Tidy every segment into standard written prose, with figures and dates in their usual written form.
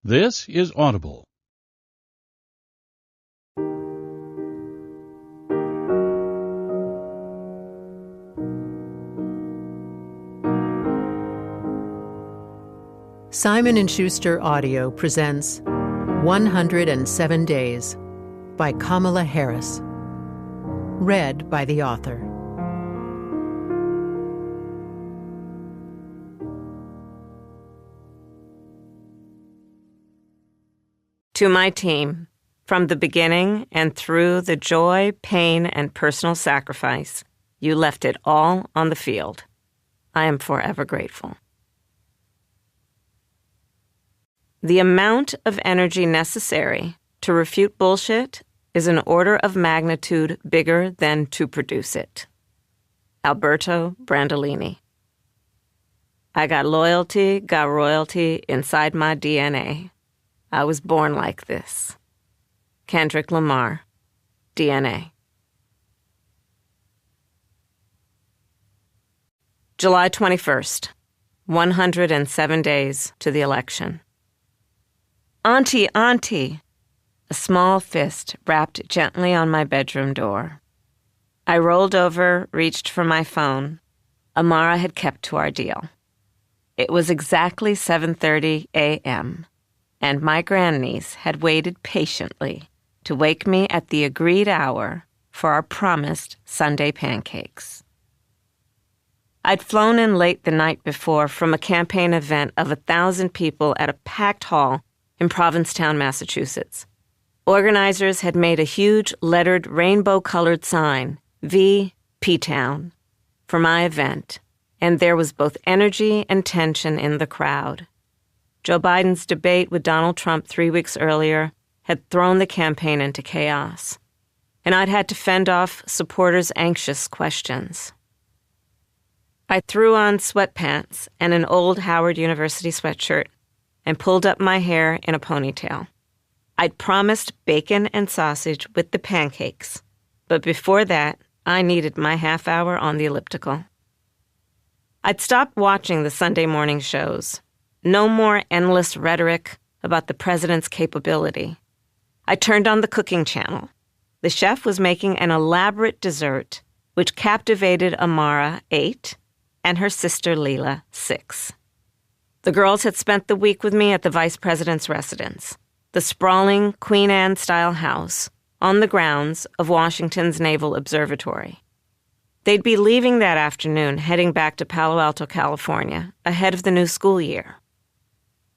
This is Audible. Simon & Schuster Audio presents 107 Days by Kamala Harris. Read by the author. To my team, from the beginning and through the joy, pain, and personal sacrifice, you left it all on the field. I am forever grateful. The amount of energy necessary to refute bullshit is an order of magnitude bigger than to produce it. Alberto Brandolini. I got loyalty, got royalty inside my DNA. I was born like this. Kendrick Lamar, DNA. July 21st, 107 days to the election. Auntie, Auntie! A small fist rapped gently on my bedroom door. I rolled over, reached for my phone. Amara had kept to our deal. It was exactly 7:30 a.m., and my grandniece had waited patiently to wake me at the agreed hour for our promised Sunday pancakes. I'd flown in late the night before from a campaign event of 1,000 people at a packed hall in Provincetown, Massachusetts. Organizers had made a huge lettered rainbow-colored sign, V. P-Town, for my event, and there was both energy and tension in the crowd. Joe Biden's debate with Donald Trump 3 weeks earlier had thrown the campaign into chaos, and I'd had to fend off supporters' anxious questions. I threw on sweatpants and an old Howard University sweatshirt and pulled up my hair in a ponytail. I'd promised bacon and sausage with the pancakes, but before that, I needed my half hour on the elliptical. I'd stopped watching the Sunday morning shows. No more endless rhetoric about the president's capability. I turned on the cooking channel. The chef was making an elaborate dessert, which captivated Amara, 8, and her sister Leela, 6. The girls had spent the week with me at the vice president's residence, the sprawling Queen Anne-style house on the grounds of Washington's Naval Observatory. They'd be leaving that afternoon, heading back to Palo Alto, California, ahead of the new school year.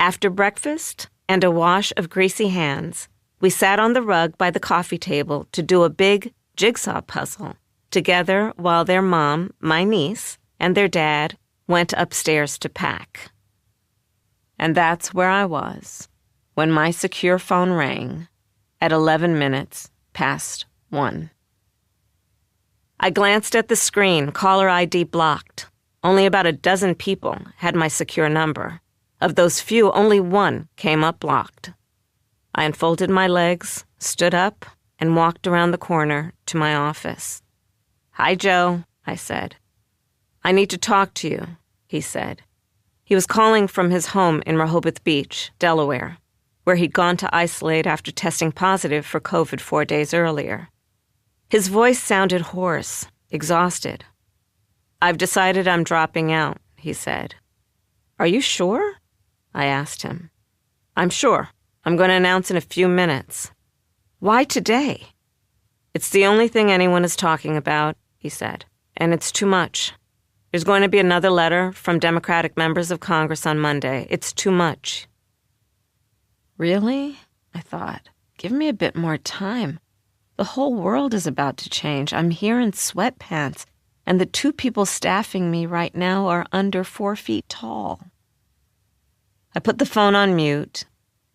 After breakfast and a wash of greasy hands, we sat on the rug by the coffee table to do a big jigsaw puzzle together while their mom, my niece, and their dad went upstairs to pack. And that's where I was when my secure phone rang at 11 minutes past 1. I glanced at the screen, caller ID blocked. Only about a dozen people had my secure number. Of those few, only one came up blocked. I unfolded my legs, stood up, and walked around the corner to my office. "Hi, Joe," I said. "I need to talk to you," he said. He was calling from his home in Rehoboth Beach, Delaware, where he'd gone to isolate after testing positive for COVID 4 days earlier. His voice sounded hoarse, exhausted. "I've decided I'm dropping out," he said. "Are you sure?" I asked him. "I'm sure. I'm going to announce in a few minutes." "Why today?" "It's the only thing anyone is talking about," he said, "and it's too much. There's going to be another letter from Democratic members of Congress on Monday. It's too much." Really? I thought. Give me a bit more time. The whole world is about to change. I'm here in sweatpants, and the 2 people staffing me right now are under 4 feet tall. I put the phone on mute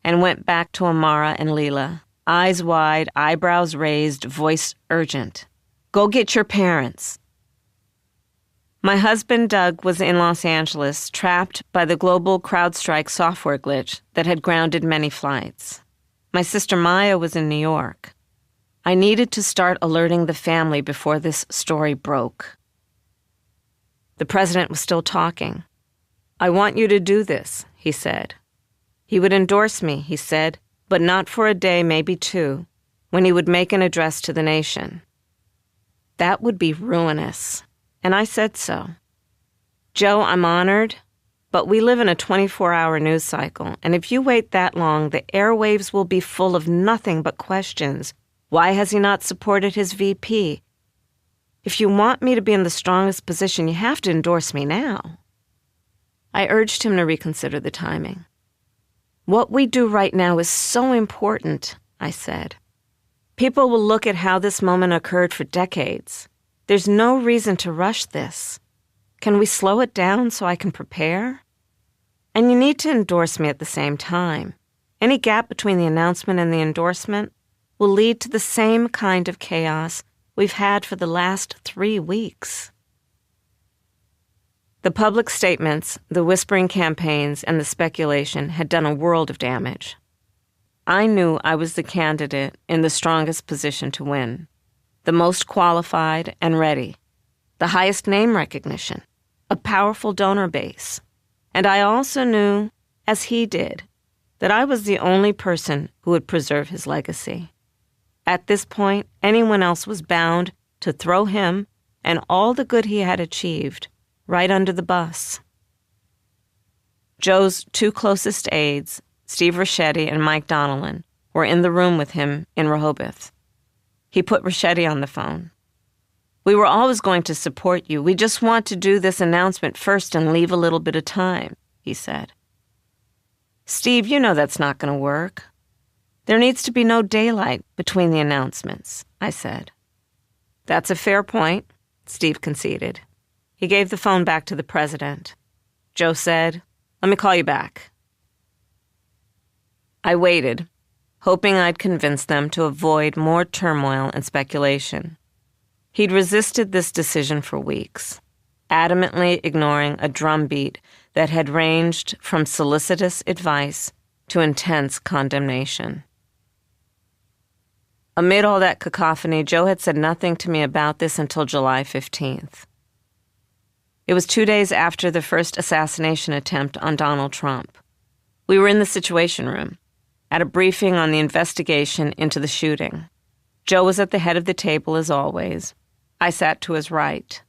and went back to Amara and Leela, eyes wide, eyebrows raised, voice urgent. "Go get your parents." My husband, Doug, was in Los Angeles, trapped by the global CrowdStrike software glitch that had grounded many flights. My sister Maya was in New York. I needed to start alerting the family before this story broke. The president was still talking. "I want you to do this," he said. He would endorse me, he said, but not for a day, maybe two, when he would make an address to the nation. That would be ruinous, and I said so. Joe, I'm honored, but we live in a 24-hour news cycle, and if you wait that long, the airwaves will be full of nothing but questions. Why has he not supported his VP? If you want me to be in the strongest position, you have to endorse me now. I urged him to reconsider the timing. What we do right now is so important, I said. People will look at how this moment occurred for decades. There's no reason to rush this. Can we slow it down so I can prepare? And you need to endorse me at the same time. Any gap between the announcement and the endorsement will lead to the same kind of chaos we've had for the last 3 weeks. The public statements, the whispering campaigns, and the speculation had done a world of damage. I knew I was the candidate in the strongest position to win, the most qualified and ready, the highest name recognition, a powerful donor base. And I also knew, as he did, that I was the only person who would preserve his legacy. At this point, anyone else was bound to throw him and all the good he had achieved right under the bus. Joe's 2 closest aides, Steve Ricchetti and Mike Donnellan, were in the room with him in Rehoboth. He put Ricchetti on the phone. We were always going to support you. We just want to do this announcement first and leave a little bit of time, he said. Steve, you know that's not going to work. There needs to be no daylight between the announcements, I said. That's a fair point, Steve conceded. He gave the phone back to the president. Joe said, "Let me call you back." I waited, hoping I'd convince them to avoid more turmoil and speculation. He'd resisted this decision for weeks, adamantly ignoring a drumbeat that had ranged from solicitous advice to intense condemnation. Amid all that cacophony, Joe had said nothing to me about this until July 15th. It was 2 days after the first assassination attempt on Donald Trump. We were in the Situation Room, at a briefing on the investigation into the shooting. Joe was at the head of the table as always. I sat to his right.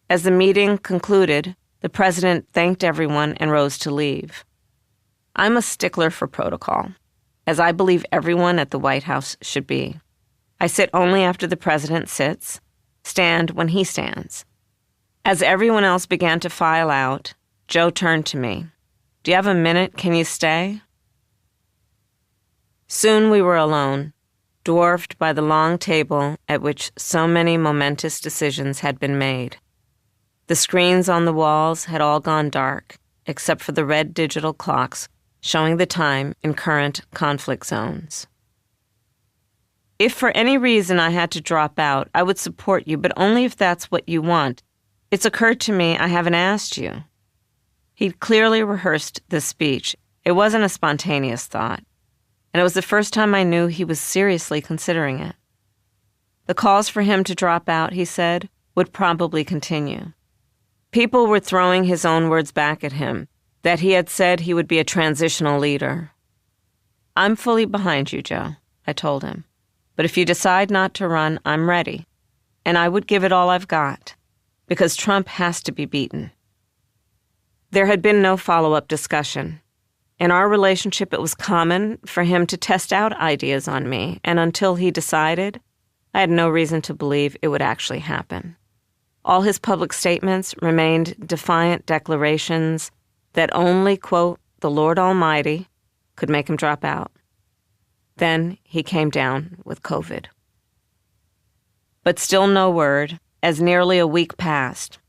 As the meeting concluded, the president thanked everyone and rose to leave. I'm a stickler for protocol, as I believe everyone at the White House should be. I sit only after the president sits, stand when he stands. As everyone else began to file out, Joe turned to me. "Do you have a minute? Can you stay?" Soon we were alone, dwarfed by the long table at which so many momentous decisions had been made. The screens on the walls had all gone dark, except for the red digital clocks showing the time in current conflict zones. If for any reason I had to drop out, I would support you, but only if that's what you want. It's occurred to me I haven't asked you. He'd clearly rehearsed this speech. It wasn't a spontaneous thought, and it was the first time I knew he was seriously considering it. The calls for him to drop out, he said, would probably continue. People were throwing his own words back at him, that he had said he would be a transitional leader. "I'm fully behind you, Joe," I told him. "But if you decide not to run, I'm ready. And I would give it all I've got, because Trump has to be beaten." There had been no follow-up discussion. In our relationship, it was common for him to test out ideas on me, and until he decided, I had no reason to believe it would actually happen. All his public statements remained defiant declarations that only, quote, the Lord Almighty could make him drop out. Then he came down with COVID. But still no word, as nearly a week passed.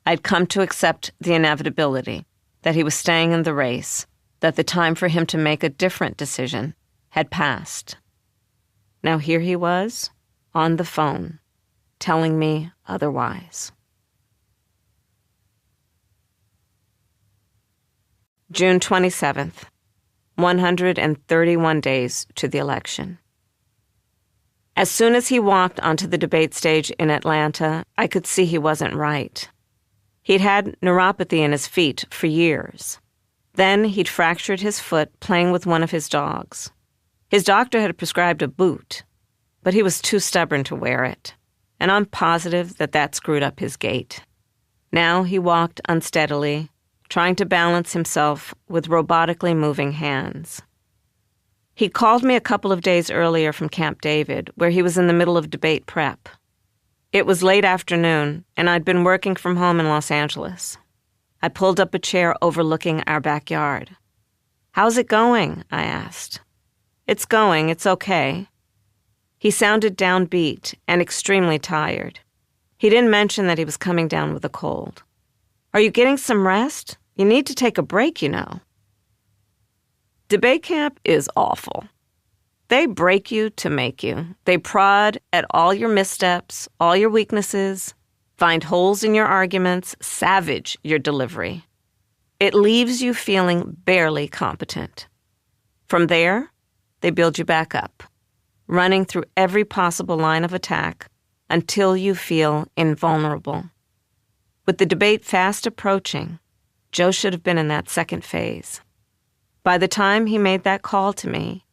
I'd come to accept the inevitability, that he was staying in the race, that the time for him to make a different decision had passed. Now here he was, on the phone, telling me otherwise. June 27th, 131 days to the election. As soon as he walked onto the debate stage in Atlanta, I could see he wasn't right. He'd had neuropathy in his feet for years. Then he'd fractured his foot playing with one of his dogs. His doctor had prescribed a boot, but he was too stubborn to wear it, and I'm positive that screwed up his gait. Now he walked unsteadily, trying to balance himself with robotically moving hands. He'd called me a couple of days earlier from Camp David, where he was in the middle of debate prep. It was late afternoon, and I'd been working from home in Los Angeles. I pulled up a chair overlooking our backyard. "How's it going?" I asked. "It's going. It's okay." He sounded downbeat and extremely tired. He didn't mention that he was coming down with a cold. "Are you getting some rest? You need to take a break, you know." Debate camp is awful. They break you to make you. They prod at all your missteps, all your weaknesses, find holes in your arguments, savage your delivery. It leaves you feeling barely competent. From there, they build you back up, running through every possible line of attack until you feel invulnerable. With the debate fast approaching, Joe should have been in that second phase. By the time he made that call to me,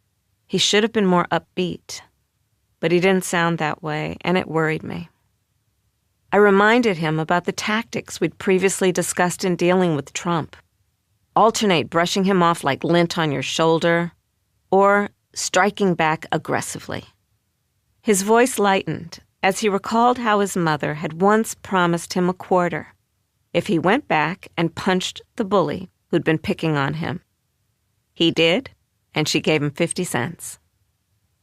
he should have been more upbeat, but he didn't sound that way, and it worried me. I reminded him about the tactics we'd previously discussed in dealing with Trump. Alternate brushing him off like lint on your shoulder, or striking back aggressively. His voice lightened as he recalled how his mother had once promised him a quarter if he went back and punched the bully who'd been picking on him. He did, and she gave him 50 cents.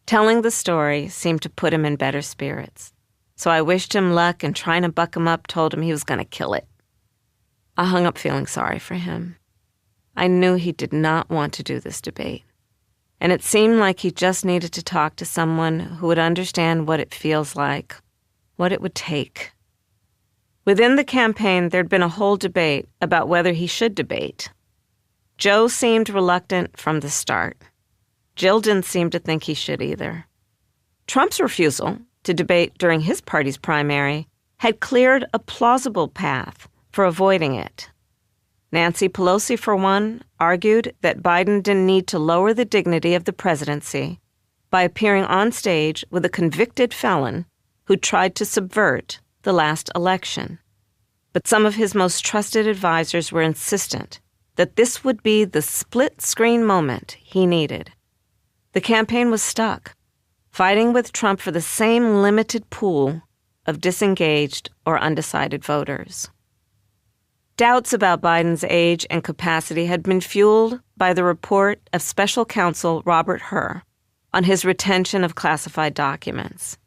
Telling the story seemed to put him in better spirits, so I wished him luck and trying to buck him up told him he was going to kill it. I hung up feeling sorry for him. I knew he did not want to do this debate, and it seemed like he just needed to talk to someone who would understand what it feels like, what it would take. Within the campaign, there'd been a whole debate about whether he should debate. Joe seemed reluctant from the start. Jill didn't seem to think he should either. Trump's refusal to debate during his party's primary had cleared a plausible path for avoiding it. Nancy Pelosi, for one, argued that Biden didn't need to lower the dignity of the presidency by appearing on stage with a convicted felon who tried to subvert the last election. But some of his most trusted advisors were insistent that this would be the split-screen moment he needed. The campaign was stuck, fighting with Trump for the same limited pool of disengaged or undecided voters. Doubts about Biden's age and capacity had been fueled by the report of Special Counsel Robert Hur on his retention of classified documents.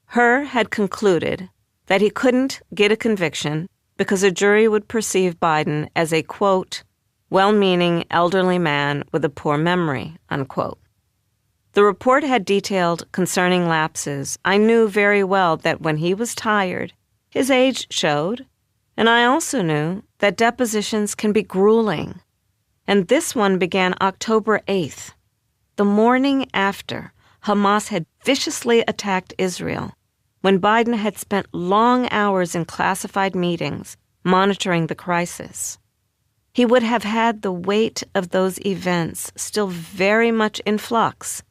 Hur had concluded that he couldn't get a conviction because a jury would perceive Biden as a, quote, well-meaning elderly man with a poor memory, unquote. The report had detailed concerning lapses. I knew very well that when he was tired, his age showed, and I also knew that depositions can be grueling. And this one began October 8th, the morning after Hamas had viciously attacked Israel, when Biden had spent long hours in classified meetings monitoring the crisis. He would have had the weight of those events still very much in flux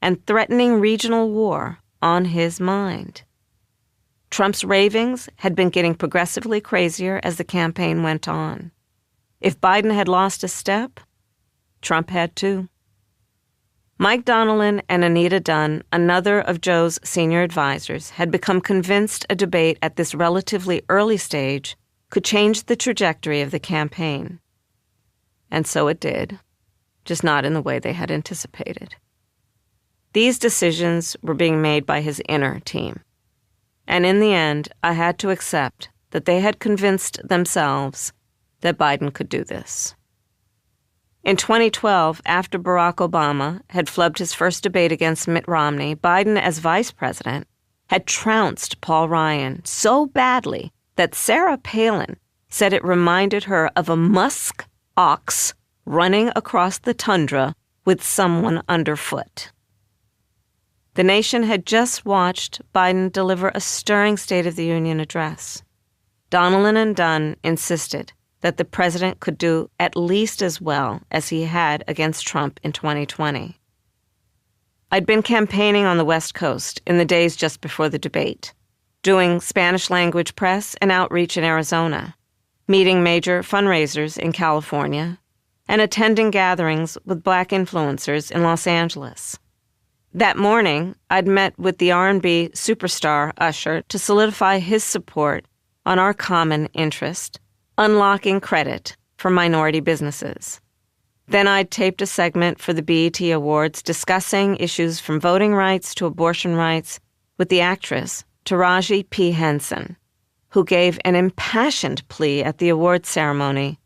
and threatening regional war on his mind. Trump's ravings had been getting progressively crazier as the campaign went on. If Biden had lost a step, Trump had too. Mike Donnellan and Anita Dunn, another of Joe's senior advisors, had become convinced a debate at this relatively early stage could change the trajectory of the campaign. And so it did, just not in the way they had anticipated. These decisions were being made by his inner team. And in the end, I had to accept that they had convinced themselves that Biden could do this. In 2012, after Barack Obama had flubbed his first debate against Mitt Romney, Biden, as vice president, had trounced Paul Ryan so badly that Sarah Palin said it reminded her of a musk ox running across the tundra with someone underfoot. The nation had just watched Biden deliver a stirring State of the Union address. Donnellan and Dunn insisted that the president could do at least as well as he had against Trump in 2020. I'd been campaigning on the West Coast in the days just before the debate, doing Spanish-language press and outreach in Arizona, meeting major fundraisers in California, and attending gatherings with Black influencers in Los Angeles. That morning, I'd met with the R&B superstar Usher to solidify his support on our common interest, unlocking credit for minority businesses. Then I'd taped a segment for the BET Awards discussing issues from voting rights to abortion rights with the actress Taraji P. Henson, who gave an impassioned plea at the awards ceremony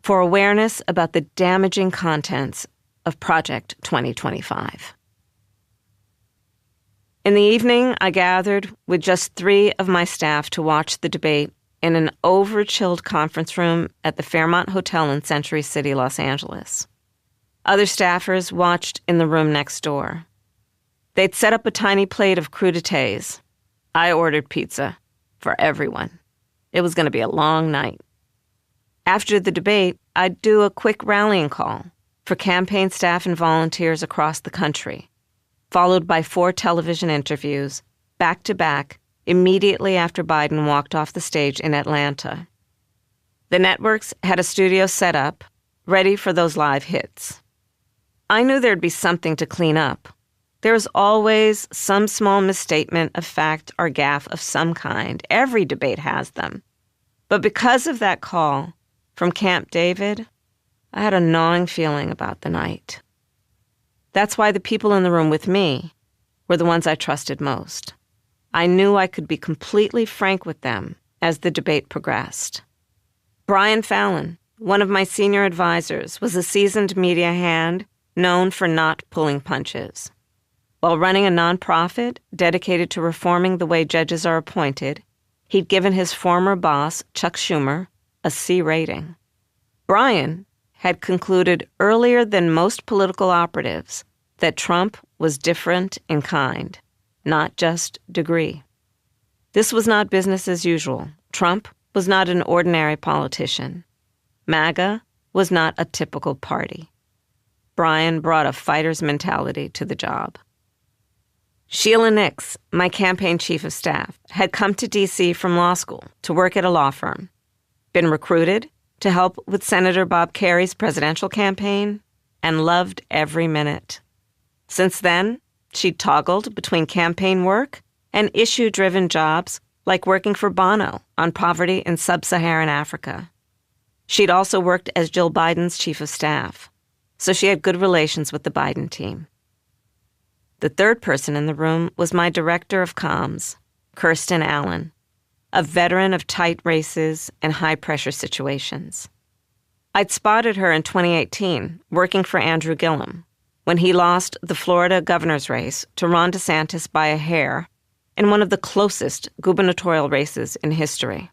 for awareness about the damaging contents of Project 2025. In the evening, I gathered with just 3 of my staff to watch the debate in an over-chilled conference room at the Fairmont Hotel in Century City, Los Angeles. Other staffers watched in the room next door. They'd set up a tiny plate of crudités. I ordered pizza for everyone. It was going to be a long night. After the debate, I'd do a quick rallying call for campaign staff and volunteers across the country, followed by 4 television interviews, back-to-back, immediately after Biden walked off the stage in Atlanta. The networks had a studio set up, ready for those live hits. I knew there'd be something to clean up. There was always some small misstatement of fact or gaffe of some kind. Every debate has them. But because of that call from Camp David, I had a gnawing feeling about the night. That's why the people in the room with me were the ones I trusted most. I knew I could be completely frank with them as the debate progressed. Brian Fallon, one of my senior advisors, was a seasoned media hand known for not pulling punches. While running a nonprofit dedicated to reforming the way judges are appointed, he'd given his former boss, Chuck Schumer, a C rating. Brian had concluded earlier than most political operatives that Trump was different in kind, not just degree. This was not business as usual. Trump was not an ordinary politician. MAGA was not a typical party. Brian brought a fighter's mentality to the job. Sheila Nix, my campaign chief of staff, had come to D.C. from law school to work at a law firm, been recruited to help with Senator Bob Kerry's presidential campaign, and loved every minute. Since then, she'd toggled between campaign work and issue-driven jobs like working for Bono on poverty in sub-Saharan Africa. She'd also worked as Jill Biden's chief of staff, so she had good relations with the Biden team. The third person in the room was my director of comms, Kirsten Allen, a veteran of tight races and high-pressure situations. I'd spotted her in 2018 working for Andrew Gillum when he lost the Florida governor's race to Ron DeSantis by a hair in one of the closest gubernatorial races in history.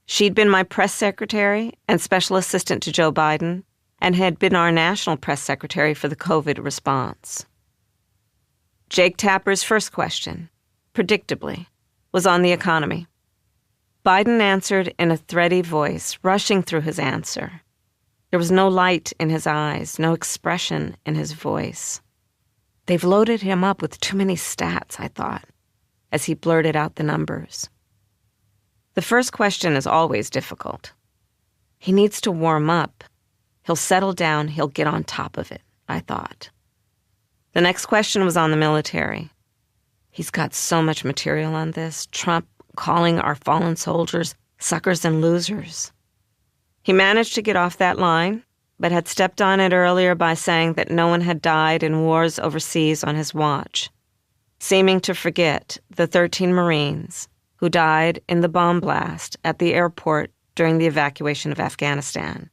She'd been my press secretary and special assistant to Joe Biden and had been our national press secretary for the COVID response. Jake Tapper's first question, predictably, was on the economy. Biden answered in a thready voice, rushing through his answer. There was no light in his eyes, no expression in his voice. They've loaded him up with too many stats, I thought, as he blurted out the numbers. The first question is always difficult. He needs to warm up. He'll settle down, he'll get on top of it, I thought. The next question was on the military. He's got so much material on this. Trump calling our fallen soldiers suckers and losers. He managed to get off that line, but had stepped on it earlier by saying that no one had died in wars overseas on his watch, seeming to forget the 13 Marines who died in the bomb blast at the airport during the evacuation of Afghanistan.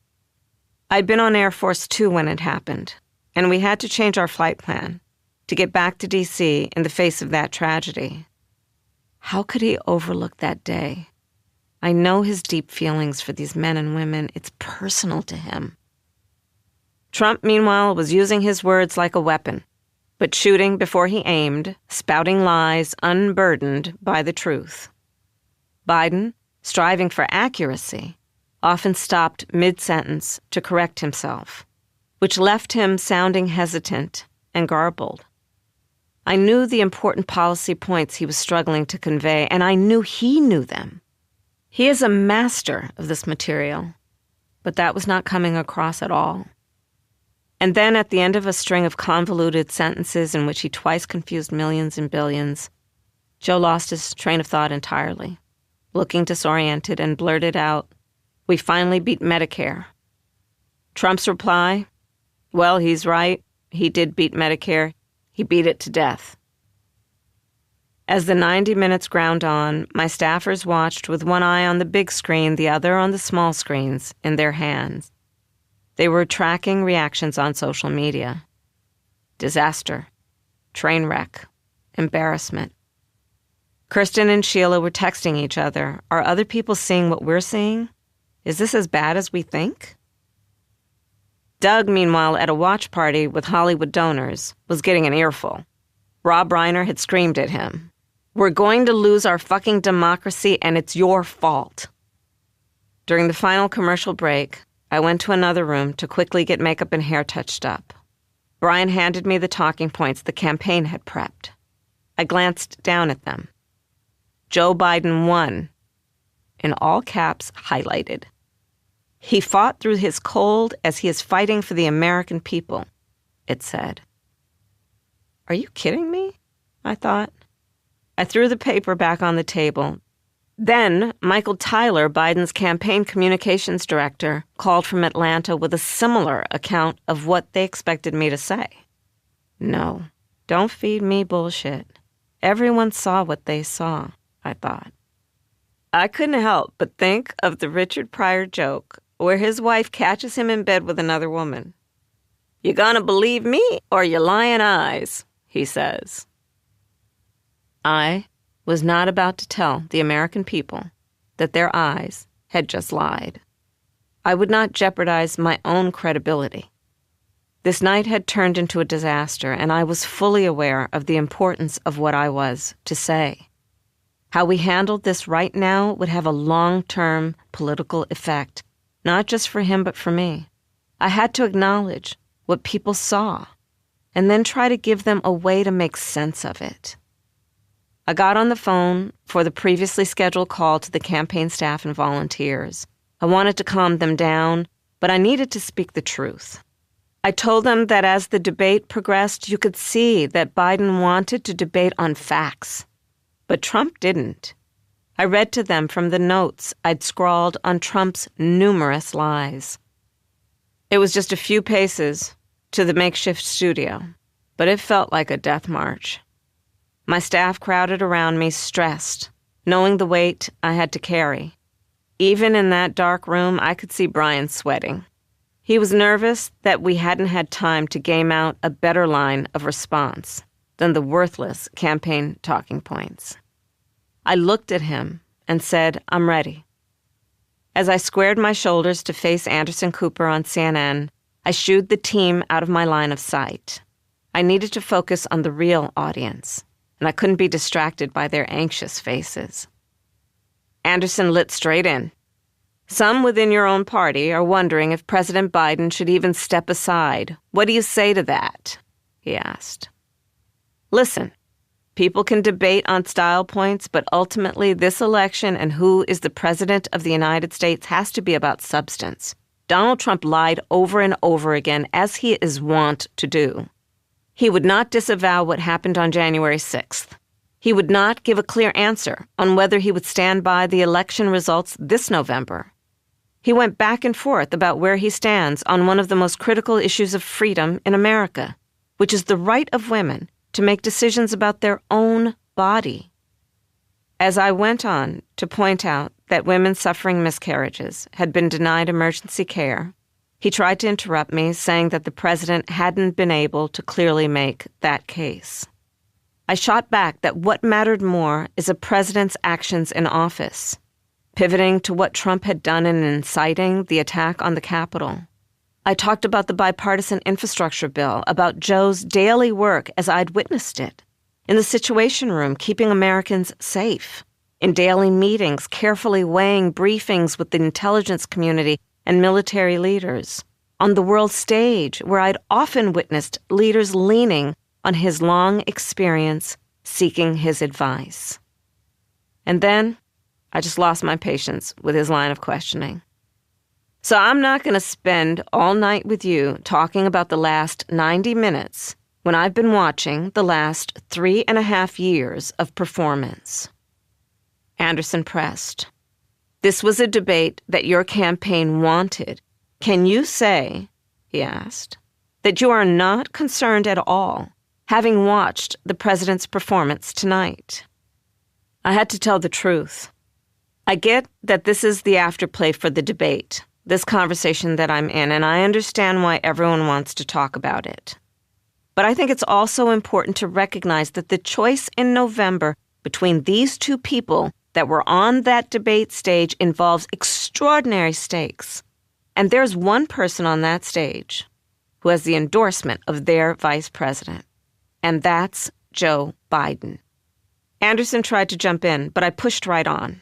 I'd been on Air Force 2 when it happened, and we had to change our flight plan to get back to D.C. in the face of that tragedy. How could he overlook that day? I know his deep feelings for these men and women. It's personal to him. Trump, meanwhile, was using his words like a weapon, but shooting before he aimed, spouting lies unburdened by the truth. Biden, striving for accuracy, often stopped mid-sentence to correct himself, which left him sounding hesitant and garbled. I knew the important policy points he was struggling to convey, and I knew he knew them. He is a master of this material, but that was not coming across at all. And then at the end of a string of convoluted sentences in which he twice confused millions and billions, Joe lost his train of thought entirely, looking disoriented, and blurted out, "We finally beat Medicare." Trump's reply, "Well, he's right. He did beat Medicare. He beat it to death." As the 90 minutes ground on, my staffers watched with one eye on the big screen, the other on the small screens in their hands. They were tracking reactions on social media. Disaster, train wreck, embarrassment. Kirsten and Sheila were texting each other. Are other people seeing what we're seeing? Is this as bad as we think? Doug, meanwhile, at a watch party with Hollywood donors, was getting an earful. Rob Reiner had screamed at him, "We're going to lose our fucking democracy, and it's your fault." During the final commercial break, I went to another room to quickly get makeup and hair touched up. Brian handed me the talking points the campaign had prepped. I glanced down at them. Joe Biden won, in all caps highlighted. He fought through his cold as he is fighting for the American people, it said. Are you kidding me? I thought. I threw the paper back on the table. Then Michael Tyler, Biden's campaign communications director, called from Atlanta with a similar account of what they expected me to say. No, don't feed me bullshit. Everyone saw what they saw, I thought. I couldn't help but think of the Richard Pryor joke where his wife catches him in bed with another woman. "You gonna believe me or your lying eyes?" he says. I was not about to tell the American people that their eyes had just lied. I would not jeopardize my own credibility. This night had turned into a disaster, and I was fully aware of the importance of what I was to say. How we handled this right now would have a long-term political effect, not just for him but for me. I had to acknowledge what people saw, and then try to give them a way to make sense of it. I got on the phone for the previously scheduled call to the campaign staff and volunteers. I wanted to calm them down, but I needed to speak the truth. I told them that as the debate progressed, you could see that Biden wanted to debate on facts, but Trump didn't. I read to them from the notes I'd scrawled on Trump's numerous lies. It was just a few paces to the makeshift studio, but it felt like a death march. My staff crowded around me, stressed, knowing the weight I had to carry. Even in that dark room, I could see Brian sweating. He was nervous that we hadn't had time to game out a better line of response than the worthless campaign talking points. I looked at him and said, "I'm ready." As I squared my shoulders to face Anderson Cooper on CNN, I shooed the team out of my line of sight. I needed to focus on the real audience, and I couldn't be distracted by their anxious faces. Anderson lit straight in. "Some within your own party are wondering if President Biden should even step aside. What do you say to that?" he asked. "Listen, people can debate on style points, but ultimately this election and who is the President of the United States has to be about substance. Donald Trump lied over and over again, as he is wont to do. He would not disavow what happened on January 6th. He would not give a clear answer on whether he would stand by the election results this November. He went back and forth about where he stands on one of the most critical issues of freedom in America, which is the right of women to make decisions about their own body." As I went on to point out that women suffering miscarriages had been denied emergency care, he tried to interrupt me, saying that the president hadn't been able to clearly make that case. I shot back that what mattered more is a president's actions in office, pivoting to what Trump had done in inciting the attack on the Capitol. I talked about the bipartisan infrastructure bill, about Joe's daily work as I'd witnessed it, in the Situation Room, keeping Americans safe, in daily meetings, carefully weighing briefings with the intelligence community and military leaders, on the world stage, where I'd often witnessed leaders leaning on his long experience, seeking his advice. And then I just lost my patience with his line of questioning. So I'm not going to spend all night with you talking about the last 90 minutes when I've been watching the last 3.5 years of performance. Anderson pressed. This was a debate that your campaign wanted. Can you say, he asked, that you are not concerned at all, having watched the president's performance tonight? I had to tell the truth. I get that this is the afterplay for the debate, this conversation that I'm in, and I understand why everyone wants to talk about it. But I think it's also important to recognize that the choice in November between these two people that were on that debate stage involves extraordinary stakes. And there's one person on that stage who has the endorsement of their vice president, and that's Joe Biden. Anderson tried to jump in, but I pushed right on.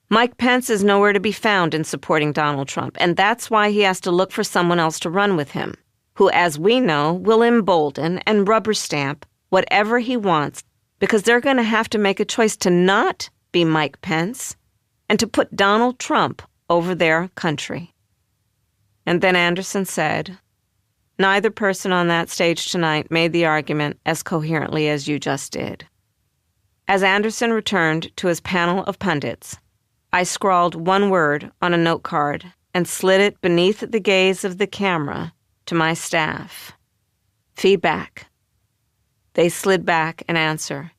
Mike Pence is nowhere to be found in supporting Donald Trump, and that's why he has to look for someone else to run with him, who, as we know, will embolden and rubber stamp whatever he wants, because they're going to have to make a choice to not be Mike Pence and to put Donald Trump over their country. And then Anderson said, neither person on that stage tonight made the argument as coherently as you just did. As Anderson returned to his panel of pundits, I scrawled one word on a note card and slid it beneath the gaze of the camera to my staff. Feedback. They slid back an answer.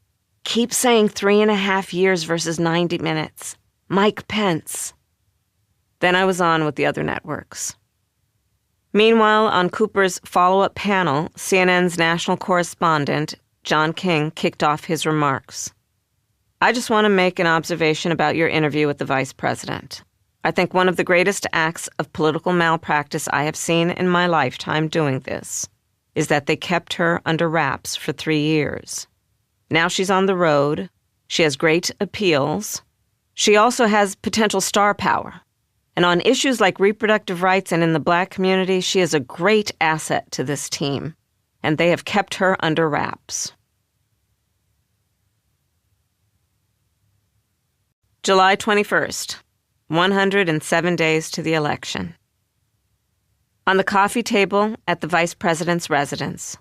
Keep saying 3.5 years versus 90 minutes. Mike Pence. Then I was on with the other networks. Meanwhile, on Cooper's follow-up panel, CNN's national correspondent, John King, kicked off his remarks. I just want to make an observation about your interview with the vice president. I think one of the greatest acts of political malpractice I have seen in my lifetime doing this is that they kept her under wraps for 3 years. Now she's on the road. She has great appeals. She also has potential star power. And on issues like reproductive rights and in the Black community, she is a great asset to this team. And they have kept her under wraps. July 21st, 107 days to the election. On the coffee table at the vice president's residence,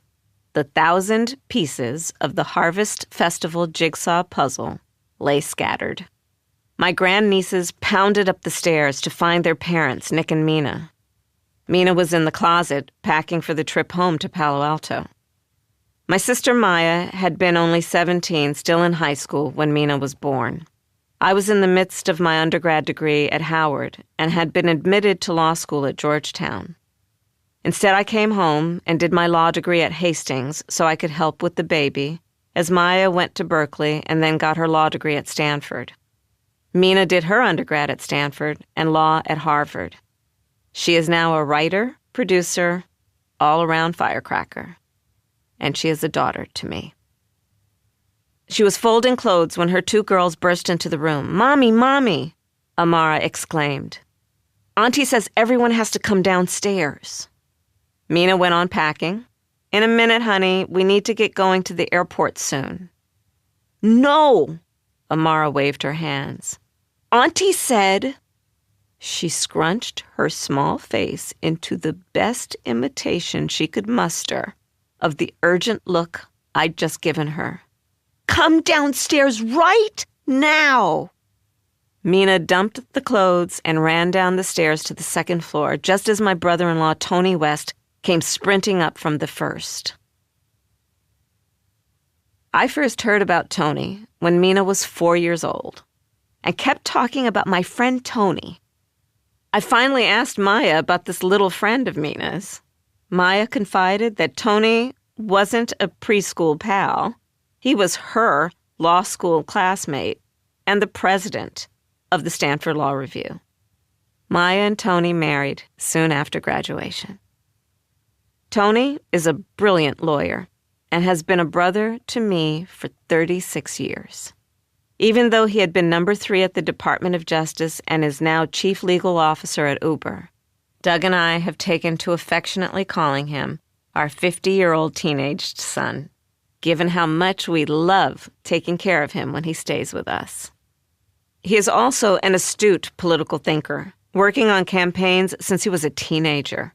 the 1,000 pieces of the Harvest Festival jigsaw puzzle lay scattered. My grandnieces pounded up the stairs to find their parents, Nick and Mina. Mina was in the closet, packing for the trip home to Palo Alto. My sister Maya had been only 17, still in high school, when Mina was born. I was in the midst of my undergrad degree at Howard and had been admitted to law school at Georgetown. Instead, I came home and did my law degree at Hastings so I could help with the baby, as Maya went to Berkeley and then got her law degree at Stanford. Mina did her undergrad at Stanford and law at Harvard. She is now a writer, producer, all-around firecracker. And she is a daughter to me. She was folding clothes when her 2 girls burst into the room. "Mommy, Mommy," Amara exclaimed. "Auntie says everyone has to come downstairs." Mina went on packing. "In a minute, honey. We need to get going to the airport soon." "No!" Amara waved her hands. "Auntie said..." She scrunched her small face into the best imitation she could muster of the urgent look I'd just given her. "Come downstairs right now!" Mina dumped the clothes and ran down the stairs to the 2nd floor, just as my brother-in-law, Tony West, came sprinting up from the 1st. I first heard about Tony when Mina was 4 years old and kept talking about my friend Tony. I finally asked Maya about this little friend of Mina's. Maya confided that Tony wasn't a preschool pal. He was her law school classmate and the president of the Stanford Law Review. Maya and Tony married soon after graduation. Tony is a brilliant lawyer and has been a brother to me for 36 years. Even though he had been number 3 at the Department of Justice and is now chief legal officer at Uber, Doug and I have taken to affectionately calling him our 50-year-old teenaged son, given how much we love taking care of him when he stays with us. He is also an astute political thinker, working on campaigns since he was a teenager,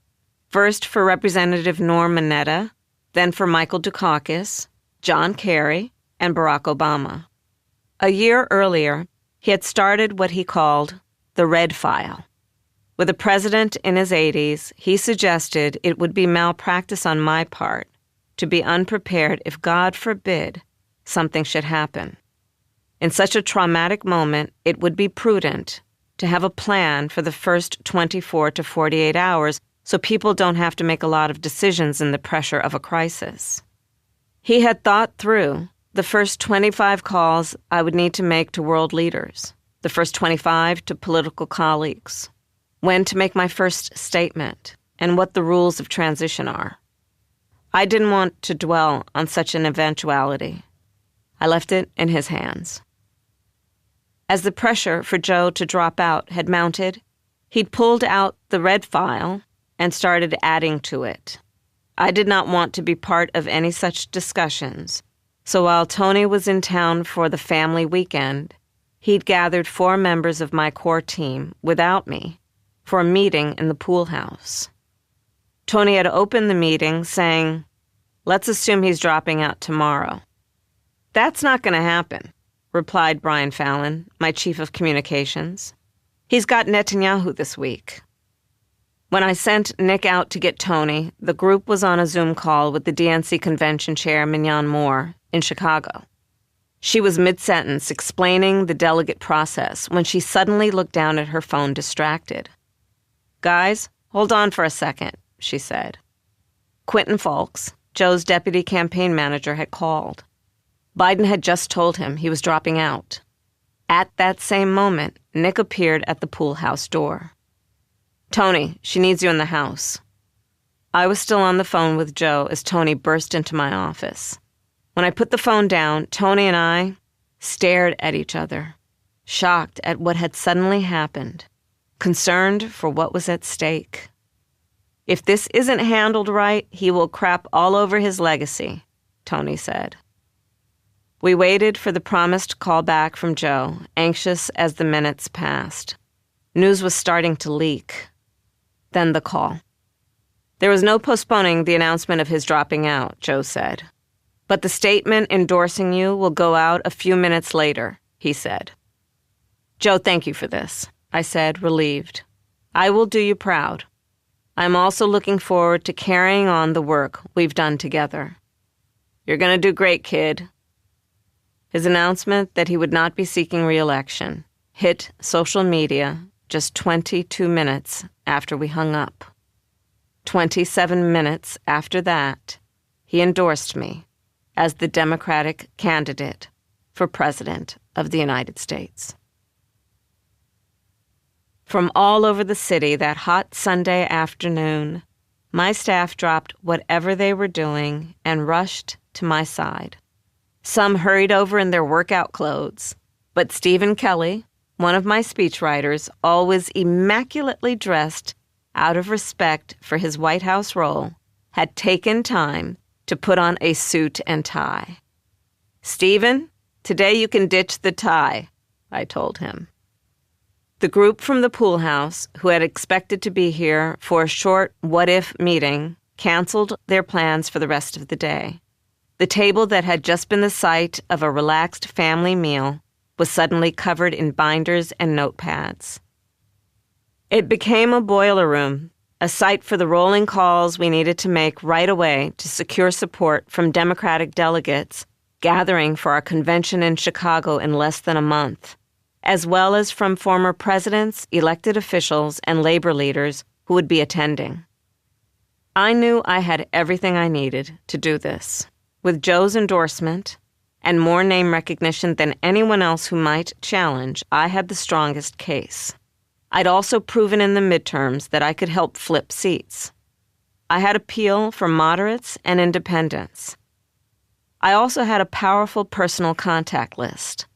first for Representative Norm Mineta, then for Michael Dukakis, John Kerry, and Barack Obama. A year earlier, he had started what he called the Red File. With a president in his 80s, he suggested it would be malpractice on my part to be unprepared if, God forbid, something should happen. In such a traumatic moment, it would be prudent to have a plan for the first 24 to 48 hours so people don't have to make a lot of decisions in the pressure of a crisis. He had thought through the first 25 calls I would need to make to world leaders, the first 25 to political colleagues, when to make my first statement, and what the rules of transition are. I didn't want to dwell on such an eventuality. I left it in his hands. As the pressure for Joe to drop out had mounted, he'd pulled out the Red File and started adding to it. I did not want to be part of any such discussions, so while Tony was in town for the family weekend, he'd gathered 4 members of my core team, without me, for a meeting in the pool house. Tony had opened the meeting saying, "Let's assume he's dropping out tomorrow." "That's not going to happen," replied Brian Fallon, my chief of communications. "He's got Netanyahu this week." When I sent Nick out to get Tony, the group was on a Zoom call with the DNC convention chair, Mignon Moore, in Chicago. She was mid-sentence explaining the delegate process when she suddenly looked down at her phone, distracted. "Guys, hold on for a second," she said. Quentin Fulks, Joe's deputy campaign manager, had called. Biden had just told him he was dropping out. At that same moment, Nick appeared at the pool house door. "Tony, she needs you in the house." I was still on the phone with Joe as Tony burst into my office. When I put the phone down, Tony and I stared at each other, shocked at what had suddenly happened, concerned for what was at stake. "If this isn't handled right, he will crap all over his legacy," Tony said. We waited for the promised call back from Joe, anxious as the minutes passed. News was starting to leak. Then the call. "There was no postponing the announcement of his dropping out," Joe said. "But the statement endorsing you will go out a few minutes later," he said. "Joe, thank you for this," I said, relieved. "I will do you proud. I'm also looking forward to carrying on the work we've done together." "You're going to do great, kid." His announcement that he would not be seeking re-election hit social media just 22 minutes after we hung up. 27 minutes after that, he endorsed me as the Democratic candidate for President of the United States. From all over the city that hot Sunday afternoon, my staff dropped whatever they were doing and rushed to my side. Some hurried over in their workout clothes, but Stephen Kelly, one of my speechwriters, always immaculately dressed out of respect for his White House role, had taken time to put on a suit and tie. "Stephen, today you can ditch the tie," I told him. The group from the pool house, who had expected to be here for a short what-if meeting, canceled their plans for the rest of the day. The table that had just been the site of a relaxed family meal was suddenly covered in binders and notepads. It became a boiler room, a site for the rolling calls we needed to make right away to secure support from Democratic delegates gathering for our convention in Chicago in less than a month, as well as from former presidents, elected officials, and labor leaders who would be attending. I knew I had everything I needed to do this. With Joe's endorsement and more name recognition than anyone else who might challenge, I had the strongest case. I'd also proven in the midterms that I could help flip seats. I had appeal for moderates and independents. I also had a powerful personal contact list.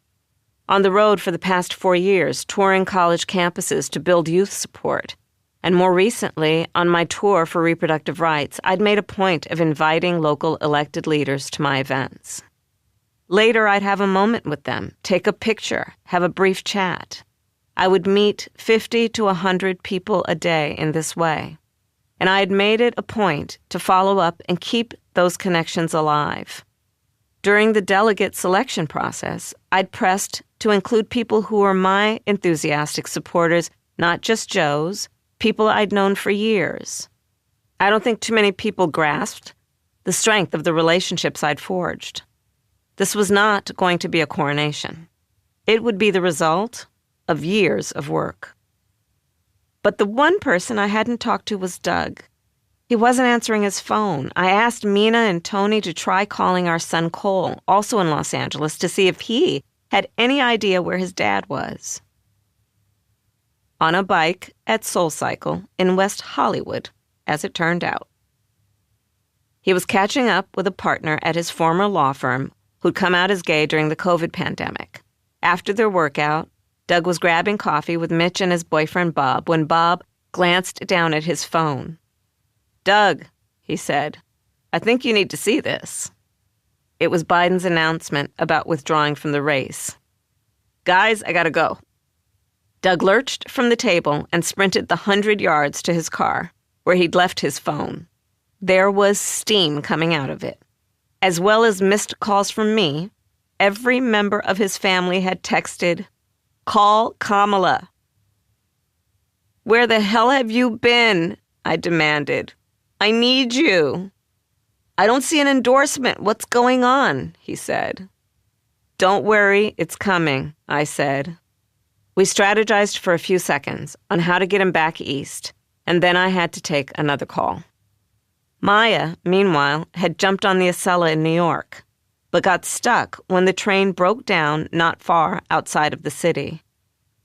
On the road for the past 4 years, touring college campuses to build youth support. And more recently, on my tour for reproductive rights, I'd made a point of inviting local elected leaders to my events. Later, I'd have a moment with them, take a picture, have a brief chat. I would meet 50 to 100 people a day in this way. And I had made it a point to follow up and keep those connections alive. During the delegate selection process, I'd pressed to include people who were my enthusiastic supporters, not just Joe's, people I'd known for years. I don't think too many people grasped the strength of the relationships I'd forged. This was not going to be a coronation. It would be the result of years of work. But the one person I hadn't talked to was Doug. He wasn't answering his phone. I asked Mina and Tony to try calling our son Cole, also in Los Angeles, to see if he had any idea where his dad was. On a bike at SoulCycle in West Hollywood, as it turned out. He was catching up with a partner at his former law firm who'd come out as gay during the COVID pandemic. After their workout, Doug was grabbing coffee with Mitch and his boyfriend Bob when Bob glanced down at his phone. "Doug," he said, "I think you need to see this." It was Biden's announcement about withdrawing from the race. "Guys, I gotta go." Doug lurched from the table and sprinted the 100 yards to his car, where he'd left his phone. There was steam coming out of it. As well as missed calls from me, every member of his family had texted, "Call Kamala." "Where the hell have you been?" I demanded. "I need you." "I don't see an endorsement. What's going on?" he said. "Don't worry, it's coming," I said. We strategized for a few seconds on how to get him back east, and then I had to take another call. Maya, meanwhile, had jumped on the Acela in New York, but got stuck when the train broke down not far outside of the city.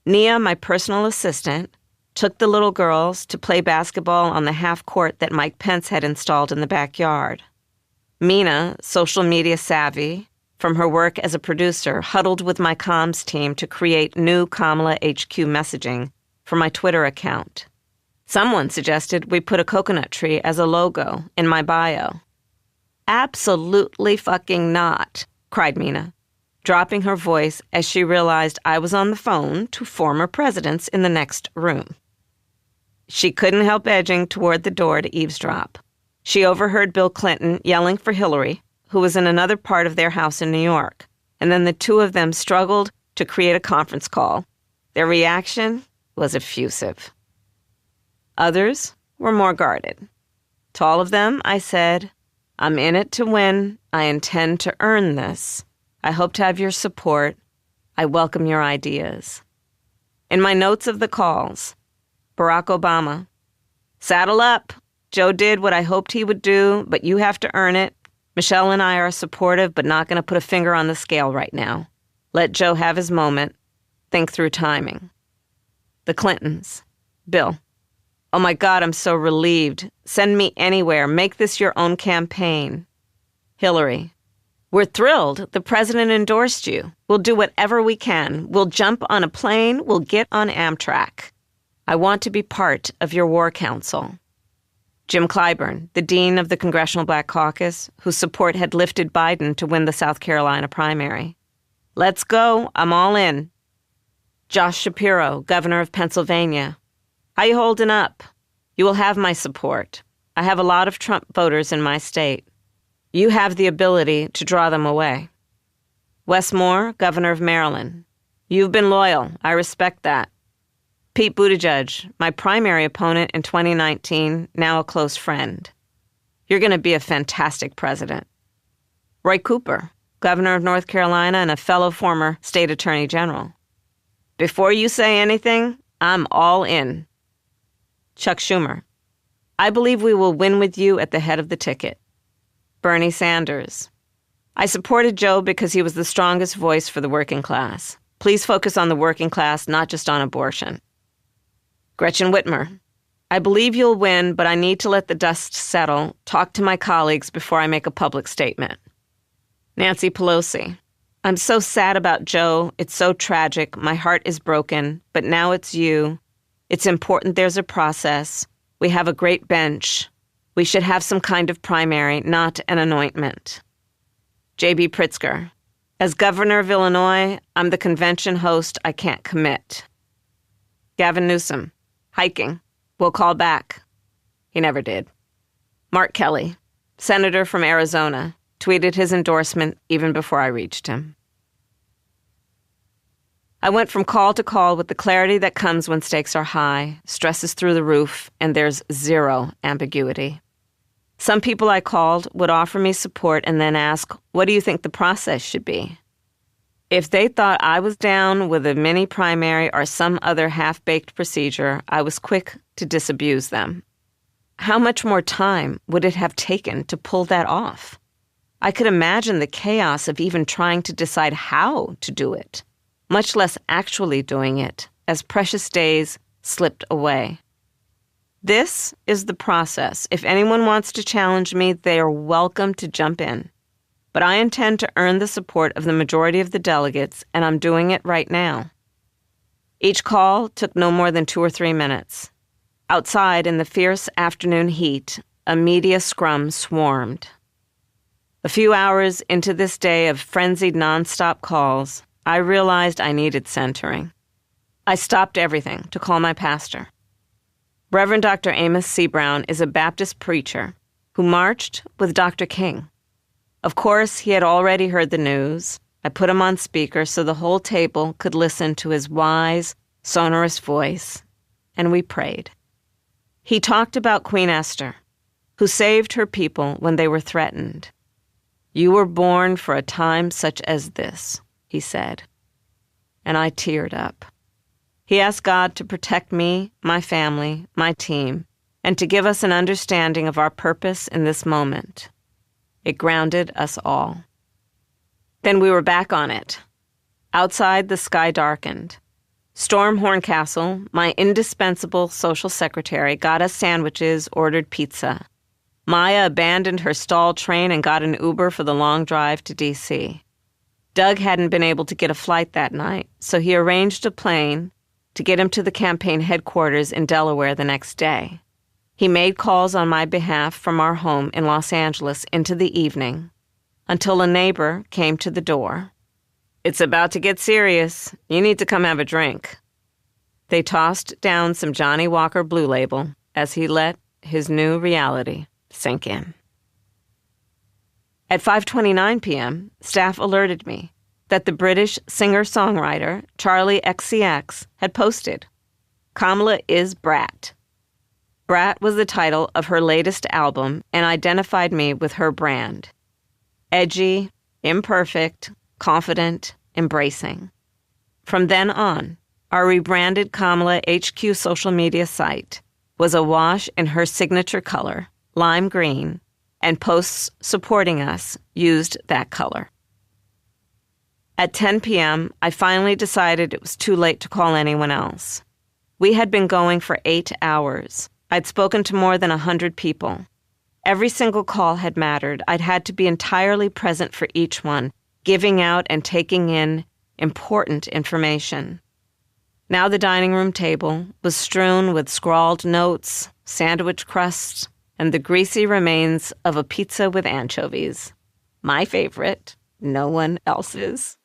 Nia, my personal assistant, took the little girls to play basketball on the half-court that Mike Pence had installed in the backyard. Mina, social media savvy, from her work as a producer, huddled with my comms team to create new Kamala HQ messaging for my Twitter account. Someone suggested we put a coconut tree as a logo in my bio. "Absolutely fucking not," cried Mina, dropping her voice as she realized I was on the phone to former presidents in the next room. She couldn't help edging toward the door to eavesdrop. She overheard Bill Clinton yelling for Hillary, who was in another part of their house in New York, and then the two of them struggled to create a conference call. Their reaction was effusive. Others were more guarded. To all of them, I said, "I'm in it to win. I intend to earn this. I hope to have your support. I welcome your ideas." In my notes of the calls, Barack Obama, "Saddle up. Joe did what I hoped he would do, but you have to earn it. Michelle and I are supportive, but not going to put a finger on the scale right now. Let Joe have his moment. Think through timing." The Clintons, Bill, "Oh my God, I'm so relieved. Send me anywhere. Make this your own campaign." Hillary, "We're thrilled. The president endorsed you. We'll do whatever we can. We'll jump on a plane. We'll get on Amtrak. I want to be part of your war council." Jim Clyburn, the dean of the Congressional Black Caucus, whose support had lifted Biden to win the South Carolina primary. "Let's go. I'm all in." Josh Shapiro, governor of Pennsylvania. "How you holding up? You will have my support. I have a lot of Trump voters in my state. You have the ability to draw them away." Wes Moore, governor of Maryland. "You've been loyal. I respect that." Pete Buttigieg, my primary opponent in 2019, now a close friend. "You're going to be a fantastic president." Roy Cooper, governor of North Carolina and a fellow former state attorney general. "Before you say anything, I'm all in." Chuck Schumer, "I believe we will win with you at the head of the ticket." Bernie Sanders, "I supported Joe because he was the strongest voice for the working class. Please focus on the working class, not just on abortion." Gretchen Whitmer, "I believe you'll win, but I need to let the dust settle, talk to my colleagues before I make a public statement." Nancy Pelosi, I'm so sad about Joe. It's so tragic. My heart is broken. But now it's you. It's important there's a process. We have a great bench. We should have some kind of primary, not an anointment. J.B. Pritzker. As governor of Illinois, I'm the convention host. I can't commit. Gavin Newsom. Hiking. We'll call back. He never did. Mark Kelly, senator from Arizona, tweeted his endorsement even before I reached him. I went from call to call with the clarity that comes when stakes are high, stress is through the roof, and there's zero ambiguity. Some people I called would offer me support and then ask, what do you think the process should be? If they thought I was down with a mini primary or some other half-baked procedure, I was quick to disabuse them. How much more time would it have taken to pull that off? I could imagine the chaos of even trying to decide how to do it, much less actually doing it, as precious days slipped away. This is the process. If anyone wants to challenge me, they are welcome to jump in. But I intend to earn the support of the majority of the delegates, and I'm doing it right now. Each call took no more than 2 or 3 minutes. Outside, in the fierce afternoon heat, a media scrum swarmed. A few hours into this day of frenzied nonstop calls, I realized I needed centering. I stopped everything to call my pastor. Reverend Dr. Amos C. Brown is a Baptist preacher who marched with Dr. King. Of course, he had already heard the news. I put him on speaker so the whole table could listen to his wise, sonorous voice, and we prayed. He talked about Queen Esther, who saved her people when they were threatened. You were born for a time such as this, he said. And I teared up. He asked God to protect me, my family, my team, and to give us an understanding of our purpose in this moment. It grounded us all. Then we were back on it. Outside, the sky darkened. Storm Horncastle, my indispensable social secretary, got us sandwiches, ordered pizza. Maya abandoned her stalled train and got an Uber for the long drive to D.C. Doug hadn't been able to get a flight that night, so he arranged a plane to get him to the campaign headquarters in Delaware the next day. He made calls on my behalf from our home in Los Angeles into the evening, until a neighbor came to the door. It's about to get serious. You need to come have a drink. They tossed down some Johnny Walker Blue Label as he let his new reality sink in. At 5:29 p.m., staff alerted me that the British singer-songwriter Charlie XCX had posted, Kamala is Brat. Brat was the title of her latest album and identified me with her brand. Edgy, imperfect, confident, embracing. From then on, our rebranded Kamala HQ social media site was awash in her signature color, lime green, and posts supporting us used that color. At 10 p.m., I finally decided it was too late to call anyone else. We had been going for 8 hours. I'd spoken to more than 100 people. Every single call had mattered. I'd had to be entirely present for each one, giving out and taking in important information. Now the dining room table was strewn with scrawled notes, sandwich crusts, and the greasy remains of a pizza with anchovies. My favorite, no one else's.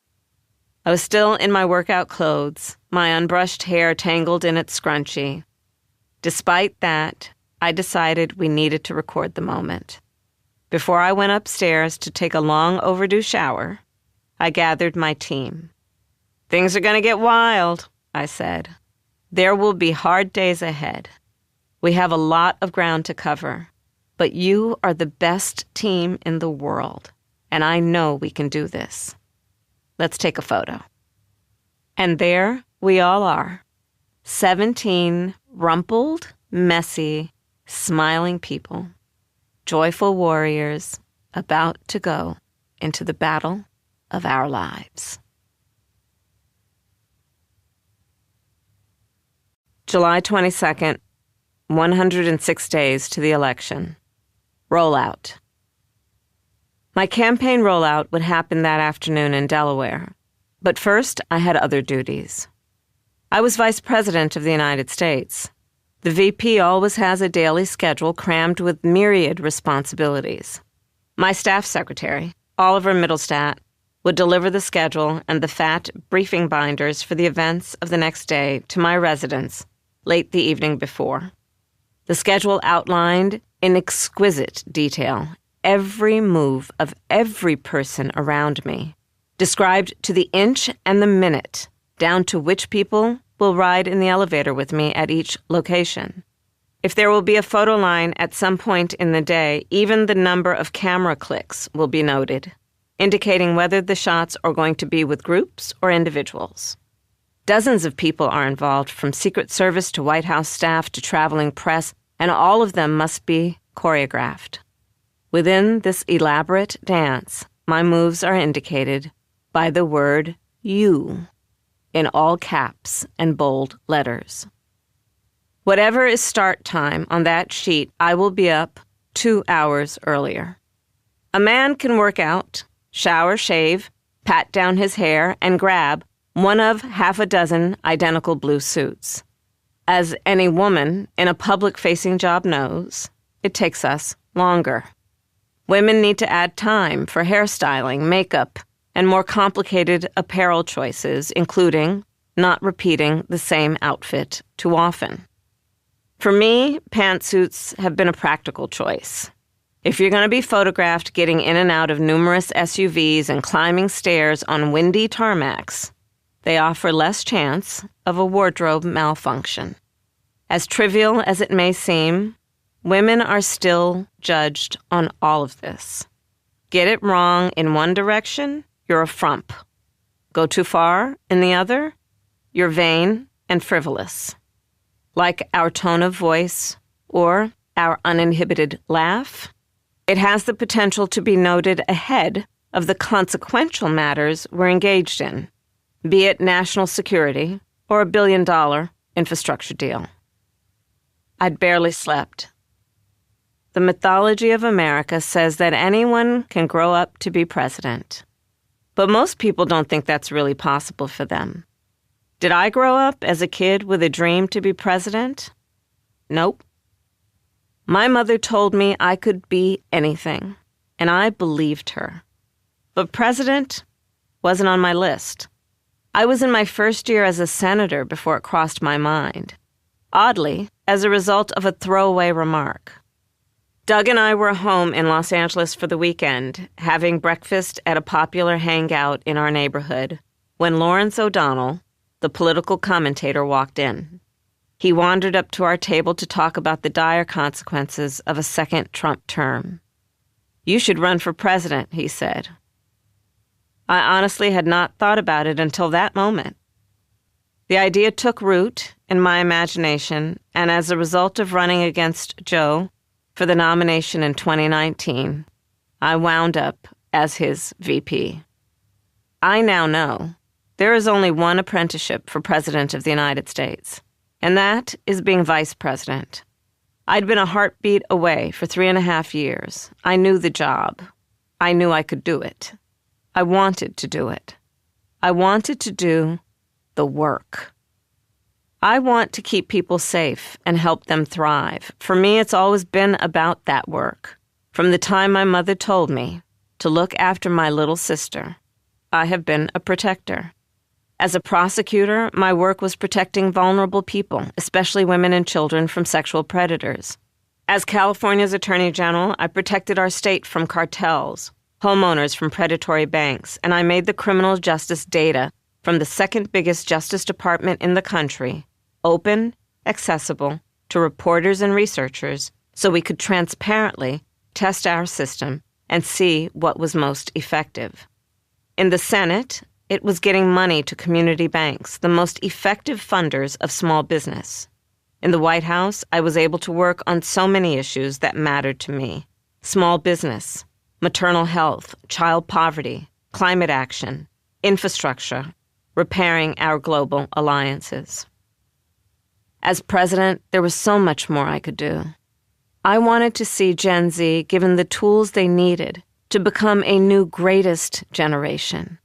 I was still in my workout clothes, my unbrushed hair tangled in its scrunchie. Despite that, I decided we needed to record the moment. Before I went upstairs to take a long overdue shower, I gathered my team. Things are going to get wild, I said. There will be hard days ahead. We have a lot of ground to cover, but you are the best team in the world, and I know we can do this. Let's take a photo. And there we all are, 17 rumpled, messy, smiling people, joyful warriors about to go into the battle of our lives. July 22nd, 106 days to the election. Rollout. My campaign rollout would happen that afternoon in Delaware. But first, I had other duties. I was Vice President of the United States. The VP always has a daily schedule crammed with myriad responsibilities. My staff secretary, Oliver Middlestat, would deliver the schedule and the fat briefing binders for the events of the next day to my residence late the evening before. The schedule outlined in exquisite detail every move of every person around me, described to the inch and the minute, down to which people will ride in the elevator with me at each location. If there will be a photo line at some point in the day, even the number of camera clicks will be noted, indicating whether the shots are going to be with groups or individuals. Dozens of people are involved, from Secret Service to White House staff to traveling press, and all of them must be choreographed. Within this elaborate dance, my moves are indicated by the word "you" in all caps and bold letters. Whatever is start time on that sheet, I will be up 2 hours earlier. A man can work out, shower, shave, pat down his hair, and grab one of half a dozen identical blue suits. As any woman in a public-facing job knows, it takes us longer. Women need to add time for hairstyling, makeup, and more complicated apparel choices, including not repeating the same outfit too often. For me, pantsuits have been a practical choice. If you're going to be photographed getting in and out of numerous SUVs and climbing stairs on windy tarmacs, they offer less chance of a wardrobe malfunction. As trivial as it may seem, women are still judged on all of this. Get it wrong in one direction, you're a frump. Go too far in the other, you're vain and frivolous. Like our tone of voice or our uninhibited laugh, it has the potential to be noted ahead of the consequential matters we're engaged in, be it national security or a billion-dollar infrastructure deal. I'd barely slept. The mythology of America says that anyone can grow up to be president. But most people don't think that's really possible for them. Did I grow up as a kid with a dream to be president? Nope. My mother told me I could be anything, and I believed her. But president wasn't on my list. I was in my first year as a senator before it crossed my mind. Oddly, as a result of a throwaway remark. Doug and I were home in Los Angeles for the weekend, having breakfast at a popular hangout in our neighborhood, when Lawrence O'Donnell, the political commentator, walked in. He wandered up to our table to talk about the dire consequences of a second Trump term. "You should run for president," he said. I honestly had not thought about it until that moment. The idea took root in my imagination, and as a result of running against Joe for the nomination in 2019, I wound up as his VP. I now know there is only one apprenticeship for President of the United States, and that is being Vice President. I'd been a heartbeat away for 3.5 years. I knew the job. I knew I could do it. I wanted to do it. I wanted to do the work. I want to keep people safe and help them thrive. For me, it's always been about that work. From the time my mother told me to look after my little sister, I have been a protector. As a prosecutor, my work was protecting vulnerable people, especially women and children, from sexual predators. As California's Attorney General, I protected our state from cartels, homeowners from predatory banks, and I made the criminal justice data from the second biggest Justice Department in the country open, accessible to reporters and researchers so we could transparently test our system and see what was most effective. In the Senate, it was getting money to community banks, the most effective funders of small business. In the White House, I was able to work on so many issues that mattered to me: small business, maternal health, child poverty, climate action, infrastructure, repairing our global alliances. As president, there was so much more I could do. I wanted to see Gen Z given the tools they needed to become a new greatest generation.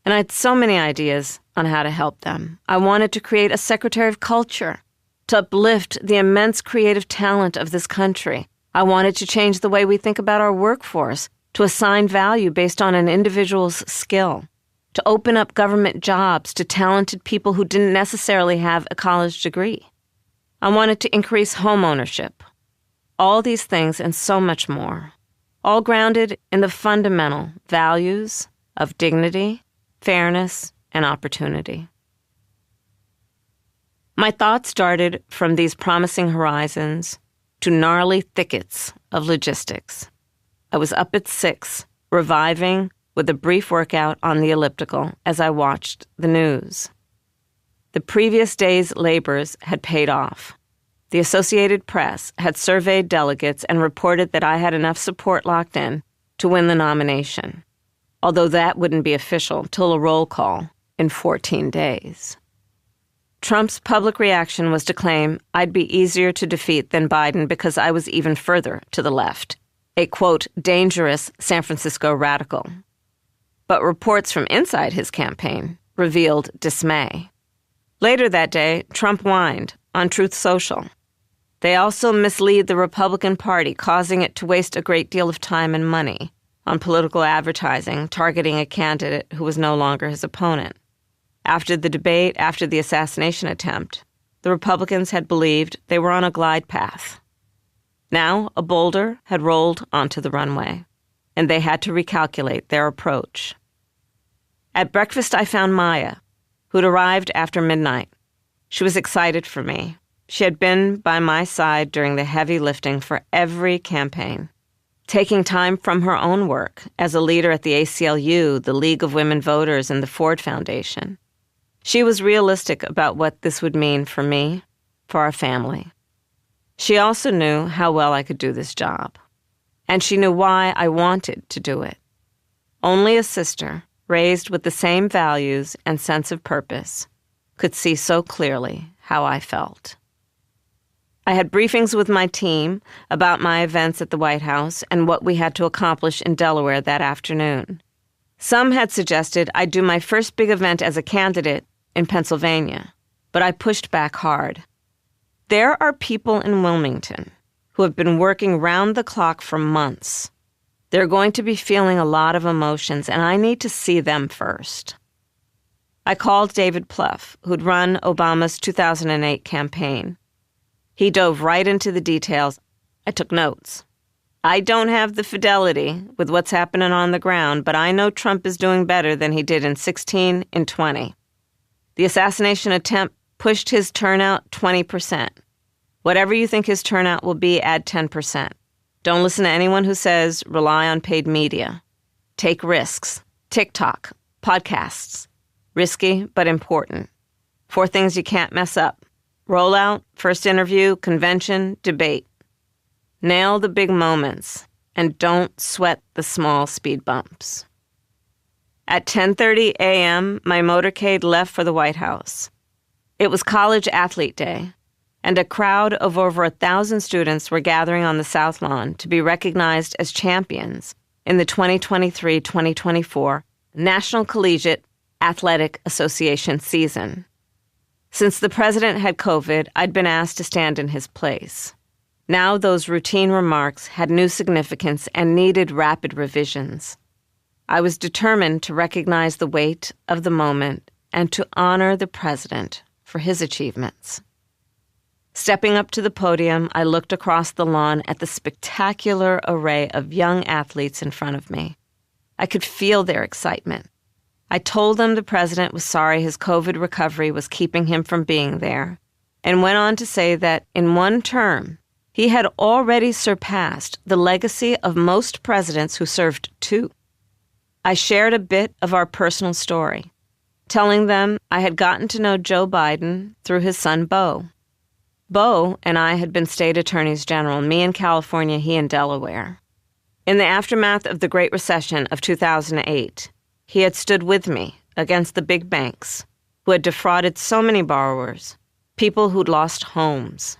And I had so many ideas on how to help them. I wanted to create a Secretary of Culture to uplift the immense creative talent of this country. I wanted to change the way we think about our workforce, to assign value based on an individual's skill, to open up government jobs to talented people who didn't necessarily have a college degree. I wanted to increase home ownership. All these things and so much more, all grounded in the fundamental values of dignity, fairness, and opportunity. My thoughts started from these promising horizons to gnarly thickets of logistics. I was up at 6, reviving with a brief workout on the elliptical as I watched the news. The previous day's labors had paid off. The Associated Press had surveyed delegates and reported that I had enough support locked in to win the nomination, although that wouldn't be official till a roll call in 14 days. Trump's public reaction was to claim I'd be easier to defeat than Biden because I was even further to the left, a, quote, dangerous San Francisco radical. But reports from inside his campaign revealed dismay. Later that day, Trump whined on Truth Social. They also mislead the Republican Party, causing it to waste a great deal of time and money on political advertising targeting a candidate who was no longer his opponent. After the debate, after the assassination attempt, the Republicans had believed they were on a glide path. Now, a boulder had rolled onto the runway, and they had to recalculate their approach. At breakfast, I found Maya, who'd arrived after midnight. She was excited for me. She had been by my side during the heavy lifting for every campaign, taking time from her own work as a leader at the ACLU, the League of Women Voters, and the Ford Foundation. She was realistic about what this would mean for me, for our family. She also knew how well I could do this job, and she knew why I wanted to do it. Only a sister, raised with the same values and sense of purpose, could see so clearly how I felt. I had briefings with my team about my events at the White House and what we had to accomplish in Delaware that afternoon. Some had suggested I do my first big event as a candidate in Pennsylvania, but I pushed back hard. There are people in Wilmington who have been working round the clock for months. They're going to be feeling a lot of emotions, and I need to see them first. I called David Plouffe, who'd run Obama's 2008 campaign. He dove right into the details. I took notes. I don't have the fidelity with what's happening on the ground, but I know Trump is doing better than he did in 16 and 20. The assassination attempt pushed his turnout 20%. Whatever you think his turnout will be, add 10%. Don't listen to anyone who says rely on paid media. Take risks. TikTok, podcasts. Risky but important. 4 things you can't mess up. Rollout, first interview, convention, debate. Nail the big moments and don't sweat the small speed bumps. At 10:30 a.m., my motorcade left for the White House. It was College Athlete Day, and a crowd of over 1,000 students were gathering on the South Lawn to be recognized as champions in the 2023-2024 National Collegiate Athletic Association season. Since the president had COVID, I'd been asked to stand in his place. Now those routine remarks had new significance and needed rapid revisions. I was determined to recognize the weight of the moment and to honor the president for his achievements. Stepping up to the podium, I looked across the lawn at the spectacular array of young athletes in front of me. I could feel their excitement. I told them the president was sorry his COVID recovery was keeping him from being there, and went on to say that in one term, he had already surpassed the legacy of most presidents who served 2. I shared a bit of our personal story, telling them I had gotten to know Joe Biden through his son, Beau. Beau and I had been state attorneys general, me in California, he in Delaware. In the aftermath of the Great Recession of 2008, he had stood with me against the big banks who had defrauded so many borrowers, people who'd lost homes.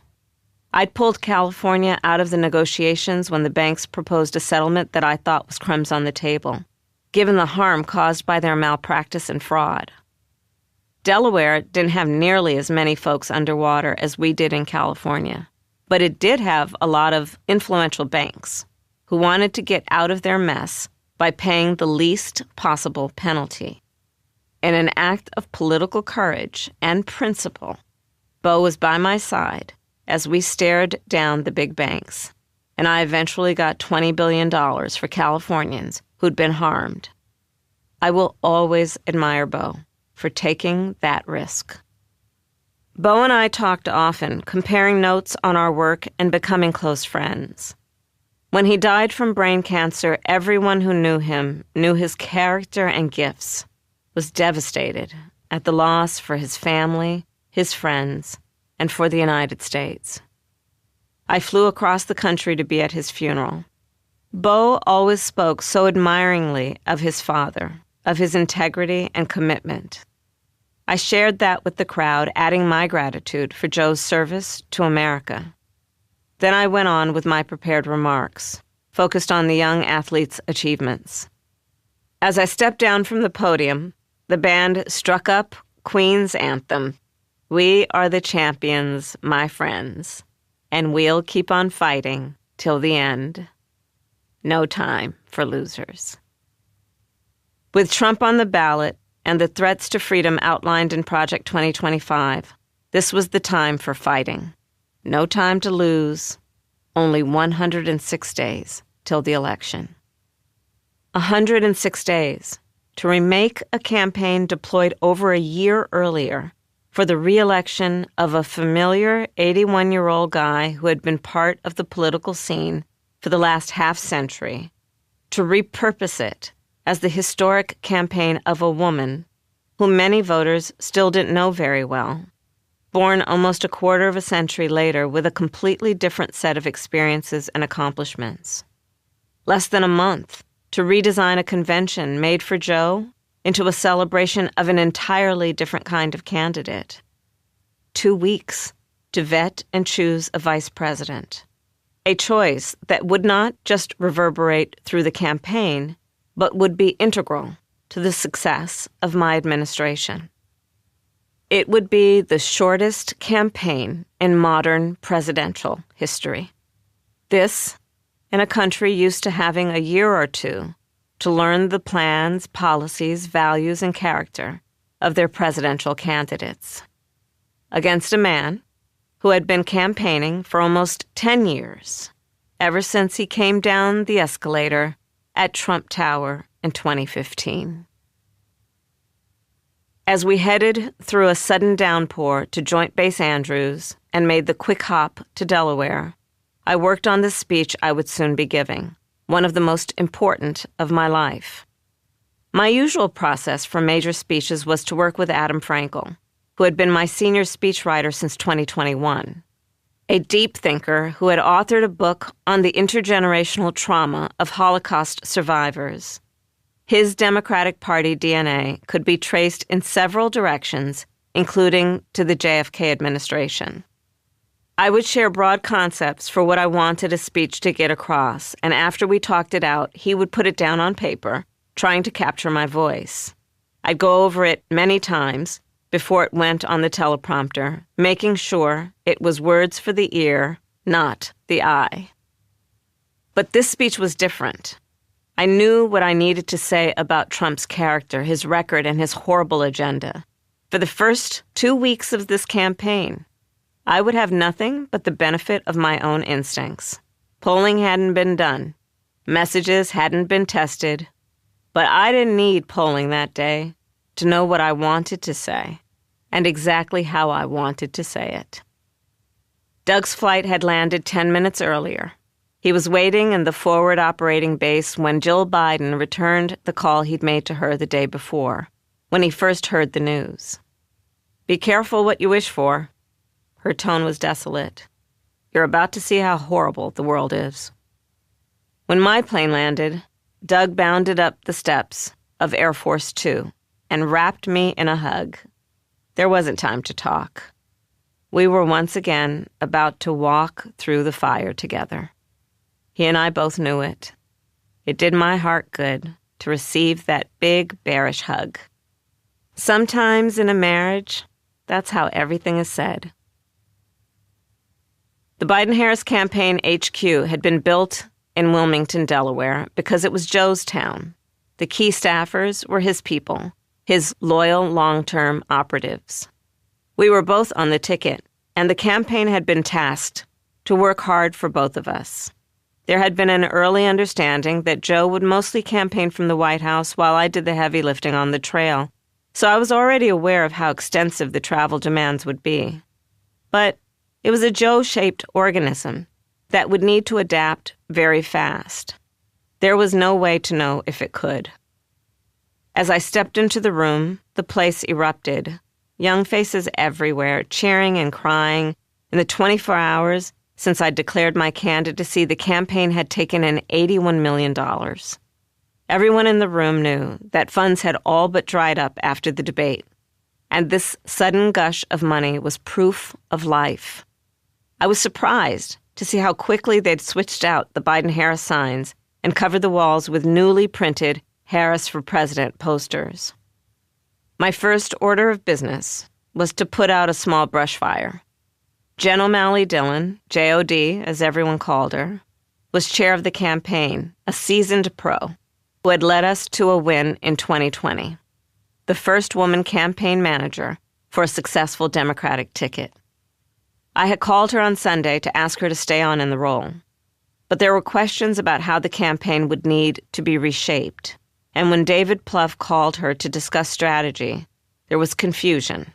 I'd pulled California out of the negotiations when the banks proposed a settlement that I thought was crumbs on the table, given the harm caused by their malpractice and fraud. Delaware didn't have nearly as many folks underwater as we did in California, but it did have a lot of influential banks who wanted to get out of their mess by paying the least possible penalty. In an act of political courage and principle, Bo was by my side as we stared down the big banks, and I eventually got $20 billion for Californians who'd been harmed. I will always admire Bo for taking that risk. Bo and I talked often, comparing notes on our work and becoming close friends. When he died from brain cancer, everyone who knew him knew his character and gifts, was devastated at the loss for his family, his friends, and for the United States. I flew across the country to be at his funeral. Bo always spoke so admiringly of his father, of his integrity and commitment. I shared that with the crowd, adding my gratitude for Joe's service to America. Then I went on with my prepared remarks, focused on the young athlete's achievements. As I stepped down from the podium, the band struck up Queen's anthem, "We are the champions, my friends, and we'll keep on fighting till the end. No time for losers." With Trump on the ballot and the threats to freedom outlined in Project 2025, this was the time for fighting. No time to lose. Only 106 days till the election. 106 days to remake a campaign deployed over a year earlier for the re-election of a familiar 81-year-old guy who had been part of the political scene for the last half-century, to repurpose it as the historic campaign of a woman who many voters still didn't know very well, born almost a quarter of a century later with a completely different set of experiences and accomplishments. Less than a month to redesign a convention made for Joe into a celebration of an entirely different kind of candidate. 2 weeks to vet and choose a vice president, a choice that would not just reverberate through the campaign, but would be integral to the success of my administration. It would be the shortest campaign in modern presidential history. This, in a country used to having a year or two to learn the plans, policies, values, and character of their presidential candidates. Against a man who had been campaigning for almost 10 years, ever since he came down the escalator at Trump Tower in 2015. As we headed through a sudden downpour to Joint Base Andrews and made the quick hop to Delaware, I worked on the speech I would soon be giving, one of the most important of my life. My usual process for major speeches was to work with Adam Frankel, who had been my senior speechwriter since 2021, a deep thinker who had authored a book on the intergenerational trauma of Holocaust survivors. His Democratic Party DNA could be traced in several directions, including to the JFK administration. I would share broad concepts for what I wanted a speech to get across, and after we talked it out, he would put it down on paper, trying to capture my voice. I'd go over it many times before it went on the teleprompter, making sure it was words for the ear, not the eye. But this speech was different. I knew what I needed to say about Trump's character, his record, and his horrible agenda. For the first 2 weeks of this campaign, I would have nothing but the benefit of my own instincts. Polling hadn't been done. Messages hadn't been tested. But I didn't need polling that day to know what I wanted to say and exactly how I wanted to say it. Doug's flight had landed 10 minutes earlier. He was waiting in the forward operating base when Jill Biden returned the call he'd made to her the day before, when he first heard the news. "Be careful what you wish for." Her tone was desolate. "You're about to see how horrible the world is." When my plane landed, Doug bounded up the steps of Air Force Two and wrapped me in a hug. There wasn't time to talk. we were once again about to walk through the fire together. He and I both knew it. It did my heart good to receive that big, bearish hug. Sometimes in a marriage, that's how everything is said. The Biden-Harris campaign HQ had been built in Wilmington, Delaware, because it was Joe's town. The key staffers were his people, his loyal long-term operatives. We were both on the ticket, and the campaign had been tasked to work hard for both of us. There had been an early understanding that Joe would mostly campaign from the White House while I did the heavy lifting on the trail, so I was already aware of how extensive the travel demands would be. But it was a Joe-shaped organism that would need to adapt very fast. There was no way to know if it could. As I stepped into the room, the place erupted. Young faces everywhere, cheering and crying. In the 24 hours since I declared my candidacy, the campaign had taken in $81 million. Everyone in the room knew that funds had all but dried up after the debate, and this sudden gush of money was proof of life. I was surprised to see how quickly they'd switched out the Biden-Harris signs and covered the walls with newly printed Harris for President posters. My first order of business was to put out a small brush fire. Jen O'Malley Dillon, J.O.D., as everyone called her, was chair of the campaign, a seasoned pro, who had led us to a win in 2020, the first woman campaign manager for a successful Democratic ticket. I had called her on Sunday to ask her to stay on in the role, but there were questions about how the campaign would need to be reshaped, and when David Plouffe called her to discuss strategy, there was confusion.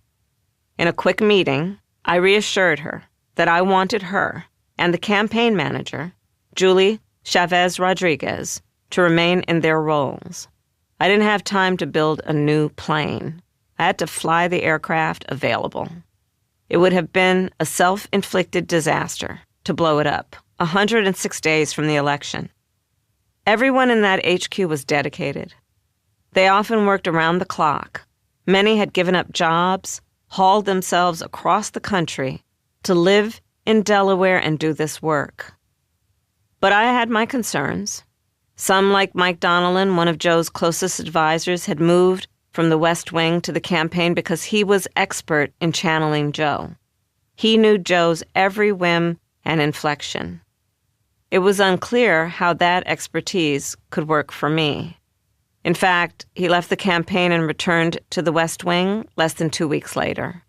In a quick meeting, I reassured her that I wanted her and the campaign manager, Julie Chavez Rodriguez, to remain in their roles. I didn't have time to build a new plane. I had to fly the aircraft available. It would have been a self-inflicted disaster to blow it up 106 days from the election. Everyone in that HQ was dedicated. They often worked around the clock. Many had given up jobs, hauled themselves across the country to live in Delaware and do this work. But I had my concerns. Some, like Mike Donnellan, one of Joe's closest advisors, had moved from the West Wing to the campaign because he was expert in channeling Joe. He knew Joe's every whim and inflection. It was unclear how that expertise could work for me. In fact, he left the campaign and returned to the West Wing less than 2 weeks later.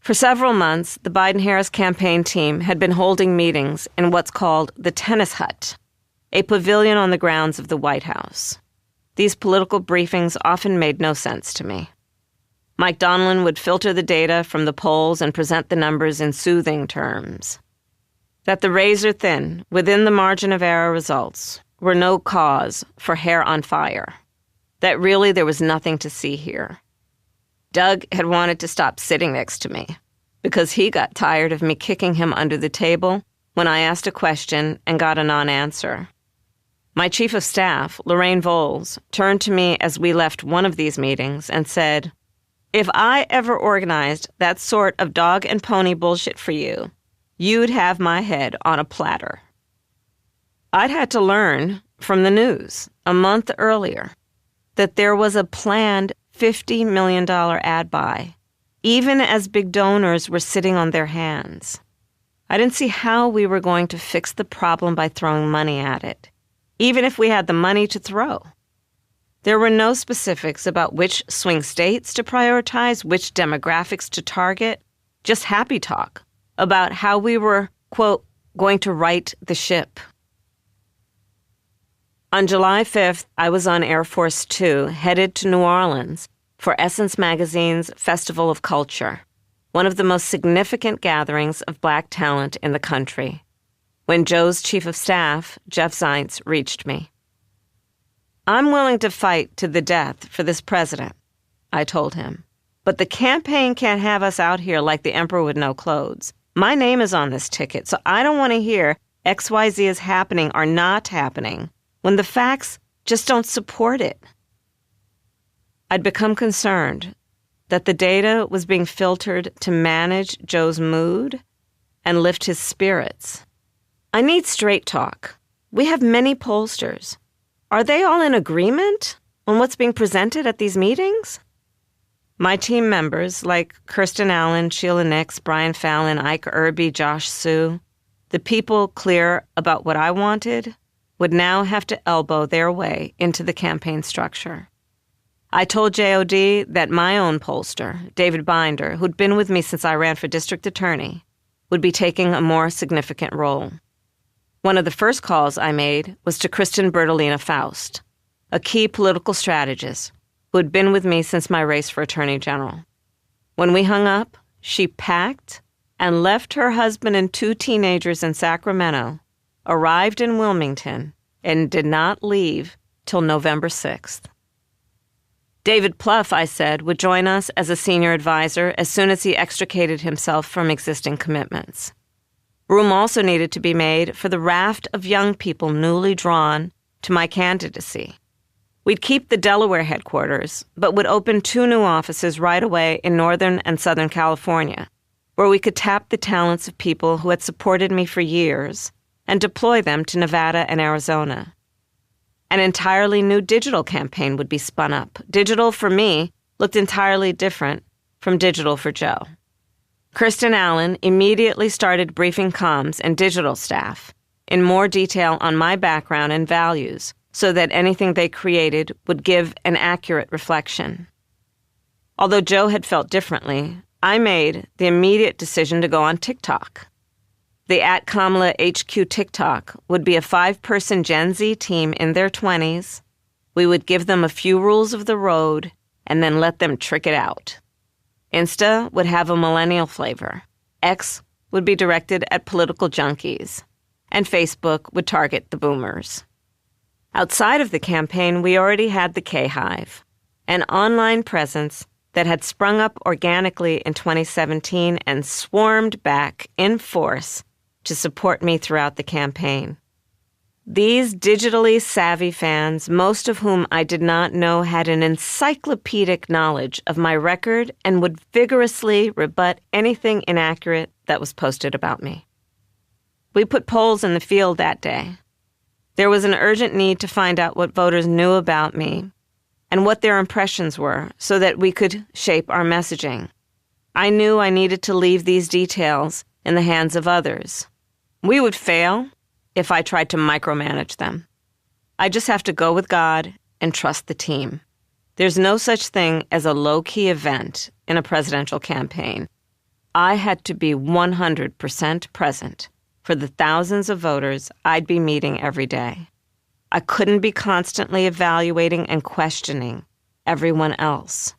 For several months, the Biden-Harris campaign team had been holding meetings in what's called the Tennis Hut, a pavilion on the grounds of the White House. These political briefings often made no sense to me. Mike Donnellan would filter the data from the polls and present the numbers in soothing terms. That the razor-thin, within the margin of error results were no cause for hair on fire. That really there was nothing to see here. Doug had wanted to stop sitting next to me because he got tired of me kicking him under the table when I asked a question and got a non-answer. My chief of staff, Lorraine Voles, turned to me as we left one of these meetings and said, "If I ever organized that sort of dog and pony bullshit for you, you'd have my head on a platter." I'd had to learn from the news a month earlier that there was a planned $50 million ad buy, even as big donors were sitting on their hands. I didn't see how we were going to fix the problem by throwing money at it, even if we had the money to throw. There were no specifics about which swing states to prioritize, which demographics to target, just happy talk about how we were, quote, going to right the ship. On July 5th, I was on Air Force Two, headed to New Orleans for Essence Magazine's Festival of Culture, one of the most significant gatherings of Black talent in the country, when Joe's chief of staff, Jeff Zients, reached me. "I'm willing to fight to the death for this president," I told him, "but the campaign can't have us out here like the emperor with no clothes. My name is on this ticket, so I don't want to hear XYZ is happening or not happening when the facts just don't support it." I'd become concerned that the data was being filtered to manage Joe's mood and lift his spirits. I need straight talk. We have many pollsters. Are they all in agreement on what's being presented at these meetings? My team members, like Kirsten Allen, Sheila Nix, Brian Fallon, Ike Irby, Josh Sue, the people clear about what I wanted, would now have to elbow their way into the campaign structure. I told JOD that my own pollster, David Binder, who'd been with me since I ran for district attorney, would be taking a more significant role. One of the first calls I made was to Kristen Bertolina Faust, a key political strategist who had been with me since my race for attorney general. When we hung up, she packed and left her husband and 2 teenagers in Sacramento, arrived in Wilmington, and did not leave till November 6th. David Plouffe, I said, would join us as a senior advisor as soon as he extricated himself from existing commitments. Room also needed to be made for the raft of young people newly drawn to my candidacy. We'd keep the Delaware headquarters, but would open 2 new offices right away in Northern and Southern California, where we could tap the talents of people who had supported me for years and deploy them to Nevada and Arizona. An entirely new digital campaign would be spun up. Digital for me looked entirely different from digital for Joe. Kirsten Allen immediately started briefing comms and digital staff in more detail on my background and values so that anything they created would give an accurate reflection. Although Joe had felt differently, I made the immediate decision to go on TikTok. The @Kamala HQ TikTok would be a 5-person Gen Z team in their 20s. We would give them a few rules of the road and then let them trick it out. Insta would have a millennial flavor. X would be directed at political junkies. And Facebook would target the boomers. Outside of the campaign, we already had the K-Hive, an online presence that had sprung up organically in 2017 and swarmed back in force to support me throughout the campaign. These digitally savvy fans, most of whom I did not know, had an encyclopedic knowledge of my record and would vigorously rebut anything inaccurate that was posted about me. We put polls in the field that day. There was an urgent need to find out what voters knew about me and what their impressions were so that we could shape our messaging. I knew I needed to leave these details in the hands of others. We would fail if I tried to micromanage them. I just have to go with God and trust the team. There's no such thing as a low-key event in a presidential campaign. I had to be 100% present for the thousands of voters I'd be meeting every day. I couldn't be constantly evaluating and questioning everyone else.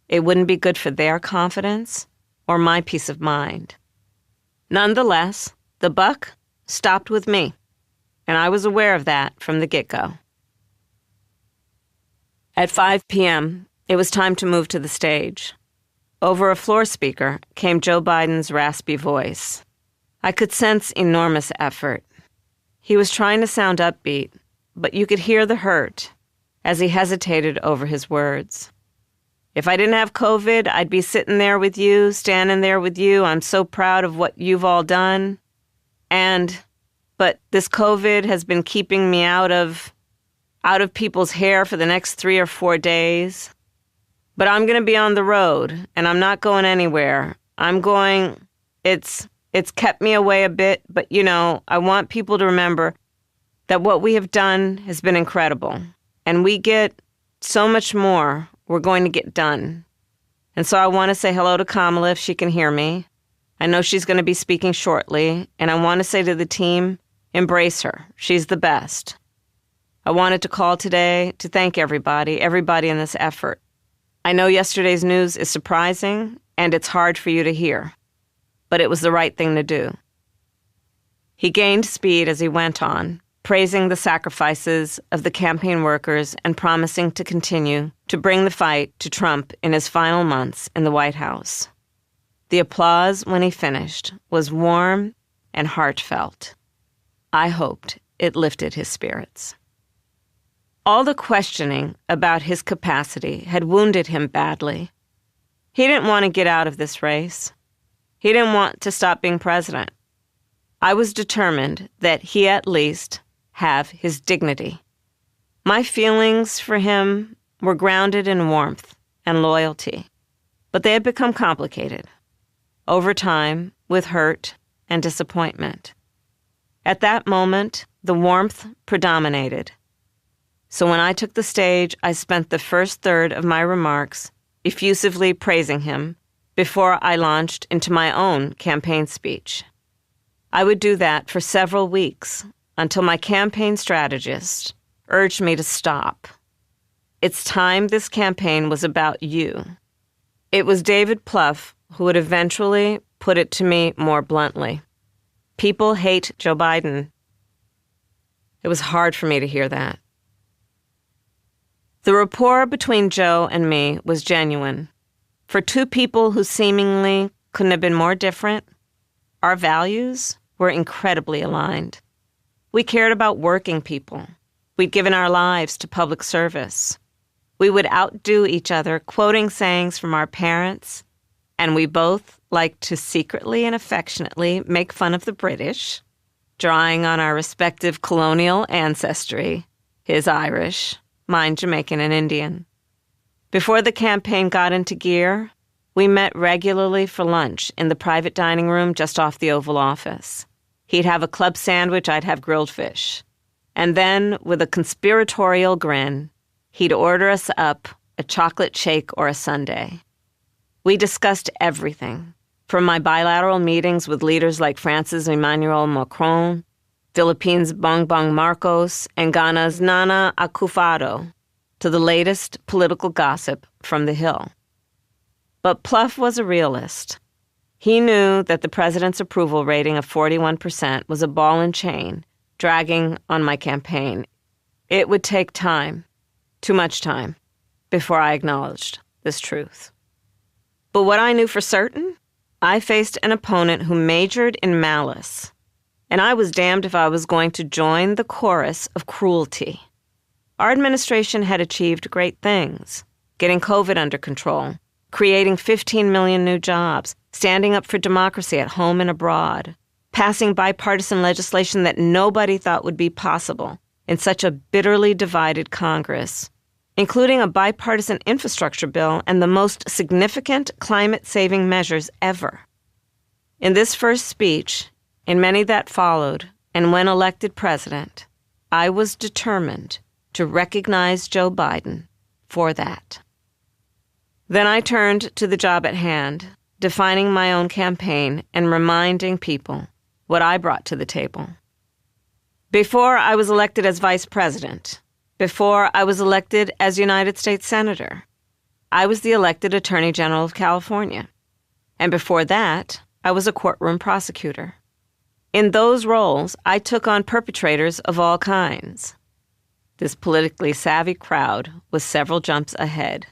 It wouldn't be good for their confidence or my peace of mind. Nonetheless, the buck stopped with me, and I was aware of that from the get-go. At 5 p.m., it was time to move to the stage. Over a floor speaker came Joe Biden's raspy voice. I could sense enormous effort. He was trying to sound upbeat, but you could hear the hurt as he hesitated over his words. If I didn't have COVID, I'd be sitting there with you, standing there with you. I'm so proud of what you've all done. But this COVID has been keeping me out of people's hair for the next 3 or 4 days. But I'm going to be on the road, and I'm not going anywhere. It's kept me away a bit, but, I want people to remember that what we have done has been incredible. And we get so much more we're going to get done. And so I want to say hello to Kamala if she can hear me. I know she's going to be speaking shortly, and I want to say to the team, embrace her. She's the best. I wanted to call today to thank everybody in this effort. I know yesterday's news is surprising, and it's hard for you to hear, but it was the right thing to do. He gained speed as he went on, praising the sacrifices of the campaign workers and promising to continue to bring the fight to Trump in his final months in the White House. The applause when he finished was warm and heartfelt. I hoped it lifted his spirits. All the questioning about his capacity had wounded him badly. He didn't want to get out of this race. He didn't want to stop being president. I was determined that he at least have his dignity. My feelings for him were grounded in warmth and loyalty, but they had become complicated over time with hurt and disappointment. At that moment, the warmth predominated. So when I took the stage, I spent the first third of my remarks effusively praising him before I launched into my own campaign speech. I would do that for several weeks until my campaign strategist urged me to stop. It's time this campaign was about you. It was David Plouffe who would eventually put it to me more bluntly. People hate Joe Biden. It was hard for me to hear that. The rapport between Joe and me was genuine. For two people who seemingly couldn't have been more different, our values were incredibly aligned. We cared about working people. We'd given our lives to public service. We would outdo each other, quoting sayings from our parents, and we both liked to secretly and affectionately make fun of the British, drawing on our respective colonial ancestry, his Irish, mine Jamaican and Indian. Before the campaign got into gear, we met regularly for lunch in the private dining room just off the Oval Office. He'd have a club sandwich, I'd have grilled fish. And then, with a conspiratorial grin, he'd order us up a chocolate shake or a sundae. We discussed everything, from my bilateral meetings with leaders like France's Emmanuel Macron, Philippines' Bongbong Marcos, and Ghana's Nana Akufo-Addo, to the latest political gossip from the Hill. But Plouffe was a realist. He knew that the president's approval rating of 41% was a ball and chain, dragging on my campaign. It would take time, too much time, before I acknowledged this truth. But what I knew for certain, I faced an opponent who majored in malice, and I was damned if I was going to join the chorus of cruelty. Our administration had achieved great things, getting COVID under control, creating 15 million new jobs, standing up for democracy at home and abroad, passing bipartisan legislation that nobody thought would be possible in such a bitterly divided Congress, including a bipartisan infrastructure bill and the most significant climate-saving measures ever. In this first speech, in many that followed, and when elected president, I was determined to recognize Joe Biden for that. Then I turned to the job at hand, defining my own campaign and reminding people what I brought to the table. Before I was elected as vice president, before I was elected as United States Senator, I was the elected Attorney General of California. And before that, I was a courtroom prosecutor. In those roles, I took on perpetrators of all kinds. This politically savvy crowd was several jumps ahead.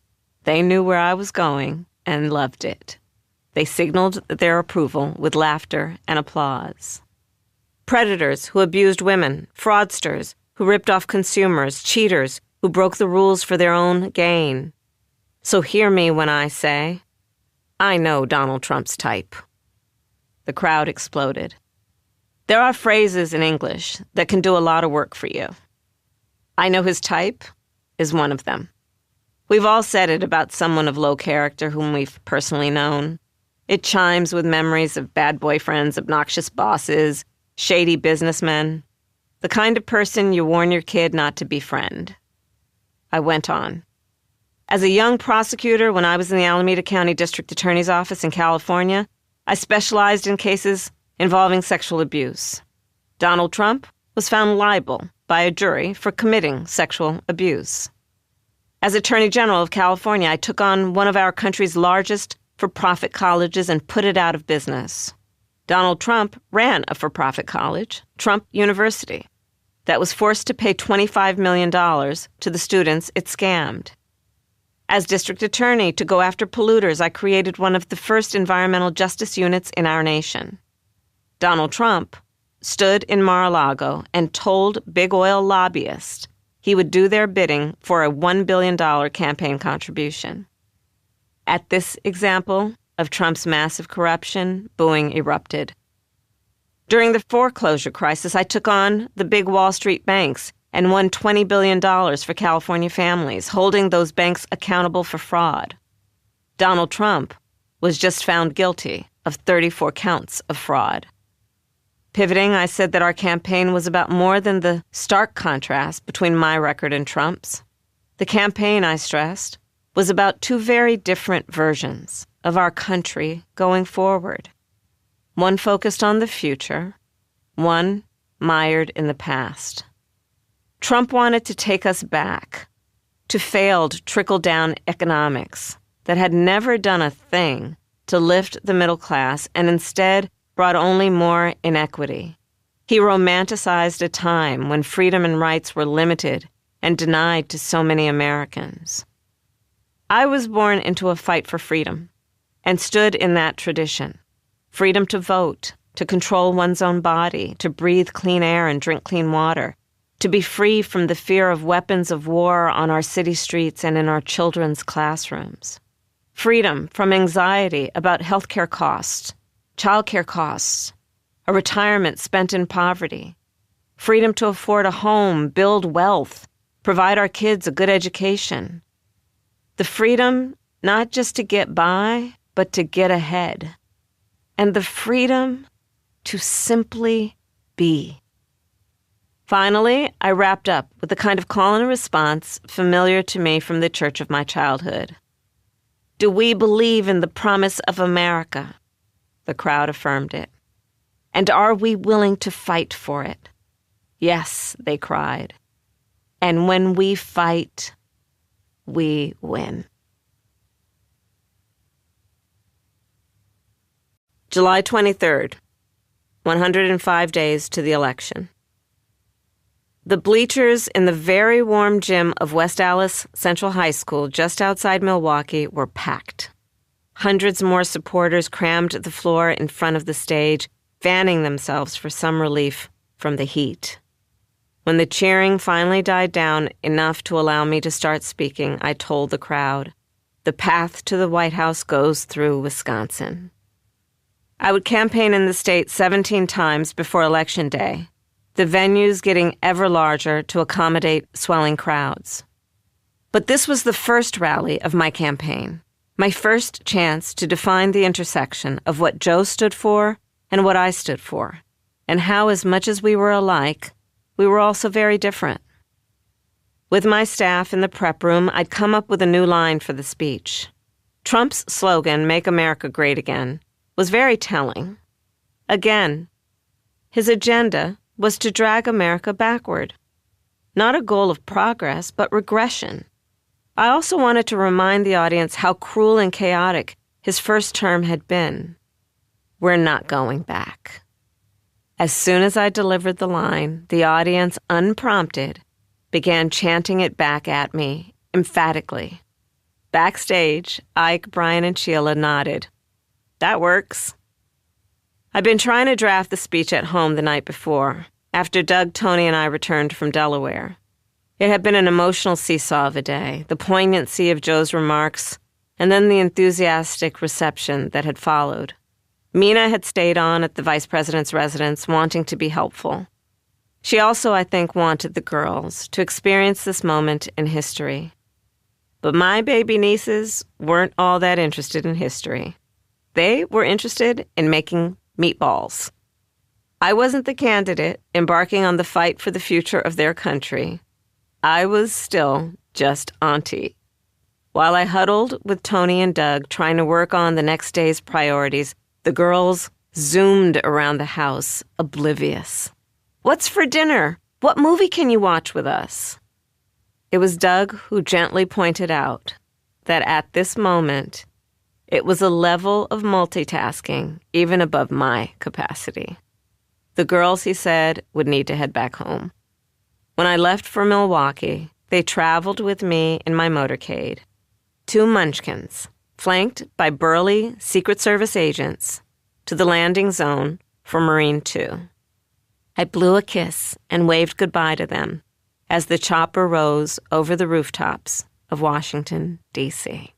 They knew where I was going and loved it. They signaled their approval with laughter and applause. Predators who abused women, fraudsters who ripped off consumers, cheaters who broke the rules for their own gain. So hear me when I say, I know Donald Trump's type. The crowd exploded. There are phrases in English that can do a lot of work for you. I know his type is one of them. We've all said it about someone of low character whom we've personally known. It chimes with memories of bad boyfriends, obnoxious bosses, shady businessmen, the kind of person you warn your kid not to befriend. I went on. As a young prosecutor, when I was in the Alameda County District Attorney's Office in California, I specialized in cases involving sexual abuse. Donald Trump was found liable by a jury for committing sexual abuse. As Attorney General of California, I took on one of our country's largest for-profit colleges and put it out of business. Donald Trump ran a for-profit college, Trump University, that was forced to pay $25 million to the students it scammed. As district attorney to go after polluters, I created one of the first environmental justice units in our nation. Donald Trump stood in Mar-a-Lago and told big oil lobbyists he would do their bidding for a $1 billion campaign contribution. At this example of Trump's massive corruption, booing erupted. During the foreclosure crisis, I took on the big Wall Street banks and won $20 billion for California families, holding those banks accountable for fraud. Donald Trump was just found guilty of 34 counts of fraud. Pivoting, I said that our campaign was about more than the stark contrast between my record and Trump's. The campaign, I stressed, was about two very different versions of our country going forward. One focused on the future, one mired in the past. Trump wanted to take us back to failed trickle-down economics that had never done a thing to lift the middle class and instead brought only more inequity. He romanticized a time when freedom and rights were limited and denied to so many Americans. I was born into a fight for freedom and stood in that tradition. Freedom to vote, to control one's own body, to breathe clean air and drink clean water, to be free from the fear of weapons of war on our city streets and in our children's classrooms. Freedom from anxiety about healthcare costs, childcare costs, a retirement spent in poverty. Freedom to afford a home, build wealth, provide our kids a good education. The freedom not just to get by, but to get ahead. And the freedom to simply be. Finally, I wrapped up with the kind of call and response familiar to me from the church of my childhood. Do we believe in the promise of America? The crowd affirmed it. And are we willing to fight for it? Yes, they cried. And when we fight, we win. July 23rd, 105 days to the election. The bleachers in the very warm gym of West Allis Central High School just outside Milwaukee were packed. Hundreds more supporters crammed the floor in front of the stage, fanning themselves for some relief from the heat. When the cheering finally died down enough to allow me to start speaking, I told the crowd, the path to the White House goes through Wisconsin. I would campaign in the state 17 times before Election Day, the venues getting ever larger to accommodate swelling crowds. But this was the first rally of my campaign, my first chance to define the intersection of what Joe stood for and what I stood for, and how, as much as we were alike, we were also very different. With my staff in the prep room, I'd come up with a new line for the speech. Trump's slogan, "Make America Great Again," was very telling. Again, his agenda was to drag America backward. Not a goal of progress, but regression. I also wanted to remind the audience how cruel and chaotic his first term had been. We're not going back. As soon as I delivered the line, the audience, unprompted, began chanting it back at me, emphatically. Backstage, Ike, Brian, and Sheila nodded. That works. I'd been trying to draft the speech at home the night before, after Doug, Tony, and I returned from Delaware. It had been an emotional seesaw of a day, the poignancy of Joe's remarks, and then the enthusiastic reception that had followed. Mina had stayed on at the vice president's residence, wanting to be helpful. She also, I think, wanted the girls to experience this moment in history. But my baby nieces weren't all that interested in history. They were interested in making meatballs. I wasn't the candidate embarking on the fight for the future of their country. I was still just Auntie. While I huddled with Tony and Doug trying to work on the next day's priorities, the girls zoomed around the house, oblivious. What's for dinner? What movie can you watch with us? It was Doug who gently pointed out that at this moment, it was a level of multitasking even above my capacity. The girls, he said, would need to head back home. When I left for Milwaukee, they traveled with me in my motorcade. 2 munchkins, flanked by burly Secret Service agents, to the landing zone for Marine 2. I blew a kiss and waved goodbye to them as the chopper rose over the rooftops of Washington, D.C.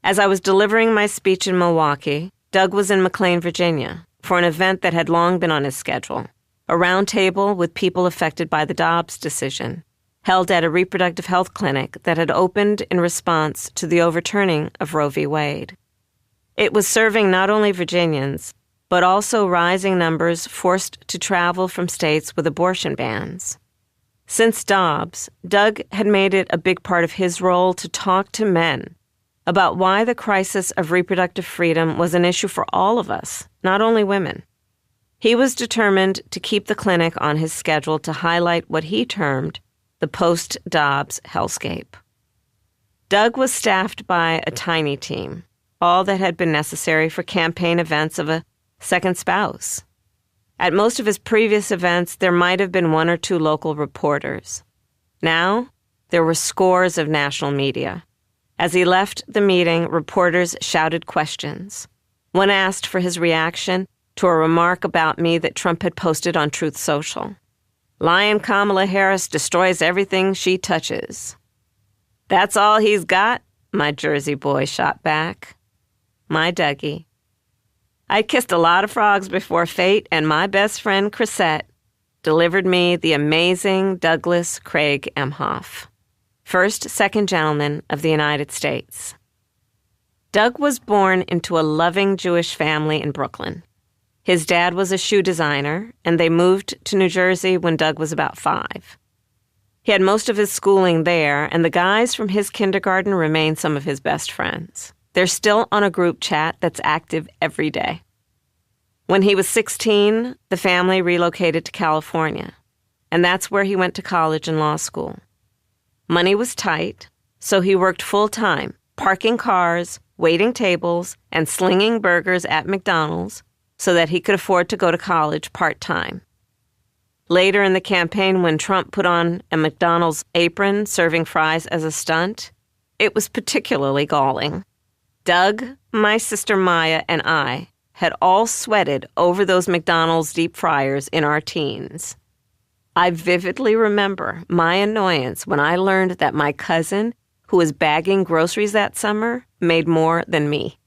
As I was delivering my speech in Milwaukee, Doug was in McLean, Virginia, for an event that had long been on his schedule, a roundtable with people affected by the Dobbs decision, held at a reproductive health clinic that had opened in response to the overturning of Roe v. Wade. It was serving not only Virginians, but also rising numbers forced to travel from states with abortion bans. Since Dobbs, Doug had made it a big part of his role to talk to men about why the crisis of reproductive freedom was an issue for all of us, not only women. He was determined to keep the clinic on his schedule to highlight what he termed the post-Dobbs hellscape. Doug was staffed by a tiny team, all that had been necessary for campaign events of a second spouse. At most of his previous events, there might have been one or two local reporters. Now, there were scores of national media. As he left the meeting, reporters shouted questions. One asked for his reaction to a remark about me that Trump had posted on Truth Social. "Lion Kamala Harris destroys everything she touches." "That's all he's got?" my Jersey boy shot back. My Dougie. I'd kissed a lot of frogs before fate, and my best friend, Chrisette, delivered me the amazing Douglas Craig Emhoff, first second gentleman of the United States. Doug was born into a loving Jewish family in Brooklyn. His dad was a shoe designer, and they moved to New Jersey when Doug was about 5. He had most of his schooling there, and the guys from his kindergarten remain some of his best friends. They're still on a group chat that's active every day. When he was 16, the family relocated to California, and that's where he went to college and law school. Money was tight, so he worked full-time, parking cars, waiting tables, and slinging burgers at McDonald's so that he could afford to go to college part-time. Later in the campaign, when Trump put on a McDonald's apron serving fries as a stunt, it was particularly galling. Doug, my sister Maya, and I had all sweated over those McDonald's deep fryers in our teens. I vividly remember my annoyance when I learned that my cousin, who was bagging groceries that summer, made more than me.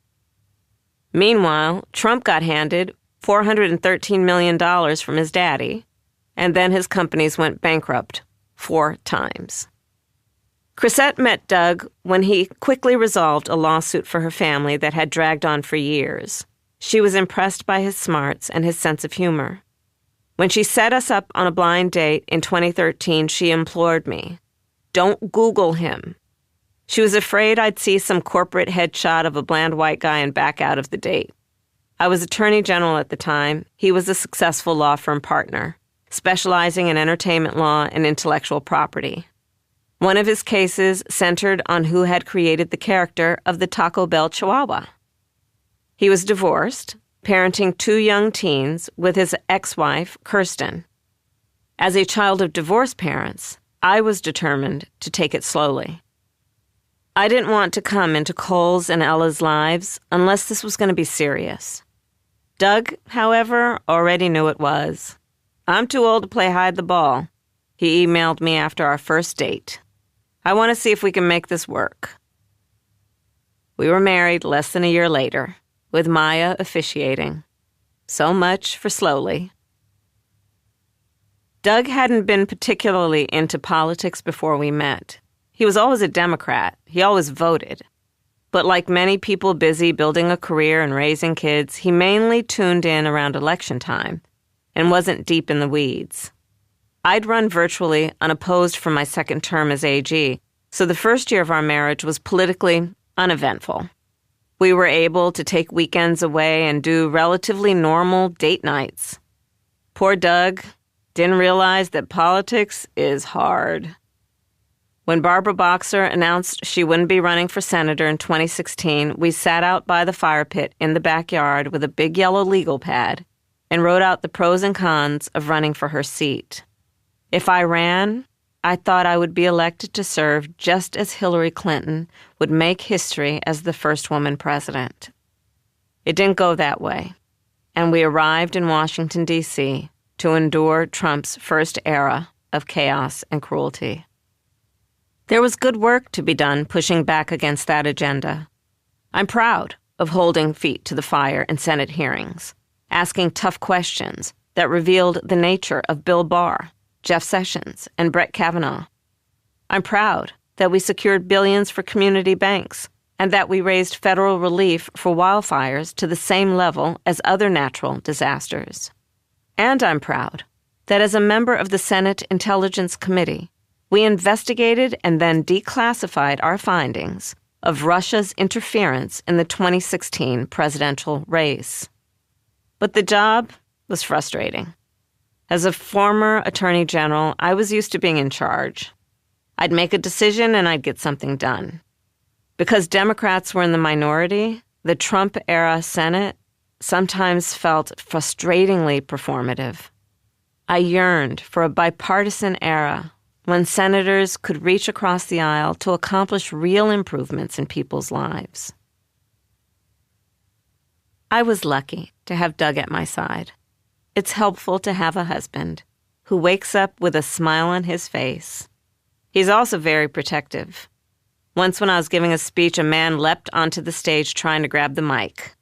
Meanwhile, Trump got handed $413 million from his daddy, and then his companies went bankrupt 4 times. Chrisette met Doug when he quickly resolved a lawsuit for her family that had dragged on for years. She was impressed by his smarts and his sense of humor. When she set us up on a blind date in 2013, she implored me, "Don't Google him." She was afraid I'd see some corporate headshot of a bland white guy and back out of the date. I was Attorney General at the time. He was a successful law firm partner, specializing in entertainment law and intellectual property. One of his cases centered on who had created the character of the Taco Bell Chihuahua. He was divorced, parenting 2 young teens with his ex-wife, Kirsten. As a child of divorced parents, I was determined to take it slowly. I didn't want to come into Cole's and Ella's lives unless this was going to be serious. Doug, however, already knew it was. "I'm too old to play hide the ball," he emailed me after our first date. "I want to see if we can make this work." We were married less than a year later, with Maya officiating. So much for slowly. Doug hadn't been particularly into politics before we met. He was always a Democrat. He always voted. But like many people busy building a career and raising kids, he mainly tuned in around election time and wasn't deep in the weeds. I'd run virtually unopposed for my second term as AG, so the first year of our marriage was politically uneventful. We were able to take weekends away and do relatively normal date nights. Poor Doug didn't realize that politics is hard. When Barbara Boxer announced she wouldn't be running for senator in 2016, we sat out by the fire pit in the backyard with a big yellow legal pad and wrote out the pros and cons of running for her seat. If I ran, I thought I would be elected to serve just as Hillary Clinton would make history as the first woman president. It didn't go that way, and we arrived in Washington, D.C. to endure Trump's first era of chaos and cruelty. There was good work to be done pushing back against that agenda. I'm proud of holding feet to the fire in Senate hearings, asking tough questions that revealed the nature of Bill Barr, Jeff Sessions, and Brett Kavanaugh. I'm proud that we secured billions for community banks and that we raised federal relief for wildfires to the same level as other natural disasters. And I'm proud that as a member of the Senate Intelligence Committee, we investigated and then declassified our findings of Russia's interference in the 2016 presidential race. But the job was frustrating. As a former attorney general, I was used to being in charge. I'd make a decision and I'd get something done. Because Democrats were in the minority, the Trump-era Senate sometimes felt frustratingly performative. I yearned for a bipartisan era when senators could reach across the aisle to accomplish real improvements in people's lives. I was lucky to have Doug at my side. It's helpful to have a husband who wakes up with a smile on his face. He's also very protective. Once when I was giving a speech, a man leapt onto the stage trying to grab the mic.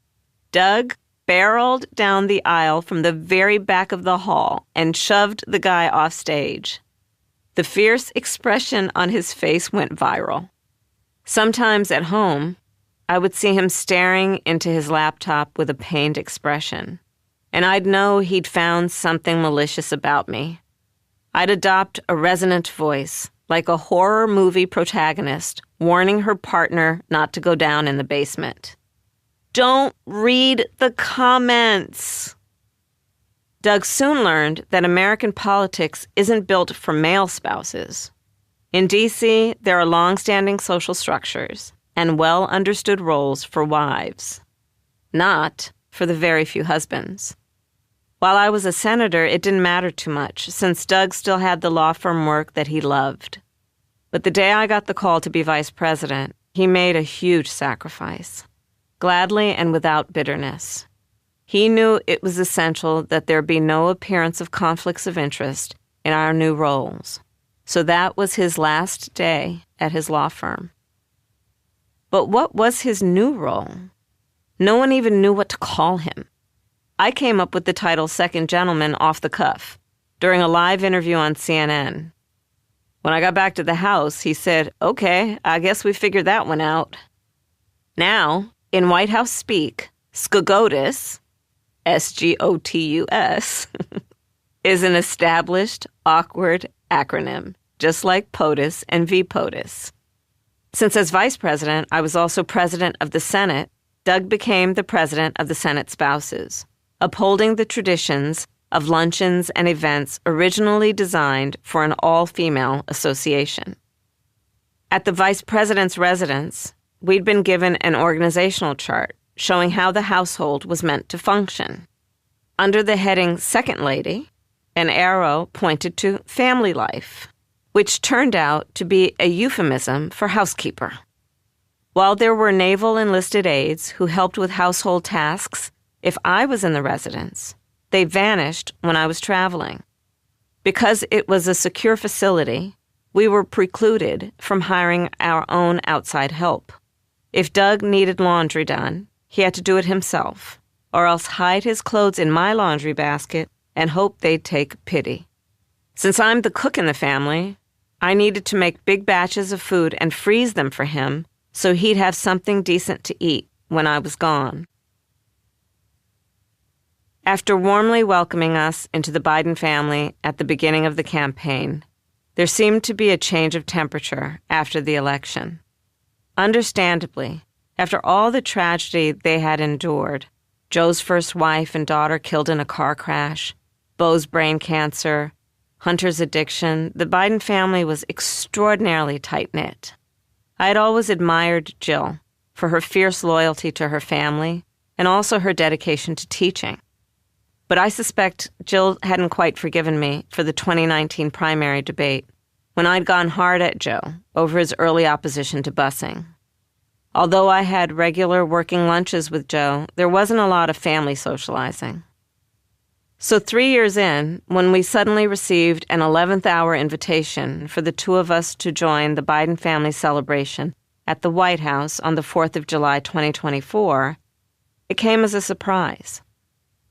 Doug barreled down the aisle from the very back of the hall and shoved the guy off stage. The fierce expression on his face went viral. Sometimes at home, I would see him staring into his laptop with a pained expression, and I'd know he'd found something malicious about me. I'd adopt a resonant voice, like a horror movie protagonist warning her partner not to go down in the basement. Don't read the comments. Doug soon learned that American politics isn't built for male spouses. In D.C., there are long-standing social structures and well-understood roles for wives, not for the very few husbands. While I was a senator, it didn't matter too much, since Doug still had the law firm work that he loved. But the day I got the call to be vice president, he made a huge sacrifice, gladly and without bitterness. He knew it was essential that there be no appearance of conflicts of interest in our new roles. So that was his last day at his law firm. But what was his new role? No one even knew what to call him. I came up with the title second gentleman off the cuff during a live interview on CNN. When I got back to the house, he said, "Okay, I guess we figured that one out." Now, in White House speak, SCOTUS, SGOTUS, is an established, awkward acronym, just like POTUS and VPOTUS. Since as vice president, I was also president of the Senate, Doug became the president of the Senate Spouses, upholding the traditions of luncheons and events originally designed for an all-female association. At the vice president's residence, we'd been given an organizational chart showing how the household was meant to function. Under the heading Second Lady, an arrow pointed to family life, which turned out to be a euphemism for housekeeper. While there were naval enlisted aides who helped with household tasks if I was in the residence, they vanished when I was traveling. Because it was a secure facility, we were precluded from hiring our own outside help. If Doug needed laundry done, he had to do it himself, or else hide his clothes in my laundry basket and hope they'd take pity. Since I'm the cook in the family, I needed to make big batches of food and freeze them for him so he'd have something decent to eat when I was gone. After warmly welcoming us into the Biden family at the beginning of the campaign, there seemed to be a change of temperature after the election. Understandably, after all the tragedy they had endured, Joe's first wife and daughter killed in a car crash, Beau's brain cancer, Hunter's addiction, the Biden family was extraordinarily tight-knit. I had always admired Jill for her fierce loyalty to her family and also her dedication to teaching. But I suspect Jill hadn't quite forgiven me for the 2019 primary debate when I'd gone hard at Joe over his early opposition to busing. Although I had regular working lunches with Joe, there wasn't a lot of family socializing. So 3 years in, when we suddenly received an 11th hour invitation for the two of us to join the Biden family celebration at the White House on the 4th of July 2024, it came as a surprise.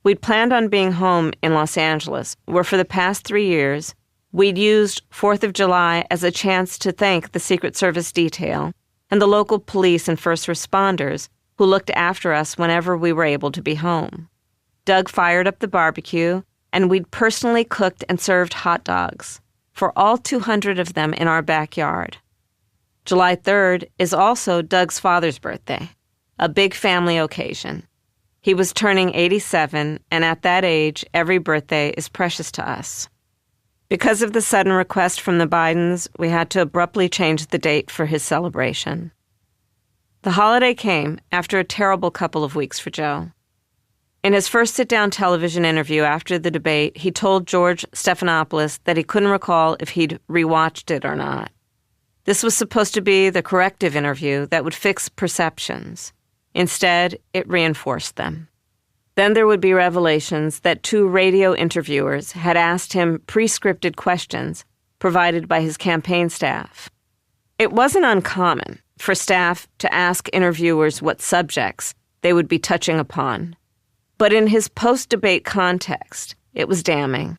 We'd planned on being home in Los Angeles, where for the past 3 years, we'd used 4th of July as a chance to thank the Secret Service detail and the local police and first responders who looked after us whenever we were able to be home. Doug fired up the barbecue, and we'd personally cooked and served hot dogs for all 200 of them in our backyard. July 3rd is also Doug's father's birthday, a big family occasion. He was turning 87, and at that age, every birthday is precious to us. Because of the sudden request from the Bidens, we had to abruptly change the date for his celebration. The holiday came after a terrible couple of weeks for Joe. In his first sit-down television interview after the debate, he told George Stephanopoulos that he couldn't recall if he'd rewatched it or not. This was supposed to be the corrective interview that would fix perceptions. Instead, it reinforced them. Then there would be revelations that 2 radio interviewers had asked him pre-scripted questions provided by his campaign staff. It wasn't uncommon for staff to ask interviewers what subjects they would be touching upon. But in his post-debate context, it was damning.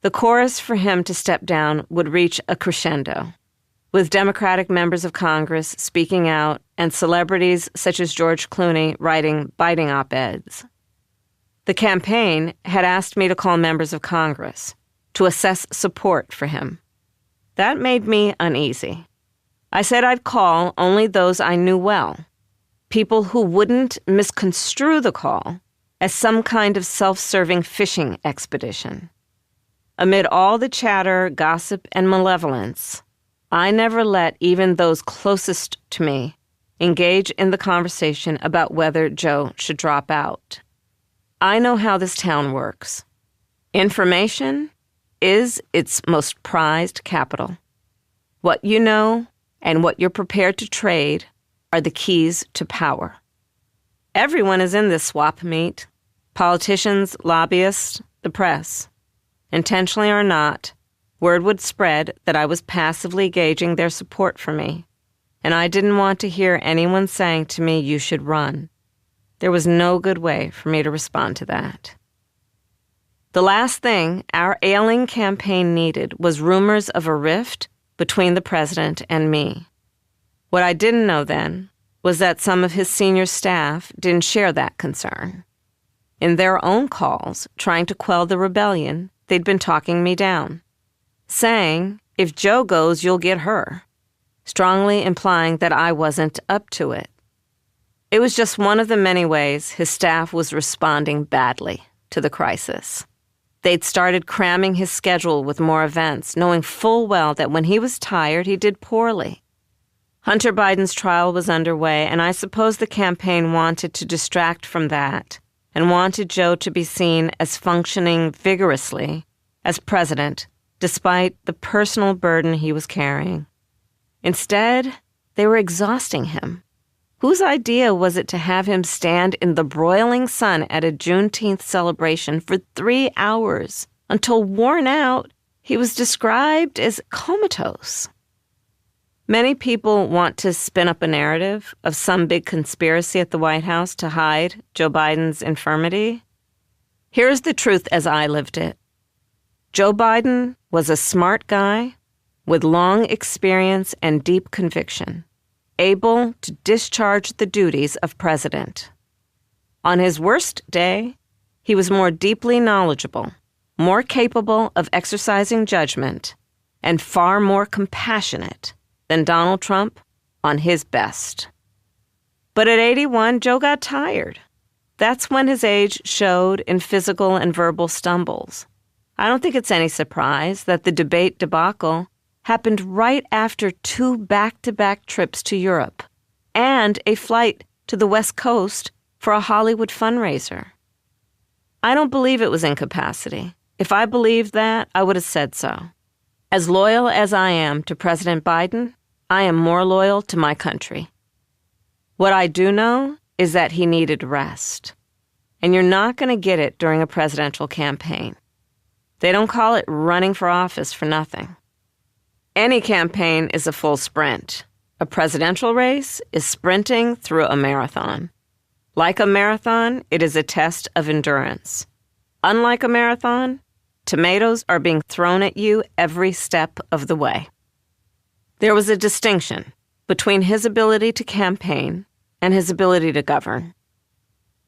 The chorus for him to step down would reach a crescendo, with Democratic members of Congress speaking out and celebrities such as George Clooney writing biting op-eds. The campaign had asked me to call members of Congress to assess support for him. That made me uneasy. I said I'd call only those I knew well, people who wouldn't misconstrue the call as some kind of self-serving fishing expedition. Amid all the chatter, gossip, and malevolence, I never let even those closest to me engage in the conversation about whether Joe should drop out. I know how this town works. Information is its most prized capital. What you know and what you're prepared to trade are the keys to power. Everyone is in this swap meet. Politicians, lobbyists, the press. Intentionally or not, word would spread that I was passively gauging their support for me, and I didn't want to hear anyone saying to me, "You should run." There was no good way for me to respond to that. The last thing our ailing campaign needed was rumors of a rift between the president and me. What I didn't know then was that some of his senior staff didn't share that concern. In their own calls, trying to quell the rebellion, they'd been talking me down, saying, "If Joe goes, you'll get her," strongly implying that I wasn't up to it. It was just one of the many ways his staff was responding badly to the crisis. They'd started cramming his schedule with more events, knowing full well that when he was tired, he did poorly. Hunter Biden's trial was underway, and I suppose the campaign wanted to distract from that and wanted Joe to be seen as functioning vigorously as president, despite the personal burden he was carrying. Instead, they were exhausting him. Whose idea was it to have him stand in the broiling sun at a Juneteenth celebration for 3 hours until, worn out, he was described as comatose? Many people want to spin up a narrative of some big conspiracy at the White House to hide Joe Biden's infirmity. Here's the truth as I lived it. Joe Biden was a smart guy with long experience and deep conviction, able to discharge the duties of president. On his worst day, he was more deeply knowledgeable, more capable of exercising judgment, and far more compassionate than Donald Trump on his best. But at 81, Joe got tired. That's when his age showed in physical and verbal stumbles. I don't think it's any surprise that the debate debacle happened right after 2 back-to-back trips to Europe and a flight to the West Coast for a Hollywood fundraiser. I don't believe it was incapacity. If I believed that, I would have said so. As loyal as I am to President Biden, I am more loyal to my country. What I do know is that he needed rest. And you're not going to get it during a presidential campaign. They don't call it running for office for nothing. Any campaign is a full sprint. A presidential race is sprinting through a marathon. Like a marathon, it is a test of endurance. Unlike a marathon, tomatoes are being thrown at you every step of the way. There was a distinction between his ability to campaign and his ability to govern.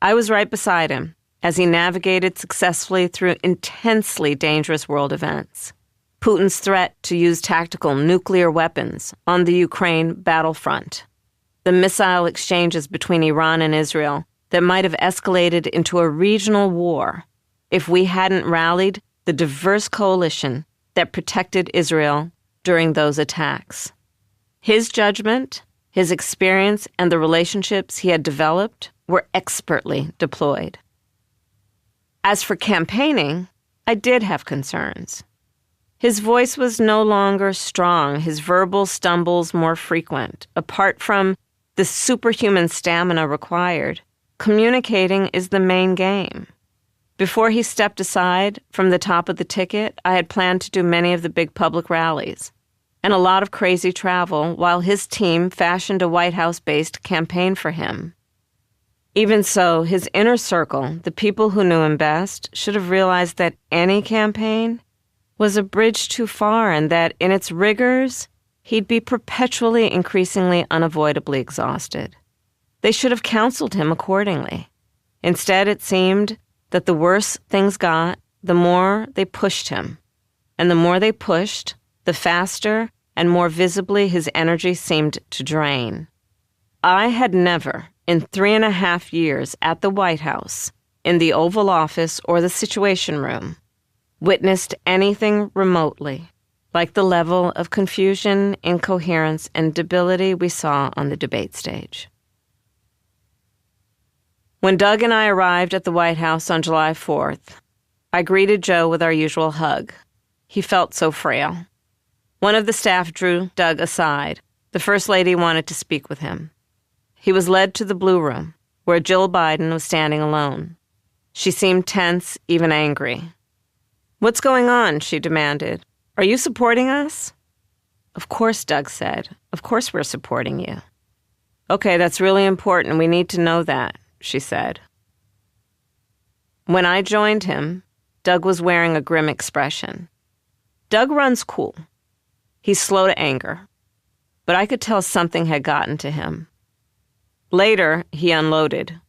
I was right beside him as he navigated successfully through intensely dangerous world events. Putin's threat to use tactical nuclear weapons on the Ukraine battlefront, the missile exchanges between Iran and Israel that might have escalated into a regional war if we hadn't rallied the diverse coalition that protected Israel during those attacks. His judgment, his experience, and the relationships he had developed were expertly deployed. As for campaigning, I did have concerns. His voice was no longer strong, his verbal stumbles more frequent. Apart from the superhuman stamina required, communicating is the main game. Before he stepped aside from the top of the ticket, I had planned to do many of the big public rallies and a lot of crazy travel while his team fashioned a White House-based campaign for him. Even so, his inner circle, the people who knew him best, should have realized that any campaign was a bridge too far and that in its rigors, he'd be perpetually, increasingly, unavoidably exhausted. They should have counseled him accordingly. Instead, it seemed that the worse things got, the more they pushed him. And the more they pushed, the faster and more visibly his energy seemed to drain. I had never, in 3.5 years at the White House, in the Oval Office or the Situation Room, witnessed anything remotely like the level of confusion, incoherence, and debility we saw on the debate stage. When Doug and I arrived at the White House on July 4th, I greeted Joe with our usual hug. He felt so frail. One of the staff drew Doug aside. The First Lady wanted to speak with him. He was led to the Blue Room, where Jill Biden was standing alone. She seemed tense, even angry. "What's going on?" she demanded. "Are you supporting us?" "Of course," Doug said. "Of course we're supporting you." "Okay, that's really important. We need to know that," she said. When I joined him, Doug was wearing a grim expression. Doug runs cool. He's slow to anger, but I could tell something had gotten to him. Later, he unloaded.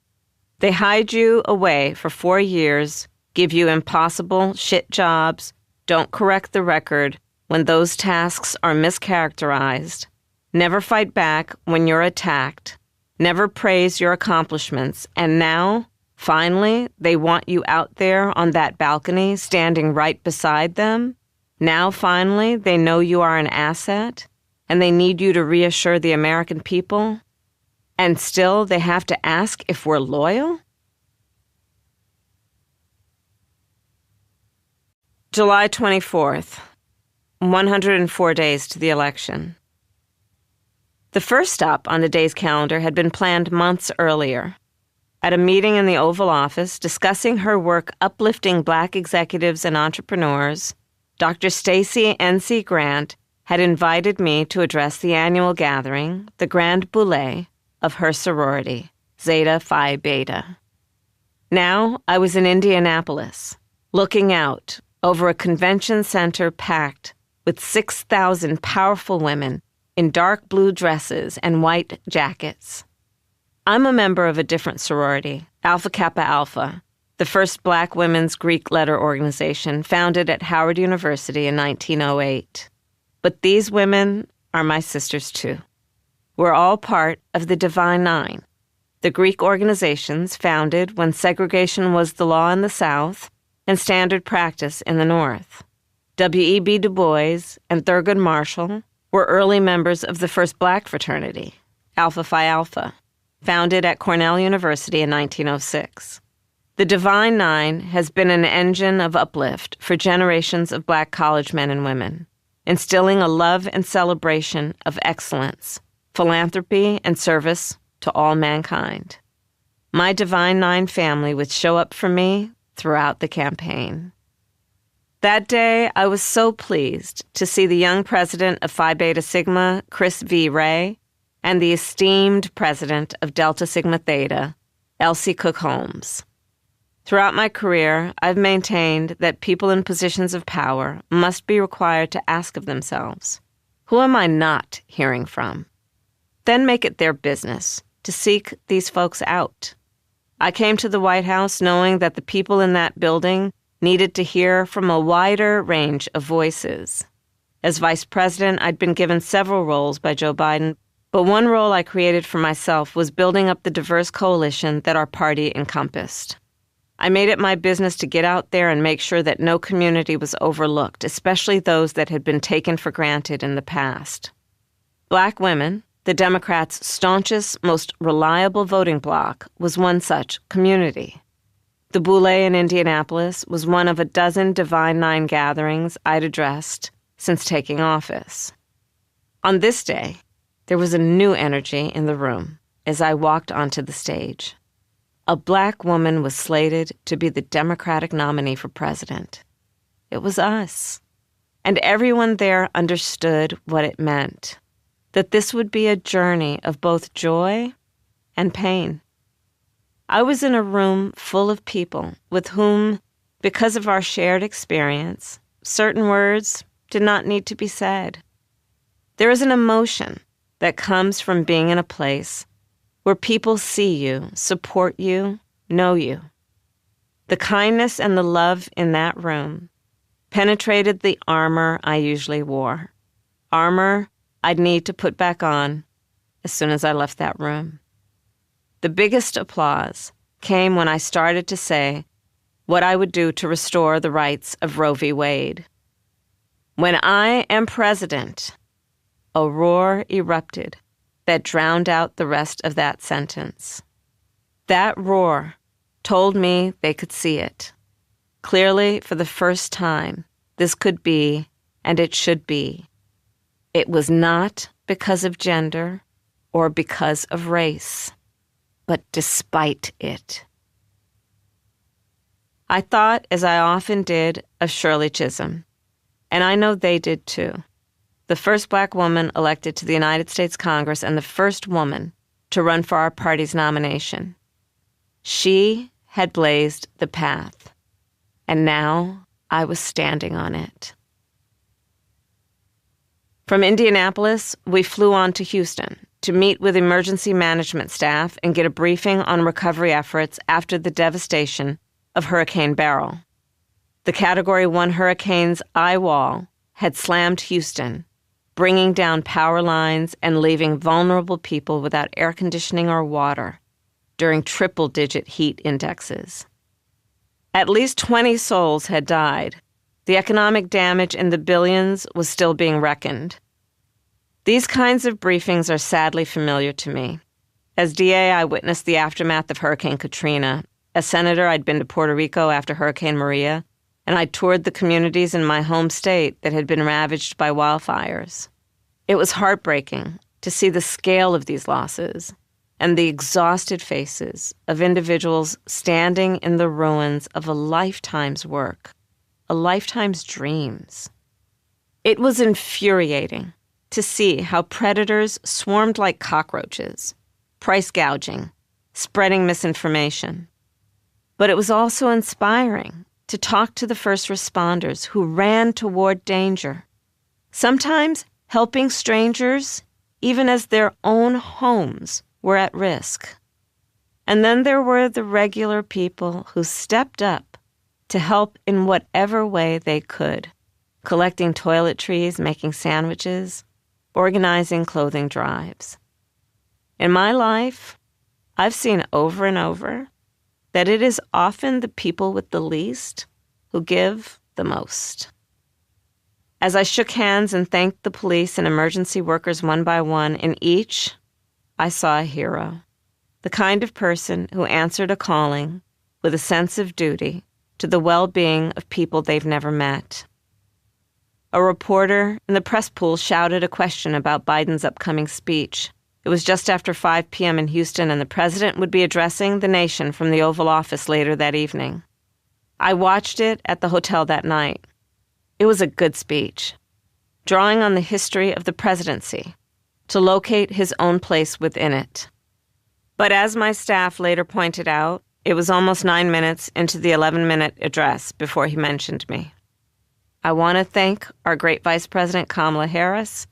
"They hide you away for 4 years, give you impossible shit jobs, don't correct the record when those tasks are mischaracterized, never fight back when you're attacked, never praise your accomplishments, and now, finally, they want you out there on that balcony standing right beside them. Now, finally, they know you are an asset, and they need you to reassure the American people, and still they have to ask if we're loyal?" July 24th, 104 days to the election. The first stop on the day's calendar had been planned months earlier. At a meeting in the Oval Office discussing her work uplifting Black executives and entrepreneurs, Dr. Stacey N.C. Grant had invited me to address the annual gathering, the Grand Boulé, of her sorority, Zeta Phi Beta. Now I was in Indianapolis, looking out over a convention center packed with 6,000 powerful women in dark blue dresses and white jackets. I'm a member of a different sorority, Alpha Kappa Alpha, the first Black women's Greek letter organization founded at Howard University in 1908. But these women are my sisters too. We're all part of the Divine Nine, the Greek organizations founded when segregation was the law in the South and standard practice in the North. W.E.B. Du Bois and Thurgood Marshall were early members of the first Black fraternity, Alpha Phi Alpha, founded at Cornell University in 1906. The Divine Nine has been an engine of uplift for generations of Black college men and women, instilling a love and celebration of excellence, philanthropy, and service to all mankind. My Divine Nine family would show up for me throughout the campaign. That day, I was so pleased to see the young president of Phi Beta Sigma, Chris V. Ray, and the esteemed president of Delta Sigma Theta, Elsie Cook Holmes. Throughout my career, I've maintained that people in positions of power must be required to ask of themselves, who am I not hearing from? Then make it their business to seek these folks out. I came to the White House knowing that the people in that building needed to hear from a wider range of voices. As vice president, I'd been given several roles by Joe Biden, but one role I created for myself was building up the diverse coalition that our party encompassed. I made it my business to get out there and make sure that no community was overlooked, especially those that had been taken for granted in the past. Black women, the Democrats' staunchest, most reliable voting bloc, was one such community. The Boule in Indianapolis was one of a dozen Divine Nine gatherings I'd addressed since taking office. On this day, there was a new energy in the room as I walked onto the stage. A Black woman was slated to be the Democratic nominee for president. It was us. And everyone there understood what it meant, that this would be a journey of both joy and pain. I was in a room full of people with whom, because of our shared experience, certain words did not need to be said. There is an emotion that comes from being in a place where people see you, support you, know you. The kindness and the love in that room penetrated the armor I usually wore, armor I'd need to put back on as soon as I left that room. The biggest applause came when I started to say what I would do to restore the rights of Roe v. Wade. When I am president, a roar erupted that drowned out the rest of that sentence. That roar told me they could see it. Clearly, for the first time, this could be, and it should be. It was not because of gender or because of race, but despite it. I thought, as I often did, of Shirley Chisholm, and I know they did too. The first Black woman elected to the United States Congress and the first woman to run for our party's nomination. She had blazed the path, and now I was standing on it. From Indianapolis, we flew on to Houston to meet with emergency management staff and get a briefing on recovery efforts after the devastation of Hurricane Beryl. The Category 1 hurricane's eye wall had slammed Houston, bringing down power lines and leaving vulnerable people without air conditioning or water during triple-digit heat indexes. At least 20 souls had died. The economic damage in the billions was still being reckoned. These kinds of briefings are sadly familiar to me. As DA, I witnessed the aftermath of Hurricane Katrina. As senator, I'd been to Puerto Rico after Hurricane Maria, and I toured the communities in my home state that had been ravaged by wildfires. It was heartbreaking to see the scale of these losses and the exhausted faces of individuals standing in the ruins of a lifetime's work, a lifetime's dreams. It was infuriating to see how predators swarmed like cockroaches, price gouging, spreading misinformation. But it was also inspiring to talk to the first responders who ran toward danger, sometimes helping strangers even as their own homes were at risk. And then there were the regular people who stepped up to help in whatever way they could, collecting toiletries, making sandwiches, organizing clothing drives. In my life, I've seen over and over that it is often the people with the least who give the most. As I shook hands and thanked the police and emergency workers one by one, in each, I saw a hero, the kind of person who answered a calling with a sense of duty to the well-being of people they've never met. A reporter in the press pool shouted a question about Biden's upcoming speech. It was just after 5 p.m. in Houston, and the president would be addressing the nation from the Oval Office later that evening. I watched it at the hotel that night. It was a good speech, drawing on the history of the presidency to locate his own place within it. But as my staff later pointed out, it was almost 9 minutes into the 11-minute address before he mentioned me. I want to thank our great Vice President Kamala Harris.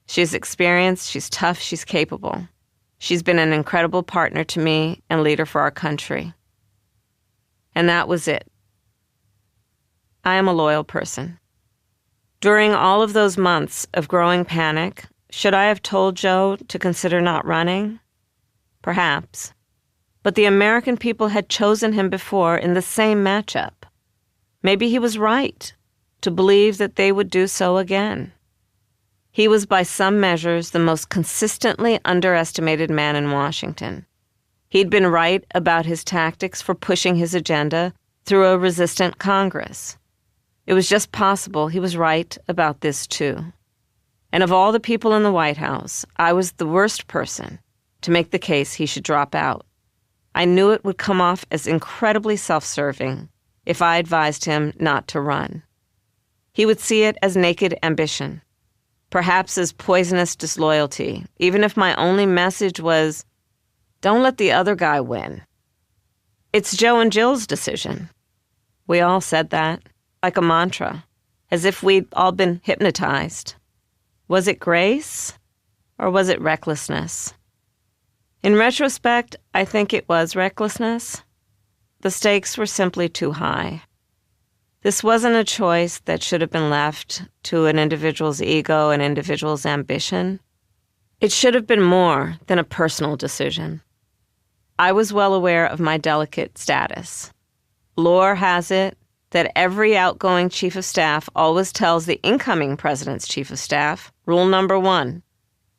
She's experienced, she's tough, she's capable. She's been an incredible partner to me and leader for our country. And that was it. I am a loyal person. During all of those months of growing panic, should I have told Joe to consider not running? Perhaps. But the American people had chosen him before in the same matchup. Maybe he was right to believe that they would do so again. He was by some measures the most consistently underestimated man in Washington. He'd been right about his tactics for pushing his agenda through a resistant Congress. It was just possible he was right about this too. And of all the people in the White House, I was the worst person to make the case he should drop out. I knew it would come off as incredibly self-serving if I advised him not to run. He would see it as naked ambition, perhaps as poisonous disloyalty, even if my only message was, don't let the other guy win. It's Joe and Jill's decision. We all said that, like a mantra, as if we'd all been hypnotized. Was it grace, or was it recklessness? In retrospect, I think it was recklessness. The stakes were simply too high. This wasn't a choice that should have been left to an individual's ego and individual's ambition. It should have been more than a personal decision. I was well aware of my delicate status. Lore has it that every outgoing chief of staff always tells the incoming president's chief of staff, rule number 1,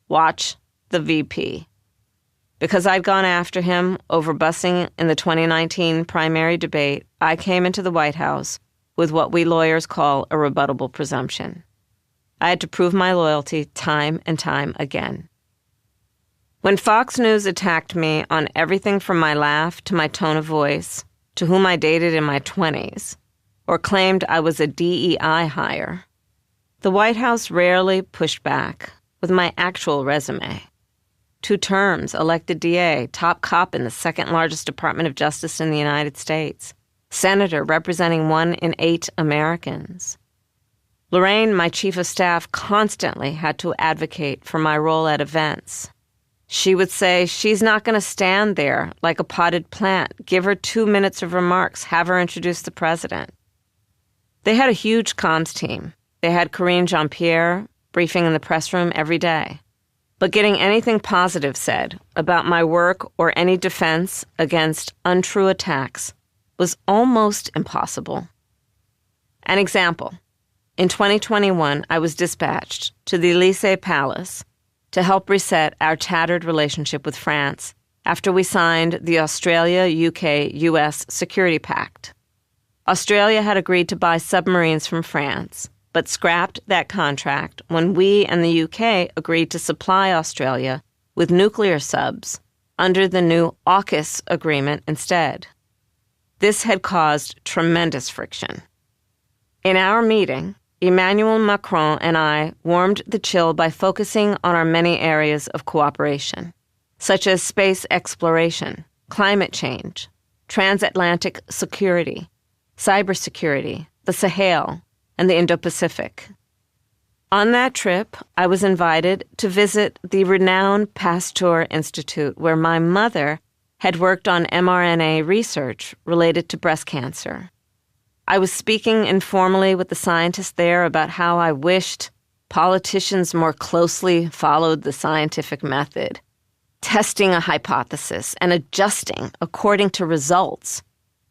watch the VP. Because I'd gone after him over busing in the 2019 primary debate, I came into the White House with what we lawyers call a rebuttable presumption. I had to prove my loyalty time and time again. When Fox News attacked me on everything from my laugh to my tone of voice, to whom I dated in my 20s, or claimed I was a DEI hire, the White House rarely pushed back with my actual resume. 2 terms, elected DA, top cop in the second largest Department of Justice in the United States, senator representing 1 in 8 Americans. Lorraine, my chief of staff, constantly had to advocate for my role at events. She would say, she's not going to stand there like a potted plant. Give her 2 minutes of remarks. Have her introduce the president. They had a huge comms team. They had Karine Jean-Pierre briefing in the press room every day. But getting anything positive said about my work or any defense against untrue attacks was almost impossible. An example. In 2021, I was dispatched to the Élysée Palace to help reset our tattered relationship with France after we signed the Australia-UK-US Security Pact. Australia had agreed to buy submarines from France, but scrapped that contract when we and the UK agreed to supply Australia with nuclear subs under the new AUKUS agreement instead. This had caused tremendous friction. In our meeting, Emmanuel Macron and I warmed the chill by focusing on our many areas of cooperation, such as space exploration, climate change, transatlantic security, cybersecurity, the Sahel, and the Indo-Pacific. On that trip, I was invited to visit the renowned Pasteur Institute, where my mother had worked on mRNA research related to breast cancer. I was speaking informally with the scientists there about how I wished politicians more closely followed the scientific method, testing a hypothesis and adjusting according to results,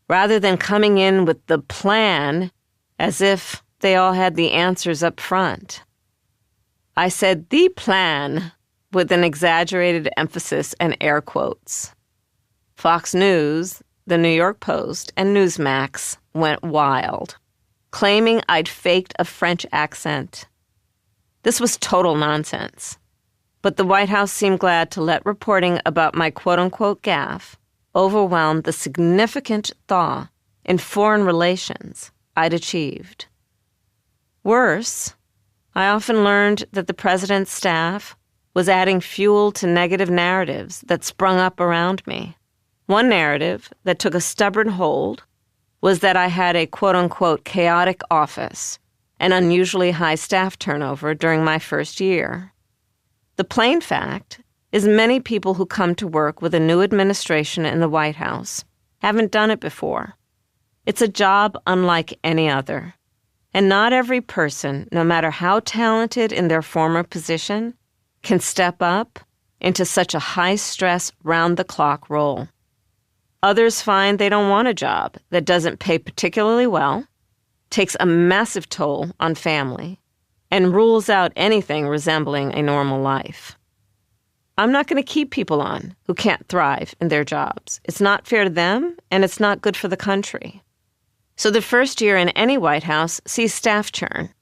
rather than coming in with the plan as if they all had the answers up front. I said the plan with an exaggerated emphasis and air quotes. Fox News, the New York Post, and Newsmax went wild, claiming I'd faked a French accent. This was total nonsense. But the White House seemed glad to let reporting about my quote-unquote gaffe overwhelm the significant thaw in foreign relations I'd achieved. Worse, I often learned that the president's staff was adding fuel to negative narratives that sprung up around me. One narrative that took a stubborn hold was that I had a quote-unquote chaotic office and unusually high staff turnover during my first year. The plain fact is many people who come to work with a new administration in the White House haven't done it before. It's a job unlike any other. And not every person, no matter how talented in their former position, can step up into such a high-stress, round-the-clock role. Others find they don't want a job that doesn't pay particularly well, takes a massive toll on family, and rules out anything resembling a normal life. I'm not going to keep people on who can't thrive in their jobs. It's not fair to them, and it's not good for the country. So the first year in any White House sees staff churn.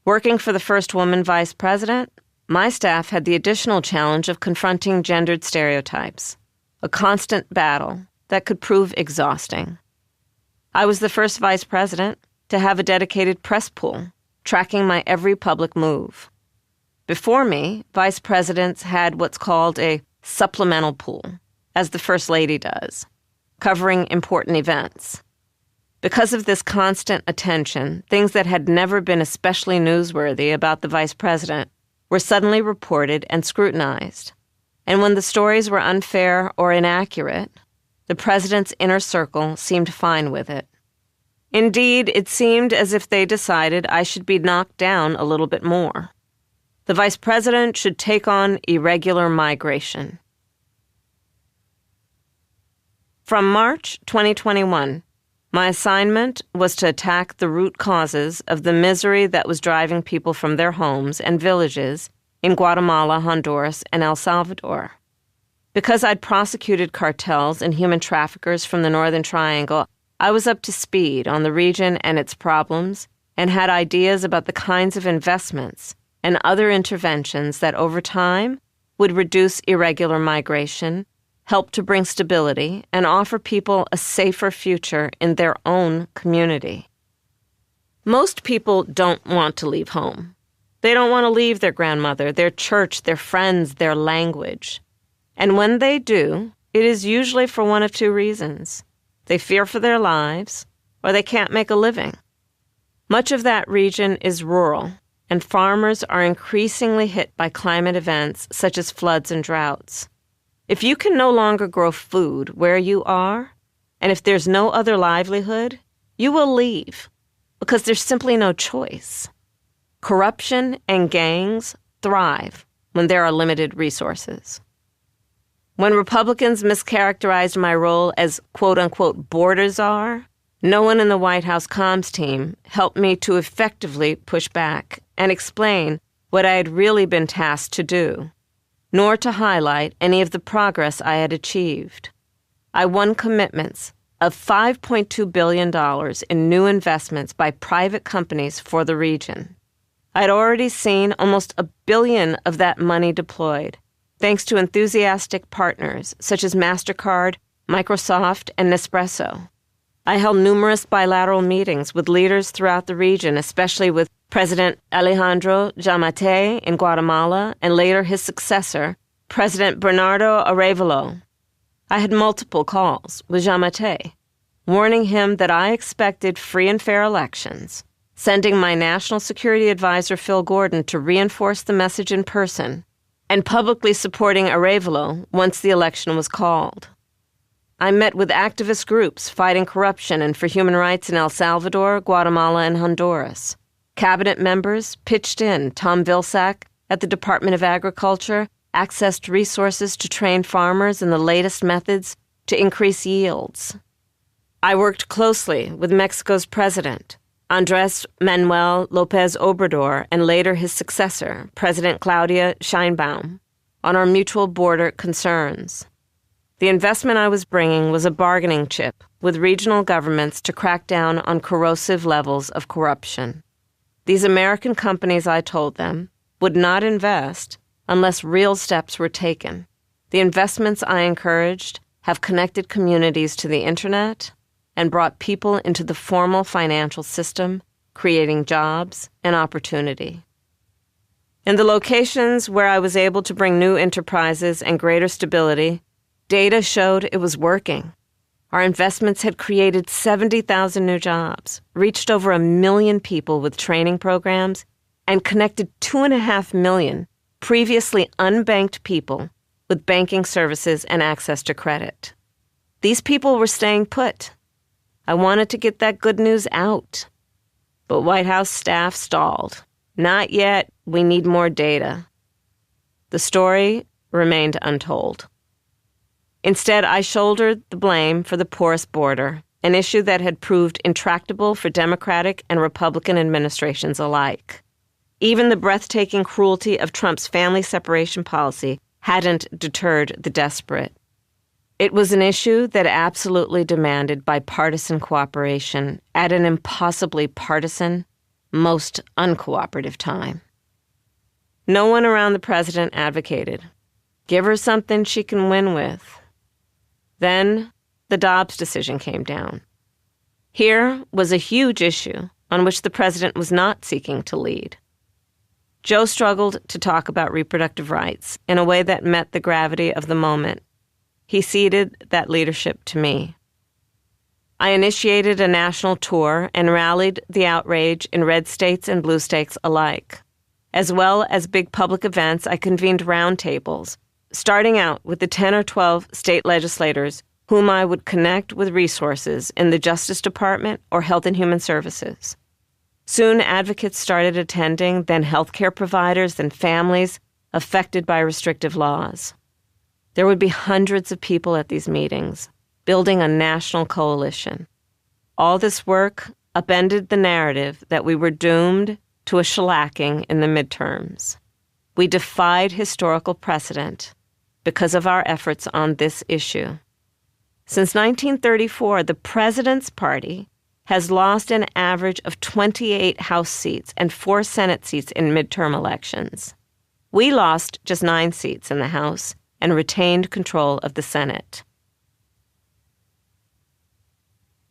Working for the first woman vice president, my staff had the additional challenge of confronting gendered stereotypes, a constant battle that could prove exhausting. I was the first vice president to have a dedicated press pool, tracking my every public move. Before me, vice presidents had what's called a supplemental pool, as the First Lady does, covering important events. Because of this constant attention, things that had never been especially newsworthy about the vice president were suddenly reported and scrutinized. And when the stories were unfair or inaccurate, the president's inner circle seemed fine with it. Indeed, it seemed as if they decided I should be knocked down a little bit more. The vice president should take on irregular migration. From March 2021, my assignment was to attack the root causes of the misery that was driving people from their homes and villages in Guatemala, Honduras, and El Salvador. Because I'd prosecuted cartels and human traffickers from the Northern Triangle, I was up to speed on the region and its problems and had ideas about the kinds of investments and other interventions that over time would reduce irregular migration, help to bring stability, and offer people a safer future in their own community. Most people don't want to leave home. They don't want to leave their grandmother, their church, their friends, their language. And when they do, it is usually for one of two reasons. They fear for their lives, or they can't make a living. Much of that region is rural, and farmers are increasingly hit by climate events such as floods and droughts. If you can no longer grow food where you are, and if there's no other livelihood, you will leave, because there's simply no choice. Corruption and gangs thrive when there are limited resources. When Republicans mischaracterized my role as quote-unquote border czar, no one in the White House comms team helped me to effectively push back and explain what I had really been tasked to do, nor to highlight any of the progress I had achieved. I won commitments of $5.2 billion in new investments by private companies for the region. I'd already seen almost $1 billion of that money deployed, thanks to enthusiastic partners such as MasterCard, Microsoft, and Nespresso. I held numerous bilateral meetings with leaders throughout the region, especially with President Alejandro Giammattei in Guatemala and later his successor, President Bernardo Arévalo. I had multiple calls with Giammattei, warning him that I expected free and fair elections, sending my national security advisor Phil Gordon to reinforce the message in person, and publicly supporting Arévalo once the election was called. I met with activist groups fighting corruption and for human rights in El Salvador, Guatemala, and Honduras. Cabinet members pitched in. Tom Vilsack at the Department of Agriculture accessed resources to train farmers in the latest methods to increase yields. I worked closely with Mexico's president, Andrés Manuel López Obrador, and later his successor, President Claudia Sheinbaum, on our mutual border concerns. The investment I was bringing was a bargaining chip with regional governments to crack down on corrosive levels of corruption. These American companies, I told them, would not invest unless real steps were taken. The investments I encouraged have connected communities to the internet and brought people into the formal financial system, creating jobs and opportunity. In the locations where I was able to bring new enterprises and greater stability, data showed it was working. Our investments had created 70,000 new jobs, reached over 1 million people with training programs, and connected 2.5 million previously unbanked people with banking services and access to credit. These people were staying put. I wanted to get that good news out. But White House staff stalled. Not yet. We need more data. The story remained untold. Instead, I shouldered the blame for the porous border, an issue that had proved intractable for Democratic and Republican administrations alike. Even the breathtaking cruelty of Trump's family separation policy hadn't deterred the desperate. It was an issue that absolutely demanded bipartisan cooperation at an impossibly partisan, most uncooperative time. No one around the president advocated. Give her something she can win with. Then the Dobbs decision came down. Here was a huge issue on which the president was not seeking to lead. Joe struggled to talk about reproductive rights in a way that met the gravity of the moment. He ceded that leadership to me. I initiated a national tour and rallied the outrage in red states and blue states alike. As well as big public events, I convened roundtables, starting out with the 10 or 12 state legislators whom I would connect with resources in the Justice Department or Health and Human Services. Soon, advocates started attending, then healthcare providers, then families affected by restrictive laws. There would be hundreds of people at these meetings, building a national coalition. All this work upended the narrative that we were doomed to a shellacking in the midterms. We defied historical precedent because of our efforts on this issue. Since 1934, the president's party has lost an average of 28 House seats and 4 Senate seats in midterm elections. We lost just 9 seats in the House and retained control of the Senate.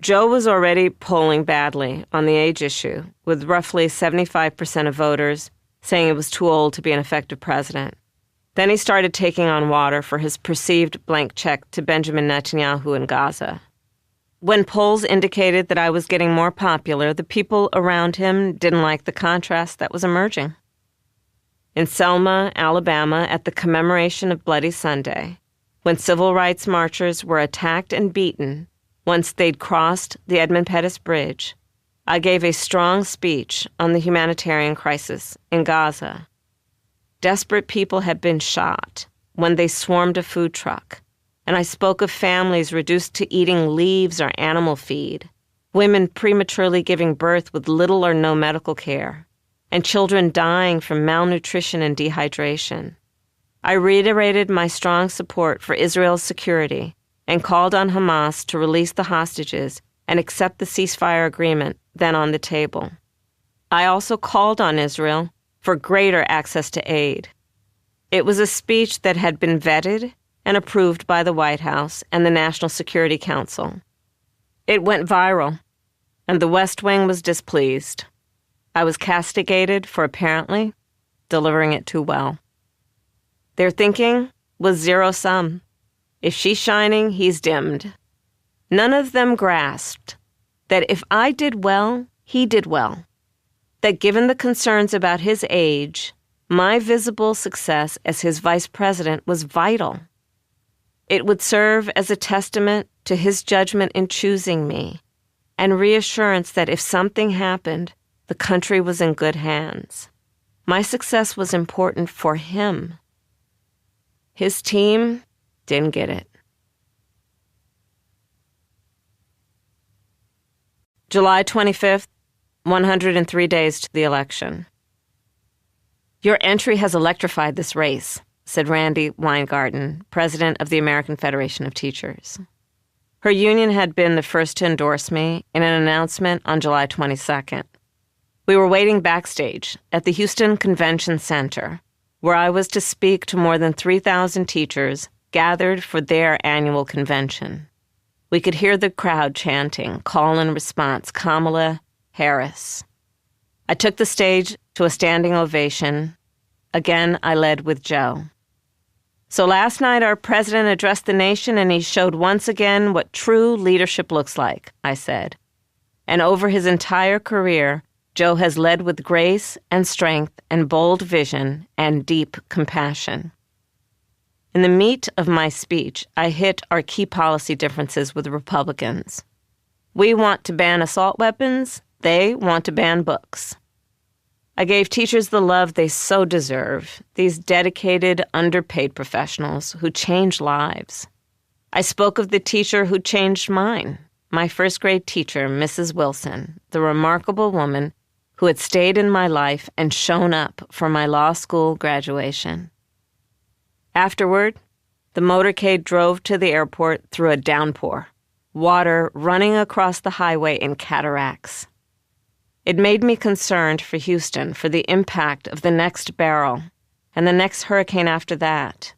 Joe was already polling badly on the age issue, with roughly 75% of voters saying he was too old to be an effective president. Then he started taking on water for his perceived blank check to Benjamin Netanyahu in Gaza. When polls indicated that I was getting more popular, the people around him didn't like the contrast that was emerging. In Selma, Alabama, at the commemoration of Bloody Sunday, when civil rights marchers were attacked and beaten once they'd crossed the Edmund Pettus Bridge, I gave a strong speech on the humanitarian crisis in Gaza. Desperate people had been shot when they swarmed a food truck, and I spoke of families reduced to eating leaves or animal feed, women prematurely giving birth with little or no medical care, and children dying from malnutrition and dehydration. I reiterated my strong support for Israel's security and called on Hamas to release the hostages and accept the ceasefire agreement then on the table. I also called on Israel for greater access to aid. It was a speech that had been vetted and approved by the White House and the National Security Council. It went viral, and the West Wing was displeased. I was castigated for apparently delivering it too well. Their thinking was zero-sum. If she's shining, he's dimmed. None of them grasped that if I did well, he did well. That given the concerns about his age, my visible success as his vice president was vital. It would serve as a testament to his judgment in choosing me and reassurance that if something happened, the country was in good hands. My success was important for him. His team didn't get it. July 25th, 103 days to the election. Your entry has electrified this race, said Randy Weingarten, president of the American Federation of Teachers. Her union had been the first to endorse me in an announcement on July 22nd. We were waiting backstage at the Houston Convention Center, where I was to speak to more than 3,000 teachers gathered for their annual convention. We could hear the crowd chanting, call and response, Kamala Harris. I took the stage to a standing ovation Again, I led with Joe. So last night, our president addressed the nation, and he showed once again what true leadership looks like, I said. And over his entire career, Joe has led with grace and strength and bold vision and deep compassion. In the meat of my speech, I hit our key policy differences with Republicans. We want to ban assault weapons. They want to ban books. I gave teachers the love they so deserve, these dedicated, underpaid professionals who change lives. I spoke of the teacher who changed mine, my first-grade teacher, Mrs. Wilson, the remarkable woman who had stayed in my life and shown up for my law school graduation. Afterward, the motorcade drove to the airport through a downpour, water running across the highway in cataracts. It made me concerned for Houston, for the impact of the next barrel and the next hurricane after that,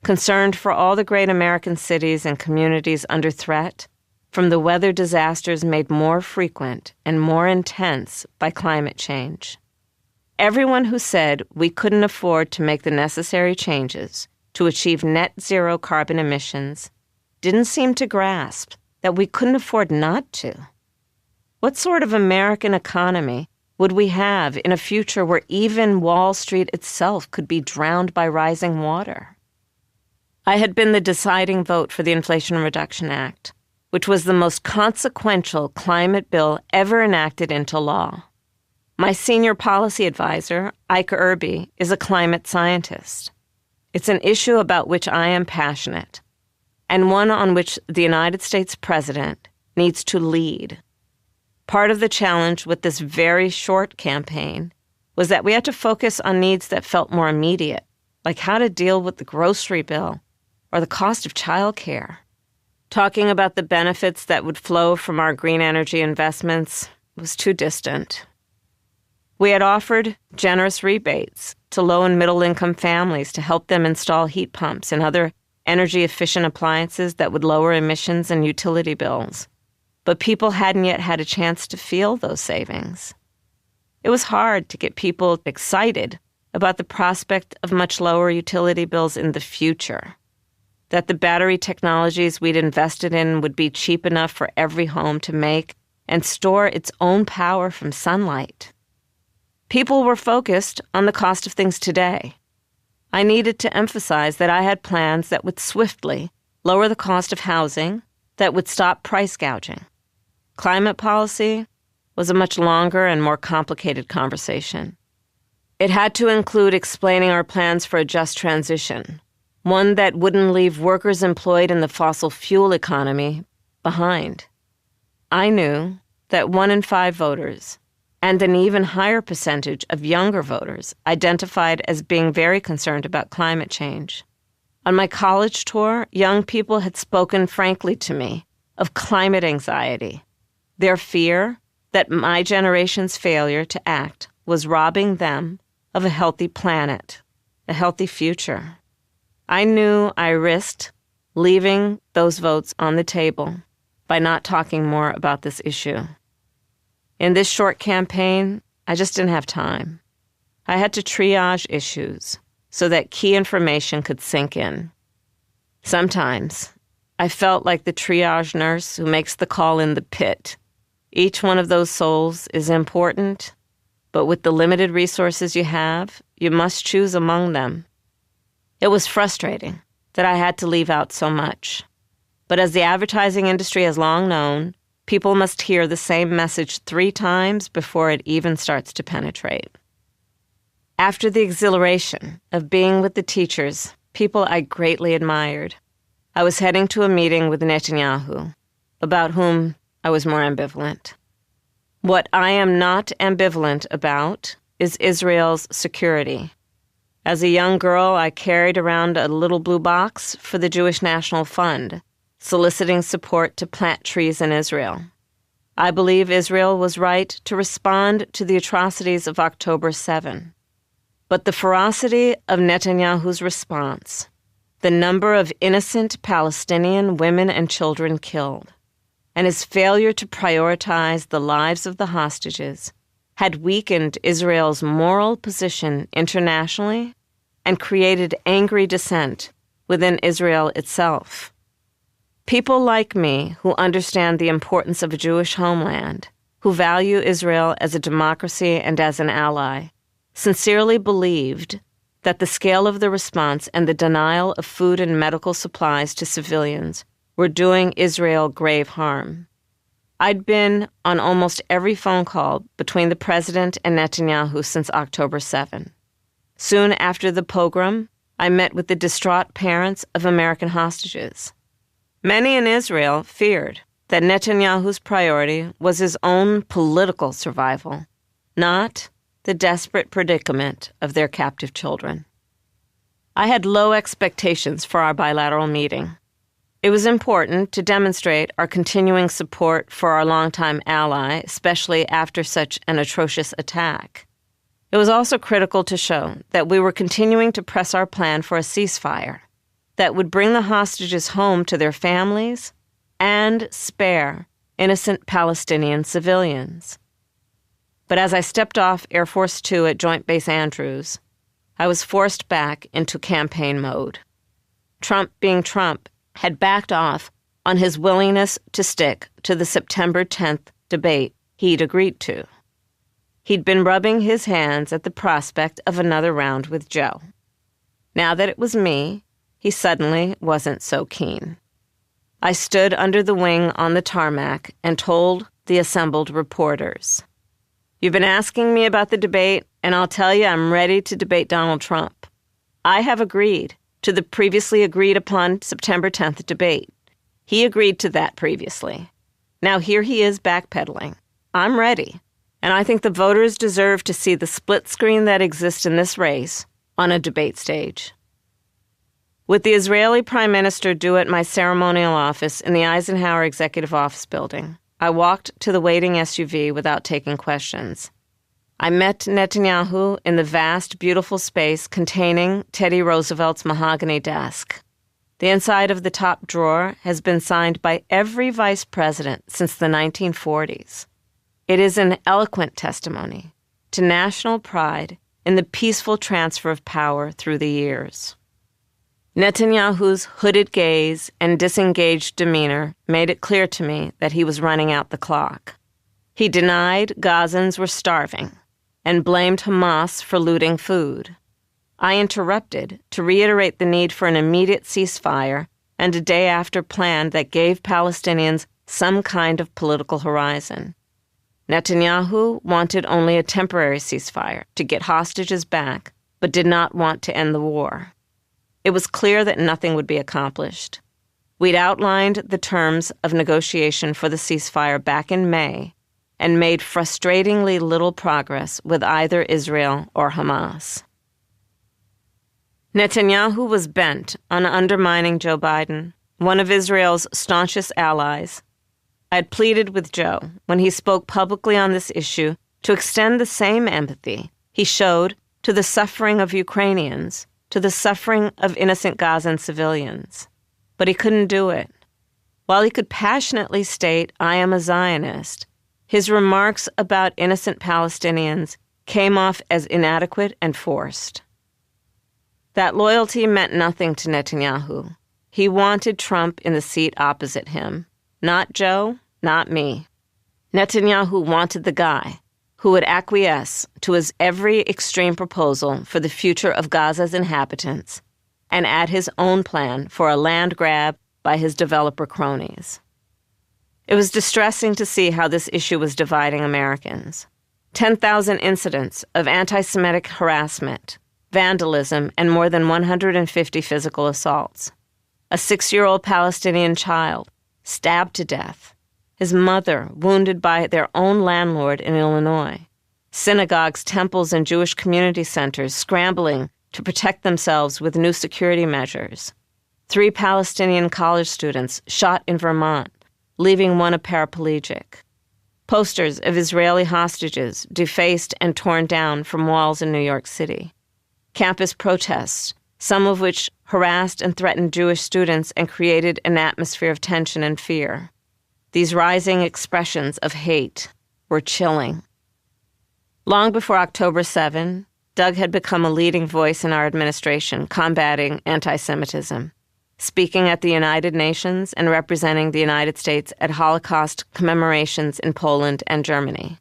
concerned for all the great American cities and communities under threat from the weather disasters made more frequent and more intense by climate change. Everyone who said we couldn't afford to make the necessary changes to achieve net zero carbon emissions didn't seem to grasp that we couldn't afford not to. What sort of American economy would we have in a future where even Wall Street itself could be drowned by rising water? I had been the deciding vote for the Inflation Reduction Act, which was the most consequential climate bill ever enacted into law. My senior policy advisor, Ike Irby, is a climate scientist. It's an issue about which I am passionate, and one on which the United States president needs to lead. Part of the challenge with this very short campaign was that we had to focus on needs that felt more immediate, like how to deal with the grocery bill or the cost of childcare. Talking about the benefits that would flow from our green energy investments was too distant. We had offered generous rebates to low- and middle-income families to help them install heat pumps and other energy-efficient appliances that would lower emissions and utility bills. But people hadn't yet had a chance to feel those savings. It was hard to get people excited about the prospect of much lower utility bills in the future, that the battery technologies we'd invested in would be cheap enough for every home to make and store its own power from sunlight. People were focused on the cost of things today. I needed to emphasize that I had plans that would swiftly lower the cost of housing, that would stop price gouging. Climate policy was a much longer and more complicated conversation. It had to include explaining our plans for a just transition, one that wouldn't leave workers employed in the fossil fuel economy behind. I knew that 1 in 5 voters, and an even higher percentage of younger voters, identified as being very concerned about climate change. On my college tour, young people had spoken frankly to me of climate anxiety, their fear that my generation's failure to act was robbing them of a healthy planet, a healthy future. I knew I risked leaving those votes on the table by not talking more about this issue. In this short campaign, I just didn't have time. I had to triage issues so that key information could sink in. Sometimes, I felt like the triage nurse who makes the call in the pit. Each one of those souls is important, but with the limited resources you have, you must choose among them. It was frustrating that I had to leave out so much. But as the advertising industry has long known, people must hear the same message 3 times before it even starts to penetrate. After the exhilaration of being with the teachers, people I greatly admired, I was heading to a meeting with Netanyahu, about whom I was more ambivalent. What I am not ambivalent about is Israel's security. As a young girl, I carried around a little blue box for the Jewish National Fund, soliciting support to plant trees in Israel. I believe Israel was right to respond to the atrocities of October 7. But the ferocity of Netanyahu's response, the number of innocent Palestinian women and children killed, and his failure to prioritize the lives of the hostages had weakened Israel's moral position internationally and created angry dissent within Israel itself. People like me who understand the importance of a Jewish homeland, who value Israel as a democracy and as an ally, sincerely believed that the scale of the response and the denial of food and medical supplies to civilians were doing Israel grave harm. I'd been on almost every phone call between the president and Netanyahu since October 7. Soon after the pogrom, I met with the distraught parents of American hostages. Many in Israel feared that Netanyahu's priority was his own political survival, not the desperate predicament of their captive children. I had low expectations for our bilateral meeting. It was important to demonstrate our continuing support for our longtime ally, especially after such an atrocious attack. It was also critical to show that we were continuing to press our plan for a ceasefire that would bring the hostages home to their families and spare innocent Palestinian civilians. But as I stepped off Air Force Two at Joint Base Andrews, I was forced back into campaign mode. Trump, being Trump, had backed off on his willingness to stick to the September 10th debate he'd agreed to. He'd been rubbing his hands at the prospect of another round with Joe. Now that it was me, he suddenly wasn't so keen. I stood under the wing on the tarmac and told the assembled reporters, "You've been asking me about the debate, and I'll tell you I'm ready to debate Donald Trump. I have agreed to the previously agreed upon September 10th debate. He agreed to that previously. Now here he is backpedaling. I'm ready, and I think the voters deserve to see the split screen that exists in this race on a debate stage." With the Israeli Prime Minister due at my ceremonial office in the Eisenhower Executive Office Building, I walked to the waiting SUV without taking questions. I met Netanyahu in the vast, beautiful space containing Teddy Roosevelt's mahogany desk. The inside of the top drawer has been signed by every vice president since the 1940s. It is an eloquent testimony to national pride in the peaceful transfer of power through the years. Netanyahu's hooded gaze and disengaged demeanor made it clear to me that he was running out the clock. He denied Gazans were starving and blamed Hamas for looting food. I interrupted to reiterate the need for an immediate ceasefire and a day-after plan that gave Palestinians some kind of political horizon. Netanyahu wanted only a temporary ceasefire to get hostages back, but did not want to end the war. It was clear that nothing would be accomplished. We'd outlined the terms of negotiation for the ceasefire back in May and made frustratingly little progress with either Israel or Hamas. Netanyahu was bent on undermining Joe Biden, one of Israel's staunchest allies. I had pleaded with Joe, when he spoke publicly on this issue, to extend the same empathy he showed to the suffering of Ukrainians, to the suffering of innocent Gazan civilians. But he couldn't do it. While he could passionately state, "I am a Zionist," his remarks about innocent Palestinians came off as inadequate and forced. That loyalty meant nothing to Netanyahu. He wanted Trump in the seat opposite him. Not Joe, not me. Netanyahu wanted the guy who would acquiesce to his every extreme proposal for the future of Gaza's inhabitants and add his own plan for a land grab by his developer cronies. It was distressing to see how this issue was dividing Americans. 10,000 incidents of anti-Semitic harassment, vandalism, and more than 150 physical assaults. A 6-year-old Palestinian child stabbed to death. His mother wounded by their own landlord in Illinois. Synagogues, temples, and Jewish community centers scrambling to protect themselves with new security measures. 3 Palestinian college students shot in Vermont, leaving one a paraplegic. Posters of Israeli hostages defaced and torn down from walls in New York City. Campus protests, some of which harassed and threatened Jewish students and created an atmosphere of tension and fear. These rising expressions of hate were chilling. Long before October 7, Doug had become a leading voice in our administration combating anti-Semitism, speaking at the United Nations and representing the United States at Holocaust commemorations in Poland and Germany.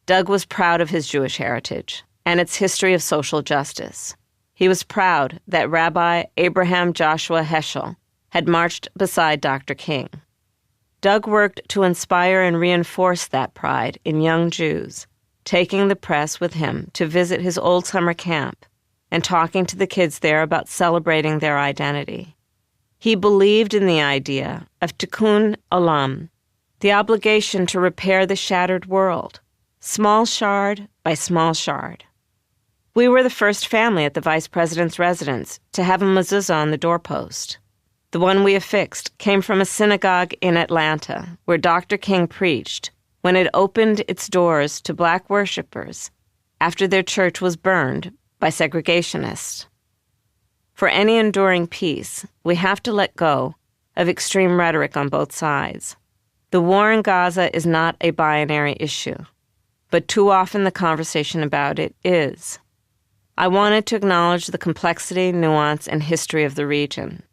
Doug was proud of his Jewish heritage and its history of social justice. He was proud that Rabbi Abraham Joshua Heschel had marched beside Dr. King. Doug worked to inspire and reinforce that pride in young Jews, taking the press with him to visit his old summer camp and talking to the kids there about celebrating their identity. He believed in the idea of tikkun olam, the obligation to repair the shattered world, small shard by small shard. We were the first family at the vice president's residence to have a mezuzah on the doorpost. The one we affixed came from a synagogue in Atlanta where Dr. King preached when it opened its doors to black worshipers after their church was burned by segregationists. For any enduring peace, we have to let go of extreme rhetoric on both sides. The war in Gaza is not a binary issue, but too often the conversation about it is. I wanted to acknowledge the complexity, nuance, and history of the region,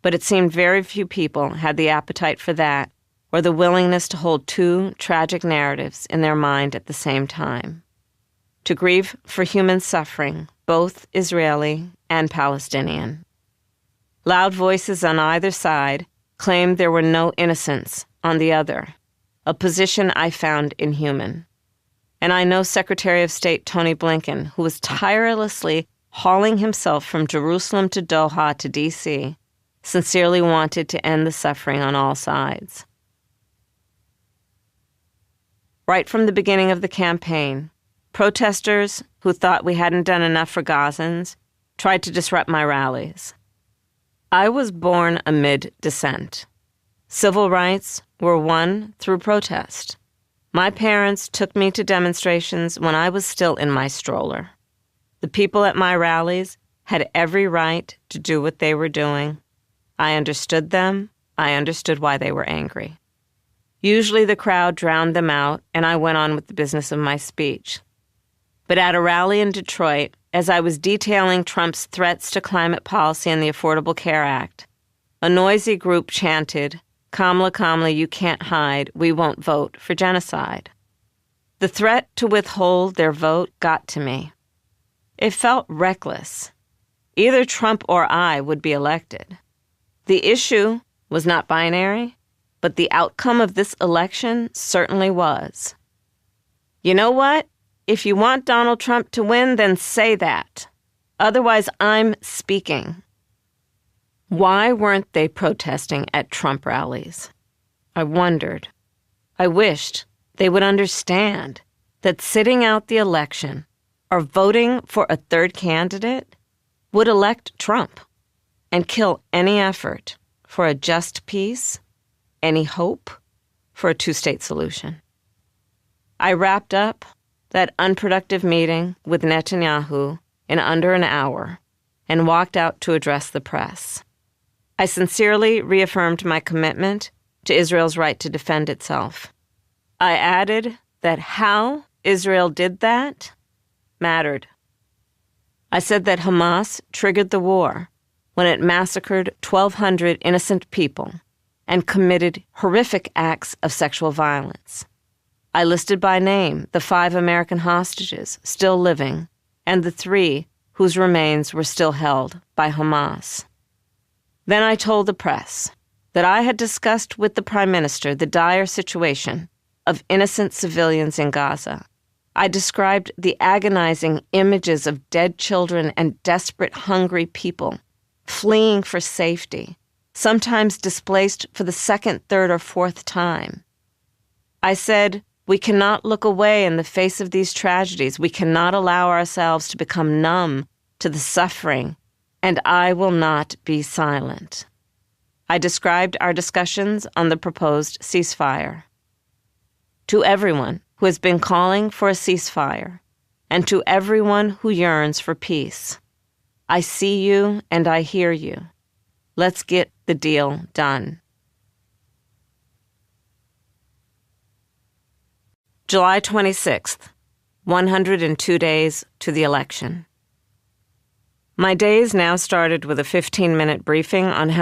but it seemed very few people had the appetite for that or the willingness to hold two tragic narratives in their mind at the same time. To grieve for human suffering, both Israeli and Palestinian. Loud voices on either side claimed there were no innocents on the other, a position I found inhuman. And I know Secretary of State Tony Blinken, who was tirelessly hauling himself from Jerusalem to Doha to D.C., sincerely wanted to end the suffering on all sides. Right from the beginning of the campaign, protesters who thought we hadn't done enough for Gazans tried to disrupt my rallies. I was born amid dissent. Civil rights were won through protest. My parents took me to demonstrations when I was still in my stroller. The people at my rallies had every right to do what they were doing. I understood them. I understood why they were angry. Usually the crowd drowned them out, and I went on with the business of my speech. But at a rally in Detroit, as I was detailing Trump's threats to climate policy and the Affordable Care Act, a noisy group chanted, "Kamala, Kamala, you can't hide. We won't vote for genocide." The threat to withhold their vote got to me. It felt reckless. Either Trump or I would be elected. The issue was not binary, but the outcome of this election certainly was. You know what? If you want Donald Trump to win, then say that. Otherwise, I'm speaking. Why weren't they protesting at Trump rallies? I wondered. I wished they would understand that sitting out the election or voting for a third candidate would elect Trump and kill any effort for a just peace, any hope for a two-state solution. I wrapped up that unproductive meeting with Netanyahu in under an hour and walked out to address the press. I sincerely reaffirmed my commitment to Israel's right to defend itself. I added that how Israel did that mattered. I said that Hamas triggered the war when it massacred 1,200 innocent people and committed horrific acts of sexual violence. I listed by name the 5 American hostages still living and the 3 whose remains were still held by Hamas. Then I told the press that I had discussed with the Prime Minister the dire situation of innocent civilians in Gaza. I described the agonizing images of dead children and desperate, hungry people fleeing for safety, sometimes displaced for the second, third, or fourth time. I said, we cannot look away in the face of these tragedies. We cannot allow ourselves to become numb to the suffering, and I will not be silent. I described our discussions on the proposed ceasefire. To everyone who has been calling for a ceasefire, and to everyone who yearns for peace, I see you and I hear you. Let's get the deal done. July 26th. 102 days to the election. My days now started with a 15-minute briefing on how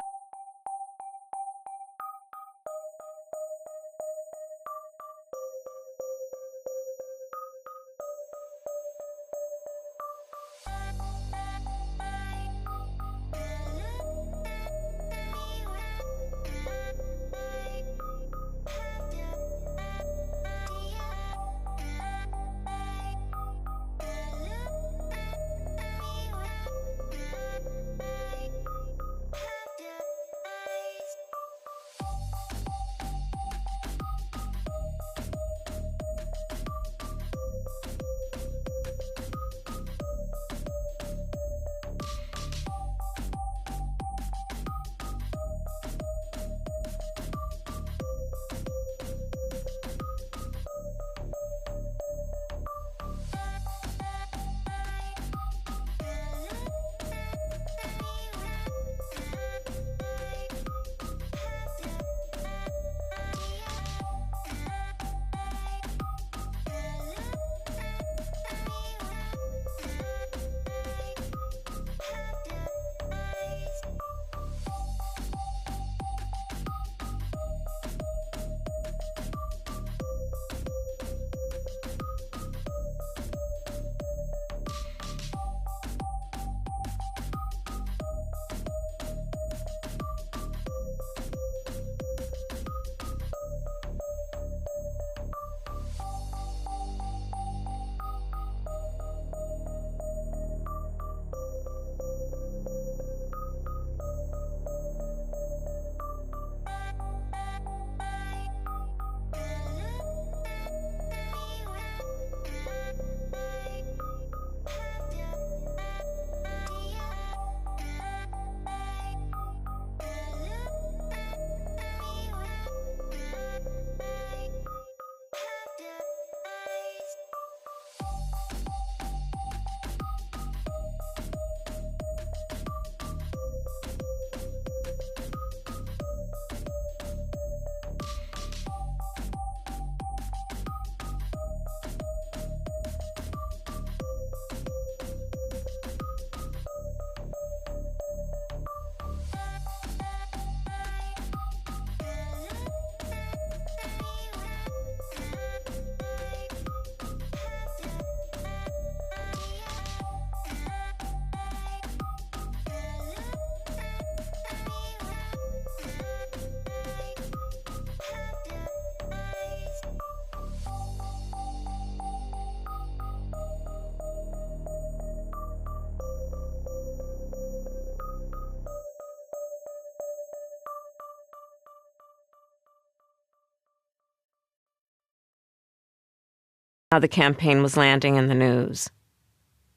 the campaign was landing in the news.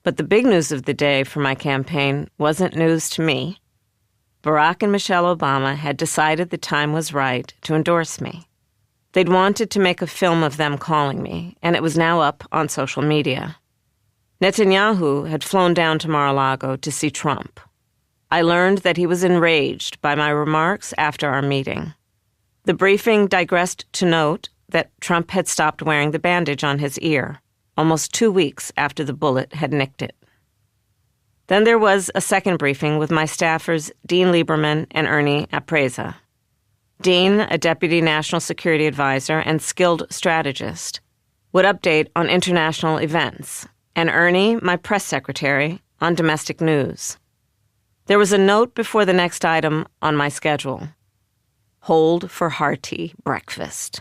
But the big news of the day for my campaign wasn't news to me. Barack and Michelle Obama had decided the time was right to endorse me. They'd wanted to make a film of them calling me, and it was now up on social media. Netanyahu had flown down to Mar-a-Lago to see Trump. I learned that he was enraged by my remarks after our meeting. The briefing digressed to note that Trump had stopped wearing the bandage on his ear, almost 2 weeks after the bullet had nicked it. Then there was a second briefing with my staffers Dean Lieberman and Ernie Apreza. Dean, a deputy national security advisor and skilled strategist, would update on international events, and Ernie, my press secretary, on domestic news. There was a note before the next item on my schedule: hold for hearty breakfast.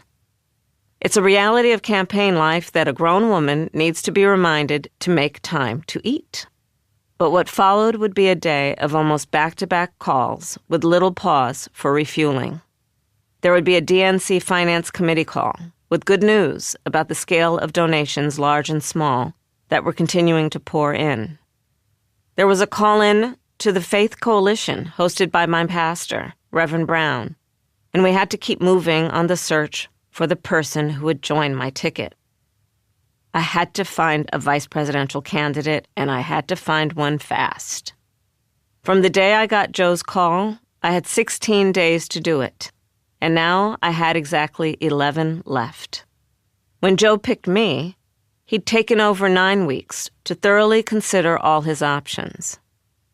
It's a reality of campaign life that a grown woman needs to be reminded to make time to eat. But what followed would be a day of almost back-to-back calls with little pause for refueling. There would be a DNC Finance Committee call with good news about the scale of donations, large and small, that were continuing to pour in. There was a call-in to the Faith Coalition hosted by my pastor, Reverend Brown, and we had to keep moving on the search for the person who would join my ticket. I had to find a vice presidential candidate, and I had to find one fast. From the day I got Joe's call, I had 16 days to do it, and now I had exactly 11 left. When Joe picked me, he'd taken over 9 weeks to thoroughly consider all his options.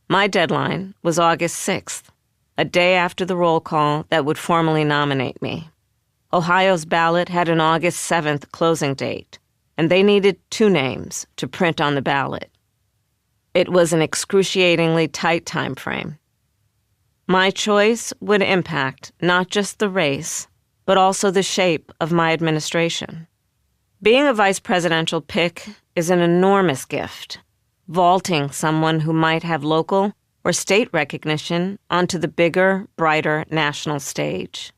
My deadline was August 6th, a day after the roll call that would formally nominate me. Ohio's ballot had an August 7th closing date, and they needed 2 names to print on the ballot. It was an excruciatingly tight time frame. My choice would impact not just the race, but also the shape of my administration. Being a vice presidential pick is an enormous gift, vaulting someone who might have local or state recognition onto the bigger, brighter national stage.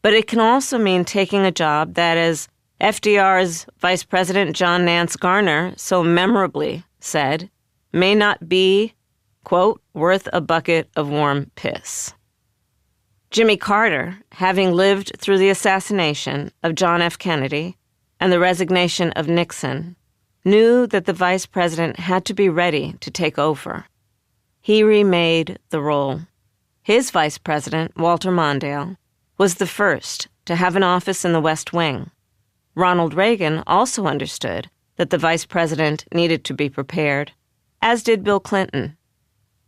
But it can also mean taking a job that, as FDR's Vice President John Nance Garner so memorably said, may not be, quote, worth a bucket of warm piss. Jimmy Carter, having lived through the assassination of John F. Kennedy and the resignation of Nixon, knew that the vice president had to be ready to take over. He remade the role. His vice president, Walter Mondale, was the first to have an office in the West Wing. Ronald Reagan also understood that the vice president needed to be prepared, as did Bill Clinton.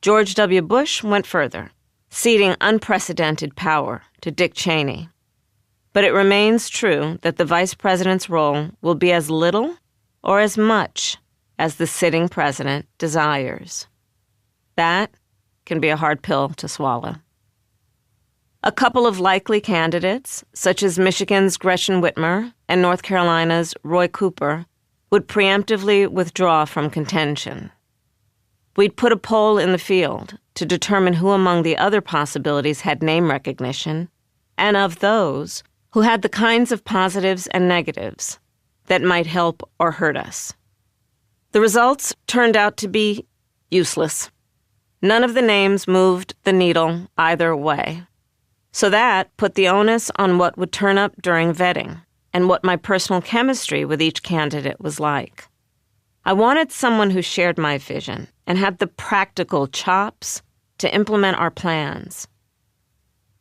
George W. Bush went further, ceding unprecedented power to Dick Cheney. But it remains true that the vice president's role will be as little or as much as the sitting president desires. That can be a hard pill to swallow. A couple of likely candidates, such as Michigan's Gretchen Whitmer and North Carolina's Roy Cooper, would preemptively withdraw from contention. We'd put a poll in the field to determine who among the other possibilities had name recognition, and of those, who had the kinds of positives and negatives that might help or hurt us. The results turned out to be useless. None of the names moved the needle either way. So that put the onus on what would turn up during vetting and what my personal chemistry with each candidate was like. I wanted someone who shared my vision and had the practical chops to implement our plans.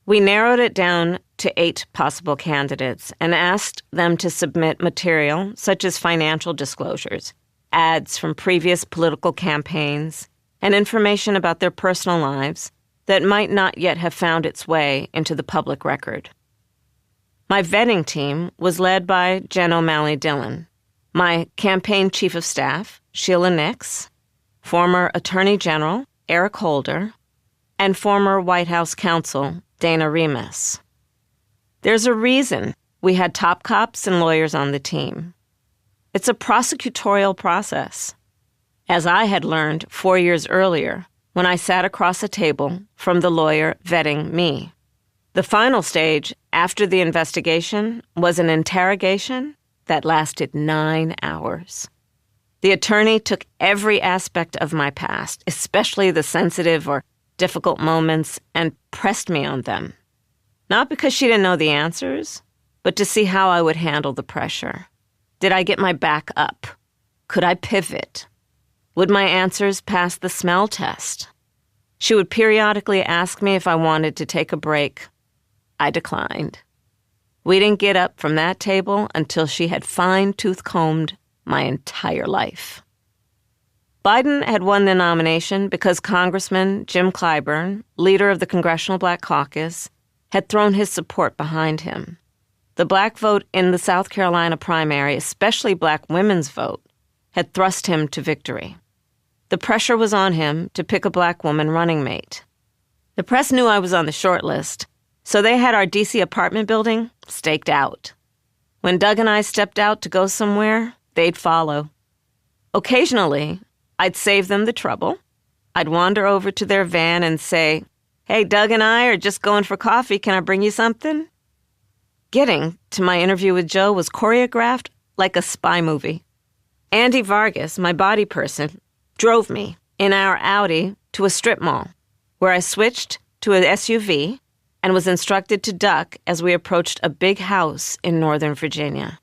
We narrowed it down to 8 possible candidates and asked them to submit material such as financial disclosures, ads from previous political campaigns, and information about their personal lives that might not yet have found its way into the public record. My vetting team was led by Jen O'Malley Dillon, my campaign chief of staff, Sheila Nix, former Attorney General Eric Holder, and former White House counsel Dana Remus. There's a reason we had top cops and lawyers on the team. It's a prosecutorial process, as I had learned 4 years earlier when I sat across a table from the lawyer vetting me. The final stage after the investigation was an interrogation that lasted 9 hours. The attorney took every aspect of my past, especially the sensitive or difficult moments, and pressed me on them. Not because she didn't know the answers, but to see how I would handle the pressure. Did I get my back up? Could I pivot? Would my answers pass the smell test? She would periodically ask me if I wanted to take a break. I declined. We didn't get up from that table until she had fine-tooth combed my entire life. Biden had won the nomination because Congressman Jim Clyburn, leader of the Congressional Black Caucus, had thrown his support behind him. The black vote in the South Carolina primary, especially black women's vote, had thrust him to victory. The pressure was on him to pick a black woman running mate. The press knew I was on the short list, so they had our D.C. apartment building staked out. When Doug and I stepped out to go somewhere, they'd follow. Occasionally, I'd save them the trouble. I'd wander over to their van and say, "Hey, Doug and I are just going for coffee. Can I bring you something?" Getting to my interview with Joe was choreographed like a spy movie. Andy Vargas, my body person, drove me in our Audi to a strip mall, where I switched to an SUV and was instructed to duck as we approached a big house in Northern Virginia.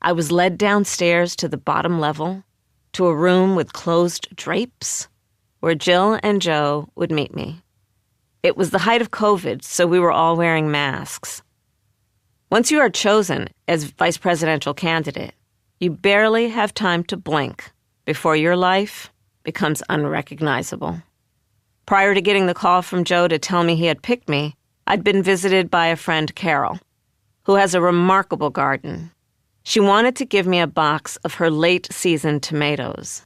I was led downstairs to the bottom level, to a room with closed drapes, where Jill and Joe would meet me. It was the height of COVID, so we were all wearing masks. Once you are chosen as vice presidential candidate, You barely have time to blink before your life becomes unrecognizable. Prior to getting the call from Joe to tell me he had picked me, I'd been visited by a friend, Carol, who has a remarkable garden. She wanted to give me a box of her late-season tomatoes.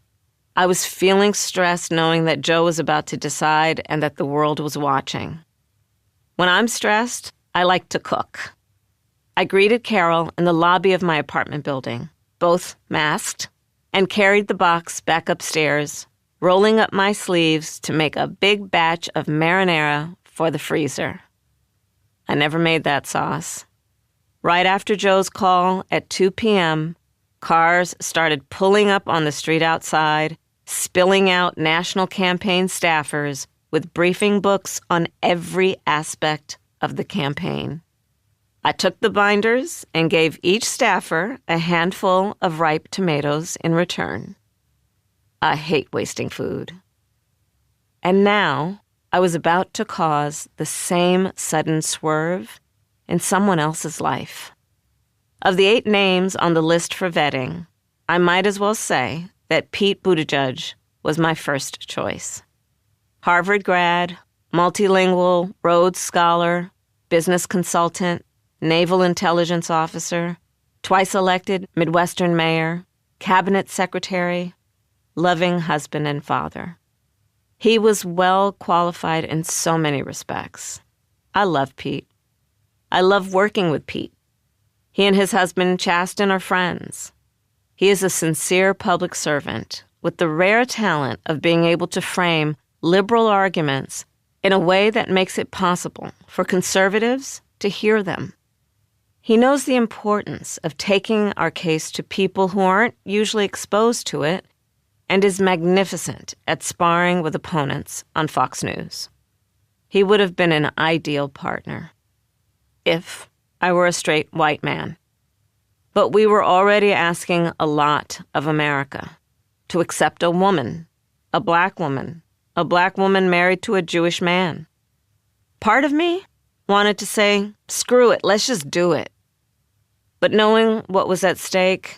I was feeling stressed knowing that Joe was about to decide and that the world was watching. When I'm stressed, I like to cook. I greeted Carol in the lobby of my apartment building, both masked, and carried the box back upstairs, rolling up my sleeves to make a big batch of marinara for the freezer. I never made that sauce. Right after Joe's call at 2 p.m., cars started pulling up on the street outside, spilling out national campaign staffers with briefing books on every aspect of the campaign. I took the binders and gave each staffer a handful of ripe tomatoes in return. I hate wasting food. And now I was about to cause the same sudden swerve in someone else's life. Of the 8 names on the list for vetting, I might as well say that Pete Buttigieg was my first choice. Harvard grad, multilingual, Rhodes Scholar, business consultant, naval intelligence officer, twice elected Midwestern mayor, cabinet secretary, loving husband and father. He was well qualified in so many respects. I love Pete. I love working with Pete. He and his husband, Chasten, are friends. He is a sincere public servant with the rare talent of being able to frame liberal arguments in a way that makes it possible for conservatives to hear them. He knows the importance of taking our case to people who aren't usually exposed to it and is magnificent at sparring with opponents on Fox News. He would have been an ideal partner if I were a straight white man. But we were already asking a lot of America to accept a woman married to a Jewish man. Part of me wanted to say, screw it, let's just do it. But knowing what was at stake,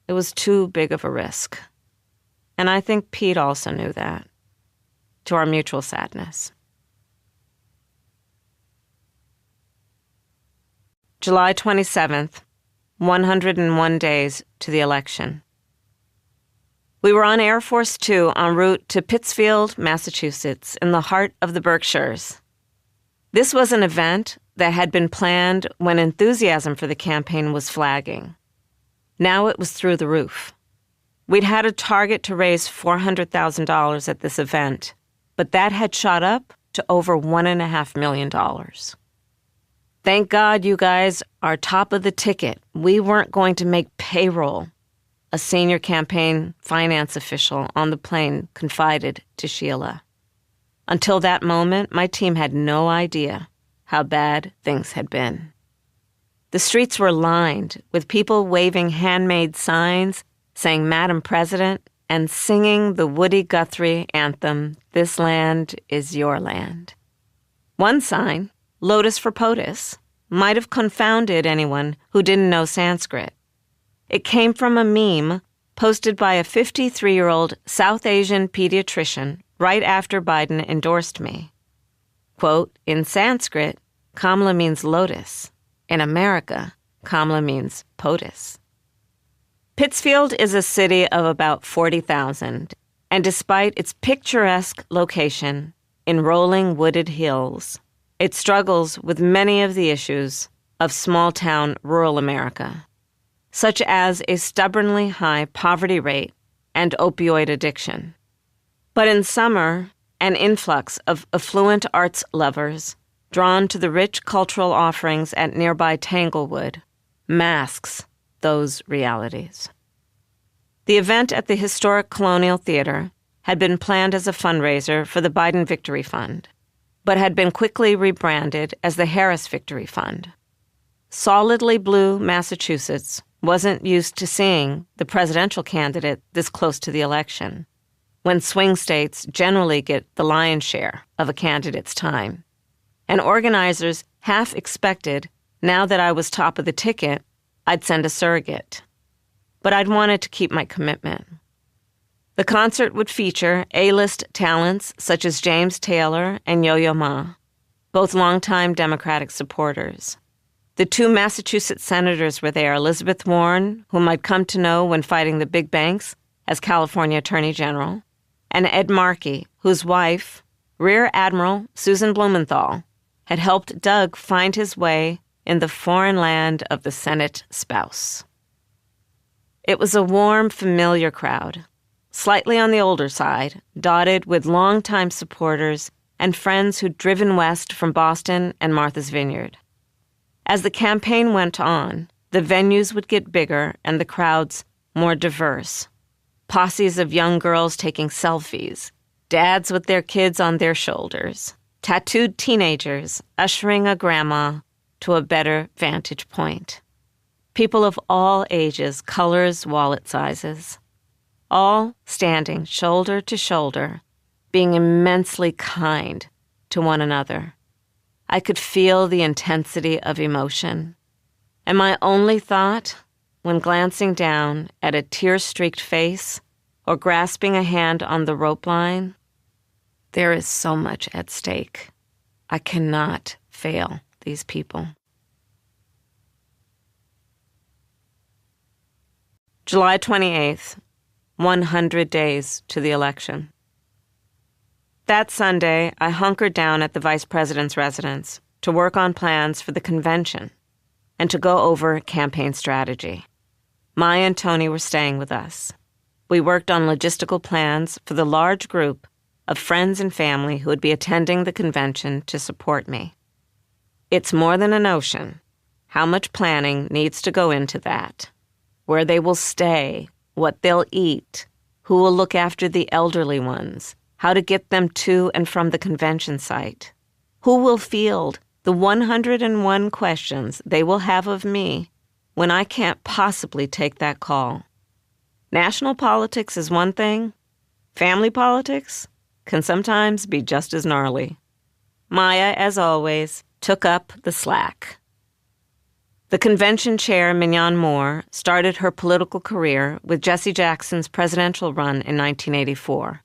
it was too big of a risk. And I think Pete also knew that, to our mutual sadness. July 27th, 101 days to the election. We were on Air Force Two en route to Pittsfield, Massachusetts, in the heart of the Berkshires. This was an event that had been planned when enthusiasm for the campaign was flagging. Now it was through the roof. We'd had a target to raise $400,000 at this event, but that had shot up to over $1.5 million. Thank God you guys are top of the ticket. We weren't going to make payroll, a senior campaign finance official on the plane confided to Sheila. Until that moment, my team had no idea how bad things had been. The streets were lined with people waving handmade signs saying Madam President and singing the Woody Guthrie anthem, "This land is your land." One sign, Lotus for POTUS, might have confounded anyone who didn't know Sanskrit. It came from a meme posted by a 53-year-old South Asian pediatrician right after Biden endorsed me. Quote, in Sanskrit, Kamala means lotus. In America, Kamala means POTUS. Pittsfield is a city of about 40,000, and despite its picturesque location in rolling wooded hills, it struggles with many of the issues of small-town rural America, such as a stubbornly high poverty rate and opioid addiction. But in summer, an influx of affluent arts lovers drawn to the rich cultural offerings at nearby Tanglewood masks those realities. The event at the historic Colonial Theater had been planned as a fundraiser for the Biden Victory Fund, but had been quickly rebranded as the Harris Victory Fund. Solidly blue Massachusetts wasn't used to seeing the presidential candidate this close to the election, when swing states generally get the lion's share of a candidate's time. And organizers half expected, now that I was top of the ticket, I'd send a surrogate. but I'd wanted to keep my commitment. The concert would feature A-list talents such as James Taylor and Yo-Yo Ma, both longtime Democratic supporters. The two Massachusetts senators were there, Elizabeth Warren, whom I'd come to know when fighting the big banks as California Attorney General, and Ed Markey, whose wife, Rear Admiral Susan Blumenthal, had helped Doug find his way in the foreign land of the Senate spouse. It was a warm, familiar crowd, slightly on the older side, dotted with longtime supporters and friends who'd driven west from Boston and Martha's Vineyard. As the campaign went on, the venues would get bigger and the crowds more diverse. Posses of young girls taking selfies, dads with their kids on their shoulders, tattooed teenagers ushering a grandma to a better vantage point. People of all ages, colors, wallet sizes, all standing shoulder to shoulder, being immensely kind to one another. I could feel the intensity of emotion. And my only thought, when glancing down at a tear-streaked face or grasping a hand on the rope line, there is so much at stake. I cannot fail these people. July 28th, 100 days to the election. That Sunday, I hunkered down at the vice president's residence to work on plans for the convention and to go over campaign strategy. Maya and Tony were staying with us. We worked on logistical plans for the large group of friends and family who would be attending the convention to support me. It's more than a notion. How much planning needs to go into that? Where they will stay, what they'll eat, who will look after the elderly ones, how to get them to and from the convention site, who will field the 101 questions they will have of me when I can't possibly take that call. National politics is one thing. Family politics can sometimes be just as gnarly. Maya, as always, took up the slack. The convention chair, Mignon Moore, started her political career with Jesse Jackson's presidential run in 1984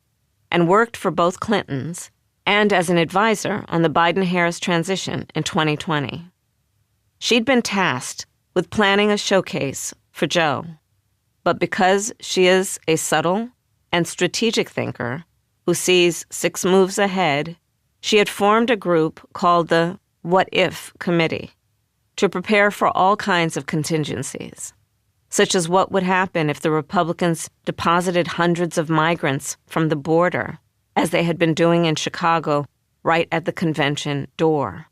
and worked for both Clintons and as an advisor on the Biden-Harris transition in 2020. She'd been tasked with planning a showcase for Joe, but because she is a subtle and strategic thinker who sees 6 moves ahead, she had formed a group called the What If Committee to prepare for all kinds of contingencies, such as what would happen if the Republicans deposited hundreds of migrants from the border, as they had been doing in Chicago, right at the convention door.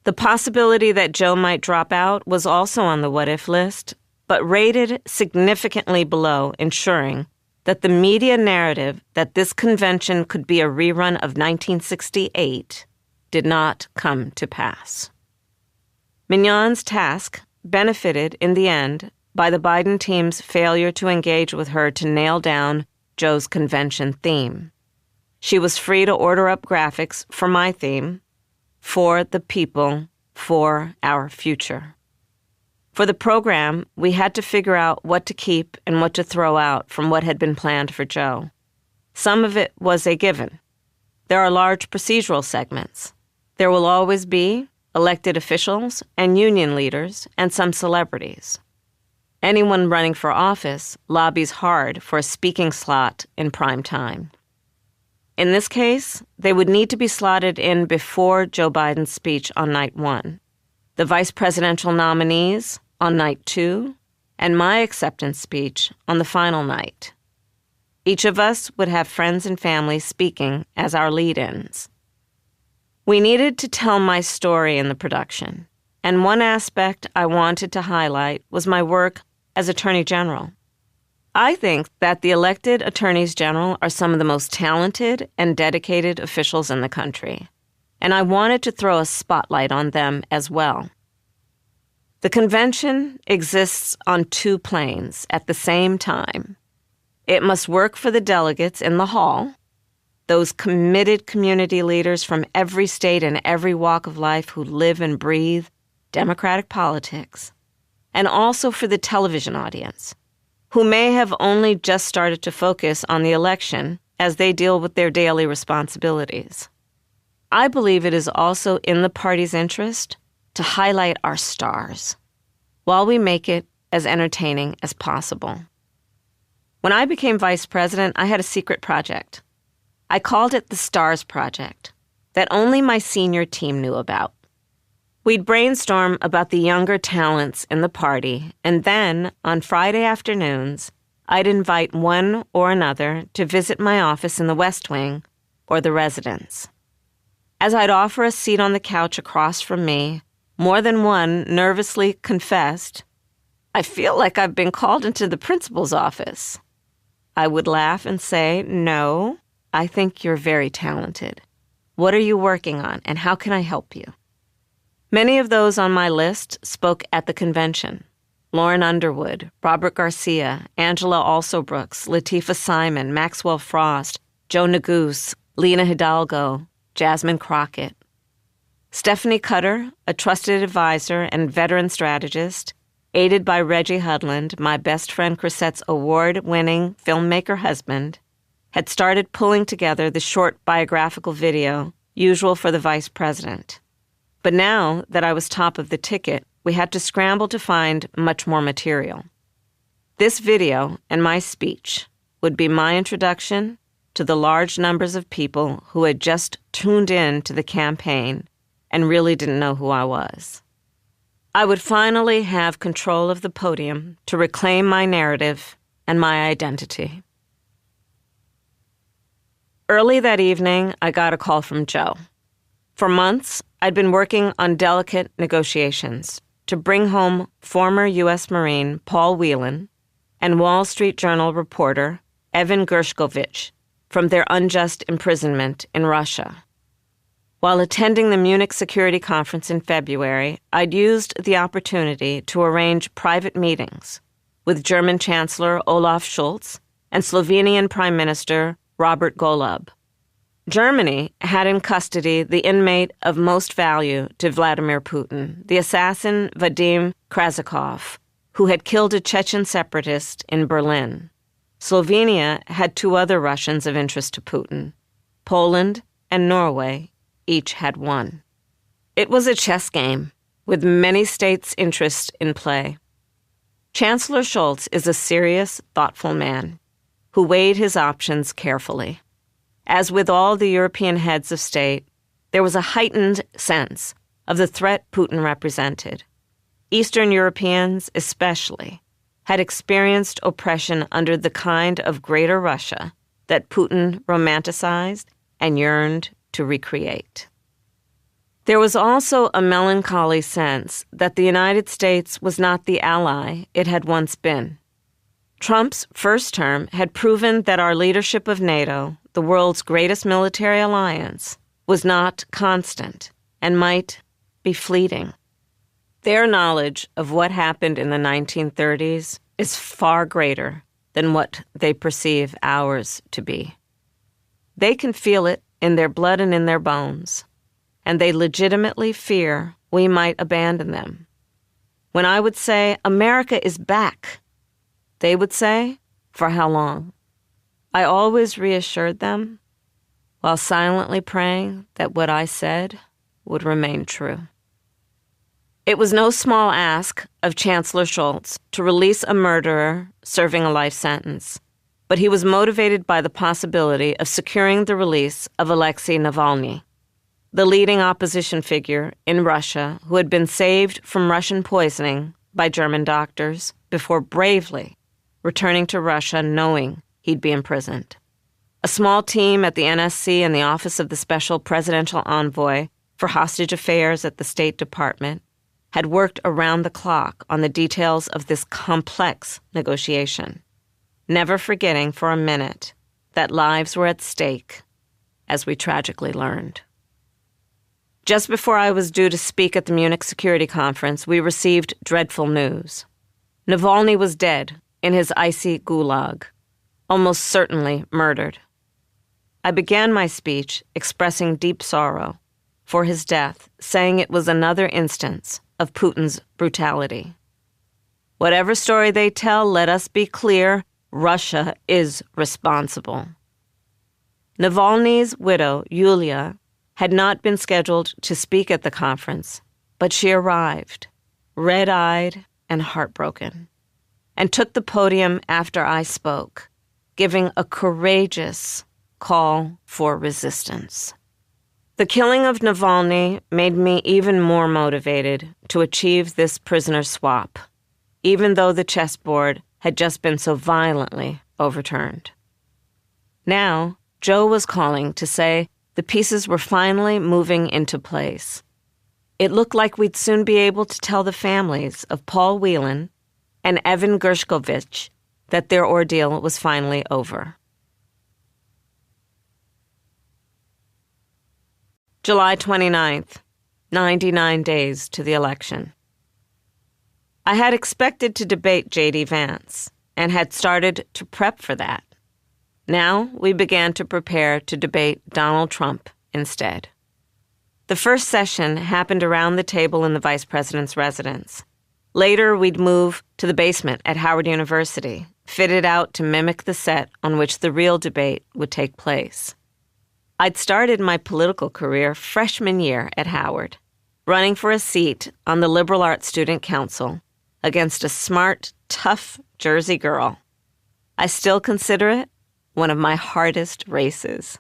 The possibility that Joe might drop out was also on the what-if list, but rated significantly below ensuring that the media narrative that this convention could be a rerun of 1968 did not come to pass. Mignon's task benefited, in the end, by the Biden team's failure to engage with her to nail down Joe's convention theme. She was free to order up graphics for my theme, for the people, for our future. For the program, we had to figure out what to keep and what to throw out from what had been planned for Joe. Some of it was a given. There are large procedural segments. There will always be elected officials and union leaders and some celebrities. Anyone running for office lobbies hard for a speaking slot in prime time. In this case, they would need to be slotted in before Joe Biden's speech on night 1, the vice presidential nominees on night 2, and my acceptance speech on the final night. Each of us would have friends and family speaking as our lead-ins. We needed to tell my story in the production, and one aspect I wanted to highlight was my work as Attorney General. I think that the elected attorneys general are some of the most talented and dedicated officials in the country, and I wanted to throw a spotlight on them as well. The convention exists on 2 planes at the same time. It must work for the delegates in the hall, those committed community leaders from every state and every walk of life who live and breathe democratic politics, and also for the television audience, who may have only just started to focus on the election as they deal with their daily responsibilities. I believe it is also in the party's interest to highlight our stars, while we make it as entertaining as possible. When I became vice president, I had a secret project. I called it the Stars Project, that only my senior team knew about. We'd brainstorm about the younger talents in the party, and then, on Friday afternoons, I'd invite one or another to visit my office in the West Wing or the residence. As I'd offer a seat on the couch across from me, more than one nervously confessed, "I feel like I've been called into the principal's office." I would laugh and say, "No, I think you're very talented. What are you working on, and how can I help you?" Many of those on my list spoke at the convention. Lauren Underwood, Robert Garcia, Angela Alsobrooks, Latifah Simon, Maxwell Frost, Joe Neguse, Lena Hidalgo, Jasmine Crockett. Stephanie Cutter, a trusted advisor and veteran strategist, aided by Reggie Hudland, my best friend Chrisette's award-winning filmmaker husband, had started pulling together the short biographical video usual for the vice president. But now that I was top of the ticket, we had to scramble to find much more material. This video and my speech would be my introduction to the large numbers of people who had just tuned in to the campaign and really didn't know who I was. I would finally have control of the podium to reclaim my narrative and my identity. Early that evening, I got a call from Joe. For months, I'd been working on delicate negotiations to bring home former U.S. Marine Paul Whelan and Wall Street Journal reporter Evan Gershkovich from their unjust imprisonment in Russia. While attending the Munich Security Conference in February, I'd used the opportunity to arrange private meetings with German Chancellor Olaf Scholz and Slovenian Prime Minister Robert Golob. Germany had in custody the inmate of most value to Vladimir Putin, the assassin Vadim Krasikov, who had killed a Chechen separatist in Berlin. Slovenia had two other Russians of interest to Putin. Poland and Norway each had one. It was a chess game, with many states' interest in play. Chancellor Scholz is a serious, thoughtful man who weighed his options carefully. As with all the European heads of state, there was a heightened sense of the threat Putin represented. Eastern Europeans, especially, had experienced oppression under the kind of Greater Russia that Putin romanticized and yearned to recreate. There was also a melancholy sense that the United States was not the ally it had once been. Trump's first term had proven that our leadership of NATO, the world's greatest military alliance, was not constant and might be fleeting. Their knowledge of what happened in the 1930s is far greater than what they perceive ours to be. They can feel it in their blood and in their bones, and they legitimately fear we might abandon them. When I would say, "America is back," they would say, "For how long?" I always reassured them, while silently praying that what I said would remain true. It was no small ask of Chancellor Scholz to release a murderer serving a life sentence, but he was motivated by the possibility of securing the release of Alexei Navalny, the leading opposition figure in Russia who had been saved from Russian poisoning by German doctors before bravely returning to Russia knowing he'd be imprisoned. A small team at the NSC and the Office of the Special Presidential Envoy for Hostage Affairs at the State Department had worked around the clock on the details of this complex negotiation, never forgetting for a minute that lives were at stake, as we tragically learned. Just before I was due to speak at the Munich Security Conference, we received dreadful news. Navalny was dead in his icy gulag, almost certainly murdered. I began my speech expressing deep sorrow for his death, saying it was another instance of Putin's brutality. Whatever story they tell, let us be clear, Russia is responsible. Navalny's widow, Yulia, had not been scheduled to speak at the conference, but she arrived, red-eyed and heartbroken, and took the podium after I spoke, giving a courageous call for resistance. The killing of Navalny made me even more motivated to achieve this prisoner swap, even though the chessboard had just been so violently overturned. Now, Joe was calling to say the pieces were finally moving into place. It looked like we'd soon be able to tell the families of Paul Whelan and Evan Gershkovich that their ordeal was finally over. July 29th, 99 days to the election. I had expected to debate J.D. Vance and had started to prep for that. Now we began to prepare to debate Donald Trump instead. The first session happened around the table in the vice president's residence. Later, we'd move to the basement at Howard University, fitted out to mimic the set on which the real debate would take place. I'd started my political career freshman year at Howard, running for a seat on the Liberal Arts Student Council against a smart, tough Jersey girl. I still consider it one of my hardest races.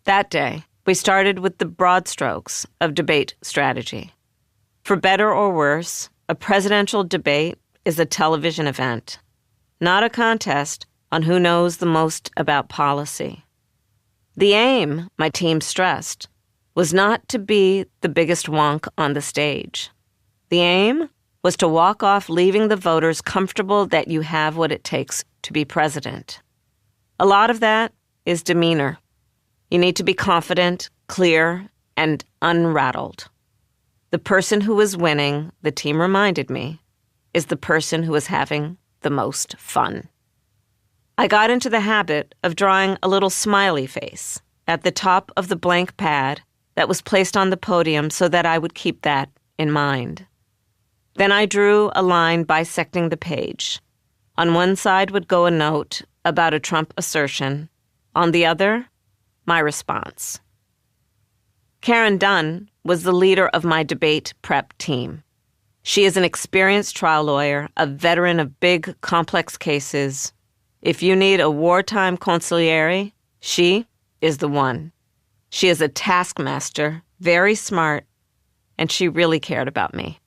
That day, we started with the broad strokes of debate strategy. For better or worse, a presidential debate is a television event, not a contest on who knows the most about policy. The aim, my team stressed, was not to be the biggest wonk on the stage. The aim was to walk off leaving the voters comfortable that you have what it takes to be president. A lot of that is demeanor. You need to be confident, clear, and unrattled. The person who is winning, the team reminded me, is the person who is having the most fun. I got into the habit of drawing a little smiley face at the top of the blank pad that was placed on the podium so that I would keep that in mind. Then I drew a line bisecting the page. On one side would go a note about a Trump assertion. On the other, my response. Karen Dunn was the leader of my debate prep team. She is an experienced trial lawyer, a veteran of big, complex cases. If you need a wartime consigliere, she is the one. She is a taskmaster, very smart, and she really cared about me.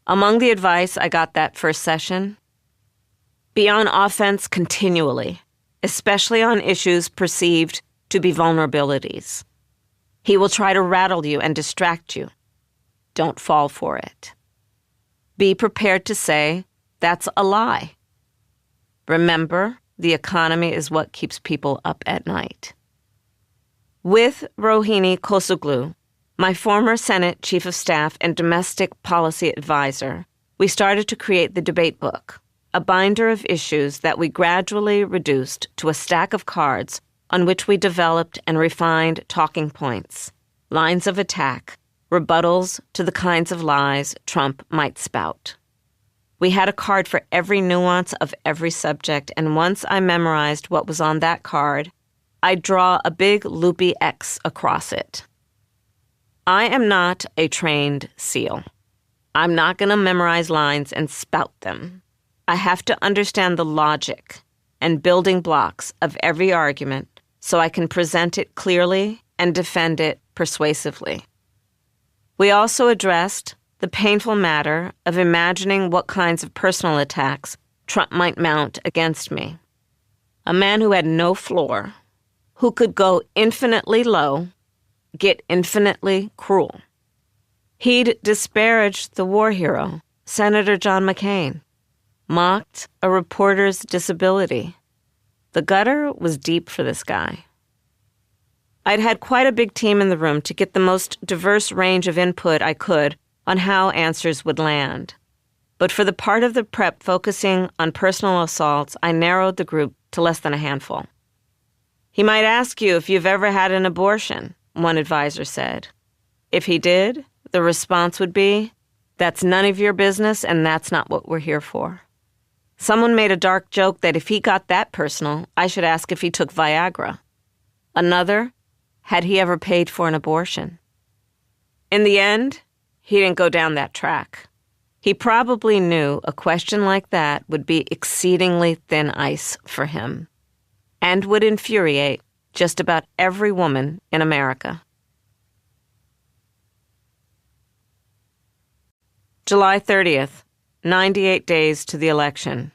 Among the advice I got that first session, be on offense continually, especially on issues perceived to be vulnerabilities. He will try to rattle you and distract you. Don't fall for it. Be prepared to say, that's a lie. Remember, the economy is what keeps people up at night. With Rohini Kosuglu, my former Senate Chief of Staff and Domestic Policy Advisor, we started to create the debate book, a binder of issues that we gradually reduced to a stack of cards on which we developed and refined talking points, lines of attack, rebuttals to the kinds of lies Trump might spout. We had a card for every nuance of every subject, and once I memorized what was on that card, I'd draw a big loopy X across it. I am not a trained SEAL. I'm not going to memorize lines and spout them. I have to understand the logic and building blocks of every argument so I can present it clearly and defend it persuasively. We also addressed the painful matter of imagining what kinds of personal attacks Trump might mount against me. A man who had no floor, who could go infinitely low, get infinitely cruel. He'd disparaged the war hero, Senator John McCain, mocked a reporter's disability. The gutter was deep for this guy. I'd had quite a big team in the room to get the most diverse range of input I could on how answers would land. But for the part of the prep focusing on personal assaults, I narrowed the group to less than a handful. He might ask you if you've ever had an abortion, one advisor said. If he did, the response would be, That's none of your business, and that's not what we're here for. Someone made a dark joke that if he got that personal, I should ask if he took Viagra. Another, had he ever paid for an abortion? In the end, he didn't go down that track. He probably knew a question like that would be exceedingly thin ice for him and would infuriate just about every woman in America. July 30th, 98 days to the election.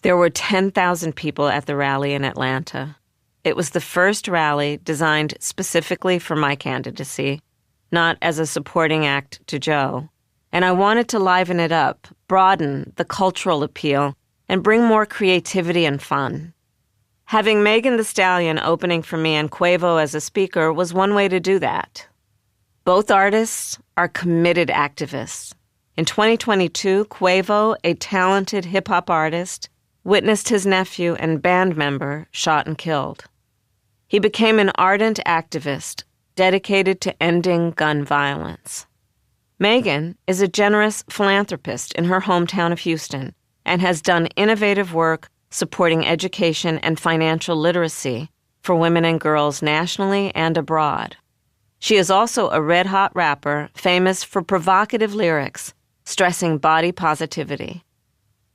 There were 10,000 people at the rally in Atlanta. It was the first rally designed specifically for my candidacy, not as a supporting act to Joe. And I wanted to liven it up, broaden the cultural appeal, and bring more creativity and fun. Having Megan Thee Stallion opening for me and Quavo as a speaker was one way to do that. Both artists are committed activists. In 2022, Quavo, a talented hip-hop artist, witnessed his nephew and band member shot and killed. He became an ardent activist dedicated to ending gun violence. Megan is a generous philanthropist in her hometown of Houston and has done innovative work supporting education and financial literacy for women and girls nationally and abroad. She is also a red-hot rapper famous for provocative lyrics, stressing body positivity.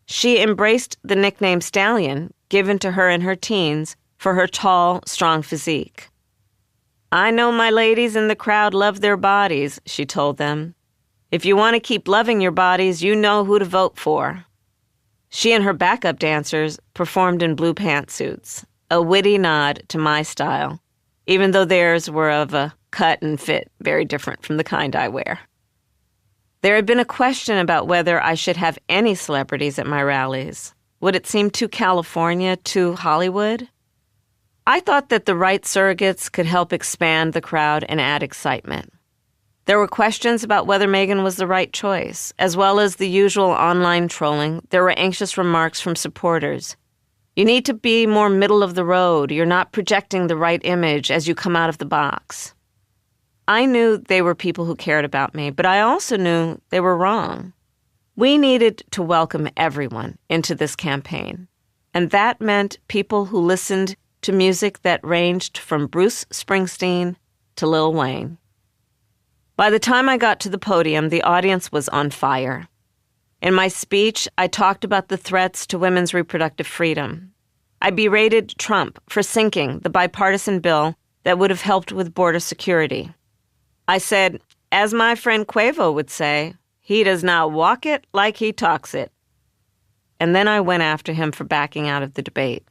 She embraced the nickname Stallion, given to her in her teens, for her tall, strong physique. "I know my ladies in the crowd love their bodies," she told them. "If you want to keep loving your bodies, you know who to vote for." She and her backup dancers performed in blue pantsuits, a witty nod to my style, even though theirs were of a cut and fit very different from the kind I wear. There had been a question about whether I should have any celebrities at my rallies. Would it seem too California, too Hollywood? I thought that the right surrogates could help expand the crowd and add excitement. There were questions about whether Megan was the right choice. As well as the usual online trolling, there were anxious remarks from supporters. "You need to be more middle of the road. You're not projecting the right image as you come out of the box." I knew they were people who cared about me, but I also knew they were wrong. We needed to welcome everyone into this campaign, and that meant people who listened to music that ranged from Bruce Springsteen to Lil Wayne. By the time I got to the podium, the audience was on fire. In my speech, I talked about the threats to women's reproductive freedom. I berated Trump for sinking the bipartisan bill that would have helped with border security. I said, as my friend Quavo would say, he does not walk it like he talks it. And then I went after him for backing out of the debate.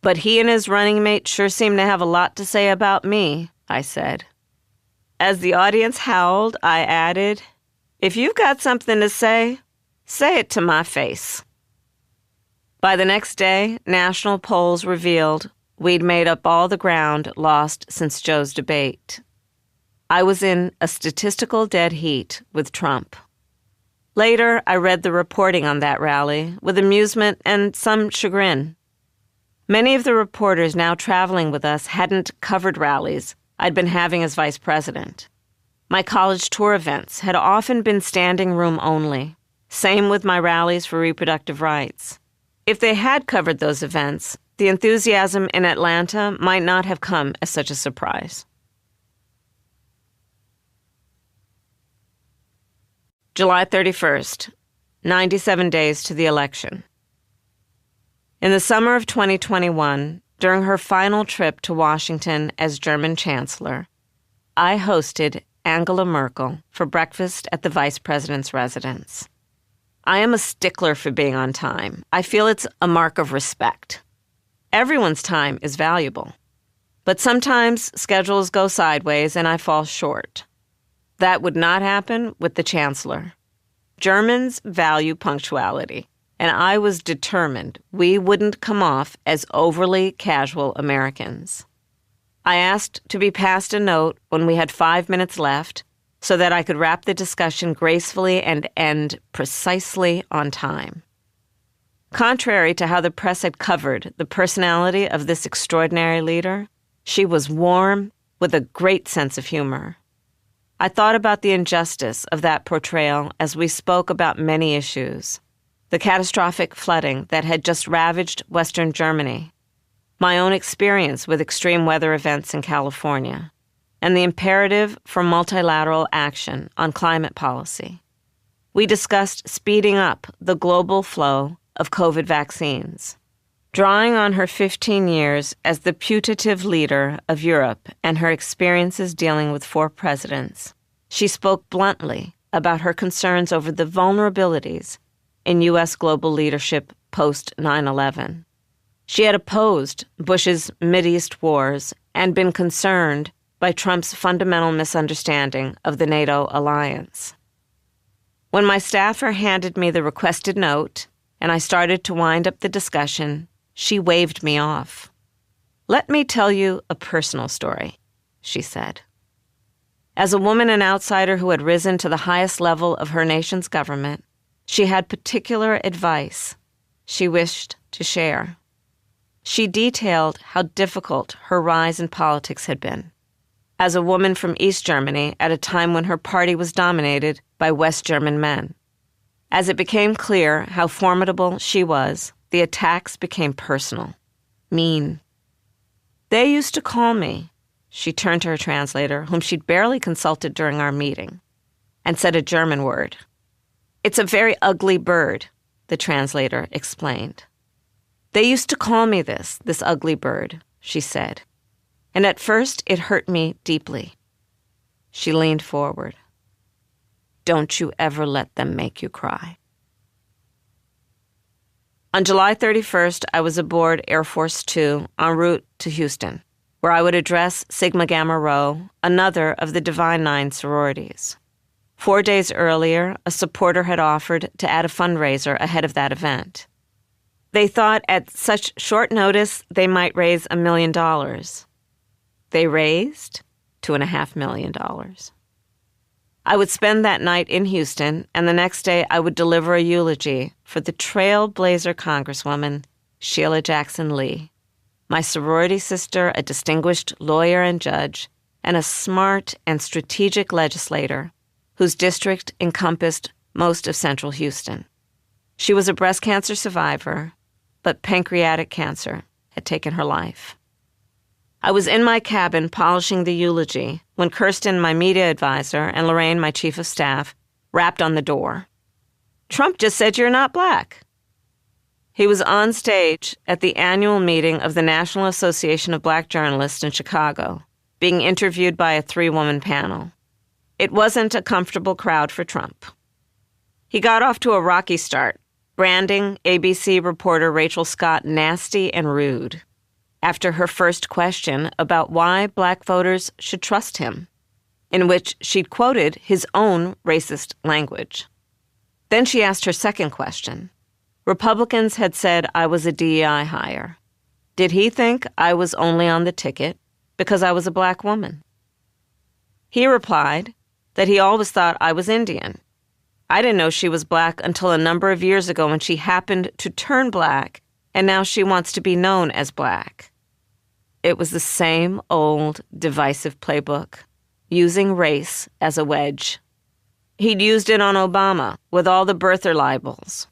But he and his running mate sure seem to have a lot to say about me, I said. As the audience howled, I added, if you've got something to say it to my face. By the next day, national polls revealed we'd made up all the ground lost since Joe's debate. I was in a statistical dead heat with Trump. Later, I read the reporting on that rally with amusement and some chagrin. Many of the reporters now traveling with us hadn't covered rallies I'd been having as vice president. My college tour events had often been standing room only. Same with my rallies for reproductive rights. If they had covered those events, the enthusiasm in Atlanta might not have come as such a surprise. July 31st, 97 days to the election. In the summer of 2021, during her final trip to Washington as German Chancellor, I hosted Angela Merkel for breakfast at the Vice President's residence. I am a stickler for being on time. I feel it's a mark of respect. Everyone's time is valuable. But sometimes schedules go sideways and I fall short. That would not happen with the Chancellor. Germans value punctuality, and I was determined we wouldn't come off as overly casual Americans. I asked to be passed a note when we had 5 minutes left so that I could wrap the discussion gracefully and end precisely on time. Contrary to how the press had covered the personality of this extraordinary leader, she was warm with a great sense of humor. I thought about the injustice of that portrayal as we spoke about many issues. The catastrophic flooding that had just ravaged Western Germany, my own experience with extreme weather events in California, and the imperative for multilateral action on climate policy. We discussed speeding up the global flow of COVID vaccines. Drawing on her 15 years as the putative leader of Europe and her experiences dealing with 4 presidents, she spoke bluntly about her concerns over the vulnerabilities in U.S. global leadership post 9/11. She had opposed Bush's Mideast wars and been concerned by Trump's fundamental misunderstanding of the NATO alliance. When my staffer handed me the requested note and I started to wind up the discussion, she waved me off. "Let me tell you a personal story," she said. As a woman and outsider who had risen to the highest level of her nation's government, she had particular advice she wished to share. She detailed how difficult her rise in politics had been. As a woman from East Germany at a time when her party was dominated by West German men. As it became clear how formidable she was, the attacks became personal, mean. "They used to call me," she turned to her translator, whom she'd barely consulted during our meeting, and said a German word. "It's a very ugly bird," the translator explained. "They used to call me this ugly bird," she said. And at first it hurt me deeply. She leaned forward. "Don't you ever let them make you cry." On July 31st, I was aboard Air Force Two en route to Houston, where I would address Sigma Gamma Rho, another of the Divine Nine sororities. 4 days earlier, a supporter had offered to add a fundraiser ahead of that event. They thought at such short notice they might raise $1 million. They raised $2.5 million. I would spend that night in Houston, and the next day I would deliver a eulogy for the trailblazer Congresswoman, Sheila Jackson Lee, my sorority sister, a distinguished lawyer and judge, and a smart and strategic legislator whose district encompassed most of central Houston. She was a breast cancer survivor, but pancreatic cancer had taken her life. I was in my cabin polishing the eulogy when Kirsten, my media advisor, and Lorraine, my chief of staff, rapped on the door. "Trump just said you're not black." He was on stage at the annual meeting of the National Association of Black Journalists in Chicago, being interviewed by a 3-woman panel. It wasn't a comfortable crowd for Trump. He got off to a rocky start, branding ABC reporter Rachel Scott nasty and rude after her first question about why black voters should trust him, in which she'd quoted his own racist language. Then she asked her second question. Republicans had said I was a DEI hire. Did he think I was only on the ticket because I was a black woman? He replied that he always thought I was Indian. I didn't know she was black until a number of years ago when she happened to turn black, and now she wants to be known as black. It was the same old divisive playbook, using race as a wedge. He'd used it on Obama with all the birther libels.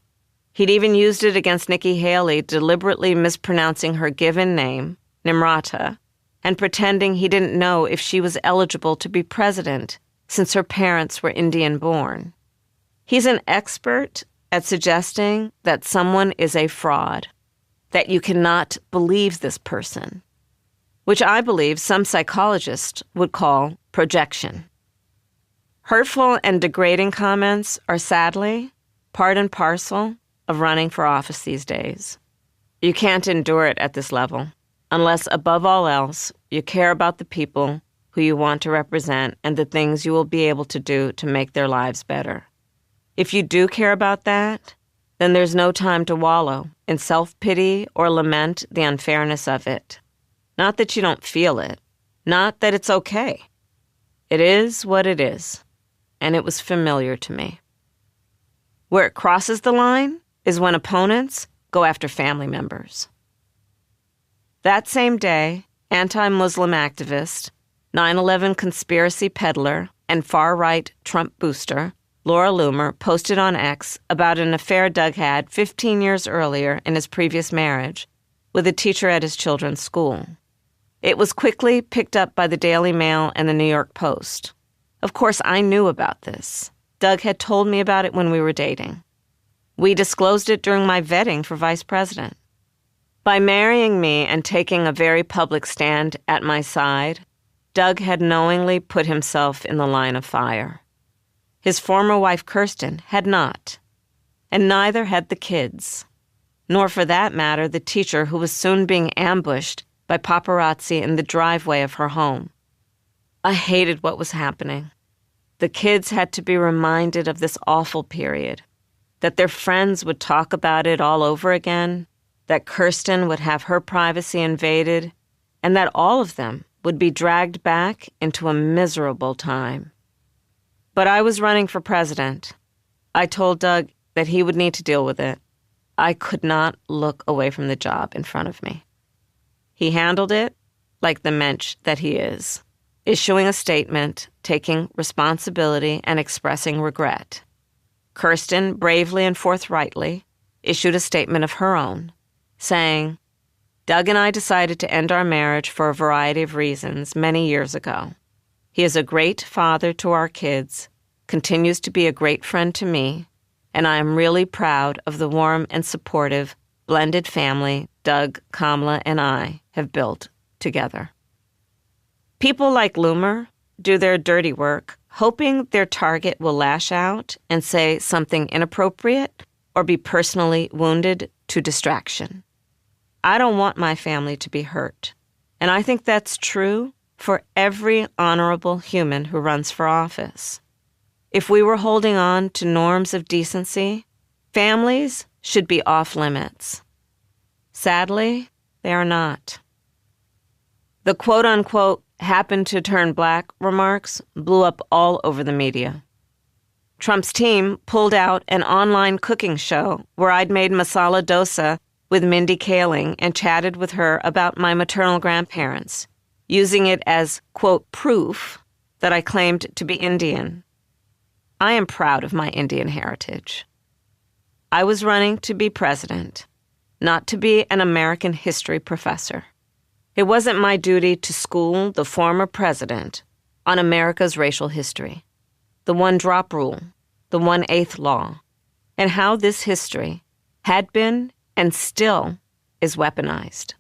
He'd even used it against Nikki Haley, deliberately mispronouncing her given name, Nimrata, and pretending he didn't know if she was eligible to be president since her parents were Indian-born. He's an expert at suggesting that someone is a fraud, that you cannot believe this person, which I believe some psychologists would call projection. Hurtful and degrading comments are sadly part and parcel of running for office these days. You can't endure it at this level unless, above all else, you care about the people who you want to represent and the things you will be able to do to make their lives better. If you do care about that, then there's no time to wallow in self-pity or lament the unfairness of it. Not that you don't feel it, not that it's okay. It is what it is, and it was familiar to me. Where it crosses the line is when opponents go after family members. That same day, anti-Muslim activist, 9/11 conspiracy peddler, and far-right Trump booster, Laura Loomer, posted on X about an affair Doug had 15 years earlier in his previous marriage with a teacher at his children's school. It was quickly picked up by the Daily Mail and the New York Post. Of course, I knew about this. Doug had told me about it when we were dating. We disclosed it during my vetting for vice president. By marrying me and taking a very public stand at my side, Doug had knowingly put himself in the line of fire. His former wife, Kirsten, had not, and neither had the kids, nor for that matter the teacher who was soon being ambushed by paparazzi in the driveway of her home. I hated what was happening. The kids had to be reminded of this awful period, that their friends would talk about it all over again, that Kirsten would have her privacy invaded, and that all of them would be dragged back into a miserable time. But I was running for president. I told Doug that he would need to deal with it. I could not look away from the job in front of me. He handled it like the mensch that he is, issuing a statement, taking responsibility, and expressing regret. Kirsten, bravely and forthrightly, issued a statement of her own, saying, "Doug and I decided to end our marriage for a variety of reasons many years ago. He is a great father to our kids, continues to be a great friend to me, and I am really proud of the warm and supportive blended family Doug, Kamala, and I have built together." People like Loomer do their dirty work, hoping their target will lash out and say something inappropriate or be personally wounded to distraction. I don't want my family to be hurt, and I think that's true for every honorable human who runs for office. If we were holding on to norms of decency, families should be off limits. Sadly, they are not. The quote-unquote happened to turn black remarks blew up all over the media. Trump's team pulled out an online cooking show where I'd made masala dosa with Mindy Kaling and chatted with her about my maternal grandparents, using it as, quote, proof that I claimed to be Indian. I am proud of my Indian heritage. I was running to be president, not to be an American history professor. It wasn't my duty to school the former president on America's racial history, the one-drop rule, the one-eighth law, and how this history had been and still is weaponized.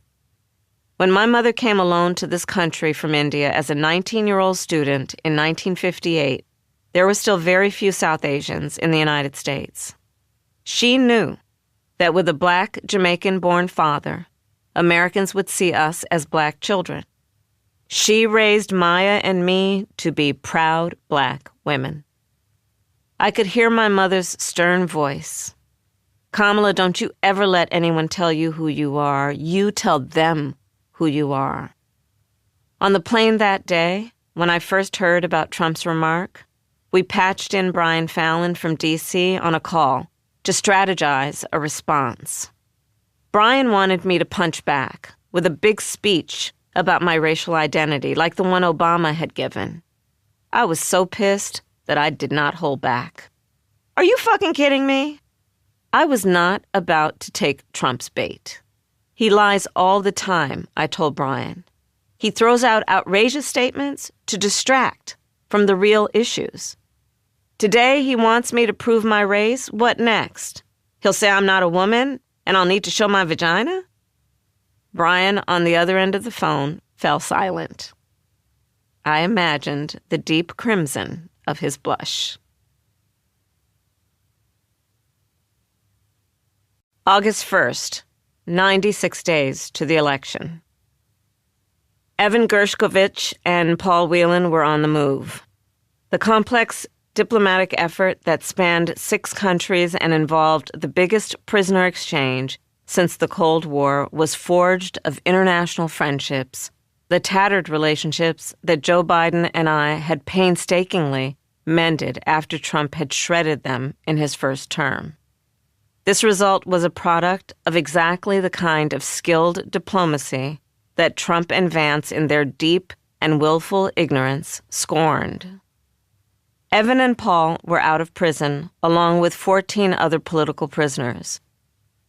When my mother came alone to this country from India as a 19-year-old student in 1958, there were still very few South Asians in the United States. She knew that with a black Jamaican-born father, Americans would see us as black children. She raised Maya and me to be proud black women. I could hear my mother's stern voice. "Kamala, don't you ever let anyone tell you who you are. You tell them who you are." On the plane that day, when I first heard about Trump's remark, we patched in Brian Fallon from D.C. on a call to strategize a response. Brian wanted me to punch back with a big speech about my racial identity, like the one Obama had given. I was so pissed that I did not hold back. "Are you fucking kidding me?" I was not about to take Trump's bait. He lies all the time, I told Brian. He throws out outrageous statements to distract from the real issues. Today he wants me to prove my race. What next? He'll say I'm not a woman and I'll need to show my vagina? Brian, on the other end of the phone, fell silent. I imagined the deep crimson of his blush. August 1st, 96 days to the election. Evan Gershkovich and Paul Whelan were on the move. The complex diplomatic effort that spanned 6 countries and involved the biggest prisoner exchange since the Cold War was forged of international friendships, the tattered relationships that Joe Biden and I had painstakingly mended after Trump had shredded them in his first term. This result was a product of exactly the kind of skilled diplomacy that Trump and Vance, in their deep and willful ignorance, scorned. Evan and Paul were out of prison, along with 14 other political prisoners.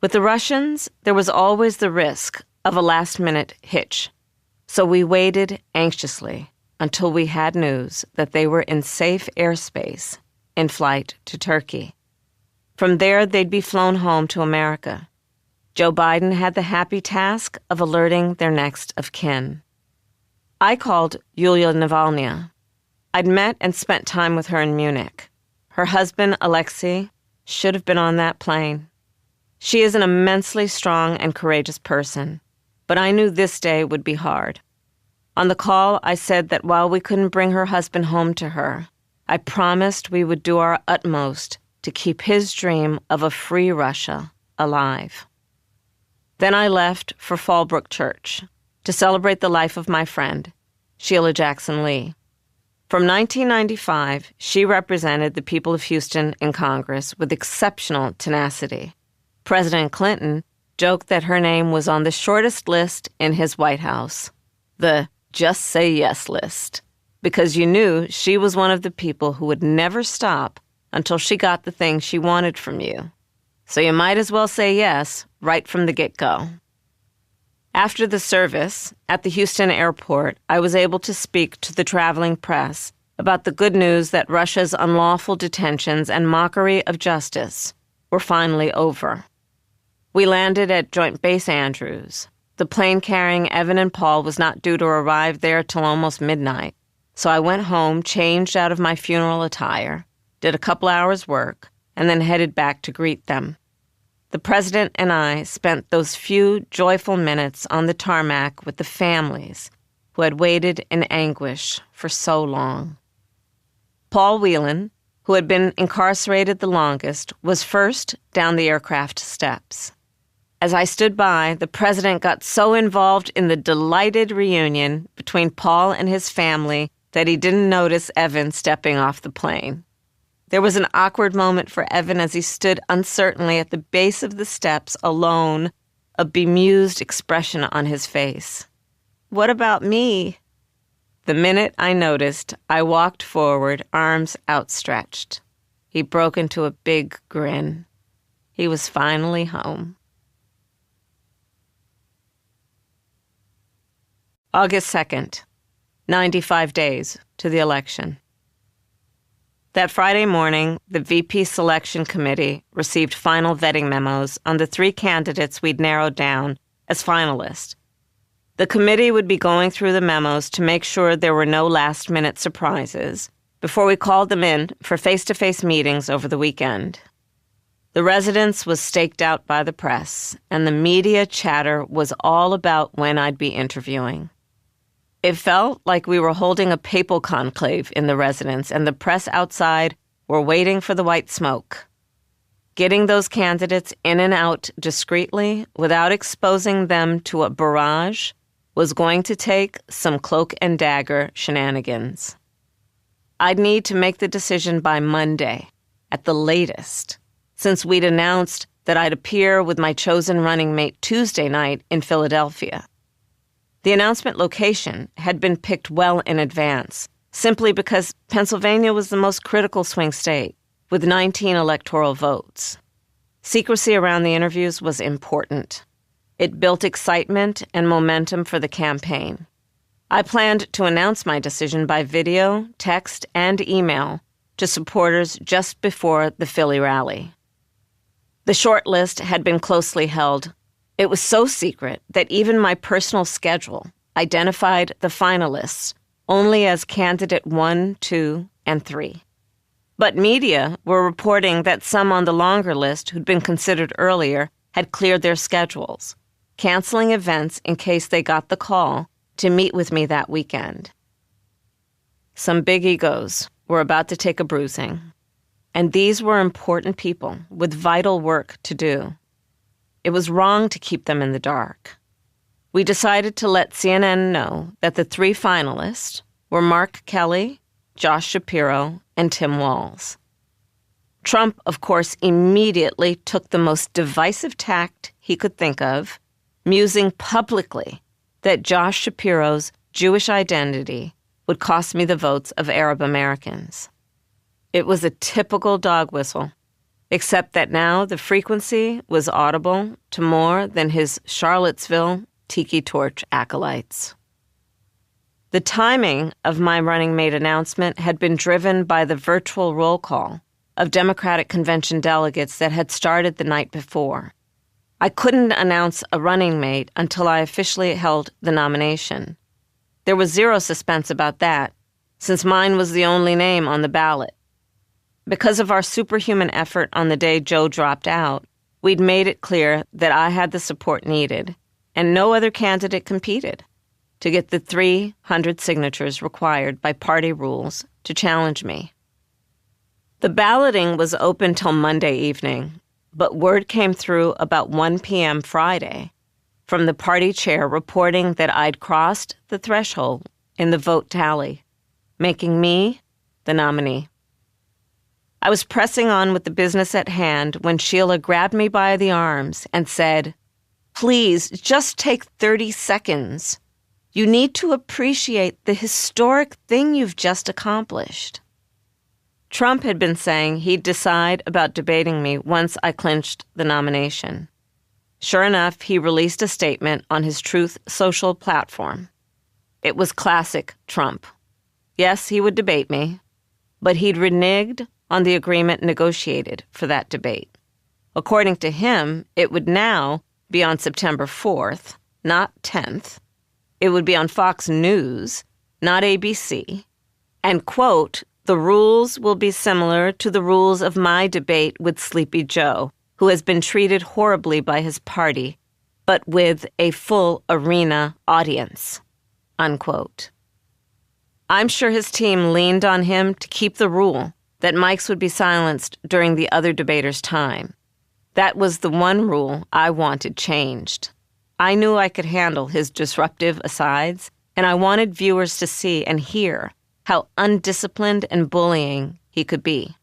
With the Russians, there was always the risk of a last-minute hitch. So we waited anxiously until we had news that they were in safe airspace in flight to Turkey. From there, they'd be flown home to America. Joe Biden had the happy task of alerting their next of kin. I called Yulia Navalnaya. I'd met and spent time with her in Munich. Her husband, Alexei, should have been on that plane. She is an immensely strong and courageous person, but I knew this day would be hard. On the call, I said that while we couldn't bring her husband home to her, I promised we would do our utmost to keep his dream of a free Russia alive. Then I left for Fallbrook Church to celebrate the life of my friend, Sheila Jackson Lee. From 1995, she represented the people of Houston in Congress with exceptional tenacity. President Clinton joked that her name was on the shortest list in his White House, the Just Say Yes list, because you knew she was one of the people who would never stop until she got the thing she wanted from you. So you might as well say yes right from the get-go. After the service, at the Houston airport, I was able to speak to the traveling press about the good news that Russia's unlawful detentions and mockery of justice were finally over. We landed at Joint Base Andrews. The plane carrying Evan and Paul was not due to arrive there till almost midnight, so I went home, changed out of my funeral attire, did a couple hours' work, and then headed back to greet them. The president and I spent those few joyful minutes on the tarmac with the families who had waited in anguish for so long. Paul Whelan, who had been incarcerated the longest, was first down the aircraft steps. As I stood by, the president got so involved in the delighted reunion between Paul and his family that he didn't notice Evan stepping off the plane. There was an awkward moment for Evan as he stood uncertainly at the base of the steps alone, a bemused expression on his face. "What about me?" The minute I noticed, I walked forward, arms outstretched. He broke into a big grin. He was finally home. August 2nd, 95 days to the election. That Friday morning, the VP Selection Committee received final vetting memos on the 3 candidates we'd narrowed down as finalists. The committee would be going through the memos to make sure there were no last-minute surprises before we called them in for face-to-face meetings over the weekend. The residence was staked out by the press, and the media chatter was all about when I'd be interviewing. It felt like we were holding a papal conclave in the residence, and the press outside were waiting for the white smoke. Getting those candidates in and out discreetly without exposing them to a barrage was going to take some cloak and dagger shenanigans. I'd need to make the decision by Monday, at the latest, since we'd announced that I'd appear with my chosen running mate Tuesday night in Philadelphia. The announcement location had been picked well in advance, simply because Pennsylvania was the most critical swing state, with 19 electoral votes. Secrecy around the interviews was important. It built excitement and momentum for the campaign. I planned to announce my decision by video, text, and email to supporters just before the Philly rally. The short list had been closely held. It was so secret that even my personal schedule identified the finalists only as candidate 1, 2, and 3. But media were reporting that some on the longer list who'd been considered earlier had cleared their schedules, canceling events in case they got the call to meet with me that weekend. Some big egos were about to take a bruising, and these were important people with vital work to do. It was wrong to keep them in the dark. We decided to let CNN know that the 3 finalists were Mark Kelly, Josh Shapiro, and Tim Walz. Trump, of course, immediately took the most divisive tact he could think of, musing publicly that Josh Shapiro's Jewish identity would cost me the votes of Arab Americans. It was a typical dog whistle, except that now the frequency was audible to more than his Charlottesville tiki torch acolytes. The timing of my running mate announcement had been driven by the virtual roll call of Democratic convention delegates that had started the night before. I couldn't announce a running mate until I officially held the nomination. There was zero suspense about that, since mine was the only name on the ballot. Because of our superhuman effort on the day Joe dropped out, we'd made it clear that I had the support needed, and no other candidate competed, to get the 300 signatures required by party rules to challenge me. The balloting was open till Monday evening, but word came through about 1 p.m. Friday from the party chair reporting that I'd crossed the threshold in the vote tally, making me the nominee. I was pressing on with the business at hand when Sheila grabbed me by the arms and said, "Please, just take 30 seconds. You need to appreciate the historic thing you've just accomplished." Trump had been saying he'd decide about debating me once I clinched the nomination. Sure enough, he released a statement on his Truth Social platform. It was classic Trump. Yes, he would debate me, but he'd reneged on the agreement negotiated for that debate. According to him, it would now be on September 4th, not 10th. It would be on Fox News, not ABC. And, quote, "The rules will be similar to the rules of my debate with Sleepy Joe, who has been treated horribly by his party, but with a full arena audience," unquote. I'm sure his team leaned on him to keep the rule that mics would be silenced during the other debaters' time. That was the one rule I wanted changed. I knew I could handle his disruptive asides, and I wanted viewers to see and hear how undisciplined and bullying he could be.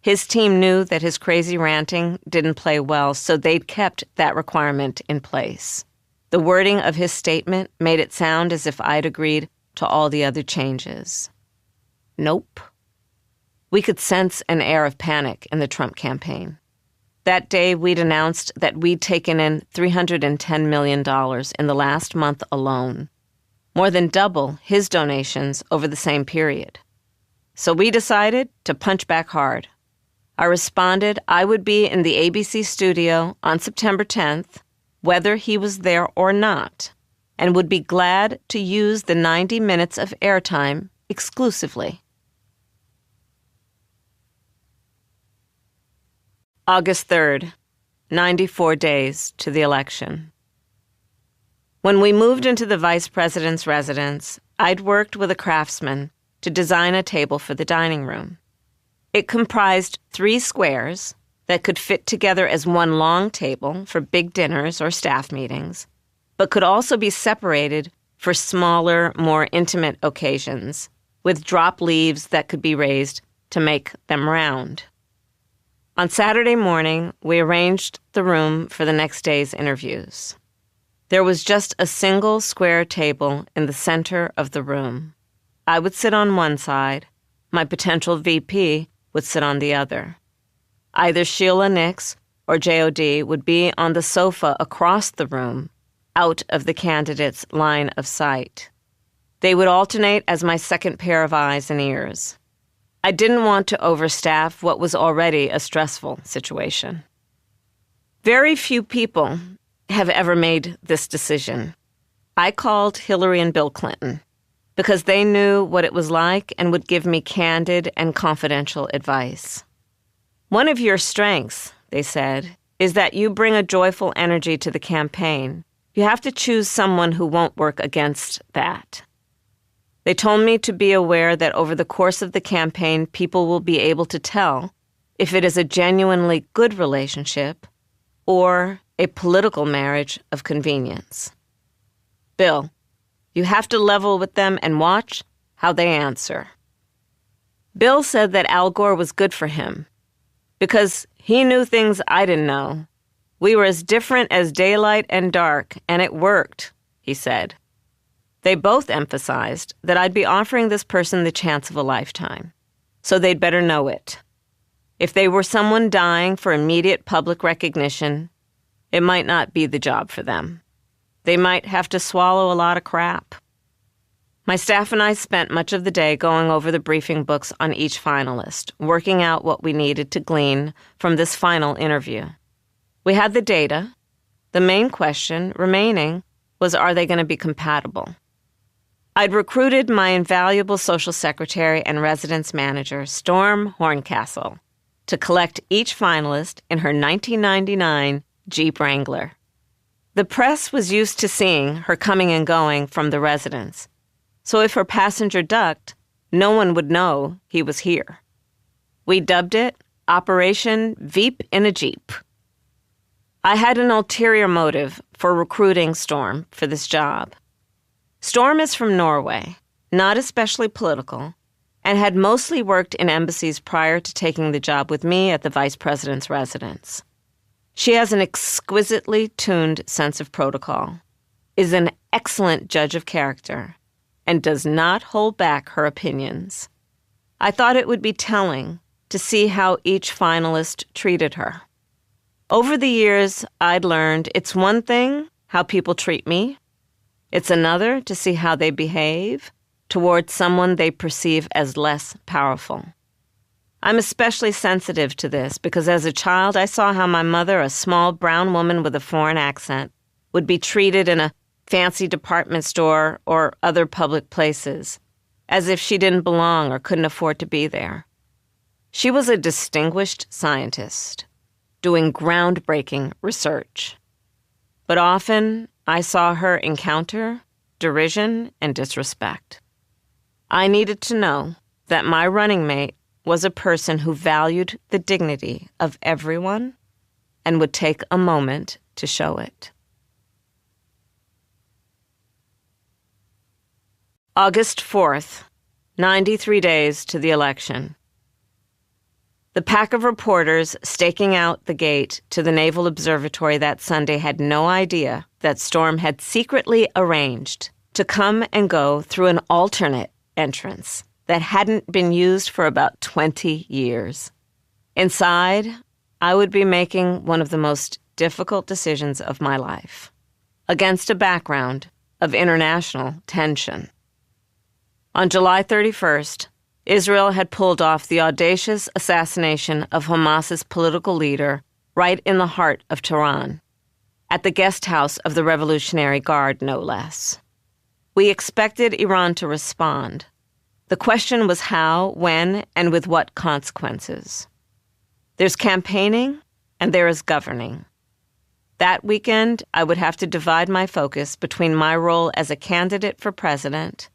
His team knew that his crazy ranting didn't play well, so they'd kept that requirement in place. The wording of his statement made it sound as if I'd agreed to all the other changes. Nope. We could sense an air of panic in the Trump campaign. That day, we'd announced that we'd taken in $310 million in the last month alone, more than double his donations over the same period. So we decided to punch back hard. I responded I would be in the ABC studio on September 10th, whether he was there or not, and would be glad to use the 90 minutes of airtime exclusively. August 3rd, 94 days to the election. When we moved into the vice president's residence, I'd worked with a craftsman to design a table for the dining room. It comprised 3 squares that could fit together as one long table for big dinners or staff meetings, but could also be separated for smaller, more intimate occasions, with drop leaves that could be raised to make them round. On Saturday morning, we arranged the room for the next day's interviews. There was just a single square table in the center of the room. I would sit on one side. My potential VP would sit on the other. Either Sheila Nix or JOD would be on the sofa across the room, out of the candidate's line of sight. They would alternate as my second pair of eyes and ears. I didn't want to overstaff what was already a stressful situation. Very few people have ever made this decision. I called Hillary and Bill Clinton because they knew what it was like and would give me candid and confidential advice. One of your strengths, they said, is that you bring a joyful energy to the campaign. You have to choose someone who won't work against that. They told me to be aware that over the course of the campaign, people will be able to tell if it is a genuinely good relationship or a political marriage of convenience. Bill, you have to level with them and watch how they answer. Bill said that Al Gore was good for him because he knew things I didn't know. We were as different as daylight and dark, and it worked, he said. They both emphasized that I'd be offering this person the chance of a lifetime. so they'd better know it. If they were someone dying for immediate public recognition, it might not be the job for them. They might have to swallow a lot of crap. My staff and I spent much of the day going over the briefing books on each finalist, working out what we needed to glean from this final interview. We had the data. The main question remaining was, are they going to be compatible? I'd recruited my invaluable social secretary and residence manager, Storm Horncastle, to collect each finalist in her 1999 Jeep Wrangler. The press was used to seeing her coming and going from the residence, so if her passenger ducked, no one would know he was here. We dubbed it Operation Veep in a Jeep. I had an ulterior motive for recruiting Storm for this job. Storm is from Norway, not especially political, and had mostly worked in embassies prior to taking the job with me at the vice president's residence. She has an exquisitely tuned sense of protocol, is an excellent judge of character, and does not hold back her opinions. I thought it would be telling to see how each finalist treated her. Over the years, I'd learned it's one thing how people treat me. It's another to see how they behave towards someone they perceive as less powerful. I'm especially sensitive to this because as a child, I saw how my mother, a small brown woman with a foreign accent, would be treated in a fancy department store or other public places, as if she didn't belong or couldn't afford to be there. She was a distinguished scientist, doing groundbreaking research. But often, I saw her encounter derision and disrespect. I needed to know that my running mate was a person who valued the dignity of everyone and would take a moment to show it. August 4th, 93 days to the election. The pack of reporters staking out the gate to the Naval Observatory that Sunday had no idea that Storm had secretly arranged to come and go through an alternate entrance that hadn't been used for about 20 years. Inside, I would be making one of the most difficult decisions of my life, against a background of international tension. On July 31st, Israel had pulled off the audacious assassination of Hamas's political leader right in the heart of Tehran, at the guest house of the Revolutionary Guard, no less. We expected Iran to respond. The question was how, when, and with what consequences. There's campaigning, and there is governing. That weekend, I would have to divide my focus between my role as a candidate for president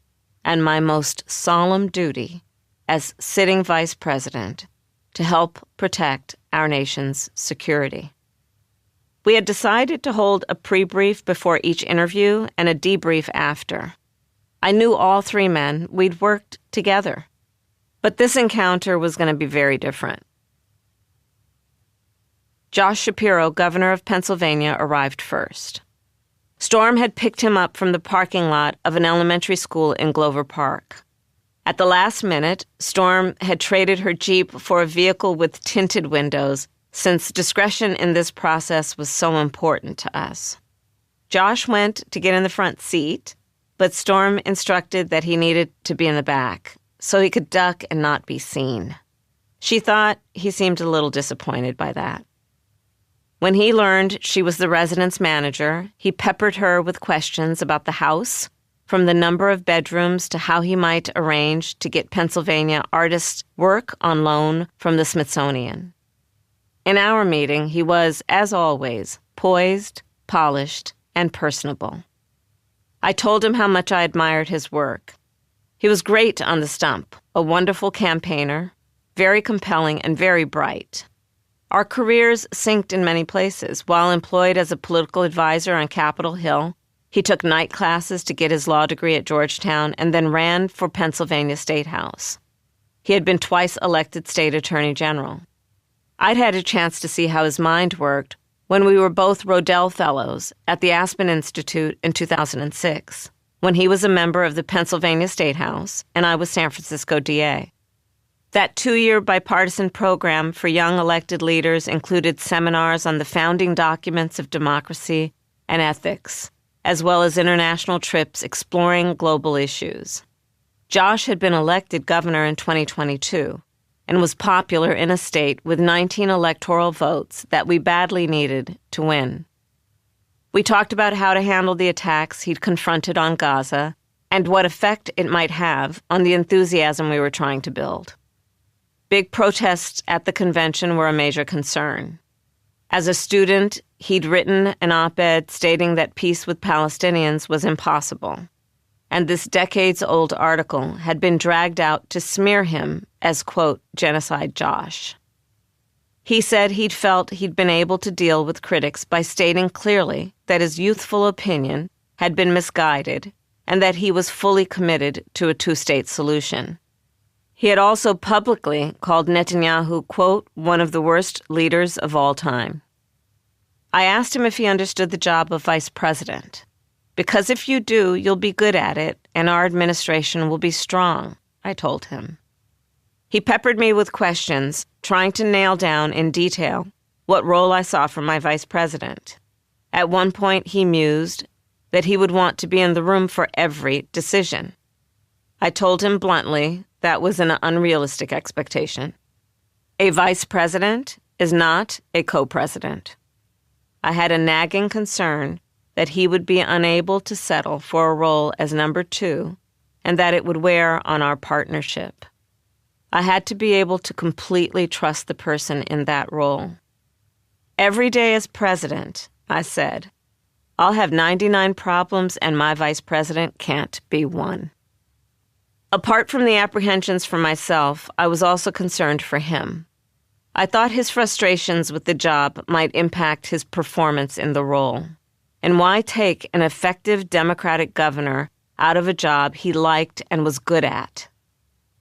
and my most solemn duty as sitting vice president to help protect our nation's security. We had decided to hold a pre-brief before each interview and a debrief after. I knew all three men. We'd worked together. But this encounter was going to be very different. Josh Shapiro, governor of Pennsylvania, arrived first. Storm had picked him up from the parking lot of an elementary school in Glover Park. At the last minute, Storm had traded her Jeep for a vehicle with tinted windows, since discretion in this process was so important to us. Josh went to get in the front seat, but Storm instructed that he needed to be in the back, so he could duck and not be seen. She thought he seemed a little disappointed by that. When he learned she was the residence manager, he peppered her with questions about the house, from the number of bedrooms to how he might arrange to get Pennsylvania artists work on loan from the Smithsonian. In our meeting, he was, as always, poised, polished, and personable. I told him how much I admired his work. He was great on the stump, a wonderful campaigner, very compelling and very bright. Our careers synced in many places. While employed as a political advisor on Capitol Hill, he took night classes to get his law degree at Georgetown and then ran for Pennsylvania State House. He had been twice elected state attorney general. I'd had a chance to see how his mind worked when we were both Rodell Fellows at the Aspen Institute in 2006, when he was a member of the Pennsylvania State House and I was San Francisco DA. That 2-year bipartisan program for young elected leaders included seminars on the founding documents of democracy and ethics, as well as international trips exploring global issues. Josh had been elected governor in 2022 and was popular in a state with 19 electoral votes that we badly needed to win. We talked about how to handle the attacks he'd confronted on Gaza and what effect it might have on the enthusiasm we were trying to build. Big protests at the convention were a major concern. As a student, he'd written an op-ed stating that peace with Palestinians was impossible, and this decades-old article had been dragged out to smear him as, quote, Genocide Josh. He said he'd felt he'd been able to deal with critics by stating clearly that his youthful opinion had been misguided and that he was fully committed to a two-state solution. He had also publicly called Netanyahu, quote, one of the worst leaders of all time. I asked him if he understood the job of vice president. Because if you do, you'll be good at it, and our administration will be strong, I told him. He peppered me with questions, trying to nail down in detail what role I saw for my vice president. At one point, he mused that he would want to be in the room for every decision. I told him bluntly that was an unrealistic expectation. A vice president is not a co-president. I had a nagging concern that he would be unable to settle for a role as number 2 and that it would wear on our partnership. I had to be able to completely trust the person in that role. Every day as president, I said, I'll have 99 problems and my vice president can't be one. Apart from the apprehensions for myself, I was also concerned for him. I thought his frustrations with the job might impact his performance in the role. And why take an effective Democratic governor out of a job he liked and was good at?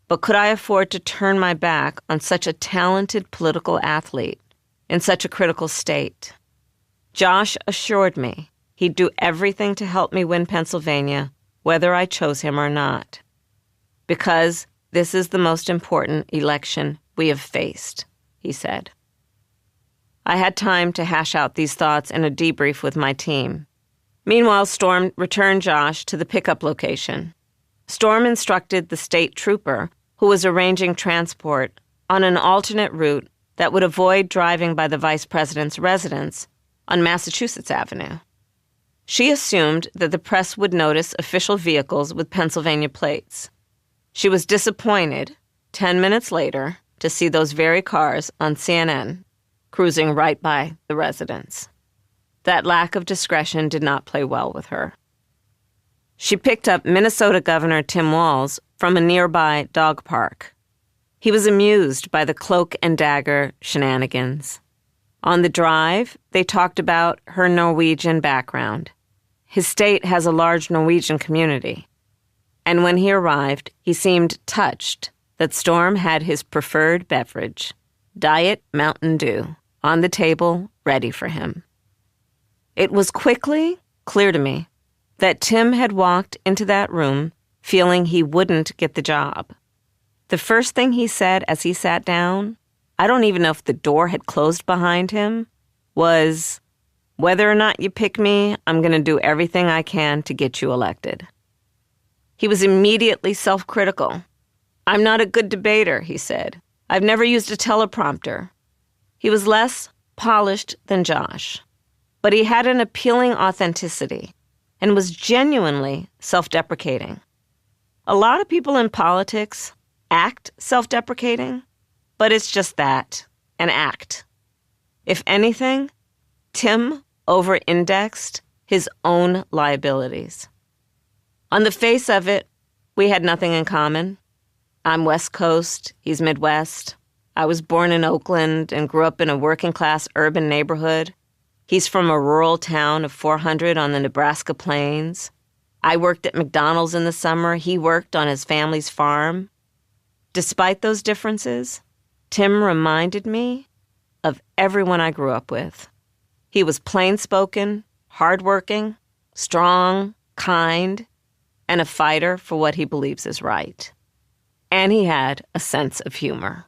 But could I afford to turn my back on such a talented political athlete in such a critical state? Josh assured me he'd do everything to help me win Pennsylvania, whether I chose him or not. Because this is the most important election we have faced, he said. I had time to hash out these thoughts in a debrief with my team. Meanwhile, Storm returned Josh to the pickup location. Storm instructed the state trooper, who was arranging transport, on an alternate route that would avoid driving by the vice president's residence on Massachusetts Avenue. She assumed that the press would notice official vehicles with Pennsylvania plates. She was disappointed, 10 minutes later, to see those very cars on CNN cruising right by the residence. That lack of discretion did not play well with her. She picked up Minnesota Governor Tim Walz from a nearby dog park. He was amused by the cloak and dagger shenanigans. On the drive, they talked about her Norwegian background. His state has a large Norwegian community. And when he arrived, he seemed touched that Storm had his preferred beverage, Diet Mountain Dew, on the table, ready for him. It was quickly clear to me that Tim had walked into that room feeling he wouldn't get the job. The first thing he said as he sat down, I don't even know if the door had closed behind him, was, "Whether or not you pick me, I'm going to do everything I can to get you elected." He was immediately self-critical. "I'm not a good debater," he said. "I've never used a teleprompter." He was less polished than Josh, but he had an appealing authenticity and was genuinely self-deprecating. A lot of people in politics act self-deprecating, but it's just that, an act. If anything, Tim over-indexed his own liabilities. On the face of it, we had nothing in common. I'm West Coast, he's Midwest. I was born in Oakland and grew up in a working-class urban neighborhood. He's from a rural town of 400 on the Nebraska plains. I worked at McDonald's in the summer. He worked on his family's farm. Despite those differences, Tim reminded me of everyone I grew up with. He was plain-spoken, hardworking, strong, kind, and a fighter for what he believes is right. and he had a sense of humor.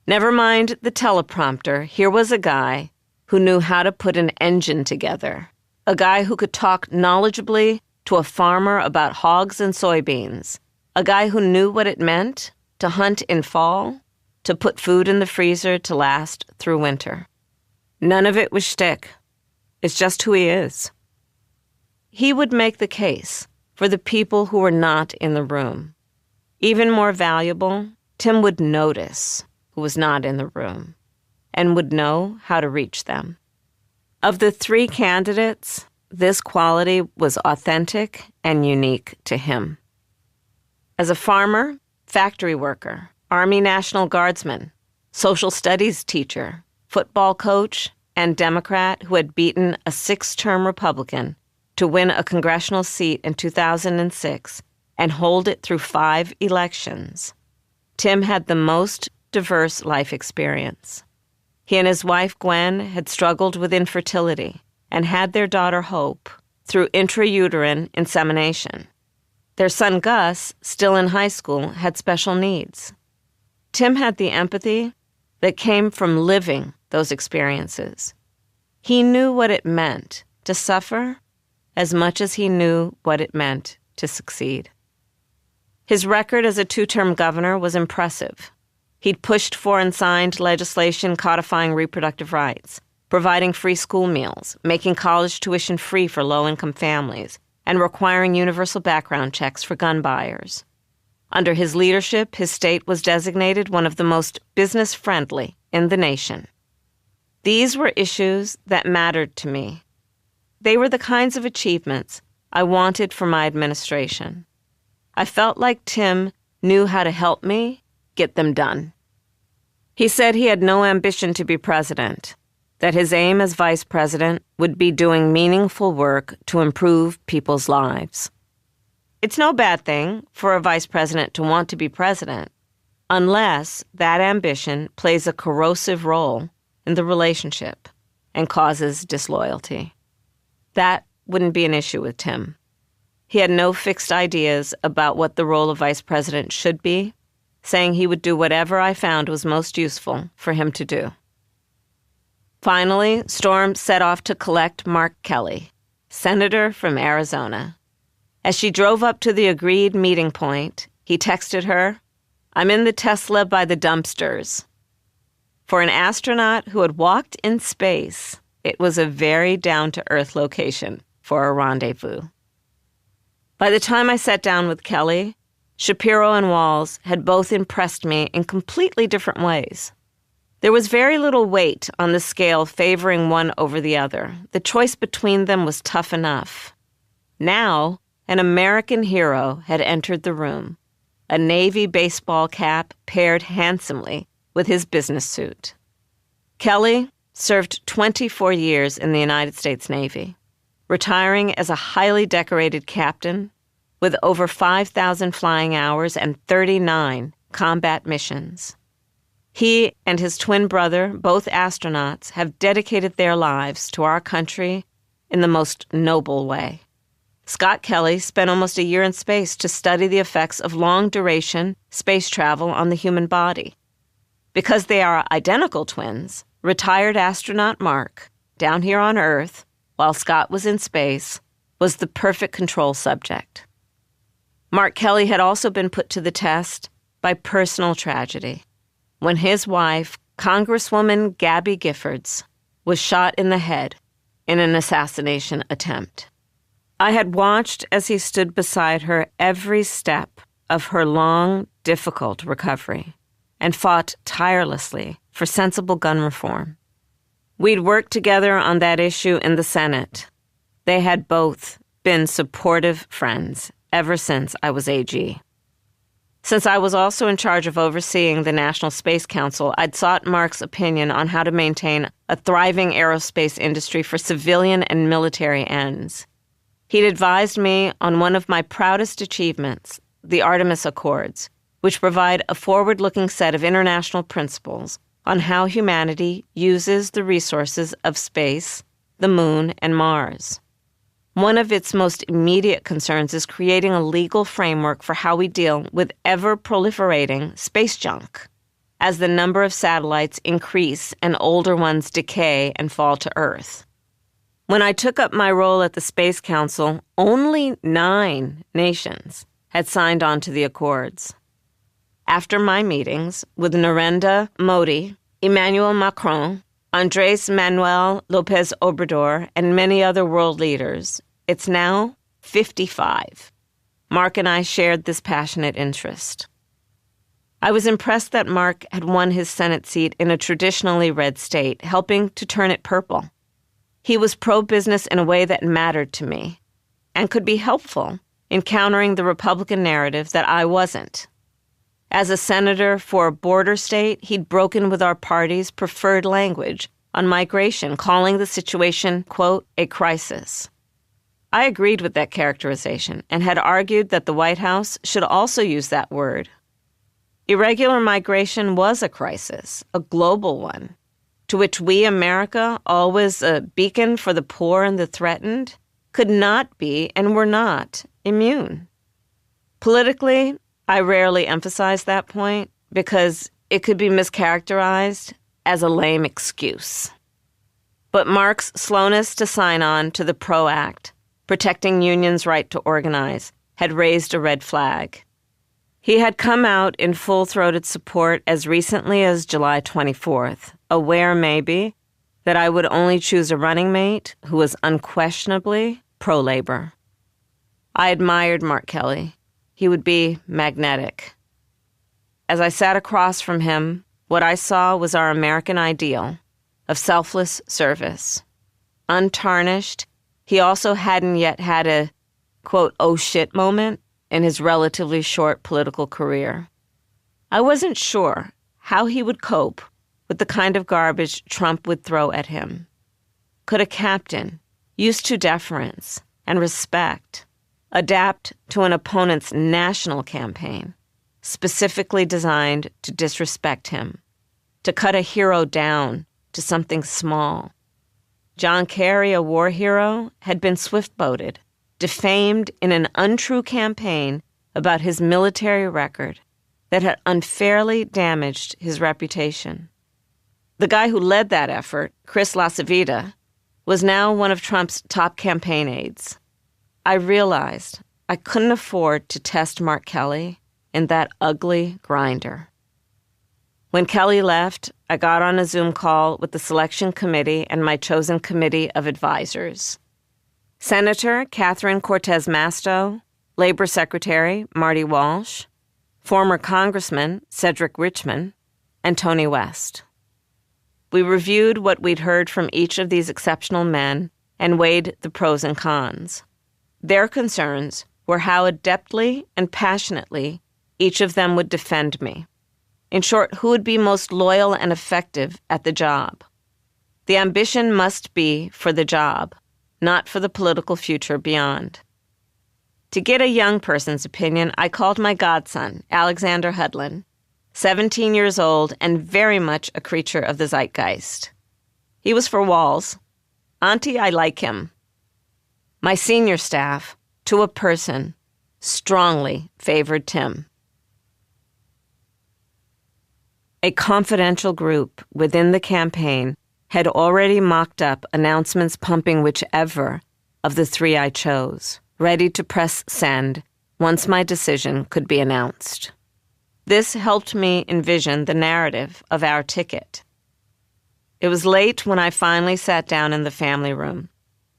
Never mind the teleprompter, here was a guy who knew how to put an engine together, a guy who could talk knowledgeably to a farmer about hogs and soybeans, a guy who knew what it meant to hunt in fall, to put food in the freezer to last through winter. None of it was shtick. It's just who he is. He would make the case for the people who were not in the room. Even more valuable, Tim would notice who was not in the room and would know how to reach them. Of the three candidates, this quality was authentic and unique to him. As a farmer, factory worker, Army National Guardsman, social studies teacher, football coach, and Democrat who had beaten a 6-term Republican to win a congressional seat in 2006 and hold it through 5 elections, Tim had the most diverse life experience. He and his wife Gwen had struggled with infertility and had their daughter Hope through intrauterine insemination. Their son Gus, still in high school, had special needs. Tim had the empathy that came from living those experiences. He knew what it meant to suffer as much as he knew what it meant to succeed. His record as a 2-term governor was impressive. He'd pushed for and signed legislation codifying reproductive rights, providing free school meals, making college tuition free for low-income families, and requiring universal background checks for gun buyers. Under his leadership, his state was designated one of the most business-friendly in the nation. These were issues that mattered to me. They were the kinds of achievements I wanted for my administration. I felt like Tim knew how to help me get them done. He said he had no ambition to be president, that his aim as vice president would be doing meaningful work to improve people's lives. It's no bad thing for a vice president to want to be president, unless that ambition plays a corrosive role in the relationship and causes disloyalty. That wouldn't be an issue with Tim. He had no fixed ideas about what the role of vice president should be, saying he would do whatever I found was most useful for him to do. Finally, Storm set off to collect Mark Kelly, senator from Arizona. As she drove up to the agreed meeting point, he texted her, "I'm in the Tesla by the dumpsters." For an astronaut who had walked in space, it was a very down-to-earth location for a rendezvous. By the time I sat down with Kelly, Shapiro and Walz had both impressed me in completely different ways. There was very little weight on the scale favoring one over the other. The choice between them was tough enough. Now, an American hero had entered the room, a Navy baseball cap paired handsomely with his business suit. Kelly served 24 years in the United States Navy, retiring as a highly decorated captain with over 5,000 flying hours and 39 combat missions. He and his twin brother, both astronauts, have dedicated their lives to our country in the most noble way. Scott Kelly spent almost a year in space to study the effects of long-duration space travel on the human body. Because they are identical twins, retired astronaut Mark, down here on Earth, while Scott was in space, was the perfect control subject. Mark Kelly had also been put to the test by personal tragedy when his wife, Congresswoman Gabby Giffords, was shot in the head in an assassination attempt. I had watched as he stood beside her every step of her long, difficult recovery and fought tirelessly for sensible gun reform. We'd worked together on that issue in the Senate. They had both been supportive friends ever since I was AG. Since I was also in charge of overseeing the National Space Council, I'd sought Mark's opinion on how to maintain a thriving aerospace industry for civilian and military ends. He'd advised me on one of my proudest achievements, the Artemis Accords, which provide a forward-looking set of international principles on how humanity uses the resources of space, the moon, and Mars. One of its most immediate concerns is creating a legal framework for how we deal with ever-proliferating space junk, as the number of satellites increase and older ones decay and fall to Earth. When I took up my role at the Space Council, only 9 nations had signed on to the accords. After my meetings with Narendra Modi, Emmanuel Macron, Andrés Manuel López Obrador, and many other world leaders, it's now 55. Mark and I shared this passionate interest. I was impressed that Mark had won his Senate seat in a traditionally red state, helping to turn it purple. He was pro-business in a way that mattered to me and could be helpful in countering the Republican narrative that I wasn't. As a senator for a border state, he'd broken with our party's preferred language on migration, calling the situation, quote, a crisis. I agreed with that characterization and had argued that the White House should also use that word. Irregular migration was a crisis, a global one, to which we, America, always a beacon for the poor and the threatened, could not be and were not immune. Politically, I rarely emphasize that point because it could be mischaracterized as a lame excuse. But Mark's slowness to sign on to the PRO Act, protecting unions' right to organize, had raised a red flag. He had come out in full-throated support as recently as July 24th, aware maybe that I would only choose a running mate who was unquestionably pro-labor. I admired Mark Kelly. He would be magnetic. As I sat across from him, what I saw was our American ideal of selfless service. Untarnished, he also hadn't yet had a, quote, oh shit moment in his relatively short political career. I wasn't sure how he would cope with the kind of garbage Trump would throw at him. Could a captain, used to deference and respect, adapt to an opponent's national campaign, specifically designed to disrespect him, to cut a hero down to something small? John Kerry, a war hero, had been swift-boated, defamed in an untrue campaign about his military record that had unfairly damaged his reputation. The guy who led that effort, Chris LaCivita, was now one of Trump's top campaign aides. I realized I couldn't afford to test Mark Kelly in that ugly grinder. When Kelly left, I got on a Zoom call with the selection committee and my chosen committee of advisors. Senator Catherine Cortez Masto, Labor Secretary Marty Walsh, former Congressman Cedric Richmond, and Tony West. We reviewed what we'd heard from each of these exceptional men and weighed the pros and cons. Their concerns were how adeptly and passionately each of them would defend me. In short, who would be most loyal and effective at the job? The ambition must be for the job, not for the political future beyond. To get a young person's opinion, I called my godson, Alexander Hudlin, 17 years old and very much a creature of the zeitgeist. He was for Walls. Auntie, I like him. My senior staff, to a person, strongly favored Tim. A confidential group within the campaign had already mocked up announcements pumping whichever of the 3 I chose, ready to press send once my decision could be announced. This helped me envision the narrative of our ticket. It was late when I finally sat down in the family room.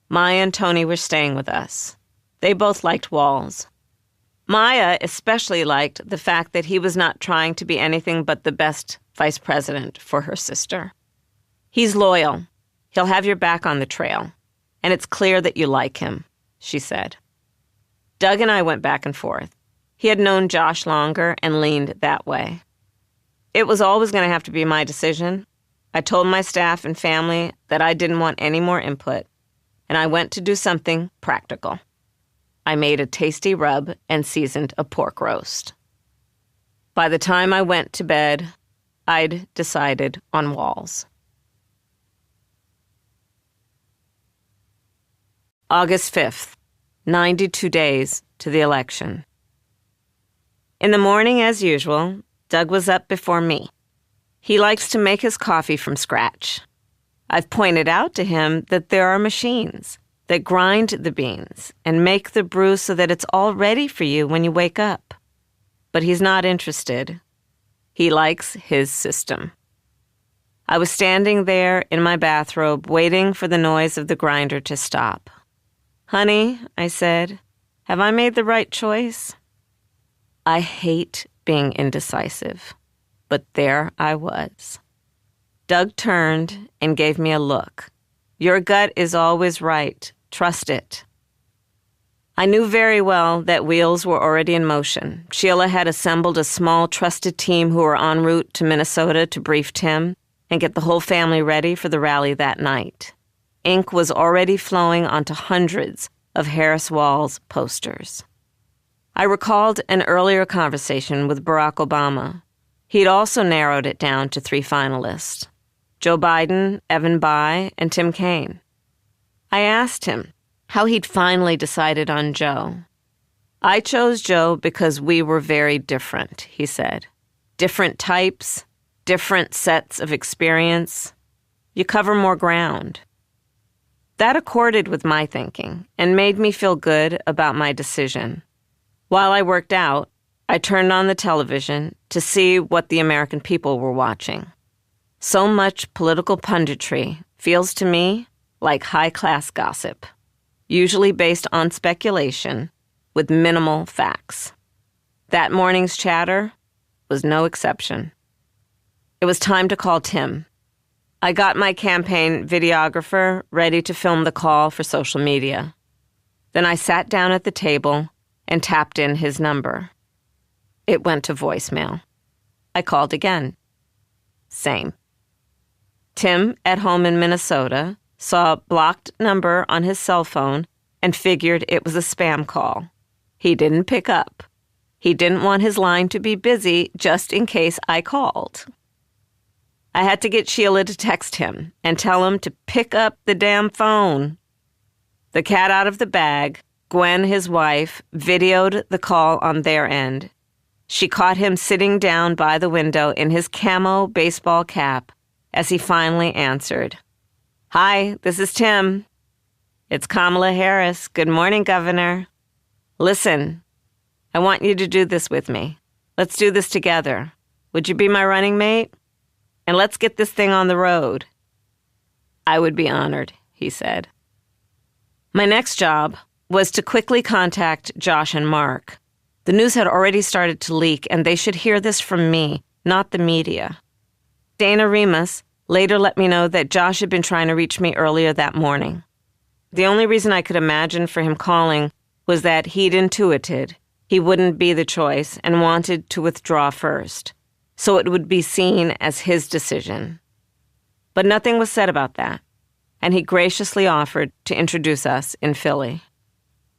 Maya and Tony were staying with us. They both liked Walls. Maya especially liked the fact that he was not trying to be anything but the best vice president for her sister. He's loyal. He'll have your back on the trail. And it's clear that you like him, she said. Doug and I went back and forth. He had known Josh longer and leaned that way. It was always going to have to be my decision. I told my staff and family that I didn't want any more input, and I went to do something practical. I made a tasty rub and seasoned a pork roast. By the time I went to bed, I'd decided on Walls. August 5th, 92 days to the election. In the morning, as usual, Doug was up before me. He likes to make his coffee from scratch. I've pointed out to him that there are machines that grind the beans and make the brew so that it's all ready for you when you wake up. But he's not interested. He likes his system. I was standing there in my bathrobe waiting for the noise of the grinder to stop. "Honey," I said, "have I made the right choice?" I hate being indecisive, but there I was. Doug turned and gave me a look. "Your gut is always right. Trust it." I knew very well that wheels were already in motion. Sheila had assembled a small, trusted team who were en route to Minnesota to brief Tim and get the whole family ready for the rally that night. Ink was already flowing onto hundreds of Harris Wall's posters. I recalled an earlier conversation with Barack Obama. He'd also narrowed it down to 3 finalists: Joe Biden, Evan Bayh, and Tim Kaine. I asked him how he'd finally decided on Joe. "I chose Joe because we were very different," he said. "Different types, different sets of experience. You cover more ground." That accorded with my thinking and made me feel good about my decision. While I worked out, I turned on the television to see what the American people were watching. So much political punditry feels to me like high-class gossip, usually based on speculation with minimal facts. That morning's chatter was no exception. It was time to call Tim. I got my campaign videographer ready to film the call for social media. Then I sat down at the table and tapped in his number. It went to voicemail. I called again. Same. Tim, at home in Minnesota, saw a blocked number on his cell phone and figured it was a spam call. He didn't pick up. He didn't want his line to be busy just in case I called. I had to get Sheila to text him and tell him to pick up the damn phone. The cat out of the bag, Gwen, his wife, videoed the call on their end. She caught him sitting down by the window in his camo baseball cap as he finally answered. "Hi, this is Tim." "It's Kamala Harris. Good morning, Governor." "Listen, I want you to do this with me. Let's do this together. Would you be my running mate? And let's get this thing on the road." "I would be honored," he said. My next job was to quickly contact Josh and Mark. The news had already started to leak, and they should hear this from me, not the media. Dana Remus later let me know that Josh had been trying to reach me earlier that morning. The only reason I could imagine for him calling was that he'd intuited he wouldn't be the choice and wanted to withdraw first, so it would be seen as his decision. But nothing was said about that, and he graciously offered to introduce us in Philly.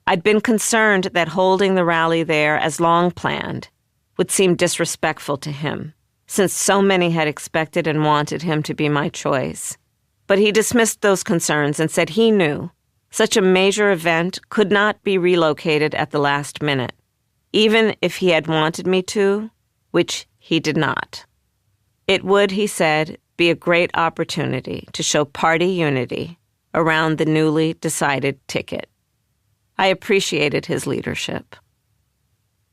I'd been concerned that holding the rally there as long planned would seem disrespectful to him, since so many had expected and wanted him to be my choice. But he dismissed those concerns and said he knew such a major event could not be relocated at the last minute, even if he had wanted me to, which he did not. It would, he said, be a great opportunity to show party unity around the newly decided ticket. I appreciated his leadership.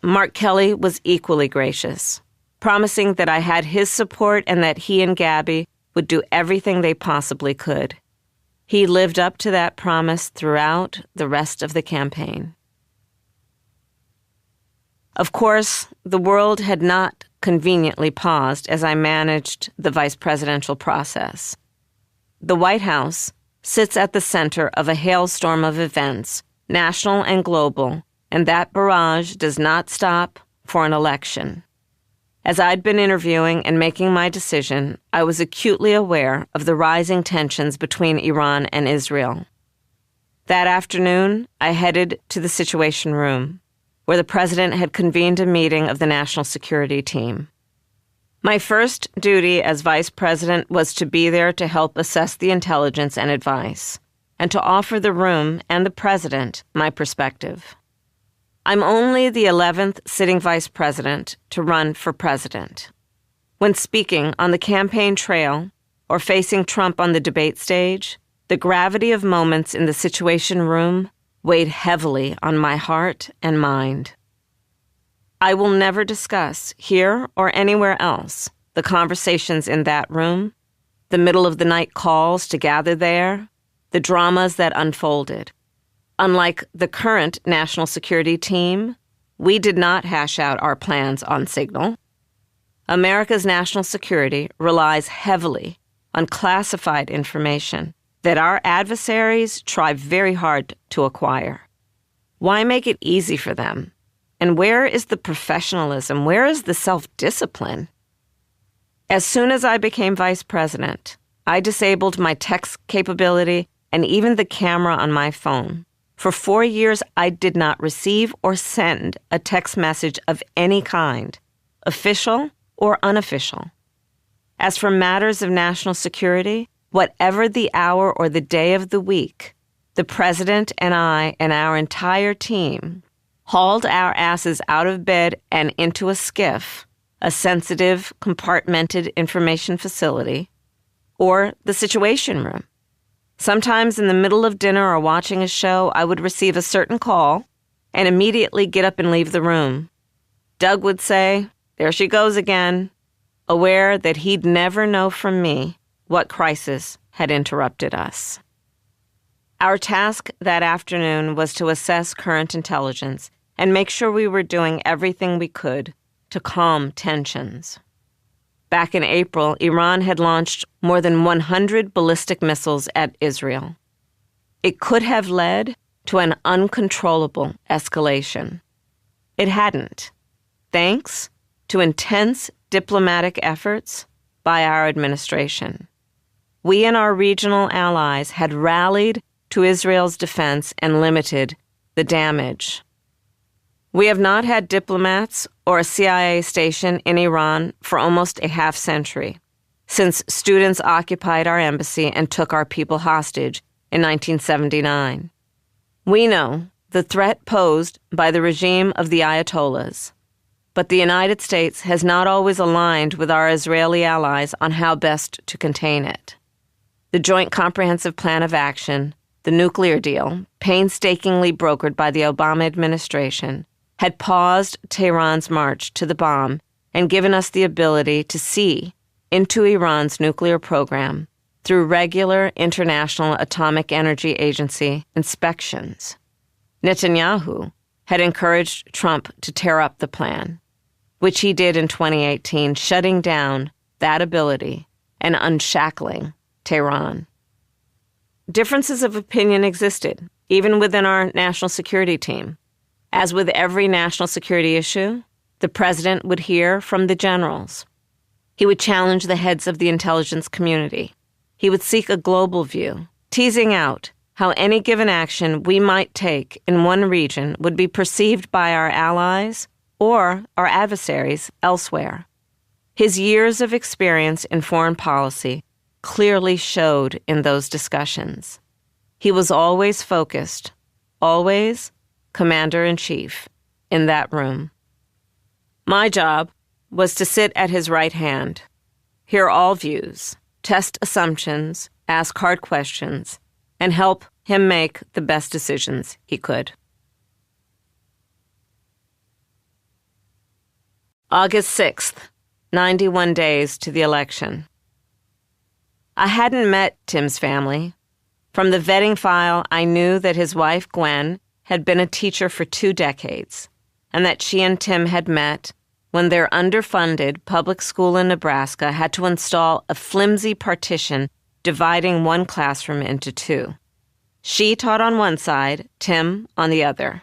Mark Kelly was equally gracious, promising that I had his support and that he and Gabby would do everything they possibly could. He lived up to that promise throughout the rest of the campaign. Of course, the world had not conveniently paused as I managed the vice presidential process. The White House sits at the center of a hailstorm of events, national and global, and that barrage does not stop for an election. As I'd been interviewing and making my decision, I was acutely aware of the rising tensions between Iran and Israel. That afternoon, I headed to the Situation Room, where the president had convened a meeting of the National Security Team. My first duty as vice president was to be there to help assess the intelligence and advice, and to offer the room and the president my perspective. I'm only the 11th sitting vice president to run for president. When speaking on the campaign trail or facing Trump on the debate stage, the gravity of moments in the Situation Room weighed heavily on my heart and mind. I will never discuss, here or anywhere else, the conversations in that room, the middle-of-the-night calls to gather there, the dramas that unfolded. Unlike the current national security team, we did not hash out our plans on Signal. America's national security relies heavily on classified information that our adversaries try very hard to acquire. Why make it easy for them? And where is the professionalism? Where is the self-discipline? As soon as I became vice president, I disabled my text capability and even the camera on my phone. For 4 years, I did not receive or send a text message of any kind, official or unofficial. As for matters of national security, whatever the hour or the day of the week, the president and I and our entire team hauled our asses out of bed and into a SCIF, a sensitive, compartmented information facility, or the Situation Room. Sometimes in the middle of dinner or watching a show, I would receive a certain call and immediately get up and leave the room. Doug would say, "There she goes again," aware that he'd never know from me what crisis had interrupted us. Our task that afternoon was to assess current intelligence and make sure we were doing everything we could to calm tensions. Back in April, Iran had launched more than 100 ballistic missiles at Israel. It could have led to an uncontrollable escalation. It hadn't, thanks to intense diplomatic efforts by our administration. We and our regional allies had rallied to Israel's defense and limited the damage. We have not had diplomats or a CIA station in Iran for almost a half-century, since students occupied our embassy and took our people hostage in 1979. We know the threat posed by the regime of the Ayatollahs, but the United States has not always aligned with our Israeli allies on how best to contain it. The Joint Comprehensive Plan of Action, the nuclear deal, painstakingly brokered by the Obama administration, had paused Tehran's march to the bomb and given us the ability to see into Iran's nuclear program through regular International Atomic Energy Agency inspections. Netanyahu had encouraged Trump to tear up the plan, which he did in 2018, shutting down that ability and unshackling Tehran. Differences of opinion existed, even within our national security team. As with every national security issue, the president would hear from the generals. He would challenge the heads of the intelligence community. He would seek a global view, teasing out how any given action we might take in one region would be perceived by our allies or our adversaries elsewhere. His years of experience in foreign policy clearly showed in those discussions. He was always focused, always commander-in-chief in that room. My job was to sit at his right hand, hear all views, test assumptions, ask hard questions, and help him make the best decisions he could. August 6th, 91 days to the election. I hadn't met Tim's family. From the vetting file, I knew that his wife, Gwen, had been a teacher for 2 decades, and that she and Tim had met when their underfunded public school in Nebraska had to install a flimsy partition dividing one classroom into 2. She taught on one side, Tim on the other.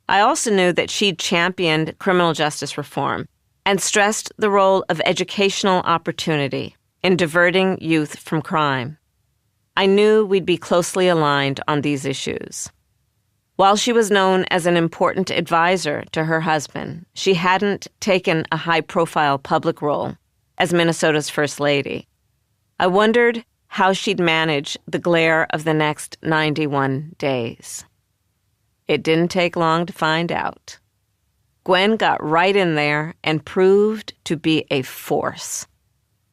I also knew that she'd championed criminal justice reform and stressed the role of educational opportunity in diverting youth from crime. I knew we'd be closely aligned on these issues. While she was known as an important advisor to her husband, she hadn't taken a high-profile public role as Minnesota's First Lady. I wondered how she'd manage the glare of the next 91 days. It didn't take long to find out. Gwen got right in there and proved to be a force.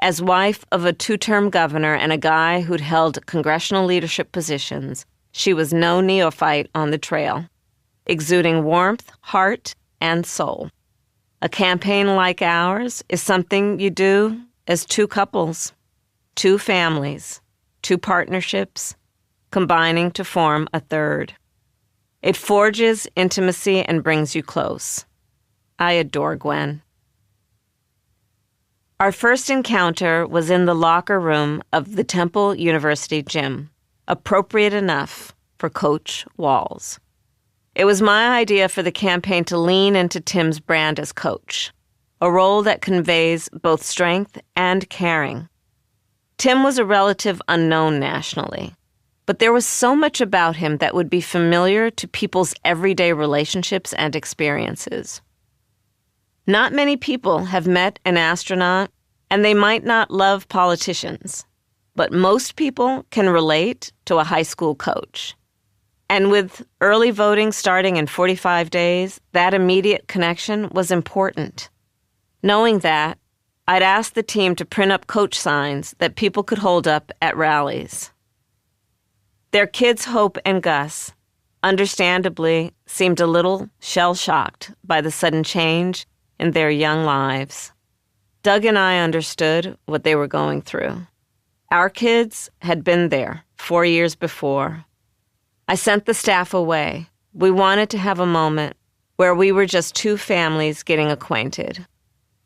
As wife of a two-term governor and a guy who'd held congressional leadership positions, she was no neophyte on the trail, exuding warmth, heart, and soul. A campaign like ours is something you do as two couples, two families, two partnerships, combining to form a third. It forges intimacy and brings you close. I adore Gwen. Our first encounter was in the locker room of the Temple University gym, appropriate enough for Coach Walls. It was my idea for the campaign to lean into Tim's brand as coach, a role that conveys both strength and caring. Tim was a relative unknown nationally, but there was so much about him that would be familiar to people's everyday relationships and experiences. Not many people have met an astronaut, and they might not love politicians, but most people can relate to a high school coach. And with early voting starting in 45 days, that immediate connection was important. Knowing that, I'd asked the team to print up coach signs that people could hold up at rallies. Their kids, Hope and Gus, understandably seemed a little shell-shocked by the sudden change in their young lives. Doug and I understood what they were going through. Our kids had been there 4 years before. I sent the staff away. We wanted to have a moment where we were just two families getting acquainted.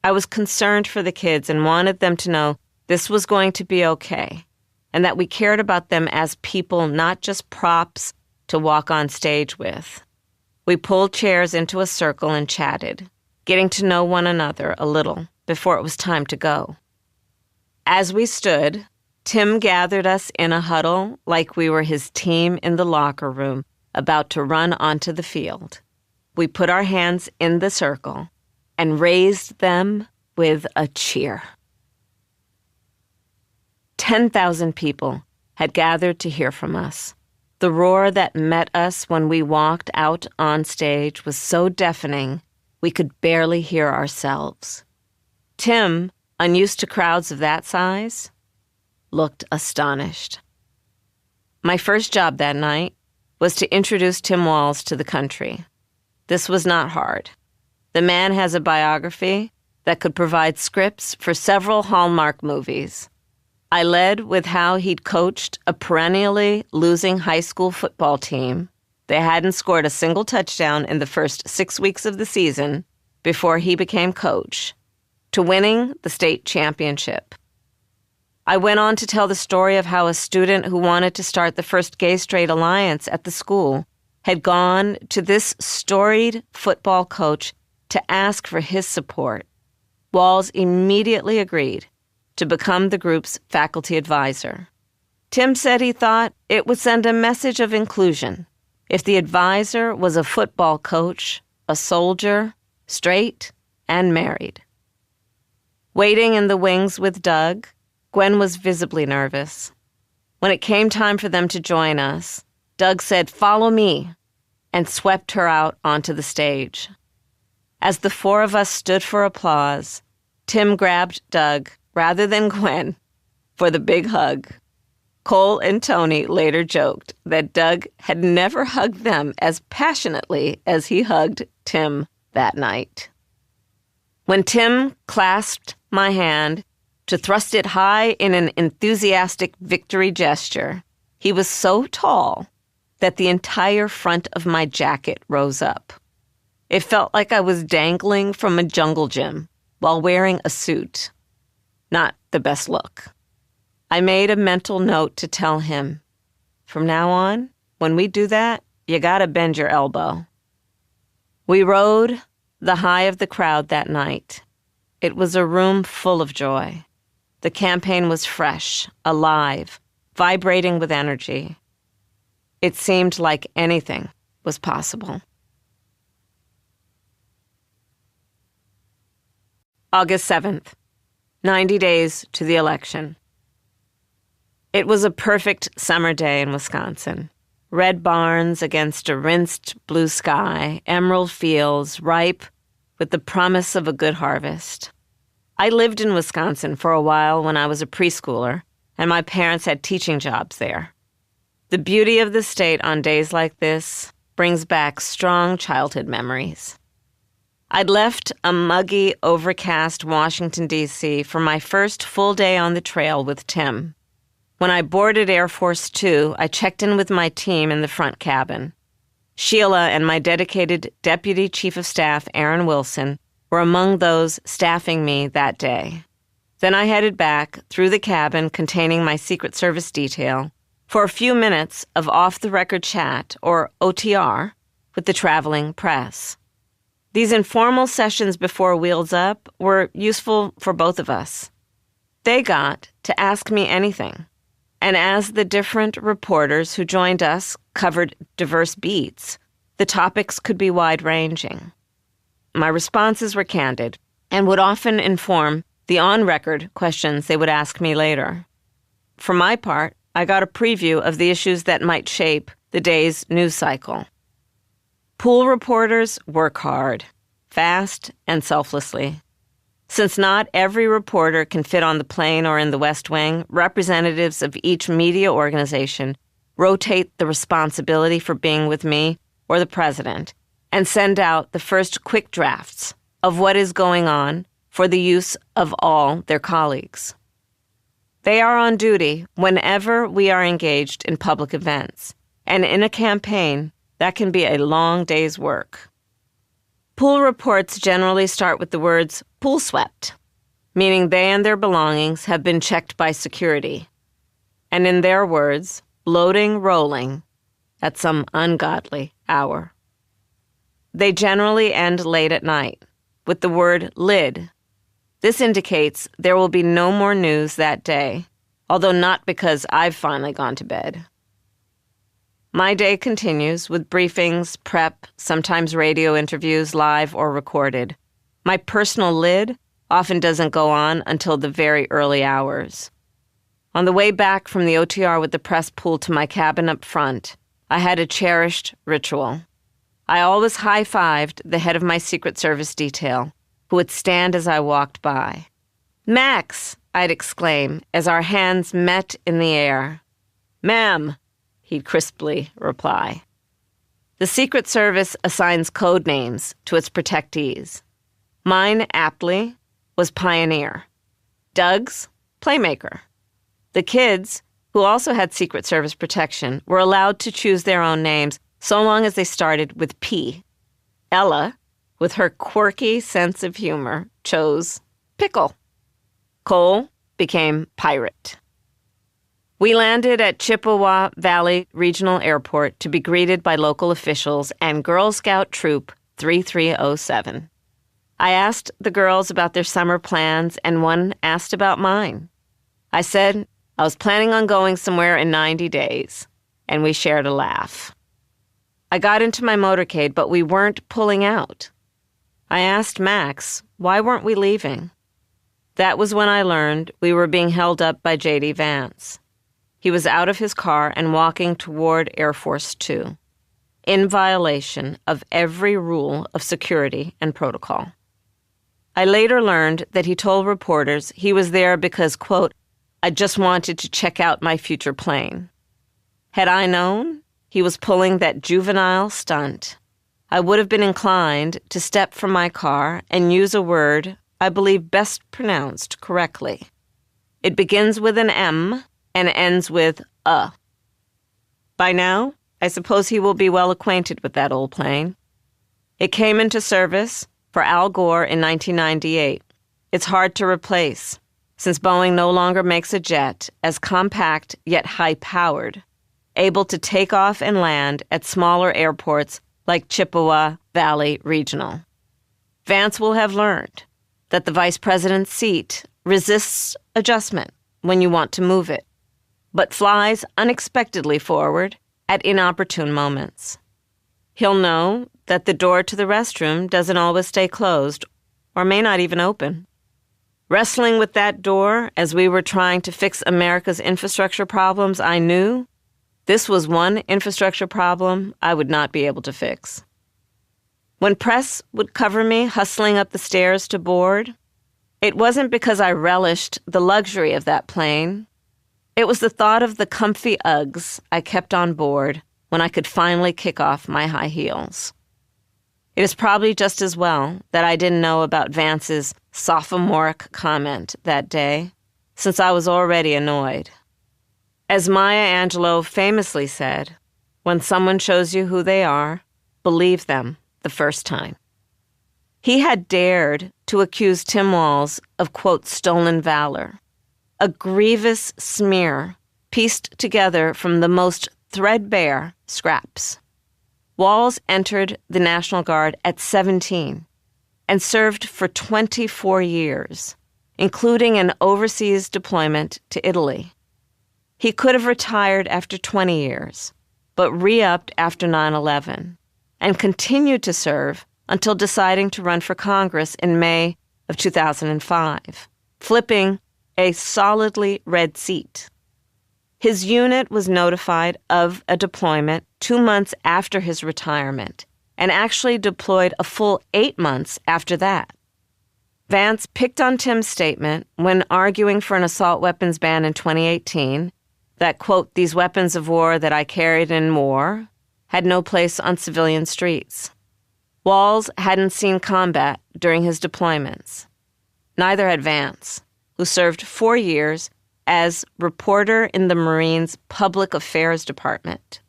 I was concerned for the kids and wanted them to know this was going to be okay, and that we cared about them as people, not just props to walk on stage with. We pulled chairs into a circle and chatted, getting to know one another a little before it was time to go. As we stood, Tim gathered us in a huddle like we were his team in the locker room about to run onto the field. We put our hands in the circle and raised them with a cheer. 10,000 people had gathered to hear from us. The roar that met us when we walked out on stage was so deafening we could barely hear ourselves. Tim, unused to crowds of that size, looked astonished. My first job that night was to introduce Tim Walz to the country. This was not hard. The man has a biography that could provide scripts for several Hallmark movies. I led with how he'd coached a perennially losing high school football team. They hadn't scored a single touchdown in the first 6 weeks of the season before he became coach, to winning the state championship. I went on to tell the story of how a student who wanted to start the first gay-straight alliance at the school had gone to this storied football coach to ask for his support. Walz immediately agreed to become the group's faculty advisor. Tim said he thought it would send a message of inclusion if the advisor was a football coach, a soldier, straight, and married. Waiting in the wings with Doug, Gwen was visibly nervous. When it came time for them to join us, Doug said, "Follow me," and swept her out onto the stage. As the four of us stood for applause, Tim grabbed Doug, rather than Gwen, for the big hug. Cole and Tony later joked that Doug had never hugged them as passionately as he hugged Tim that night. When Tim clasped my hand to thrust it high in an enthusiastic victory gesture, he was so tall that the entire front of my jacket rose up. It felt like I was dangling from a jungle gym while wearing a suit. Not the best look. I made a mental note to tell him, from now on, when we do that, you gotta bend your elbow. We rode the high of the crowd that night. It was a room full of joy. The campaign was fresh, alive, vibrating with energy. It seemed like anything was possible. August 7th, 90 days to the election. It was a perfect summer day in Wisconsin. Red barns against a rinsed blue sky, emerald fields ripe with the promise of a good harvest. I lived in Wisconsin for a while when I was a preschooler, and my parents had teaching jobs there. The beauty of the state on days like this brings back strong childhood memories. I'd left a muggy, overcast Washington, D.C. for my first full day on the trail with Tim. When I boarded Air Force Two, I checked in with my team in the front cabin. Sheila and my dedicated Deputy Chief of Staff, Aaron Wilson, were among those staffing me that day. Then I headed back through the cabin containing my Secret Service detail for a few minutes of off-the-record chat, or OTR, with the traveling press. These informal sessions before Wheels Up were useful for both of us. They got to ask me anything. And as the different reporters who joined us covered diverse beats, the topics could be wide-ranging. My responses were candid and would often inform the on-record questions they would ask me later. For my part, I got a preview of the issues that might shape the day's news cycle. Pool reporters work hard, fast, and selflessly. Since not every reporter can fit on the plane or in the West Wing, representatives of each media organization rotate the responsibility for being with me or the president and send out the first quick drafts of what is going on for the use of all their colleagues. They are on duty whenever we are engaged in public events, and in a campaign, that can be a long day's work. Pool reports generally start with the words pool swept, meaning they and their belongings have been checked by security. And in their words, loading, rolling at some ungodly hour. They generally end late at night with the word lid. This indicates there will be no more news that day, although not because I've finally gone to bed. My day continues with briefings, prep, sometimes radio interviews, live or recorded. My personal lid often doesn't go on until the very early hours. On the way back from the OTR with the press pool to my cabin up front, I had a cherished ritual. I always high-fived the head of my Secret Service detail, who would stand as I walked by. "Max," I'd exclaim as our hands met in the air. "Ma'am," he'd crisply reply. The Secret Service assigns code names to its protectees. Mine, aptly, was Pioneer. Doug's, Playmaker. The kids, who also had Secret Service protection, were allowed to choose their own names so long as they started with P. Ella, with her quirky sense of humor, chose Pickle. Cole became Pirate. We landed at Chippewa Valley Regional Airport to be greeted by local officials and Girl Scout Troop 3307. I asked the girls about their summer plans, and one asked about mine. I said I was planning on going somewhere in 90 days, and we shared a laugh. I got into my motorcade, but we weren't pulling out. I asked Max, why weren't we leaving? That was when I learned we were being held up by J.D. Vance. He was out of his car and walking toward Air Force Two, in violation of every rule of security and protocol. I later learned that he told reporters he was there because, quote, "I just wanted to check out my future plane." Had I known he was pulling that juvenile stunt, I would have been inclined to step from my car and use a word I believe best pronounced correctly. It begins with an M and ends with a. By now, I suppose he will be well acquainted with that old plane. It came into service for Al Gore in 1998. It's hard to replace, since Boeing no longer makes a jet as compact yet high-powered, able to take off and land at smaller airports like Chippewa Valley Regional. Vance will have learned that the vice president's seat resists adjustment when you want to move it, but flies unexpectedly forward at inopportune moments. He'll know that the door to the restroom doesn't always stay closed or may not even open. Wrestling with that door as we were trying to fix America's infrastructure problems, I knew this was one infrastructure problem I would not be able to fix. When press would cover me hustling up the stairs to board, it wasn't because I relished the luxury of that plane. It was the thought of the comfy Uggs I kept on board when I could finally kick off my high heels. It is probably just as well that I didn't know about Vance's sophomoric comment that day, since I was already annoyed. As Maya Angelou famously said, when someone shows you who they are, believe them the first time. He had dared to accuse Tim Walz of, quote, stolen valor, a grievous smear pieced together from the most threadbare scraps. Walz entered the National Guard at 17 and served for 24 years, including an overseas deployment to Italy. He could have retired after 20 years, but re-upped after 9/11 and continued to serve until deciding to run for Congress in May of 2005, flipping a solidly red seat. His unit was notified of a deployment 2 months after his retirement and actually deployed a full 8 months after that. Vance picked on Tim's statement when arguing for an assault weapons ban in 2018 that, quote, these weapons of war that I carried in war had no place on civilian streets. Walz hadn't seen combat during his deployments. Neither had Vance, who served 4 years as reporter in the Marines' Public Affairs Department.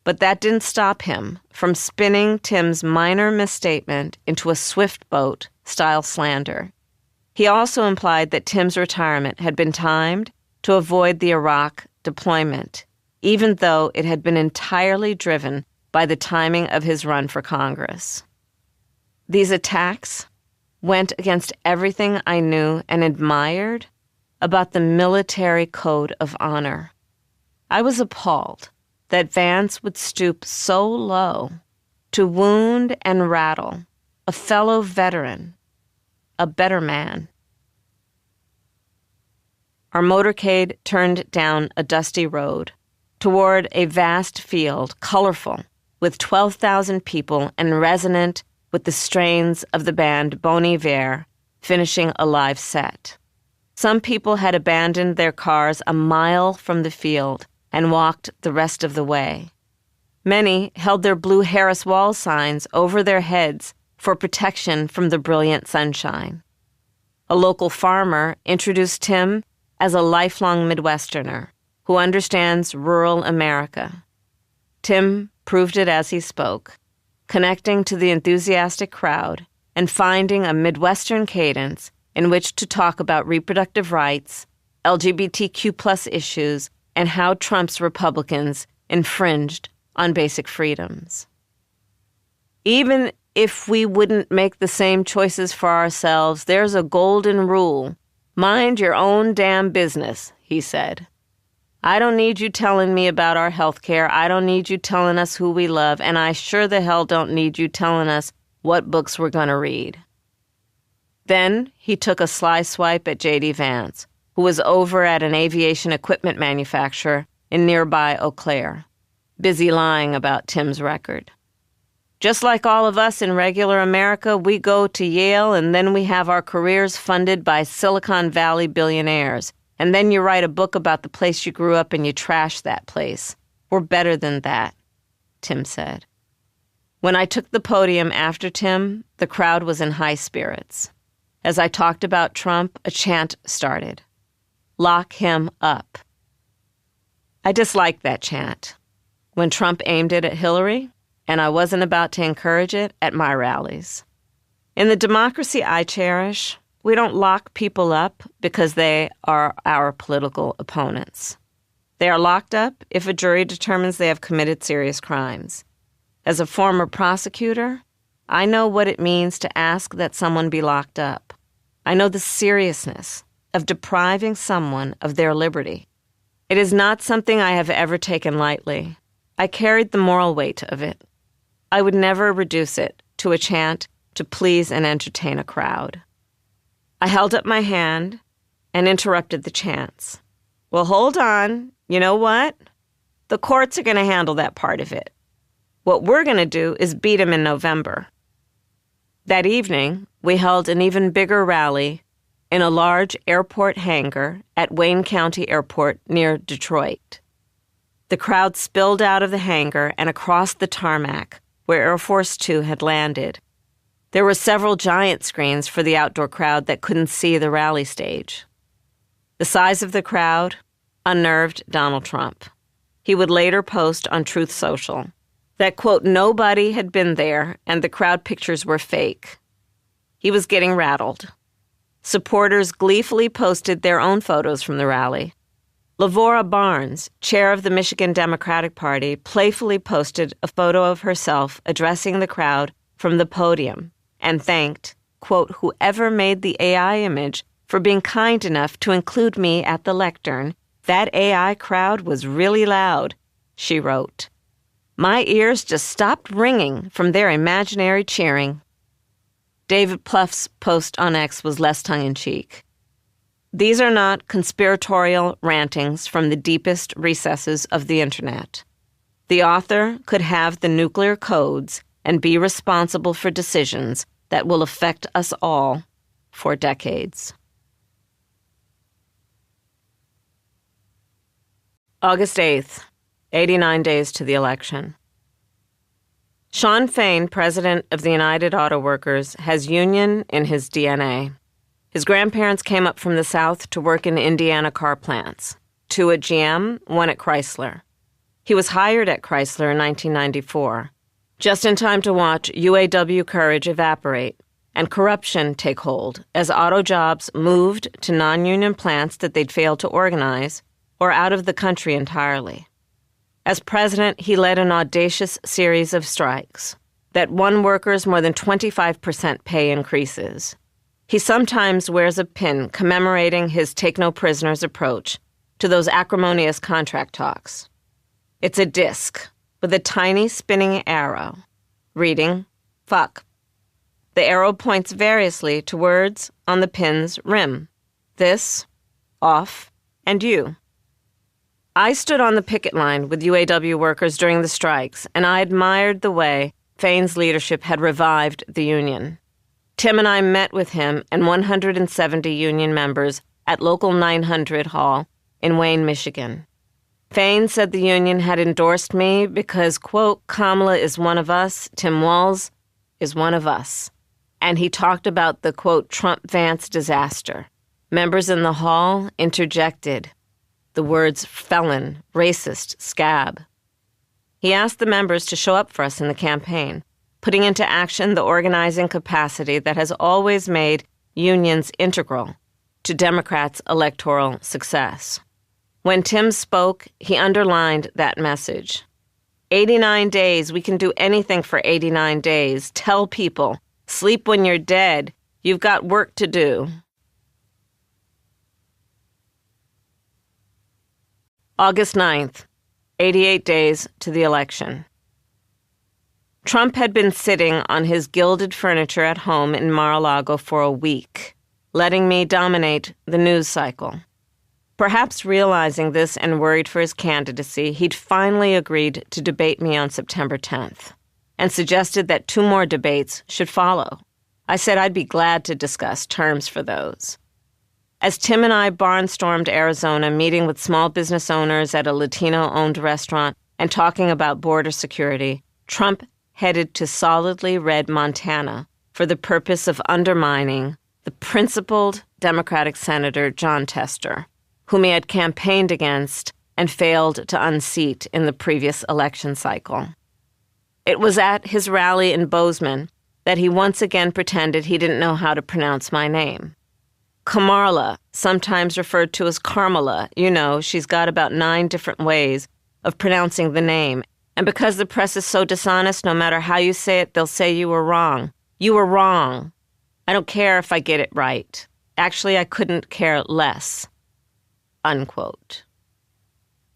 But that didn't stop him from spinning Tim's minor misstatement into a swift boat-style slander. He also implied that Tim's retirement had been timed to avoid the Iraq deployment, even though it had been entirely driven by the timing of his run for Congress. These attacks went against everything I knew and admired about the military code of honor. I was appalled that Vance would stoop so low to wound and rattle a fellow veteran, a better man. Our motorcade turned down a dusty road toward a vast field, colorful, with 12,000 people and resonant with the strains of the band Bon Iver finishing a live set. Some people had abandoned their cars a mile from the field and walked the rest of the way. Many held their blue Harris Wall signs over their heads for protection from the brilliant sunshine. A local farmer introduced Tim as a lifelong Midwesterner who understands rural America. Tim proved it as he spoke, connecting to the enthusiastic crowd and finding a Midwestern cadence in which to talk about reproductive rights, LGBTQ+ issues, and how Trump's Republicans infringed on basic freedoms. Even if we wouldn't make the same choices for ourselves, there's a golden rule. Mind your own damn business, he said. I don't need you telling me about our health care. I don't need you telling us who we love, and I sure the hell don't need you telling us what books we're going to read. Then he took a sly swipe at J.D. Vance, who was over at an aviation equipment manufacturer in nearby Eau Claire, busy lying about Tim's record. Just like all of us in regular America, we go to Yale and then we have our careers funded by Silicon Valley billionaires. And then you write a book about the place you grew up and you trash that place. We're better than that, Tim said. When I took the podium after Tim, the crowd was in high spirits. As I talked about Trump, a chant started. Lock him up. I disliked that chant when Trump aimed it at Hillary, and I wasn't about to encourage it at my rallies. In the democracy I cherish, we don't lock people up because they are our political opponents. They are locked up if a jury determines they have committed serious crimes. As a former prosecutor, I know what it means to ask that someone be locked up. I know the seriousness of depriving someone of their liberty. It is not something I have ever taken lightly. I carried the moral weight of it. I would never reduce it to a chant to please and entertain a crowd. I held up my hand and interrupted the chants. Well, hold on. You know what? The courts are going to handle that part of it. What we're going to do is beat him in November. That evening, we held an even bigger rally in a large airport hangar at Wayne County Airport near Detroit. The crowd spilled out of the hangar and across the tarmac where Air Force Two had landed. There were several giant screens for the outdoor crowd that couldn't see the rally stage. The size of the crowd unnerved Donald Trump. He would later post on Truth Social that, quote, nobody had been there and the crowd pictures were fake. He was getting rattled. Supporters gleefully posted their own photos from the rally. Lavora Barnes, chair of the Michigan Democratic Party, playfully posted a photo of herself addressing the crowd from the podium and thanked, quote, whoever made the AI image for being kind enough to include me at the lectern. That AI crowd was really loud, she wrote. My ears just stopped ringing from their imaginary cheering. David Plouffe's post on X was less tongue-in-cheek. These are not conspiratorial rantings from the deepest recesses of the internet. The author could have the nuclear codes and be responsible for decisions that will affect us all for decades. August 8th, 89 days to the election. Shawn Fain, president of the United Auto Workers, has union in his DNA. His grandparents came up from the South to work in Indiana car plants, 2 at GM, 1 at Chrysler. He was hired at Chrysler in 1994, just in time to watch UAW courage evaporate and corruption take hold as auto jobs moved to non-union plants that they'd failed to organize or out of the country entirely. As president, he led an audacious series of strikes that won workers more than 25% pay increases. He sometimes wears a pin commemorating his take-no-prisoners approach to those acrimonious contract talks. It's a disc with a tiny spinning arrow, reading, fuck. The arrow points variously to words on the pin's rim. This, off, and you. I stood on the picket line with UAW workers during the strikes, and I admired the way Fain's leadership had revived the union. Tim and I met with him and 170 union members at Local 900 Hall in Wayne, Michigan. Fain said the union had endorsed me because, quote, Kamala is one of us, Tim Walz is one of us. And he talked about the, quote, Trump-Vance disaster. Members in the hall interjected the words felon, racist, scab. He asked the members to show up for us in the campaign, putting into action the organizing capacity that has always made unions integral to Democrats' electoral success. When Tim spoke, he underlined that message. 89 days, we can do anything for 89 days. Tell people, sleep when you're dead. You've got work to do. August 9th, 88 days to the election. Trump had been sitting on his gilded furniture at home in Mar-a-Lago for a week, letting me dominate the news cycle. Perhaps realizing this and worried for his candidacy, he'd finally agreed to debate me on September 10th and suggested that 2 more debates should follow. I said I'd be glad to discuss terms for those. As Tim and I barnstormed Arizona, meeting with small business owners at a Latino-owned restaurant and talking about border security, Trump headed to solidly red Montana for the purpose of undermining the principled Democratic Senator John Tester, whom he had campaigned against and failed to unseat in the previous election cycle. It was at his rally in Bozeman that he once again pretended he didn't know how to pronounce my name. Kamarla, sometimes referred to as Carmela, she's got about 9 different ways of pronouncing the name. And because the press is so dishonest, no matter how you say it, they'll say you were wrong. You were wrong. I don't care if I get it right. Actually, I couldn't care less. Unquote.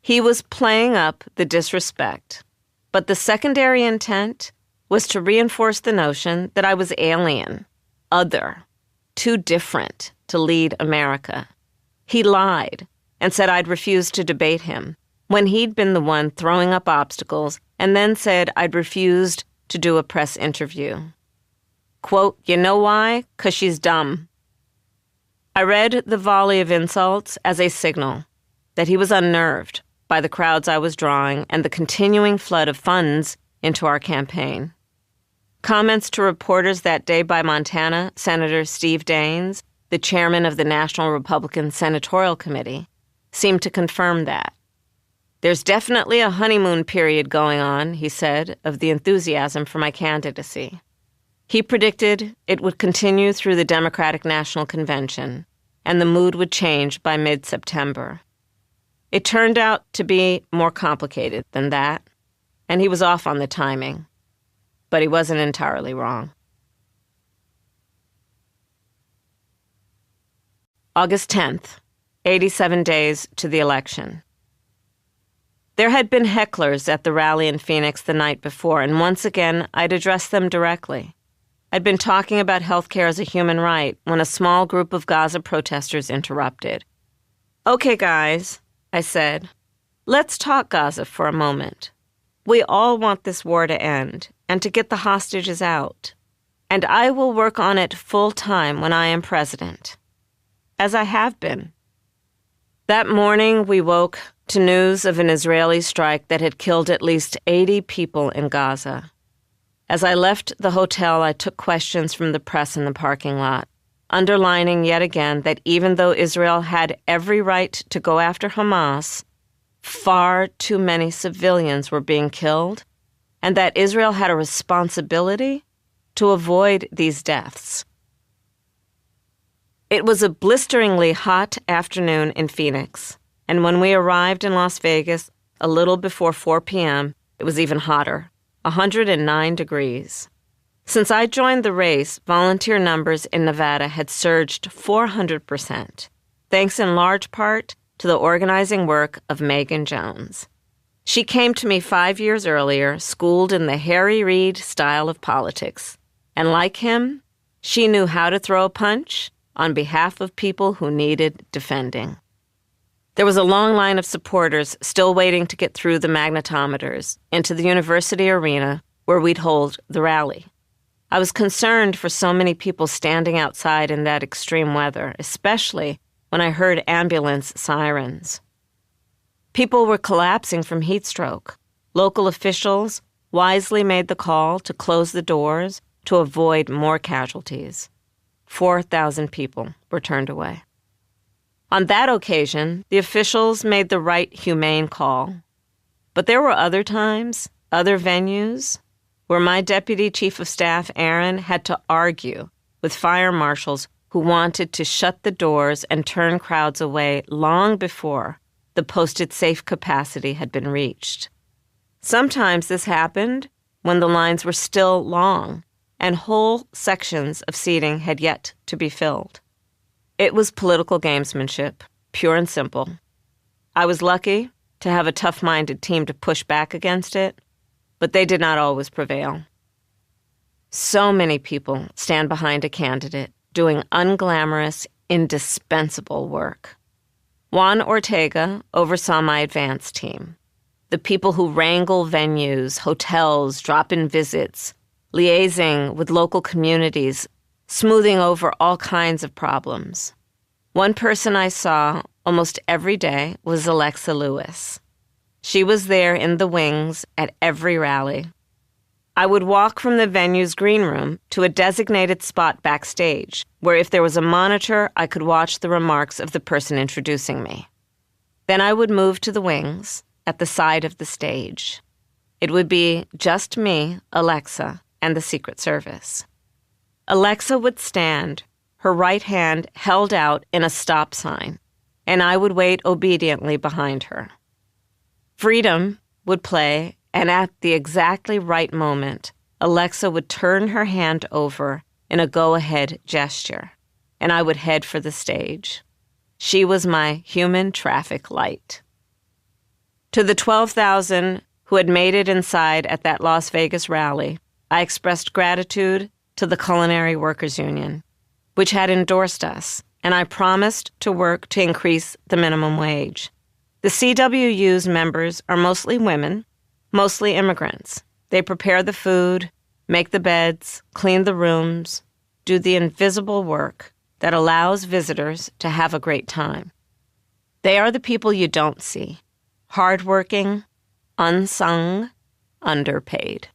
He was playing up the disrespect, but the secondary intent was to reinforce the notion that I was alien, other, too different to lead America. He lied and said I'd refused to debate him when he'd been the one throwing up obstacles, and then said I'd refused to do a press interview. Quote, "You know why? 'Cause she's dumb." I read the volley of insults as a signal that he was unnerved by the crowds I was drawing and the continuing flood of funds into our campaign. Comments to reporters that day by Montana Senator Steve Daines, the chairman of the National Republican Senatorial Committee, seemed to confirm that. "There's definitely a honeymoon period going on," he said, of the enthusiasm for my candidacy. He predicted it would continue through the Democratic National Convention, and the mood would change by mid-September. It turned out to be more complicated than that, and he was off on the timing. But he wasn't entirely wrong. August 10th, 87 days to the election. There had been hecklers at the rally in Phoenix the night before, and once again I'd addressed them directly. I'd been talking about health care as a human right when a small group of Gaza protesters interrupted. "Okay, guys," I said, "let's talk Gaza for a moment. We all want this war to end and to get the hostages out, and I will work on it full-time when I am president, as I have been." That morning, we woke to news of an Israeli strike that had killed at least 80 people in Gaza. As I left the hotel, I took questions from the press in the parking lot, underlining yet again that even though Israel had every right to go after Hamas, far too many civilians were being killed, and that Israel had a responsibility to avoid these deaths. It was a blisteringly hot afternoon in Phoenix, and when we arrived in Las Vegas a little before 4 p.m., it was even hotter, 109 degrees. Since I joined the race, volunteer numbers in Nevada had surged 400%, thanks in large part to the organizing work of Megan Jones. She came to me 5 years earlier, schooled in the Harry Reid style of politics, and like him, she knew how to throw a punch on behalf of people who needed defending. There was a long line of supporters still waiting to get through the magnetometers into the university arena where we'd hold the rally. I was concerned for so many people standing outside in that extreme weather, especially when I heard ambulance sirens. People were collapsing from heat stroke. Local officials wisely made the call to close the doors to avoid more casualties. 4,000 people were turned away. On that occasion, the officials made the right humane call. But there were other times, other venues, where my deputy chief of staff, Aaron, had to argue with fire marshals who wanted to shut the doors and turn crowds away long before the posted safe capacity had been reached. Sometimes this happened when the lines were still long and whole sections of seating had yet to be filled. It was political gamesmanship, pure and simple. I was lucky to have a tough-minded team to push back against it, but they did not always prevail. So many people stand behind a candidate doing unglamorous, indispensable work. Juan Ortega oversaw my advance team, the people who wrangle venues, hotels, drop-in visits, liaising with local communities, smoothing over all kinds of problems. One person I saw almost every day was Alexa Lewis. She was there in the wings at every rally. I would walk from the venue's green room to a designated spot backstage, where if there was a monitor, I could watch the remarks of the person introducing me. Then I would move to the wings at the side of the stage. It would be just me, Alexa, and the Secret Service. Alexa would stand, her right hand held out in a stop sign, and I would wait obediently behind her. Freedom would play, and at the exactly right moment, Alexa would turn her hand over in a go-ahead gesture, and I would head for the stage. She was my human traffic light. To the 12,000 who had made it inside at that Las Vegas rally, I expressed gratitude to the Culinary Workers Union. which had endorsed us, and I promised to work to increase the minimum wage. The CWU's members are mostly women, mostly immigrants. They prepare the food, make the beds, clean the rooms, do the invisible work that allows visitors to have a great time. They are the people you don't see, hardworking, unsung, underpaid.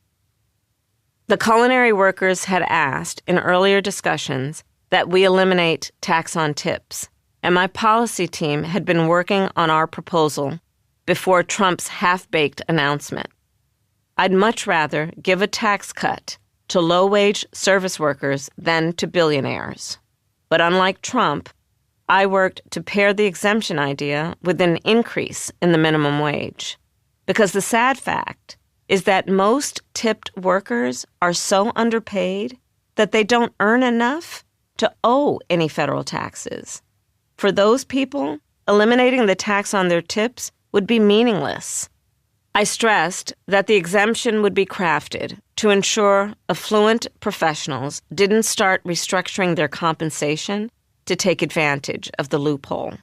The culinary workers had asked in earlier discussions that we eliminate tax on tips, and my policy team had been working on our proposal before Trump's half-baked announcement. I'd much rather give a tax cut to low-wage service workers than to billionaires. But unlike Trump, I worked to pair the exemption idea with an increase in the minimum wage. Because the sad fact is that most tipped workers are so underpaid that they don't earn enough to owe any federal taxes. For those people, eliminating the tax on their tips would be meaningless. I stressed that the exemption would be crafted to ensure affluent professionals didn't start restructuring their compensation to take advantage of the loophole.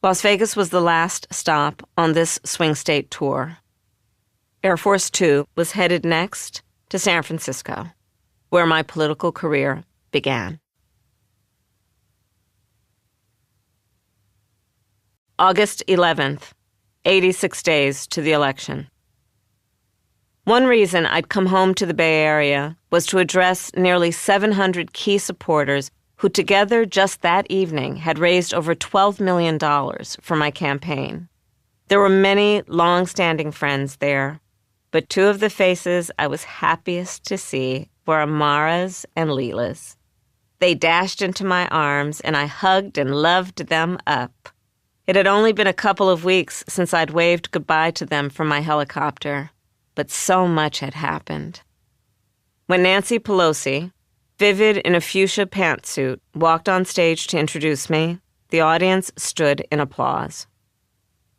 Las Vegas was the last stop on this swing state tour. Air Force Two was headed next to San Francisco, where my political career began. August 11th, 86 days to the election. One reason I'd come home to the Bay Area was to address nearly 700 key supporters who together just that evening had raised over $12 million for my campaign. There were many long-standing friends there, but two of the faces I was happiest to see were Amara's and Leela's. They dashed into my arms, and I hugged and loved them up. It had only been a couple of weeks since I'd waved goodbye to them from my helicopter, but so much had happened. When Nancy Pelosi, vivid in a fuchsia pantsuit, walked on stage to introduce me, the audience stood in applause.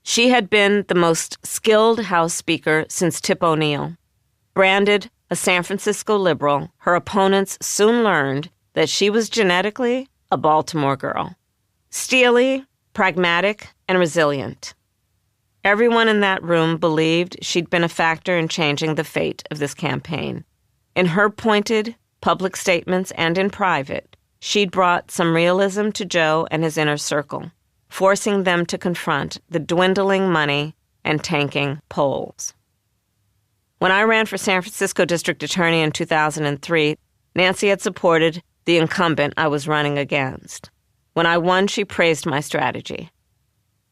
She had been the most skilled House Speaker since Tip O'Neill. Branded a San Francisco liberal, her opponents soon learned that she was genetically a Baltimore girl. Steely, pragmatic, and resilient. Everyone in that room believed she'd been a factor in changing the fate of this campaign. In her pointed public statements and in private, she'd brought some realism to Joe and his inner circle, forcing them to confront the dwindling money and tanking polls. When I ran for San Francisco District Attorney in 2003, Nancy had supported the incumbent I was running against. When I won, she praised my strategy.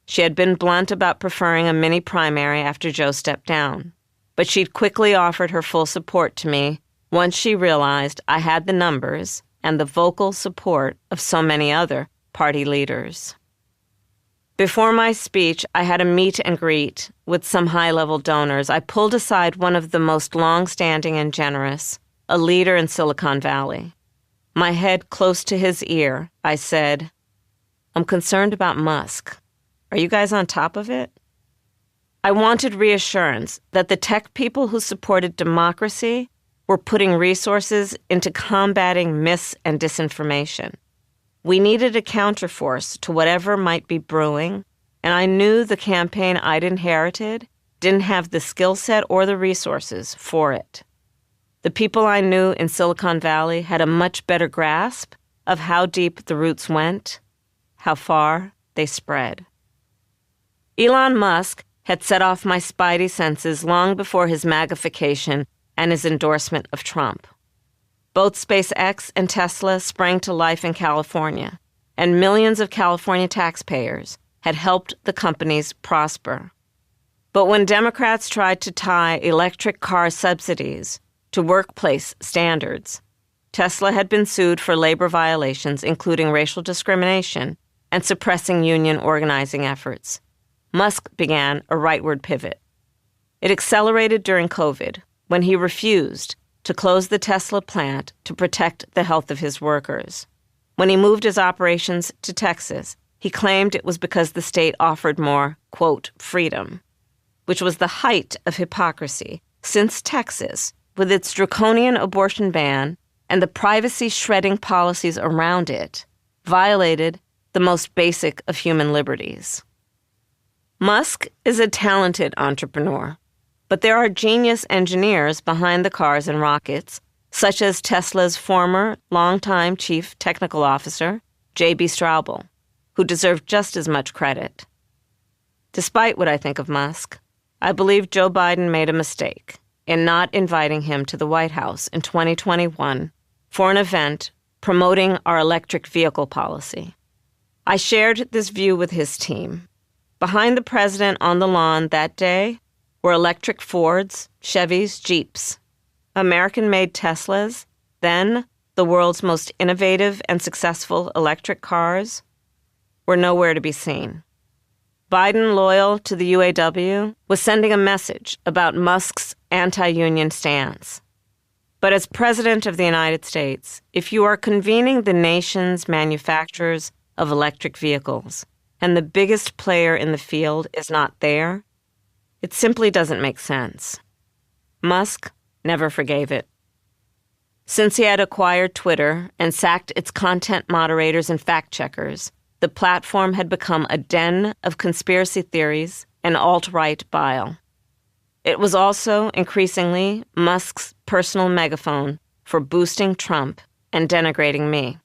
She had been blunt about preferring a mini primary after Joe stepped down, but she'd quickly offered her full support to me once she realized I had the numbers and the vocal support of so many other party leaders. Before my speech, I had a meet and greet with some high-level donors. I pulled aside one of the most long-standing and generous, a leader in Silicon Valley. My head close to his ear, I said, "I'm concerned about Musk. Are you guys on top of it?" I wanted reassurance that the tech people who supported democracy were putting resources into combating myths and disinformation. We needed a counterforce to whatever might be brewing, and I knew the campaign I'd inherited didn't have the skill set or the resources for it. The people I knew in Silicon Valley had a much better grasp of how deep the roots went, how far they spread. Elon Musk had set off my spidey senses long before his magnification and his endorsement of Trump. Both SpaceX and Tesla sprang to life in California, and millions of California taxpayers had helped the companies prosper. But when Democrats tried to tie electric car subsidies to workplace standards, Tesla had been sued for labor violations, including racial discrimination and suppressing union organizing efforts. Musk began a rightward pivot. It accelerated during COVID, when he refused to close the Tesla plant to protect the health of his workers. When he moved his operations to Texas, he claimed it was because the state offered more, quote, freedom, which was the height of hypocrisy, since Texas, with its draconian abortion ban, and the privacy-shredding policies around it violated the most basic of human liberties. Musk is a talented entrepreneur, but there are genius engineers behind the cars and rockets, such as Tesla's former longtime chief technical officer, J.B. Straubel, who deserve just as much credit. Despite what I think of Musk, I believe Joe Biden made a mistake in not inviting him to the White House in 2021 for an event promoting our electric vehicle policy. I shared this view with his team. Behind the president on the lawn that day were electric Fords, Chevys, Jeeps, American-made Teslas, then the world's most innovative and successful electric cars, were nowhere to be seen. Biden, loyal to the UAW, was sending a message about Musk's anti-union stance. But as President of the United States, if you are convening the nation's manufacturers of electric vehicles and the biggest player in the field is not there, it simply doesn't make sense. Musk never forgave it. Since he had acquired Twitter and sacked its content moderators and fact-checkers, the platform had become a den of conspiracy theories and alt-right bile. It was also, increasingly, Musk's personal megaphone for boosting Trump and denigrating me.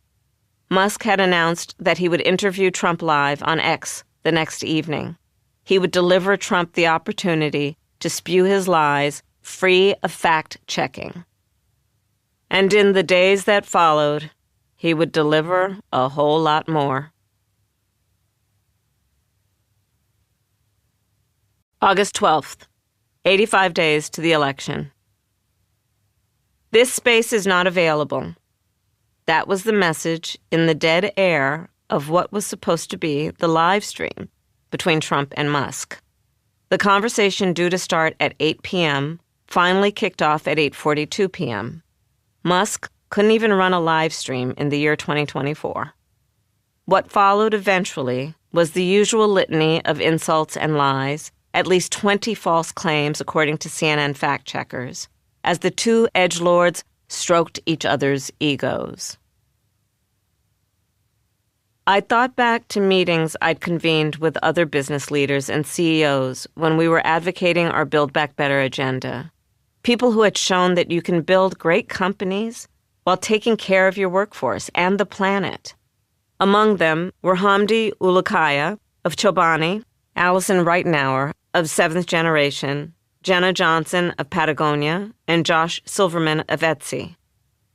Musk had announced that he would interview Trump live on X the next evening. He would deliver Trump the opportunity to spew his lies free of fact-checking. And in the days that followed, he would deliver a whole lot more. August 12th, 85 days to the election. This space is not available. That was the message in the dead air of what was supposed to be the live stream between Trump and Musk. The conversation due to start at 8 p.m. finally kicked off at 8:42 p.m. Musk couldn't even run a live stream in the year 2024. What followed eventually was the usual litany of insults and lies, at least 20 false claims according to CNN fact-checkers, as the two edgelords stroked each other's egos. I thought back to meetings I'd convened with other business leaders and CEOs when we were advocating our Build Back Better agenda. People who had shown that you can build great companies while taking care of your workforce and the planet. Among them were Hamdi Ulukaya of Chobani, Allison Reitenauer of Seventh Generation, Jenna Johnson of Patagonia, and Josh Silverman of Etsy.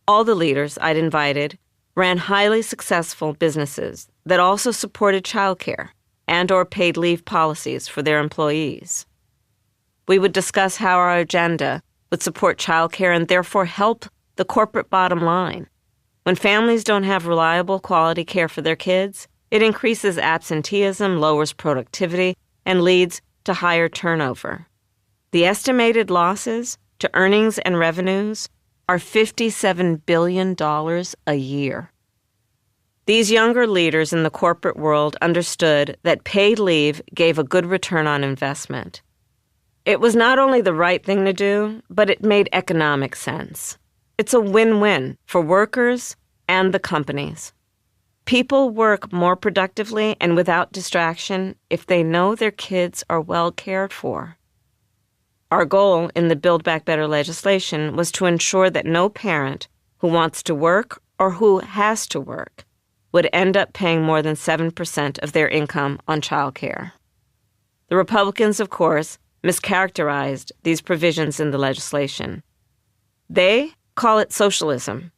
All the leaders I'd invited ran highly successful businesses that also supported childcare and/or paid leave policies for their employees. We would discuss how our agenda would support childcare and therefore help the corporate bottom line. When families don't have reliable quality care for their kids, it increases absenteeism, lowers productivity, and leads to higher turnover. The estimated losses to earnings and revenues are $57 billion a year. These younger leaders in the corporate world understood that paid leave gave a good return on investment. It was not only the right thing to do, but it made economic sense. It's a win-win for workers and the companies. People work more productively and without distraction if they know their kids are well cared for. Our goal in the Build Back Better legislation was to ensure that no parent who wants to work or who has to work would end up paying more than 7% of their income on childcare. The Republicans, of course, mischaracterized these provisions in the legislation. They call it socialism.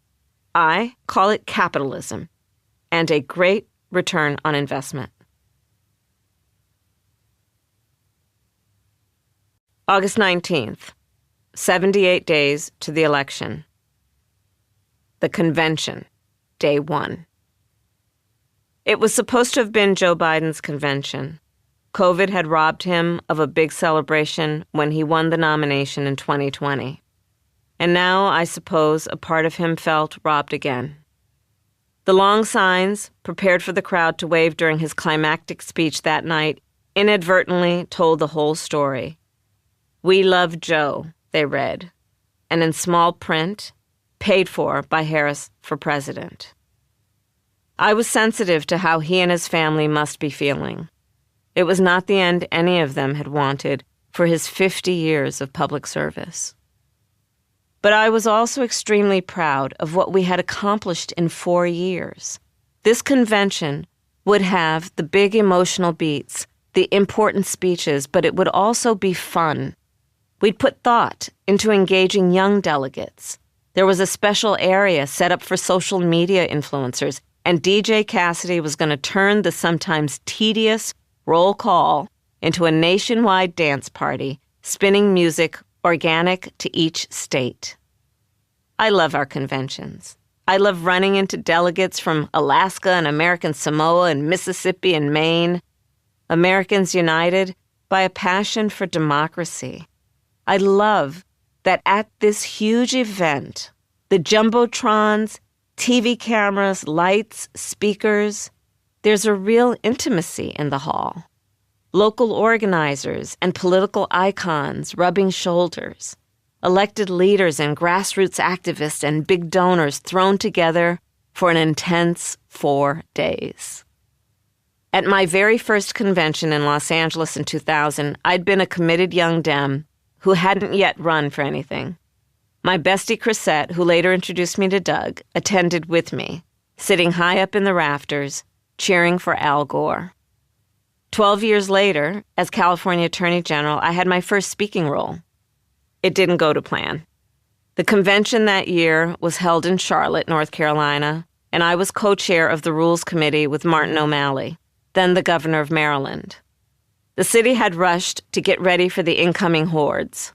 I call it capitalism, and a great return on investment. August 19th, 78 days to the election. The convention, day 1. It was supposed to have been Joe Biden's convention. COVID had robbed him of a big celebration when he won the nomination in 2020. And now, I suppose, a part of him felt robbed again. The long signs, prepared for the crowd to wave during his climactic speech that night, inadvertently told the whole story. "We love Joe," they read, and in small print, paid for by Harris for president. I was sensitive to how he and his family must be feeling. It was not the end any of them had wanted for his 50 years of public service. But I was also extremely proud of what we had accomplished in 4 years. This convention would have the big emotional beats, the important speeches, but it would also be fun. We'd put thought into engaging young delegates. There was a special area set up for social media influencers, and DJ Cassidy was going to turn the sometimes tedious roll call into a nationwide dance party, spinning music organic to each state. I love our conventions. I love running into delegates from Alaska and American Samoa and Mississippi and Maine, Americans united by a passion for democracy. I love that at this huge event, the jumbotrons, TV cameras, lights, speakers, there's a real intimacy in the hall. Local organizers and political icons rubbing shoulders. Elected leaders and grassroots activists and big donors thrown together for an intense 4 days. At my very first convention in Los Angeles in 2000, I'd been a committed young Dem who hadn't yet run for anything. My bestie Chrisette, who later introduced me to Doug, attended with me, sitting high up in the rafters, cheering for Al Gore. 12 years later, as California Attorney General, I had my first speaking role. It didn't go to plan. The convention that year was held in Charlotte, North Carolina, and I was co-chair of the Rules Committee with Martin O'Malley, then the governor of Maryland. The city had rushed to get ready for the incoming hordes.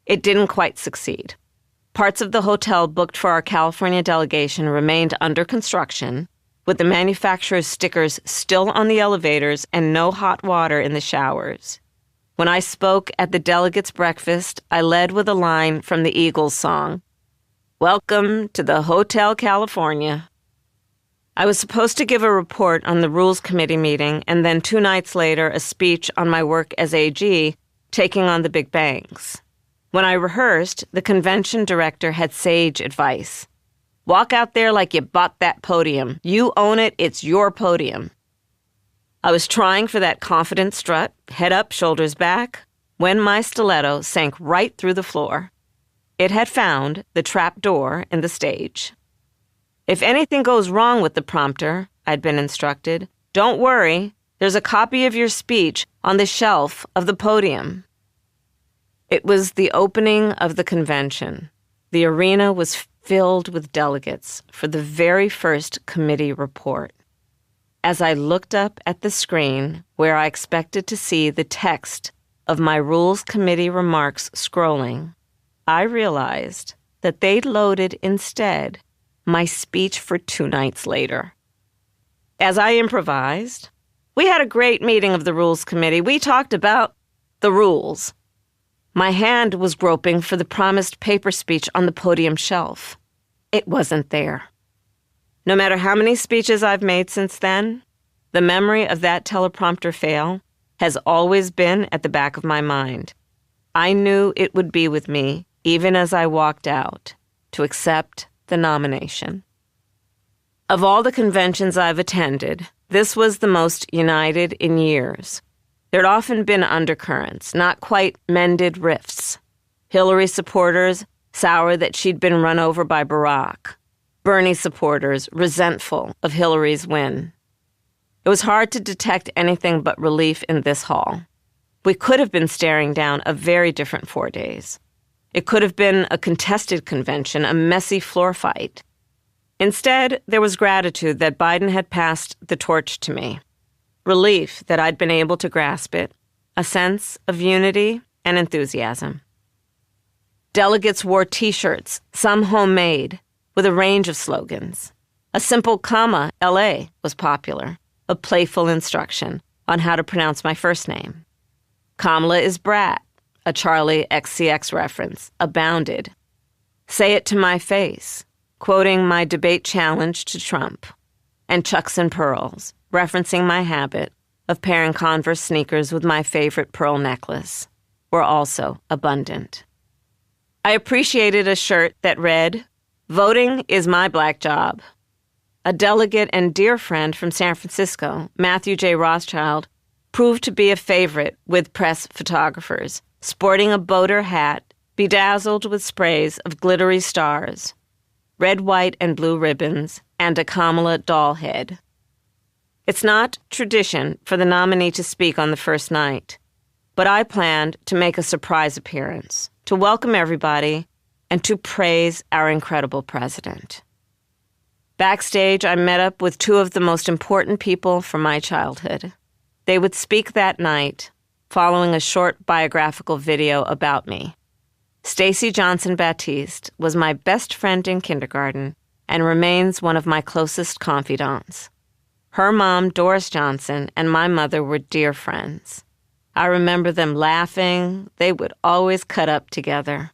It didn't quite succeed. Parts of the hotel booked for our California delegation remained under construction, with the manufacturer's stickers still on the elevators and no hot water in the showers. When I spoke at the delegates' breakfast, I led with a line from the Eagles song, "Welcome to the Hotel California." I was supposed to give a report on the Rules Committee meeting and then 2 nights later a speech on my work as AG, taking on the big banks. When I rehearsed, the convention director had sage advice. Walk out there like you bought that podium. You own it, it's your podium. I was trying for that confident strut, head up, shoulders back, when my stiletto sank right through the floor. It had found the trap door in the stage. If anything goes wrong with the prompter, I'd been instructed, don't worry, there's a copy of your speech on the shelf of the podium. It was the opening of the convention. The arena was filled with delegates for the very first committee report. As I looked up at the screen where I expected to see the text of my Rules Committee remarks scrolling, I realized that they'd loaded instead my speech for 2 nights later. As I improvised, we had a great meeting of the Rules Committee. We talked about the rules. My hand was groping for the promised paper speech on the podium shelf. It wasn't there. No matter how many speeches I've made since then, the memory of that teleprompter fail has always been at the back of my mind. I knew it would be with me even as I walked out to accept the nomination. Of all the conventions I've attended, this was the most united in years. There'd often been undercurrents, not quite mended rifts. Hillary supporters sour that she'd been run over by Barack. Bernie supporters resentful of Hillary's win. It was hard to detect anything but relief in this hall. We could have been staring down a very different 4 days. It could have been a contested convention, a messy floor fight. Instead, there was gratitude that Biden had passed the torch to me. Relief that I'd been able to grasp it, a sense of unity and enthusiasm. Delegates wore T-shirts, some homemade, with a range of slogans. A simple comma, LA, was popular, a playful instruction on how to pronounce my first name. Kamala is brat, a Charlie XCX reference, abounded. Say it to my face, quoting my debate challenge to Trump. And Chucks and Pearls, referencing my habit of pairing Converse sneakers with my favorite pearl necklace, were also abundant. I appreciated a shirt that read, Voting is my black job. A delegate and dear friend from San Francisco, Matthew J. Rothschild, proved to be a favorite with press photographers, sporting a boater hat bedazzled with sprays of glittery stars, red, white, and blue ribbons, and a Kamala doll head. It's not tradition for the nominee to speak on the first night, but I planned to make a surprise appearance, to welcome everybody, and to praise our incredible president. Backstage, I met up with two of the most important people from my childhood. They would speak that night, following a short biographical video about me. Stacy Johnson Baptiste was my best friend in kindergarten and remains one of my closest confidants. Her mom, Doris Johnson, and my mother were dear friends. I remember them laughing. They would always cut up together.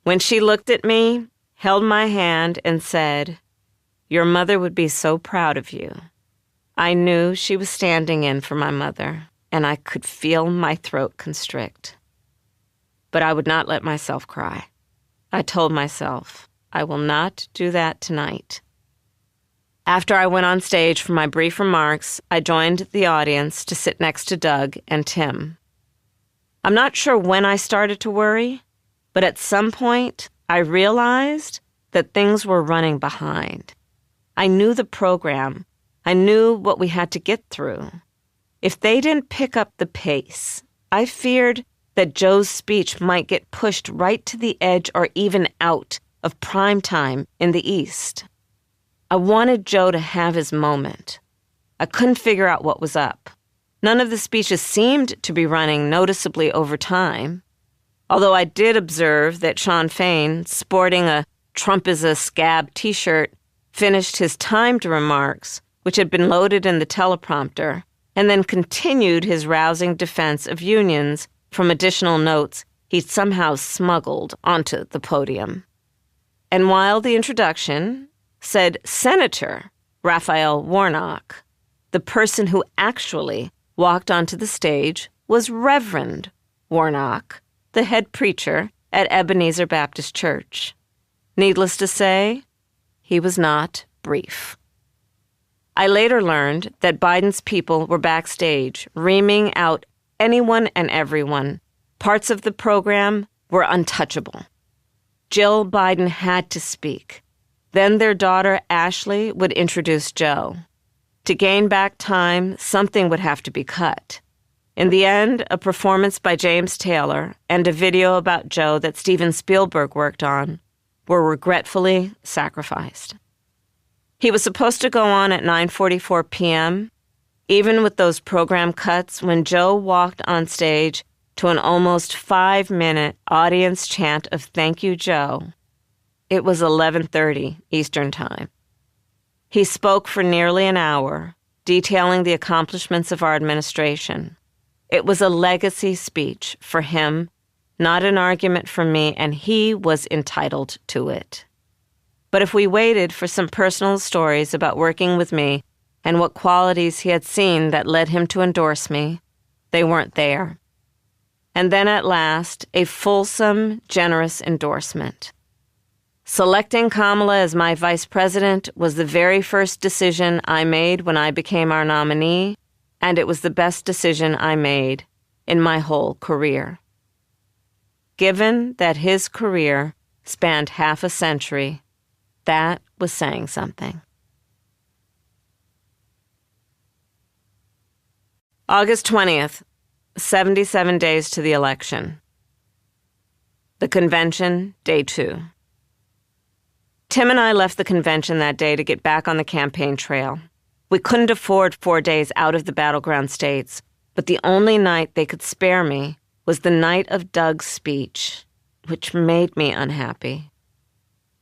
When she looked at me, held my hand, and said, "Your mother would be so proud of you," I knew she was standing in for my mother, and I could feel my throat constrict. But I would not let myself cry. I told myself, I will not do that tonight. After I went on stage for my brief remarks, I joined the audience to sit next to Doug and Tim. I'm not sure when I started to worry, but at some point, I realized that things were running behind. I knew the program. I knew what we had to get through. If they didn't pick up the pace, I feared that Joe's speech might get pushed right to the edge or even out of prime time in the East. I wanted Joe to have his moment. I couldn't figure out what was up. None of the speeches seemed to be running noticeably over time, although I did observe that Sean Fain, sporting a Trump is a scab t-shirt, finished his timed remarks, which had been loaded in the teleprompter, and then continued his rousing defense of unions from additional notes he'd somehow smuggled onto the podium. And while the introduction said Senator Raphael Warnock, the person who actually walked onto the stage was Reverend Warnock, the head preacher at Ebenezer Baptist Church. Needless to say, he was not brief. I later learned that Biden's people were backstage, reaming out anyone and everyone. Parts of the program were untouchable. Jill Biden had to speak. Then their daughter, Ashley, would introduce Joe. To gain back time, something would have to be cut. In the end, a performance by James Taylor and a video about Joe that Steven Spielberg worked on were regretfully sacrificed. He was supposed to go on at 9:44 p.m., even with those program cuts. When Joe walked on stage to an almost 5-minute audience chant of "Thank you, Joe," it was 11:30 Eastern Time. He spoke for nearly an hour, detailing the accomplishments of our administration. It was a legacy speech for him, not an argument for me, and he was entitled to it. But if we waited for some personal stories about working with me and what qualities he had seen that led him to endorse me, they weren't there. And then at last, a fulsome, generous endorsement. Selecting Kamala as my vice president was the very first decision I made when I became our nominee, and it was the best decision I made in my whole career. Given that his career spanned half a century, that was saying something. August 20th, 77 days to the election. The convention, day 2. Tim and I left the convention that day to get back on the campaign trail. We couldn't afford 4 days out of the battleground states, but the only night they could spare me was the night of Doug's speech, which made me unhappy.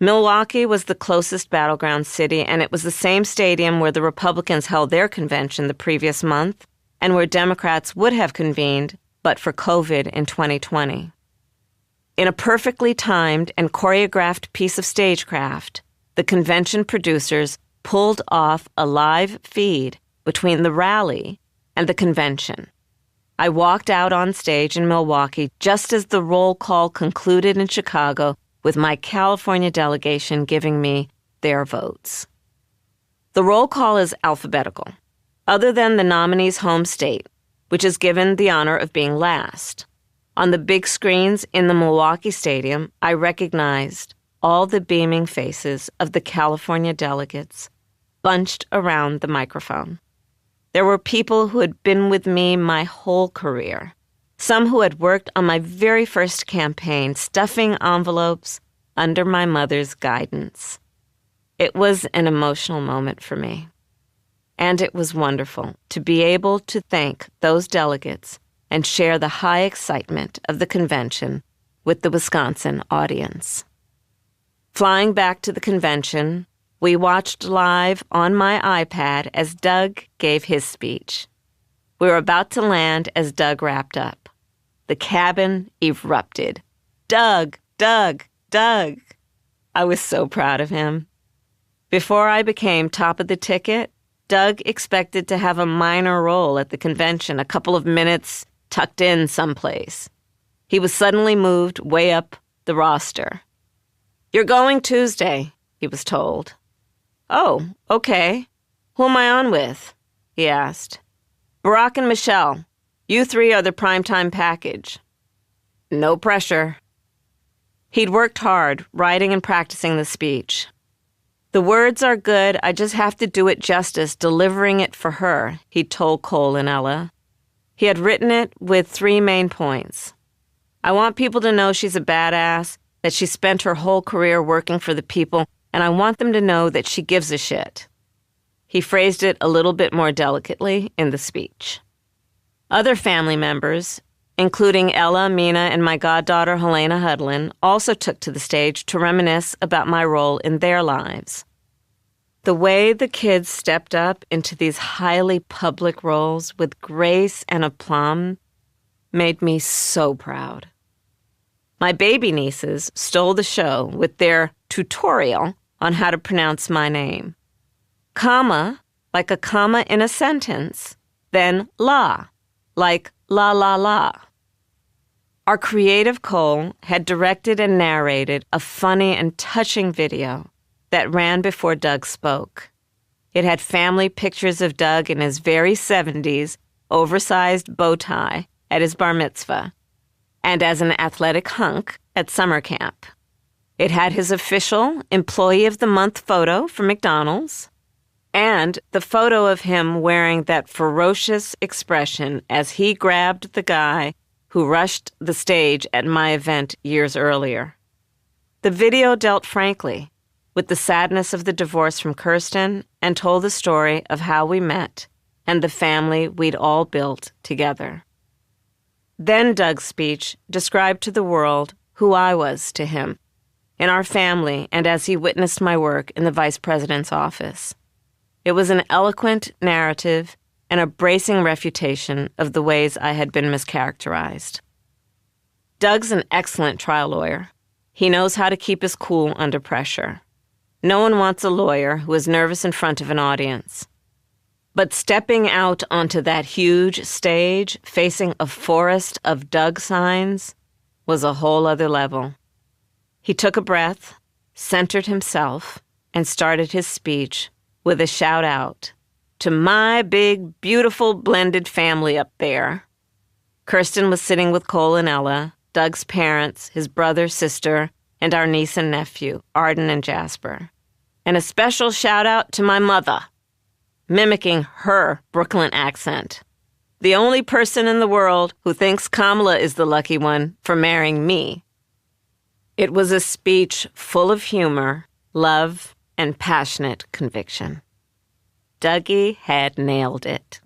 Milwaukee was the closest battleground city, and it was the same stadium where the Republicans held their convention the previous month and where Democrats would have convened but for COVID in 2020. In a perfectly timed and choreographed piece of stagecraft, the convention producers pulled off a live feed between the rally and the convention. I walked out on stage in Milwaukee just as the roll call concluded in Chicago with my California delegation giving me their votes. The roll call is alphabetical, other than the nominee's home state, which is given the honor of being last. On the big screens in the Milwaukee Stadium, I recognized all the beaming faces of the California delegates bunched around the microphone. There were people who had been with me my whole career, some who had worked on my very first campaign, stuffing envelopes under my mother's guidance. It was an emotional moment for me, and it was wonderful to be able to thank those delegates and share the high excitement of the convention with the Wisconsin audience. Flying back to the convention, we watched live on my iPad as Doug gave his speech. We were about to land as Doug wrapped up. The cabin erupted. Doug, Doug, Doug. I was so proud of him. Before I became top of the ticket, Doug expected to have a minor role at the convention, a couple of minutes tucked in someplace. He was suddenly moved way up the roster. "You're going Tuesday," he was told. "Oh, okay. Who am I on with?" he asked. "Barack and Michelle. You three are the primetime package." No pressure. He'd worked hard, writing and practicing the speech. "The words are good, I just have to do it justice, delivering it for her," he told Cole and Ella. He had written it with 3 main points. "I want people to know she's a badass, that she spent her whole career working for the people, and I want them to know that she gives a shit." He phrased it a little bit more delicately in the speech. Other family members, including Ella, Mina, and my goddaughter Helena Hudlin, also took to the stage to reminisce about my role in their lives. The way the kids stepped up into these highly public roles with grace and aplomb made me so proud. My baby nieces stole the show with their tutorial on how to pronounce my name. Comma, like a comma in a sentence, then la, like la la la. Our creative Cole had directed and narrated a funny and touching video that ran before Doug spoke. It had family pictures of Doug in his very 70s, oversized bow tie at his bar mitzvah, and as an athletic hunk at summer camp. It had his official Employee of the Month photo from McDonald's, and the photo of him wearing that ferocious expression as he grabbed the guy who rushed the stage at my event years earlier. The video dealt frankly with the sadness of the divorce from Kirsten and told the story of how we met and the family we'd all built together. Then Doug's speech described to the world who I was to him, in our family, and as he witnessed my work in the vice president's office. It was an eloquent narrative and a bracing refutation of the ways I had been mischaracterized. Doug's an excellent trial lawyer. He knows how to keep his cool under pressure. No one wants a lawyer who is nervous in front of an audience. But stepping out onto that huge stage, facing a forest of Doug signs, was a whole other level. He took a breath, centered himself, and started his speech with a shout-out to my big, beautiful, blended family up there. Kirsten was sitting with Cole and Ella, Doug's parents, his brother, sister, and our niece and nephew, Arden and Jasper. And a special shout-out to my mother, mimicking her Brooklyn accent. The only person in the world who thinks Kamala is the lucky one for marrying me. It was a speech full of humor, love, and passionate conviction. Dougie had nailed it.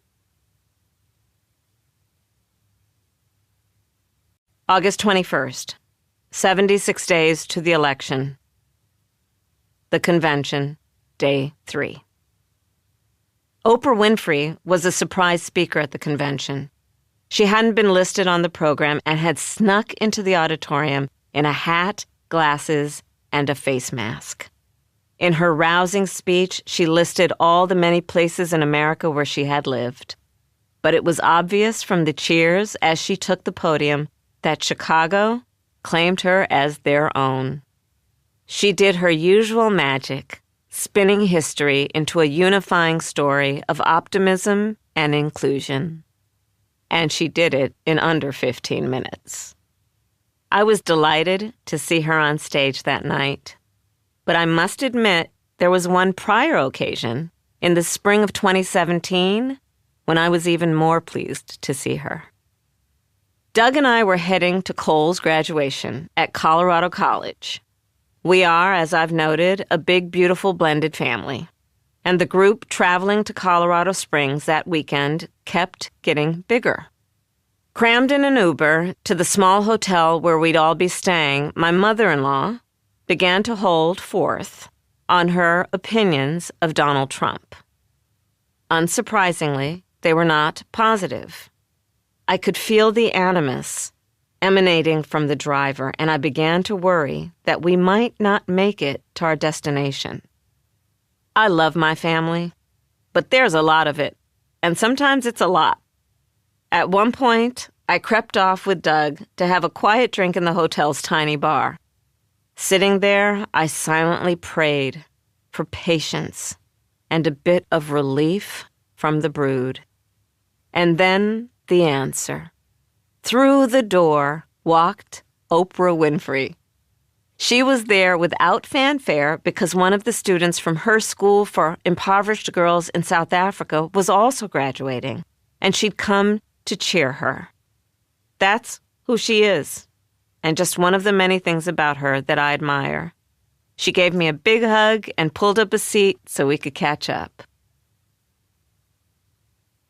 August 21st, 76 days to the election. The convention, day 3. Oprah Winfrey was a surprise speaker at the convention. She hadn't been listed on the program and had snuck into the auditorium in a hat, glasses, and a face mask. In her rousing speech, she listed all the many places in America where she had lived. But it was obvious from the cheers as she took the podium that Chicago claimed her as their own. She did her usual magic, spinning history into a unifying story of optimism and inclusion. And she did it in under 15 minutes. I was delighted to see her on stage that night. But I must admit, there was one prior occasion, in the spring of 2017, when I was even more pleased to see her. Doug and I were heading to Cole's graduation at Colorado College. We are, as I've noted, a big, beautiful blended family. And the group traveling to Colorado Springs that weekend kept getting bigger. Crammed in an Uber to the small hotel where we'd all be staying, my mother-in-law began to hold forth on her opinions of Donald Trump. Unsurprisingly, they were not positive. I could feel the animus emanating from the driver, and I began to worry that we might not make it to our destination. I love my family, but there's a lot of it, and sometimes it's a lot. At one point, I crept off with Doug to have a quiet drink in the hotel's tiny bar. Sitting there, I silently prayed for patience and a bit of relief from the brood. And then the answer. Through the door walked Oprah Winfrey. She was there without fanfare because one of the students from her school for impoverished girls in South Africa was also graduating, and she'd come to cheer her. That's who she is, and just one of the many things about her that I admire. She gave me a big hug and pulled up a seat so we could catch up.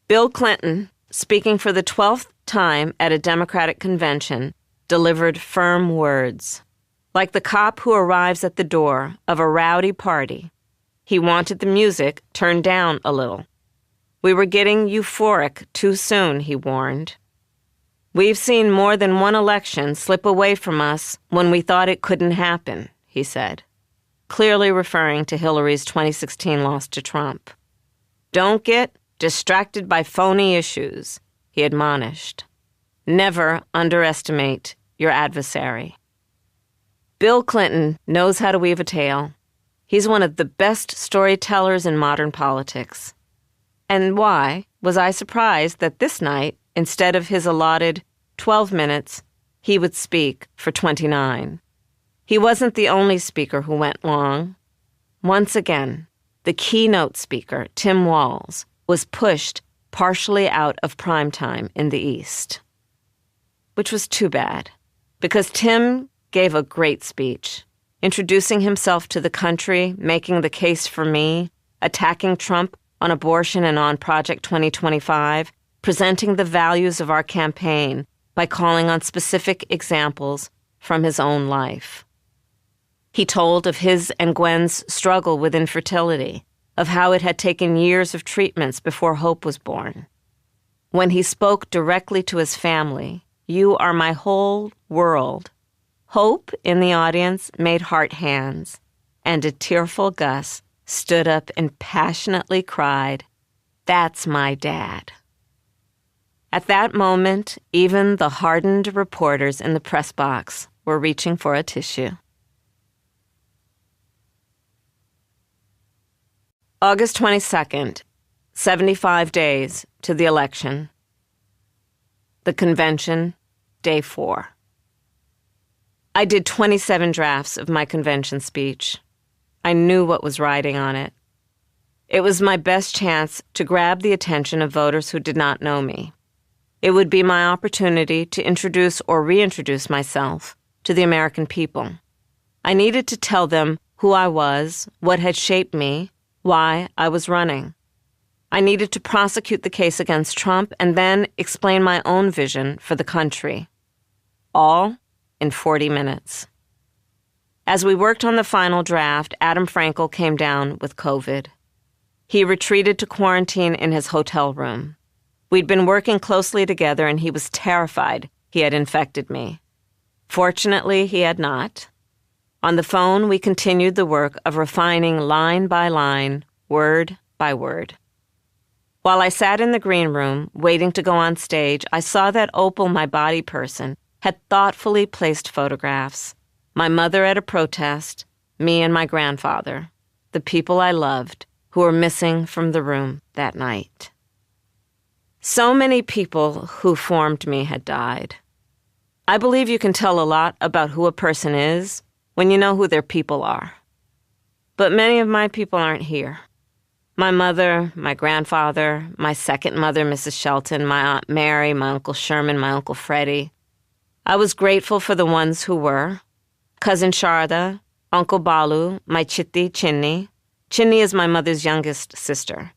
Bill Clinton, speaking for the 12th time at a Democratic convention, delivered firm words. Like the cop who arrives at the door of a rowdy party, he wanted the music turned down a little. We were getting euphoric too soon, he warned. We've seen more than one election slip away from us when we thought it couldn't happen, he said, clearly referring to Hillary's 2016 loss to Trump. Don't get distracted by phony issues, he admonished. Never underestimate your adversary. Bill Clinton knows how to weave a tale. He's one of the best storytellers in modern politics. And why was I surprised that this night, instead of his allotted 12 minutes, he would speak for 29? He wasn't the only speaker who went long. Once again, the keynote speaker, Tim Walz, was pushed partially out of primetime in the East. Which was too bad, because Tim gave a great speech, introducing himself to the country, making the case for me, attacking Trump on abortion and on Project 2025, presenting the values of our campaign by calling on specific examples from his own life. He told of his and Gwen's struggle with infertility, of how it had taken years of treatments before hope was born. When he spoke directly to his family, "You are my whole world," Hope in the audience made heart hands, and a tearful Gus stood up and passionately cried, "That's my dad." At that moment, even the hardened reporters in the press box were reaching for a tissue. August 22nd, 75 days to the election. The convention, day 4. I did 27 drafts of my convention speech. I knew what was riding on it. It was my best chance to grab the attention of voters who did not know me. It would be my opportunity to introduce or reintroduce myself to the American people. I needed to tell them who I was, what had shaped me, why I was running. I needed to prosecute the case against Trump and then explain my own vision for the country. All in 40 minutes. As we worked on the final draft, Adam Frankel came down with COVID. He retreated to quarantine in his hotel room. We'd been working closely together, and he was terrified he had infected me. Fortunately, he had not. On the phone, we continued the work of refining line by line, word by word. While I sat in the green room, waiting to go on stage, I saw that Opal, my body person, had thoughtfully placed photographs. My mother at a protest, me and my grandfather, the people I loved, who were missing from the room that night. So many people who formed me had died. I believe you can tell a lot about who a person is when you know who their people are. But many of my people aren't here. My mother, my grandfather, my second mother, Mrs. Shelton, my Aunt Mary, my Uncle Sherman, my Uncle Freddie. I was grateful for the ones who were. Cousin Sharda, Uncle Balu, my Chitti, Chinni. Chinni is my mother's youngest sister.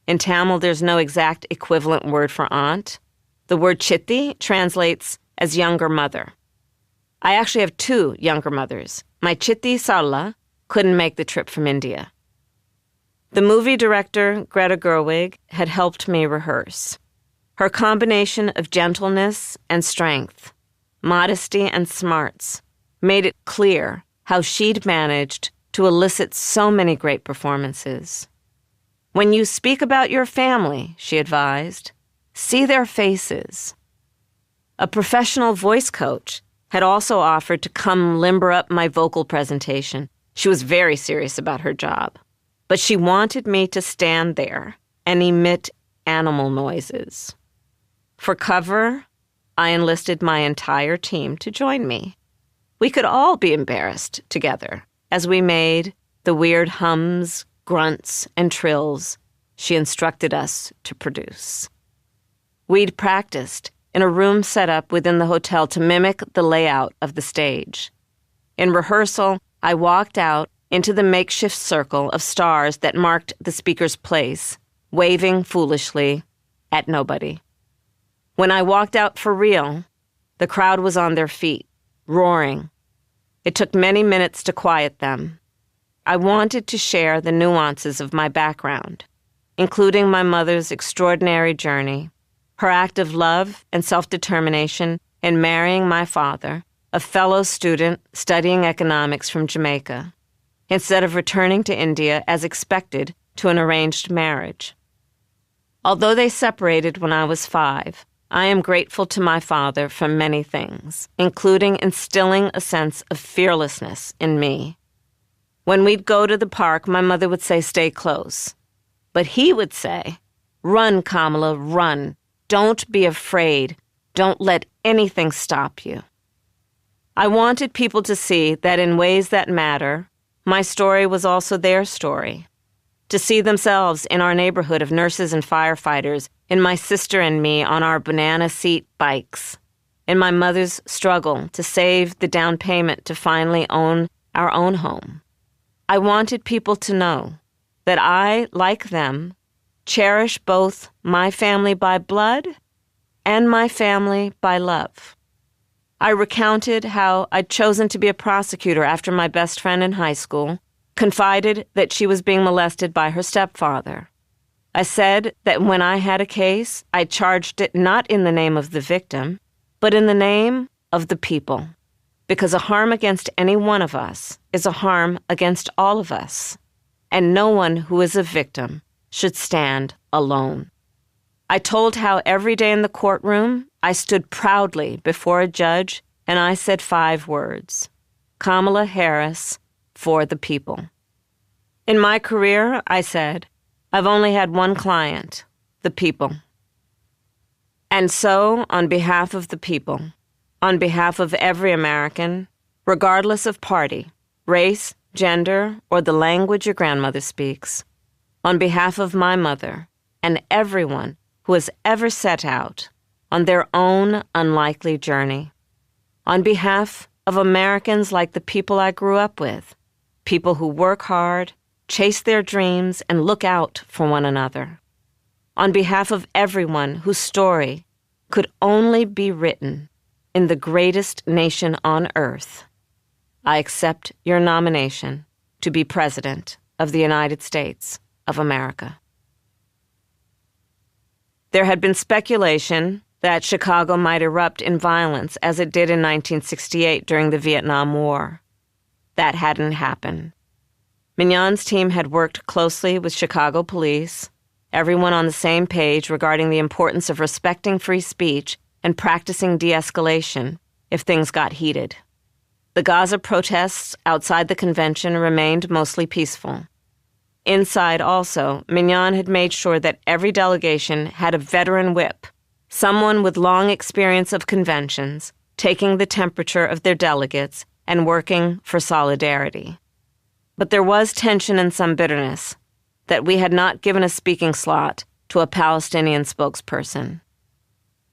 In Tamil, there's no exact equivalent word for aunt. The word Chitti translates as younger mother. I actually have two younger mothers. My Chitti, Sarla, couldn't make the trip from India. The movie director, Greta Gerwig, had helped me rehearse. Her combination of gentleness and strength, modesty and smarts, made it clear how she'd managed to elicit so many great performances. When you speak about your family, she advised, see their faces. A professional voice coach had also offered to come limber up my vocal presentation. She was very serious about her job, but she wanted me to stand there and emit animal noises. For cover, I enlisted my entire team to join me. We could all be embarrassed together as we made the weird hums, grunts, and trills she instructed us to produce. We'd practiced in a room set up within the hotel to mimic the layout of the stage. In rehearsal, I walked out into the makeshift circle of stars that marked the speaker's place, waving foolishly at nobody. When I walked out for real, the crowd was on their feet, roaring. It took many minutes to quiet them. I wanted to share the nuances of my background, including my mother's extraordinary journey, her act of love and self-determination in marrying my father, a fellow student studying economics from Jamaica, instead of returning to India as expected to an arranged marriage. Although they separated when I was 5, I am grateful to my father for many things, including instilling a sense of fearlessness in me. When we'd go to the park, my mother would say, stay close. But he would say, run, Kamala, run. Don't be afraid. Don't let anything stop you. I wanted people to see that in ways that matter, my story was also their story. To see themselves in our neighborhood of nurses and firefighters, in my sister and me on our banana seat bikes, in my mother's struggle to save the down payment to finally own our own home. I wanted people to know that I, like them, cherish both my family by blood and my family by love. I recounted how I'd chosen to be a prosecutor after my best friend in high school confided that she was being molested by her stepfather. I said that when I had a case, I charged it not in the name of the victim, but in the name of the people, because a harm against any one of us is a harm against all of us, and no one who is a victim should stand alone. I told how every day in the courtroom, I stood proudly before a judge and I said 5 words, Kamala Harris for the people. In my career, I said, I've only had one client, the people. And so, on behalf of the people, on behalf of every American, regardless of party, race, gender, or the language your grandmother speaks, on behalf of my mother and everyone who has ever set out on their own unlikely journey, on behalf of Americans like the people I grew up with, people who work hard, chase their dreams, and look out for one another, on behalf of everyone whose story could only be written in the greatest nation on earth, I accept your nomination to be President of the United States of America. There had been speculation that Chicago might erupt in violence as it did in 1968 during the Vietnam War. That hadn't happened. Mignon's team had worked closely with Chicago police, everyone on the same page regarding the importance of respecting free speech and practicing de-escalation if things got heated. The Gaza protests outside the convention remained mostly peaceful. Inside also, Mignon had made sure that every delegation had a veteran whip, someone with long experience of conventions, taking the temperature of their delegates and working for solidarity. But there was tension and some bitterness that we had not given a speaking slot to a Palestinian spokesperson.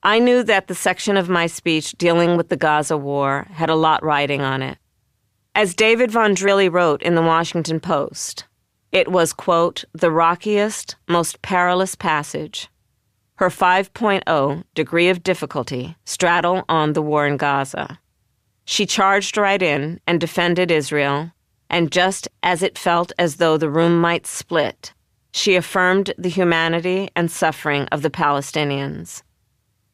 I knew that the section of my speech dealing with the Gaza war had a lot riding on it. As David von Drilly wrote in the Washington Post, it was, quote, the rockiest, most perilous passage. Her 5.0 degree of difficulty straddle on the war in Gaza. She charged right in and defended Israel, and just as it felt as though the room might split, she affirmed the humanity and suffering of the Palestinians.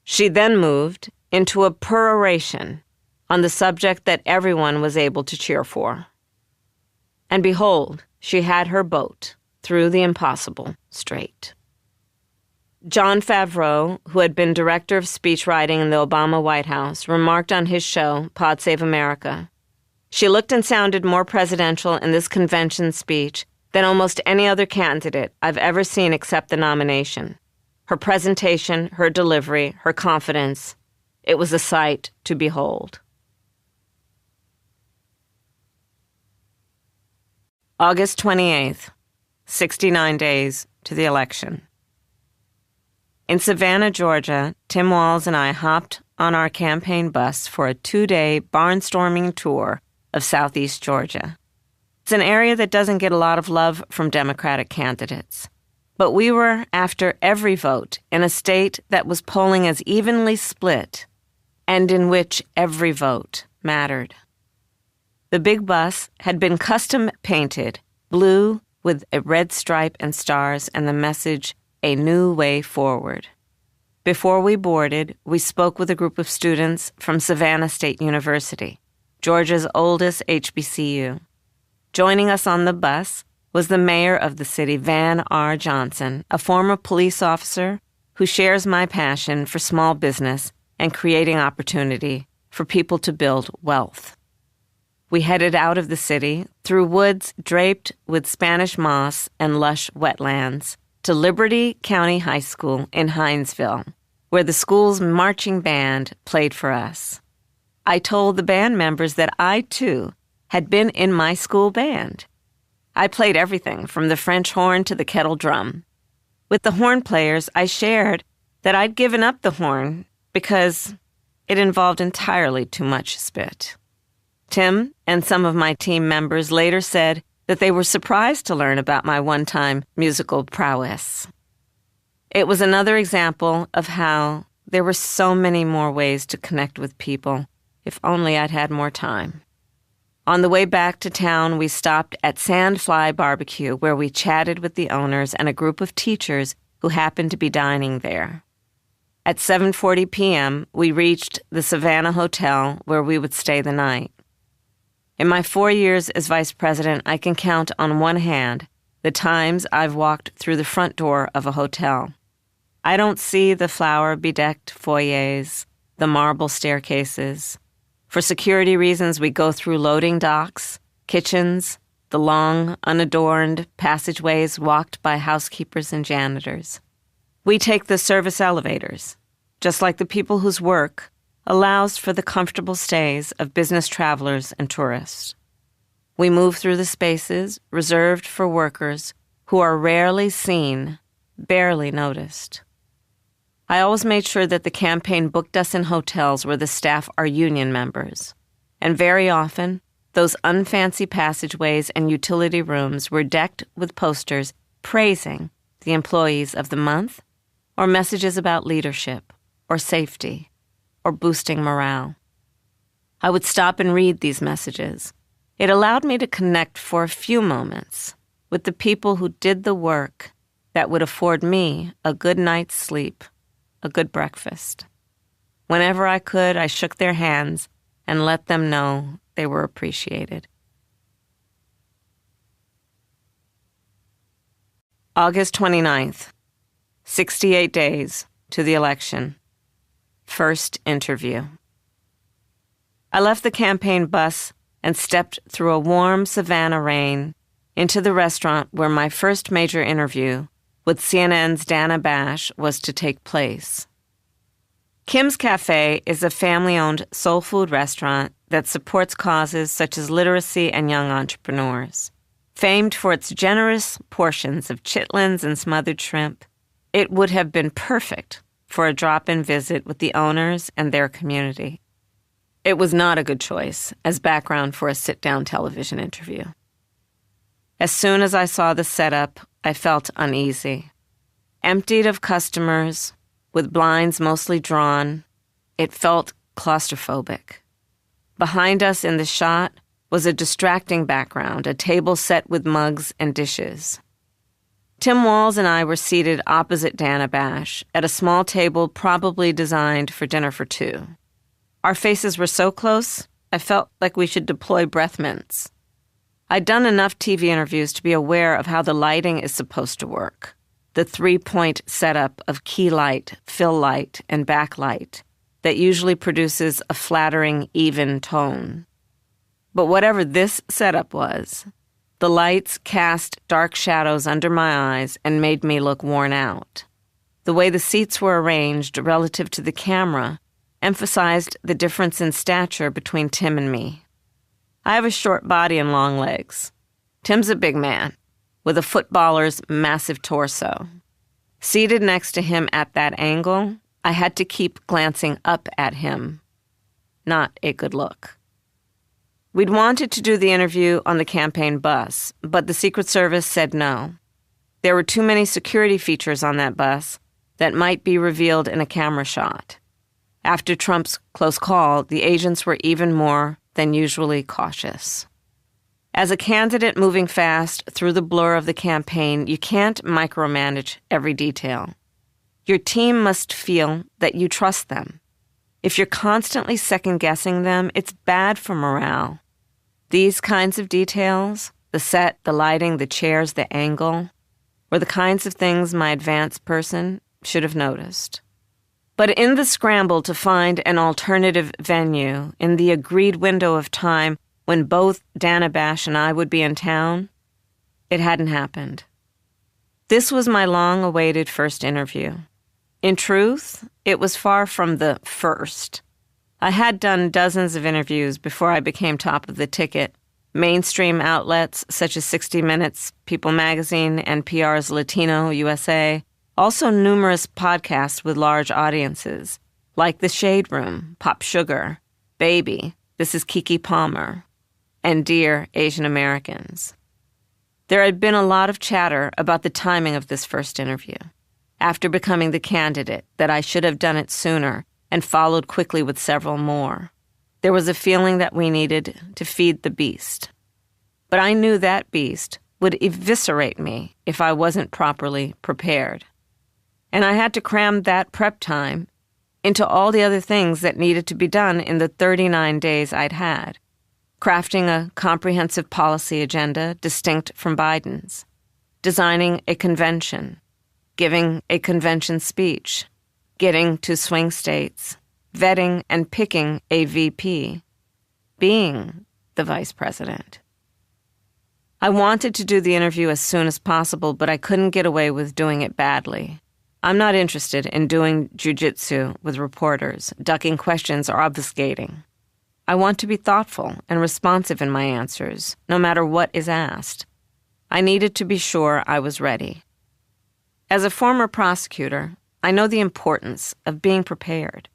She then moved into a peroration on the subject that everyone was able to cheer for. And behold, she had her boat through the impossible straight. Jon Favreau, who had been director of speechwriting in the Obama White House, remarked on his show, Pod Save America, "She looked and sounded more presidential in this convention speech than almost any other candidate I've ever seen accept the nomination. Her presentation, her delivery, her confidence, it was a sight to behold." August 28th, 69 days to the election. In Savannah, Georgia, Tim Walz and I hopped on our campaign bus for a 2-day barnstorming tour of Southeast Georgia. It's an area that doesn't get a lot of love from Democratic candidates. But we were after every vote in a state that was polling as evenly split and in which every vote mattered. The big bus had been custom painted blue with a red stripe and stars and the message, "A New Way Forward." Before we boarded, we spoke with a group of students from Savannah State University, Georgia's oldest HBCU. Joining us on the bus was the mayor of the city, Van R. Johnson, a former police officer who shares my passion for small business and creating opportunity for people to build wealth. We headed out of the city, through woods draped with Spanish moss and lush wetlands, to Liberty County High School in Hinesville, where the school's marching band played for us. I told the band members that I, too, had been in my school band. I played everything from the French horn to the kettle drum. With the horn players, I shared that I'd given up the horn because it involved entirely too much spit. Tim and some of my team members later said that they were surprised to learn about my one-time musical prowess. It was another example of how there were so many more ways to connect with people if only I'd had more time. On the way back to town, we stopped at Sandfly Barbecue, where we chatted with the owners and a group of teachers who happened to be dining there. At 7:40 p.m., we reached the Savannah Hotel, where we would stay the night. In my 4 years as vice president, I can count on one hand the times I've walked through the front door of a hotel. I don't see the flower-bedecked foyers, the marble staircases. For security reasons, we go through loading docks, kitchens, the long, unadorned passageways walked by housekeepers and janitors. We take the service elevators, just like the people whose work allows for the comfortable stays of business travelers and tourists. We move through the spaces reserved for workers who are rarely seen, barely noticed. I always made sure that the campaign booked us in hotels where the staff are union members, and very often, those unfancy passageways and utility rooms were decked with posters praising the employees of the month, or messages about leadership, or safety, or boosting morale. I would stop and read these messages. It allowed me to connect for a few moments with the people who did the work that would afford me a good night's sleep, a good breakfast. Whenever I could, I shook their hands and let them know they were appreciated. August 29th, 68 days to the election. First interview. I left the campaign bus and stepped through a warm Savannah rain into the restaurant where my first major interview with CNN's Dana Bash was to take place. Kim's Cafe is a family-owned soul food restaurant that supports causes such as literacy and young entrepreneurs. Famed for its generous portions of chitlins and smothered shrimp, it would have been perfect for a drop-in visit with the owners and their community. It was not a good choice as background for a sit-down television interview. As soon as I saw the setup, I felt uneasy. Emptied of customers, with blinds mostly drawn, it felt claustrophobic. Behind us in the shot was a distracting background, a table set with mugs and dishes. Tim Walls and I were seated opposite Dana Bash at a small table probably designed for dinner for two. Our faces were so close, I felt like we should deploy breath mints. I'd done enough TV interviews to be aware of how the lighting is supposed to work. The 3-point setup of key light, fill light, and backlight that usually produces a flattering, even tone. But whatever this setup was, the lights cast dark shadows under my eyes and made me look worn out. The way the seats were arranged relative to the camera emphasized the difference in stature between Tim and me. I have a short body and long legs. Tim's a big man, with a footballer's massive torso. Seated next to him at that angle, I had to keep glancing up at him. Not a good look. We'd wanted to do the interview on the campaign bus, but the Secret Service said no. There were too many security features on that bus that might be revealed in a camera shot. After Trump's close call, the agents were even more than usually cautious. As a candidate moving fast through the blur of the campaign, you can't micromanage every detail. Your team must feel that you trust them. If you're constantly second-guessing them, it's bad for morale. These kinds of details, the set, the lighting, the chairs, the angle, were the kinds of things my advanced person should have noticed. But in the scramble to find an alternative venue in the agreed window of time when both Dana Bash and I would be in town, it hadn't happened. This was my long-awaited first interview. In truth, it was far from the first. I had done dozens of interviews before I became top of the ticket. Mainstream outlets such as 60 Minutes, People Magazine, NPR's Latino USA, also numerous podcasts with large audiences, like The Shade Room, Pop Sugar, Baby, This is Keke Palmer, and Dear Asian Americans. There had been a lot of chatter about the timing of this first interview. After becoming the candidate, that I should have done it sooner and followed quickly with several more. There was a feeling that we needed to feed the beast. But I knew that beast would eviscerate me if I wasn't properly prepared. And I had to cram that prep time into all the other things that needed to be done in the 39 days I'd had. Crafting a comprehensive policy agenda distinct from Biden's. Designing a convention. Giving a convention speech. Getting to swing states. Vetting and picking a VP. Being the vice president. I wanted to do the interview as soon as possible, but I couldn't get away with doing it badly. I'm not interested in doing jujitsu with reporters, ducking questions or obfuscating. I want to be thoughtful and responsive in my answers, no matter what is asked. I needed to be sure I was ready. As a former prosecutor, I know the importance of being prepared.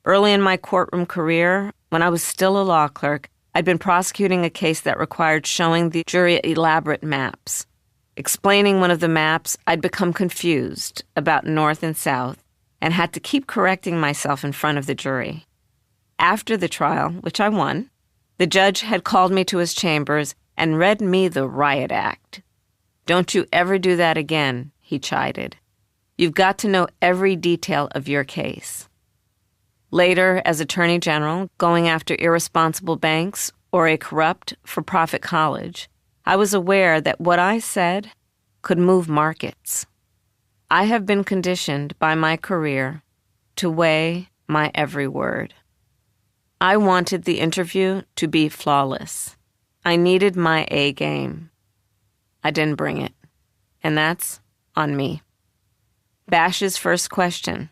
Early in my courtroom career, when I was still a law clerk, I'd been prosecuting a case that required showing the jury elaborate maps. Explaining one of the maps, I'd become confused about north and south and had to keep correcting myself in front of the jury. After the trial, which I won, the judge had called me to his chambers and read me the riot act. "Don't you ever do that again," he chided. "You've got to know every detail of your case." Later, as Attorney General, going after irresponsible banks or a corrupt for-profit college, I was aware that what I said could move markets. I have been conditioned by my career to weigh my every word. I wanted the interview to be flawless. I needed my A game. I didn't bring it, and that's on me. Bash's first question: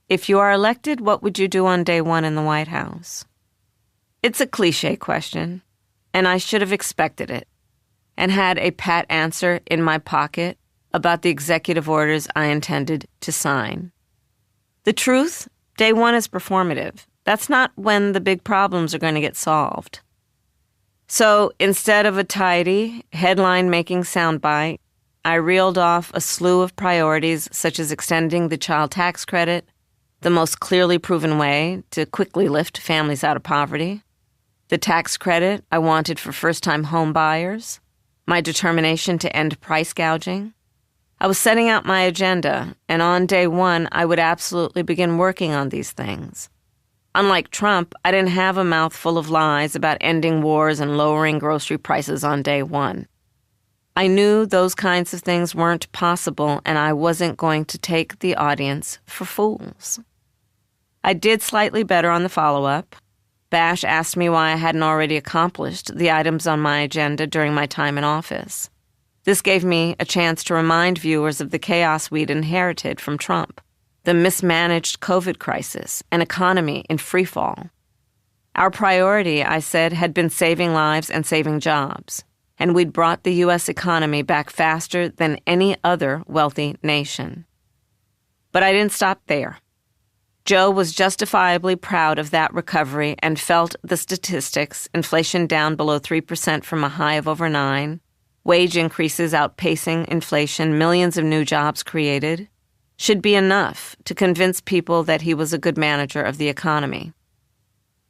if you are elected, what would you do on day one in the White House? It's a cliche question, and I should have expected it and had a pat answer in my pocket about the executive orders I intended to sign. The truth, day one is performative. That's not when the big problems are going to get solved. So instead of a tidy, headline-making soundbite, I reeled off a slew of priorities such as extending the child tax credit, the most clearly proven way to quickly lift families out of poverty, the tax credit I wanted for first-time home buyers, my determination to end price gouging. I was setting out my agenda, and on day one, I would absolutely begin working on these things. Unlike Trump, I didn't have a mouthful of lies about ending wars and lowering grocery prices on day one. I knew those kinds of things weren't possible, and I wasn't going to take the audience for fools. I did slightly better on the follow-up. Bash asked me why I hadn't already accomplished the items on my agenda during my time in office. This gave me a chance to remind viewers of the chaos we'd inherited from Trump, the mismanaged COVID crisis, an economy in freefall. Our priority, I said, had been saving lives and saving jobs, and we'd brought the U.S. economy back faster than any other wealthy nation. But I didn't stop there. Joe was justifiably proud of that recovery and felt the statistics, inflation down below 3% from a high of over 9%, wage increases outpacing inflation, millions of new jobs created, should be enough to convince people that he was a good manager of the economy.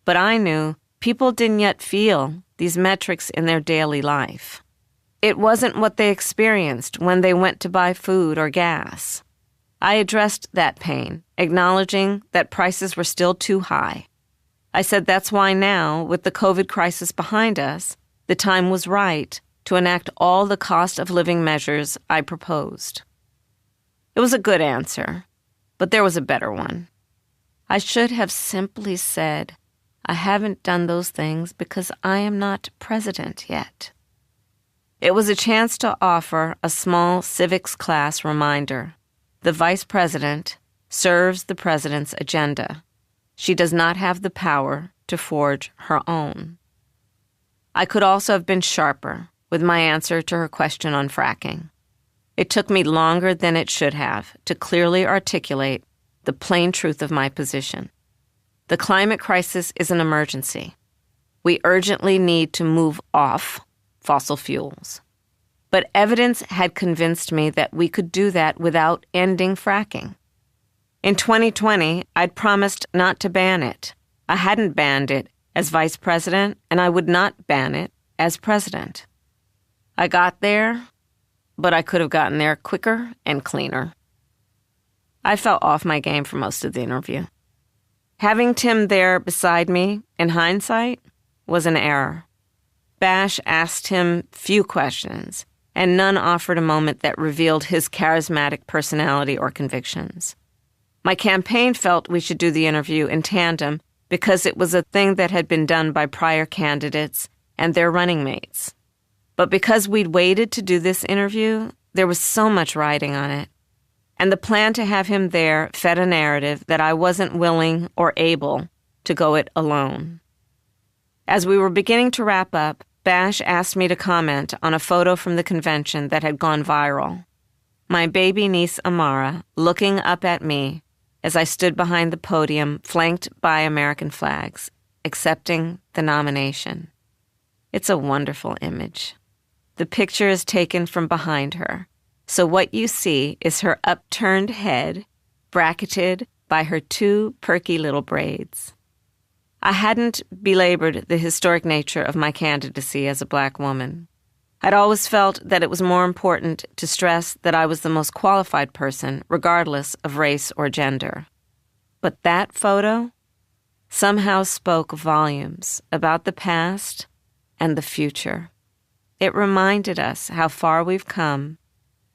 But I knew people didn't yet feel these metrics in their daily life. It wasn't what they experienced when they went to buy food or gas. I addressed that pain, acknowledging that prices were still too high. I said that's why now, with the COVID crisis behind us, the time was right to enact all the cost of living measures I proposed. It was a good answer, but there was a better one. I should have simply said, I haven't done those things because I am not president yet. It was a chance to offer a small civics class reminder. The vice president serves the president's agenda. She does not have the power to forge her own. I could also have been sharper with my answer to her question on fracking. It took me longer than it should have to clearly articulate the plain truth of my position. The climate crisis is an emergency. We urgently need to move off fossil fuels. But evidence had convinced me that we could do that without ending fracking. In 2020, I'd promised not to ban it. I hadn't banned it as vice president, and I would not ban it as president. I got there, but I could have gotten there quicker and cleaner. I fell off my game for most of the interview. Having Tim there beside me, in hindsight, was an error. Bash asked him few questions, and none offered a moment that revealed his charismatic personality or convictions. My campaign felt we should do the interview in tandem because it was a thing that had been done by prior candidates and their running mates. But because we'd waited to do this interview, there was so much riding on it. And the plan to have him there fed a narrative that I wasn't willing or able to go it alone. As we were beginning to wrap up, Bash asked me to comment on a photo from the convention that had gone viral. My baby niece Amara looking up at me as I stood behind the podium, flanked by American flags, accepting the nomination. It's a wonderful image. The picture is taken from behind her, so what you see is her upturned head, bracketed by her two perky little braids. I hadn't belabored the historic nature of my candidacy as a Black woman. I'd always felt that it was more important to stress that I was the most qualified person, regardless of race or gender. But that photo somehow spoke volumes about the past and the future. It reminded us how far we've come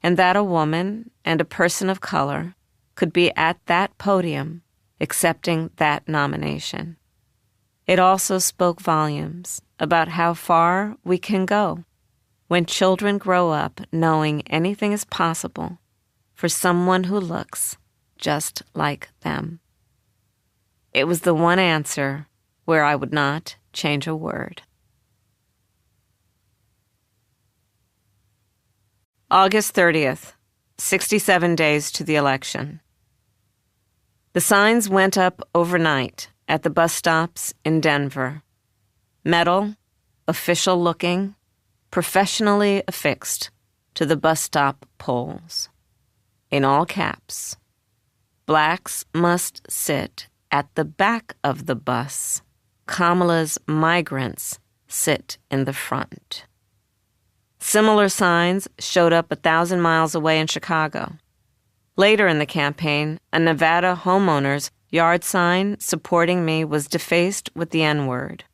and that a woman and a person of color could be at that podium accepting that nomination. It also spoke volumes about how far we can go when children grow up knowing anything is possible for someone who looks just like them. It was the one answer where I would not change a word. August 30th, 67 days to the election. The signs went up overnight at the bus stops in Denver. Metal, official-looking, professionally affixed to the bus stop poles. In all caps, blacks must sit at the back of the bus. Kamala's migrants sit in the front. Similar signs showed up 1,000 miles away in Chicago. Later in the campaign, a Nevada homeowner's yard sign supporting me was defaced with the N-word.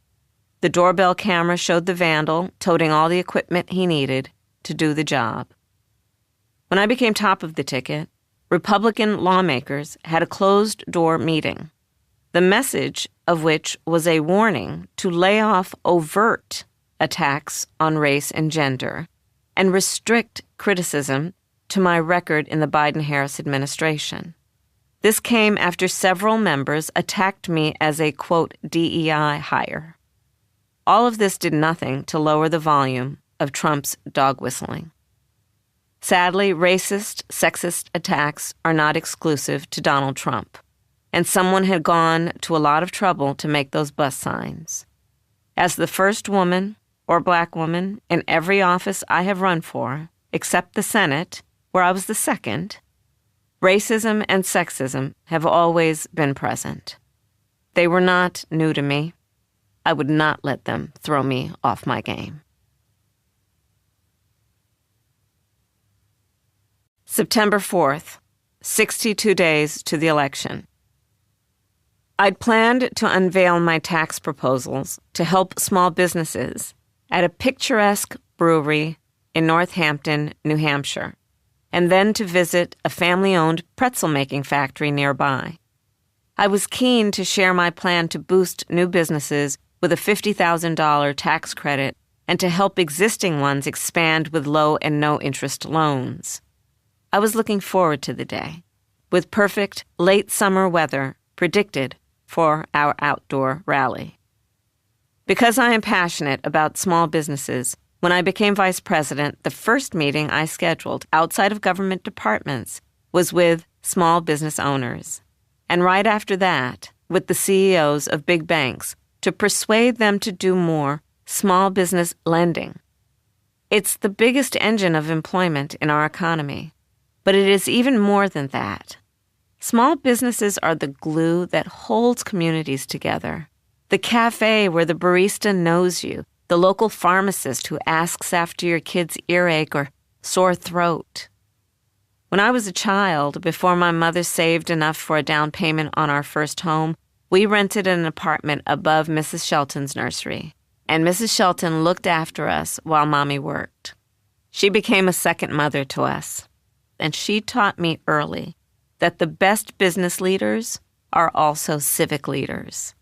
The doorbell camera showed the vandal toting all the equipment he needed to do the job. When I became top of the ticket, Republican lawmakers had a closed-door meeting, the message of which was a warning to lay off overt attacks on race and gender and restrict criticism to my record in the Biden-Harris administration. This came after several members attacked me as a, quote, DEI hire. All of this did nothing to lower the volume of Trump's dog whistling. Sadly, racist, sexist attacks are not exclusive to Donald Trump, and someone had gone to a lot of trouble to make those bus signs. As the first woman or black woman in every office I have run for, except the Senate, where I was the second, racism and sexism have always been present. They were not new to me. I would not let them throw me off my game. September 4th, 62 days to the election. I'd planned to unveil my tax proposals to help small businesses at a picturesque brewery in Northampton, New Hampshire, and then to visit a family-owned pretzel-making factory nearby. I was keen to share my plan to boost new businesses with a $50,000 tax credit and to help existing ones expand with low and no-interest loans. I was looking forward to the day, with perfect late summer weather predicted for our outdoor rally. Because I am passionate about small businesses, when I became vice president, the first meeting I scheduled outside of government departments was with small business owners, and right after that, with the CEOs of big banks to persuade them to do more small business lending. It's the biggest engine of employment in our economy, but it is even more than that. Small businesses are the glue that holds communities together. The cafe where the barista knows you, the local pharmacist who asks after your kid's earache or sore throat. When I was a child, before my mother saved enough for a down payment on our first home, we rented an apartment above Mrs. Shelton's nursery, and Mrs. Shelton looked after us while Mommy worked. She became a second mother to us, and she taught me early that the best business leaders are also civic leaders.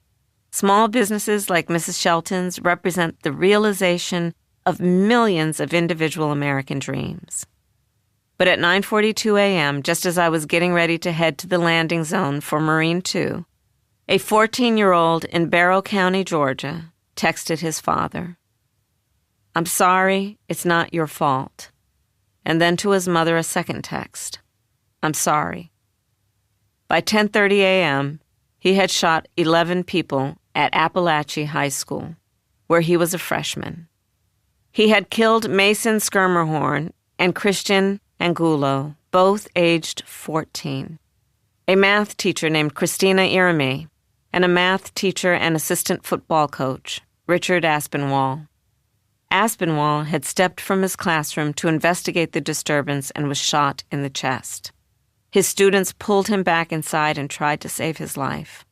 Small businesses like Mrs. Shelton's represent the realization of millions of individual American dreams. But at 9:42 a.m., just as I was getting ready to head to the landing zone for Marine 2, a 14-year-old in Barrow County, Georgia, texted his father, "I'm sorry, it's not your fault." And then to his mother a second text, "I'm sorry." By 10:30 a.m., he had shot 11 people at Appalachia High School, where he was a freshman. He had killed Mason Skirmerhorn and Christian Angulo, both aged 14, a math teacher named Christina Irame, and a math teacher and assistant football coach, Richard Aspinwall. Aspinwall had stepped from his classroom to investigate the disturbance and was shot in the chest. His students pulled him back inside and tried to save his life,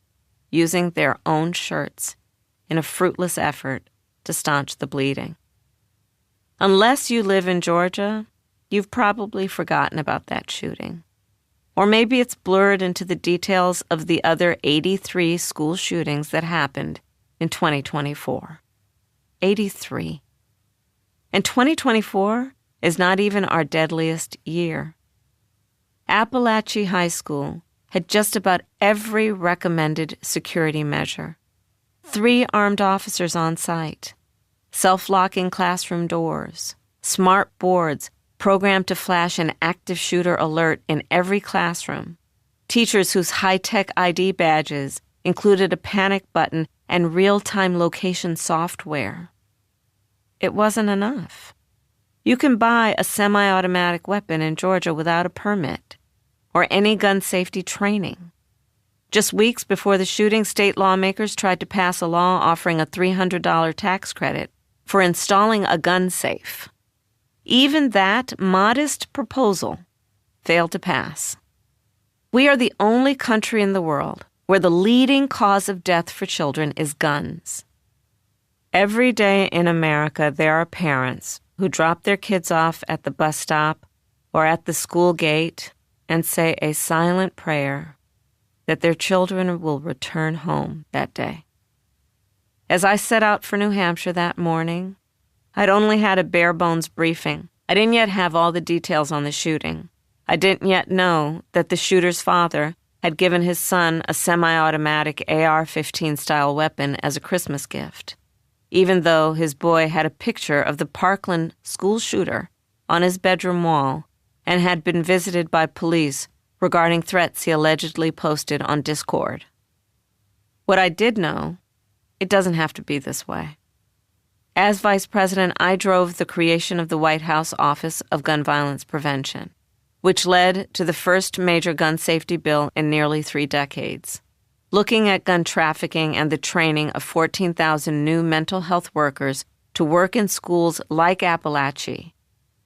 using their own shirts in a fruitless effort to staunch the bleeding. Unless you live in Georgia, you've probably forgotten about that shooting. Or maybe it's blurred into the details of the other 83 school shootings that happened in 2024. 83. And 2024 is not even our deadliest year. Appalachia High School had just about every recommended security measure. 3 armed officers on site, self-locking classroom doors, smart boards programmed to flash an active shooter alert in every classroom, teachers whose high-tech ID badges included a panic button and real-time location software. It wasn't enough. You can buy a semi-automatic weapon in Georgia without a permit or any gun safety training. Just weeks before the shooting, state lawmakers tried to pass a law offering a $300 tax credit for installing a gun safe. Even that modest proposal failed to pass. We are the only country in the world where the leading cause of death for children is guns. Every day in America, there are parents who drop their kids off at the bus stop or at the school gate and say a silent prayer that their children will return home that day. As I set out for New Hampshire that morning, I'd only had a bare-bones briefing. I didn't yet have all the details on the shooting. I didn't yet know that the shooter's father had given his son a semi-automatic AR-15 style weapon as a Christmas gift, even though his boy had a picture of the Parkland school shooter on his bedroom wall and had been visited by police regarding threats he allegedly posted on Discord. What I did know, it doesn't have to be this way. As vice president, I drove the creation of the White House Office of Gun Violence Prevention, which led to the first major gun safety bill in nearly 3 decades, looking at gun trafficking and the training of 14,000 new mental health workers to work in schools like Appalachia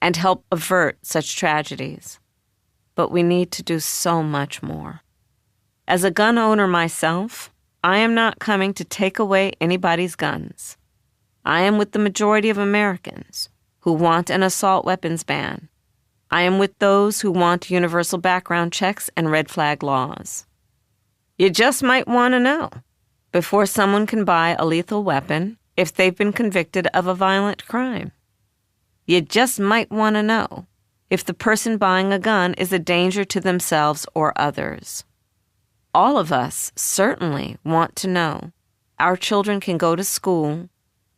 and help avert such tragedies. But we need to do so much more. As a gun owner myself, I am not coming to take away anybody's guns. I am with the majority of Americans who want an assault weapons ban. I am with those who want universal background checks and red flag laws. You just might want to know before someone can buy a lethal weapon if they've been convicted of a violent crime. You just might want to know if the person buying a gun is a danger to themselves or others. All of us certainly want to know our children can go to school,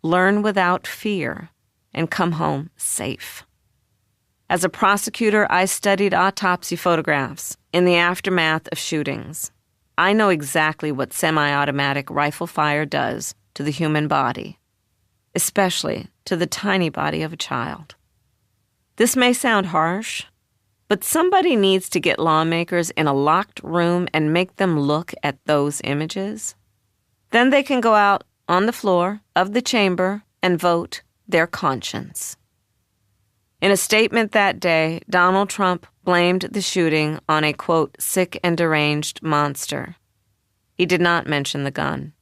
learn without fear, and come home safe. As a prosecutor, I studied autopsy photographs in the aftermath of shootings. I know exactly what semi-automatic rifle fire does to the human body, especially to the tiny body of a child. This may sound harsh, but somebody needs to get lawmakers in a locked room and make them look at those images. Then they can go out on the floor of the chamber and vote their conscience. In a statement that day, Donald Trump blamed the shooting on a, quote, sick and deranged monster. He did not mention the gun.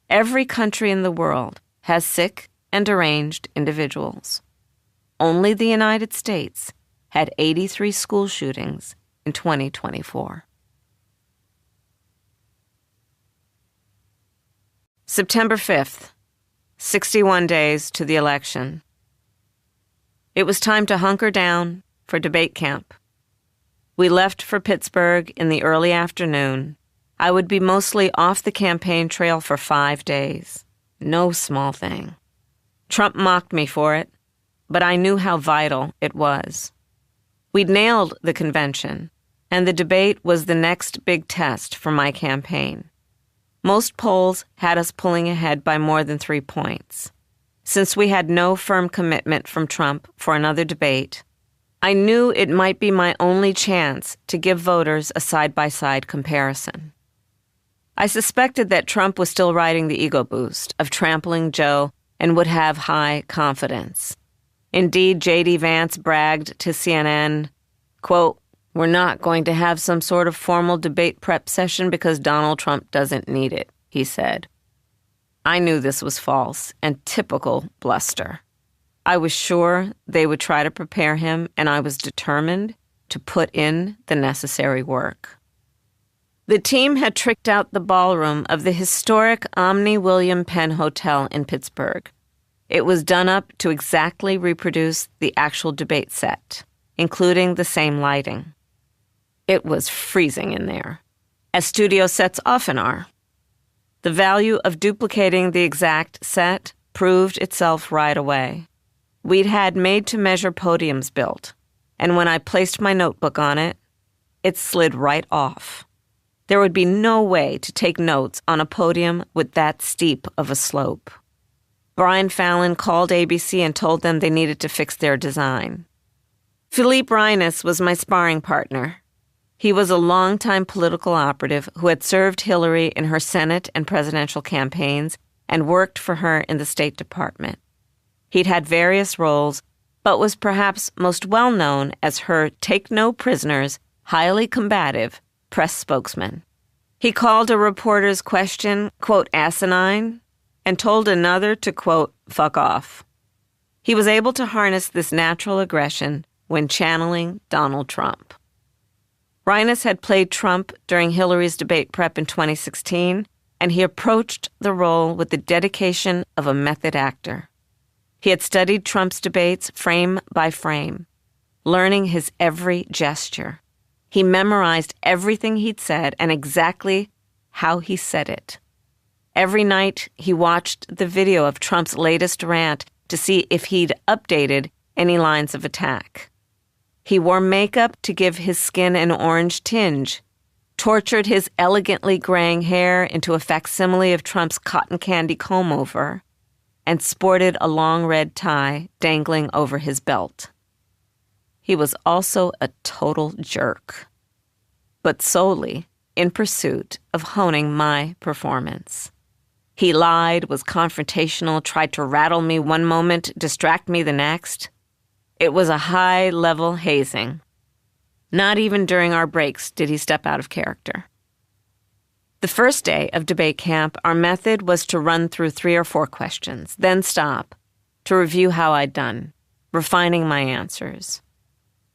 Every country in the world has sick and deranged individuals. Only the United States had 83 school shootings in 2024. September 5th, 61 days to the election. It was time to hunker down for debate camp. We left for Pittsburgh in the early afternoon. I would be mostly off the campaign trail for 5 days. No small thing. Trump mocked me for it, but I knew how vital it was. We'd nailed the convention, and the debate was the next big test for my campaign. Most polls had us pulling ahead by more than 3 points. Since we had no firm commitment from Trump for another debate, I knew it might be my only chance to give voters a side-by-side comparison. I suspected that Trump was still riding the ego boost of trampling Joe and would have high confidence. Indeed, J.D. Vance bragged to CNN, quote, "We're not going to have some sort of formal debate prep session because Donald Trump doesn't need it," he said. I knew this was false and typical bluster. I was sure they would try to prepare him, and I was determined to put in the necessary work. The team had tricked out the ballroom of the historic Omni William Penn Hotel in Pittsburgh. It was done up to exactly reproduce the actual debate set, including the same lighting. It was freezing in there, as studio sets often are. The value of duplicating the exact set proved itself right away. We'd had made-to-measure podiums built, and when I placed my notebook on it, it slid right off. There would be no way to take notes on a podium with that steep of a slope. Brian Fallon called ABC and told them they needed to fix their design. Philippe Reines was my sparring partner. He was a longtime political operative who had served Hillary in her Senate and presidential campaigns and worked for her in the State Department. He'd had various roles, but was perhaps most well known as her take-no-prisoners, highly combative press spokesman. He called a reporter's question, quote, asinine, and told another to, quote, fuck off. He was able to harness this natural aggression when channeling Donald Trump. Reines had played Trump during Hillary's debate prep in 2016, and he approached the role with the dedication of a method actor. He had studied Trump's debates frame by frame, learning his every gesture. He memorized everything he'd said and exactly how he said it. Every night, he watched the video of Trump's latest rant to see if he'd updated any lines of attack. He wore makeup to give his skin an orange tinge, tortured his elegantly graying hair into a facsimile of Trump's cotton candy comb-over, and sported a long red tie dangling over his belt. He was also a total jerk, but solely in pursuit of honing my performance. He lied, was confrontational, tried to rattle me one moment, distract me the next. It was a high-level hazing. Not even during our breaks did he step out of character. The first day of debate camp, our method was to run through 3 or 4 questions, then stop to review how I'd done, refining my answers.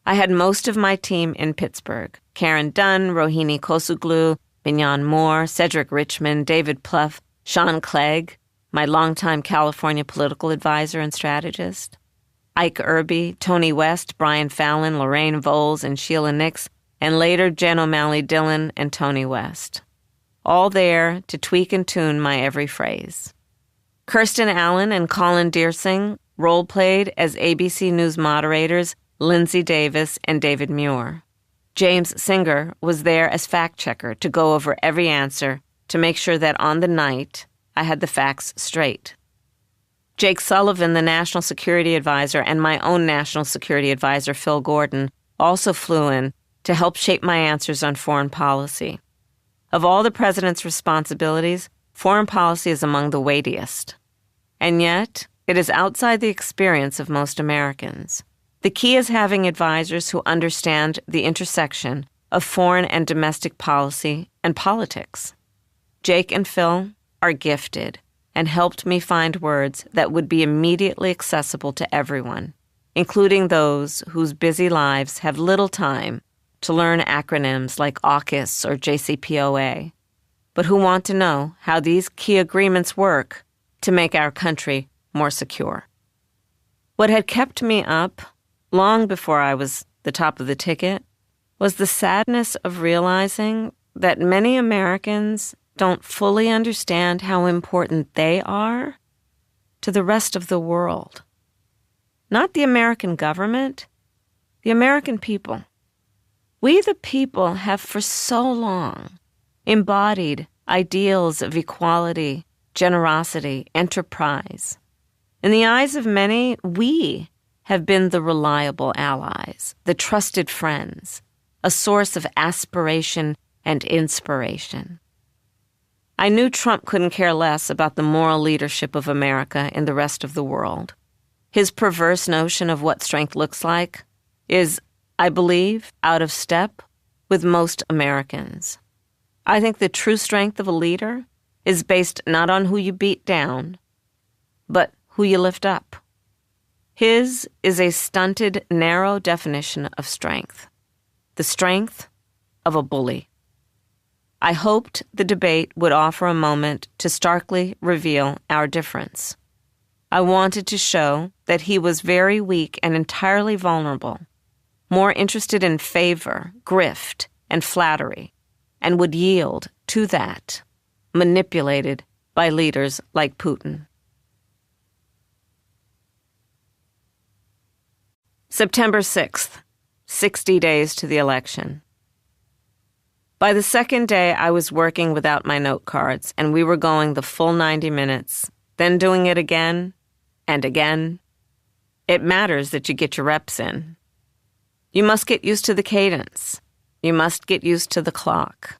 I had most of my team in Pittsburgh: Karen Dunn, Rohini Kosuglu, Mignon Moore, Cedric Richmond, David Plouffe, Sean Clegg, my longtime California political advisor and strategist, Ike Irby, Tony West, Brian Fallon, Lorraine Voles, and Sheila Nix, and later Jen O'Malley Dillon and Tony West. All there to tweak and tune my every phrase. Kirsten Allen and Colin Deersing role-played as ABC News moderators Lindsay Davis and David Muir. James Singer was there as fact-checker to go over every answer to make sure that on the night I had the facts straight. Jake Sullivan, the National Security Advisor, and my own National Security Advisor, Phil Gordon, also flew in to help shape my answers on foreign policy. Of all the president's responsibilities, foreign policy is among the weightiest. And yet, it is outside the experience of most Americans. The key is having advisors who understand the intersection of foreign and domestic policy and politics. Jake and Phil are gifted and helped me find words that would be immediately accessible to everyone, including those whose busy lives have little time to learn acronyms like AUKUS or JCPOA, but who want to know how these key agreements work to make our country more secure. What had kept me up long before I was the top of the ticket was the sadness of realizing that many Americans don't fully understand how important they are to the rest of the world. Not the American government, the American people. We the people have for so long embodied ideals of equality, generosity, enterprise. In the eyes of many, we have been the reliable allies, the trusted friends, a source of aspiration and inspiration. I knew Trump couldn't care less about the moral leadership of America in the rest of the world. His perverse notion of what strength looks like is, I believe, out of step with most Americans. I think the true strength of a leader is based not on who you beat down, but who you lift up. His is a stunted, narrow definition of strength, the strength of a bully. I hoped the debate would offer a moment to starkly reveal our difference. I wanted to show that he was very weak and entirely vulnerable, more interested in favor, grift, and flattery, and would yield to that, manipulated by leaders like Putin. September 6th, 60 days to the election. By the second day, I was working without my note cards, and we were going the full 90 minutes, then doing it again and again. It matters that you get your reps in. You must get used to the cadence. You must get used to the clock.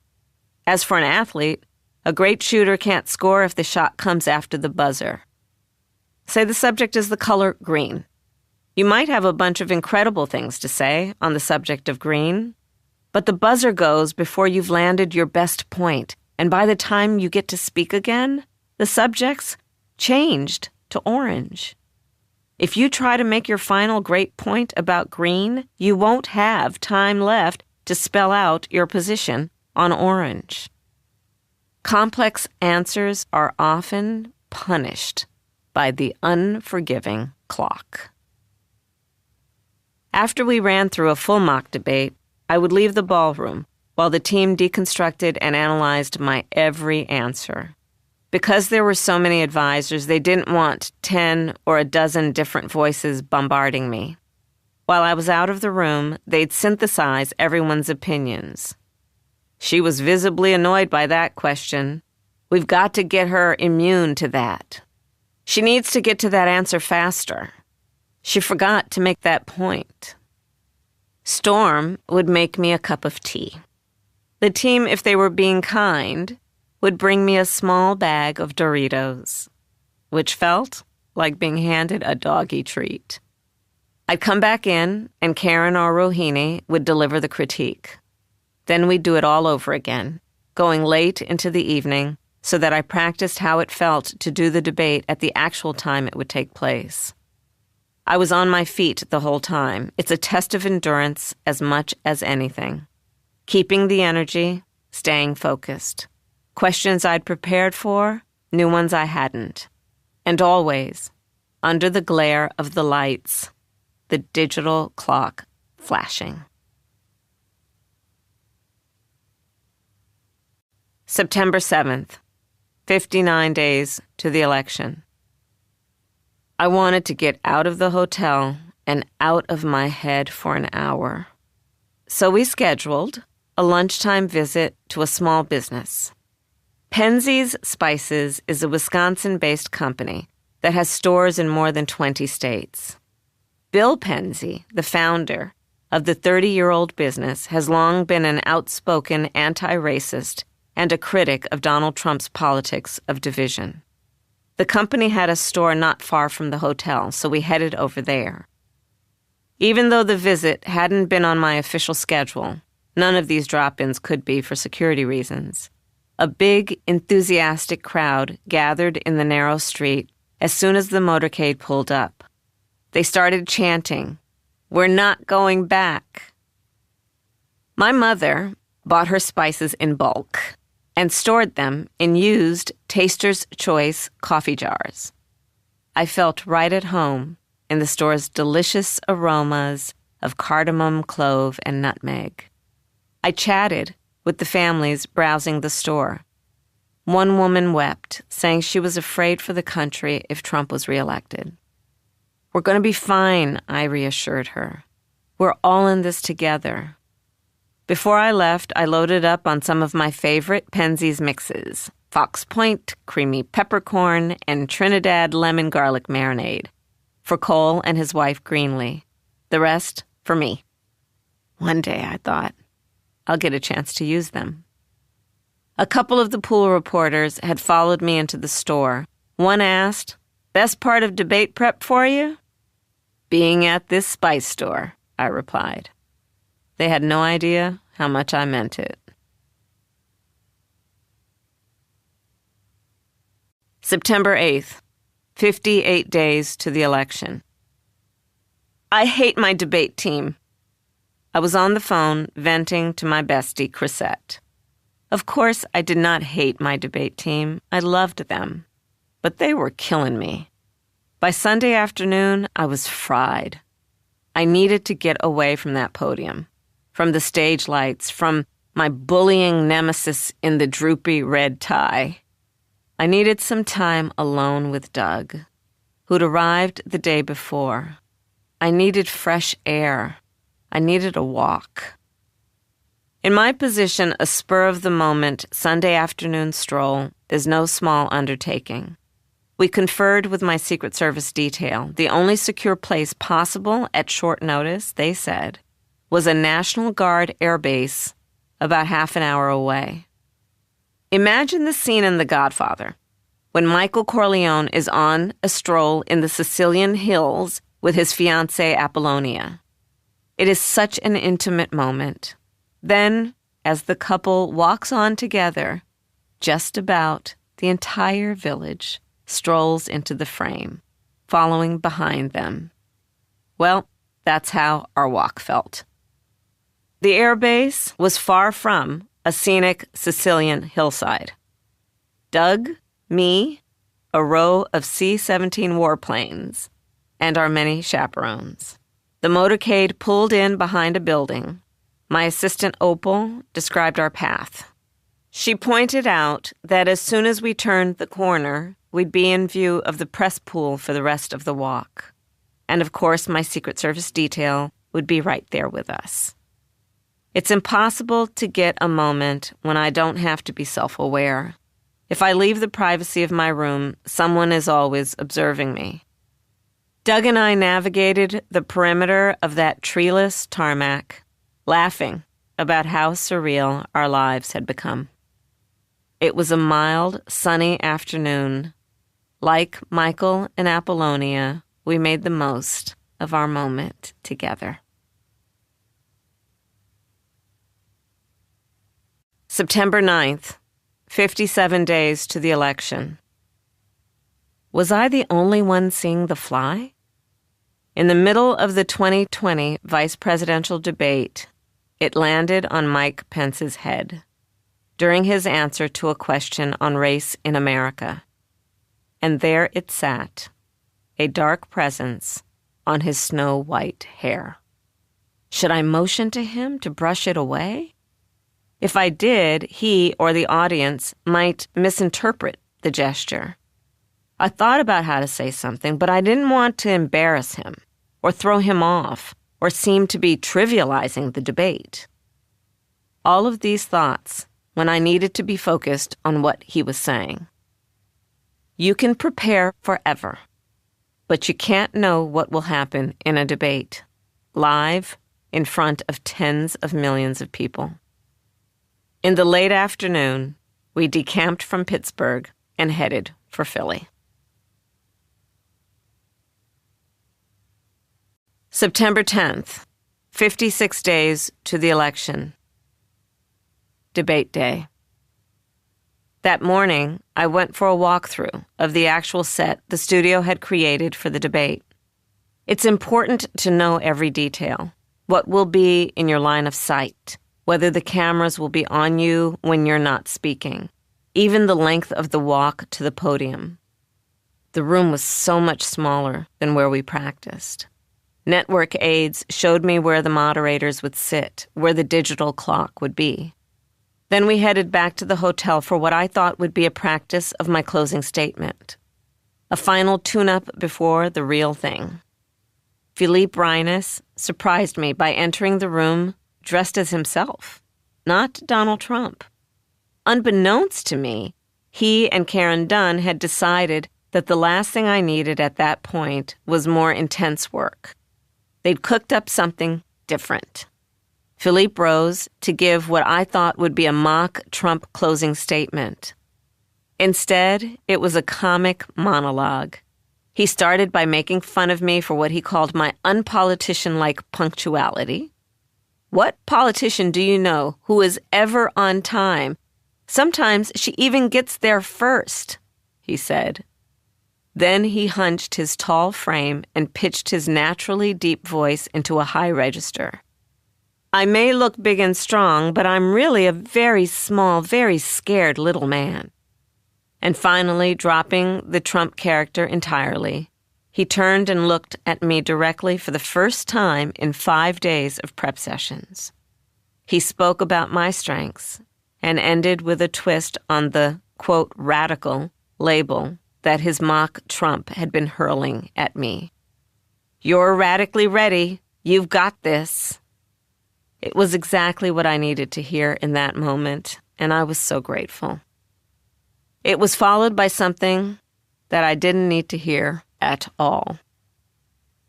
As for an athlete, a great shooter can't score if the shot comes after the buzzer. Say the subject is the color green. You might have a bunch of incredible things to say on the subject of green, but the buzzer goes before you've landed your best point, and by the time you get to speak again, the subject's changed to orange. If you try to make your final great point about green, you won't have time left to spell out your position on orange. Complex answers are often punished by the unforgiving clock. After we ran through a full mock debate, I would leave the ballroom while the team deconstructed and analyzed my every answer. Because there were so many advisors, they didn't want 10 or a dozen different voices bombarding me. While I was out of the room, they'd synthesize everyone's opinions. She was visibly annoyed by that question. We've got to get her immune to that. She needs to get to that answer faster. She forgot to make that point. Storm would make me a cup of tea. The team, if they were being kind, would bring me a small bag of Doritos, which felt like being handed a doggy treat. I'd come back in, and Karen or Rohini would deliver the critique. Then we'd do it all over again, going late into the evening so that I practiced how it felt to do the debate at the actual time it would take place. I was on my feet the whole time. It's a test of endurance as much as anything. Keeping the energy, staying focused. Questions I'd prepared for, new ones I hadn't. And always, under the glare of the lights, the digital clock flashing. September 7th, 59 days to the election. I wanted to get out of the hotel and out of my head for an hour. So we scheduled a lunchtime visit to a small business. Penzeys Spices is a Wisconsin-based company that has stores in more than 20 states. Bill Penzey, the founder of the 30-year-old business, has long been an outspoken anti-racist and a critic of Donald Trump's politics of division. The company had a store not far from the hotel, so we headed over there. Even though the visit hadn't been on my official schedule, none of these drop-ins could be for security reasons. A big, enthusiastic crowd gathered in the narrow street as soon as the motorcade pulled up. They started chanting, "We're not going back." My mother bought her spices in bulk and stored them in used Taster's Choice coffee jars. I felt right at home in the store's delicious aromas of cardamom, clove, and nutmeg. I chatted with the families browsing the store. One woman wept, saying she was afraid for the country if Trump was reelected. "We're going to be fine," I reassured her. "We're all in this together." Before I left, I loaded up on some of my favorite Penzeys mixes, Fox Point, creamy peppercorn, and Trinidad lemon garlic marinade, for Cole and his wife Greenlee. The rest for me. One day, I thought, I'll get a chance to use them. A couple of the pool reporters had followed me into the store. One asked, "Best part of debate prep for you?" "Being at this spice store," I replied. They had no idea how much I meant it. September 8th, 58 days to the election. I hate my debate team. I was on the phone venting to my bestie, Chrisette. Of course, I did not hate my debate team. I loved them. But they were killing me. By Sunday afternoon, I was fried. I needed to get away from that podium, from the stage lights, from my bullying nemesis in the droopy red tie. I needed some time alone with Doug, who'd arrived the day before. I needed fresh air. I needed a walk. In my position, a spur-of-the-moment Sunday afternoon stroll is no small undertaking. We conferred with my Secret Service detail. The only secure place possible at short notice, they said, was a National Guard air base about half an hour away. Imagine the scene in The Godfather, when Michael Corleone is on a stroll in the Sicilian hills with his fiancée Apollonia. It is such an intimate moment. Then, as the couple walks on together, just about the entire village strolls into the frame, following behind them. Well, that's how our walk felt. The air base was far from a scenic Sicilian hillside. Doug, me, a row of C-17 warplanes, and our many chaperones. The motorcade pulled in behind a building. My assistant Opal described our path. She pointed out that as soon as we turned the corner, we'd be in view of the press pool for the rest of the walk. And of course, my Secret Service detail would be right there with us. It's impossible to get a moment when I don't have to be self-aware. If I leave the privacy of my room, someone is always observing me. Doug and I navigated the perimeter of that treeless tarmac, laughing about how surreal our lives had become. It was a mild, sunny afternoon. Like Michael and Apollonia, we made the most of our moment together. September 9th, 57 days to the election. Was I the only one seeing the fly? In the middle of the 2020 vice presidential debate, it landed on Mike Pence's head during his answer to a question on race in America. And there it sat, a dark presence on his snow-white hair. Should I motion to him to brush it away? If I did, he or the audience might misinterpret the gesture. I thought about how to say something, but I didn't want to embarrass him or throw him off or seem to be trivializing the debate. All of these thoughts when I needed to be focused on what he was saying. You can prepare forever, but you can't know what will happen in a debate, live in front of tens of millions of people. In the late afternoon, we decamped from Pittsburgh and headed for Philly. September 10th, 56 days to the election. Debate day. That morning, I went for a walkthrough of the actual set the studio had created for the debate. It's important to know every detail, what will be in your line of sight, whether the cameras will be on you when you're not speaking, even the length of the walk to the podium. The room was so much smaller than where we practiced. Network aides showed me where the moderators would sit, where the digital clock would be. Then we headed back to the hotel for what I thought would be a practice of my closing statement, a final tune-up before the real thing. Philippe Reines surprised me by entering the room dressed as himself, not Donald Trump. Unbeknownst to me, he and Karen Dunn had decided that the last thing I needed at that point was more intense work. They'd cooked up something different. Philippe rose to give what I thought would be a mock Trump closing statement. Instead, it was a comic monologue. He started by making fun of me for what he called my unpolitician-like punctuality. What politician do you know who is ever on time? Sometimes she even gets there first, he said. Then he hunched his tall frame and pitched his naturally deep voice into a high register. I may look big and strong, but I'm really a very small, very scared little man. And finally, dropping the Trump character entirely, he turned and looked at me directly for the first time in 5 days of prep sessions. He spoke about my strengths and ended with a twist on the, quote, radical label that his mock Trump had been hurling at me. You're radically ready. You've got this. It was exactly what I needed to hear in that moment, and I was so grateful. It was followed by something that I didn't need to hear at all.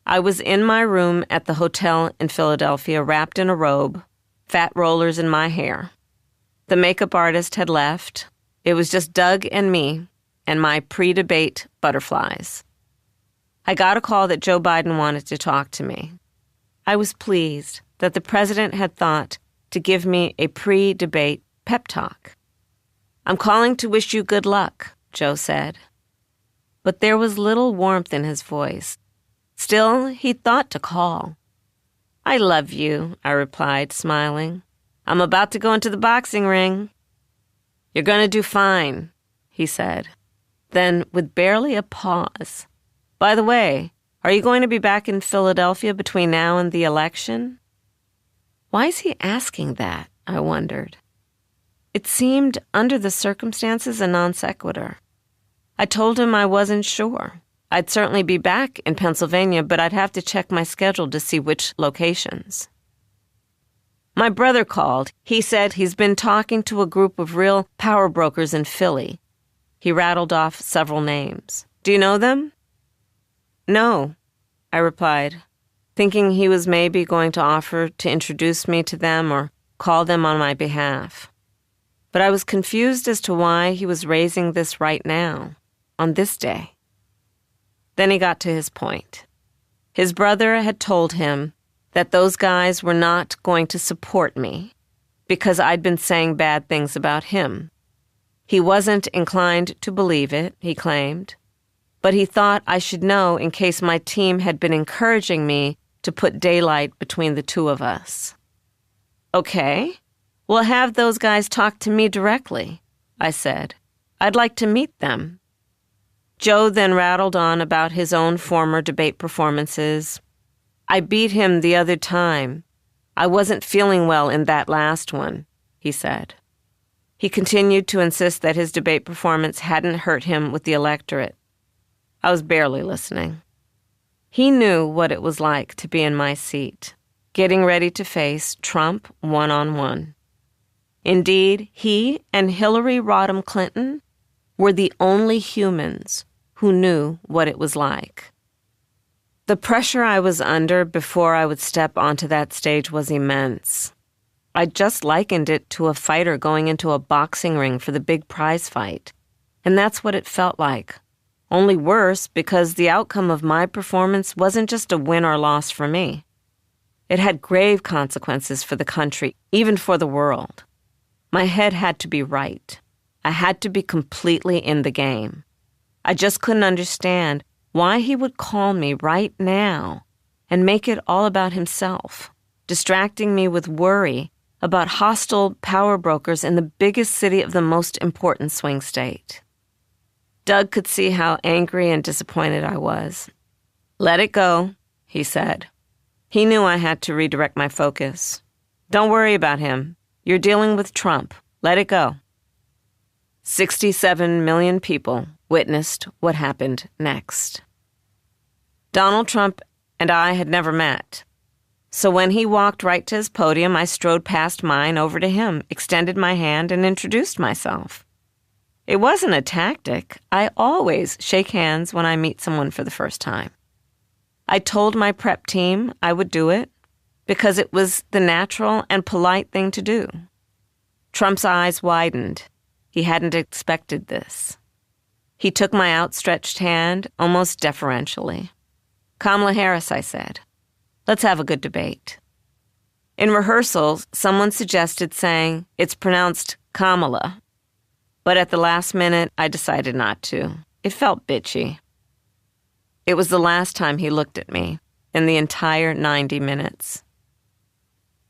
I was in my room at the hotel in Philadelphia, wrapped in a robe, fat rollers in my hair. The makeup artist had left. It was just Doug and me and my pre-debate butterflies. I got a call that Joe Biden wanted to talk to me. I was pleased that the president had thought to give me a pre-debate pep talk. I'm calling to wish you good luck, Joe said. But there was little warmth in his voice. Still, he thought to call. I love you, I replied, smiling. I'm about to go into the boxing ring. You're going to do fine, he said. Then, with barely a pause, by the way, are you going to be back in Philadelphia between now and the election? Why is he asking that? I wondered. It seemed, under the circumstances, a non sequitur. I told him I wasn't sure. I'd certainly be back in Pennsylvania, but I'd have to check my schedule to see which locations. My brother called. He said he's been talking to a group of real power brokers in Philly. He rattled off several names. Do you know them? No, I replied, thinking he was maybe going to offer to introduce me to them or call them on my behalf. But I was confused as to why he was raising this right now, on this day. Then he got to his point. His brother had told him that those guys were not going to support me because I'd been saying bad things about him. He wasn't inclined to believe it, he claimed, but he thought I should know in case my team had been encouraging me to put daylight between the two of us. Okay, we'll have those guys talk to me directly, I said. I'd like to meet them. Joe then rattled on about his own former debate performances. I beat him the other time. I wasn't feeling well in that last one, he said. He continued to insist that his debate performance hadn't hurt him with the electorate. I was barely listening. He knew what it was like to be in my seat, getting ready to face Trump one-on-one. Indeed, he and Hillary Rodham Clinton were the only humans who knew what it was like. The pressure I was under before I would step onto that stage was immense. I just likened it to a fighter going into a boxing ring for the big prize fight. And that's what it felt like. Only worse because the outcome of my performance wasn't just a win or loss for me. It had grave consequences for the country, even for the world. My head had to be right. I had to be completely in the game. I just couldn't understand why he would call me right now and make it all about himself, distracting me with worry about hostile power brokers in the biggest city of the most important swing state. Doug could see how angry and disappointed I was. Let it go, he said. He knew I had to redirect my focus. Don't worry about him. You're dealing with Trump. Let it go. 67 million people witnessed what happened next. Donald Trump and I had never met. So when he walked right to his podium, I strode past mine over to him, extended my hand, and introduced myself. It wasn't a tactic. I always shake hands when I meet someone for the first time. I told my prep team I would do it because it was the natural and polite thing to do. Trump's eyes widened. He hadn't expected this. He took my outstretched hand almost deferentially. Kamala Harris, I said. Let's have a good debate. In rehearsals, someone suggested saying it's pronounced Kamala, but at the last minute, I decided not to. It felt bitchy. It was the last time he looked at me in the entire 90 minutes.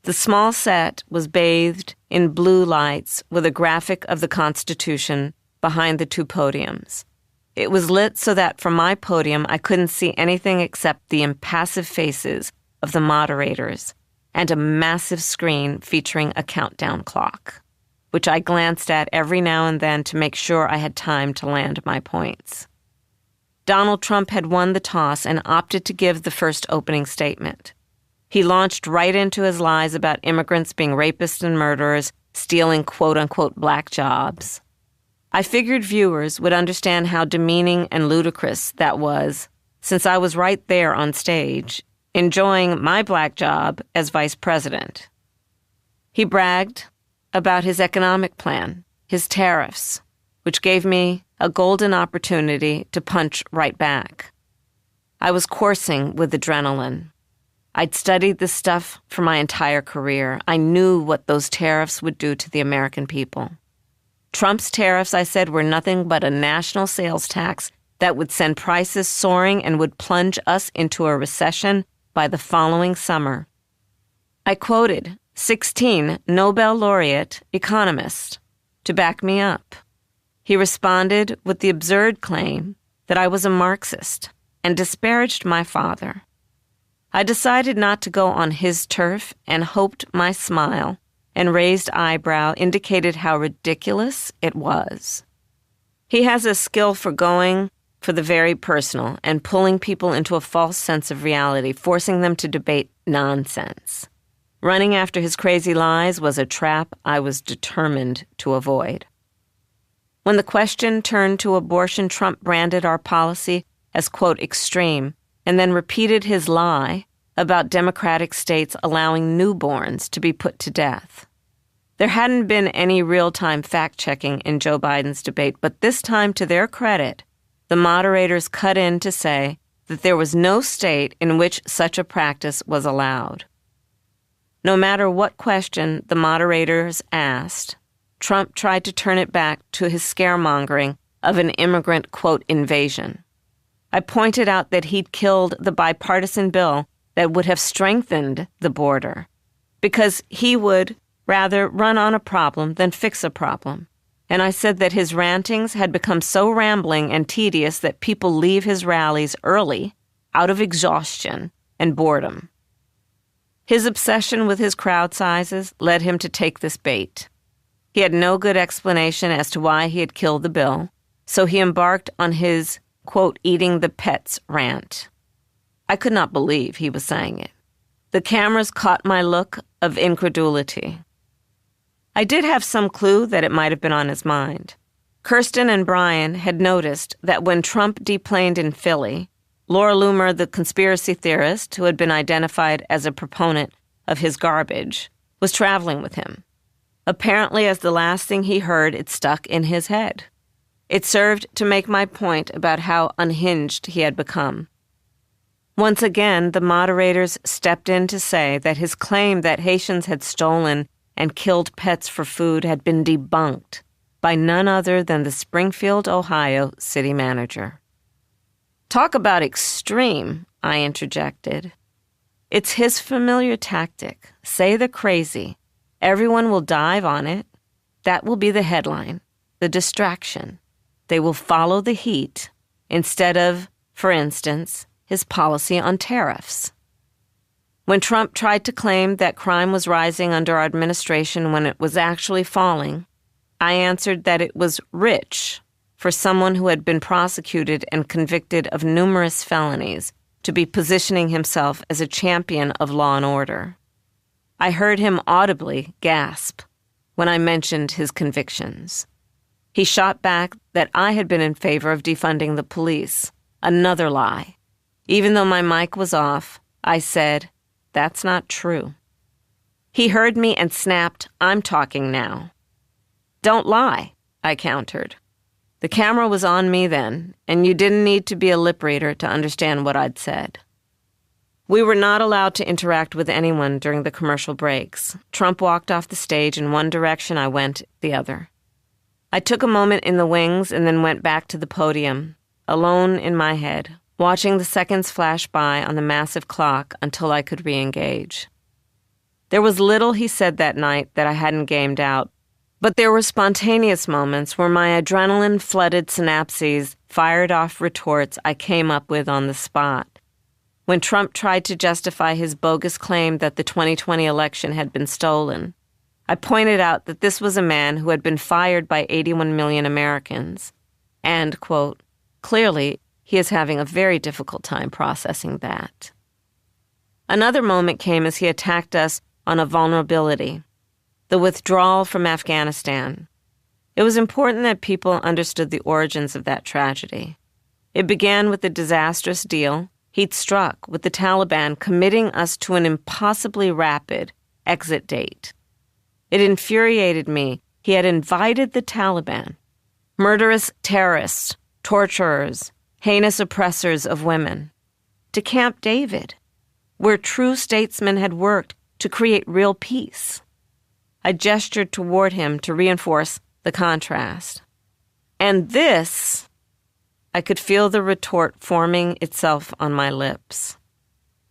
The small set was bathed in blue lights with a graphic of the Constitution behind the two podiums. It was lit so that from my podium I couldn't see anything except the impassive faces of the moderators and a massive screen featuring a countdown clock, which I glanced at every now and then to make sure I had time to land my points. Donald Trump had won the toss and opted to give the first opening statement. He launched right into his lies about immigrants being rapists and murderers, stealing quote-unquote black jobs. I figured viewers would understand how demeaning and ludicrous that was, since I was right there on stage, enjoying my black job as vice president. He bragged about his economic plan, his tariffs, which gave me a golden opportunity to punch right back. I was coursing with adrenaline. I'd studied this stuff for my entire career. I knew what those tariffs would do to the American people. Trump's tariffs, I said, were nothing but a national sales tax that would send prices soaring and would plunge us into a recession by the following summer. I quoted 16 Nobel laureate economists to back me up. He responded with the absurd claim that I was a Marxist and disparaged my father. I decided not to go on his turf and hoped my smile and raised eyebrow indicated how ridiculous it was. He has a skill for going for the very personal and pulling people into a false sense of reality, forcing them to debate nonsense. Running after his crazy lies was a trap I was determined to avoid. When the question turned to abortion, Trump branded our policy as, quote, extreme, and then repeated his lie about Democratic states allowing newborns to be put to death. There hadn't been any real-time fact-checking in Joe Biden's debate, but this time, to their credit, the moderators cut in to say that there was no state in which such a practice was allowed. No matter what question the moderators asked, Trump tried to turn it back to his scaremongering of an immigrant, quote, invasion. I pointed out that he'd killed the bipartisan bill that would have strengthened the border, because he would rather run on a problem than fix a problem. And I said that his rantings had become so rambling and tedious that people leave his rallies early out of exhaustion and boredom. His obsession with his crowd sizes led him to take this bait. He had no good explanation as to why he had killed the bill, so he embarked on his, quote, eating the pets rant. I could not believe he was saying it. The cameras caught my look of incredulity. I did have some clue that it might have been on his mind. Kirsten and Brian had noticed that when Trump deplaned in Philly, Laura Loomer, the conspiracy theorist who had been identified as a proponent of his garbage, was traveling with him. Apparently, as the last thing he heard, it stuck in his head. It served to make my point about how unhinged he had become. Once again, the moderators stepped in to say that his claim that Haitians had stolen and killed pets for food had been debunked by none other than the Springfield, Ohio city manager. Talk about extreme, I interjected. It's his familiar tactic. Say the crazy. Everyone will dive on it. That will be the headline, the distraction. They will follow the heat instead of, for instance, his policy on tariffs. When Trump tried to claim that crime was rising under our administration when it was actually falling, I answered that it was rich for someone who had been prosecuted and convicted of numerous felonies to be positioning himself as a champion of law and order. I heard him audibly gasp when I mentioned his convictions. He shot back that I had been in favor of defunding the police, another lie. Even though my mic was off, I said, "That's not true." He heard me and snapped, "I'm talking now." "Don't lie," I countered. The camera was on me then, and you didn't need to be a lip reader to understand what I'd said. We were not allowed to interact with anyone during the commercial breaks. Trump walked off the stage in one direction, I went the other. I took a moment in the wings and then went back to the podium, alone in my head, watching the seconds flash by on the massive clock until I could re-engage. There was little he said that night that I hadn't gamed out, but there were spontaneous moments where my adrenaline-flooded synapses fired off retorts I came up with on the spot. When Trump tried to justify his bogus claim that the 2020 election had been stolen, I pointed out that this was a man who had been fired by 81 million Americans, and, quote, clearly he is having a very difficult time processing that. Another moment came as he attacked us on a vulnerability, the withdrawal from Afghanistan. It was important that people understood the origins of that tragedy. It began with the disastrous deal he'd struck with the Taliban committing us to an impossibly rapid exit date. It infuriated me. He had invited the Taliban, murderous terrorists, torturers, heinous oppressors of women, to Camp David, where true statesmen had worked to create real peace. I gestured toward him to reinforce the contrast. And this, I could feel the retort forming itself on my lips.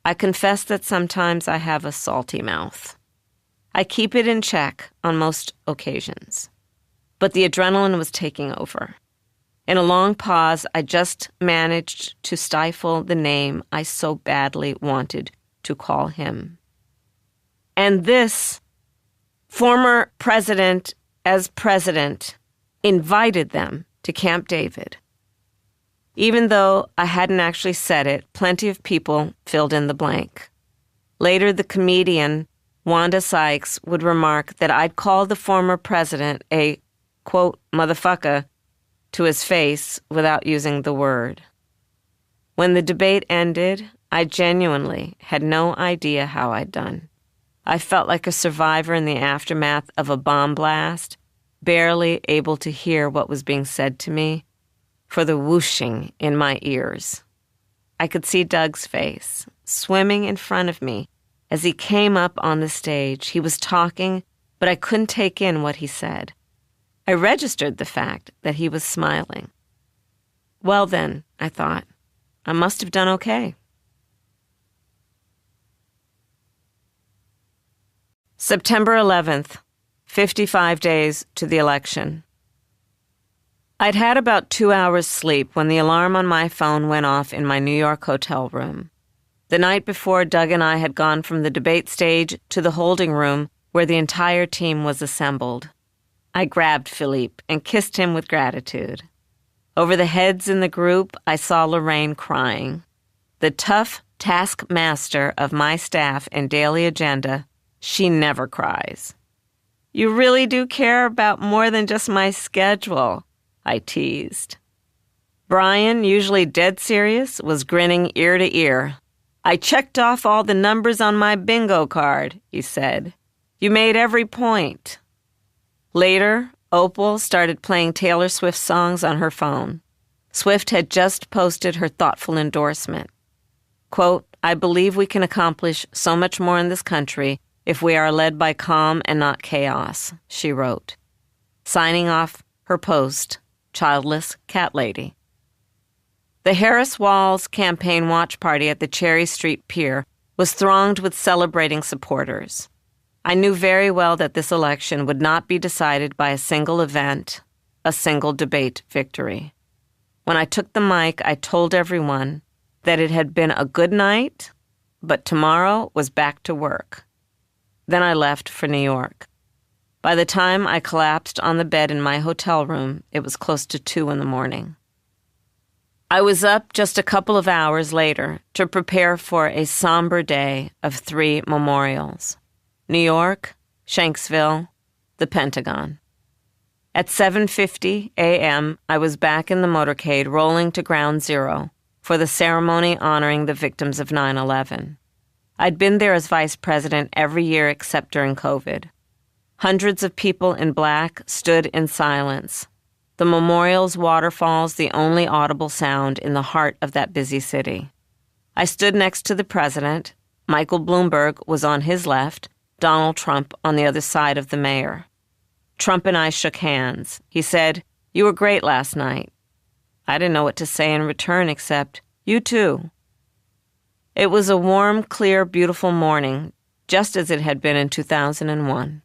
I confess that sometimes I have a salty mouth. I keep it in check on most occasions. But the adrenaline was taking over. In a long pause, I just managed to stifle the name I so badly wanted to call him. And this former president, as president, invited them to Camp David. Even though I hadn't actually said it, plenty of people filled in the blank. Later, the comedian Wanda Sykes would remark that I'd call the former president a, quote, motherfucker to his face without using the word. When the debate ended, I genuinely had no idea how I'd done. I felt like a survivor in the aftermath of a bomb blast, barely able to hear what was being said to me for the whooshing in my ears. I could see Doug's face, swimming in front of me as he came up on the stage. He was talking, but I couldn't take in what he said. I registered the fact that he was smiling. Well then, I thought, I must have done okay. September 11th, 55 days to the election. I'd had about 2 hours sleep when the alarm on my phone went off in my New York hotel room. The night before, Doug and I had gone from the debate stage to the holding room where the entire team was assembled. I grabbed Philippe and kissed him with gratitude. Over the heads in the group, I saw Lorraine crying. The tough taskmaster of my staff and daily agenda, she never cries. You really do care about more than just my schedule, I teased. Brian, usually dead serious, was grinning ear to ear. I checked off all the numbers on my bingo card, he said. You made every point. Later, Opal started playing Taylor Swift songs on her phone. Swift had just posted her thoughtful endorsement. Quote, I believe we can accomplish so much more in this country if we are led by calm and not chaos, she wrote, signing off her post, Childless Cat Lady. The Harris Walls campaign watch party at the Cherry Street Pier was thronged with celebrating supporters. I knew very well that this election would not be decided by a single event, a single debate victory. When I took the mic, I told everyone that it had been a good night, but tomorrow was back to work. Then I left for New York. By the time I collapsed on the bed in my hotel room, it was close to 2 a.m. I was up just a couple of hours later to prepare for a somber day of 3 memorials: New York, Shanksville, the Pentagon. At 7:50 a.m., I was back in the motorcade rolling to Ground Zero for the ceremony honoring the victims of 9/11. I'd been there as vice president every year except during COVID. Hundreds of people in black stood in silence, the memorial's waterfalls the only audible sound in the heart of that busy city. I stood next to the president. Michael Bloomberg was on his left, Donald Trump on the other side of the mayor. Trump and I shook hands. He said, "You were great last night." I didn't know what to say in return except, "You too." It was a warm, clear, beautiful morning, just as it had been in 2001.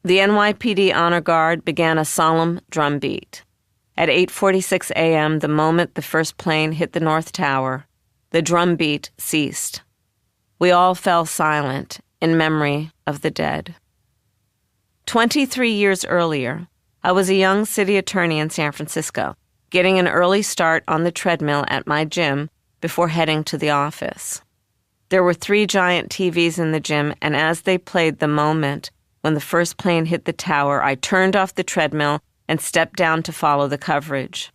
The NYPD Honor Guard began a solemn drumbeat. At 8:46 a.m., the moment the first plane hit the North Tower, the drumbeat ceased. We all fell silent in memory of the dead. 23 years earlier, I was a young city attorney in San Francisco, getting an early start on the treadmill at my gym before heading to the office. There were 3 giant TVs in the gym, and as they played the moment when the first plane hit the tower, I turned off the treadmill and stepped down to follow the coverage.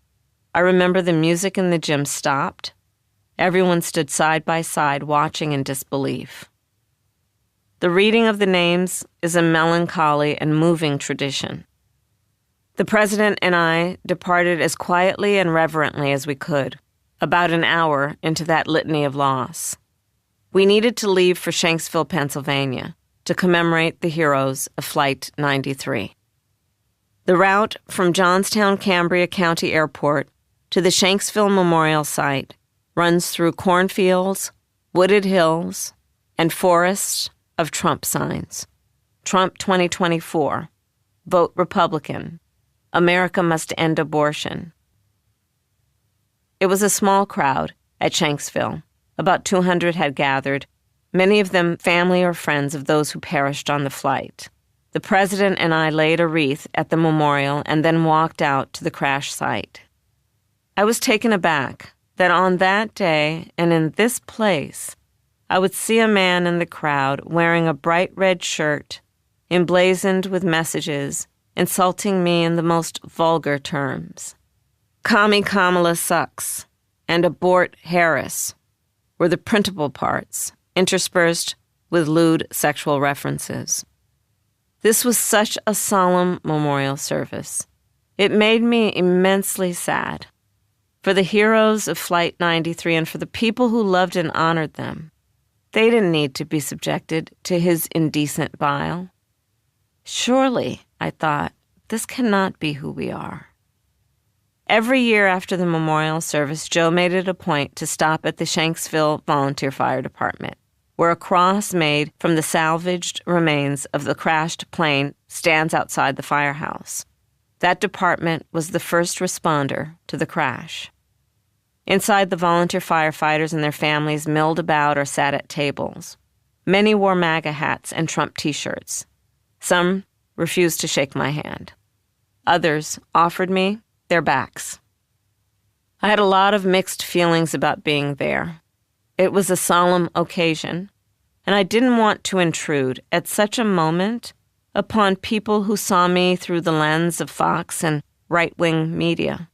I remember the music in the gym stopped. Everyone stood side by side, watching in disbelief. The reading of the names is a melancholy and moving tradition. The president and I departed as quietly and reverently as we could, about an hour into that litany of loss. We needed to leave for Shanksville, Pennsylvania, to commemorate the heroes of Flight 93. The route from Johnstown, Cambria County Airport to the Shanksville Memorial Site runs through cornfields, wooded hills, and forests of Trump signs. Trump 2024, Vote Republican, America Must End Abortion. It was a small crowd at Shanksville. About 200 had gathered, many of them family or friends of those who perished on the flight. The president and I laid a wreath at the memorial and then walked out to the crash site. I was taken aback that on that day and in this place, I would see a man in the crowd wearing a bright red shirt, emblazoned with messages, insulting me in the most vulgar terms. Commie Kamala sucks, and abort Harris were the printable parts, interspersed with lewd sexual references. This was such a solemn memorial service. It made me immensely sad. For the heroes of Flight 93 and for the people who loved and honored them, they didn't need to be subjected to his indecent bile. Surely, I thought, this cannot be who we are. Every year after the memorial service, Joe made it a point to stop at the Shanksville Volunteer Fire Department, where a cross made from the salvaged remains of the crashed plane stands outside the firehouse. That department was the first responder to the crash. Inside, the volunteer firefighters and their families milled about or sat at tables. Many wore MAGA hats and Trump T-shirts. Some refused to shake my hand. Others offered me their backs. I had a lot of mixed feelings about being there. It was a solemn occasion, and I didn't want to intrude at such a moment upon people who saw me through the lens of Fox and right-wing media.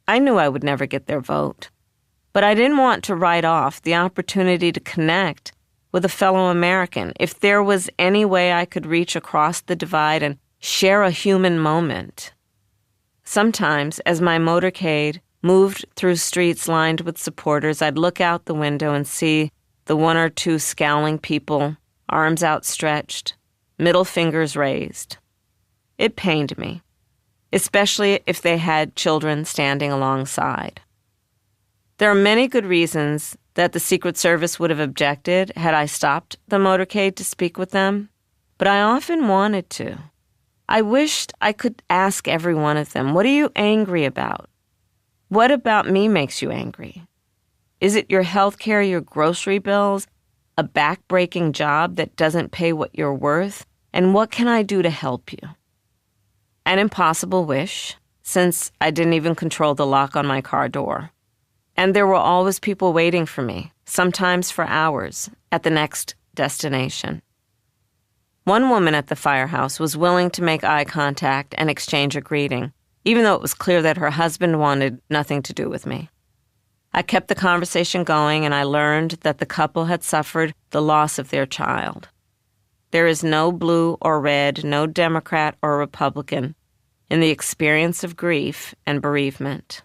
I knew I would never get their vote, but I didn't want to write off the opportunity to connect with a fellow American if there was any way I could reach across the divide and share a human moment. Sometimes, as my motorcade moved through streets lined with supporters, I'd look out the window and see the 1 or 2 scowling people, arms outstretched, middle fingers raised. It pained me, especially if they had children standing alongside. There are many good reasons that the Secret Service would have objected had I stopped the motorcade to speak with them, but I often wanted to. I wished I could ask every one of them, what are you angry about? What about me makes you angry? Is it your health care, your grocery bills, a back-breaking job that doesn't pay what you're worth? And what can I do to help you? An impossible wish, since I didn't even control the lock on my car door. And there were always people waiting for me, sometimes for hours, at the next destination. One woman at the firehouse was willing to make eye contact and exchange a greeting, even though it was clear that her husband wanted nothing to do with me. I kept the conversation going, and I learned that the couple had suffered the loss of their child. There is no blue or red, no Democrat or Republican in the experience of grief and bereavement.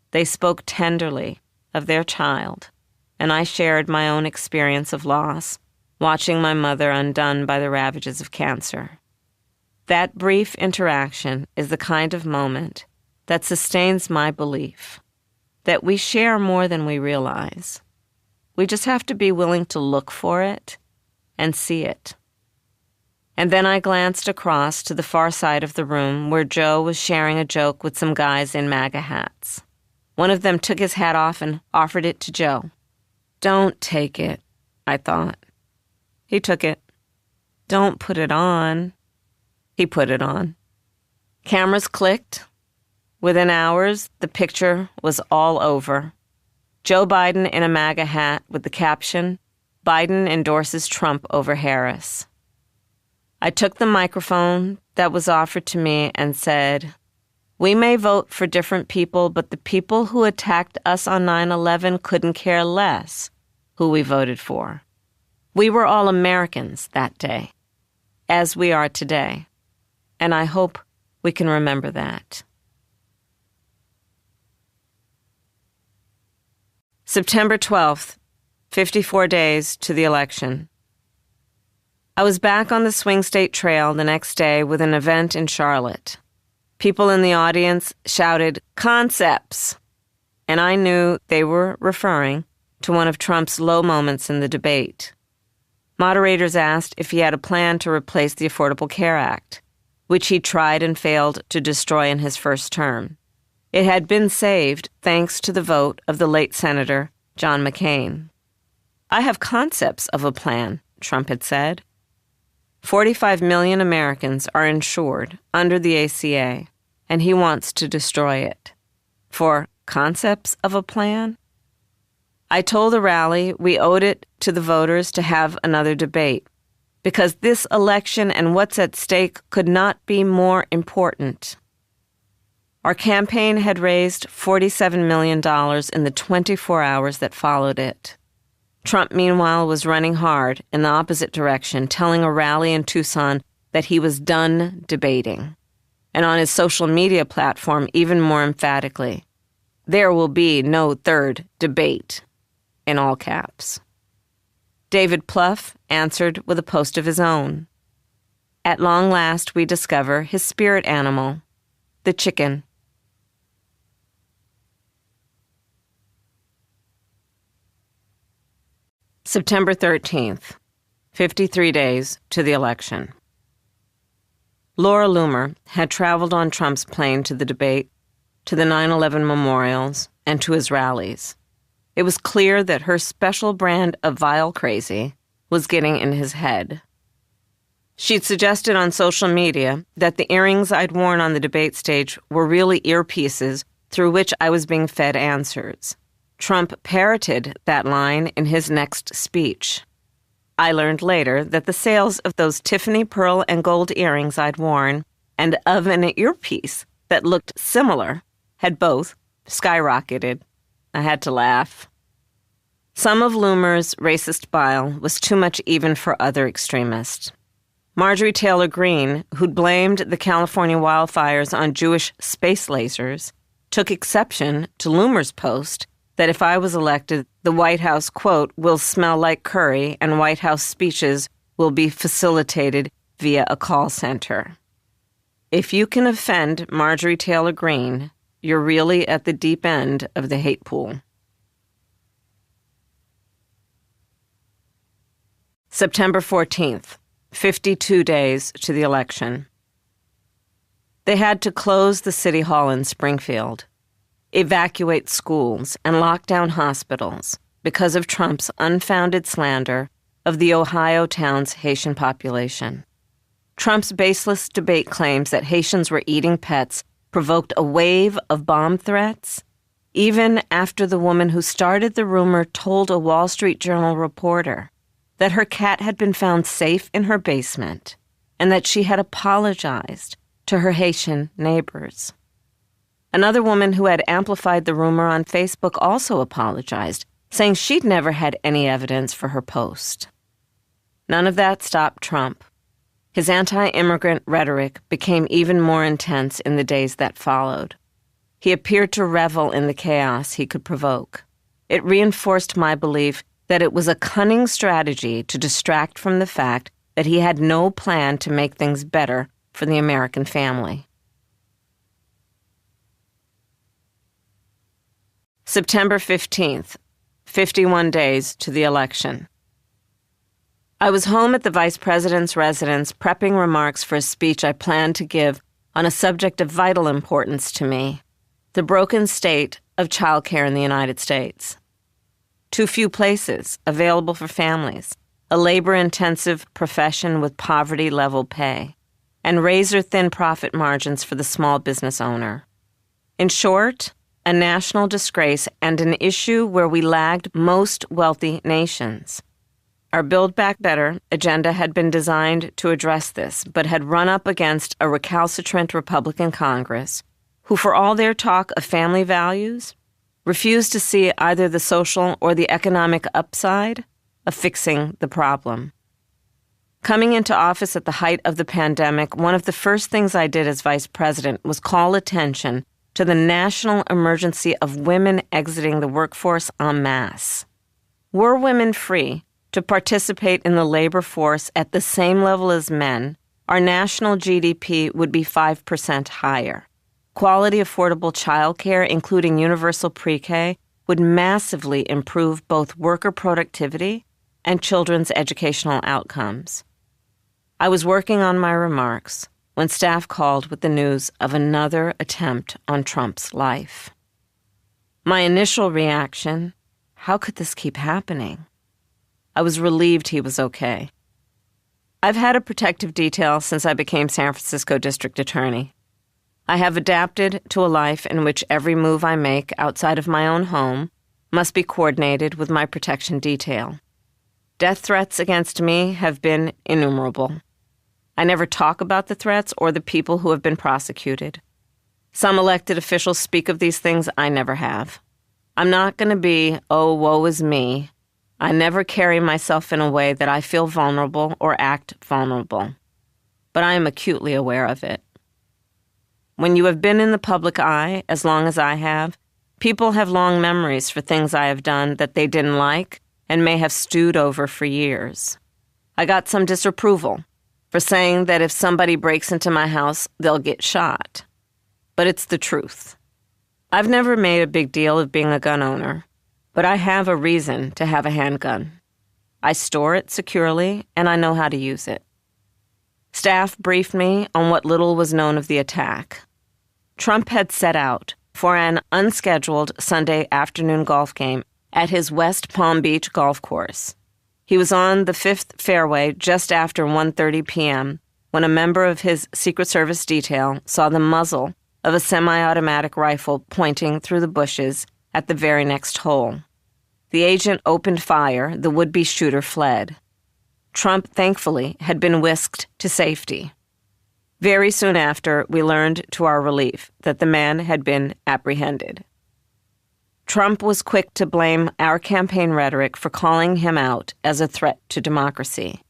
They spoke tenderly of their child, and I shared my own experience of loss, watching my mother undone by the ravages of cancer. That brief interaction is the kind of moment that sustains my belief that we share more than we realize. We just have to be willing to look for it and see it. And then I glanced across to the far side of the room where Joe was sharing a joke with some guys in MAGA hats. One of them took his hat off and offered it to Joe. "Don't take it," I thought. He took it. "Don't put it on." He put it on. Cameras clicked. Within hours, the picture was all over. Joe Biden in a MAGA hat with the caption, "Biden endorses Trump over Harris." I took the microphone that was offered to me and said, "We may vote for different people, but the people who attacked us on 9/11 couldn't care less who we voted for. We were all Americans that day, as we are today, and I hope we can remember that." September 12th, 54 days to the election. I was back on the Swing State Trail the next day with an event in Charlotte. People in the audience shouted, "Concepts!" And I knew they were referring to one of Trump's low moments in the debate. Moderators asked if he had a plan to replace the Affordable Care Act, which he tried and failed to destroy in his first term. It had been saved thanks to the vote of the late Senator John McCain. "I have concepts of a plan," Trump had said. 45 million Americans are insured under the ACA, and he wants to destroy it. For concepts of a plan? I told the rally we owed it to the voters to have another debate, because this election and what's at stake could not be more important. Our campaign had raised $47 million in the 24 hours that followed it. Trump, meanwhile, was running hard in the opposite direction, telling a rally in Tucson that he was done debating. And on his social media platform, even more emphatically, "There will be no third debate," in all caps. David Plouffe answered with a post of his own. At long last, we discover his spirit animal, the chicken. September 13th, 53 days to the election. Laura Loomer had traveled on Trump's plane to the debate, to the 9/11 memorials, and to his rallies. It was clear that her special brand of vile crazy was getting in his head. She'd suggested on social media that the earrings I'd worn on the debate stage were really earpieces through which I was being fed answers. Trump parroted that line in his next speech. I learned later that the sales of those Tiffany pearl and gold earrings I'd worn and of an earpiece that looked similar had both skyrocketed. I had to laugh. Some of Loomer's racist bile was too much even for other extremists. Marjorie Taylor Greene, who'd blamed the California wildfires on Jewish space lasers, took exception to Loomer's post that if I was elected, the White House, quote, "will smell like curry and White House speeches will be facilitated via a call center." If you can offend Marjorie Taylor Greene, you're really at the deep end of the hate pool. September 14th, 52 days to the election. They had to close the city hall in Springfield, evacuate schools, and lock down hospitals because of Trump's unfounded slander of the Ohio town's Haitian population. Trump's baseless debate claims that Haitians were eating pets provoked a wave of bomb threats, even after the woman who started the rumor told a Wall Street Journal reporter that her cat had been found safe in her basement and that she had apologized to her Haitian neighbors. Another woman who had amplified the rumor on Facebook also apologized, saying she'd never had any evidence for her post. None of that stopped Trump. His anti-immigrant rhetoric became even more intense in the days that followed. He appeared to revel in the chaos he could provoke. It reinforced my belief that it was a cunning strategy to distract from the fact that he had no plan to make things better for the American family. September 15th, 51 days to the election. I was home at the vice president's residence prepping remarks for a speech I planned to give on a subject of vital importance to me, the broken state of childcare in the United States. Too few places available for families, a labor-intensive profession with poverty-level pay, and razor-thin profit margins for the small business owner. In short, a national disgrace and an issue where we lagged most wealthy nations. Our Build Back Better agenda had been designed to address this, but had run up against a recalcitrant Republican Congress who, for all their talk of family values, refused to see either the social or the economic upside of fixing the problem. Coming into office at the height of the pandemic, one of the first things I did as vice president was call attention to the national emergency of women exiting the workforce en masse. Were women free to participate in the labor force at the same level as men, our national GDP would be 5% higher. Quality, affordable childcare, including universal pre-K, would massively improve both worker productivity and children's educational outcomes. I was working on my remarks when staff called with the news of another attempt on Trump's life. My initial reaction, how could this keep happening? I was relieved he was okay. I've had a protective detail since I became San Francisco District Attorney. I have adapted to a life in which every move I make outside of my own home must be coordinated with my protection detail. Death threats against me have been innumerable. I never talk about the threats or the people who have been prosecuted. Some elected officials speak of these things. I never have. I'm not going to be, oh, woe is me. I never carry myself in a way that I feel vulnerable or act vulnerable. But I am acutely aware of it. When you have been in the public eye as long as I have, people have long memories for things I have done that they didn't like and may have stewed over for years. I got some disapproval for saying that if somebody breaks into my house, they'll get shot. But it's the truth. I've never made a big deal of being a gun owner, but I have a reason to have a handgun. I store it securely, and I know how to use it. Staff briefed me on what little was known of the attack. Trump had set out for an unscheduled Sunday afternoon golf game at his West Palm Beach golf course. He was on the 5th fairway just after 1:30 p.m. when a member of his Secret Service detail saw the muzzle of a semi-automatic rifle pointing through the bushes at the very next hole. The agent opened fire. The would-be shooter fled. Trump, thankfully, had been whisked to safety. Very soon after, we learned to our relief that the man had been apprehended. Trump was quick to blame our campaign rhetoric for calling him out as a threat to democracy.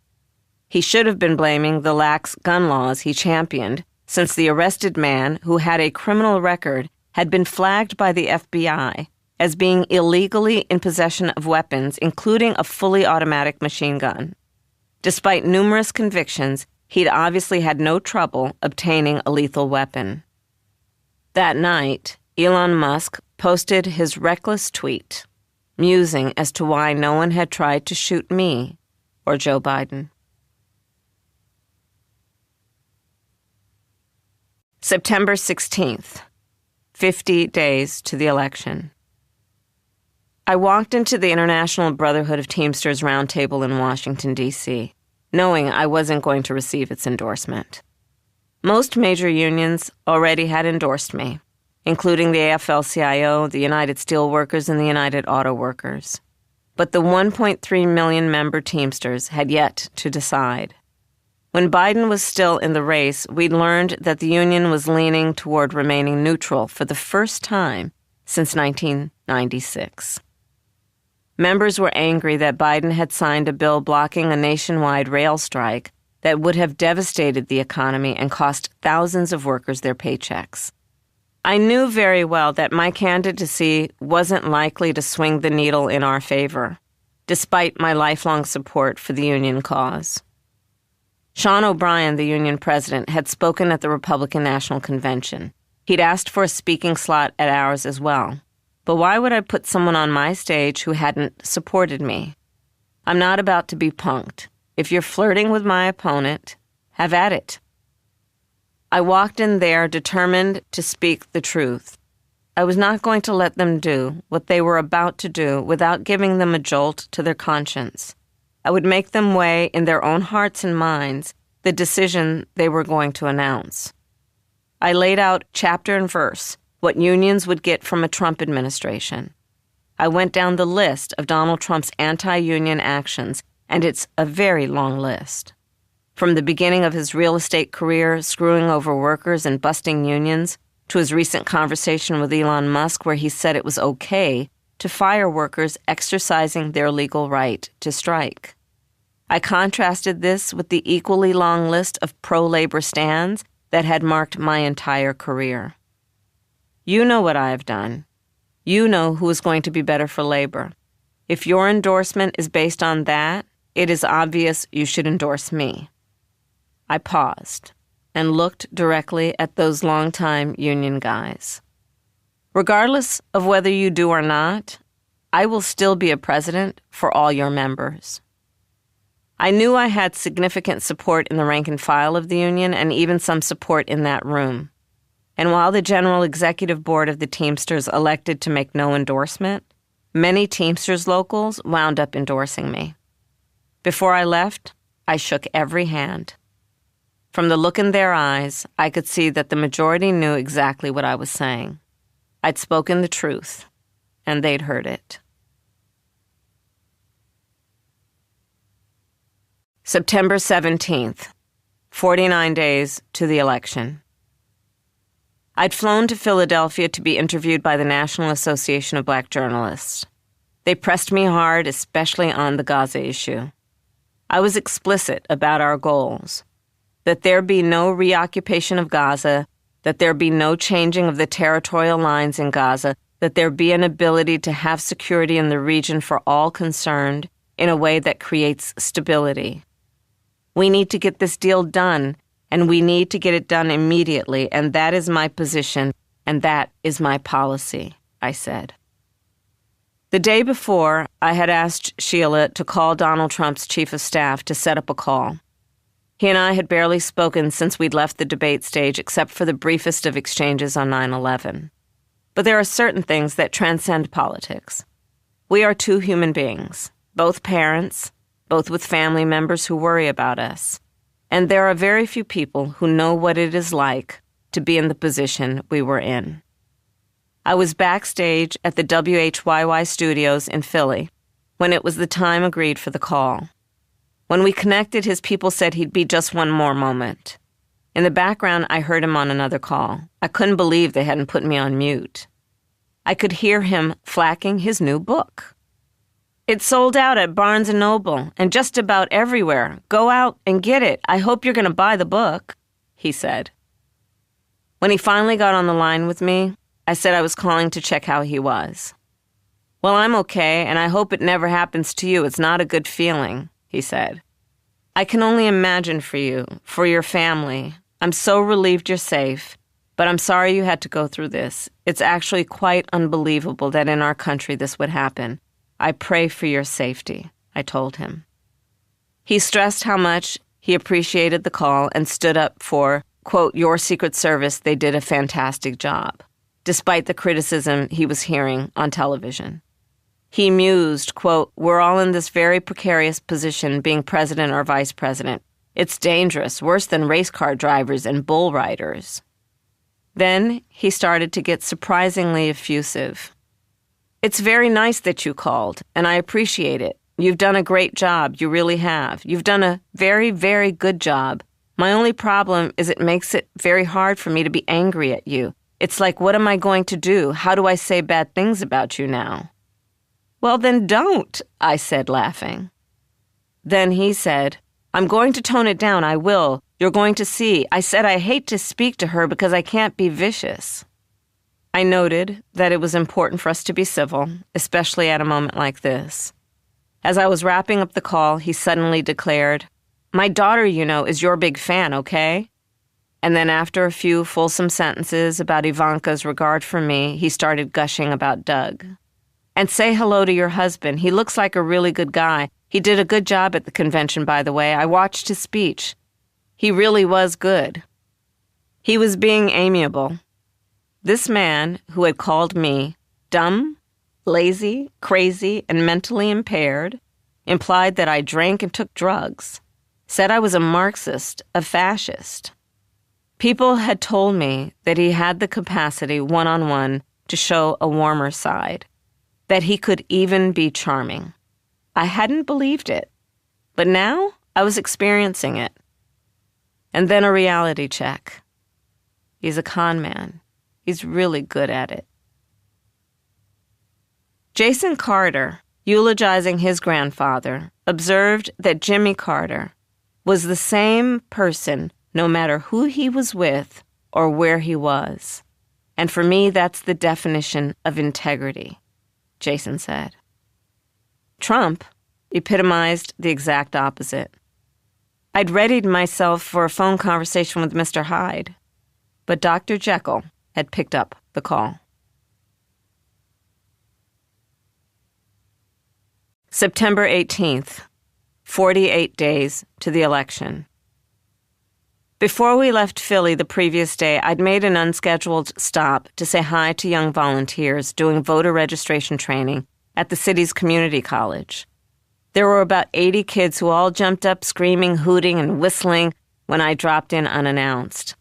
He should have been blaming the lax gun laws he championed, since the arrested man, who had a criminal record, had been flagged by the FBI as being illegally in possession of weapons, including a fully automatic machine gun. Despite numerous convictions, he'd obviously had no trouble obtaining a lethal weapon. That night, Elon Musk posted his reckless tweet, musing as to why no one had tried to shoot me or Joe Biden. September 16th, 50 days to the election. I walked into the International Brotherhood of Teamsters Roundtable in Washington, D.C., knowing I wasn't going to receive its endorsement. Most major unions already had endorsed me, including the AFL-CIO, the United Steelworkers, and the United Auto Workers. But the 1.3 million member Teamsters had yet to decide. When Biden was still in the race, we'd learned that the union was leaning toward remaining neutral for the first time since 1996. Members were angry that Biden had signed a bill blocking a nationwide rail strike that would have devastated the economy and cost thousands of workers their paychecks. I knew very well that my candidacy wasn't likely to swing the needle in our favor, despite my lifelong support for the union cause. Sean O'Brien, the union president, had spoken at the Republican National Convention. He'd asked for a speaking slot at ours as well. But why would I put someone on my stage who hadn't supported me? I'm not about to be punked. If you're flirting with my opponent, have at it. I walked in there determined to speak the truth. I was not going to let them do what they were about to do without giving them a jolt to their conscience. I would make them weigh in their own hearts and minds the decision they were going to announce. I laid out chapter and verse what unions would get from a Trump administration. I went down the list of Donald Trump's anti-union actions, and it's a very long list. From the beginning of his real estate career, screwing over workers and busting unions, to his recent conversation with Elon Musk where he said it was okay to fire workers exercising their legal right to strike. I contrasted this with the equally long list of pro-labor stands that had marked my entire career. You know what I have done. You know who is going to be better for labor. If your endorsement is based on that, it is obvious you should endorse me. I paused and looked directly at those longtime union guys. Regardless of whether you do or not, I will still be a president for all your members. I knew I had significant support in the rank and file of the union and even some support in that room. And while the General Executive Board of the Teamsters elected to make no endorsement, many Teamsters locals wound up endorsing me. Before I left, I shook every hand. From the look in their eyes, I could see that the majority knew exactly what I was saying. I'd spoken the truth, and they'd heard it. September 17th, 49 days to the election. I'd flown to Philadelphia to be interviewed by the National Association of Black Journalists. They pressed me hard, especially on the Gaza issue. I was explicit about our goals, that there be no reoccupation of Gaza, that there be no changing of the territorial lines in Gaza, that there be an ability to have security in the region for all concerned in a way that creates stability. We need to get this deal done, and we need to get it done immediately, and that is my position, and that is my policy, I said. The day before, I had asked Sheila to call Donald Trump's chief of staff to set up a call. He and I had barely spoken since we'd left the debate stage, except for the briefest of exchanges on 9/11. But there are certain things that transcend politics. We are two human beings, both parents, both with family members who worry about us. And there are very few people who know what it is like to be in the position we were in. I was backstage at the WHYY studios in Philly when it was the time agreed for the call. When we connected, his people said he'd be just one more moment. In the background, I heard him on another call. I couldn't believe they hadn't put me on mute. I could hear him flacking his new book. It's sold out at Barnes & Noble and just about everywhere. Go out and get it. I hope you're going to buy the book, he said. When he finally got on the line with me, I said I was calling to check how he was. Well, I'm okay, and I hope it never happens to you. It's not a good feeling, he said. I can only imagine for you, for your family. I'm so relieved you're safe, but I'm sorry you had to go through this. It's actually quite unbelievable that in our country this would happen. I pray for your safety, I told him. He stressed how much he appreciated the call and stood up for, quote, your Secret Service, they did a fantastic job, despite the criticism he was hearing on television. He mused, quote, we're all in this very precarious position being president or vice president. It's dangerous, worse than race car drivers and bull riders. Then he started to get surprisingly effusive. It's very nice that you called, and I appreciate it. You've done a great job, you really have. You've done a very, very good job. My only problem is it makes it very hard for me to be angry at you. It's like, what am I going to do? How do I say bad things about you now? Well, then don't, I said, laughing. Then he said, I'm going to tone it down, I will. You're going to see. I said I hate to speak to her because I can't be vicious. I noted that it was important for us to be civil, especially at a moment like this. As I was wrapping up the call, he suddenly declared, my daughter, you know, is your big fan, okay? And then after a few fulsome sentences about Ivanka's regard for me, he started gushing about Doug. And say hello to your husband. He looks like a really good guy. He did a good job at the convention, by the way. I watched his speech. He really was good. He was being amiable. This man, who had called me dumb, lazy, crazy, and mentally impaired, implied that I drank and took drugs, said I was a Marxist, a fascist. People had told me that he had the capacity one-on-one to show a warmer side, that he could even be charming. I hadn't believed it, but now I was experiencing it. And then a reality check. He's a con man. He's really good at it. Jason Carter, eulogizing his grandfather, observed that Jimmy Carter was the same person no matter who he was with or where he was. And for me, that's the definition of integrity, Jason said. Trump epitomized the exact opposite. I'd readied myself for a phone conversation with Mr. Hyde, but Dr. Jekyll had picked up the call. September 18th, 48 days to the election. Before we left Philly the previous day, I'd made an unscheduled stop to say hi to young volunteers doing voter registration training at the city's community college. There were about 80 kids who all jumped up screaming, hooting, and whistling when I dropped in unannounced.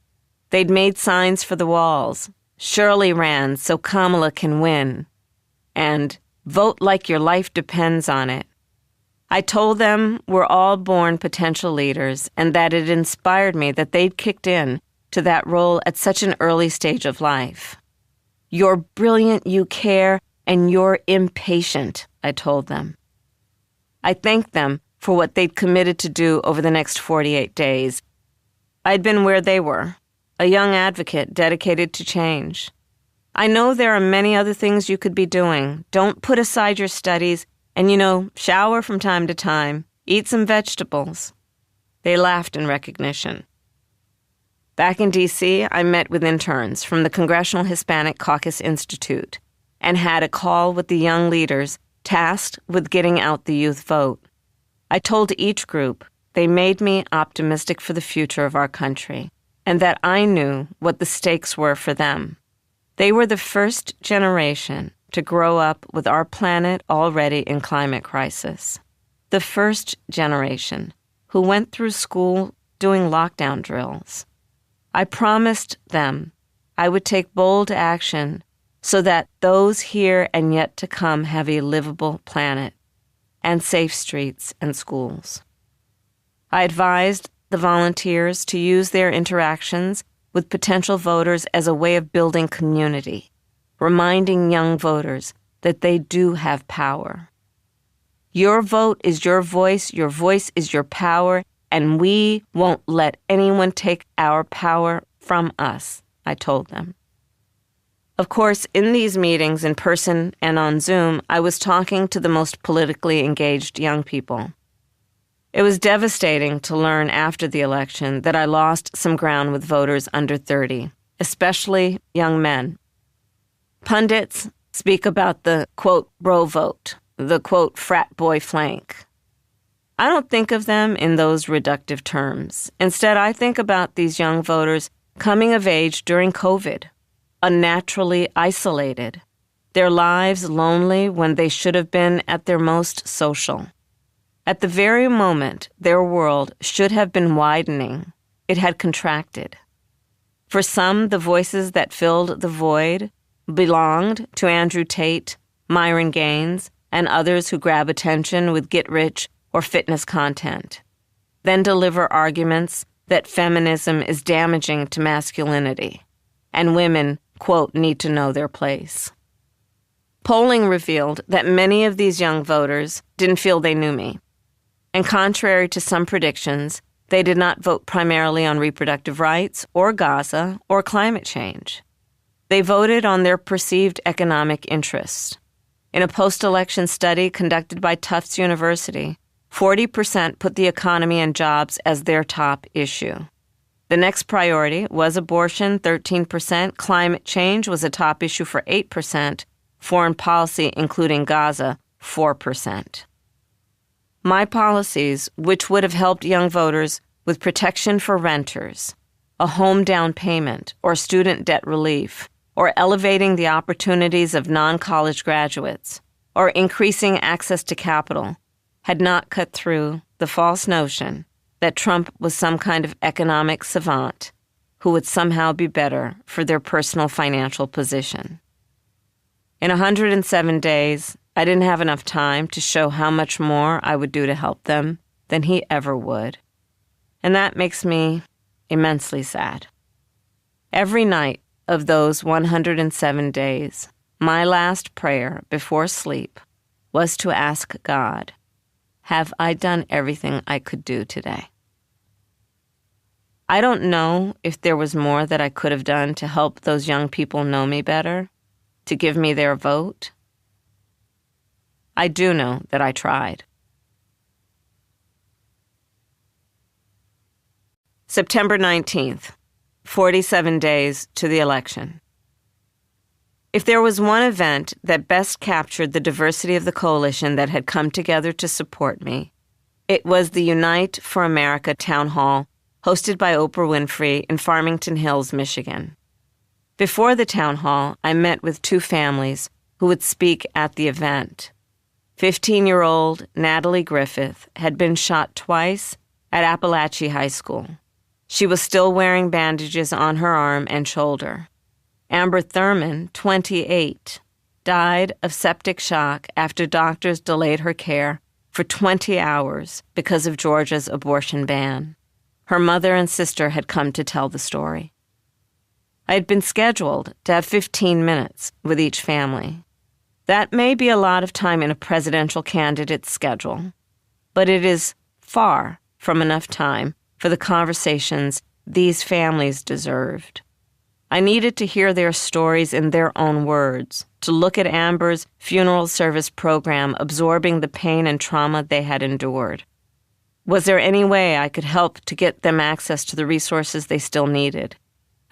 They'd made signs for the walls. Shirley ran so Kamala can win. And vote like your life depends on it. I told them we're all born potential leaders and that it inspired me that they'd kicked in to that role at such an early stage of life. You're brilliant, you care, and you're impatient, I told them. I thanked them for what they'd committed to do over the next 48 days. I'd been where they were, a young advocate dedicated to change. I know there are many other things you could be doing. Don't put aside your studies and, shower from time to time. Eat some vegetables. They laughed in recognition. Back in D.C., I met with interns from the Congressional Hispanic Caucus Institute and had a call with the young leaders tasked with getting out the youth vote. I told each group they made me optimistic for the future of our country and that I knew what the stakes were for them. They were the first generation to grow up with our planet already in climate crisis. The first generation who went through school doing lockdown drills. I promised them I would take bold action so that those here and yet to come have a livable planet and safe streets and schools. I advised the volunteers to use their interactions with potential voters as a way of building community, reminding young voters that they do have power. Your vote is your voice is your power, and we won't let anyone take our power from us, I told them. Of course, in these meetings, in person and on Zoom, I was talking to the most politically engaged young people. It was devastating to learn after the election that I lost some ground with voters under 30, especially young men. Pundits speak about the, quote, bro vote, the, quote, frat boy flank. I don't think of them in those reductive terms. Instead, I think about these young voters coming of age during COVID, unnaturally isolated, their lives lonely when they should have been at their most social. At the very moment their world should have been widening, it had contracted. For some, the voices that filled the void belonged to Andrew Tate, Myron Gaines, and others who grab attention with get-rich or fitness content, then deliver arguments that feminism is damaging to masculinity, and women, quote, need to know their place. Polling revealed that many of these young voters didn't feel they knew me. And contrary to some predictions, they did not vote primarily on reproductive rights or Gaza or climate change. They voted on their perceived economic interests. In a post-election study conducted by Tufts University, 40% put the economy and jobs as their top issue. The next priority was abortion, 13%, climate change was a top issue for 8%, foreign policy, including Gaza, 4%. My policies, which would have helped young voters with protection for renters, a home down payment, or student debt relief, or elevating the opportunities of non-college graduates, or increasing access to capital, had not cut through the false notion that Trump was some kind of economic savant who would somehow be better for their personal financial position. In 107 days, I didn't have enough time to show how much more I would do to help them than he ever would. And that makes me immensely sad. Every night of those 107 days, my last prayer before sleep was to ask God, have I done everything I could do today? I don't know if there was more that I could have done to help those young people know me better, to give me their vote. I do know that I tried. September 19th, 47 days to the election. If there was one event that best captured the diversity of the coalition that had come together to support me, it was the Unite for America town hall hosted by Oprah Winfrey in Farmington Hills, Michigan. Before the town hall, I met with two families who would speak at the event. 15-year-old Natalie Griffith had been shot twice at Appalachia High School. She was still wearing bandages on her arm and shoulder. Amber Thurman, 28, died of septic shock after doctors delayed her care for 20 hours because of Georgia's abortion ban. Her mother and sister had come to tell the story. I had been scheduled to have 15 minutes with each family. That may be a lot of time in a presidential candidate's schedule, but it is far from enough time for the conversations these families deserved. I needed to hear their stories in their own words, to look at Amber's funeral service program absorbing the pain and trauma they had endured. Was there any way I could help to get them access to the resources they still needed?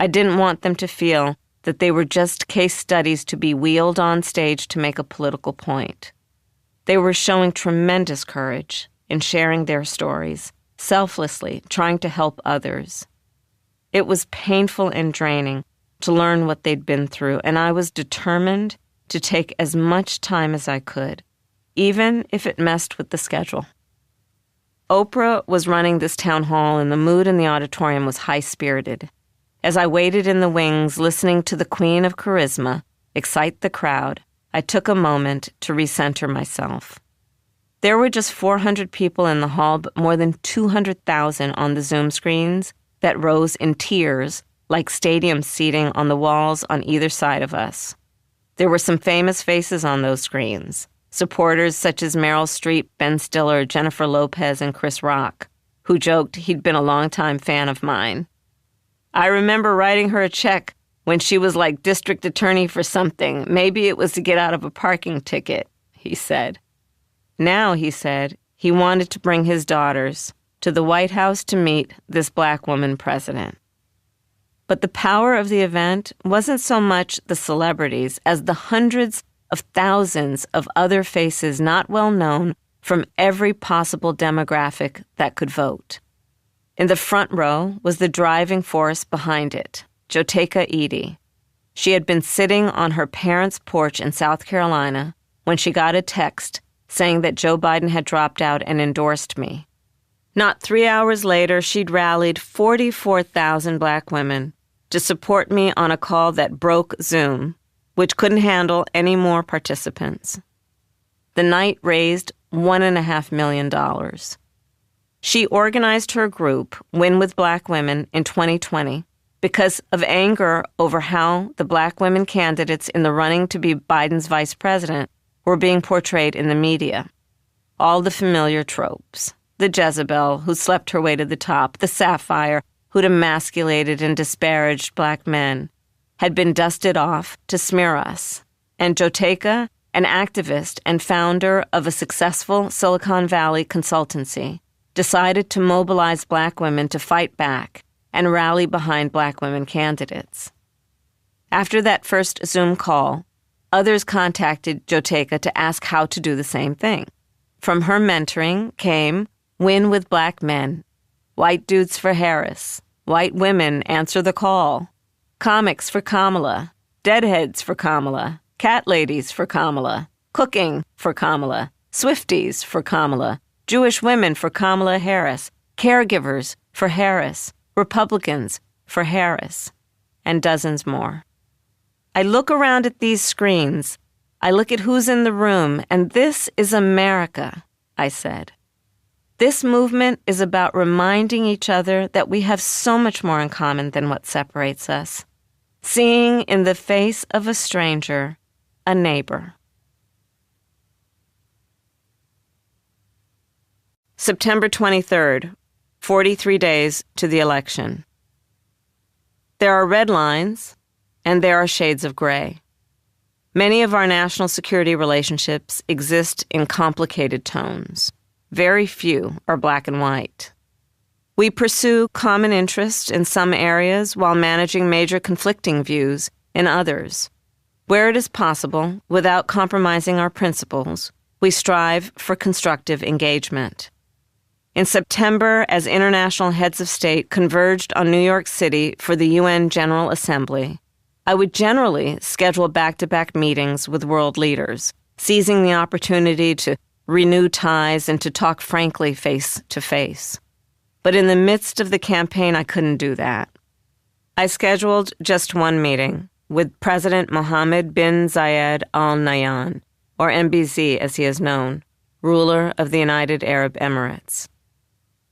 I didn't want them to feel that they were just case studies to be wheeled on stage to make a political point. They were showing tremendous courage in sharing their stories, selflessly trying to help others. It was painful and draining to learn what they'd been through, and I was determined to take as much time as I could, even if it messed with the schedule. Oprah was running this town hall, and the mood in the auditorium was high-spirited. As I waited in the wings, listening to the Queen of Charisma excite the crowd, I took a moment to recenter myself. There were just 400 people in the hall, but more than 200,000 on the Zoom screens that rose in tiers like stadium seating on the walls on either side of us. There were some famous faces on those screens, supporters such as Meryl Streep, Ben Stiller, Jennifer Lopez, and Chris Rock, who joked he'd been a longtime fan of mine. I remember writing her a check when she was like district attorney for something. Maybe it was to get out of a parking ticket, he said. Now, he said, he wanted to bring his daughters to the White House to meet this black woman president. But the power of the event wasn't so much the celebrities as the hundreds of thousands of other faces not well known from every possible demographic that could vote. In the front row was the driving force behind it, Joteka Edie. She had been sitting on her parents' porch in South Carolina when she got a text saying that Joe Biden had dropped out and endorsed me. Not 3 hours later, she'd rallied 44,000 black women to support me on a call that broke Zoom, which couldn't handle any more participants. The night raised $1.5 million. She organized her group, Win with Black Women, in 2020 because of anger over how the black women candidates in the running to be Biden's vice president were being portrayed in the media. All the familiar tropes. The Jezebel who slept her way to the top, the Sapphire who'd emasculated and disparaged black men, had been dusted off to smear us. And Joteka, an activist and founder of a successful Silicon Valley consultancy, decided to mobilize black women to fight back and rally behind black women candidates. After that first Zoom call, others contacted Joteka to ask how to do the same thing. From her mentoring came Win with Black Men, White Dudes for Harris, White Women Answer the Call, Comics for Kamala, Deadheads for Kamala, Cat Ladies for Kamala, Cooking for Kamala, Swifties for Kamala, Jewish Women for Kamala Harris, Caregivers for Harris, Republicans for Harris, and dozens more. I look around at these screens. I look at who's in the room, and this is America, I said. This movement is about reminding each other that we have so much more in common than what separates us. Seeing in the face of a stranger, a neighbor. September 23rd, 43 days to the election. There are red lines, and there are shades of gray. Many of our national security relationships exist in complicated tones. Very few are black and white. We pursue common interests in some areas while managing major conflicting views in others. Where it is possible, without compromising our principles, we strive for constructive engagement. In September, as international heads of state converged on New York City for the UN General Assembly, I would generally schedule back-to-back meetings with world leaders, seizing the opportunity to renew ties and to talk frankly face to face. But in the midst of the campaign, I couldn't do that. I scheduled just one meeting with President Mohammed bin Zayed Al Nahyan, or MBZ as he is known, ruler of the United Arab Emirates.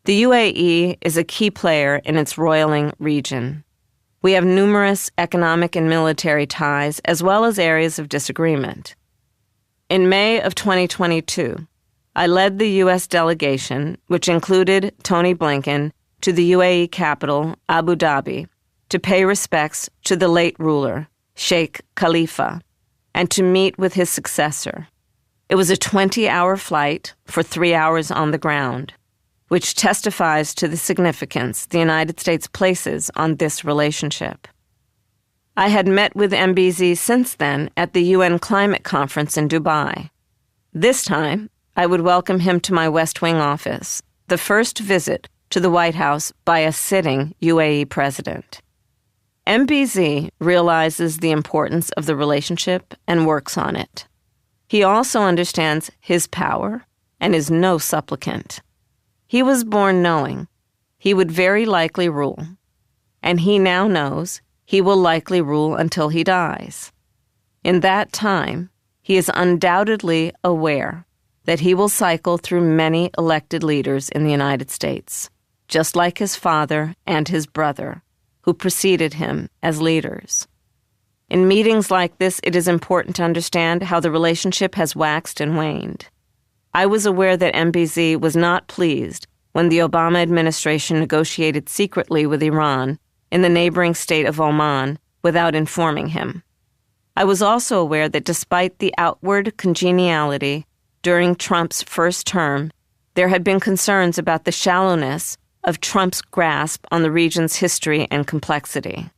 The UAE is a key player in its roiling region. We have numerous economic and military ties, as well as areas of disagreement. In May of 2022, I led the U.S. delegation, which included Tony Blinken, to the UAE capital, Abu Dhabi, to pay respects to the late ruler, Sheikh Khalifa, and to meet with his successor. It was a 20-hour flight for 3 hours on the ground, which testifies to the significance the United States places on this relationship. I had met with MBZ since then at the UN Climate Conference in Dubai. This time, I would welcome him to my West Wing office, the first visit to the White House by a sitting UAE president. MBZ realizes the importance of the relationship and works on it. He also understands his power and is no supplicant. He was born knowing he would very likely rule, and he now knows he will likely rule until he dies. In that time, he is undoubtedly aware that he will cycle through many elected leaders in the United States, just like his father and his brother, who preceded him as leaders. In meetings like this, it is important to understand how the relationship has waxed and waned. I was aware that MBZ was not pleased when the Obama administration negotiated secretly with Iran in the neighboring state of Oman without informing him. I was also aware that despite the outward congeniality during Trump's first term, there had been concerns about the shallowness of Trump's grasp on the region's history and complexity.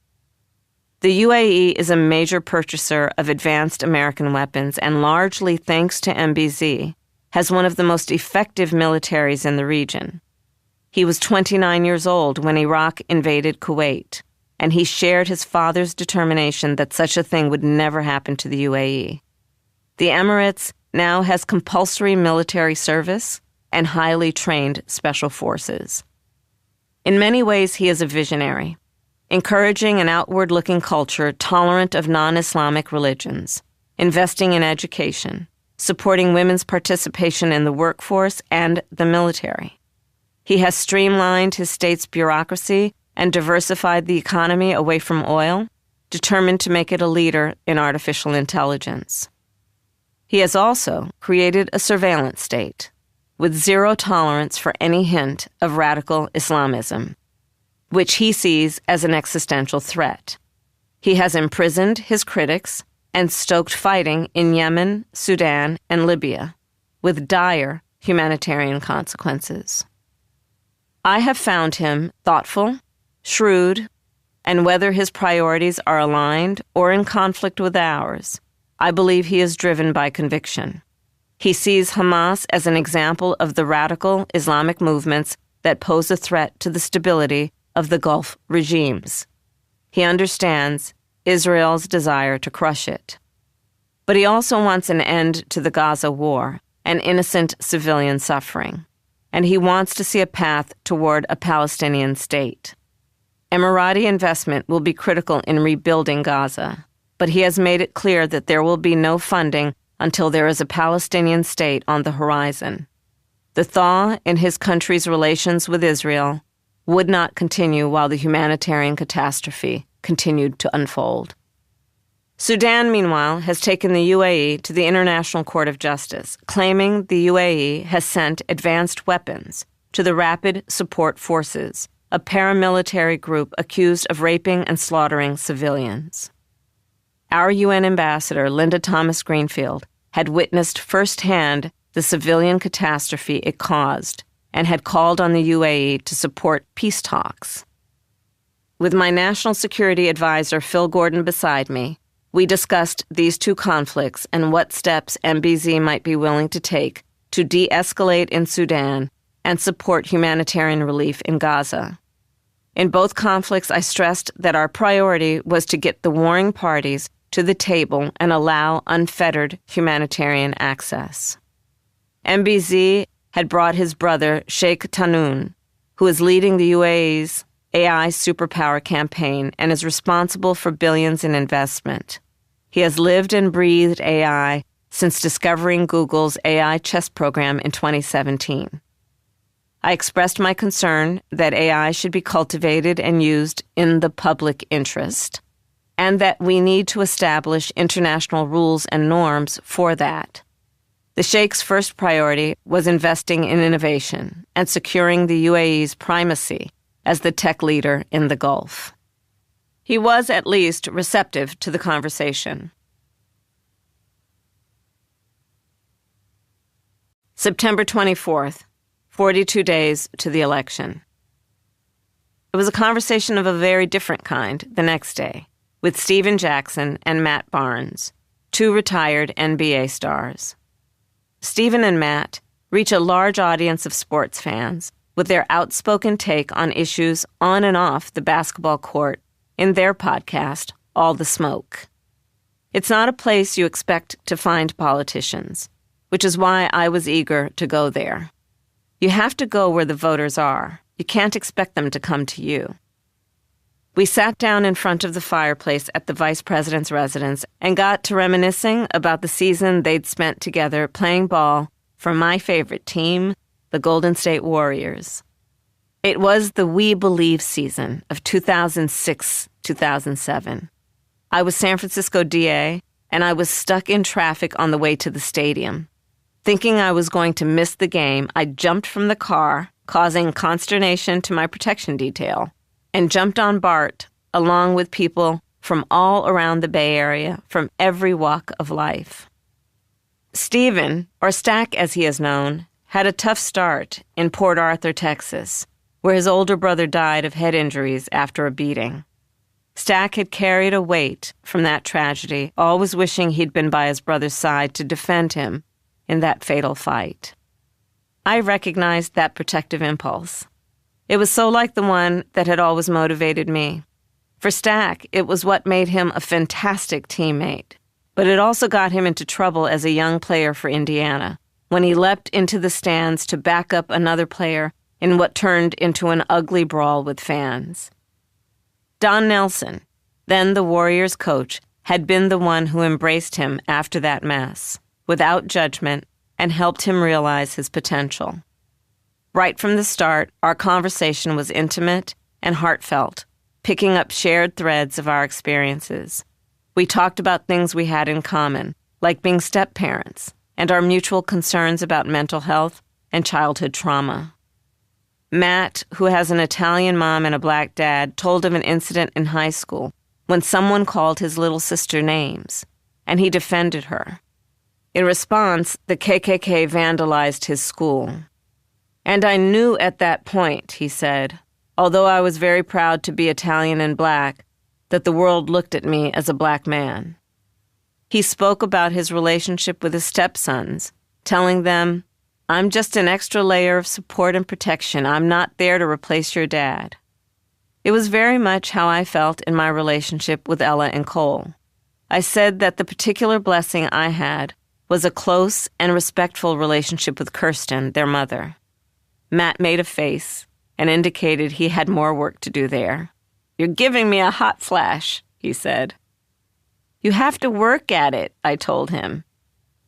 The UAE is a major purchaser of advanced American weapons and, largely thanks to MBZ, has one of the most effective militaries in the region. He was 29 years old when Iraq invaded Kuwait, and he shared his father's determination that such a thing would never happen to the UAE. The Emirates now has compulsory military service and highly trained special forces. In many ways, he is a visionary, encouraging an outward-looking culture tolerant of non-Islamic religions, investing in education, supporting women's participation in the workforce and the military. He has streamlined his state's bureaucracy and diversified the economy away from oil, determined to make it a leader in artificial intelligence. He has also created a surveillance state with zero tolerance for any hint of radical Islamism, which he sees as an existential threat. He has imprisoned his critics and stoked fighting in Yemen, Sudan, and Libya, with dire humanitarian consequences. I have found him thoughtful, shrewd, and whether his priorities are aligned or in conflict with ours, I believe he is driven by conviction. He sees Hamas as an example of the radical Islamic movements that pose a threat to the stability of the Gulf regimes. He understands Israel's desire to crush it. But he also wants an end to the Gaza war and innocent civilian suffering, and he wants to see a path toward a Palestinian state. Emirati investment will be critical in rebuilding Gaza, but he has made it clear that there will be no funding until there is a Palestinian state on the horizon. The thaw in his country's relations with Israel would not continue while the humanitarian catastrophe continued to unfold. Sudan, meanwhile, has taken the UAE to the International Court of Justice, claiming the UAE has sent advanced weapons to the Rapid Support Forces, a paramilitary group accused of raping and slaughtering civilians. Our UN ambassador, Linda Thomas-Greenfield, had witnessed firsthand the civilian catastrophe it caused and had called on the UAE to support peace talks. With my national security advisor, Phil Gordon, beside me, we discussed these two conflicts and what steps MBZ might be willing to take to de-escalate in Sudan and support humanitarian relief in Gaza. In both conflicts, I stressed that our priority was to get the warring parties to the table and allow unfettered humanitarian access. MBZ had brought his brother, Sheikh Tanoun, who is leading the UAE's AI superpower campaign and is responsible for billions in investment. He has lived and breathed AI since discovering Google's AI chess program in 2017. I expressed my concern that AI should be cultivated and used in the public interest, and that we need to establish international rules and norms for that. The Sheikh's first priority was investing in innovation and securing the UAE's primacy as the tech leader in the Gulf. He was at least receptive to the conversation. September 24th, 42 days to the election. It was a conversation of a very different kind the next day, with Steven Jackson and Matt Barnes, two retired NBA stars. Steven and Matt reach a large audience of sports fans with their outspoken take on issues on and off the basketball court in their podcast, All the Smoke. It's not a place you expect to find politicians, which is why I was eager to go there. You have to go where the voters are. You can't expect them to come to you. We sat down in front of the fireplace at the vice president's residence and got to reminiscing about the season they'd spent together playing ball for my favorite team, the Golden State Warriors. It was the We Believe season of 2006-2007. I was San Francisco DA, and I was stuck in traffic on the way to the stadium. Thinking I was going to miss the game, I jumped from the car, causing consternation to my protection detail, and jumped on BART along with people from all around the Bay Area, from every walk of life. Steven, or Stack as he is known, had a tough start in Port Arthur, Texas, where his older brother died of head injuries after a beating. Stack had carried a weight from that tragedy, always wishing he'd been by his brother's side to defend him in that fatal fight. I recognized that protective impulse. It was so like the one that had always motivated me. For Stack, it was what made him a fantastic teammate, but it also got him into trouble as a young player for Indiana, when he leapt into the stands to back up another player in what turned into an ugly brawl with fans. Don Nelson, then the Warriors' coach, had been the one who embraced him after that mess, without judgment, and helped him realize his potential. Right from the start, our conversation was intimate and heartfelt, picking up shared threads of our experiences. We talked about things we had in common, like being step-parents, and our mutual concerns about mental health and childhood trauma. Matt, who has an Italian mom and a black dad, told of an incident in high school when someone called his little sister names, and he defended her. In response, the KKK vandalized his school. And I knew at that point, he said, although I was very proud to be Italian and black, that the world looked at me as a black man. He spoke about his relationship with his stepsons, telling them, "I'm just an extra layer of support and protection. I'm not there to replace your dad." It was very much how I felt in my relationship with Ella and Cole. I said that the particular blessing I had was a close and respectful relationship with Kirsten, their mother. Matt made a face and indicated he had more work to do there. "You're giving me a hot flash," he said. "You have to work at it," I told him.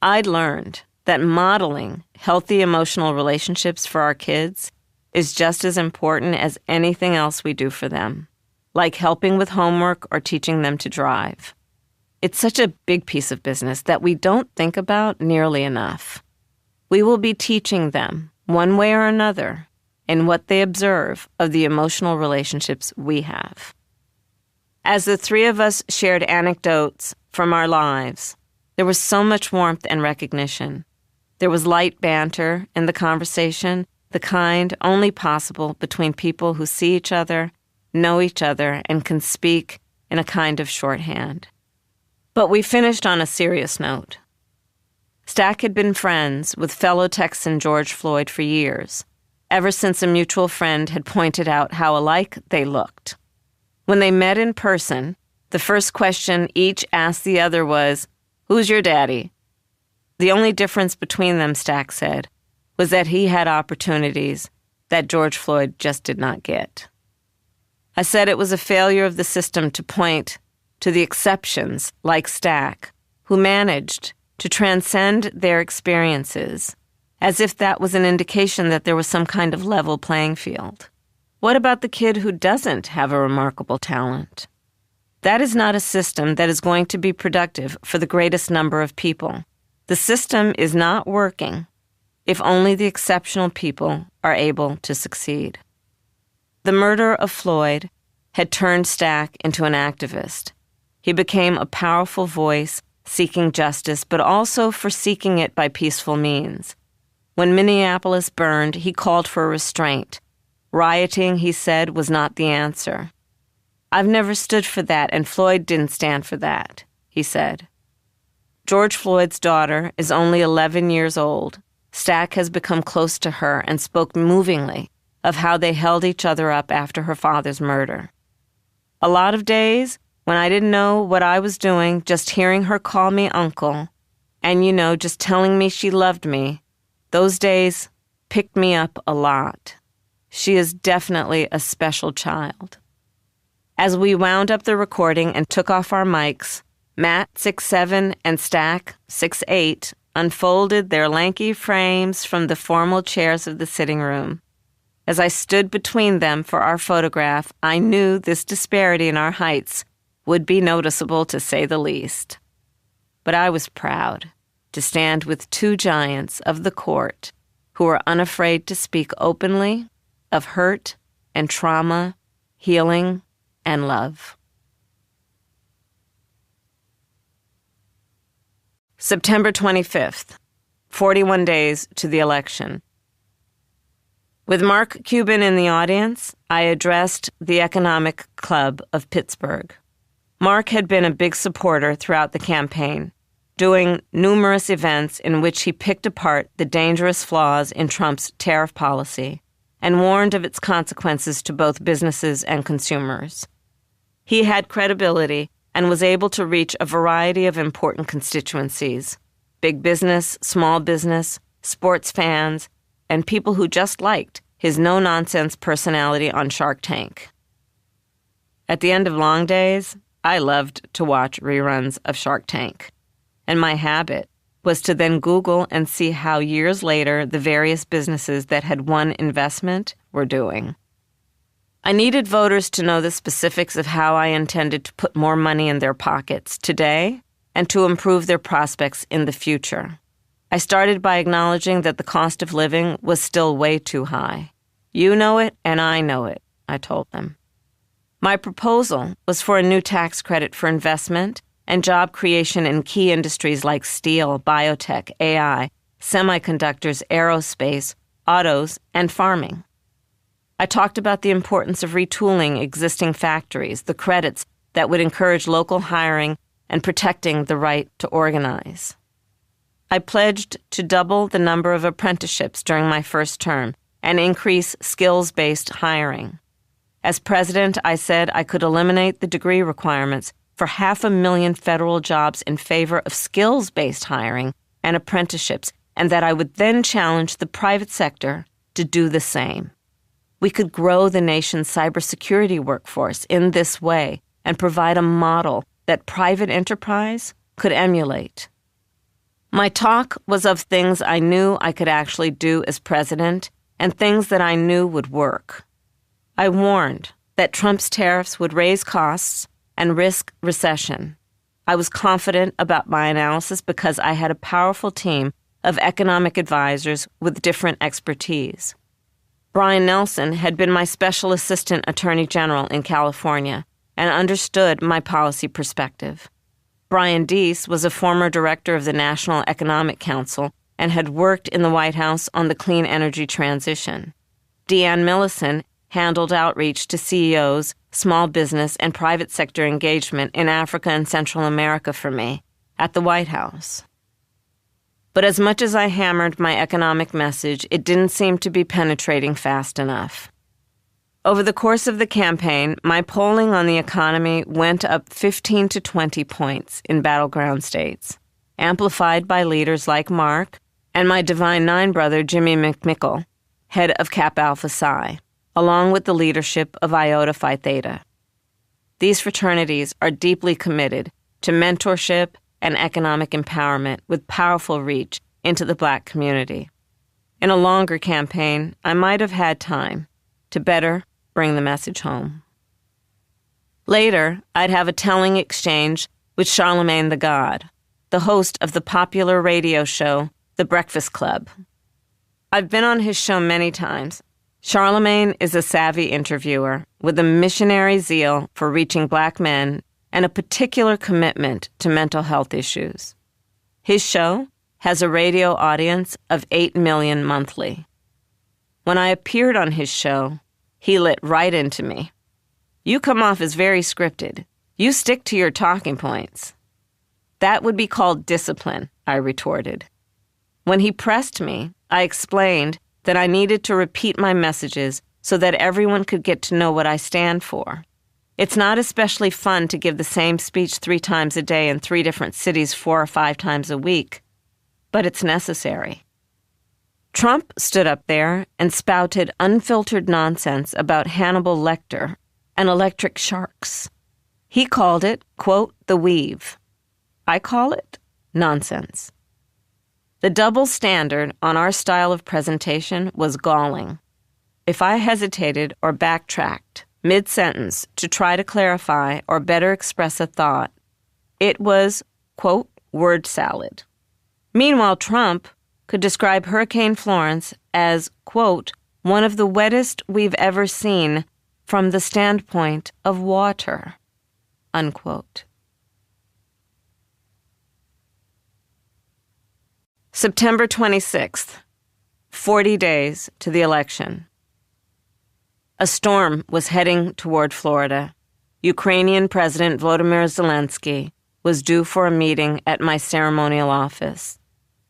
I'd learned that modeling healthy emotional relationships for our kids is just as important as anything else we do for them, like helping with homework or teaching them to drive. It's such a big piece of business that we don't think about nearly enough. We will be teaching them, one way or another, in what they observe of the emotional relationships we have. As the three of us shared anecdotes from our lives, there was so much warmth and recognition. There was light banter in the conversation, the kind only possible between people who see each other, know each other, and can speak in a kind of shorthand. But we finished on a serious note. Stack had been friends with fellow Texan George Floyd for years, ever since a mutual friend had pointed out how alike they looked. When they met in person, the first question each asked the other was, "Who's your daddy?" The only difference between them, Stack said, was that he had opportunities that George Floyd just did not get. I said it was a failure of the system to point to the exceptions, like Stack, who managed to transcend their experiences, as if that was an indication that there was some kind of level playing field. What about the kid who doesn't have a remarkable talent? That is not a system that is going to be productive for the greatest number of people. The system is not working if only the exceptional people are able to succeed. The murder of Floyd had turned Stack into an activist. He became a powerful voice seeking justice, but also for seeking it by peaceful means. When Minneapolis burned, he called for restraint. Rioting, he said, was not the answer. "I've never stood for that, and Floyd didn't stand for that," he said. George Floyd's daughter is only 11 years old. Stack has become close to her and spoke movingly of how they held each other up after her father's murder. "A lot of days when I didn't know what I was doing, just hearing her call me uncle, and, just telling me she loved me, those days picked me up a lot. She is definitely a special child." As we wound up the recording and took off our mics, Matt, 6'7", and Stack, 6'8", unfolded their lanky frames from the formal chairs of the sitting room. As I stood between them for our photograph, I knew this disparity in our heights would be noticeable, to say the least. But I was proud to stand with two giants of the court who were unafraid to speak openly of hurt and trauma, healing, and love. September 25th, 41 days to the election. With Mark Cuban in the audience, I addressed the Economic Club of Pittsburgh. Mark had been a big supporter throughout the campaign, doing numerous events in which he picked apart the dangerous flaws in Trump's tariff policy and warned of its consequences to both businesses and consumers. He had credibility and was able to reach a variety of important constituencies: big business, small business, sports fans, and people who just liked his no-nonsense personality on Shark Tank. At the end of long days, I loved to watch reruns of Shark Tank, and my habit was to then Google and see how years later the various businesses that had won investment were doing. I needed voters to know the specifics of how I intended to put more money in their pockets today and to improve their prospects in the future. I started by acknowledging that the cost of living was still way too high. You know it, and I know it, I told them. My proposal was for a new tax credit for investment and job creation in key industries like steel, biotech, AI, semiconductors, aerospace, autos, and farming. I talked about the importance of retooling existing factories, the credits that would encourage local hiring, and protecting the right to organize. I pledged to double the number of apprenticeships during my first term and increase skills-based hiring. As president, I said I could eliminate the degree requirements for 500,000 federal jobs in favor of skills-based hiring and apprenticeships, and that I would then challenge the private sector to do the same. We could grow the nation's cybersecurity workforce in this way and provide a model that private enterprise could emulate. My talk was of things I knew I could actually do as president and things that I knew would work. I warned that Trump's tariffs would raise costs and risk recession. I was confident about my analysis because I had a powerful team of economic advisors with different expertise. Brian Nelson had been my special assistant attorney general in California and understood my policy perspective. Brian Deese was a former director of the National Economic Council and had worked in the White House on the clean energy transition. Deanne Millison handled outreach to CEOs, small business, and private sector engagement in Africa and Central America for me at the White House. But as much as I hammered my economic message, it didn't seem to be penetrating fast enough. Over the course of the campaign, my polling on the economy went up 15 to 20 points in battleground states, amplified by leaders like Mark and my Divine Nine brother Jimmy McMickle, head of Kappa Alpha Psi, along with the leadership of Iota Phi Theta. These fraternities are deeply committed to mentorship and economic empowerment with powerful reach into the Black community. In a longer campaign, I might have had time to better bring the message home. Later, I'd have a telling exchange with Charlemagne the God, the host of the popular radio show, The Breakfast Club. I've been on his show many times. Charlemagne is a savvy interviewer with a missionary zeal for reaching Black men and a particular commitment to mental health issues. His show has a radio audience of 8 million monthly. When I appeared on his show, he lit right into me. "You come off as very scripted. You stick to your talking points." "That would be called discipline," I retorted. When he pressed me, I explained that I needed to repeat my messages so that everyone could get to know what I stand for. It's not especially fun to give the same speech 3 times a day in 3 different cities 4 or 5 times a week, but it's necessary. Trump stood up there and spouted unfiltered nonsense about Hannibal Lecter and electric sharks. He called it, quote, the weave. I call it nonsense. The double standard on our style of presentation was galling. If I hesitated or backtracked mid-sentence to try to clarify or better express a thought, it was, quote, word salad. Meanwhile, Trump could describe Hurricane Florence as, quote, one of the wettest we've ever seen from the standpoint of water, unquote. September 26th, 40 days to the election. A storm was heading toward Florida. Ukrainian President Volodymyr Zelensky was due for a meeting at my ceremonial office.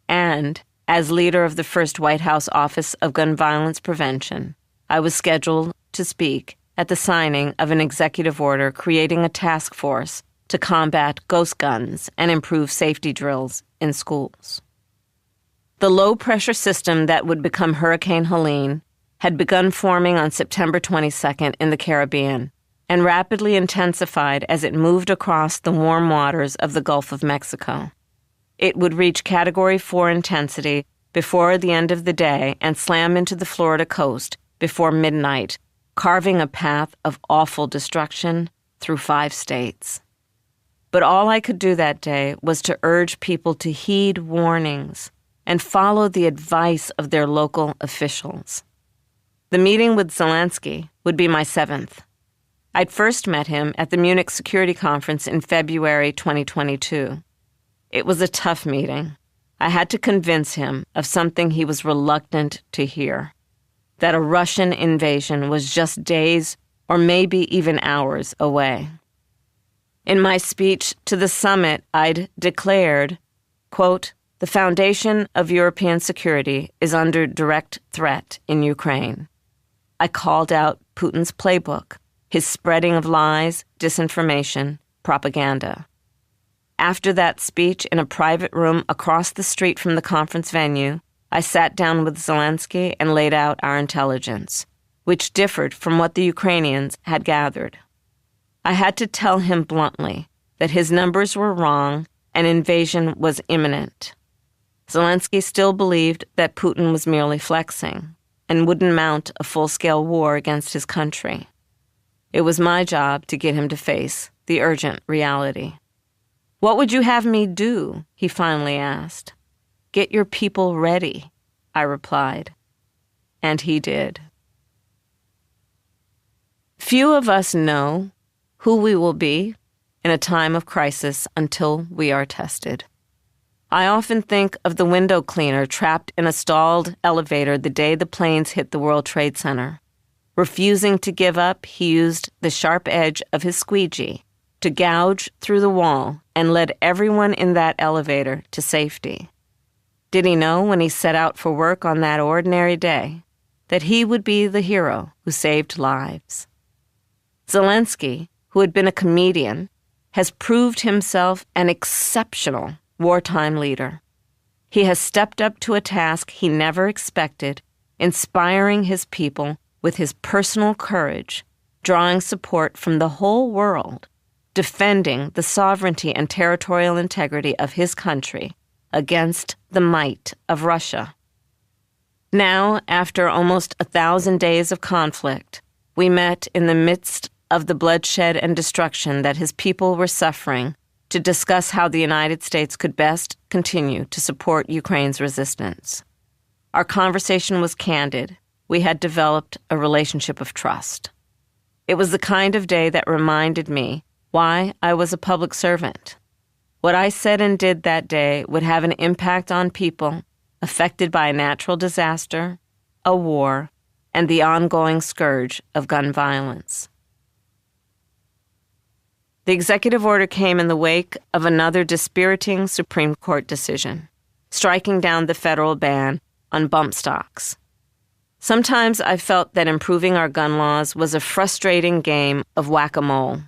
And, as leader of the first White House Office of Gun Violence Prevention, I was scheduled to speak at the signing of an executive order creating a task force to combat ghost guns and improve safety drills in schools. The low-pressure system that would become Hurricane Helene had begun forming on September 22nd in the Caribbean and rapidly intensified as it moved across the warm waters of the Gulf of Mexico. It would reach Category 4 intensity before the end of the day and slam into the Florida coast before midnight, carving a path of awful destruction through 5 states. But all I could do that day was to urge people to heed warnings and follow the advice of their local officials. The meeting with Zelensky would be my 7th. I'd first met him at the Munich Security Conference in February 2022. It was a tough meeting. I had to convince him of something he was reluctant to hear, that a Russian invasion was just days or maybe even hours away. In my speech to the summit, I'd declared, quote, The foundation of European security is under direct threat in Ukraine. I called out Putin's playbook, his spreading of lies, disinformation, propaganda. After that speech in a private room across the street from the conference venue, I sat down with Zelensky and laid out our intelligence, which differed from what the Ukrainians had gathered. I had to tell him bluntly that his numbers were wrong and invasion was imminent. Zelensky still believed that Putin was merely flexing and wouldn't mount a full-scale war against his country. It was my job to get him to face the urgent reality. "What would you have me do?" he finally asked. "Get your people ready," I replied. And he did. Few of us know who we will be in a time of crisis until we are tested. I often think of the window cleaner trapped in a stalled elevator the day the planes hit the World Trade Center. Refusing to give up, he used the sharp edge of his squeegee to gouge through the wall and led everyone in that elevator to safety. Did he know when he set out for work on that ordinary day that he would be the hero who saved lives? Zelensky, who had been a comedian, has proved himself an exceptional wartime leader. He has stepped up to a task he never expected, inspiring his people with his personal courage, drawing support from the whole world, defending the sovereignty and territorial integrity of his country against the might of Russia. Now, after almost 1,000 days of conflict, we met in the midst of the bloodshed and destruction that his people were suffering to discuss how the United States could best continue to support Ukraine's resistance. Our conversation was candid. We had developed a relationship of trust. It was the kind of day that reminded me why I was a public servant. What I said and did that day would have an impact on people affected by a natural disaster, a war, and the ongoing scourge of gun violence. The executive order came in the wake of another dispiriting Supreme Court decision, striking down the federal ban on bump stocks. Sometimes I felt that improving our gun laws was a frustrating game of whack-a-mole.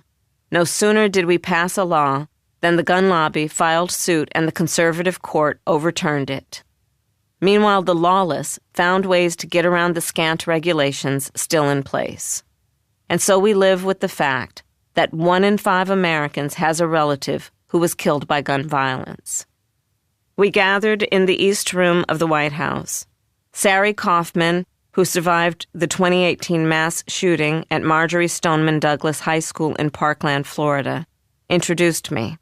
No sooner did we pass a law than the gun lobby filed suit and the conservative court overturned it. Meanwhile, the lawless found ways to get around the scant regulations still in place. And so we live with the fact that 1 in 5 Americans has a relative who was killed by gun violence. We gathered in the East Room of the White House. Sari Kaufman, who survived the 2018 mass shooting at Marjorie Stoneman Douglas High School in Parkland, Florida, introduced me.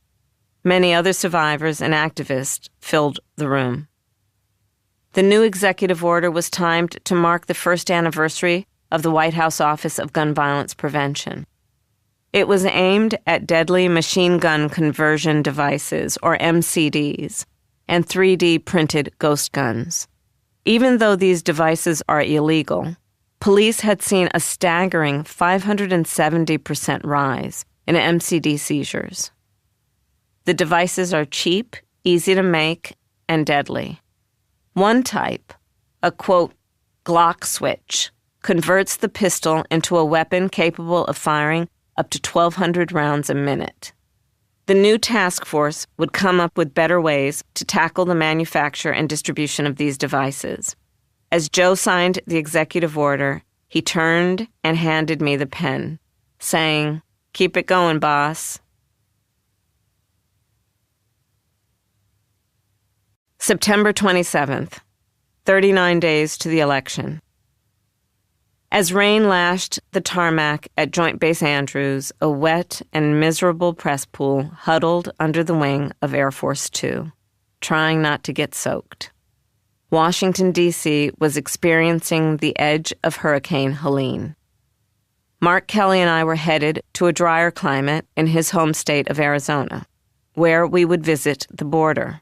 Many other survivors and activists filled the room. The new executive order was timed to mark the first anniversary of the White House Office of Gun Violence Prevention. It was aimed at deadly machine gun conversion devices, or MCDs, and 3D printed ghost guns. Even though these devices are illegal, police had seen a staggering 570% rise in MCD seizures. The devices are cheap, easy to make, and deadly. One type, a quote, Glock switch, converts the pistol into a weapon capable of firing up to 1,200 rounds a minute. The new task force would come up with better ways to tackle the manufacture and distribution of these devices. As Joe signed the executive order, he turned and handed me the pen, saying, "Keep it going, boss." September 27th, 39 days to the election. As rain lashed the tarmac at Joint Base Andrews, a wet and miserable press pool huddled under the wing of Air Force Two, trying not to get soaked. Washington, D.C. was experiencing the edge of Hurricane Helene. Mark Kelly and I were headed to a drier climate in his home state of Arizona, where we would visit the border.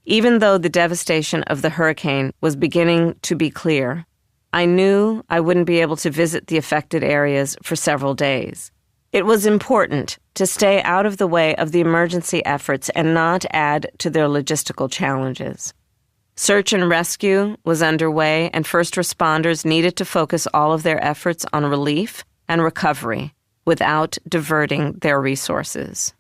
Even though the devastation of the hurricane was beginning to be clear, I knew I wouldn't be able to visit the affected areas for several days. It was important to stay out of the way of the emergency efforts and not add to their logistical challenges. Search and rescue was underway, and first responders needed to focus all of their efforts on relief and recovery without diverting their resources.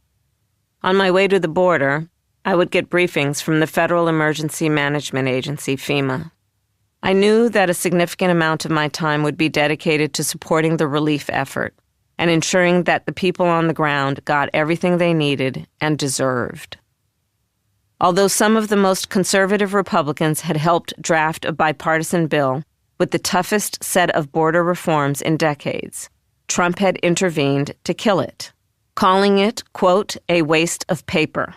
On my way to the border, I would get briefings from the Federal Emergency Management Agency, FEMA. I knew that a significant amount of my time would be dedicated to supporting the relief effort and ensuring that the people on the ground got everything they needed and deserved. Although some of the most conservative Republicans had helped draft a bipartisan bill with the toughest set of border reforms in decades, Trump had intervened to kill it, calling it, quote, a waste of paper.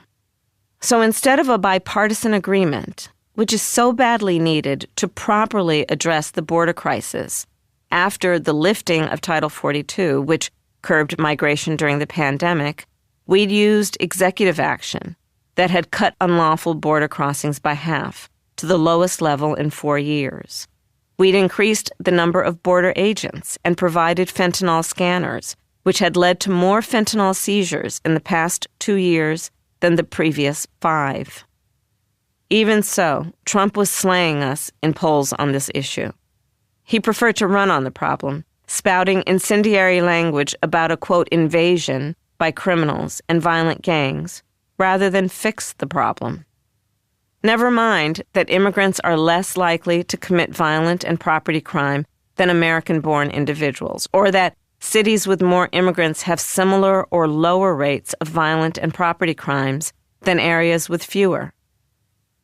So instead of a bipartisan agreement, which is so badly needed to properly address the border crisis, after the lifting of Title 42, which curbed migration during the pandemic, we'd used executive action that had cut unlawful border crossings by half, to the lowest level in 4 years. We'd increased the number of border agents and provided fentanyl scanners, which had led to more fentanyl seizures in the past 2 years than the previous 5. Even so, Trump was slaying us in polls on this issue. He preferred to run on the problem, spouting incendiary language about a, quote, invasion by criminals and violent gangs, rather than fix the problem. Never mind that immigrants are less likely to commit violent and property crime than American-born individuals, or that cities with more immigrants have similar or lower rates of violent and property crimes than areas with fewer.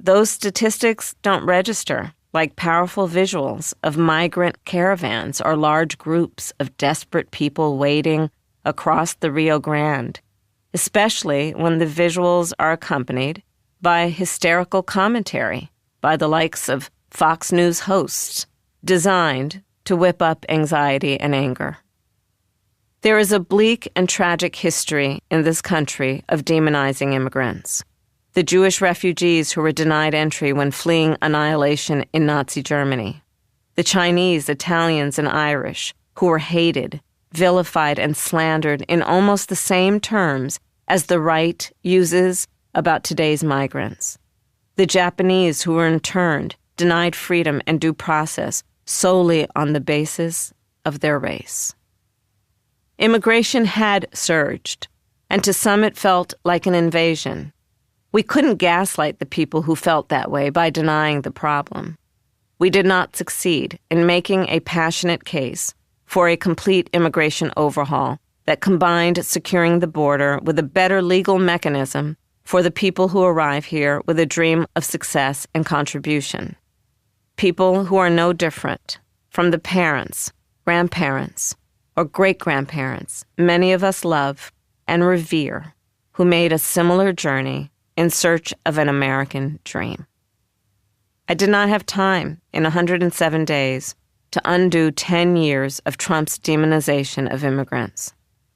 Those statistics don't register like powerful visuals of migrant caravans or large groups of desperate people wading across the Rio Grande, especially when the visuals are accompanied by hysterical commentary by the likes of Fox News hosts, designed to whip up anxiety and anger. There is a bleak and tragic history in this country of demonizing immigrants. The Jewish refugees who were denied entry when fleeing annihilation in Nazi Germany. The Chinese, Italians, and Irish who were hated, vilified, and slandered in almost the same terms as the right uses about today's migrants. The Japanese who were interned, denied freedom and due process solely on the basis of their race. Immigration had surged, and to some it felt like an invasion. We couldn't gaslight the people who felt that way by denying the problem. We did not succeed in making a passionate case for a complete immigration overhaul that combined securing the border with a better legal mechanism for the people who arrive here with a dream of success and contribution. People who are no different from the parents, grandparents, or great-grandparents many of us love and revere who made a similar journey in search of an American dream. I did not have time in 107 days to undo 10 years of Trump's demonization of immigrants.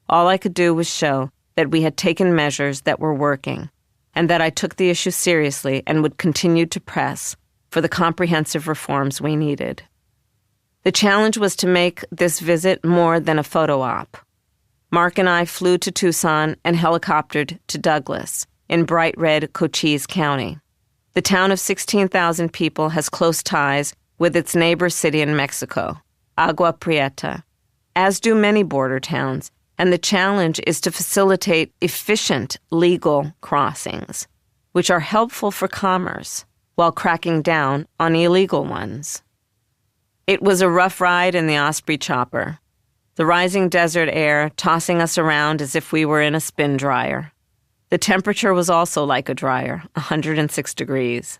All I could do was show that we had taken measures that were working and that I took the issue seriously and would continue to press for the comprehensive reforms we needed. The challenge was to make this visit more than a photo op. Mark and I flew to Tucson and helicoptered to Douglas in bright red Cochise County. The town of 16,000 people has close ties with its neighbor city in Mexico, Agua Prieta, as do many border towns, and the challenge is to facilitate efficient legal crossings, which are helpful for commerce while cracking down on illegal ones. It was a rough ride in the Osprey chopper, the rising desert air tossing us around as if we were in a spin dryer. The temperature was also like a dryer, 106 degrees.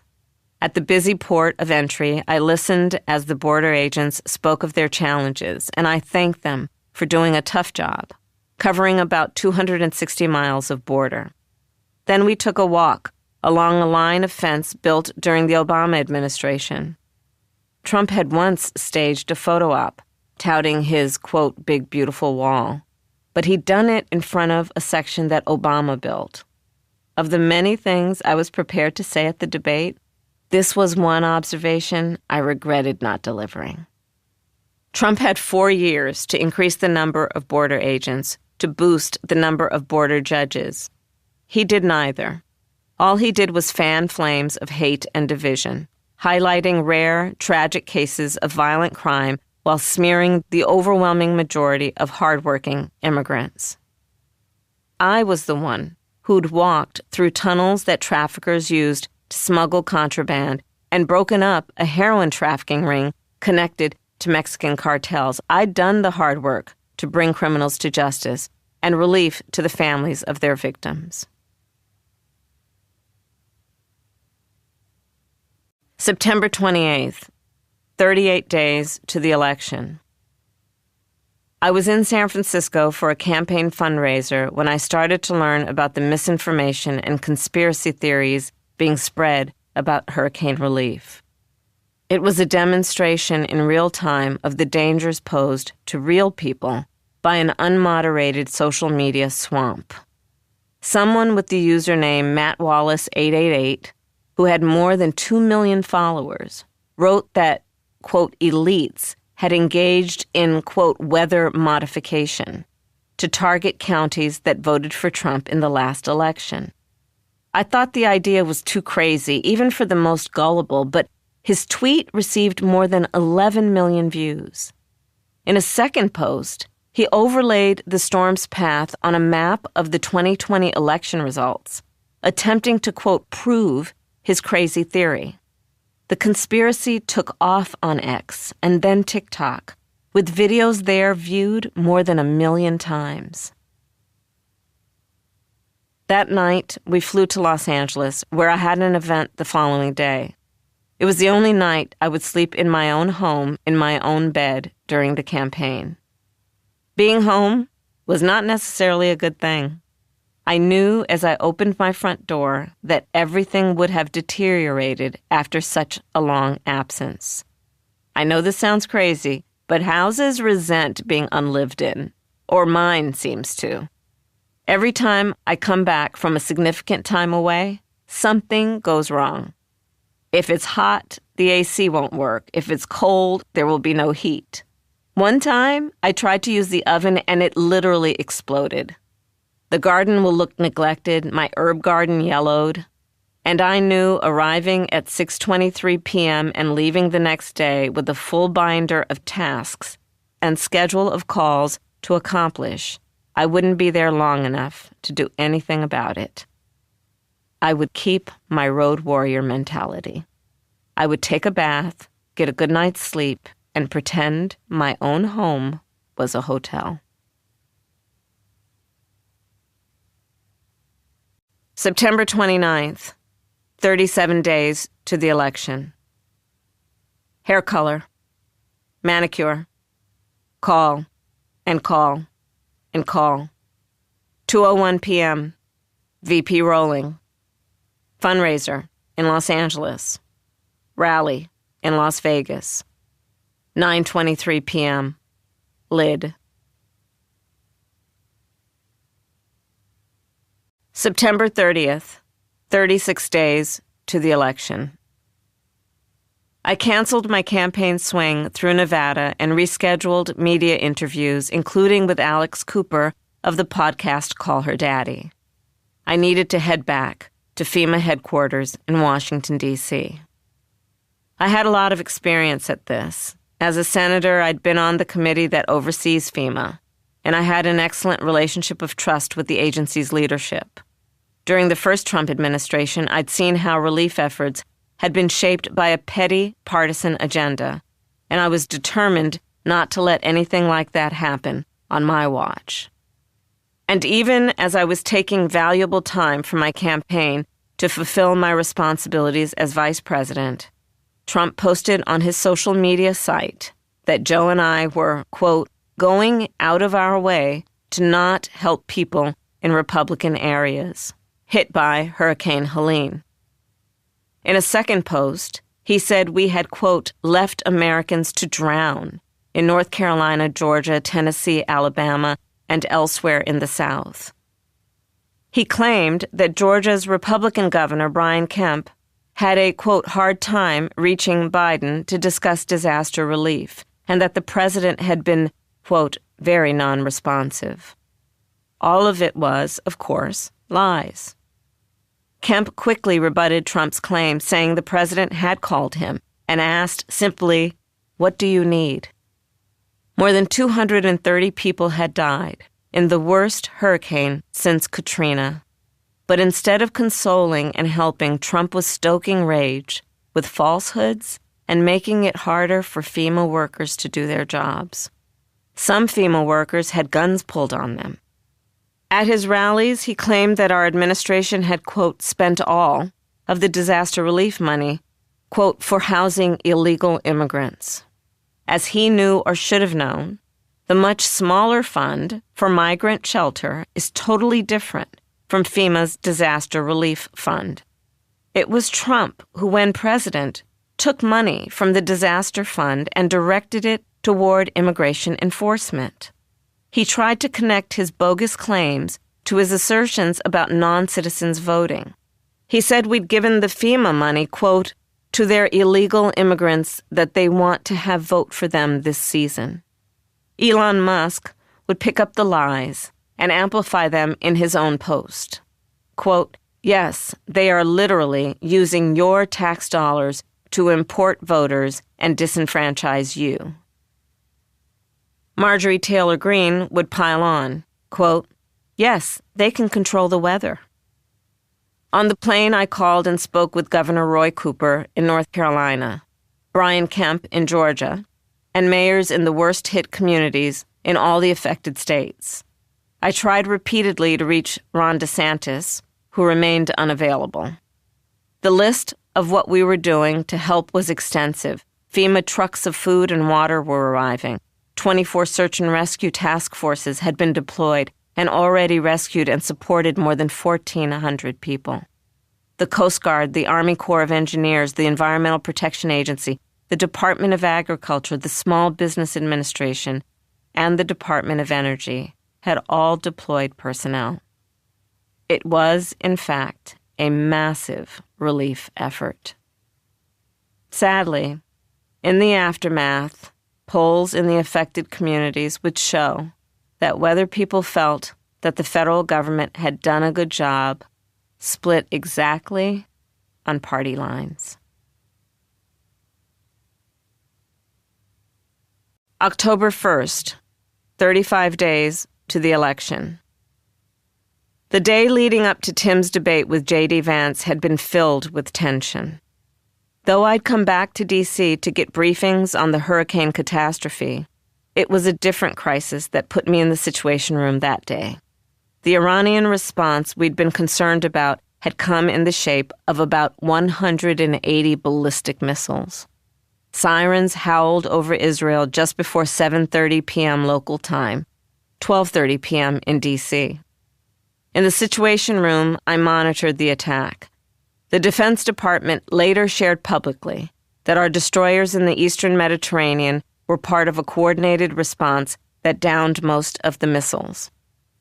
At the busy port of entry, I listened as the border agents spoke of their challenges, and I thanked them for doing a tough job, covering about 260 miles of border. Then we took a walk along a line of fence built during the Obama administration. Trump had once staged a photo op, touting his, quote, big beautiful wall, but he'd done it in front of a section that Obama built. Of the many things I was prepared to say at the debate, this was one observation I regretted not delivering. Trump had 4 years to increase the number of border agents to boost the number of border judges. He did neither. All he did was fan flames of hate and division, highlighting rare, tragic cases of violent crime while smearing the overwhelming majority of hardworking immigrants. I was the one who'd walked through tunnels that traffickers used to smuggle contraband and broken up a heroin trafficking ring connected to Mexican cartels. I'd done the hard work to bring criminals to justice and relief to the families of their victims. September 28th, 38 days to the election. I was in San Francisco for a campaign fundraiser when I started to learn about the misinformation and conspiracy theories being spread about hurricane relief. It was a demonstration in real time of the dangers posed to real people by an unmoderated social media swamp. Someone with the username MattWallace888, who had more than 2 million followers, wrote that, quote, elites had engaged in, quote, weather modification to target counties that voted for Trump in the last election. I thought the idea was too crazy, even for the most gullible, but his tweet received more than 11 million views. In a second post, he overlaid the storm's path on a map of the 2020 election results, attempting to, quote, prove his crazy theory. The conspiracy took off on X and then TikTok, with videos there viewed more than 1 million times. That night, we flew to Los Angeles, where I had an event the following day. It was the only night I would sleep in my own home, in my own bed, during the campaign. Being home was not necessarily a good thing. I knew as I opened my front door that everything would have deteriorated after such a long absence. I know this sounds crazy, but houses resent being unlived in, or mine seems to. Every time I come back from a significant time away, something goes wrong. If it's hot, the AC won't work. If it's cold, there will be no heat. One time, I tried to use the oven and it literally exploded. The garden will look neglected, my herb garden yellowed, and I knew arriving at 6:23 p.m. and leaving the next day with a full binder of tasks and schedule of calls to accomplish, I wouldn't be there long enough to do anything about it. I would keep my road warrior mentality. I would take a bath, get a good night's sleep, and pretend my own home was a hotel. September 29th, 37 days to the election. Hair color, manicure, call, and call, and call. 2:01 p.m., VP rolling. Fundraiser in Los Angeles. Rally in Las Vegas. 9:23 p.m., lid. September 30th, 36 days to the election. I canceled my campaign swing through Nevada and rescheduled media interviews, including with Alex Cooper of the podcast Call Her Daddy. I needed to head back to FEMA headquarters in Washington, D.C. I had a lot of experience at this. As a senator, I'd been on the committee that oversees FEMA, and I had an excellent relationship of trust with the agency's leadership. During the first Trump administration, I'd seen how relief efforts had been shaped by a petty partisan agenda, and I was determined not to let anything like that happen on my watch. And even as I was taking valuable time from my campaign to fulfill my responsibilities as vice president, Trump posted on his social media site that Joe and I were, quote, going out of our way to not help people in Republican areas hit by Hurricane Helene. In a second post, he said we had, quote, left Americans to drown in North Carolina, Georgia, Tennessee, Alabama, and elsewhere in the South. He claimed that Georgia's Republican governor, Brian Kemp, had a, quote, hard time reaching Biden to discuss disaster relief, and that the president had been, quote, very non-responsive. All of it was, of course, lies. Kemp quickly rebutted Trump's claim, saying the president had called him and asked simply, "What do you need?" More than 230 people had died in the worst hurricane since Katrina. But instead of consoling and helping, Trump was stoking rage with falsehoods and making it harder for FEMA workers to do their jobs. Some FEMA workers had guns pulled on them. At his rallies, he claimed that our administration had, quote, spent all of the disaster relief money, quote, for housing illegal immigrants. As he knew or should have known, the much smaller fund for migrant shelter is totally different from FEMA's disaster relief fund. It was Trump who, when president, took money from the disaster fund and directed it toward immigration enforcement. He tried to connect his bogus claims to his assertions about non-citizens voting. He said we'd given the FEMA money, quote, to their illegal immigrants that they want to have vote for them this season. Elon Musk would pick up the lies and amplify them in his own post. Quote, yes, they are literally using your tax dollars to import voters and disenfranchise you. Marjorie Taylor Greene would pile on, quote, yes, they can control the weather. On the plane, I called and spoke with Governor Roy Cooper in North Carolina, Brian Kemp in Georgia, and mayors in the worst-hit communities in all the affected states. I tried repeatedly to reach Ron DeSantis, who remained unavailable. The list of what we were doing to help was extensive. FEMA trucks of food and water were arriving. 24 search and rescue task forces had been deployed and already rescued and supported more than 1,400 people. The Coast Guard, the Army Corps of Engineers, the Environmental Protection Agency, the Department of Agriculture, the Small Business Administration, and the Department of Energy had all deployed personnel. It was, in fact, a massive relief effort. Sadly, in the aftermath, polls in the affected communities would show that whether people felt that the federal government had done a good job split exactly on party lines. October 1st, 35 days to the election. The day leading up to Tim's debate with J.D. Vance had been filled with tension. Though I'd come back to D.C. to get briefings on the hurricane catastrophe, it was a different crisis that put me in the Situation Room that day. The Iranian response we'd been concerned about had come in the shape of about 180 ballistic missiles. Sirens howled over Israel just before 7:30 p.m. local time, 12:30 p.m. in D.C. In the Situation Room, I monitored the attack. The Defense Department later shared publicly that our destroyers in the eastern Mediterranean were part of a coordinated response that downed most of the missiles.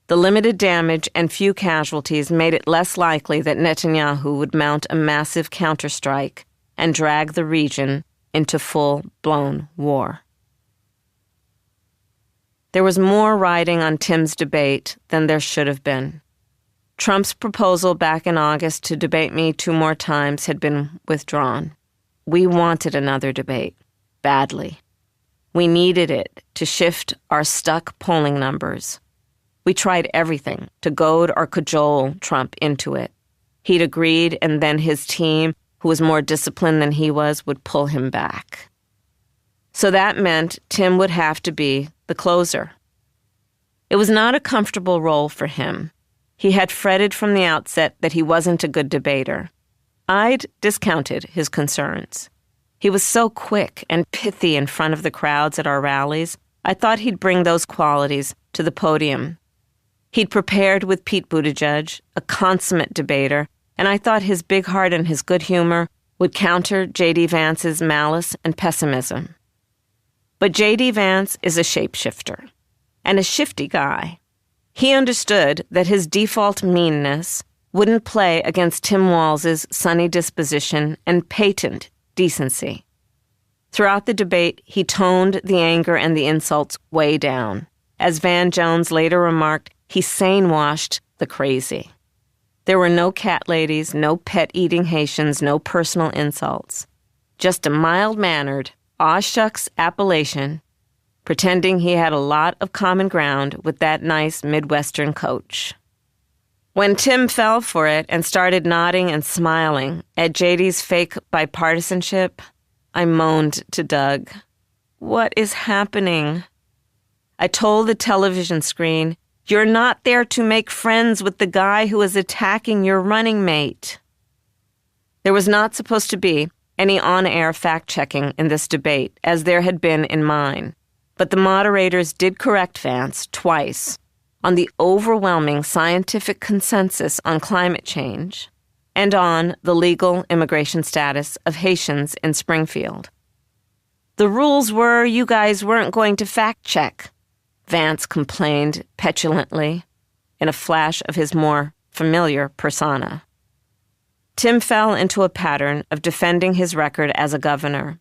The limited damage and few casualties made it less likely that Netanyahu would mount a massive counterstrike and drag the region into full-blown war. There was more riding on Tim's debate than there should have been. Trump's proposal back in August to debate me 2 more times had been withdrawn. We wanted another debate, badly. We needed it to shift our stuck polling numbers. We tried everything to goad or cajole Trump into it. He'd agreed, and then his team, who was more disciplined than he was, would pull him back. So that meant Tim would have to be the closer. It was not a comfortable role for him. He had fretted from the outset that he wasn't a good debater. I'd discounted his concerns. He was so quick and pithy in front of the crowds at our rallies, I thought he'd bring those qualities to the podium. He'd prepared with Pete Buttigieg, a consummate debater, and I thought his big heart and his good humor would counter J.D. Vance's malice and pessimism. But J.D. Vance is a shapeshifter, and a shifty guy. He understood that his default meanness wouldn't play against Tim Walz's sunny disposition and patent decency. Throughout the debate, he toned the anger and the insults way down. As Van Jones later remarked, he sane-washed the crazy. There were no cat ladies, no pet-eating Haitians, no personal insults. Just a mild-mannered, aw-shucks Appalachian, pretending he had a lot of common ground with that nice Midwestern coach. When Tim fell for it and started nodding and smiling at JD's fake bipartisanship, I moaned to Doug, "What is happening?" I told the television screen, "You're not there to make friends with the guy who is attacking your running mate." There was not supposed to be any on-air fact-checking in this debate, as there had been in mine. But the moderators did correct Vance twice on the overwhelming scientific consensus on climate change and on the legal immigration status of Haitians in Springfield. "The rules were you guys weren't going to fact-check," Vance complained petulantly in a flash of his more familiar persona. Tim fell into a pattern of defending his record as a governor.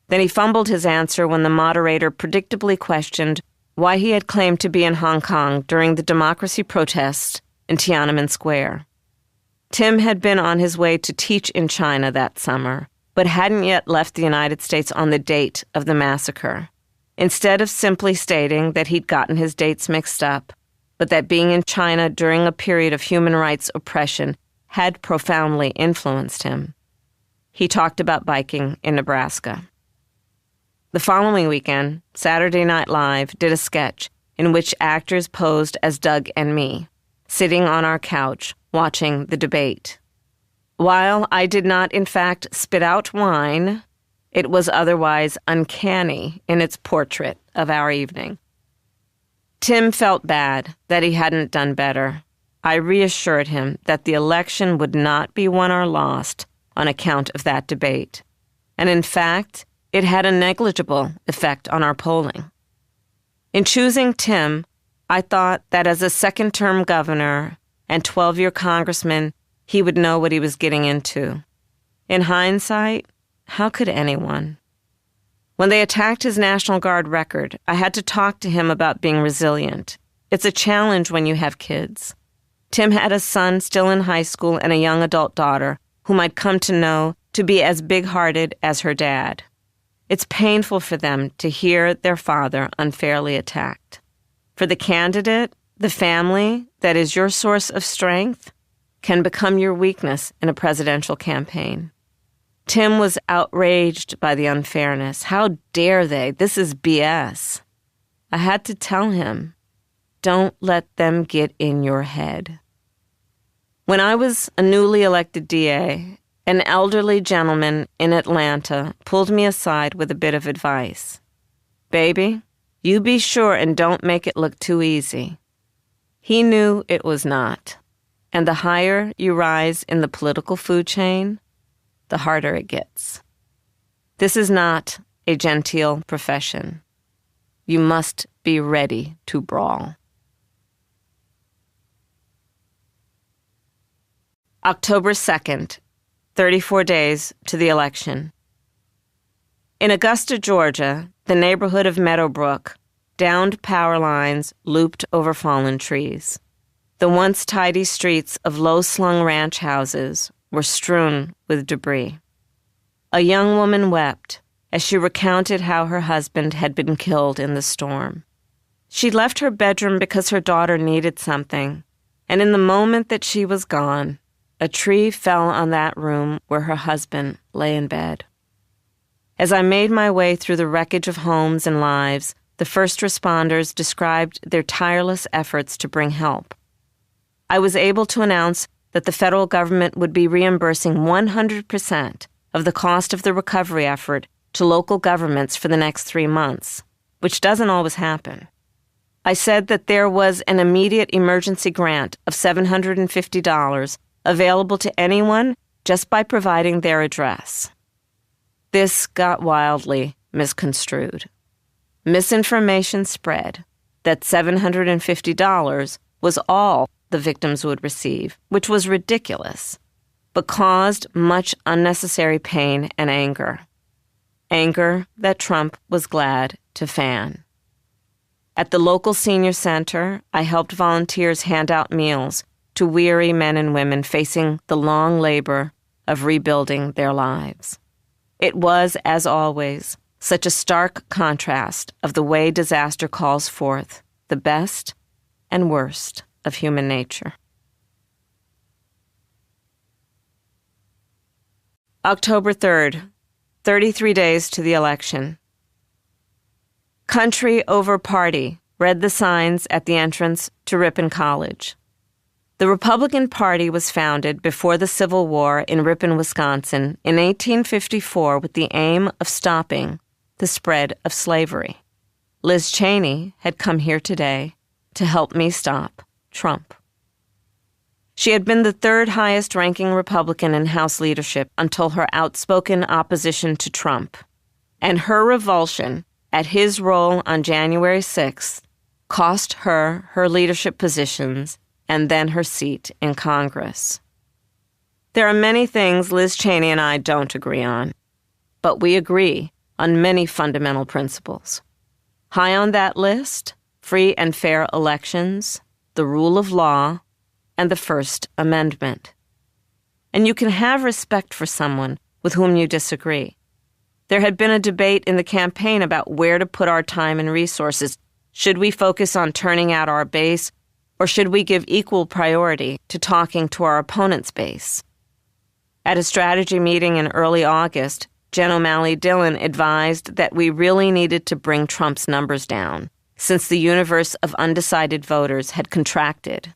Then he fumbled his answer when the moderator predictably questioned why he had claimed to be in Hong Kong during the democracy protests in Tiananmen Square. Tim had been on his way to teach in China that summer, but hadn't yet left the United States on the date of the massacre. Instead of simply stating that he'd gotten his dates mixed up, but that being in China during a period of human rights oppression had profoundly influenced him, he talked about biking in Nebraska. The following weekend, Saturday Night Live did a sketch in which actors posed as Doug and me, sitting on our couch watching the debate. While I did not, in fact, spit out wine, it was otherwise uncanny in its portrait of our evening. Tim felt bad that he hadn't done better. I reassured him that the election would not be won or lost on account of that debate. And in fact, it had a negligible effect on our polling. In choosing Tim, I thought that as a second-term governor and 12-year congressman, he would know what he was getting into. In hindsight, how could anyone? When they attacked his National Guard record, I had to talk to him about being resilient. It's a challenge when you have kids. Tim had a son still in high school and a young adult daughter whom I'd come to know to be as big-hearted as her dad. It's painful for them to hear their father unfairly attacked. For the candidate, the family that is your source of strength can become your weakness in a presidential campaign. Tim was outraged by the unfairness. How dare they? This is BS. I had to tell him, don't let them get in your head. When I was a newly elected DA, an elderly gentleman in Atlanta pulled me aside with a bit of advice. "Baby, you be sure and don't make it look too easy." He knew it was not. And the higher you rise in the political food chain, the harder it gets. This is not a genteel profession. You must be ready to brawl. October 2nd, 34 days to the election. In Augusta, Georgia, the neighborhood of Meadowbrook, downed power lines looped over fallen trees. The once tidy streets of low-slung ranch houses were strewn with debris. A young woman wept as she recounted how her husband had been killed in the storm. She left her bedroom because her daughter needed something, and in the moment that she was gone, a tree fell on that room where her husband lay in bed. As I made my way through the wreckage of homes and lives, the first responders described their tireless efforts to bring help. I was able to announce that the federal government would be reimbursing 100% of the cost of the recovery effort to local governments for the next 3 months, which doesn't always happen. I said that there was an immediate emergency grant of $750 available to anyone just by providing their address. This got wildly misconstrued. Misinformation spread that $750 was all the victims would receive, which was ridiculous, but caused much unnecessary pain and anger. Anger that Trump was glad to fan. At the local senior center, I helped volunteers hand out meals to weary men and women facing the long labor of rebuilding their lives. It was, as always, such a stark contrast of the way disaster calls forth the best and worst of human nature. October 3rd, 33 days to the election. Country over party, read the signs at the entrance to Ripon College. The Republican Party was founded before the Civil War in Ripon, Wisconsin in 1854 with the aim of stopping the spread of slavery. Liz Cheney had come here today to help me stop Trump. She had been the third highest-ranking Republican in House leadership until her outspoken opposition to Trump, and her revulsion at his role on January 6th cost her her leadership positions and then her seat in Congress. There are many things Liz Cheney and I don't agree on, but we agree on many fundamental principles. High on that list, free and fair elections, the rule of law, and the First Amendment. And you can have respect for someone with whom you disagree. There had been a debate in the campaign about where to put our time and resources. Should we focus on turning out our base, or should we give equal priority to talking to our opponent's base? At a strategy meeting in early August, Jen O'Malley Dillon advised that we really needed to bring Trump's numbers down, since the universe of undecided voters had contracted.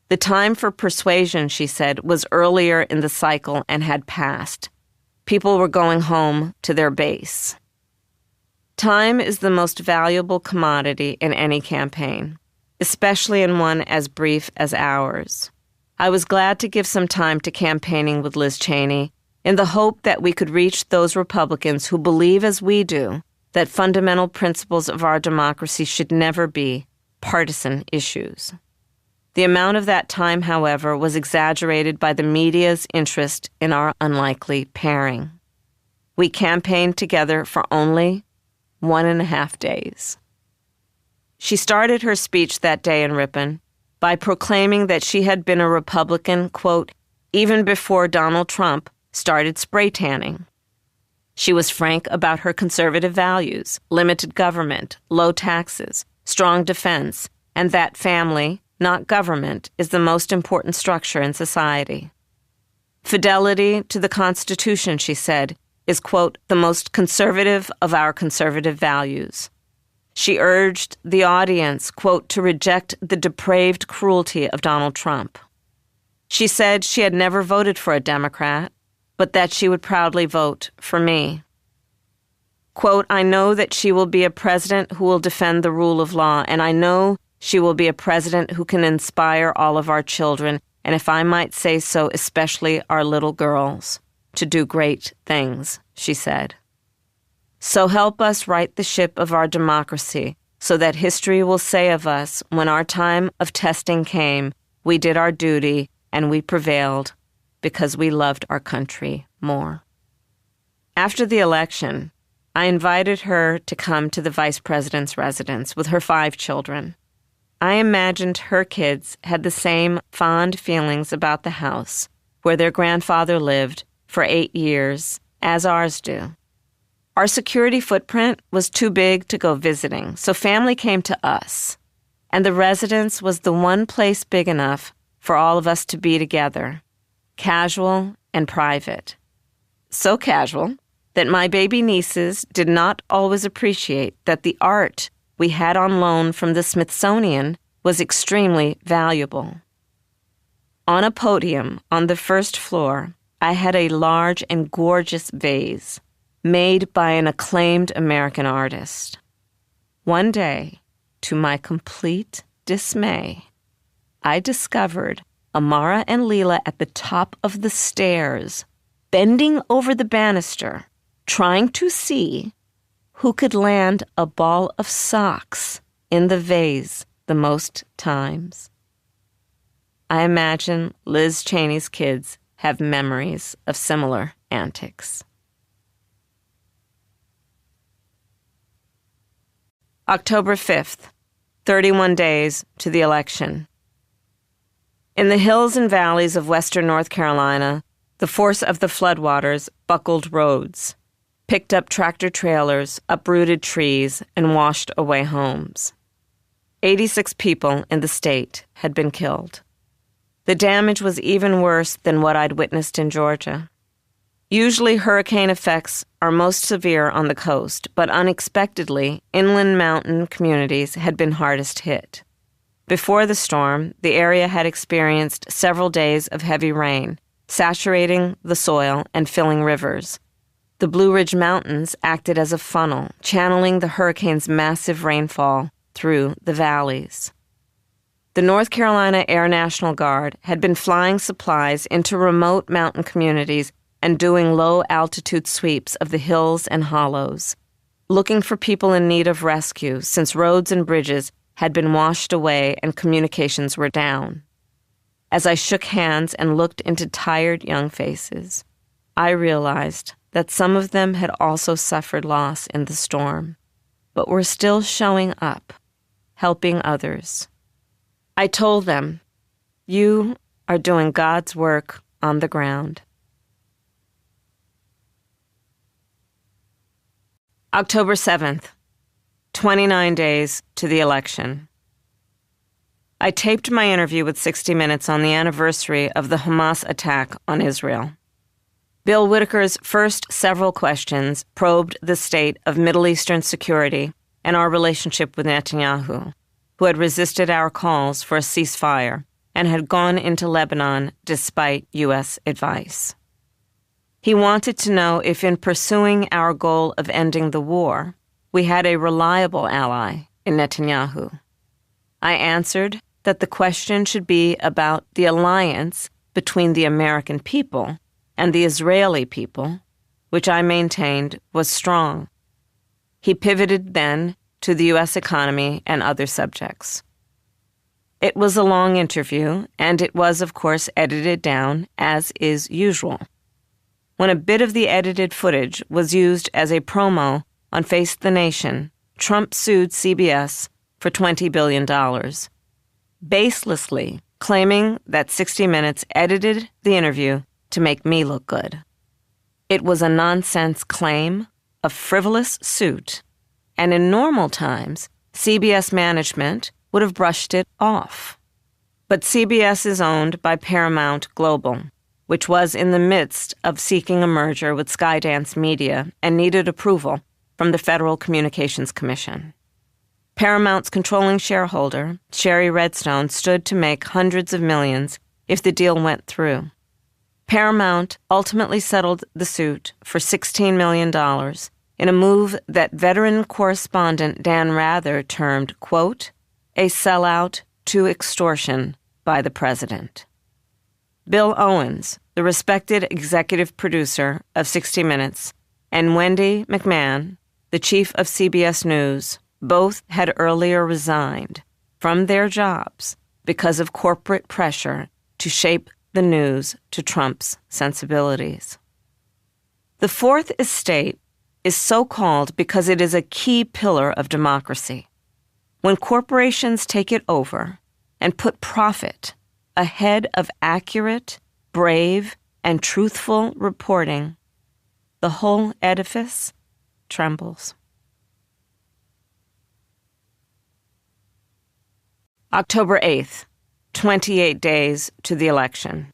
The time for persuasion, she said, was earlier in the cycle and had passed. People were going home to their base. Time is the most valuable commodity in any campaign, especially in one as brief as ours. I was glad to give some time to campaigning with Liz Cheney in the hope that we could reach those Republicans who believe, as we do, that fundamental principles of our democracy should never be partisan issues. The amount of that time, however, was exaggerated by the media's interest in our unlikely pairing. We campaigned together for only 1.5 days. She started her speech that day in Ripon by proclaiming that she had been a Republican, quote, even before Donald Trump started spray tanning. She was frank about her conservative values, limited government, low taxes, strong defense, and that family, not government, is the most important structure in society. Fidelity to the Constitution, she said, is, quote, the most conservative of our conservative values. She urged the audience, quote, to reject the depraved cruelty of Donald Trump. She said she had never voted for a Democrat, but that she would proudly vote for me. Quote, I know that she will be a president who will defend the rule of law, and I know she will be a president who can inspire all of our children, and if I might say so, especially our little girls, to do great things, she said. So help us right the ship of our democracy, so that history will say of us, when our time of testing came, we did our duty and we prevailed because we loved our country more. After the election, I invited her to come to the vice president's residence with her 5 children. I imagined her kids had the same fond feelings about the house where their grandfather lived for 8 years as ours do. Our security footprint was too big to go visiting, so family came to us, and the residence was the one place big enough for all of us to be together, casual and private. So casual that my baby nieces did not always appreciate that the art we had on loan from the Smithsonian was extremely valuable. On a podium on the first floor, I had a large and gorgeous vase made by an acclaimed American artist. One day, to my complete dismay, I discovered Amara and Leela at the top of the stairs, bending over the banister, trying to see who could land a ball of socks in the vase the most times. I imagine Liz Cheney's kids have memories of similar antics. October 5th, 31 days to the election. In the hills and valleys of western North Carolina, the force of the floodwaters buckled roads, picked up tractor-trailers, uprooted trees, and washed away homes. 86 people in the state had been killed. The damage was even worse than what I'd witnessed in Georgia. Usually hurricane effects are most severe on the coast, but unexpectedly, inland mountain communities had been hardest hit. Before the storm, the area had experienced several days of heavy rain, saturating the soil and filling rivers. The Blue Ridge Mountains acted as a funnel, channeling the hurricane's massive rainfall through the valleys. The North Carolina Air National Guard had been flying supplies into remote mountain communities and doing low-altitude sweeps of the hills and hollows, looking for people in need of rescue since roads and bridges had been washed away and communications were down. As I shook hands and looked into tired young faces, I realized that some of them had also suffered loss in the storm, but were still showing up, helping others. I told them, "You are doing God's work on the ground." October 7th, 29 days to the election. I taped my interview with 60 Minutes on the anniversary of the Hamas attack on Israel. Bill Whitaker's first several questions probed the state of Middle Eastern security and our relationship with Netanyahu, who had resisted our calls for a ceasefire and had gone into Lebanon despite U.S. advice. He wanted to know if in pursuing our goal of ending the war, we had a reliable ally in Netanyahu. I answered that the question should be about the alliance between the American people and the Israeli people, which I maintained was strong. He pivoted then to the U.S. economy and other subjects. It was a long interview, and it was, of course, edited down, as is usual. When a bit of the edited footage was used as a promo on Face the Nation, Trump sued CBS for $20 billion, baselessly claiming that 60 Minutes edited the interview to make me look good. It was a nonsense claim, a frivolous suit, and in normal times, CBS management would have brushed it off. But CBS is owned by Paramount Global, which was in the midst of seeking a merger with Skydance Media and needed approval from the Federal Communications Commission. Paramount's controlling shareholder, Sherry Redstone, stood to make hundreds of millions if the deal went through. Paramount ultimately settled the suit for $16 million in a move that veteran correspondent Dan Rather termed, quote, a sellout to extortion by the president. Bill Owens, the respected executive producer of 60 Minutes, and Wendy McMahon, the chief of CBS News, both had earlier resigned from their jobs because of corporate pressure to shape the news to Trump's sensibilities. The Fourth Estate is so called because it is a key pillar of democracy. When corporations take it over and put profit ahead of accurate, brave, and truthful reporting, the whole edifice trembles. October 8th, 28 days to the election.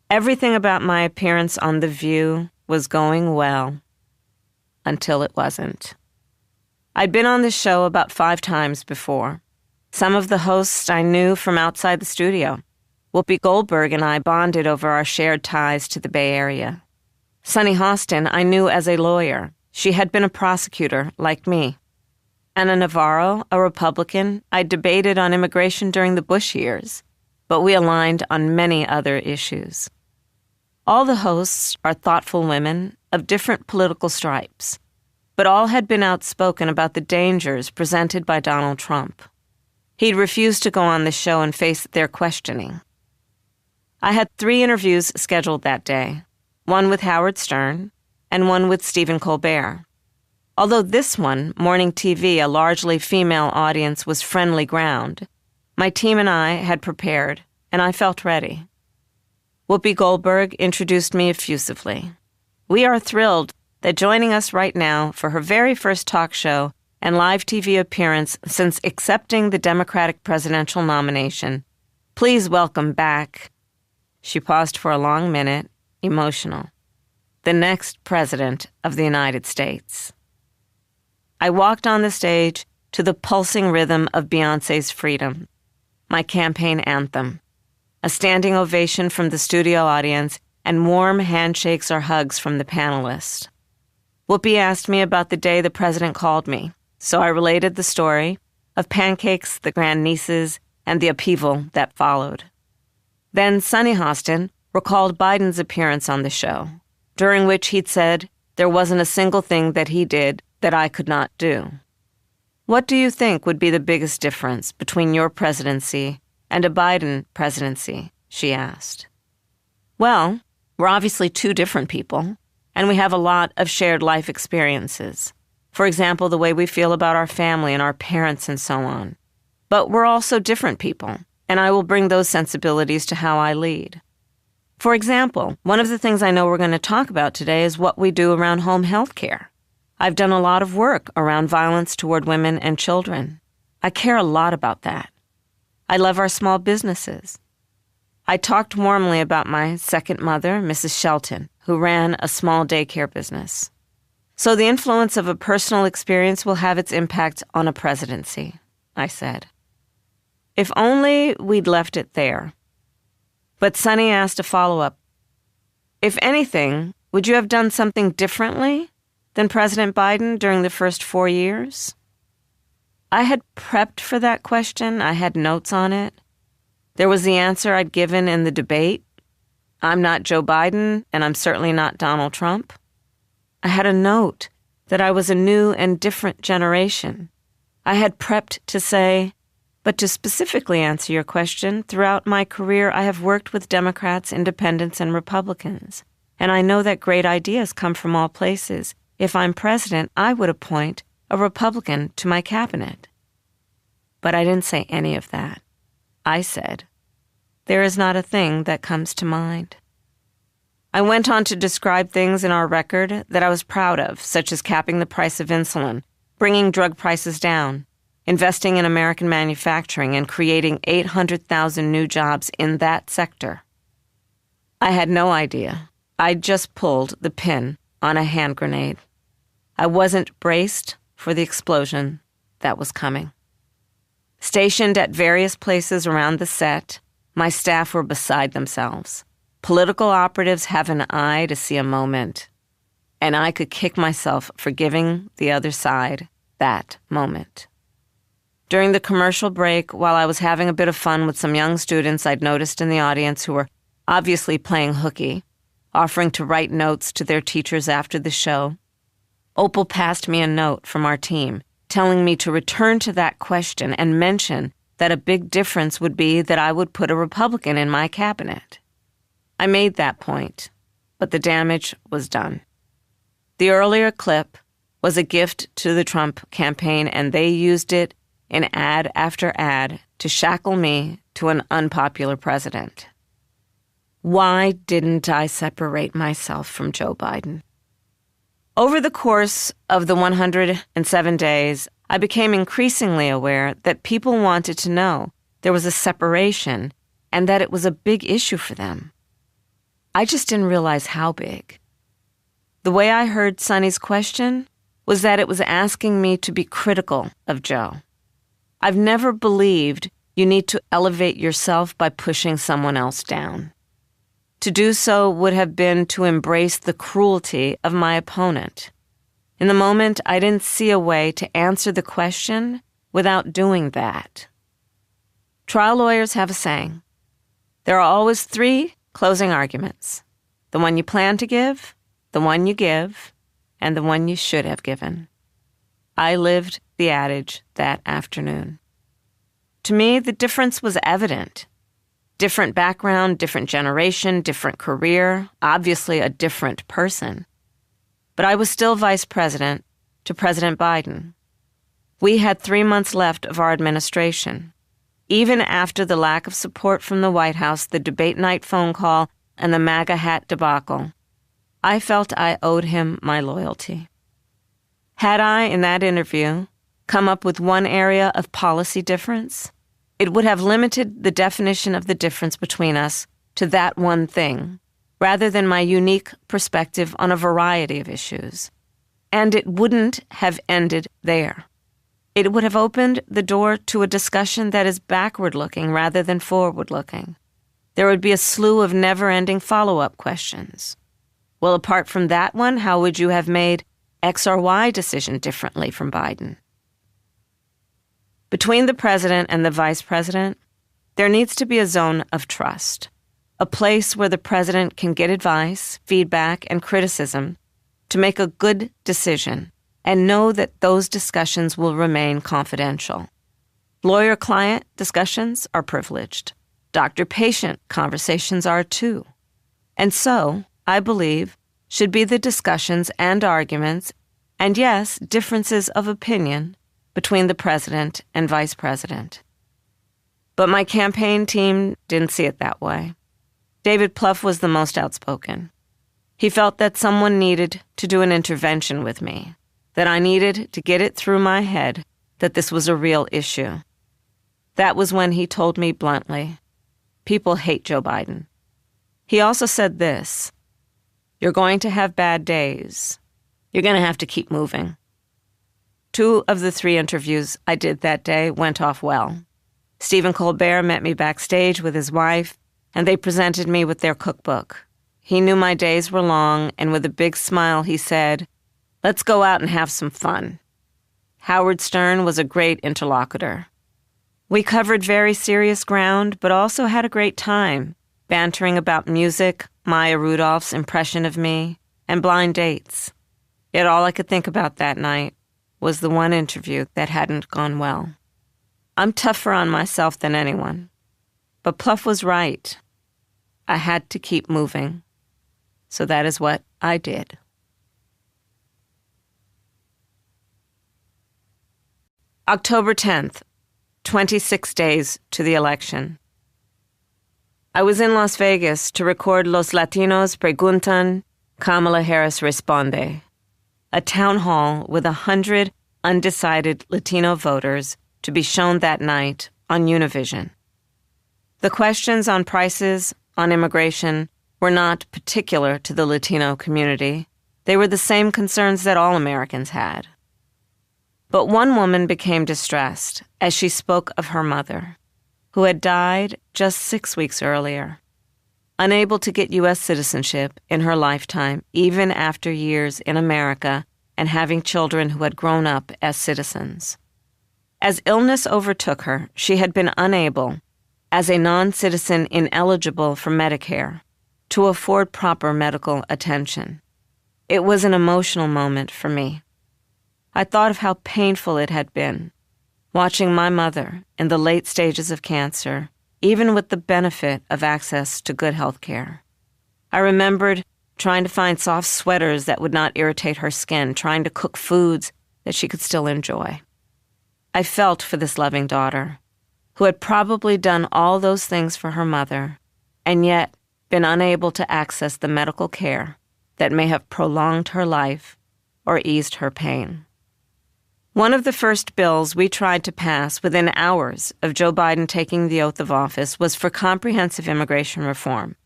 Everything about my appearance on The View was going well, until it wasn't. I'd been on this show about 5 times before. Some of the hosts I knew from outside the studio. Whoopi Goldberg and I bonded over our shared ties to the Bay Area. Sunny Hostin I knew as a lawyer. She had been a prosecutor, like me. Anna Navarro, a Republican, I debated on immigration during the Bush years, but we aligned on many other issues. All the hosts are thoughtful women of different political stripes, but all had been outspoken about the dangers presented by Donald Trump. He'd refused to go on the show and face their questioning. I had 3 interviews scheduled that day, one with Howard Stern and one with Stephen Colbert. Although this one, morning TV, a largely female audience, was friendly ground, my team and I had prepared, and I felt ready. Whoopi Goldberg introduced me effusively. We are thrilled that joining us right now for her very first talk show and live TV appearance since accepting the Democratic presidential nomination, please welcome back, she paused for a long minute, emotional, the next president of the United States. I walked on the stage to the pulsing rhythm of Beyoncé's Freedom, my campaign anthem, a standing ovation from the studio audience, and warm handshakes or hugs from the panelists. Whoopi asked me about the day the president called me, so I related the story of pancakes, the grandnieces, and the upheaval that followed. Then Sunny Hostin recalled Biden's appearance on the show, during which he'd said there wasn't a single thing that he did that I could not do. What do you think would be the biggest difference between your presidency and a Biden presidency? She asked. Well, we're obviously two different people, and we have a lot of shared life experiences. For example, the way we feel about our family and our parents and so on. But we're also different people, and I will bring those sensibilities to how I lead. For example, one of the things I know we're going to talk about today is what we do around home health care. I've done a lot of work around violence toward women and children. I care a lot about that. I love our small businesses. I talked warmly about my second mother, Mrs. Shelton, who ran a small daycare business. So the influence of a personal experience will have its impact on a presidency, I said. If only we'd left it there. But Sunny asked a follow-up. If anything, would you have done something differently than President Biden during the first 4 years? I had prepped for that question. I had notes on it. There was the answer I'd given in the debate. I'm not Joe Biden, and I'm certainly not Donald Trump. I had a note that I was a new and different generation. I had prepped to say, but to specifically answer your question, throughout my career I have worked with Democrats, independents, and Republicans, and I know that great ideas come from all places. If I'm president, I would appoint a Republican to my cabinet. But I didn't say any of that. I said, there is not a thing that comes to mind. I went on to describe things in our record that I was proud of, such as capping the price of insulin, bringing drug prices down, investing in American manufacturing, and creating 800,000 new jobs in that sector. I had no idea. I'd just pulled the pin on a hand grenade. I wasn't braced for the explosion that was coming. Stationed at various places around the set, my staff were beside themselves. Political operatives have an eye to see a moment, and I could kick myself for giving the other side that moment. During the commercial break, while I was having a bit of fun with some young students I'd noticed in the audience who were obviously playing hooky, offering to write notes to their teachers after the show, Opal passed me a note from our team telling me to return to that question and mention that a big difference would be that I would put a Republican in my cabinet. I made that point, but the damage was done. The earlier clip was a gift to the Trump campaign, and they used it in ad after ad to shackle me to an unpopular president. Why didn't I separate myself from Joe Biden? Over the course of the 107 days, I became increasingly aware that people wanted to know there was a separation and that it was a big issue for them. I just didn't realize how big. The way I heard Sunny's question was that it was asking me to be critical of Joe. I've never believed you need to elevate yourself by pushing someone else down. To do so would have been to embrace the cruelty of my opponent. In the moment, I didn't see a way to answer the question without doing that. Trial lawyers have a saying. There are always 3 closing arguments: the one you plan to give, the one you give, and the one you should have given. I lived the adage that afternoon. To me, the difference was evident. Different background, different generation, different career, obviously a different person. But I was still vice president, to President Biden. We had 3 months left of our administration. Even after the lack of support from the White House, the debate night phone call, and the MAGA hat debacle, I felt I owed him my loyalty. Had I, in that interview, come up with one area of policy difference, it would have limited the definition of the difference between us to that one thing, rather than my unique perspective on a variety of issues. And it wouldn't have ended there. It would have opened the door to a discussion that is backward-looking rather than forward-looking. There would be a slew of never-ending follow-up questions. Well, apart from that one, how would you have made X or Y decision differently from Biden? Between the president and the vice president, there needs to be a zone of trust, a place where the president can get advice, feedback, and criticism to make a good decision and know that those discussions will remain confidential. Lawyer-client discussions are privileged. Doctor-patient conversations are too. And so, I believe, should be the discussions and arguments, and yes, differences of opinion between the president and vice president. But my campaign team didn't see it that way. David Plouffe was the most outspoken. He felt that someone needed to do an intervention with me, that I needed to get it through my head that this was a real issue. That was when he told me bluntly, people hate Joe Biden. He also said this, you're going to have bad days. You're going to have to keep moving. 2 of the 3 interviews I did that day went off well. Stephen Colbert met me backstage with his wife, and they presented me with their cookbook. He knew my days were long, and with a big smile he said, let's go out and have some fun. Howard Stern was a great interlocutor. We covered very serious ground, but also had a great time, bantering about music, Maya Rudolph's impression of me, and blind dates. Yet all I could think about that night was the one interview that hadn't gone well. I'm tougher on myself than anyone. But Plouffe was right. I had to keep moving. So that is what I did. October 10th, 26 days to the election. I was in Las Vegas to record Los Latinos Preguntan, Kamala Harris Responde, a town hall with 100 undecided Latino voters to be shown that night on Univision. The questions on prices, on immigration, were not particular to the Latino community. They were the same concerns that all Americans had. But one woman became distressed as she spoke of her mother, who had died just 6 weeks earlier, unable to get U.S. citizenship in her lifetime, even after years in America and having children who had grown up as citizens. As illness overtook her, she had been unable, as a non-citizen ineligible for Medicare, to afford proper medical attention. It was an emotional moment for me. I thought of how painful it had been, watching my mother in the late stages of cancer, even with the benefit of access to good health care. I remembered trying to find soft sweaters that would not irritate her skin, trying to cook foods that she could still enjoy. I felt for this loving daughter, who had probably done all those things for her mother, and yet been unable to access the medical care that may have prolonged her life or eased her pain. One of the first bills we tried to pass within hours of Joe Biden taking the oath of office was for comprehensive immigration reform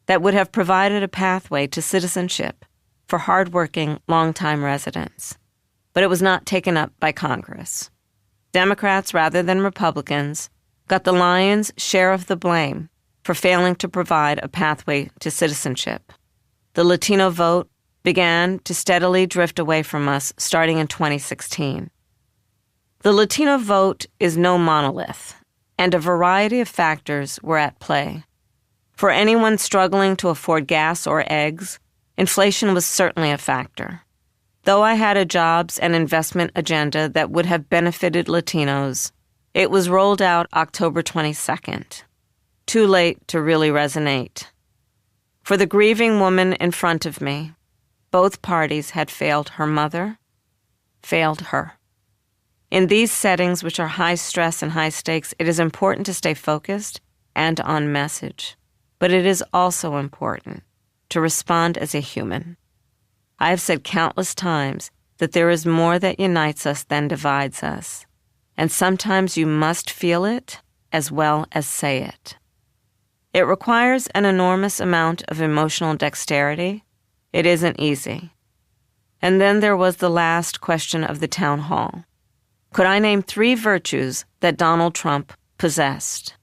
that would have provided a pathway to citizenship for hardworking, longtime residents. But it was not taken up by Congress. Democrats, rather than Republicans, got the lion's share of the blame for failing to provide a pathway to citizenship. The Latino vote began to steadily drift away from us starting in 2016. The Latino vote is no monolith, and a variety of factors were at play. For anyone struggling to afford gas or eggs, inflation was certainly a factor. Though I had a jobs and investment agenda that would have benefited Latinos, it was rolled out October 22nd. Too late to really resonate. For the grieving woman in front of me, both parties had failed her mother, failed her. In these settings, which are high stress and high stakes, it is important to stay focused and on message. But it is also important to respond as a human. I have said countless times that there is more that unites us than divides us, and sometimes you must feel it as well as say it. It requires an enormous amount of emotional dexterity. It isn't easy. And then there was the last question of the town hall. Could I name 3 virtues that Donald Trump possessed?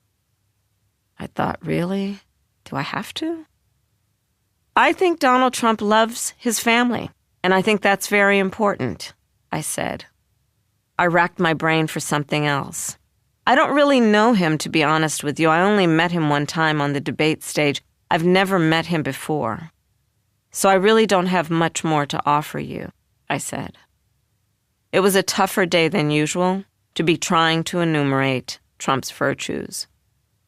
I thought, really? Do I have to? I think Donald Trump loves his family, and I think that's very important, I said. I racked my brain for something else. I don't really know him, to be honest with you. I only met him one time on the debate stage. I've never met him before. So I really don't have much more to offer you, I said. It was a tougher day than usual to be trying to enumerate Trump's virtues.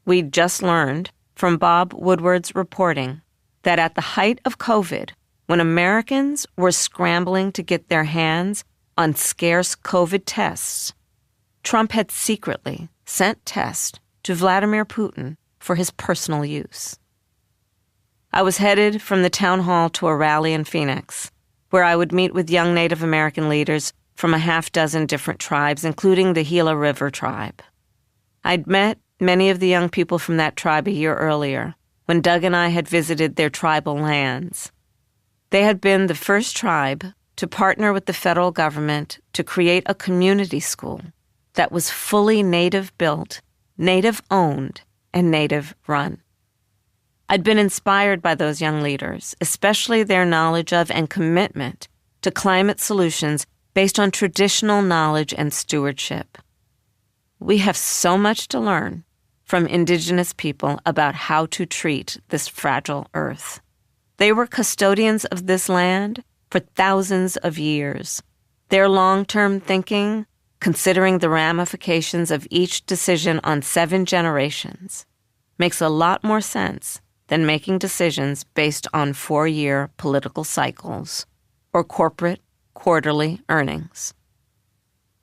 We'd just learned from Bob Woodward's reporting that at the height of COVID, when Americans were scrambling to get their hands on scarce COVID tests, Trump had secretly sent tests to Vladimir Putin for his personal use. I was headed from the town hall to a rally in Phoenix, where I would meet with young Native American leaders from a 6 different tribes, including the Gila River tribe. I'd met many of the young people from that tribe a year earlier, when Doug and I had visited their tribal lands. They had been the first tribe to partner with the federal government to create a community school that was fully Native-built, Native-owned, and Native-run. I'd been inspired by those young leaders, especially their knowledge of and commitment to climate solutions based on traditional knowledge and stewardship. We have so much to learn from Indigenous people about how to treat this fragile earth. They were custodians of this land for thousands of years. Their long-term thinking, considering the ramifications of each decision on 7 generations, makes a lot more sense than making decisions based on 4-year political cycles or corporate quarterly earnings.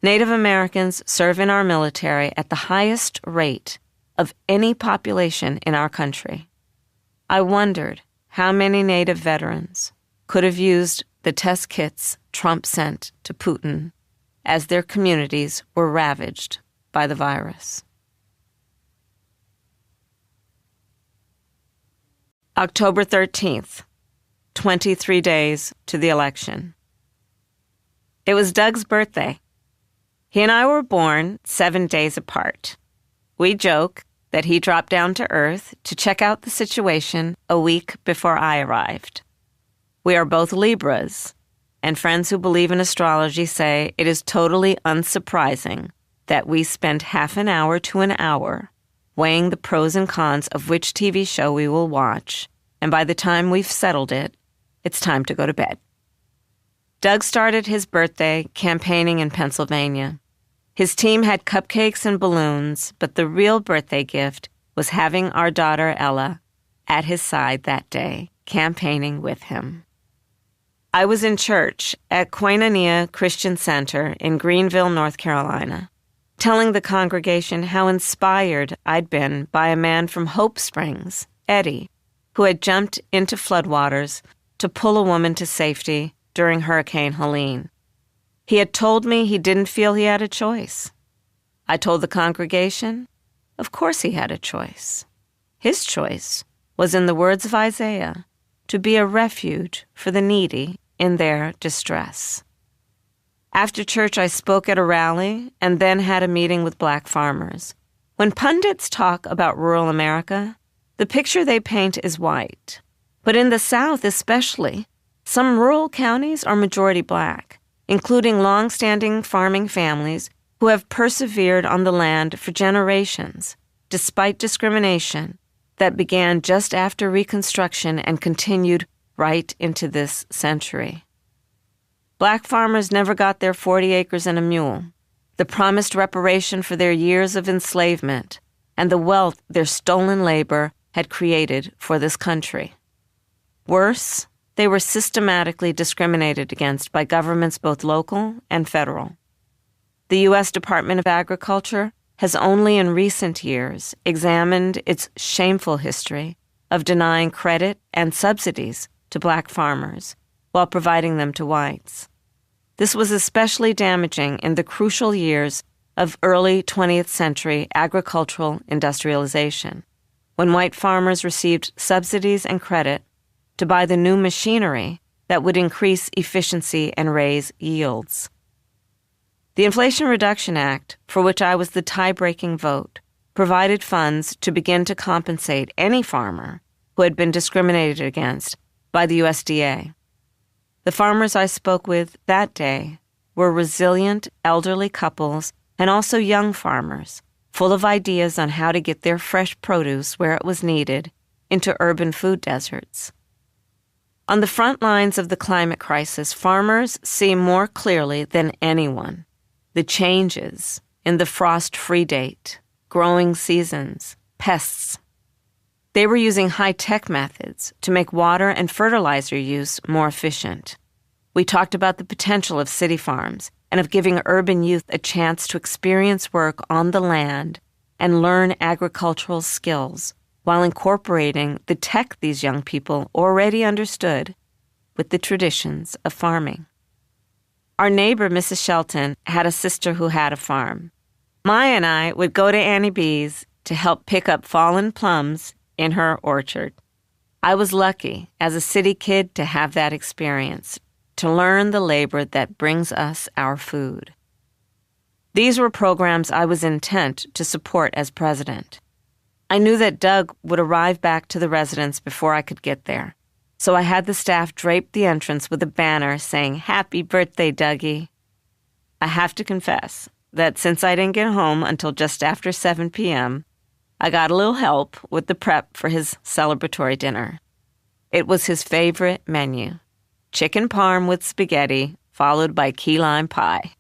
Native Americans serve in our military at the highest rate of any population in our country. I wondered how many Native veterans could have used the test kits Trump sent to Putin as their communities were ravaged by the virus. October 13th, 23 days to the election. It was Doug's birthday. He and I were born 7 days apart. We joke that he dropped down to Earth to check out the situation a week before I arrived. We are both Libras, and friends who believe in astrology say it is totally unsurprising that we spend half an hour to an hour weighing the pros and cons of which TV show we will watch, and by the time we've settled it, it's time to go to bed. Doug started his birthday campaigning in Pennsylvania. His team had cupcakes and balloons, but the real birthday gift was having our daughter Ella at his side that day, campaigning with him. I was in church at Koinonia Christian Center in Greenville, North Carolina, telling the congregation how inspired I'd been by a man from Hope Springs, Eddie, who had jumped into floodwaters to pull a woman to safety during Hurricane Helene. He had told me he didn't feel he had a choice. I told the congregation, of course he had a choice. His choice was, in the words of Isaiah, to be a refuge for the needy in their distress. After church, I spoke at a rally and then had a meeting with Black farmers. When pundits talk about rural America, the picture they paint is white. But in the South especially, some rural counties are majority Black, including long-standing farming families who have persevered on the land for generations, despite discrimination that began just after Reconstruction and continued right into this century. Black farmers never got their 40 acres and a mule, the promised reparation for their years of enslavement, and the wealth their stolen labor had created for this country. Worse, they were systematically discriminated against by governments both local and federal. The U.S. Department of Agriculture has only in recent years examined its shameful history of denying credit and subsidies to black farmers while providing them to whites. This was especially damaging in the crucial years of early 20th century agricultural industrialization, when white farmers received subsidies and credit to buy the new machinery that would increase efficiency and raise yields. The Inflation Reduction Act, for which I was the tie-breaking vote, provided funds to begin to compensate any farmer who had been discriminated against by the USDA. The farmers I spoke with that day were resilient elderly couples and also young farmers, full of ideas on how to get their fresh produce where it was needed into urban food deserts. On the front lines of the climate crisis, farmers see more clearly than anyone the changes in the frost-free date, growing seasons, pests. They were using high-tech methods to make water and fertilizer use more efficient. We talked about the potential of city farms and of giving urban youth a chance to experience work on the land and learn agricultural skills while incorporating the tech these young people already understood with the traditions of farming. Our neighbor, Mrs. Shelton, had a sister who had a farm. Maya and I would go to Annie B's to help pick up fallen plums in her orchard. I was lucky as a city kid to have that experience, to learn the labor that brings us our food. These were programs I was intent to support as president. I knew that Doug would arrive back to the residence before I could get there, so I had the staff drape the entrance with a banner saying, "Happy birthday, Dougie." I have to confess that since I didn't get home until just after 7 p.m., I got a little help with the prep for his celebratory dinner. It was his favorite menu, chicken parm with spaghetti, followed by key lime pie.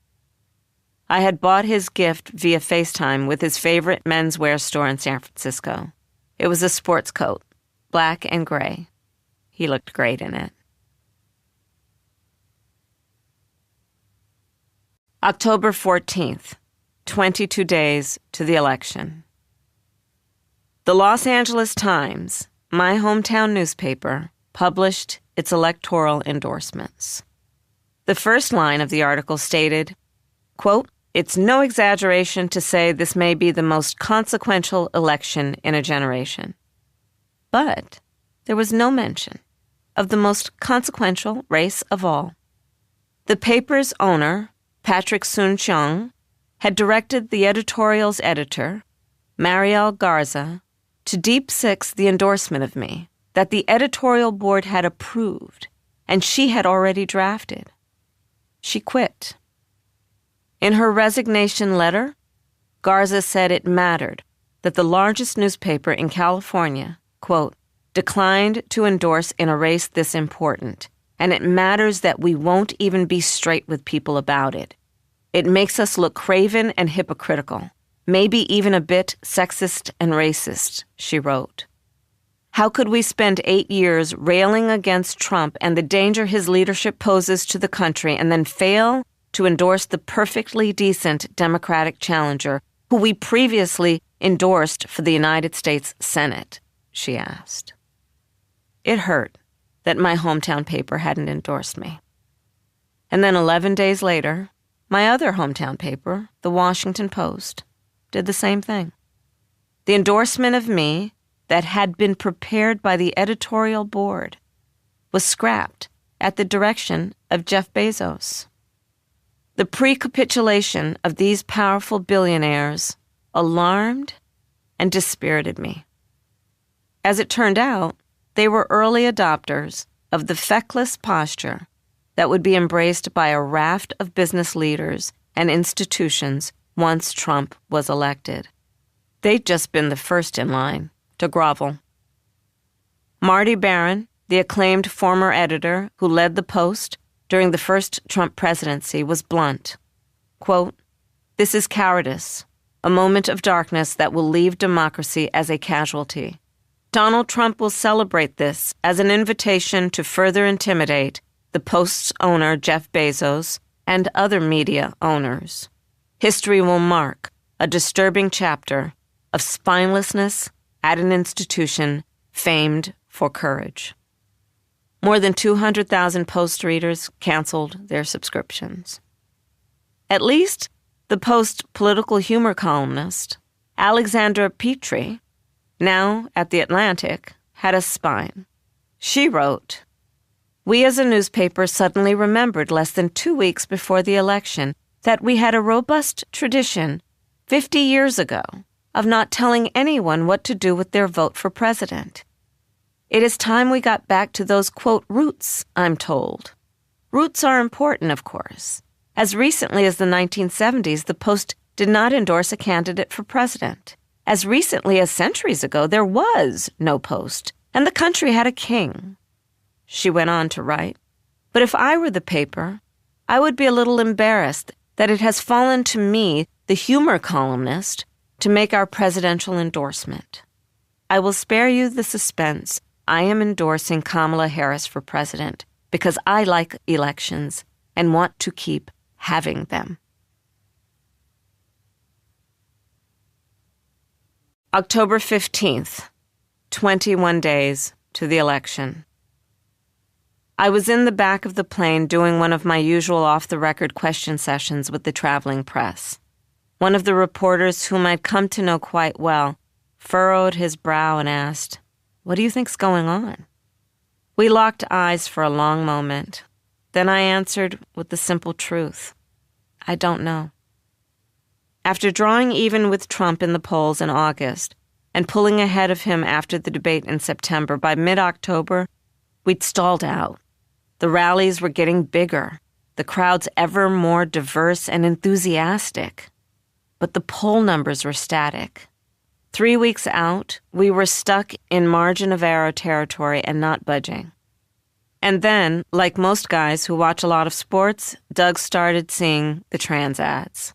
I had bought his gift via FaceTime with his favorite menswear store in San Francisco. It was a sports coat, black and gray. He looked great in it. October 14th, 22 days to the election. The Los Angeles Times, my hometown newspaper, published its electoral endorsements. The first line of the article stated, quote, "It's no exaggeration to say this may be the most consequential election in a generation." But there was no mention of the most consequential race of all. The paper's owner, Patrick Soon-Shiong, had directed the editorial's editor, Mariel Garza, to deep six the endorsement of me that the editorial board had approved and she had already drafted. She quit. In her resignation letter, Garza said it mattered that the largest newspaper in California, quote, declined to endorse in a race this important, and it matters that we won't even be straight with people about it. It makes us look craven and hypocritical, maybe even a bit sexist and racist, she wrote. How could we spend 8 years railing against Trump and the danger his leadership poses to the country and then fail to endorse the perfectly decent Democratic challenger who we previously endorsed for the United States Senate, she asked. It hurt that my hometown paper hadn't endorsed me. And then 11 days later, my other hometown paper, the Washington Post, did the same thing. The endorsement of me that had been prepared by the editorial board was scrapped at the direction of Jeff Bezos. The pre-capitulation of these powerful billionaires alarmed and dispirited me. As it turned out, they were early adopters of the feckless posture that would be embraced by a raft of business leaders and institutions once Trump was elected. They'd just been the first in line to grovel. Marty Baron, the acclaimed former editor who led the Post during the first Trump presidency, was blunt. Quote, "This is cowardice, a moment of darkness that will leave democracy as a casualty. Donald Trump will celebrate this as an invitation to further intimidate the Post's owner, Jeff Bezos, and other media owners. History will mark a disturbing chapter of spinelessness at an institution famed for courage. More than 200,000 Post readers canceled their subscriptions. At least the Post political humor columnist, Alexandra Petrie, now at The Atlantic, had a spine. She wrote, "We as a newspaper suddenly remembered less than 2 weeks before the election that we had a robust tradition 50 years ago of not telling anyone what to do with their vote for president. It is time we got back to those, quote, roots, I'm told. Roots are important, of course. As recently as the 1970s, the Post did not endorse a candidate for president. As recently as centuries ago, there was no Post, and the country had a king." She went on to write, "But if I were the paper, I would be a little embarrassed that it has fallen to me, the humor columnist, to make our presidential endorsement. I will spare you the suspense. I am endorsing Kamala Harris for president because I like elections and want to keep having them." October 15th, 21 days to the election. I was in the back of the plane doing one of my usual off-the-record question sessions with the traveling press. One of the reporters, whom I'd come to know quite well, furrowed his brow and asked, "What do you think's going on?" We locked eyes for a long moment. Then I answered with the simple truth. I don't know. After drawing even with Trump in the polls in August and pulling ahead of him after the debate in September, by mid-October, we'd stalled out. The rallies were getting bigger, the crowds ever more diverse and enthusiastic. But the poll numbers were static. 3 weeks out, we were stuck in margin of error territory and not budging. And then, like most guys who watch a lot of sports, Doug started seeing the trans ads.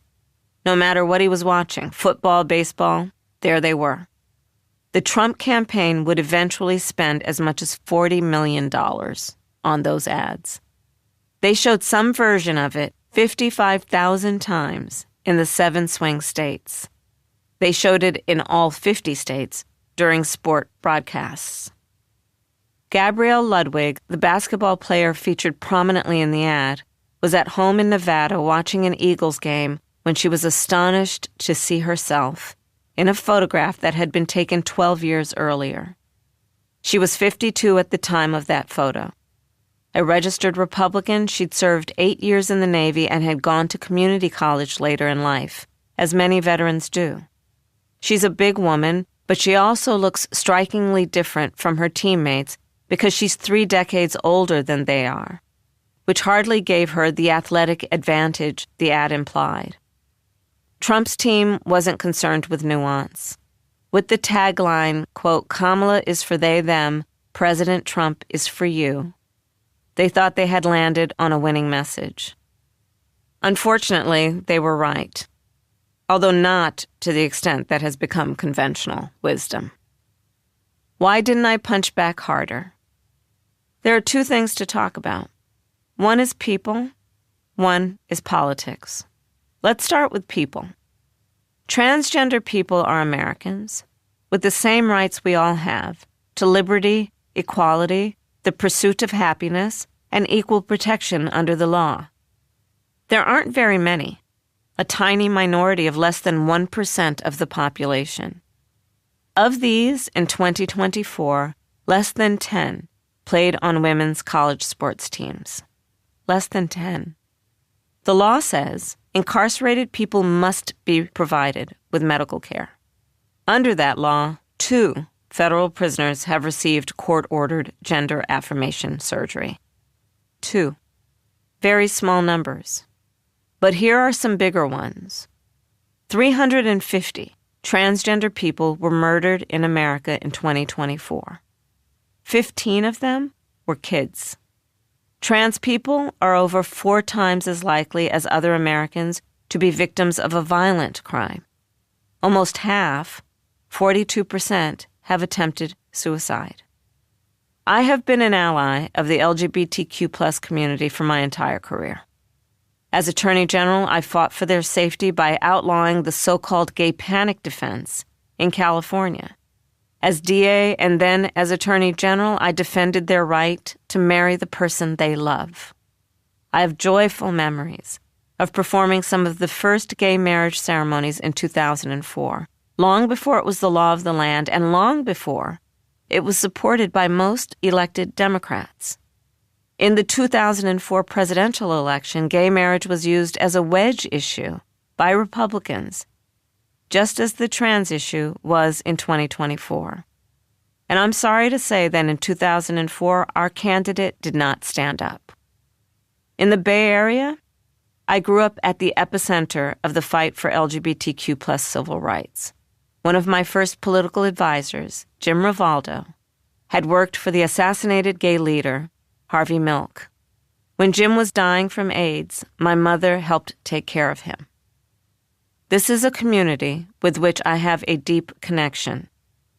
No matter what he was watching, football, baseball, there they were. The Trump campaign would eventually spend as much as $40 million on those ads. They showed some version of it 55,000 times in the 7 swing states. They showed it in all 50 states during sport broadcasts. Gabrielle Ludwig, the basketball player featured prominently in the ad, was at home in Nevada watching an Eagles game when she was astonished to see herself in a photograph that had been taken 12 years earlier. She was 52 at the time of that photo. A registered Republican, she'd served 8 years in the Navy and had gone to community college later in life, as many veterans do. She's a big woman, but she also looks strikingly different from her teammates because she's 3 decades older than they are, which hardly gave her the athletic advantage the ad implied. Trump's team wasn't concerned with nuance. With the tagline, quote, "Kamala is for they, them, President Trump is for you," they thought they had landed on a winning message. Unfortunately, they were right, although not to the extent that has become conventional wisdom. Why didn't I punch back harder? There are 2 things to talk about. One is people, one is politics. Let's start with people. Transgender people are Americans with the same rights we all have to liberty, equality, the pursuit of happiness, and equal protection under the law. There aren't very many, a tiny minority of less than 1% of the population. Of these, in 2024, less than 10 played on women's college sports teams. Less than 10. The law says incarcerated people must be provided with medical care. Under that law, 2 federal prisoners have received court-ordered gender affirmation surgery. 2. Very small numbers. But here are some bigger ones. 350 transgender people were murdered in America in 2024. 15 of them were kids. Trans people are over 4 times as likely as other Americans to be victims of a violent crime. Almost half, 42%, have attempted suicide. I have been an ally of the LGBTQ+ community for my entire career. As Attorney General, I fought for their safety by outlawing the so-called gay panic defense in California. As DA and then as Attorney General, I defended their right to marry the person they love. I have joyful memories of performing some of the first gay marriage ceremonies in 2004, long before it was the law of the land and long before it was supported by most elected Democrats. In the 2004 presidential election, gay marriage was used as a wedge issue by Republicans, just as the trans issue was in 2024. And I'm sorry to say that in 2004, our candidate did not stand up. In the Bay Area, I grew up at the epicenter of the fight for LGBTQ+ civil rights. One of my first political advisors, Jim Rivaldo, had worked for the assassinated gay leader, Harvey Milk. When Jim was dying from AIDS, my mother helped take care of him. This is a community with which I have a deep connection.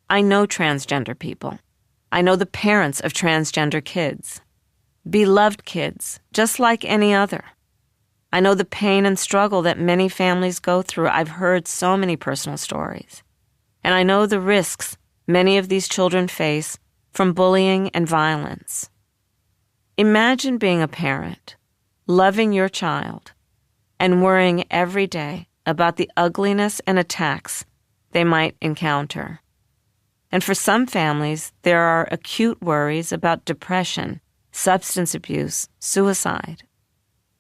I know transgender people. I know the parents of transgender kids. Beloved kids, just like any other. I know the pain and struggle that many families go through. I've heard so many personal stories. And I know the risks many of these children face from bullying and violence. Imagine being a parent, loving your child, and worrying every day about the ugliness and attacks they might encounter. And for some families, there are acute worries about depression, substance abuse, suicide.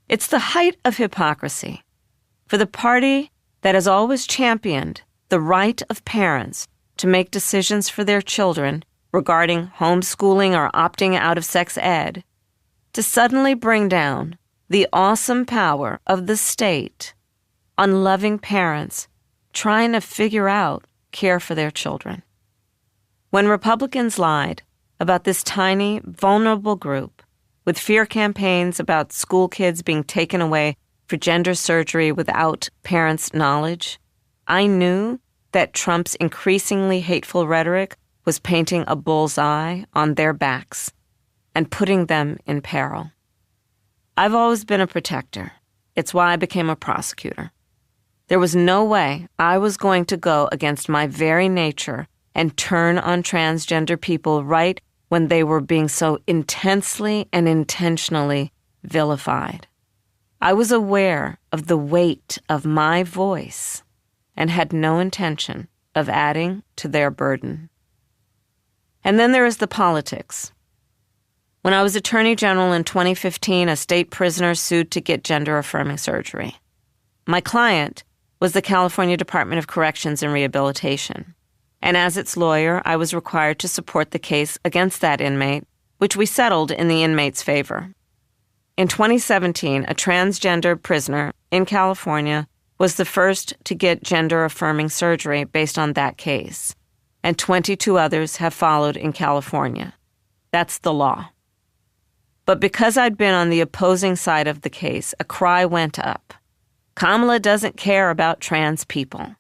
It's the height of hypocrisy for the party that has always championed the right of parents to make decisions for their children regarding homeschooling or opting out of sex ed, to suddenly bring down the awesome power of the state on loving parents trying to figure out care for their children. When Republicans lied about this tiny, vulnerable group with fear campaigns about school kids being taken away for gender surgery without parents' knowledge, I knew that Trump's increasingly hateful rhetoric was painting a bullseye on their backs and putting them in peril. I've always been a protector. It's why I became a prosecutor. There was no way I was going to go against my very nature and turn on transgender people right when they were being so intensely and intentionally vilified. I was aware of the weight of my voice and had no intention of adding to their burden. And then there is the politics. When I was Attorney General in 2015, a state prisoner sued to get gender-affirming surgery. My client was the California Department of Corrections and Rehabilitation, and as its lawyer, I was required to support the case against that inmate, which we settled in the inmate's favor. In 2017, a transgender prisoner in California was the first to get gender-affirming surgery based on that case, and 22 others have followed in California. That's the law. But because I'd been on the opposing side of the case, a cry went up. Kamala doesn't care about trans people.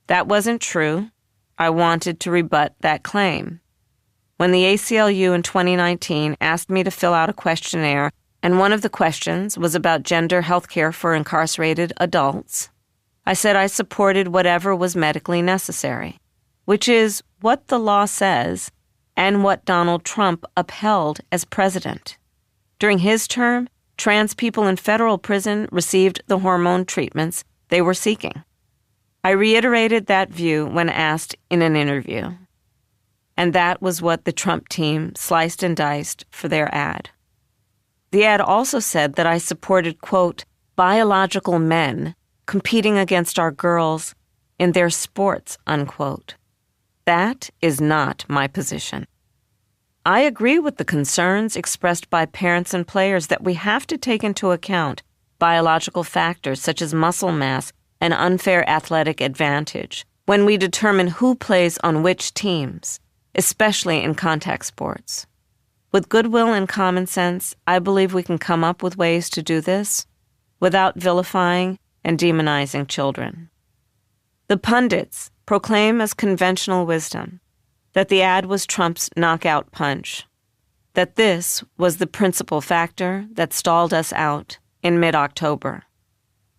That wasn't true. I wanted to rebut that claim. When the ACLU in 2019 asked me to fill out a questionnaire, and one of the questions was about gender health care for incarcerated adults, I said I supported whatever was medically necessary, which is what the law says and what Donald Trump upheld as president. During his term, trans people in federal prison received the hormone treatments they were seeking. I reiterated that view when asked in an interview. And that was what the Trump team sliced and diced for their ad. The ad also said that I supported, quote, biological men competing against our girls in their sports, unquote. That is not my position. I agree with the concerns expressed by parents and players that we have to take into account biological factors such as muscle mass and unfair athletic advantage when we determine who plays on which teams, especially in contact sports. With goodwill and common sense, I believe we can come up with ways to do this without vilifying and demonizing children. The pundits proclaim as conventional wisdom that the ad was Trump's knockout punch, that this was the principal factor that stalled us out in mid-October.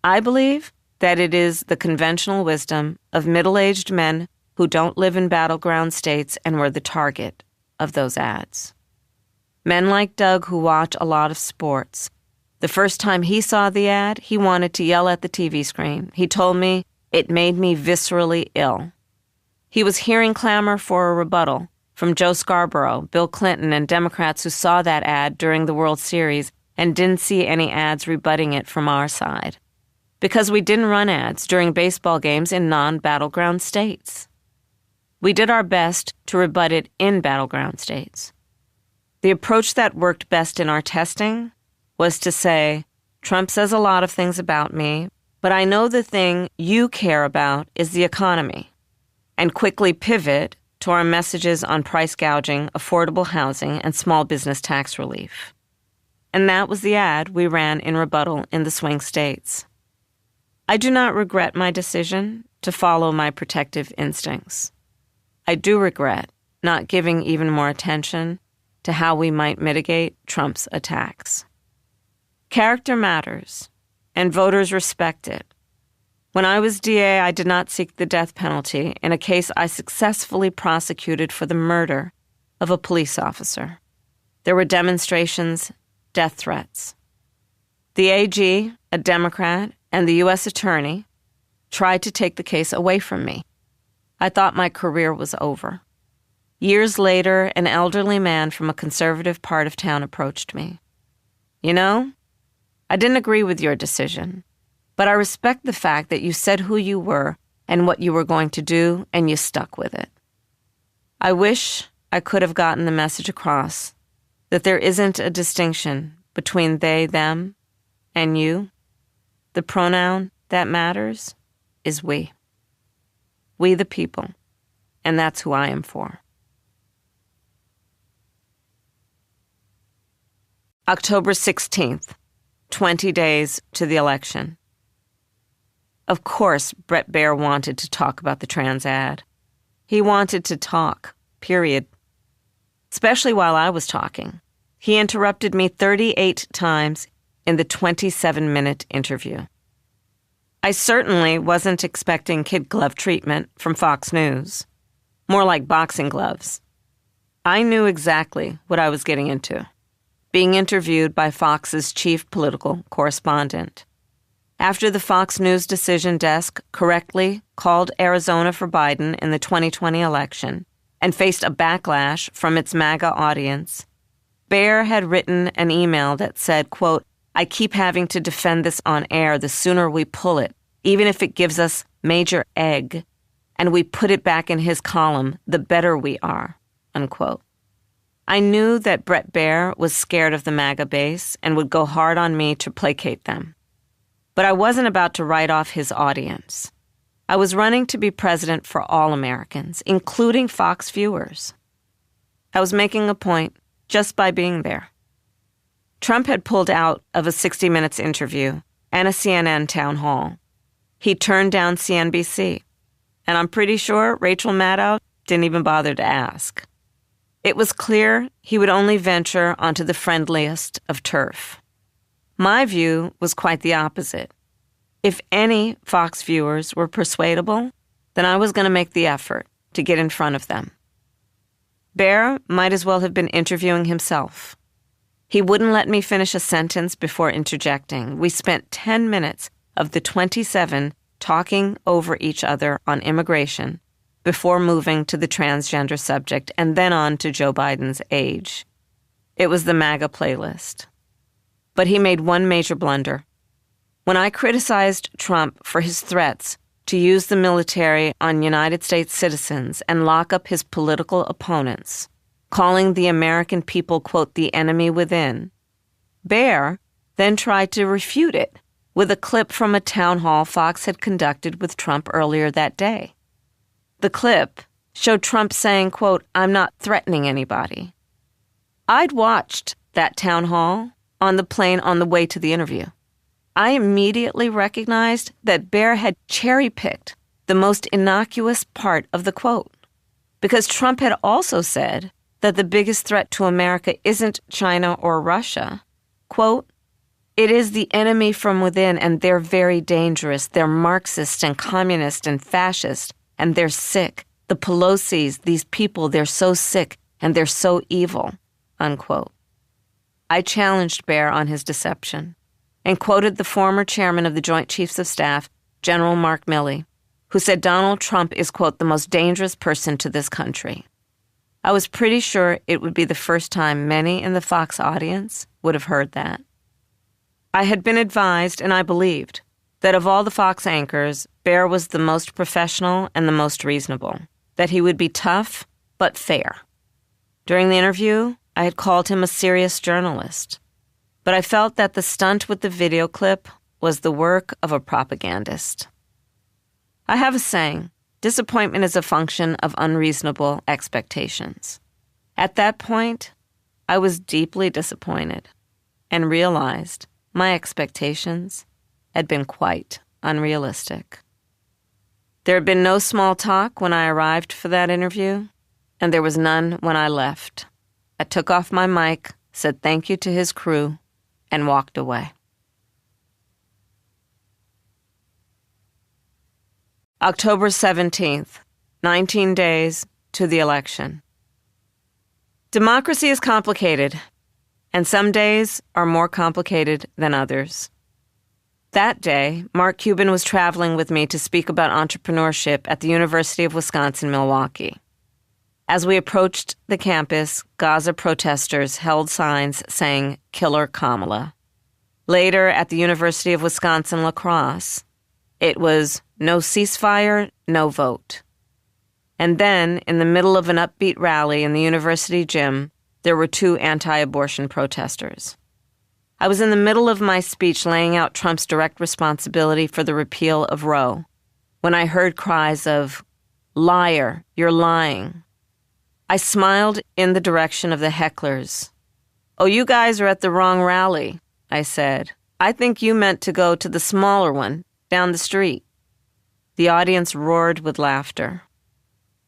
I believe that it is the conventional wisdom of middle-aged men who don't live in battleground states and were the target of those ads. Men like Doug who watch a lot of sports. The first time he saw the ad, he wanted to yell at the TV screen. He told me it made me viscerally ill. He was hearing clamor for a rebuttal from Joe Scarborough, Bill Clinton, and Democrats who saw that ad during the World Series and didn't see any ads rebutting it from our side. Because we didn't run ads during baseball games in non-battleground states. We did our best to rebut it in battleground states. The approach that worked best in our testing was to say, Trump says a lot of things about me, but I know the thing you care about is the economy, and quickly pivot to our messages on price gouging, affordable housing, and small business tax relief. And that was the ad we ran in rebuttal in the swing states. I do not regret my decision to follow my protective instincts. I do regret not giving even more attention to how we might mitigate Trump's attacks. Character matters, and voters respect it. When I was DA, I did not seek the death penalty in a case I successfully prosecuted for the murder of a police officer. There were demonstrations, death threats. The AG, a Democrat, and the U.S. Attorney tried to take the case away from me. I thought my career was over. Years later, an elderly man from a conservative part of town approached me. You know, I didn't agree with your decision, but I respect the fact that you said who you were and what you were going to do, and you stuck with it. I wish I could have gotten the message across that there isn't a distinction between they, them, and you. The pronoun that matters is we. We the people, and that's who I am for. October 16th, 20 days to the election. Of course, Bret Baier wanted to talk about the trans ad. He wanted to talk, period. Especially while I was talking. He interrupted me 38 times in the 27-minute interview. I certainly wasn't expecting kid glove treatment from Fox News. More like boxing gloves. I knew exactly what I was getting into. Being interviewed by Fox's chief political correspondent. After the Fox News decision desk correctly called Arizona for Biden in the 2020 election and faced a backlash from its MAGA audience, Baier had written an email that said, quote, I keep having to defend this on air the sooner we pull it, even if it gives us major egg, and we put it back in his column, the better we are, unquote. I knew that Bret Baier was scared of the MAGA base and would go hard on me to placate them. But I wasn't about to write off his audience. I was running to be president for all Americans, including Fox viewers. I was making a point just by being there. Trump had pulled out of a 60 Minutes interview and a CNN town hall. He turned down CNBC, and I'm pretty sure Rachel Maddow didn't even bother to ask. It was clear he would only venture onto the friendliest of turf. My view was quite the opposite. If any Fox viewers were persuadable, then I was going to make the effort to get in front of them. Baier might as well have been interviewing himself. He wouldn't let me finish a sentence before interjecting. We spent 10 minutes of the 27 talking over each other on immigration before moving to the transgender subject and then on to Joe Biden's age. It was the MAGA playlist. But he made one major blunder. When I criticized Trump for his threats to use the military on United States citizens and lock up his political opponents, calling the American people, quote, the enemy within, Baier then tried to refute it with a clip from a town hall Fox had conducted with Trump earlier that day. The clip showed Trump saying, quote, I'm not threatening anybody. I'd watched that town hall on the plane on the way to the interview. I immediately recognized that Baier had cherry-picked the most innocuous part of the quote, because Trump had also said that the biggest threat to America isn't China or Russia. Quote, "It is the enemy from within, and they're very dangerous. They're Marxist and communist and fascist, and they're sick. The Pelosi's, these people, they're so sick, and they're so evil," unquote. I challenged Baer on his deception and quoted the former chairman of the Joint Chiefs of Staff, General Mark Milley, who said Donald Trump is, quote, "the most dangerous person to this country." I was pretty sure it would be the first time many in the Fox audience would have heard that. I had been advised, and I believed, that of all the Fox anchors, Baer was the most professional and the most reasonable, that he would be tough but fair. During the interview, I had called him a serious journalist, but I felt that the stunt with the video clip was the work of a propagandist. I have a saying, disappointment is a function of unreasonable expectations. At that point, I was deeply disappointed and realized my expectations had been quite unrealistic. There had been no small talk when I arrived for that interview, and there was none when I left. I took off my mic, said thank you to his crew, and walked away. October 17th, 19 days to the election. Democracy is complicated, and some days are more complicated than others. That day, Mark Cuban was traveling with me to speak about entrepreneurship at the University of Wisconsin-Milwaukee. As we approached the campus, Gaza protesters held signs saying, "Killer Kamala." Later, at the University of Wisconsin-La Crosse, it was "No ceasefire, no vote." And then, in the middle of an upbeat rally in the university gym, there were two anti-abortion protesters. I was in the middle of my speech laying out Trump's direct responsibility for the repeal of Roe when I heard cries of, "Liar, you're lying." I smiled in the direction of the hecklers. "Oh, you guys are at the wrong rally," I said. "I think you meant to go to the smaller one down the street." The audience roared with laughter.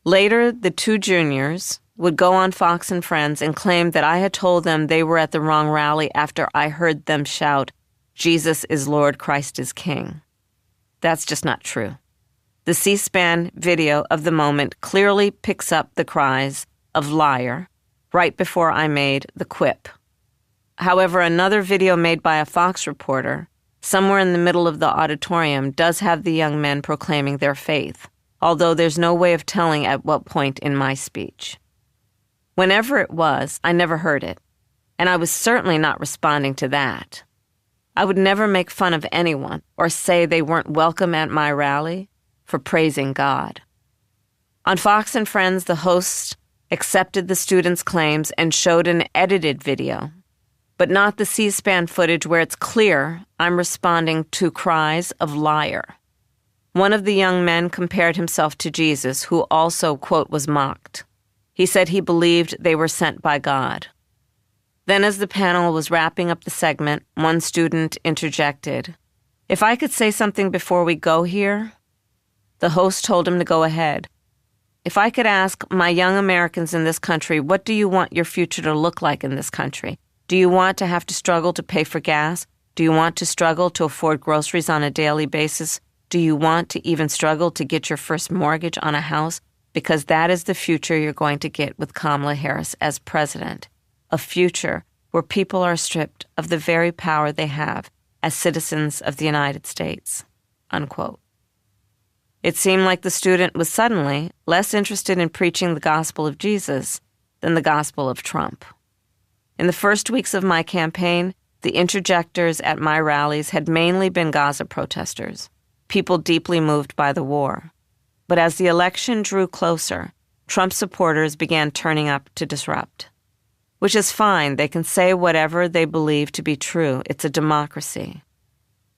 Later, the two juniors would go on Fox and Friends and claim that I had told them they were at the wrong rally after I heard them shout, "Jesus is Lord, Christ is King." That's just not true. The C-SPAN video of the moment clearly picks up the cries of "liar" right before I made the quip. However, another video made by a Fox reporter, somewhere in the middle of the auditorium, does have the young men proclaiming their faith, although there's no way of telling at what point in my speech. Whenever it was, I never heard it, and I was certainly not responding to that. I would never make fun of anyone or say they weren't welcome at my rally for praising God. On Fox and Friends, the host accepted the students' claims and showed an edited video, but not the C-SPAN footage where it's clear I'm responding to cries of "liar." One of the young men compared himself to Jesus, who also, quote, was mocked. He said he believed they were sent by God. Then, as the panel was wrapping up the segment, one student interjected, "If I could say something before we go here?" The host told him to go ahead. "If I could ask my young Americans in this country, what do you want your future to look like in this country? Do you want to have to struggle to pay for gas? Do you want to struggle to afford groceries on a daily basis? Do you want to even struggle to get your first mortgage on a house? Because that is the future you're going to get with Kamala Harris as president. A future where people are stripped of the very power they have as citizens of the United States," unquote. It seemed like the student was suddenly less interested in preaching the gospel of Jesus than the gospel of Trump. In the first weeks of my campaign, the interjectors at my rallies had mainly been Gaza protesters, people deeply moved by the war. But as the election drew closer, Trump supporters began turning up to disrupt. Which is fine, they can say whatever they believe to be true. It's a democracy.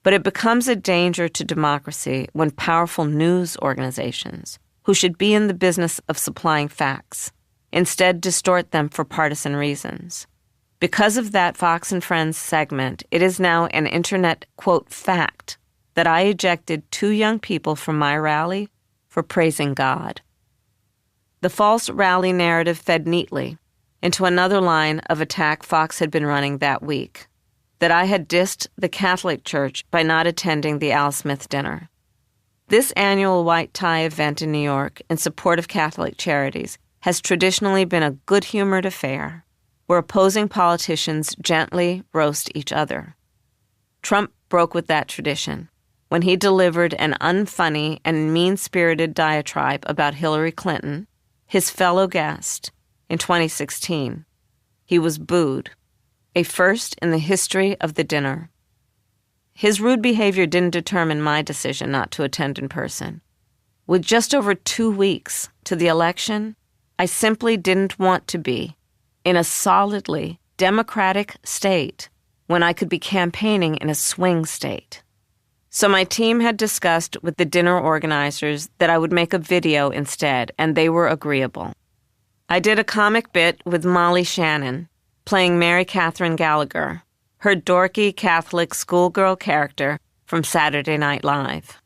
But it becomes a danger to democracy when powerful news organizations, who should be in the business of supplying facts, instead distort them for partisan reasons. Because of that Fox and Friends segment, it is now an internet, quote, fact that I ejected two young people from my rally for praising God. The false rally narrative fed neatly into another line of attack Fox had been running that week, that I had dissed the Catholic Church by not attending the Al Smith dinner. This annual white tie event in New York in support of Catholic charities has traditionally been a good-humored affair where opposing politicians gently roast each other. Trump broke with that tradition when he delivered an unfunny and mean-spirited diatribe about Hillary Clinton, his fellow guest, in 2016. He was booed, a first in the history of the dinner. His rude behavior didn't determine my decision not to attend in person. With just over 2 weeks to the election, I simply didn't want to be in a solidly Democratic state when I could be campaigning in a swing state. So my team had discussed with the dinner organizers that I would make a video instead, and they were agreeable. I did a comic bit with Molly Shannon, playing Mary Catherine Gallagher, her dorky Catholic schoolgirl character from Saturday Night Live.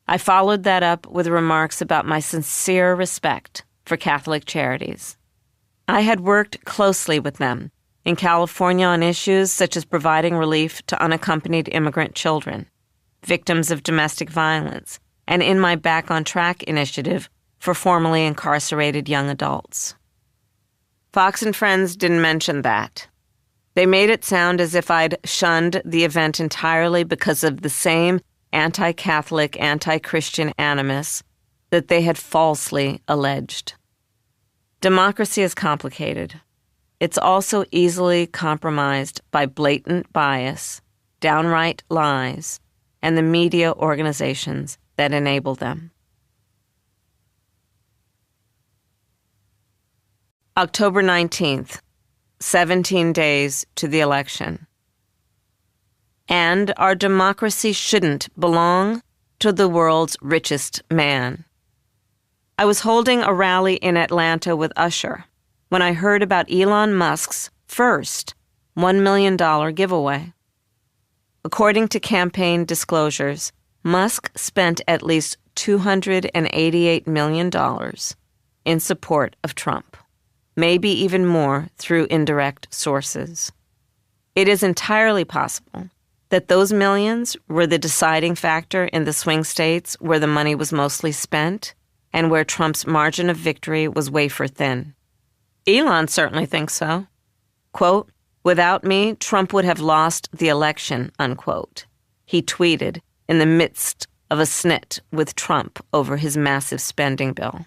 I followed that up with remarks about my sincere respect for Catholic charities. I had worked closely with them in California on issues such as providing relief to unaccompanied immigrant children, victims of domestic violence, and in my Back on Track initiative for formerly incarcerated young adults. Fox and Friends didn't mention that. They made it sound as if I'd shunned the event entirely because of the same anti-Catholic, anti-Christian animus that they had falsely alleged. Democracy is complicated. It's also easily compromised by blatant bias, downright lies, and the media organizations that enable them. October 19th, 17 days to the election. And our democracy shouldn't belong to the world's richest man. I was holding a rally in Atlanta with Usher when I heard about Elon Musk's first $1 million giveaway. According to campaign disclosures, Musk spent at least $288 million in support of Trump, maybe even more through indirect sources. It is entirely possible that those millions were the deciding factor in the swing states where the money was mostly spent and where Trump's margin of victory was wafer thin. Elon certainly thinks so. Quote, "Without me, Trump would have lost the election," unquote. He tweeted in the midst of a snit with Trump over his massive spending bill.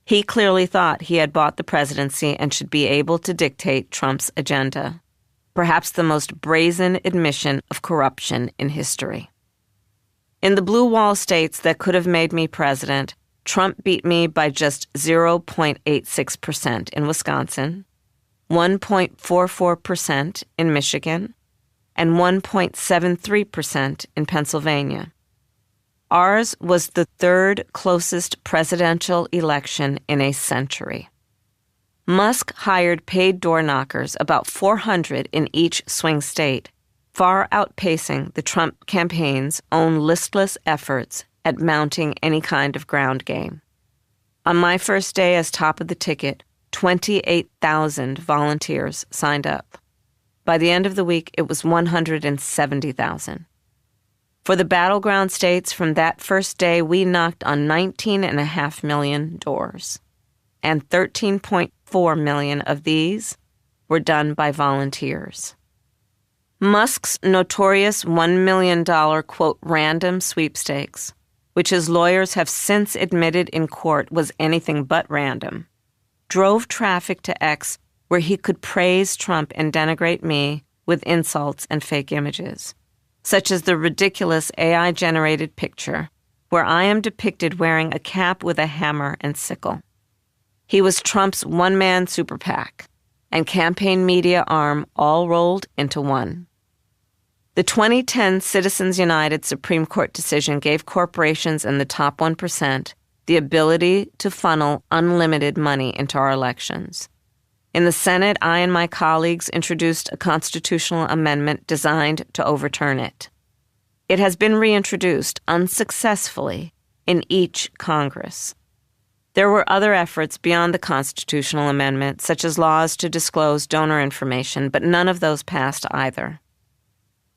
He clearly thought he had bought the presidency and should be able to dictate Trump's agenda, perhaps the most brazen admission of corruption in history. In the blue wall states that could have made me president, Trump beat me by just 0.86% in Wisconsin, 1.44% in Michigan, and 1.73% in Pennsylvania. Ours was the third closest presidential election in a century. Musk hired paid door knockers, about 400 in each swing state, far outpacing the Trump campaign's own listless efforts at mounting any kind of ground game. On my first day as top of the ticket, 28,000 volunteers signed up. By the end of the week, it was 170,000. For the battleground states from that first day, we knocked on 19.5 million doors, and 13.4 million of these were done by volunteers. Musk's notorious $1 million, quote, random sweepstakes, which his lawyers have since admitted in court was anything but random, drove traffic to X where he could praise Trump and denigrate me with insults and fake images, such as the ridiculous AI-generated picture where I am depicted wearing a cap with a hammer and sickle. He was Trump's one-man super PAC and campaign media arm all rolled into one. The 2010 Citizens United Supreme Court decision gave corporations in the top 1% the ability to funnel unlimited money into our elections. In the Senate, I and my colleagues introduced a constitutional amendment designed to overturn it. It has been reintroduced unsuccessfully in each Congress. There were other efforts beyond the constitutional amendment, such as laws to disclose donor information, but none of those passed either.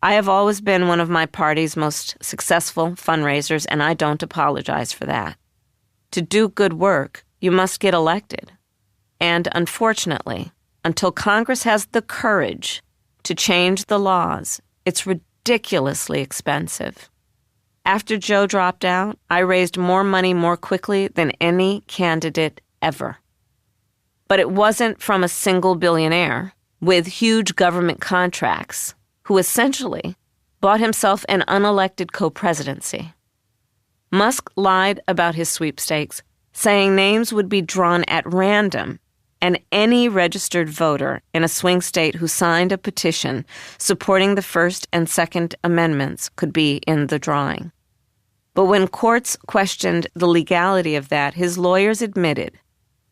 I have always been one of my party's most successful fundraisers, and I don't apologize for that. To do good work, you must get elected. And unfortunately, until Congress has the courage to change the laws, it's ridiculously expensive. After Joe dropped out, I raised more money more quickly than any candidate ever. But it wasn't from a single billionaire with huge government contracts who essentially bought himself an unelected co-presidency. Musk lied about his sweepstakes, saying names would be drawn at random, and any registered voter in a swing state who signed a petition supporting the First and Second Amendments could be in the drawing. But when courts questioned the legality of that, his lawyers admitted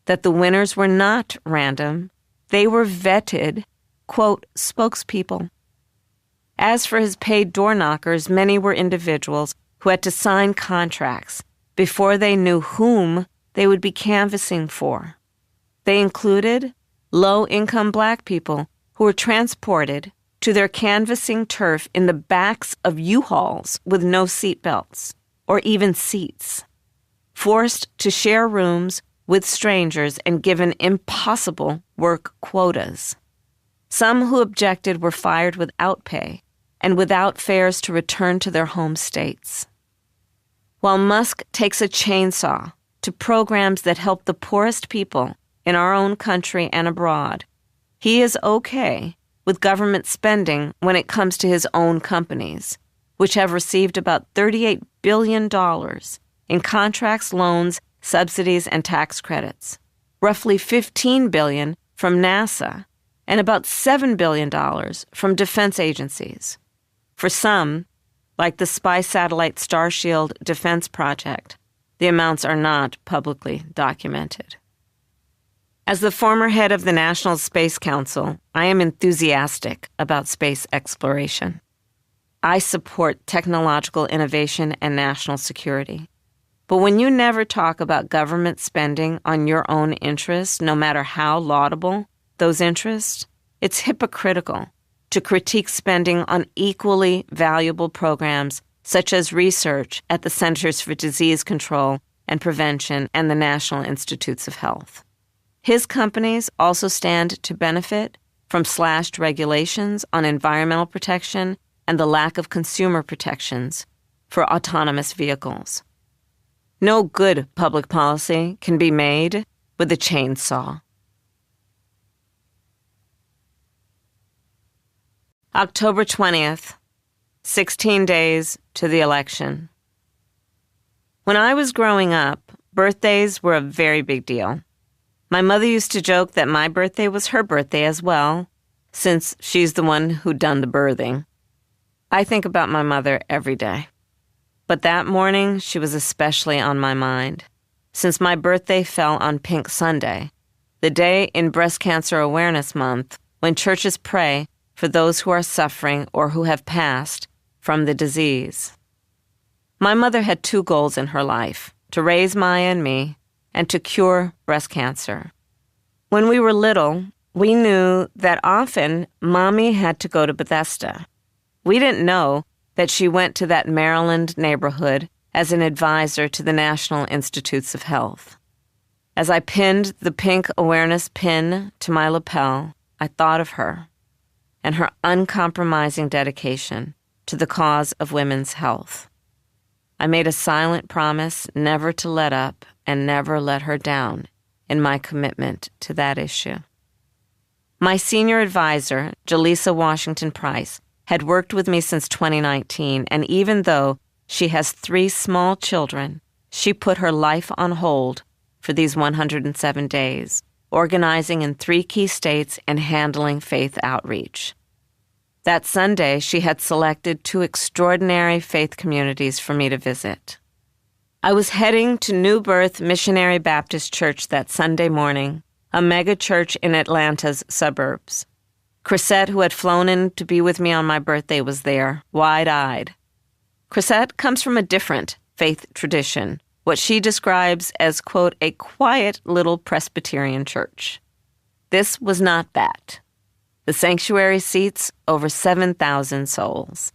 that the winners were not random. They were vetted, quote, spokespeople. As for his paid door knockers, many were individuals who had to sign contracts before they knew whom they would be canvassing for. They included low-income Black people who were transported to their canvassing turf in the backs of U-Hauls with no seatbelts or even seats, forced to share rooms with strangers and given impossible work quotas. Some who objected were fired without pay and without fares to return to their home states. While Musk takes a chainsaw to programs that help the poorest people in our own country and abroad, he is okay with government spending when it comes to his own companies, which have received about $38 billion in contracts, loans, subsidies, and tax credits, roughly $15 billion from NASA, and about $7 billion from defense agencies. For some, like the spy satellite Starshield defense project, the amounts are not publicly documented. As the former head of the National Space Council, I am enthusiastic about space exploration. I support technological innovation and national security. But when you never talk about government spending on your own interests, no matter how laudable those interests, it's hypocritical to critique spending on equally valuable programs such as research at the Centers for Disease Control and Prevention and the National Institutes of Health. His companies also stand to benefit from slashed regulations on environmental protection and the lack of consumer protections for autonomous vehicles. No good public policy can be made with a chainsaw. October 20th, 16 days to the election. When I was growing up, birthdays were a very big deal. My mother used to joke that my birthday was her birthday as well, since she's the one who'd done the birthing. I think about my mother every day. But that morning, she was especially on my mind, since my birthday fell on Pink Sunday, the day in Breast Cancer Awareness Month when churches pray for those who are suffering or who have passed from the disease. My mother had two goals in her life: to raise Maya and me, and to cure breast cancer. When we were little, we knew that often Mommy had to go to Bethesda. We didn't know that she went to that Maryland neighborhood as an advisor to the National Institutes of Health. As I pinned the pink awareness pin to my lapel, I thought of her and her uncompromising dedication to the cause of women's health. I made a silent promise never to let up and never let her down in my commitment to that issue. My senior advisor, Jaleesa Washington Price, had worked with me since 2019, and even though she has 3 small children, she put her life on hold for these 107 days, organizing in 3 key states and handling faith outreach. That Sunday, she had selected 2 extraordinary faith communities for me to visit. I was heading to New Birth Missionary Baptist Church that Sunday morning, a mega church in Atlanta's suburbs. Chrisette, who had flown in to be with me on my birthday, was there, wide-eyed. Chrisette comes from a different faith tradition, what she describes as, quote, a quiet little Presbyterian church. This was not that. The sanctuary seats over 7,000 souls.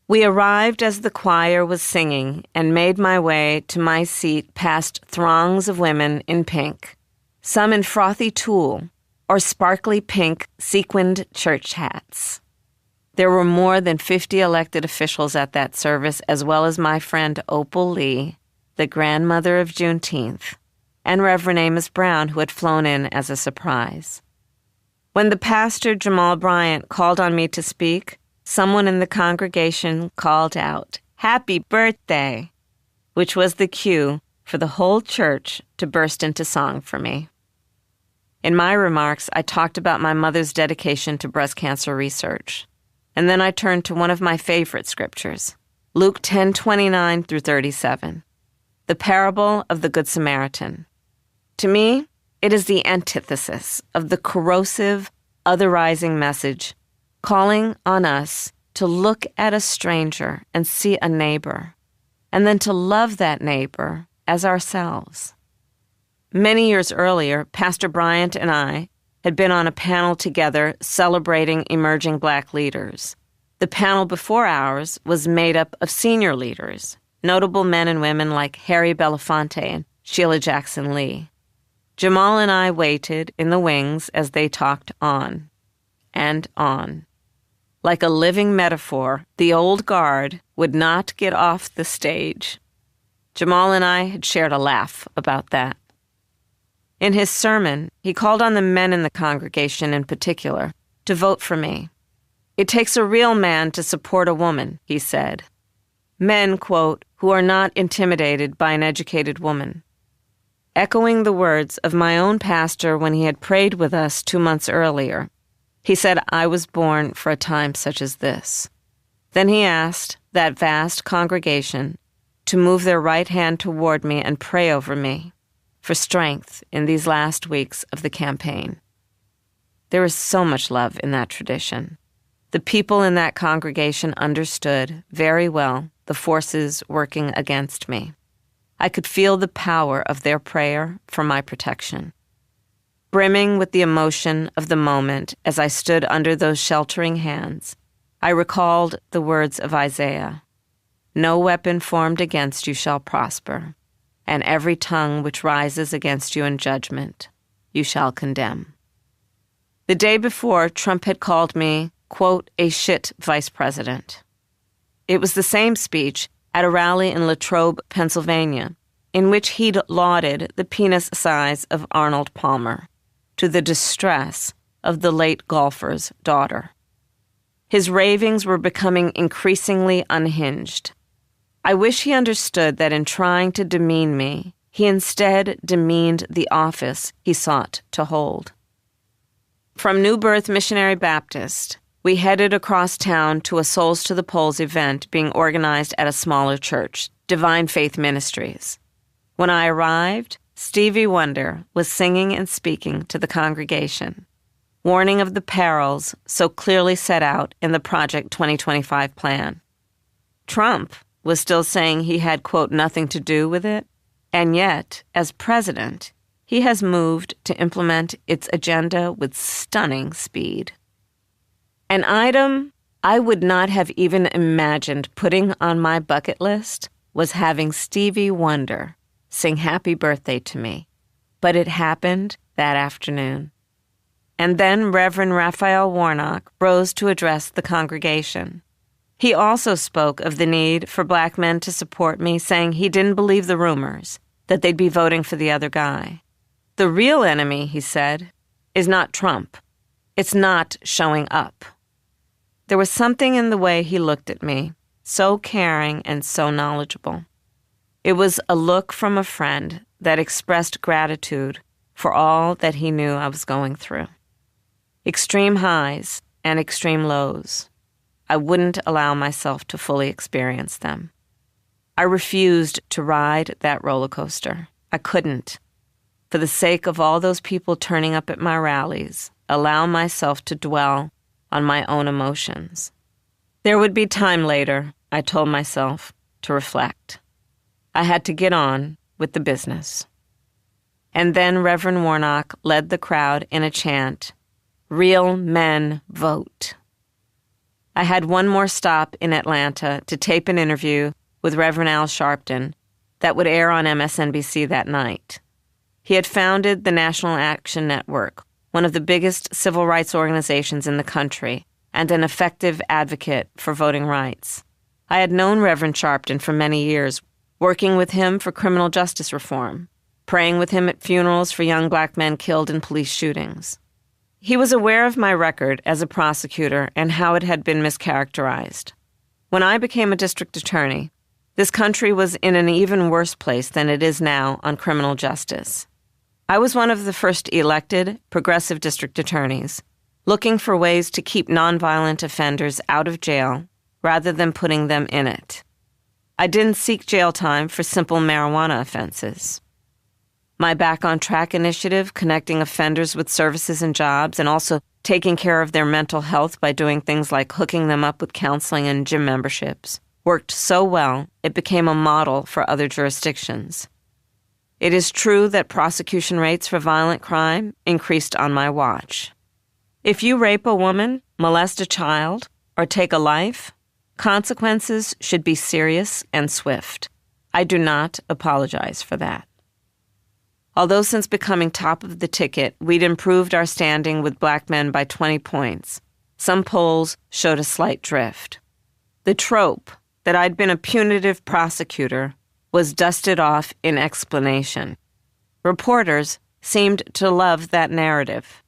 We arrived as the choir was singing and made my way to my seat past throngs of women in pink, some in frothy tulle or sparkly pink sequined church hats. There were more than 50 elected officials at that service, as well as my friend Opal Lee, the grandmother of Juneteenth, and Reverend Amos Brown, who had flown in as a surprise. When the pastor, Jamal Bryant, called on me to speak, someone in the congregation called out, "Happy birthday," which was the cue for the whole church to burst into song for me. In my remarks, I talked about my mother's dedication to breast cancer research. And then I turned to one of my favorite scriptures, Luke 10:29 through 37, the parable of the Good Samaritan. To me, it is the antithesis of the corrosive, otherizing message, calling on us to look at a stranger and see a neighbor, and then to love that neighbor as ourselves. Many years earlier, Pastor Bryant and I had been on a panel together celebrating emerging Black leaders. The panel before ours was made up of senior leaders, notable men and women like Harry Belafonte and Sheila Jackson Lee. Jamal and I waited in the wings as they talked on and on. Like a living metaphor, the old guard would not get off the stage. Jamal and I had shared a laugh about that. In his sermon, he called on the men in the congregation in particular to vote for me. It takes a real man to support a woman, he said. Men, quote, who are not intimidated by an educated woman. Echoing the words of my own pastor when he had prayed with us 2 months earlier, he said, I was born for a time such as this. Then he asked that vast congregation to move their right hand toward me and pray over me for strength in these last weeks of the campaign. There is so much love in that tradition. The people in that congregation understood very well the forces working against me. I could feel the power of their prayer for my protection. Brimming with the emotion of the moment as I stood under those sheltering hands, I recalled the words of Isaiah, "No weapon formed against you shall prosper, and every tongue which rises against you in judgment you shall condemn." The day before, Trump had called me, quote, a shit vice president. It was the same speech at a rally in Latrobe, Pennsylvania, in which he'd lauded the penis size of Arnold Palmer, to the distress of the late golfer's daughter. His ravings were becoming increasingly unhinged. I wish he understood that in trying to demean me, he instead demeaned the office he sought to hold. From New Birth Missionary Baptist, we headed across town to a Souls to the Polls event being organized at a smaller church, Divine Faith Ministries. When I arrived, Stevie Wonder was singing and speaking to the congregation, warning of the perils so clearly set out in the Project 2025 plan. Trump was still saying he had, quote, nothing to do with it, and yet, as president, he has moved to implement its agenda with stunning speed. An item I would not have even imagined putting on my bucket list was having Stevie Wonder sing happy birthday to me, but it happened that afternoon. And then Reverend Raphael Warnock rose to address the congregation. He also spoke of the need for Black men to support me, saying he didn't believe the rumors that they'd be voting for the other guy. The real enemy, he said, is not Trump. It's not showing up. There was something in the way he looked at me, so caring and so knowledgeable. It was a look from a friend that expressed gratitude for all that he knew I was going through. Extreme highs and extreme lows. I wouldn't allow myself to fully experience them. I refused to ride that roller coaster. I couldn't. For the sake of all those people turning up at my rallies, allow myself to dwell on my own emotions. There would be time later, I told myself, to reflect. I had to get on with the business. And then Reverend Warnock led the crowd in a chant, "Real men vote." I had one more stop in Atlanta to tape an interview with Reverend Al Sharpton that would air on MSNBC that night. He had founded the National Action Network, one of the biggest civil rights organizations in the country, and an effective advocate for voting rights. I had known Reverend Sharpton for many years, working with him for criminal justice reform, praying with him at funerals for young black men killed in police shootings. He was aware of my record as a prosecutor and how it had been mischaracterized. When I became a district attorney, this country was in an even worse place than it is now on criminal justice. I was one of the first elected, progressive district attorneys, looking for ways to keep nonviolent offenders out of jail rather than putting them in it. I didn't seek jail time for simple marijuana offenses. My Back on Track initiative, connecting offenders with services and jobs, and also taking care of their mental health by doing things like hooking them up with counseling and gym memberships, worked so well it became a model for other jurisdictions. It is true that prosecution rates for violent crime increased on my watch. If you rape a woman, molest a child, or take a life, consequences should be serious and swift. I do not apologize for that. Although since becoming top of the ticket, we'd improved our standing with black men by 20 points, some polls showed a slight drift. The trope that I'd been a punitive prosecutor was dusted off in explanation. Reporters seemed to love that narrative.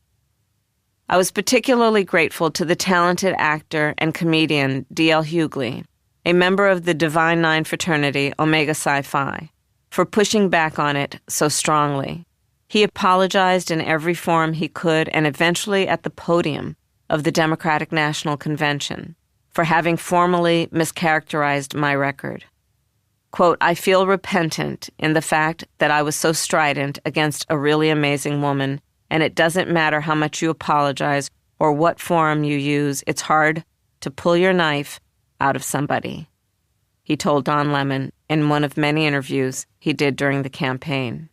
I was particularly grateful to the talented actor and comedian D.L. Hughley, a member of the Divine Nine fraternity Omega Psi Phi, for pushing back on it so strongly. He apologized in every form he could and eventually at the podium of the Democratic National Convention for having formally mischaracterized my record. Quote, "I feel repentant in the fact that I was so strident against a really amazing woman, and it doesn't matter how much you apologize or what forum you use, it's hard to pull your knife out of somebody," he told Don Lemon in one of many interviews he did during the campaign.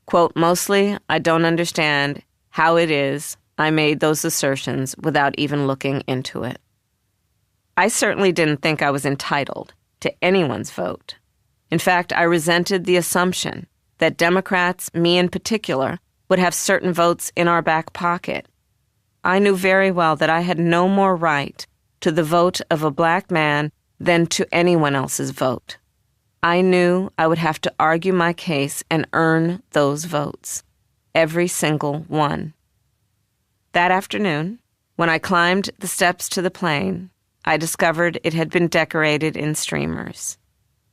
Quote, "Mostly, I don't understand how it is I made those assertions without even looking into it." I certainly didn't think I was entitled to anyone's vote. In fact, I resented the assumption that Democrats, me in particular, would have certain votes in our back pocket. I knew very well that I had no more right to the vote of a black man than to anyone else's vote. I knew I would have to argue my case and earn those votes, every single one. That afternoon, when I climbed the steps to the plane, I discovered it had been decorated in streamers.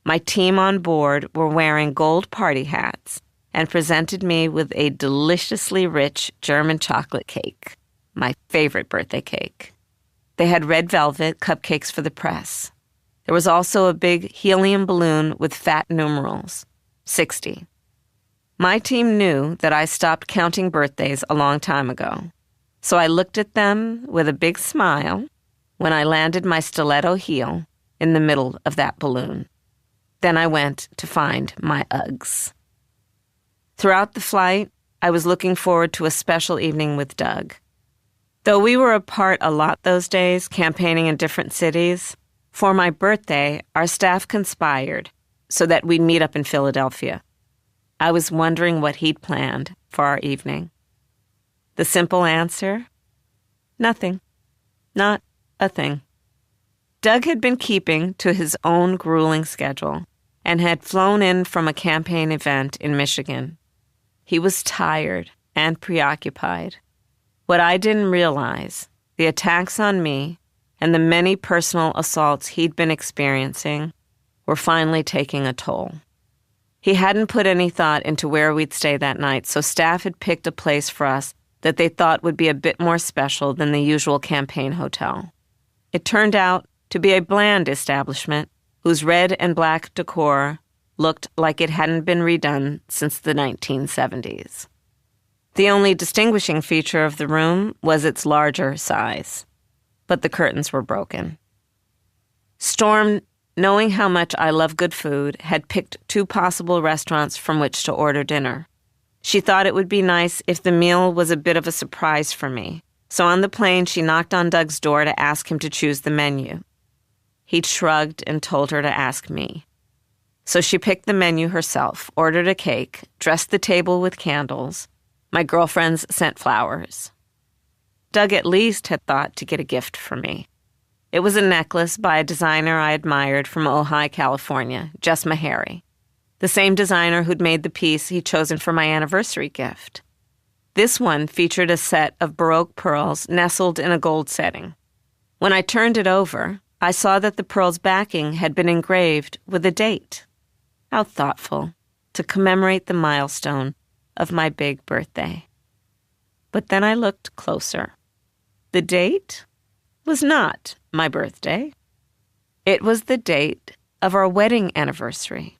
My team on board were wearing gold party hats and presented me with a deliciously rich German chocolate cake, my favorite birthday cake. They had red velvet cupcakes for the press. There was also a big helium balloon with fat numerals, 60. My team knew that I stopped counting birthdays a long time ago, so I looked at them with a big smile when I landed my stiletto heel in the middle of that balloon. Then I went to find my Uggs. Throughout the flight, I was looking forward to a special evening with Doug. Though we were apart a lot those days, campaigning in different cities, for my birthday, our staff conspired so that we'd meet up in Philadelphia. I was wondering what he'd planned for our evening. The simple answer? Nothing. Not a thing. Doug had been keeping to his own grueling schedule and had flown in from a campaign event in Michigan. He was tired and preoccupied. What I didn't realize, the attacks on me and the many personal assaults he'd been experiencing were finally taking a toll. He hadn't put any thought into where we'd stay that night, so staff had picked a place for us that they thought would be a bit more special than the usual campaign hotel. It turned out to be a bland establishment whose red and black decor looked like it hadn't been redone since the 1970s. The only distinguishing feature of the room was its larger size, but the curtains were broken. Storm knowing how much I love good food, had picked 2 possible restaurants from which to order dinner. She thought it would be nice if the meal was a bit of a surprise for me. So on the plane, she knocked on Doug's door to ask him to choose the menu. He shrugged and told her to ask me. So she picked the menu herself, ordered a cake, dressed the table with candles. My girlfriends sent flowers. Doug at least had thought to get a gift for me. It was a necklace by a designer I admired from Ojai, California, Jess Meharry, the same designer who'd made the piece he'd chosen for my anniversary gift. This one featured a set of Baroque pearls nestled in a gold setting. When I turned it over, I saw that the pearl's backing had been engraved with a date. How thoughtful, to commemorate the milestone of my big birthday. But then I looked closer. The date was not my birthday. It was the date of our wedding anniversary.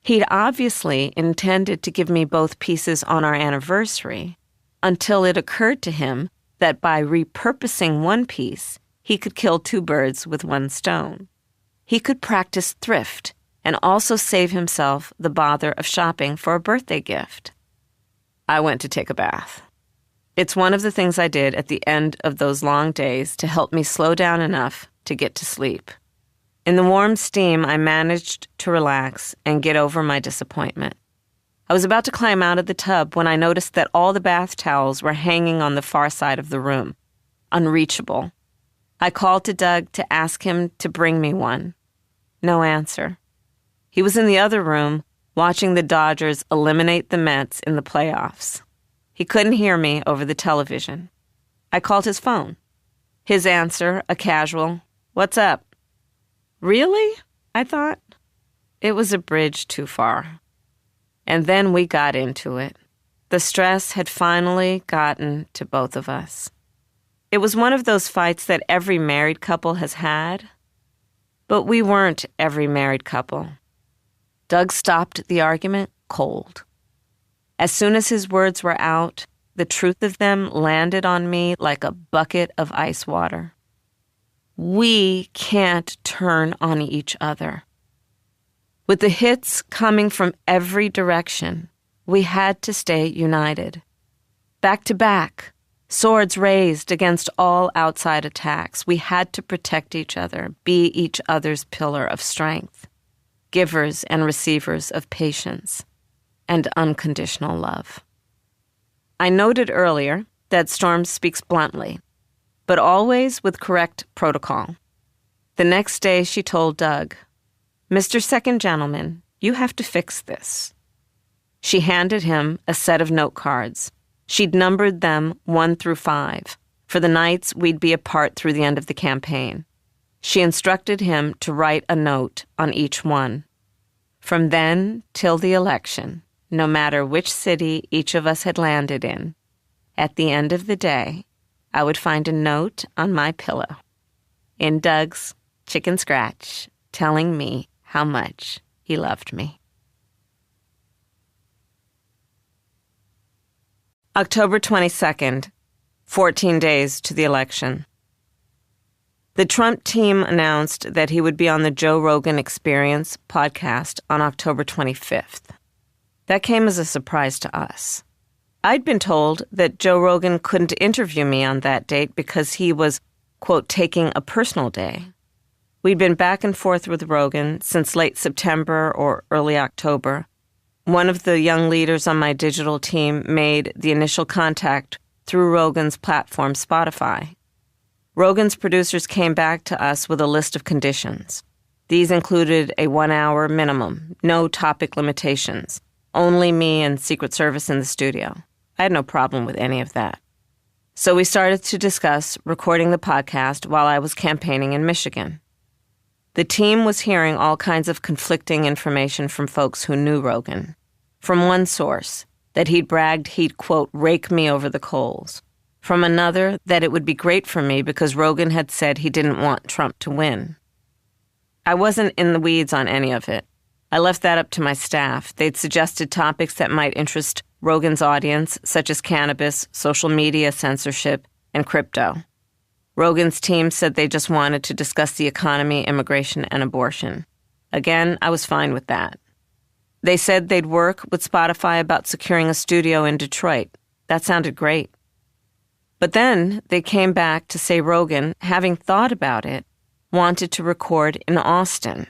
He'd obviously intended to give me both pieces on our anniversary until it occurred to him that by repurposing one piece, he could kill 2 birds with 1 stone. He could practice thrift and also save himself the bother of shopping for a birthday gift. I went to take a bath. It's one of the things I did at the end of those long days to help me slow down enough to get to sleep. In the warm steam, I managed to relax and get over my disappointment. I was about to climb out of the tub when I noticed that all the bath towels were hanging on the far side of the room, unreachable. I called to Doug to ask him to bring me one. No answer. He was in the other room watching the Dodgers eliminate the Mets in the playoffs. He couldn't hear me over the television. I called his phone. His answer, a casual, "What's up?" Really? I thought. It was a bridge too far. And then we got into it. The stress had finally gotten to both of us. It was one of those fights that every married couple has had. But we weren't every married couple. Doug stopped the argument cold. As soon as his words were out, the truth of them landed on me like a bucket of ice water. We can't turn on each other. With the hits coming from every direction, we had to stay united. Back to back, swords raised against all outside attacks. We had to protect each other, be each other's pillar of strength, givers and receivers of patience and unconditional love. I noted earlier that Storm speaks bluntly, but always with correct protocol. The next day she told Doug, "Mr. Second Gentleman, you have to fix this." She handed him a set of note cards. She'd numbered them 1 through 5, for the nights we'd be apart through the end of the campaign. She instructed him to write a note on each one. From then till the election, no matter which city each of us had landed in, at the end of the day, I would find a note on my pillow, in Doug's chicken scratch, telling me how much he loved me. October 22nd, 14 days to the election. The Trump team announced that he would be on the Joe Rogan Experience podcast on October 25th. That came as a surprise to us. I'd been told that Joe Rogan couldn't interview me on that date because he was, quote, taking a personal day. We'd been back and forth with Rogan since late September or early October. One of the young leaders on my digital team made the initial contact through Rogan's platform, Spotify. Rogan's producers came back to us with a list of conditions. These included a 1-hour minimum, no topic limitations, only me and Secret Service in the studio. I had no problem with any of that. So we started to discuss recording the podcast while I was campaigning in Michigan. The team was hearing all kinds of conflicting information from folks who knew Rogan. From one source, that he'd bragged he'd, quote, rake me over the coals. From another, that it would be great for me because Rogan had said he didn't want Trump to win. I wasn't in the weeds on any of it. I left that up to my staff. They'd suggested topics that might interest Rogan's audience, such as cannabis, social media censorship, and crypto. Rogan's team said they just wanted to discuss the economy, immigration, and abortion. Again, I was fine with that. They said they'd work with Spotify about securing a studio in Detroit. That sounded great. But then they came back to say Rogan, having thought about it, wanted to record in Austin,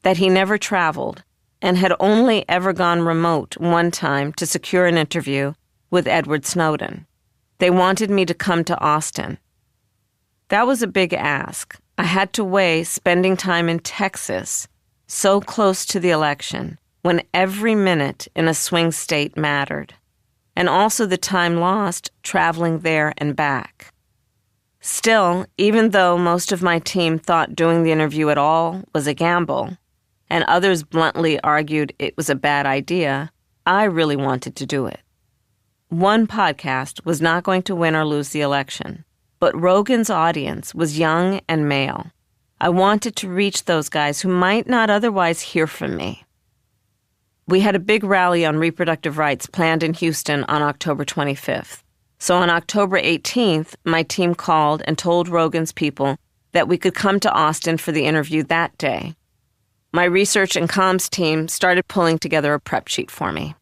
that he never traveled and had only ever gone remote one time to secure an interview with Edward Snowden. They wanted me to come to Austin. That was a big ask. I had to weigh spending time in Texas, so close to the election, when every minute in a swing state mattered, and also the time lost traveling there and back. Still, even though most of my team thought doing the interview at all was a gamble, and others bluntly argued it was a bad idea, I really wanted to do it. One podcast was not going to win or lose the election, but Rogan's audience was young and male. I wanted to reach those guys who might not otherwise hear from me. We had a big rally on reproductive rights planned in Houston on October 25th. So on October 18th, my team called and told Rogan's people that we could come to Austin for the interview that day. My research and comms team started pulling together a prep sheet for me.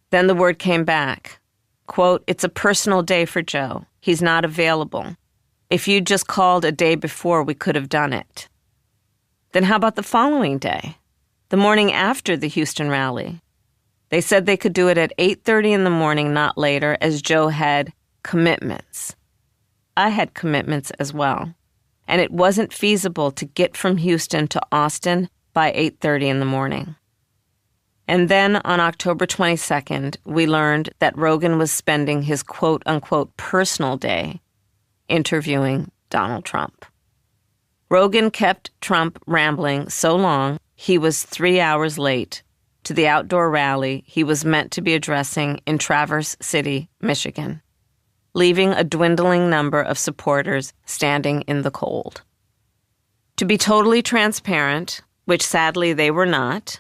Then the word came back. Quote, "It's a personal day for Joe. He's not available. If you'd just called a day before, we could have done it." Then how about the following day? The morning after the Houston rally? They said they could do it at 8:30 in the morning, not later, as Joe had commitments. I had commitments as well, and it wasn't feasible to get from Houston to Austin by 8:30 in the morning. And then on October 22nd, we learned that Rogan was spending his quote-unquote personal day interviewing Donald Trump. Rogan kept Trump rambling so long he was 3 hours late to the outdoor rally he was meant to be addressing in Traverse City, Michigan, leaving a dwindling number of supporters standing in the cold. To be totally transparent, which sadly they were not,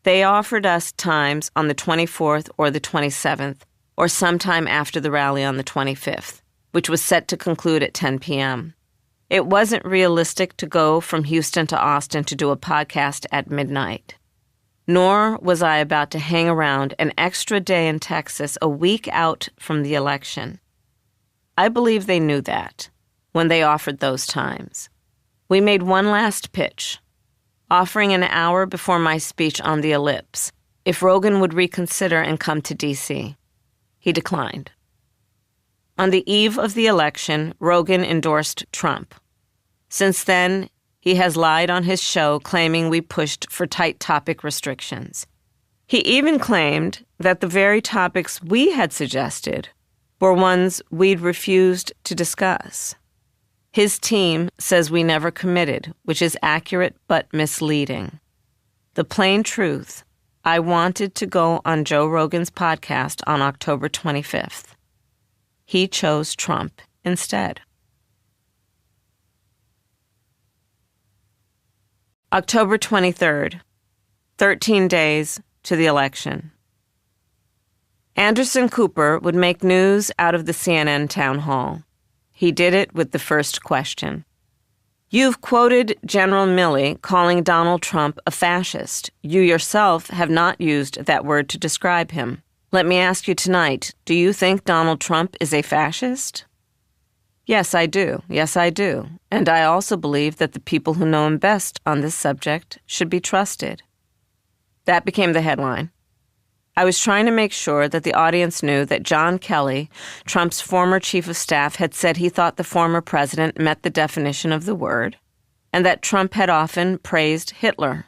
they offered us times on the 24th or the 27th, or sometime after the rally on the 25th, which was set to conclude at 10 p.m. It wasn't realistic to go from Houston to Austin to do a podcast at midnight. Nor was I about to hang around an extra day in Texas a week out from the election. I believe they knew that when they offered those times. We made one last pitch, offering an hour before my speech on the ellipse if Rogan would reconsider and come to D.C. He declined. On the eve of the election, Rogan endorsed Trump. Since then, he has lied on his show, claiming we pushed for tight topic restrictions. He even claimed that the very topics we had suggested were ones we'd refused to discuss. His team says we never committed, which is accurate but misleading. The plain truth, I wanted to go on Joe Rogan's podcast on October 25th. He chose Trump instead. October 23rd, 13 days to the election. Anderson Cooper would make news out of the CNN town hall. He did it with the first question. You've quoted General Milley calling Donald Trump a fascist. You yourself have not used that word to describe him. Let me ask you tonight, do you think Donald Trump is a fascist? Yes, I do. Yes, I do. And I also believe that the people who know him best on this subject should be trusted. That became the headline. I was trying to make sure that the audience knew that John Kelly, Trump's former chief of staff, had said he thought the former president met the definition of the word, and that Trump had often praised Hitler.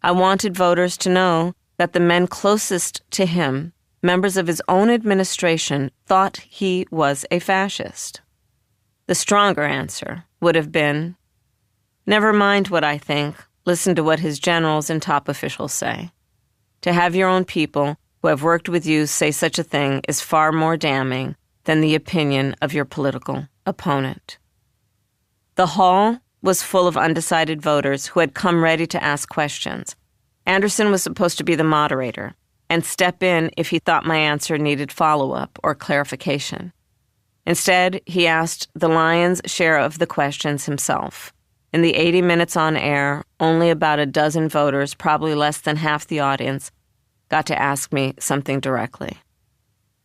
I wanted voters to know that the men closest to him, members of his own administration, thought he was a fascist. The stronger answer would have been, never mind what I think, listen to what his generals and top officials say. To have your own people who have worked with you say such a thing is far more damning than the opinion of your political opponent. The hall was full of undecided voters who had come ready to ask questions. Anderson was supposed to be the moderator and step in if he thought my answer needed follow-up or clarification. Instead, he asked the lion's share of the questions himself. In the 80 minutes on air, only about a dozen voters, probably less than half the audience, got to ask me something directly.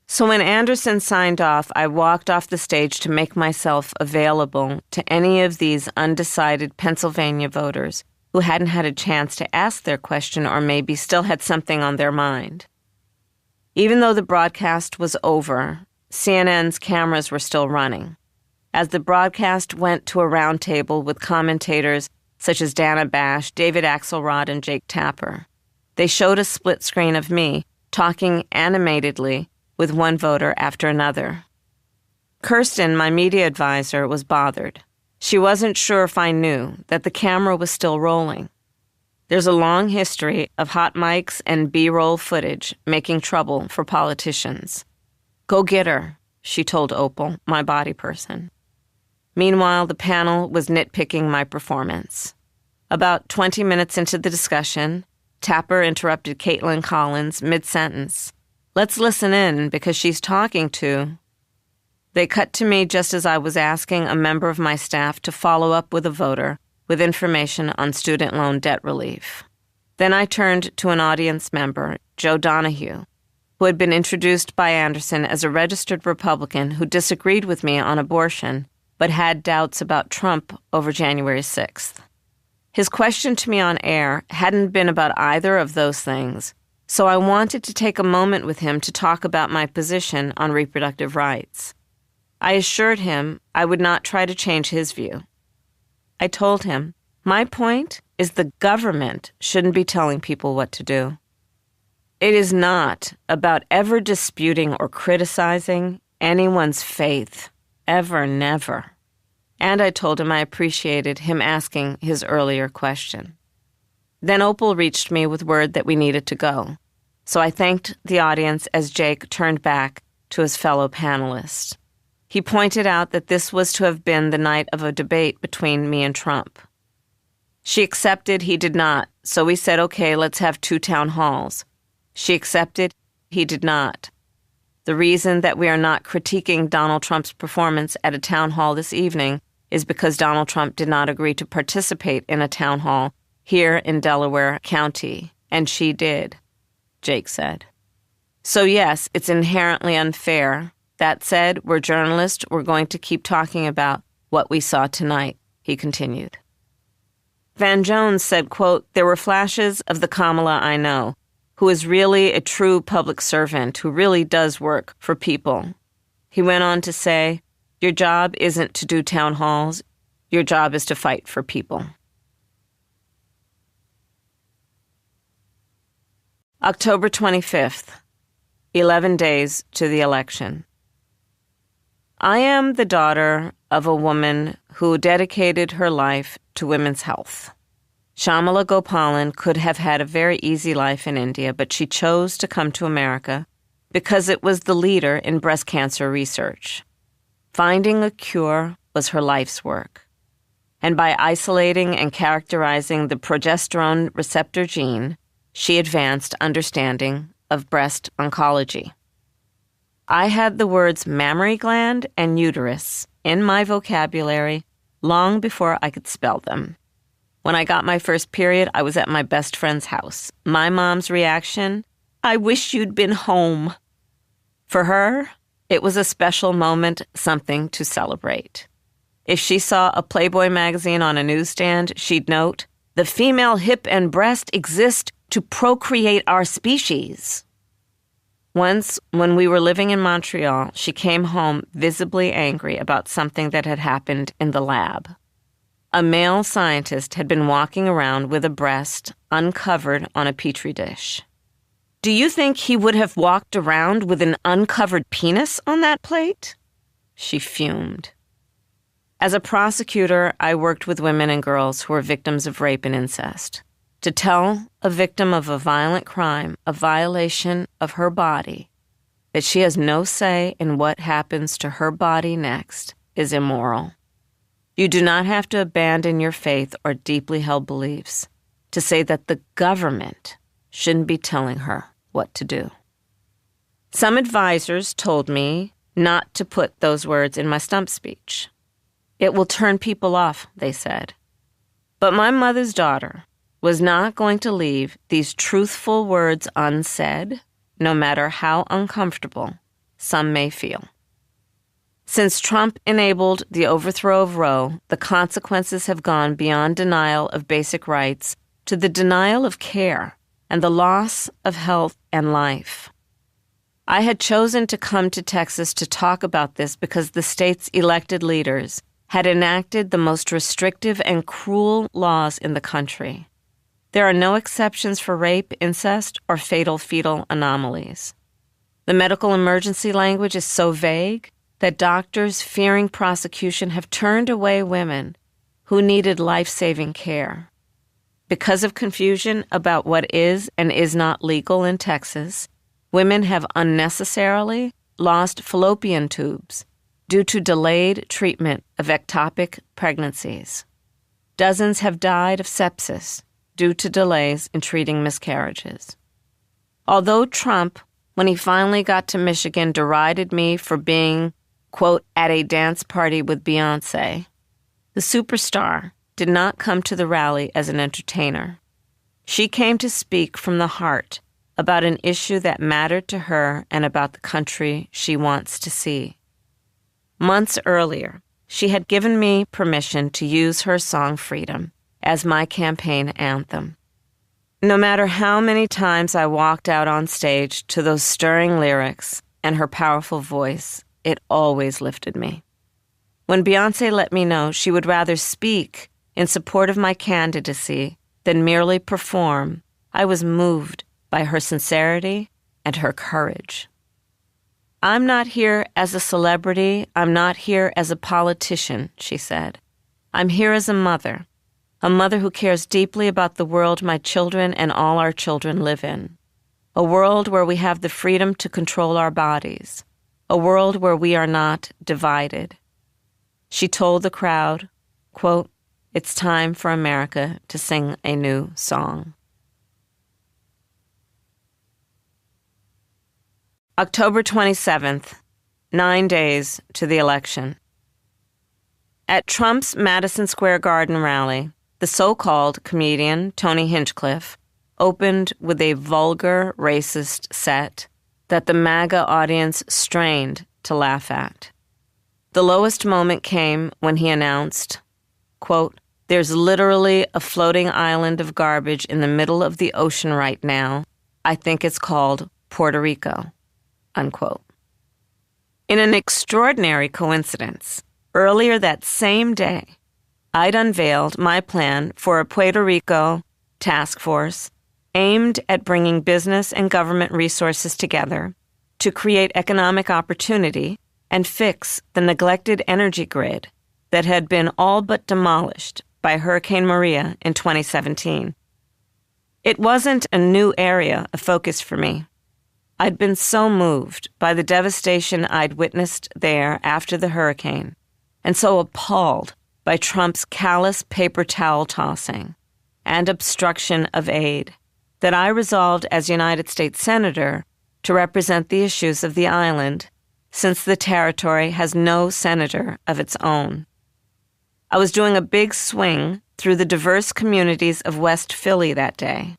So when Anderson signed off, I walked off the stage to make myself available to any of these undecided Pennsylvania voters who hadn't had a chance to ask their question or maybe still had something on their mind. Even though the broadcast was over, CNN's cameras were still running. As the broadcast went to a roundtable with commentators such as Dana Bash, David Axelrod, and Jake Tapper, they showed a split screen of me talking animatedly with one voter after another. Kirsten, my media advisor, was bothered. She wasn't sure if I knew that the camera was still rolling. There's a long history of hot mics and B-roll footage making trouble for politicians. Go get her, she told Opal, my body person. Meanwhile, the panel was nitpicking my performance. About 20 minutes into the discussion, Tapper interrupted Caitlin Collins mid-sentence. Let's listen in because she's talking to... They cut to me just as I was asking a member of my staff to follow up with a voter with information on student loan debt relief. Then I turned to an audience member, Joe Donahue, who had been introduced by Anderson as a registered Republican who disagreed with me on abortion but had doubts about Trump over January 6th. His question to me on air hadn't been about either of those things, so I wanted to take a moment with him to talk about my position on reproductive rights. I assured him I would not try to change his view. I told him, my point is the government shouldn't be telling people what to do. It is not about ever disputing or criticizing anyone's faith, ever, never. And I told him I appreciated him asking his earlier question. Then Opal reached me with word that we needed to go, so I thanked the audience as Jake turned back to his fellow panelists. He pointed out that this was to have been the night of a debate between me and Trump. She accepted he did not, so we said, okay, let's have 2 town halls. She accepted he did not. The reason that we are not critiquing Donald Trump's performance at a town hall this evening is because Donald Trump did not agree to participate in a town hall here in Delaware County, and she did, Jake said. So yes, it's inherently unfair. That said, we're journalists. We're going to keep talking about what we saw tonight, he continued. Van Jones said, quote, there were flashes of the Kamala I know, who is really a true public servant, who really does work for people. He went on to say, your job isn't to do town halls. Your job is to fight for people. October 25th, 11 days to the election. I am the daughter of a woman who dedicated her life to women's health. Shyamala Gopalan could have had a very easy life in India, but she chose to come to America because it was the leader in breast cancer research. Finding a cure was her life's work. And by isolating and characterizing the progesterone receptor gene, she advanced understanding of breast oncology. I had the words mammary gland and uterus in my vocabulary long before I could spell them. When I got my first period, I was at my best friend's house. My mom's reaction, I wish you'd been home. For her, it was a special moment, something to celebrate. If she saw a Playboy magazine on a newsstand, she'd note, the female hip and breast exist to procreate our species. Once, when we were living in Montreal, she came home visibly angry about something that had happened in the lab. A male scientist had been walking around with a breast uncovered on a petri dish. Do you think he would have walked around with an uncovered penis on that plate? She fumed. As a prosecutor, I worked with women and girls who were victims of rape and incest. To tell a victim of a violent crime, a violation of her body, that she has no say in what happens to her body next is immoral. You do not have to abandon your faith or deeply held beliefs to say that the government shouldn't be telling her what to do. Some advisors told me not to put those words in my stump speech. It will turn people off, they said. But my mother's daughter was not going to leave these truthful words unsaid, no matter how uncomfortable some may feel. Since Trump enabled the overthrow of Roe, the consequences have gone beyond denial of basic rights to the denial of care and the loss of health and life. I had chosen to come to Texas to talk about this because the state's elected leaders had enacted the most restrictive and cruel laws in the country. There are no exceptions for rape, incest, or fatal fetal anomalies. The medical emergency language is so vague that doctors, fearing prosecution, have turned away women who needed life-saving care. Because of confusion about what is and is not legal in Texas, women have unnecessarily lost fallopian tubes due to delayed treatment of ectopic pregnancies. Dozens have died of sepsis due to delays in treating miscarriages. Although Trump, when he finally got to Michigan, derided me for being, quote, at a dance party with Beyoncé, the superstar did not come to the rally as an entertainer. She came to speak from the heart about an issue that mattered to her and about the country she wants to see. Months earlier, she had given me permission to use her song Freedom as my campaign anthem. No matter how many times I walked out on stage to those stirring lyrics and her powerful voice, it always lifted me. When Beyoncé let me know she would rather speak in support of my candidacy than merely perform, I was moved by her sincerity and her courage. I'm not here as a celebrity. I'm not here as a politician, she said. I'm here as a mother who cares deeply about the world my children and all our children live in, a world where we have the freedom to control our bodies, a world where we are not divided. She told the crowd, quote, "It's time for America to sing a new song." October 27th, 9 days to the election. At Trump's Madison Square Garden rally, the so-called comedian Tony Hinchcliffe opened with a vulgar, racist set that the MAGA audience strained to laugh at. The lowest moment came when he announced, quote, "There's literally a floating island of garbage in the middle of the ocean right now. I think it's called Puerto Rico." Unquote. In an extraordinary coincidence, earlier that same day, I'd unveiled my plan for a Puerto Rico task force aimed at bringing business and government resources together to create economic opportunity and fix the neglected energy grid that had been all but demolished by Hurricane Maria in 2017. It wasn't a new area of focus for me. I'd been so moved by the devastation I'd witnessed there after the hurricane, and so appalled by Trump's callous paper towel tossing and obstruction of aid, that I resolved as United States Senator to represent the issues of the island, since the territory has no senator of its own. I was doing a big swing through the diverse communities of West Philly that day.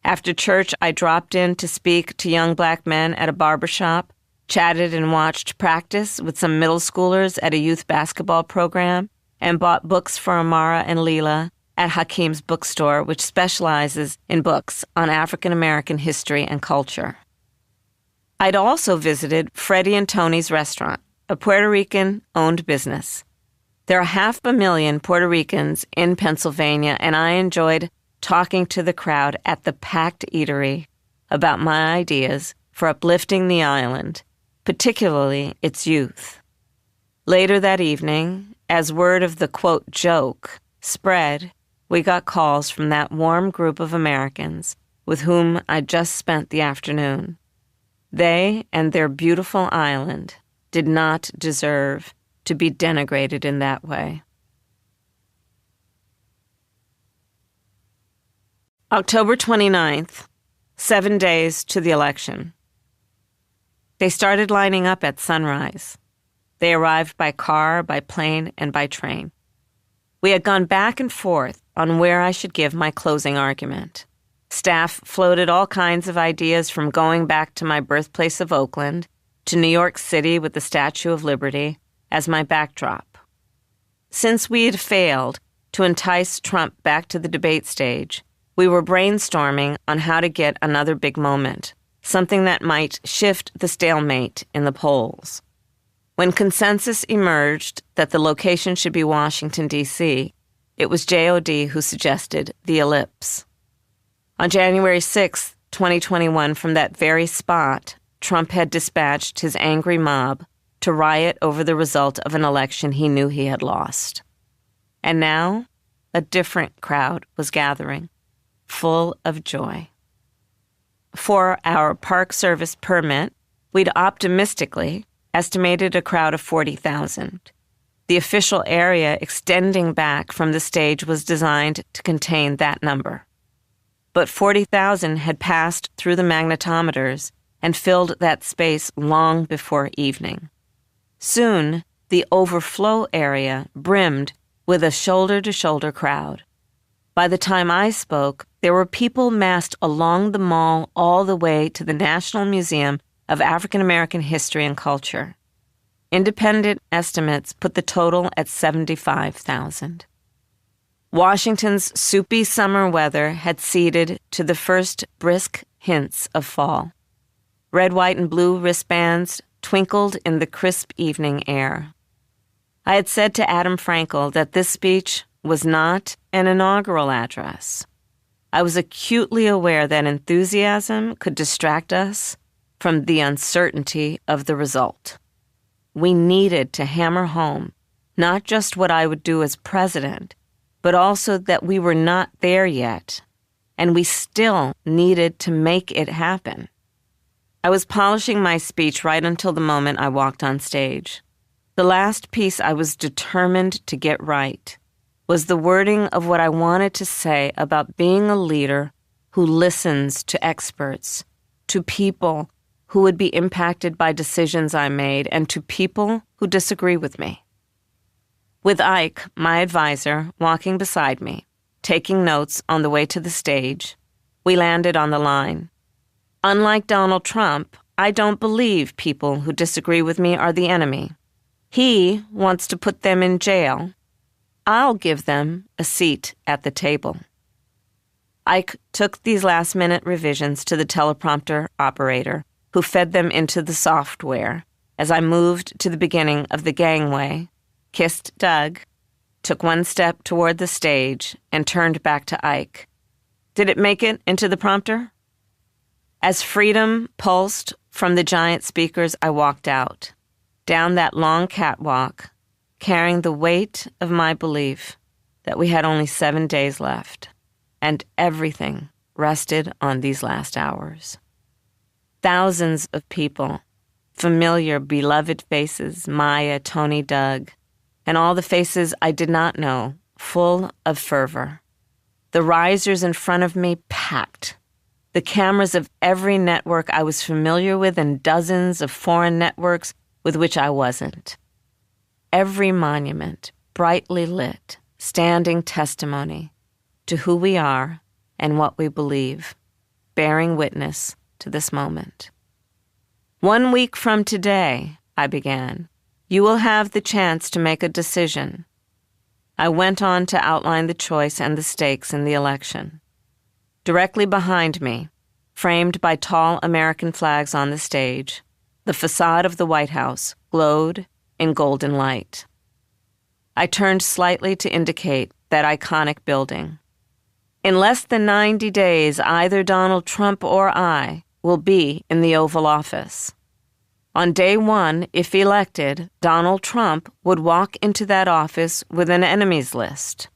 After church, I dropped in to speak to young black men at a barbershop, chatted and watched practice with some middle schoolers at a youth basketball program, and bought books for Amara and Leela at Hakeem's bookstore, which specializes in books on African American history and culture. I'd also visited Freddie and Tony's restaurant, a Puerto Rican-owned business. There are 500,000 Puerto Ricans in Pennsylvania, and I enjoyed talking to the crowd at the packed eatery about my ideas for uplifting the island, particularly its youth. Later that evening, as word of the, quote, joke spread, we got calls from that warm group of Americans with whom I'd just spent the afternoon. They and their beautiful island did not deserve to be denigrated in that way. October 29th, 7 days to the election. They started lining up at sunrise. They arrived by car, by plane, and by train. We had gone back and forth on where I should give my closing argument. Staff floated all kinds of ideas, from going back to my birthplace of Oakland to New York City with the Statue of Liberty as my backdrop. Since we had failed to entice Trump back to the debate stage, we were brainstorming on how to get another big moment, something that might shift the stalemate in the polls. When consensus emerged that the location should be Washington, D.C., it was JOD who suggested the ellipse. On January 6, 2021, from that very spot, Trump had dispatched his angry mob to riot over the result of an election he knew he had lost. And now, a different crowd was gathering, full of joy. For our Park Service permit, we'd optimistically estimated a crowd of 40,000. The official area extending back from the stage was designed to contain that number. But 40,000 had passed through the magnetometers and filled that space long before evening. Soon, the overflow area brimmed with a shoulder-to-shoulder crowd. By the time I spoke, there were people massed along the mall all the way to the National Museum of African American History and Culture. Independent estimates put the total at 75,000. Washington's soupy summer weather had ceded to the first brisk hints of fall. Red, white, and blue wristbands twinkled in the crisp evening air. I had said to Adam Frankel that this speech was not an inaugural address. I was acutely aware that enthusiasm could distract us from the uncertainty of the result. We needed to hammer home not just what I would do as president, but also that we were not there yet, and we still needed to make it happen. I was polishing my speech right until the moment I walked on stage. The last piece I was determined to get right was the wording of what I wanted to say about being a leader who listens to experts, to people who would be impacted by decisions I made, and to people who disagree with me. With Ike, my advisor, walking beside me, taking notes on the way to the stage, we landed on the line. Unlike Donald Trump, I don't believe people who disagree with me are the enemy. He wants to put them in jail. I'll give them a seat at the table. Ike took these last-minute revisions to the teleprompter operator, who fed them into the software as I moved to the beginning of the gangway, kissed Doug, took one step toward the stage, and turned back to Ike. Did it make it into the prompter? As freedom pulsed from the giant speakers, I walked out, down that long catwalk, carrying the weight of my belief that we had only 7 days left, and everything rested on these last hours. Thousands of people, familiar, beloved faces, Maya, Tony, Doug, and all the faces I did not know, full of fervor. The risers in front of me packed. The cameras of every network I was familiar with and dozens of foreign networks with which I wasn't. Every monument brightly lit, standing testimony to who we are and what we believe, bearing witness to this moment. 1 week from today, I began, you will have the chance to make a decision. I went on to outline the choice and the stakes in the election. Directly behind me, framed by tall American flags on the stage, the facade of the White House glowed in golden light. I turned slightly to indicate that iconic building. In less than 90 days, either Donald Trump or I will be in the Oval Office. On day one, if elected, Donald Trump would walk into that office with an enemies list.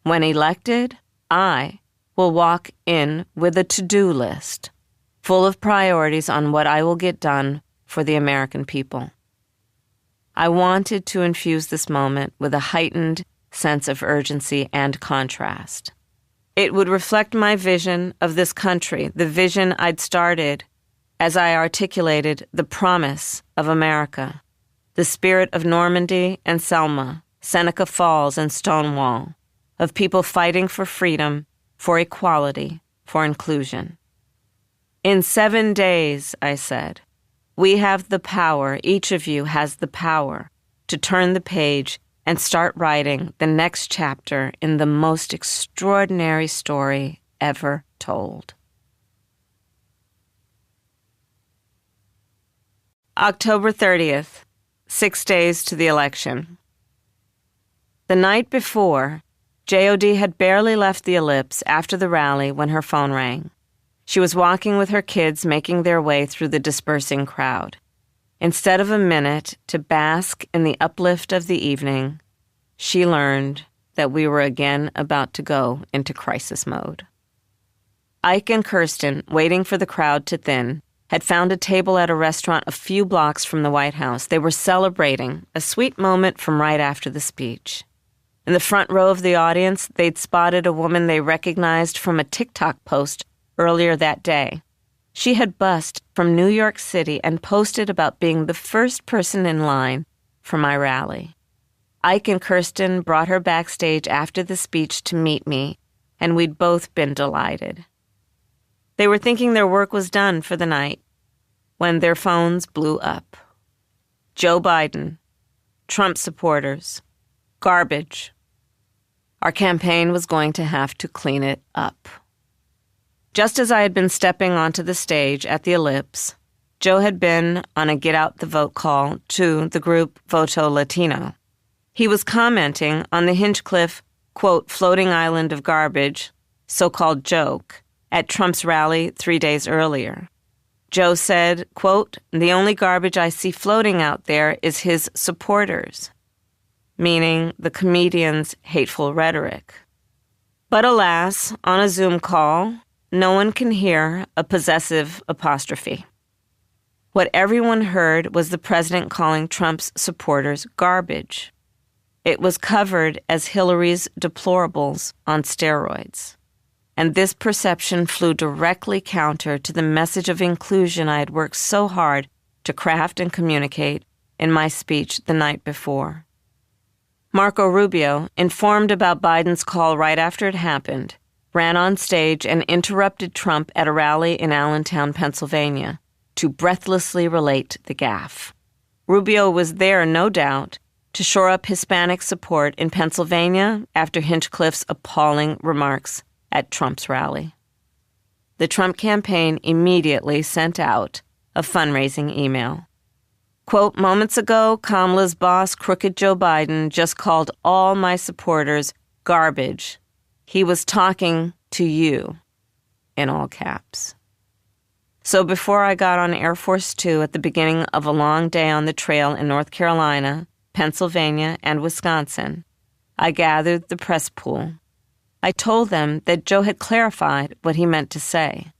When elected, I will walk in with a to-do list, full of priorities on what I will get done for the American people. I wanted to infuse this moment with a heightened sense of urgency and contrast. It would reflect my vision of this country, the vision I'd started as I articulated the promise of America, the spirit of Normandy and Selma, Seneca Falls and Stonewall, of people fighting for freedom, for equality, for inclusion. In 7 days, I said, we have the power, each of you has the power, to turn the page and start writing the next chapter in the most extraordinary story ever told. October 30th, 6 days to the election. The night before, J.O.D. had barely left the Ellipse after the rally when her phone rang. She was walking with her kids, making their way through the dispersing crowd. Instead of a minute to bask in the uplift of the evening, she learned that we were again about to go into crisis mode. Ike and Kirsten, waiting for the crowd to thin, had found a table at a restaurant a few blocks from the White House. They were celebrating a sweet moment from right after the speech. In the front row of the audience, they'd spotted a woman they recognized from a TikTok post earlier that day. She had bussed from New York City and posted about being the first person in line for my rally. Ike and Kirsten brought her backstage after the speech to meet me, and we'd both been delighted. They were thinking their work was done for the night when their phones blew up. Joe Biden, Trump supporters, garbage. Our campaign was going to have to clean it up. Just as I had been stepping onto the stage at the Ellipse, Joe had been on a Get Out the Vote call to the group Voto Latino. He was commenting on the Hinchcliffe, quote, floating island of garbage, so-called joke, at Trump's rally 3 days earlier. Joe said, quote, the only garbage I see floating out there is his supporters, meaning the comedian's hateful rhetoric. But alas, on a Zoom call, no one can hear a possessive apostrophe. What everyone heard was the president calling Trump's supporters garbage. It was covered as Hillary's deplorables on steroids. And this perception flew directly counter to the message of inclusion I had worked so hard to craft and communicate in my speech the night before. Marco Rubio, informed about Biden's call right after it happened, ran on stage and interrupted Trump at a rally in Allentown, Pennsylvania, to breathlessly relate the gaffe. Rubio was there, no doubt, to shore up Hispanic support in Pennsylvania after Hinchcliffe's appalling remarks at Trump's rally. The Trump campaign immediately sent out a fundraising email. Quote, moments ago, Kamala's boss, crooked Joe Biden, just called all my supporters garbage. He was talking to you, in all caps. So before I got on Air Force Two at the beginning of a long day on the trail in North Carolina, Pennsylvania, and Wisconsin, I gathered the press pool. I told them that Joe had clarified what he meant to say.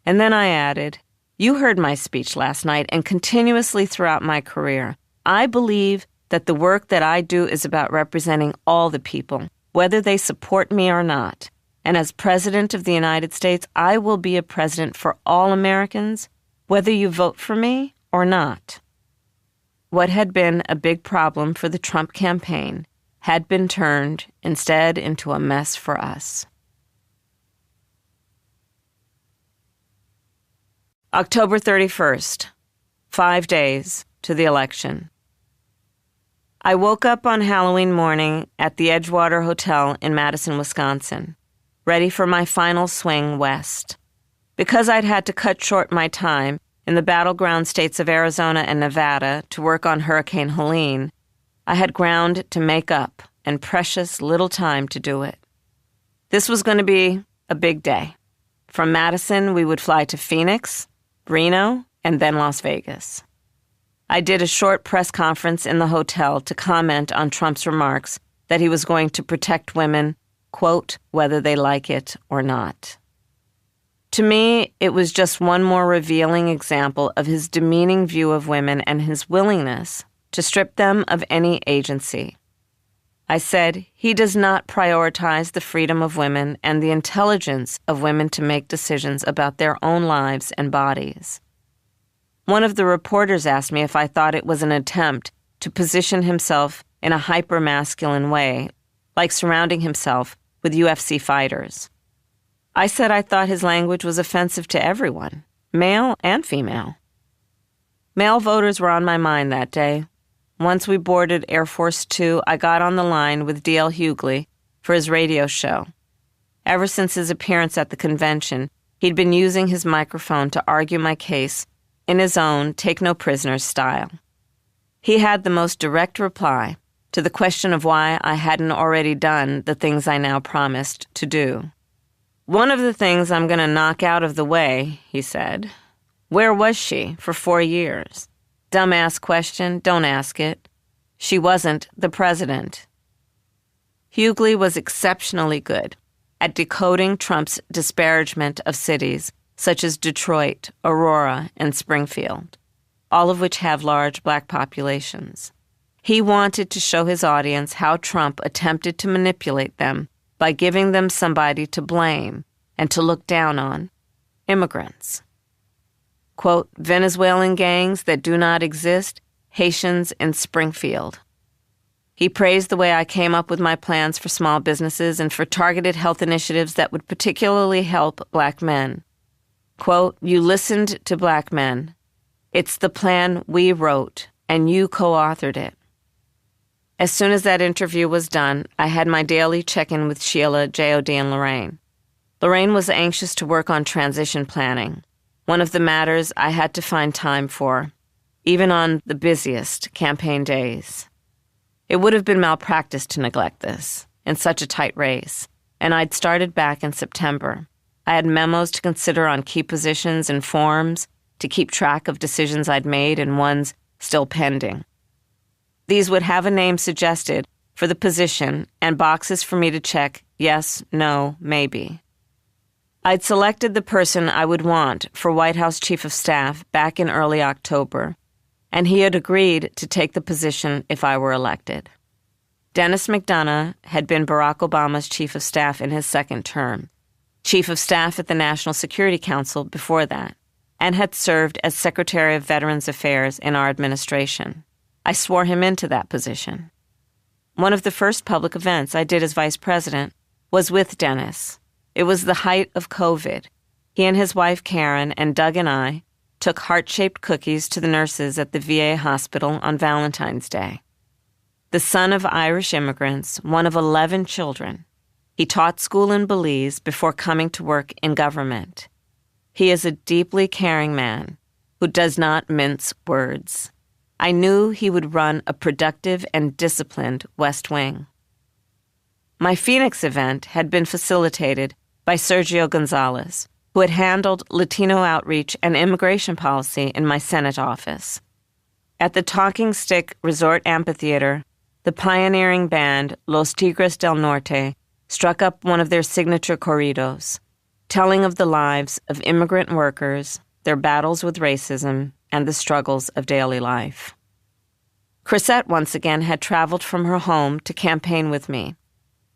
And then I added, you heard my speech last night and continuously throughout my career. I believe that the work that I do is about representing all the people, whether they support me or not. And as President of the United States, I will be a president for all Americans, whether you vote for me or not. What had been a big problem for the Trump campaign had been turned instead into a mess for us. October 31st, 5 days to the election. I woke up on Halloween morning at the Edgewater Hotel in Madison, Wisconsin, ready for my final swing west. Because I'd had to cut short my time in the battleground states of Arizona and Nevada to work on Hurricane Helene, I had ground to make up and precious little time to do it. This was going to be a big day. From Madison, we would fly to Phoenix, Reno, and then Las Vegas. I did a short press conference in the hotel to comment on Trump's remarks that he was going to protect women, quote, whether they like it or not. To me, it was just one more revealing example of his demeaning view of women and his willingness to strip them of any agency. I said, he does not prioritize the freedom of women and the intelligence of women to make decisions about their own lives and bodies. One of the reporters asked me if I thought it was an attempt to position himself in a hyper-masculine way, like surrounding himself with UFC fighters. I said I thought his language was offensive to everyone, male and female. Male voters were on my mind that day. Once we boarded Air Force Two, I got on the line with D.L. Hughley for his radio show. Ever since his appearance at the convention, he'd been using his microphone to argue my case in his own take-no-prisoners style. He had the most direct reply to the question of why I hadn't already done the things I now promised to do. "One of the things I'm going to knock out of the way," he said. "Where was she for 4 years? Dumbass question, don't ask it. She wasn't the president." Hughley was exceptionally good at decoding Trump's disparagement of cities such as Detroit, Aurora, and Springfield, all of which have large black populations. He wanted to show his audience how Trump attempted to manipulate them by giving them somebody to blame and to look down on: immigrants. Quote, "Venezuelan gangs that do not exist, Haitians in Springfield." He praised the way I came up with my plans for small businesses and for targeted health initiatives that would particularly help black men. Quote, "You listened to black men. It's the plan we wrote, and you co-authored it." As soon as that interview was done, I had my daily check-in with Sheila, J.O.D., and Lorraine. Lorraine was anxious to work on transition planning, one of the matters I had to find time for, even on the busiest campaign days. It would have been malpractice to neglect this in such a tight race, and I'd started back in September. I had memos to consider on key positions and forms to keep track of decisions I'd made and ones still pending. These would have a name suggested for the position and boxes for me to check yes, no, maybe. I'd selected the person I would want for White House Chief of Staff back in early October, and he had agreed to take the position if I were elected. Dennis McDonough had been Barack Obama's Chief of Staff in his second term, Chief of Staff at the National Security Council before that, and had served as Secretary of Veterans Affairs in our administration. I swore him into that position. One of the first public events I did as vice president was with Dennis. It was the height of COVID. He and his wife Karen and Doug and I took heart-shaped cookies to the nurses at the VA hospital on Valentine's Day. The son of Irish immigrants, one of 11 children, he taught school in Belize before coming to work in government. He is a deeply caring man who does not mince words. I knew he would run a productive and disciplined West Wing. My Phoenix event had been facilitated by Sergio Gonzalez, who had handled Latino outreach and immigration policy in my Senate office. At the Talking Stick Resort Amphitheater, the pioneering band Los Tigres del Norte struck up one of their signature corridos, telling of the lives of immigrant workers, their battles with racism, and the struggles of daily life. Chrisette once again had traveled from her home to campaign with me.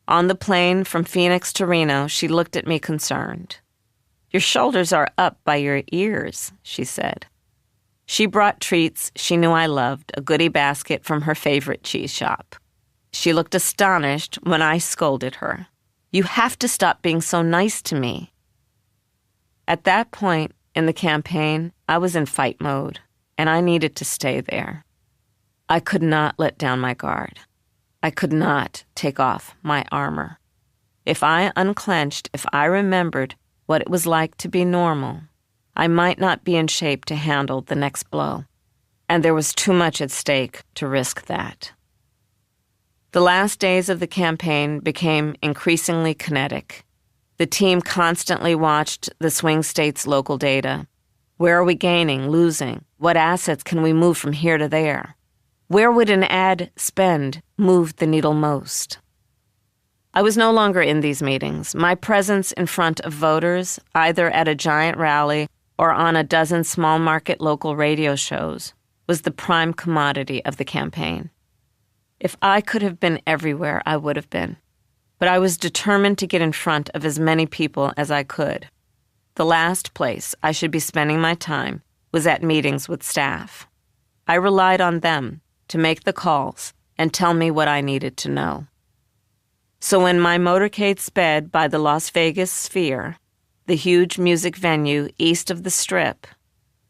On the plane from Phoenix to Reno, she looked at me concerned. "Your shoulders are up by your ears," she said. She brought treats she knew I loved, a goodie basket from her favorite cheese shop. She looked astonished when I scolded her. "You have to stop being so nice to me." At that point in the campaign, I was in fight mode, and I needed to stay there. I could not let down my guard. I could not take off my armor. If I unclenched, if I remembered what it was like to be normal, I might not be in shape to handle the next blow, and there was too much at stake to risk that. The last days of the campaign became increasingly kinetic. The team constantly watched the swing states' local data. Where are we gaining, losing? What assets can we move from here to there? Where would an ad spend move the needle most? I was no longer in these meetings. My presence in front of voters, either at a giant rally or on a dozen small market local radio shows, was the prime commodity of the campaign. If I could have been everywhere, I would have been. But I was determined to get in front of as many people as I could. The last place I should be spending my time was at meetings with staff. I relied on them to make the calls and tell me what I needed to know. So when my motorcade sped by the Las Vegas Sphere, the huge music venue east of the Strip,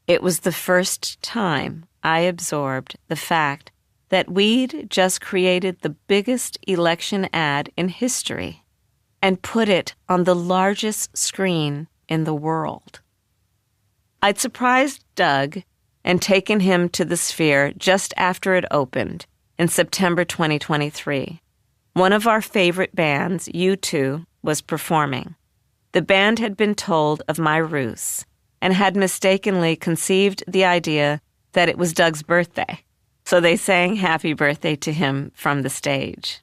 it was the first time I absorbed the fact that we'd just created the biggest election ad in history and put it on the largest screen in the world. I'd surprised Doug and taken him to the Sphere just after it opened in September 2023. One of our favorite bands, U2, was performing. The band had been told of my ruse and had mistakenly conceived the idea that it was Doug's birthday, so they sang happy birthday to him from the stage.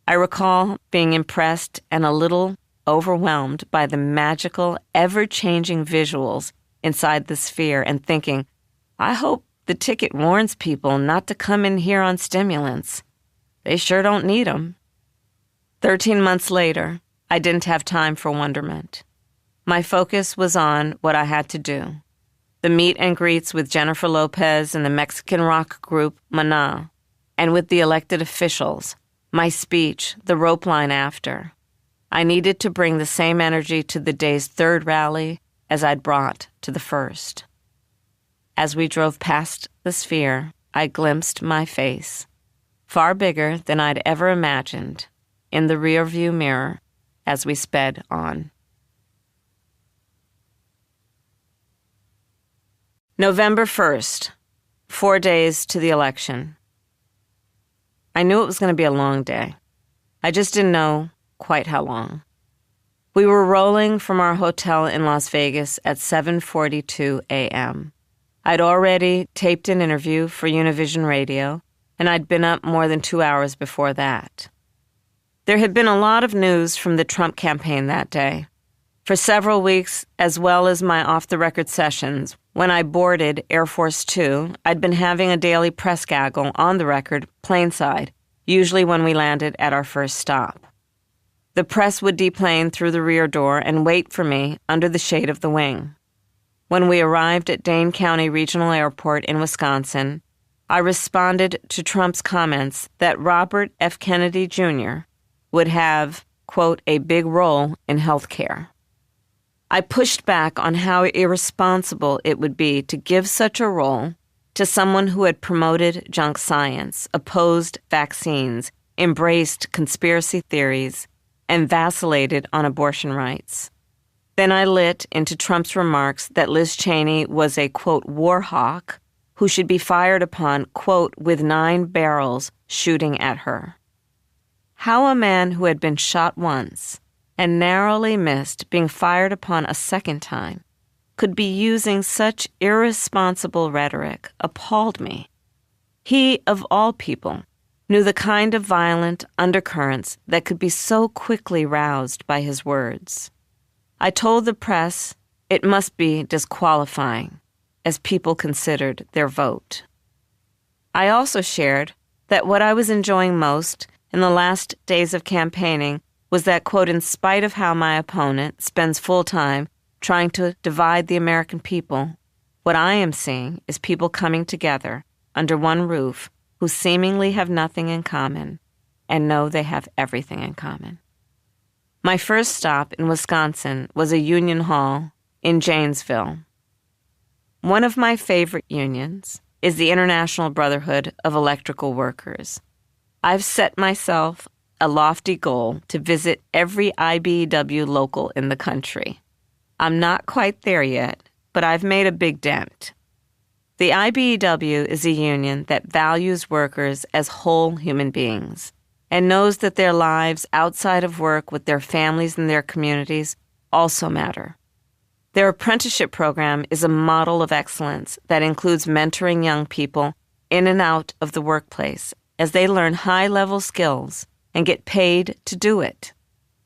I recall being impressed and a little overwhelmed by the magical, ever-changing visuals inside the Sphere and thinking, I hope the ticket warns people not to come in here on stimulants. They sure don't need them. 13 months later, I didn't have time for wonderment. My focus was on what I had to do. The meet and greets with Jennifer Lopez and the Mexican rock group Maná, and with the elected officials, my speech, the rope line after. I needed to bring the same energy to the day's third rally as I'd brought to the first. As we drove past the Sphere, I glimpsed my face, far bigger than I'd ever imagined, in the rearview mirror as we sped on. November 1st, 4 days to the election. I knew it was going to be a long day. I just didn't know quite how long. We were rolling from our hotel in Las Vegas at 7:42 a.m. I'd already taped an interview for Univision Radio, and I'd been up more than 2 hours before that. There had been a lot of news from the Trump campaign that day. For several weeks, as well as my off-the-record sessions, when I boarded Air Force Two, I'd been having a daily press gaggle on the record, planeside, usually when we landed at our first stop. The press would deplane through the rear door and wait for me under the shade of the wing. When we arrived at Dane County Regional Airport in Wisconsin, I responded to Trump's comments that Robert F. Kennedy Jr. would have, quote, a big role in health care. I pushed back on how irresponsible it would be to give such a role to someone who had promoted junk science, opposed vaccines, embraced conspiracy theories, and vacillated on abortion rights. Then I lit into Trump's remarks that Liz Cheney was a, quote, war hawk who should be fired upon, quote, with 9 barrels shooting at her. How a man who had been shot once and narrowly missed being fired upon a second time could be using such irresponsible rhetoric appalled me. He, of all people, knew the kind of violent undercurrents that could be so quickly roused by his words. I told the press it must be disqualifying, as people considered their vote. I also shared that what I was enjoying most in the last days of campaigning was that, quote, in spite of how my opponent spends full time trying to divide the American people, what I am seeing is people coming together under one roof who seemingly have nothing in common and know they have everything in common. My first stop in Wisconsin was a union hall in Janesville. One of my favorite unions is the International Brotherhood of Electrical Workers. I've set myself a lofty goal to visit every IBEW local in the country. I'm not quite there yet, but I've made a big dent. The IBEW is a union that values workers as whole human beings and knows that their lives outside of work with their families and their communities also matter. Their apprenticeship program is a model of excellence that includes mentoring young people in and out of the workplace as they learn high-level skills and get paid to do it.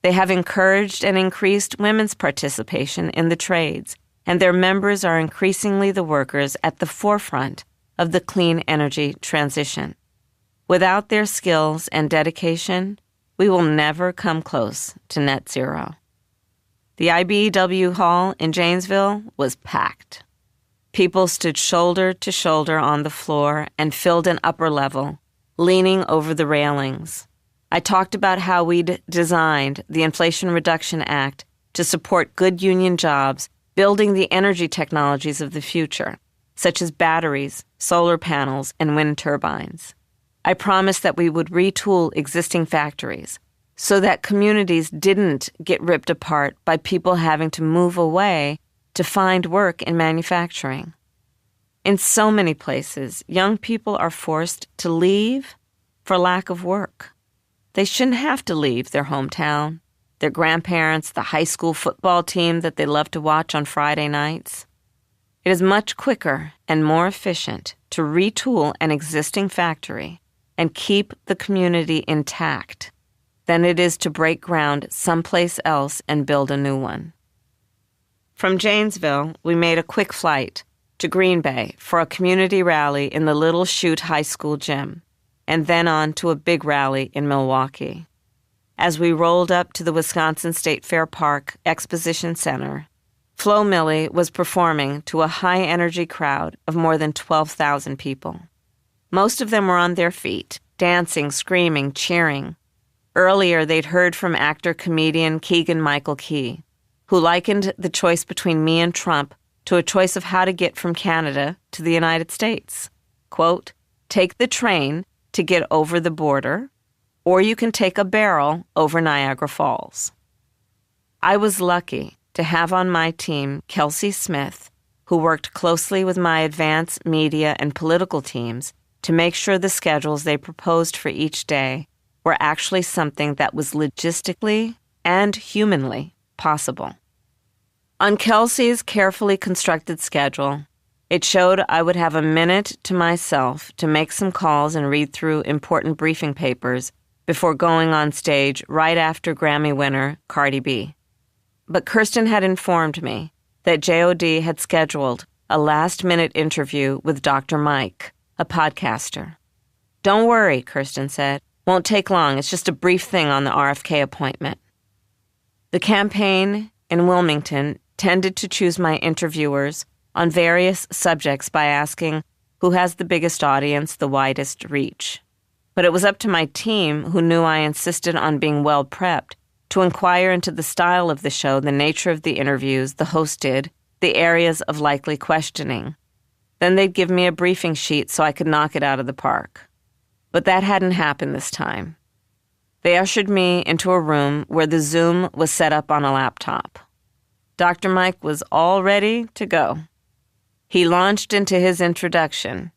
They have encouraged and increased women's participation in the trades, and their members are increasingly the workers at the forefront of the clean energy transition. Without their skills and dedication, we will never come close to net zero. The IBEW hall in Janesville was packed. People stood shoulder to shoulder on the floor and filled an upper level, leaning over the railings. I talked about how we'd designed the Inflation Reduction Act to support good union jobs, building the energy technologies of the future, such as batteries, solar panels, and wind turbines. I promised that we would retool existing factories so that communities didn't get ripped apart by people having to move away to find work in manufacturing. In so many places, young people are forced to leave for lack of work. They shouldn't have to leave their hometown, their grandparents, the high school football team that they love to watch on Friday nights. It is much quicker and more efficient to retool an existing factory and keep the community intact than it is to break ground someplace else and build a new one. From Janesville, we made a quick flight to Green Bay for a community rally in the Little Chute High School gym, and then on to a big rally in Milwaukee. As we rolled up to the Wisconsin State Fair Park Exposition Center, Flo Milli was performing to a high-energy crowd of more than 12,000 people. Most of them were on their feet, dancing, screaming, cheering. Earlier, they'd heard from actor-comedian Keegan-Michael Key, who likened the choice between me and Trump to a choice of how to get from Canada to the United States. Quote, take the train to get over the border, or you can take a barrel over Niagara Falls. I was lucky to have on my team Kelsey Smith, who worked closely with my advance media and political teams to make sure the schedules they proposed for each day were actually something that was logistically and humanly possible. On Kelsey's carefully constructed schedule, it showed I would have a minute to myself to make some calls and read through important briefing papers before going on stage right after Grammy winner Cardi B. But Kirsten had informed me that JOD had scheduled a last-minute interview with Dr. Mike, a podcaster. Don't worry, Kirsten said. Won't take long. It's just a brief thing on the RFK appointment. The campaign in Wilmington tended to choose my interviewers on various subjects by asking who has the biggest audience, the widest reach. But it was up to my team, who knew I insisted on being well prepped, to inquire into the style of the show, the nature of the interviews the host did, the areas of likely questioning. Then they'd give me a briefing sheet so I could knock it out of the park. But that hadn't happened this time. They ushered me into a room where the Zoom was set up on a laptop. Dr. Mike was all ready to go. He launched into his introduction.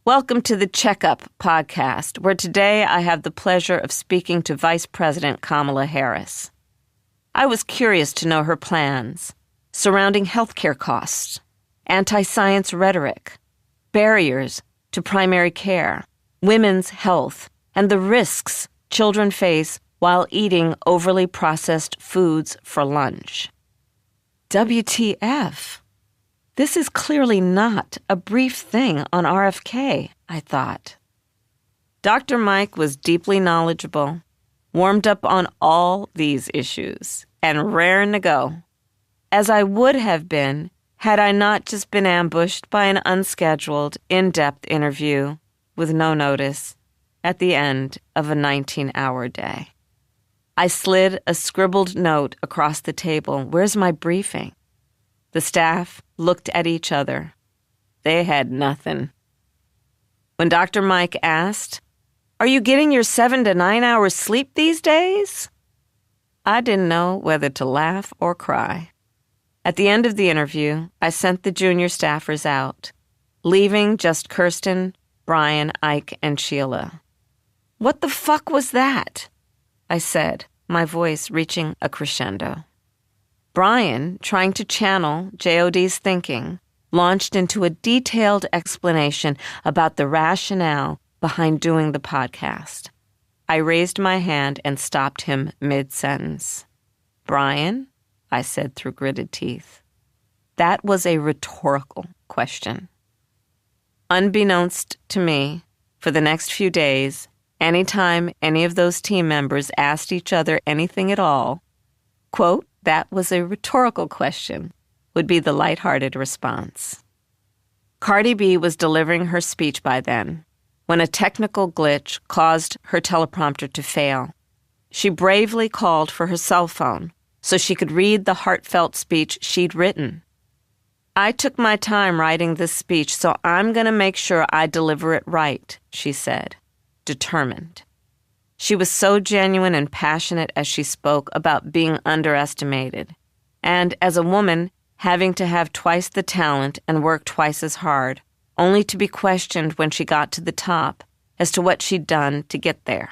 Welcome to the Checkup podcast, where today I have the pleasure of speaking to Vice President Kamala Harris. I was curious to know her plans surrounding healthcare costs, anti-science rhetoric, barriers to primary care, women's health, and the risks children face while eating overly processed foods for lunch. WTF? This is clearly not a brief thing on RFK, I thought. Dr. Mike was deeply knowledgeable, warmed up on all these issues, and raring to go, as I would have been had I not just been ambushed by an unscheduled, in-depth interview with no notice at the end of a 19-hour day. I slid a scribbled note across the table. Where's my briefing? The staff looked at each other. They had nothing. When Dr. Mike asked, "Are you getting your 7 to 9 hours sleep these days?" I didn't know whether to laugh or cry. At the end of the interview, I sent the junior staffers out, leaving just Kirsten, Brian, Ike, and Sheila. "What the fuck was that?" I said, my voice reaching a crescendo. Brian, trying to channel JOD's thinking, launched into a detailed explanation about the rationale behind doing the podcast. I raised my hand and stopped him mid-sentence. "Brian," I said through gritted teeth. That was a rhetorical question. Unbeknownst to me, for the next few days, anytime any of those team members asked each other anything at all, quote, "That was a rhetorical question," would be the lighthearted response. Cardi B was delivering her speech by then, when a technical glitch caused her teleprompter to fail. She bravely called for her cell phone so she could read the heartfelt speech she'd written. "I took my time writing this speech, so I'm going to make sure I deliver it right," she said, determined. She was so genuine and passionate as she spoke about being underestimated, and as a woman, having to have twice the talent and work twice as hard, only to be questioned when she got to the top as to what she'd done to get there.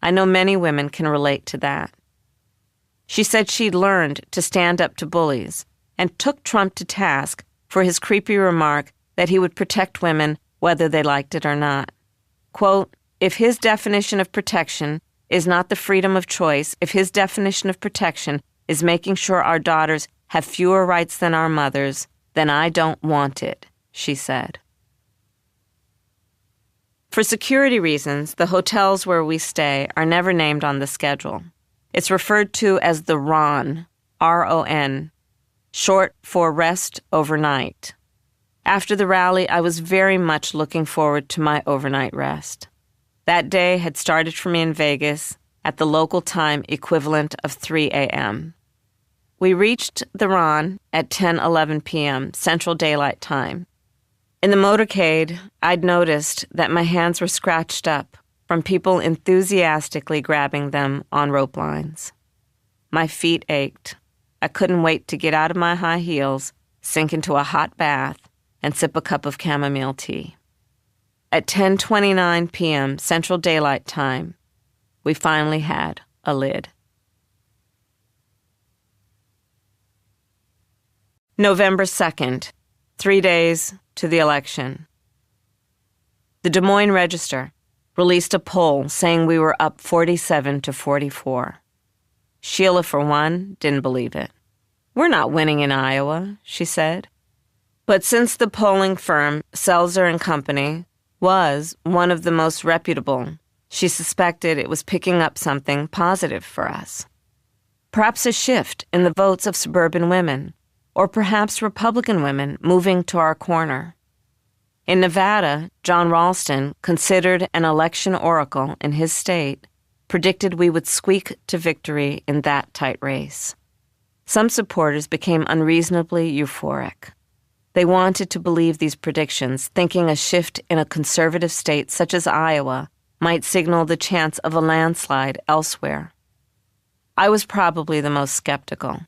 I know many women can relate to that. She said she'd learned to stand up to bullies and took Trump to task for his creepy remark that he would protect women whether they liked it or not. Quote, "If his definition of protection is not the freedom of choice, if his definition of protection is making sure our daughters have fewer rights than our mothers, then I don't want it," she said. For security reasons, the hotels where we stay are never named on the schedule. It's referred to as the RON, R-O-N, short for rest overnight. After the rally, I was very much looking forward to my overnight rest. That day had started for me in Vegas at the local time equivalent of 3 a.m. We reached the RON at 10:11 p.m. Central Daylight Time. In the motorcade, I'd noticed that my hands were scratched up from people enthusiastically grabbing them on rope lines. My feet ached. I couldn't wait to get out of my high heels, sink into a hot bath, and sip a cup of chamomile tea. At 10:29 p.m. Central Daylight Time, we finally had a lid. November 2nd, 3 days to the election. The Des Moines Register released a poll saying we were up 47 to 44. Sheila, for one, didn't believe it. "We're not winning in Iowa," she said. But since the polling firm Selzer and Company was one of the most reputable, she suspected it was picking up something positive for us. Perhaps a shift in the votes of suburban women, or perhaps Republican women moving to our corner. In Nevada, John Ralston, considered an election oracle in his state, predicted we would squeak to victory in that tight race. Some supporters became unreasonably euphoric. They wanted to believe these predictions, thinking a shift in a conservative state such as Iowa might signal the chance of a landslide elsewhere. I was probably the most skeptical.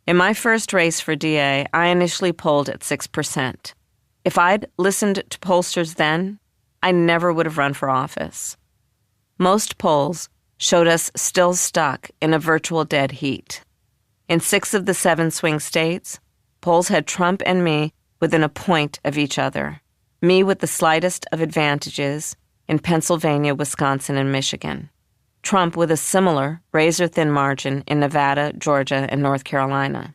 In my first race for DA, I initially polled at 6%. If I'd listened to pollsters then, I never would have run for office. Most polls showed us still stuck in a virtual dead heat. In 6 of the 7 swing states, polls had Trump and me within a point of each other, me with the slightest of advantages in Pennsylvania, Wisconsin, and Michigan. Trump with a similar razor-thin margin in Nevada, Georgia, and North Carolina.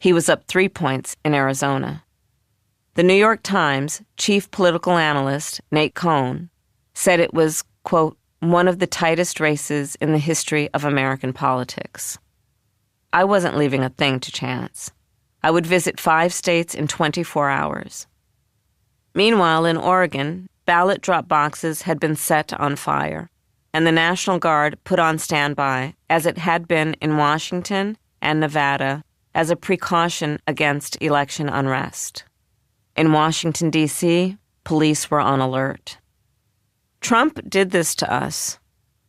He was up 3 points in Arizona. The New York Times chief political analyst, Nate Cohn, said it was, quote, "one of the tightest races in the history of American politics." I wasn't leaving a thing to chance. I would visit 5 states in 24 hours. Meanwhile, in Oregon, ballot drop boxes had been set on fire, and the National Guard put on standby, as it had been in Washington and Nevada, as a precaution against election unrest. In Washington, D.C., police were on alert. Trump did this to us.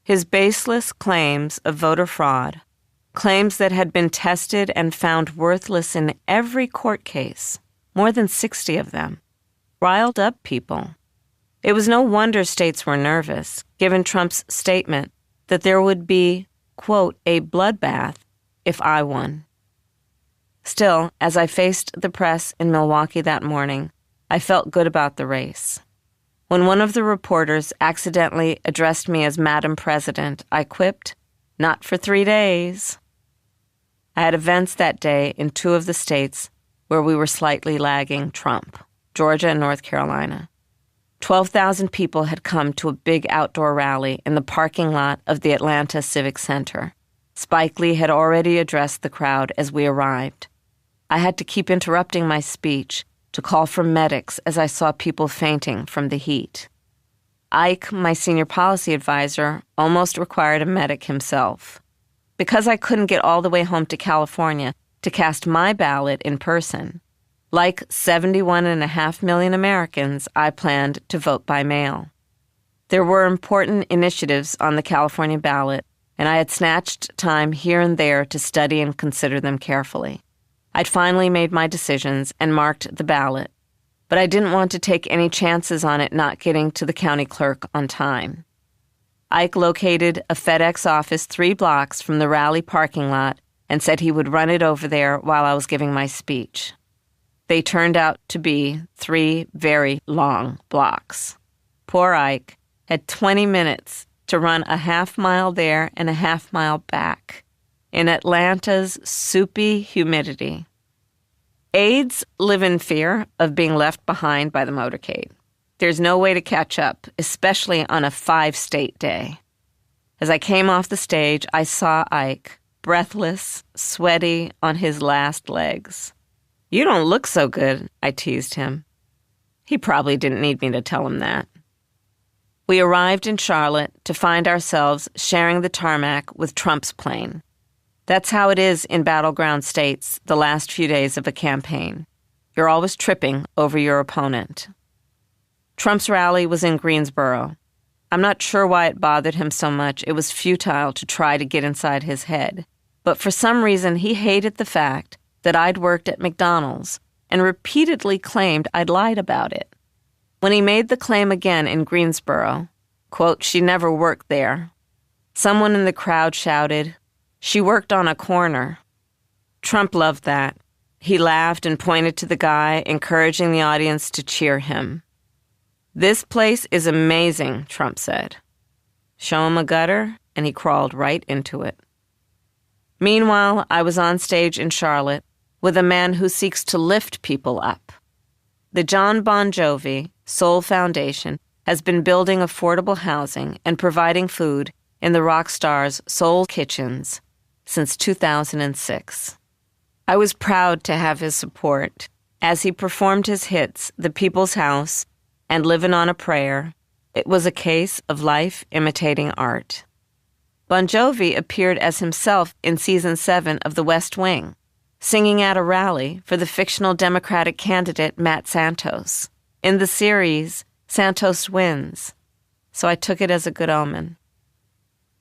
His baseless claims of voter fraud, claims that had been tested and found worthless in every court case, more than 60 of them, riled up people. It was no wonder states were nervous, given Trump's statement that there would be, quote, "a bloodbath" if I won. Still, as I faced the press in Milwaukee that morning, I felt good about the race. When one of the reporters accidentally addressed me as Madam President, I quipped, "Not for 3 days." I had events that day in 2 of the states where we were slightly lagging Trump, Georgia and North Carolina. 12,000 people had come to a big outdoor rally in the parking lot of the Atlanta Civic Center. Spike Lee had already addressed the crowd as we arrived. I had to keep interrupting my speech to call for medics as I saw people fainting from the heat. Ike, my senior policy advisor, almost required a medic himself. Because I couldn't get all the way home to California to cast my ballot in person, like 71.5 million Americans, I planned to vote by mail. There were important initiatives on the California ballot, and I had snatched time here and there to study and consider them carefully. I'd finally made my decisions and marked the ballot, but I didn't want to take any chances on it not getting to the county clerk on time. Ike located a FedEx office 3 blocks from the rally parking lot and said he would run it over there while I was giving my speech. They turned out to be 3 very long blocks. Poor Ike had 20 minutes to run a half-mile there and a half-mile back in Atlanta's soupy humidity. Aides live in fear of being left behind by the motorcade. There's no way to catch up, especially on a 5-state day. As I came off the stage, I saw Ike, breathless, sweaty, on his last legs. "You don't look so good," I teased him. He probably didn't need me to tell him that. We arrived in Charlotte to find ourselves sharing the tarmac with Trump's plane. That's how it is in battleground states the last few days of a campaign. You're always tripping over your opponent. Trump's rally was in Greensboro. I'm not sure why it bothered him so much. It was futile to try to get inside his head. But for some reason, he hated the fact that I'd worked at McDonald's and repeatedly claimed I'd lied about it. When he made the claim again in Greensboro, quote, "She never worked there," someone in the crowd shouted, "She worked on a corner." Trump loved that. He laughed and pointed to the guy, encouraging the audience to cheer him. "This place is amazing," Trump said. Show him a gutter, and he crawled right into it. Meanwhile, I was on stage in Charlotte with a man who seeks to lift people up. The John Bon Jovi Soul Foundation has been building affordable housing and providing food in the rock star's soul kitchens since 2006. I was proud to have his support as he performed his hits, The People's House and Livin' on a Prayer. It was a case of life imitating art. Bon Jovi appeared as himself in Season 7 of The West Wing, singing at a rally for the fictional Democratic candidate Matt Santos. In the series, Santos wins, so I took it as a good omen.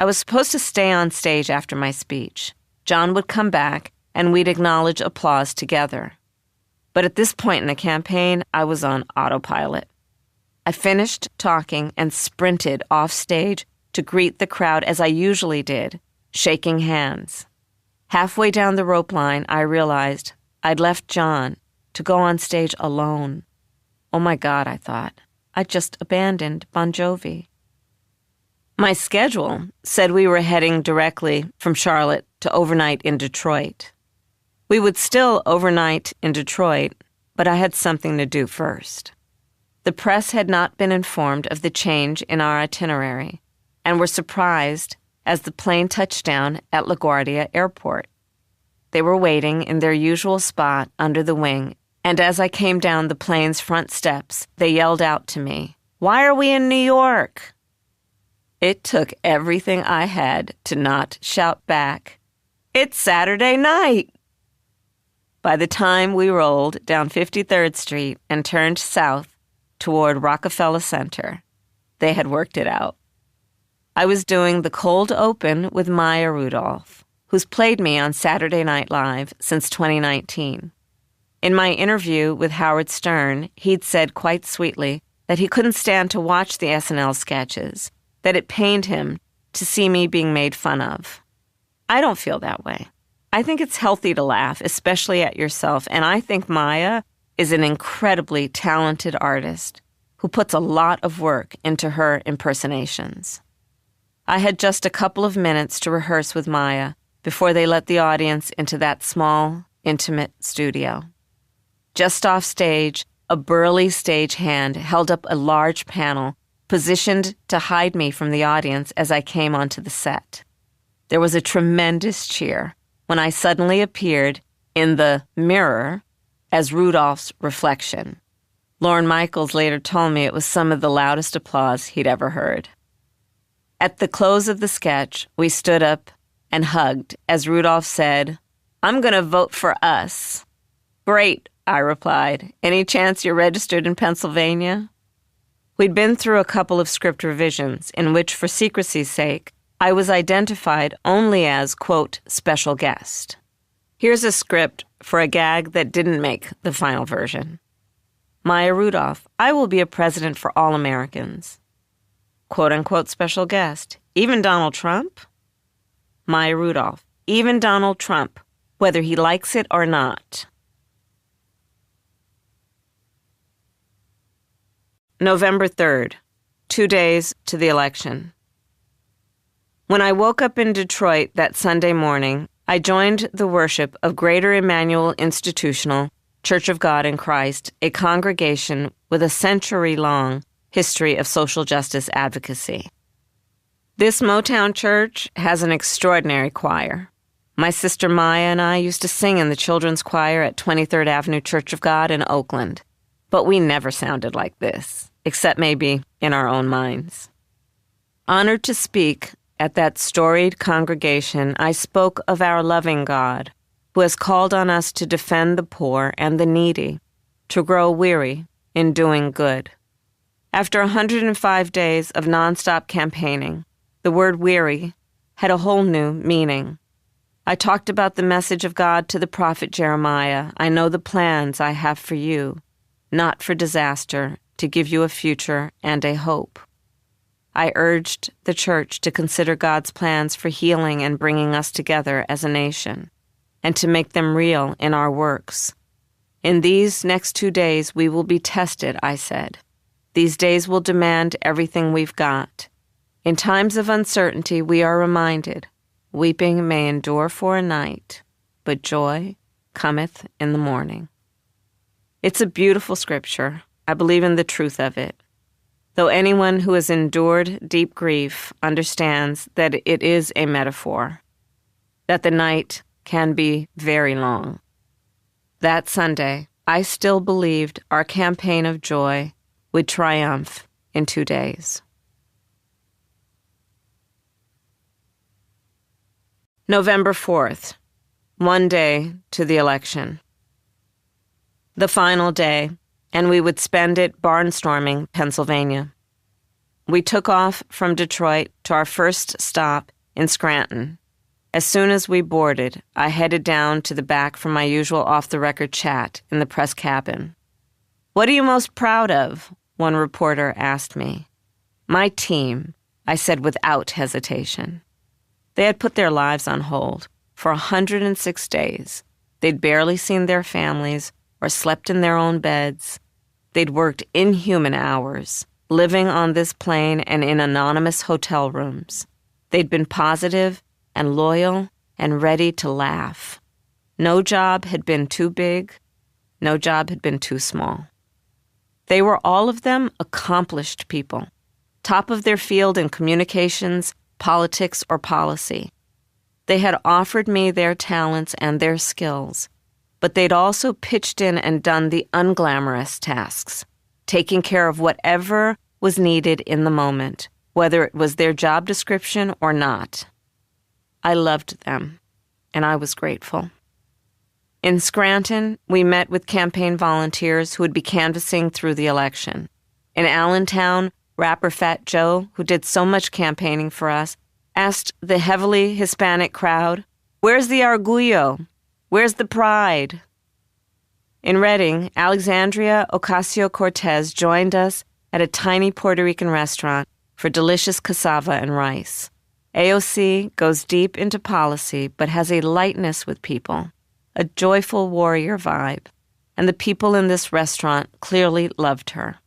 I was supposed to stay on stage after my speech. John would come back, and we'd acknowledge applause together. But at this point in the campaign, I was on autopilot. I finished talking and sprinted off stage to greet the crowd as I usually did, shaking hands. Halfway down the rope line, I realized I'd left John to go on stage alone. Oh my God, I thought. I just abandoned Bon Jovi. My schedule said we were heading directly from Charlotte to overnight in Detroit. We would still overnight in Detroit, but I had something to do first. The press had not been informed of the change in our itinerary and were surprised as the plane touched down at LaGuardia Airport. They were waiting in their usual spot under the wing, and as I came down the plane's front steps, they yelled out to me, "Why are we in New York?" It took everything I had to not shout back, "It's Saturday night!" By the time we rolled down 53rd Street and turned south toward Rockefeller Center, they had worked it out. I was doing the cold open with Maya Rudolph, who's played me on Saturday Night Live since 2019. In my interview with Howard Stern, he'd said quite sweetly that he couldn't stand to watch the SNL sketches, that it pained him to see me being made fun of. I don't feel that way. I think it's healthy to laugh, especially at yourself, and I think Maya is an incredibly talented artist who puts a lot of work into her impersonations. I had just a couple of minutes to rehearse with Maya before they let the audience into that small, intimate studio. Just off stage, a burly stagehand held up a large panel positioned to hide me from the audience as I came onto the set. There was a tremendous cheer when I suddenly appeared in the mirror as Rudolph's reflection. Lorne Michaels later told me it was some of the loudest applause he'd ever heard. At the close of the sketch, we stood up and hugged as Rudolph said, "I'm going to vote for us." "Great," I replied. "Any chance you're registered in Pennsylvania?" We'd been through a couple of script revisions in which, for secrecy's sake, I was identified only as, quote, special guest. Here's a script for a gag that didn't make the final version. Maya Rudolph, I will be a president for all Americans. Quote-unquote special guest, even Donald Trump? Maya Rudolph, even Donald Trump, whether he likes it or not. November 3rd, 2 days to the election. When I woke up in Detroit that Sunday morning, I joined the worship of Greater Emmanuel Institutional Church of God in Christ, a congregation with a century-long history of social justice advocacy. This Motown church has an extraordinary choir. My sister Maya and I used to sing in the children's choir at 23rd Avenue Church of God in Oakland, but we never sounded like this, except maybe in our own minds. Honored to speak at that storied congregation, I spoke of our loving God, who has called on us to defend the poor and the needy, to grow weary in doing good. After 105 days of nonstop campaigning, the word weary had a whole new meaning. I talked about the message of God to the prophet Jeremiah. I know the plans I have for you, not for disaster, to give you a future and a hope. I urged the church to consider God's plans for healing and bringing us together as a nation, and to make them real in our works. In these next 2 days, we will be tested, I said. These days will demand everything we've got. In times of uncertainty, we are reminded, weeping may endure for a night, but joy cometh in the morning. It's a beautiful scripture. I believe in the truth of it. Though anyone who has endured deep grief understands that it is a metaphor, that the night can be very long. That Sunday, I still believed our campaign of joy would triumph in 2 days. November 4th, 1 day to the election. The final day, and we would spend it barnstorming Pennsylvania. We took off from Detroit to our first stop in Scranton. As soon as we boarded, I headed down to the back for my usual off-the-record chat in the press cabin. "What are you most proud of?" one reporter asked me. "My team," I said without hesitation. They had put their lives on hold for 106 days. They'd barely seen their families or slept in their own beds. They'd worked inhuman hours, living on this plane and in anonymous hotel rooms. They'd been positive and loyal and ready to laugh. No job had been too big. No job had been too small. They were all of them accomplished people, top of their field in communications, politics, or policy. They had offered me their talents and their skills, but they'd also pitched in and done the unglamorous tasks, taking care of whatever was needed in the moment, whether it was their job description or not. I loved them, and I was grateful. In Scranton, we met with campaign volunteers who would be canvassing through the election. In Allentown, rapper Fat Joe, who did so much campaigning for us, asked the heavily Hispanic crowd, "Where's the orgullo? Where's the pride?" In Reading, Alexandria Ocasio-Cortez joined us at a tiny Puerto Rican restaurant for delicious cassava and rice. AOC goes deep into policy but has a lightness with people, a joyful warrior vibe, and the people in this restaurant clearly loved her.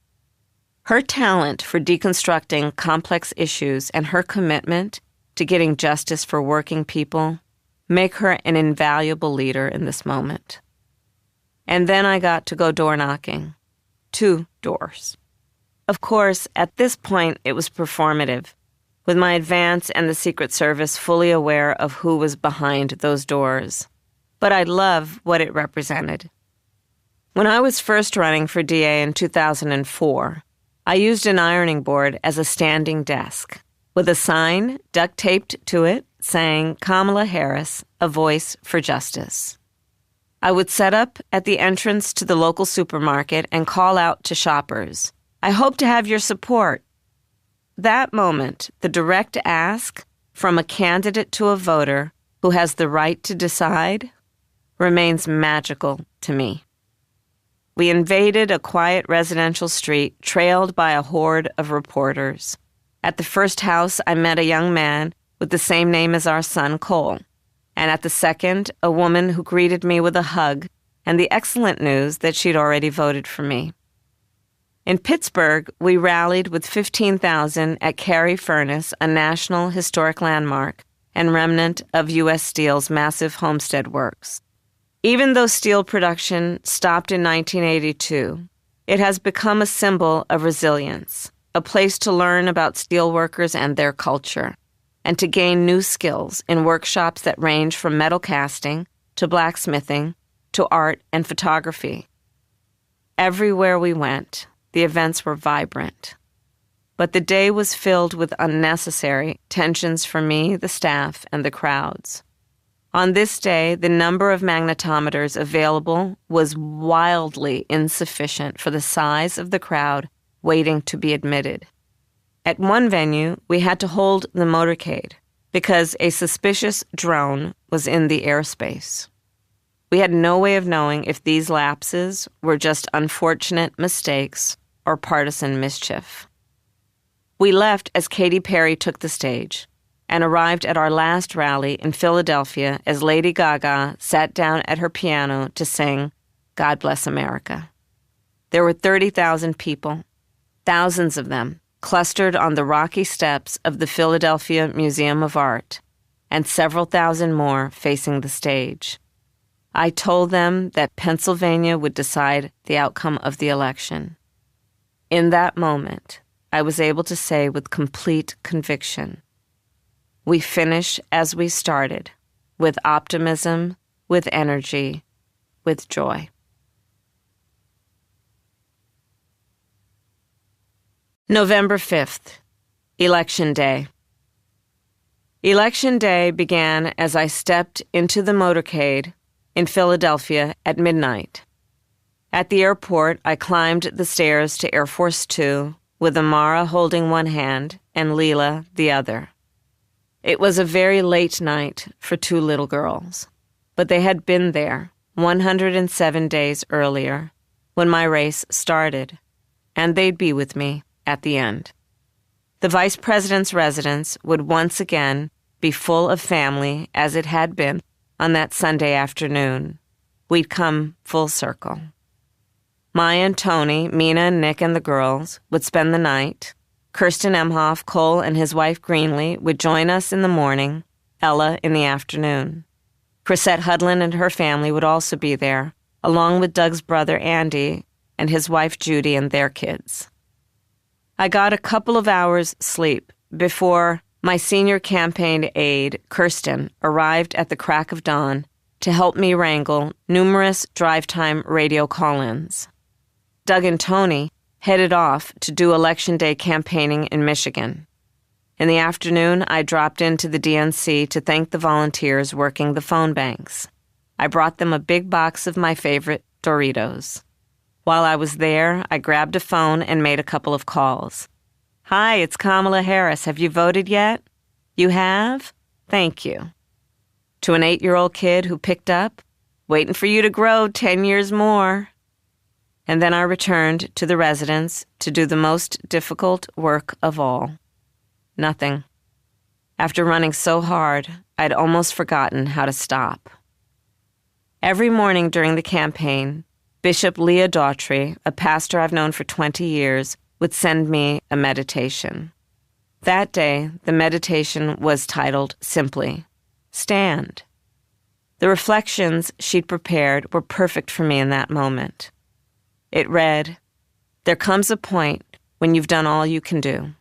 Her talent for deconstructing complex issues and her commitment to getting justice for working people make her an invaluable leader in this moment. And then I got to go door knocking. 2 doors. Of course, at this point, it was performative, with my advance and the Secret Service fully aware of who was behind those doors. But I love what it represented. When I was first running for DA in 2004, I used an ironing board as a standing desk, with a sign duct-taped to it saying, "Kamala Harris, a voice for justice." I would set up at the entrance to the local supermarket and call out to shoppers, "I hope to have your support." That moment, the direct ask from a candidate to a voter who has the right to decide, remains magical to me. We invaded a quiet residential street trailed by a horde of reporters. At the first house, I met a young man with the same name as our son, Cole, and at the second, a woman who greeted me with a hug and the excellent news that she'd already voted for me. In Pittsburgh, we rallied with 15,000 at Cary Furnace, a National Historic Landmark and remnant of U.S. Steel's massive Homestead Works. Even though steel production stopped in 1982, it has become a symbol of resilience, a place to learn about steelworkers and their culture, and to gain new skills in workshops that range from metal casting to blacksmithing to art and photography. Everywhere we went, the events were vibrant. But the day was filled with unnecessary tensions for me, the staff, and the crowds. On this day, the number of magnetometers available was wildly insufficient for the size of the crowd waiting to be admitted. At one venue, we had to hold the motorcade because a suspicious drone was in the airspace. We had no way of knowing if these lapses were just unfortunate mistakes or partisan mischief. We left as Katy Perry took the stage and arrived at our last rally in Philadelphia as Lady Gaga sat down at her piano to sing God Bless America. There were 30,000 people, thousands of them clustered on the rocky steps of the Philadelphia Museum of Art, and several thousand more facing the stage. I told them that Pennsylvania would decide the outcome of the election. In that moment, I was able to say with complete conviction, we finish as we started, with optimism, with energy, with joy. November 5th, Election Day. Election Day began as I stepped into the motorcade in Philadelphia at midnight. At the airport, I climbed the stairs to Air Force Two, with Amara holding one hand and Leela the other. It was a very late night for two little girls, but they had been there 107 days earlier when my race started, and they'd be with me at the end. The vice president's residence would once again be full of family as it had been on that Sunday afternoon. We'd come full circle. Maya and Tony, Mina and Nick and the girls would spend the night. Kirsten Emhoff, Cole, and his wife Greenlee would join us in the morning, Ella in the afternoon. Chrisette Hudlin and her family would also be there, along with Doug's brother Andy and his wife Judy and their kids. I got a couple of hours' sleep before my senior campaign aide, Kirsten, arrived at the crack of dawn to help me wrangle numerous drive-time radio call-ins. Doug and Tony headed off to do Election Day campaigning in Michigan. In the afternoon, I dropped into the DNC to thank the volunteers working the phone banks. I brought them a big box of my favorite Doritos. While I was there, I grabbed a phone and made a couple of calls. "Hi, it's Kamala Harris. Have you voted yet?" "You have? Thank you." To an 8-year-old kid who picked up, "Waiting for you to grow 10 years more." And then I returned to the residence to do the most difficult work of all. Nothing. After running so hard, I'd almost forgotten how to stop. Every morning during the campaign, Bishop Leah Daughtry, a pastor I've known for 20 years, would send me a meditation. That day, the meditation was titled simply, Stand. The reflections she'd prepared were perfect for me in that moment. It read, "There comes a point when you've done all you can do,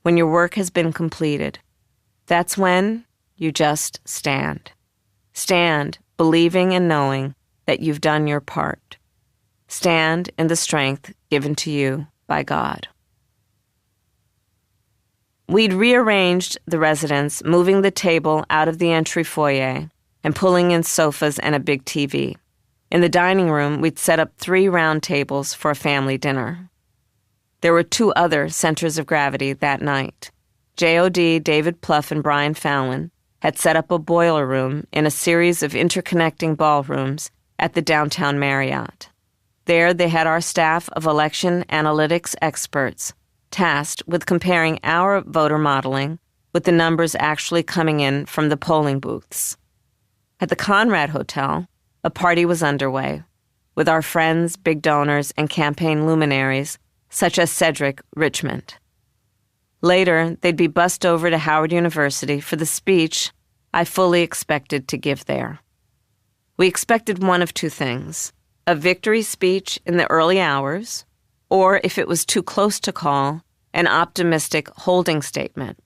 when your work has been completed. That's when you just stand. Stand, believing and knowing that you've done your part. stand in the strength given to you by God. We'd rearranged the residence, moving the table out of the entry foyer and pulling in sofas and a big TV. In the dining room, we'd set up 3 round tables for a family dinner. There were 2 other centers of gravity that night. J.O.D., David Plouffe, and Brian Fallon had set up a boiler room in a series of interconnecting ballrooms at the downtown Marriott. There they had our staff of election analytics experts tasked with comparing our voter modeling with the numbers actually coming in from the polling booths. At the Conrad Hotel, a party was underway, with our friends, big donors, and campaign luminaries such as Cedric Richmond. Later, they'd be bussed over to Howard University for the speech I fully expected to give there. We expected one of 2 things: a victory speech in the early hours, or, if it was too close to call, an optimistic holding statement.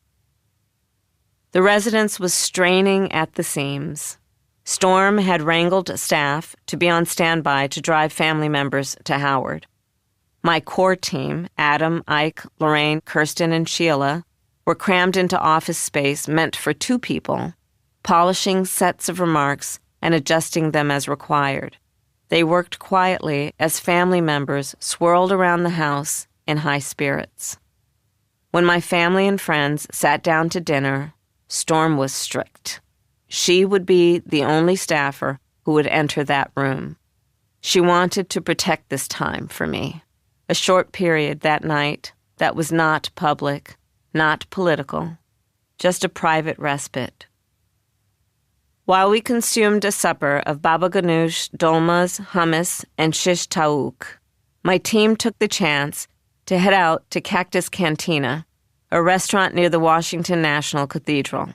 The residence was straining at the seams. Storm had wrangled staff to be on standby to drive family members to Howard. My core team, Adam, Ike, Lorraine, Kirsten, and Sheila, were crammed into office space meant for 2 people, polishing sets of remarks and adjusting them as required. They worked quietly as family members swirled around the house in high spirits. When my family and friends sat down to dinner, Storm was strict. She would be the only staffer who would enter that room. She wanted to protect this time for me, a short period that night that was not public, not political, just a private respite. While we consumed a supper of baba ganoush, dolmas, hummus, and shish taouk, my team took the chance to head out to Cactus Cantina, a restaurant near the Washington National Cathedral.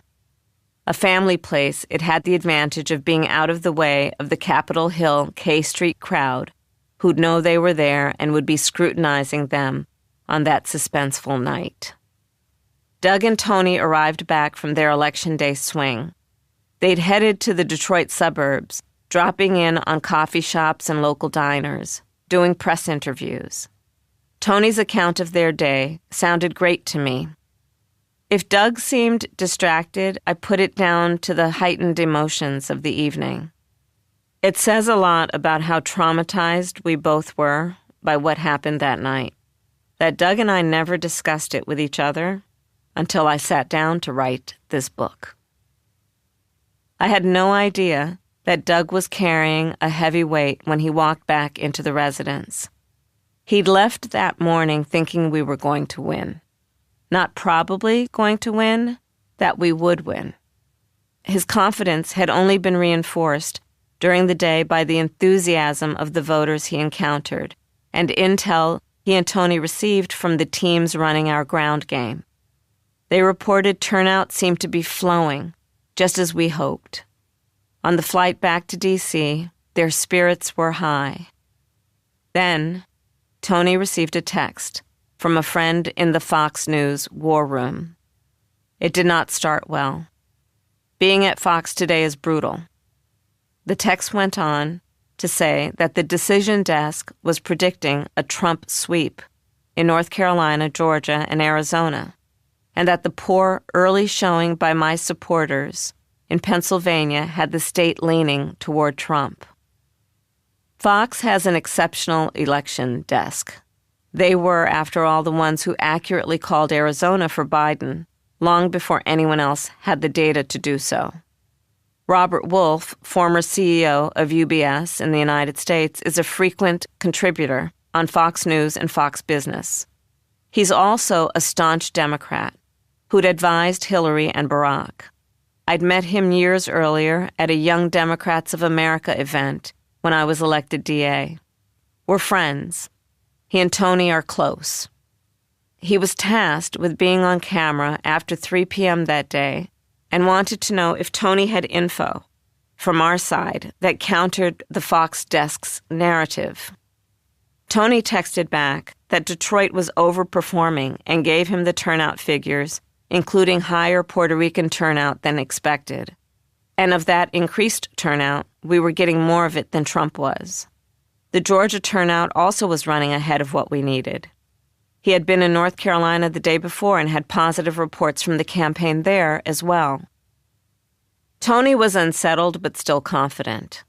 A family place, it had the advantage of being out of the way of the Capitol Hill K Street crowd, who'd know they were there and would be scrutinizing them on that suspenseful night. Doug and Tony arrived back from their Election Day swing. They'd headed to the Detroit suburbs, dropping in on coffee shops and local diners, doing press interviews. Tony's account of their day sounded great to me. If Doug seemed distracted, I put it down to the heightened emotions of the evening. It says a lot about how traumatized we both were by what happened that night, that Doug and I never discussed it with each other until I sat down to write this book. I had no idea that Doug was carrying a heavy weight when he walked back into the residence. He'd left that morning thinking we were going to win. Not probably going to win, that we would win. His confidence had only been reinforced during the day by the enthusiasm of the voters he encountered and intel he and Tony received from the teams running our ground game. They reported turnout seemed to be flowing, just as we hoped. On the flight back to D.C., their spirits were high. Then, Tony received a text from a friend in the Fox News war room. It did not start well. Being at Fox today is brutal. The text went on to say that the decision desk was predicting a Trump sweep in North Carolina, Georgia, and Arizona, and that the poor early showing by my supporters in Pennsylvania had the state leaning toward Trump. Fox has an exceptional election desk. They were, after all, the ones who accurately called Arizona for Biden long before anyone else had the data to do so. Robert Wolf, former CEO of UBS in the United States, is a frequent contributor on Fox News and Fox Business. He's also a staunch Democrat who'd advised Hillary and Barack. I'd met him years earlier at a Young Democrats of America event when I was elected DA. We're friends. He and Tony are close. He was tasked with being on camera after 3 p.m. that day and wanted to know if Tony had info from our side that countered the Fox desk's narrative. Tony texted back that Detroit was overperforming and gave him the turnout figures, including higher Puerto Rican turnout than expected. And of that increased turnout, we were getting more of it than Trump was. The Georgia turnout also was running ahead of what we needed. He had been in North Carolina the day before and had positive reports from the campaign there as well. Tony was unsettled but still confident.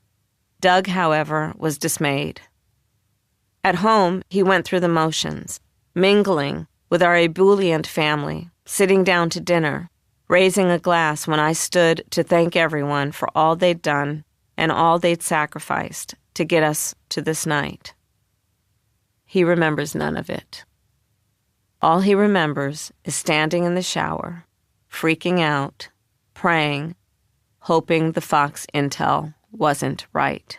Doug, however, was dismayed. At home, he went through the motions, mingling with our ebullient family, sitting down to dinner, raising a glass when I stood to thank everyone for all they'd done and all they'd sacrificed to get us to this night. He remembers none of it. All he remembers is standing in the shower, freaking out, praying, hoping the Fox intel wasn't right.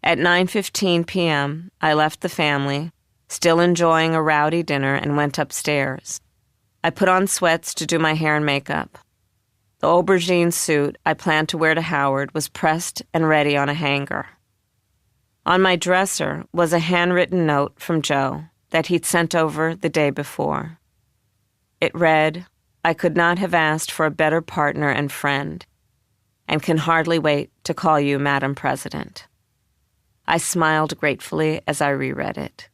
At 9:15 p.m., I left the family, still enjoying a rowdy dinner, and went upstairs. I put on sweats to do my hair and makeup. The aubergine suit I planned to wear to Howard was pressed and ready on a hanger. On my dresser was a handwritten note from Joe that he'd sent over the day before. It read, "I could not have asked for a better partner and friend, and can hardly wait to call you Madam President." I smiled gratefully as I reread it.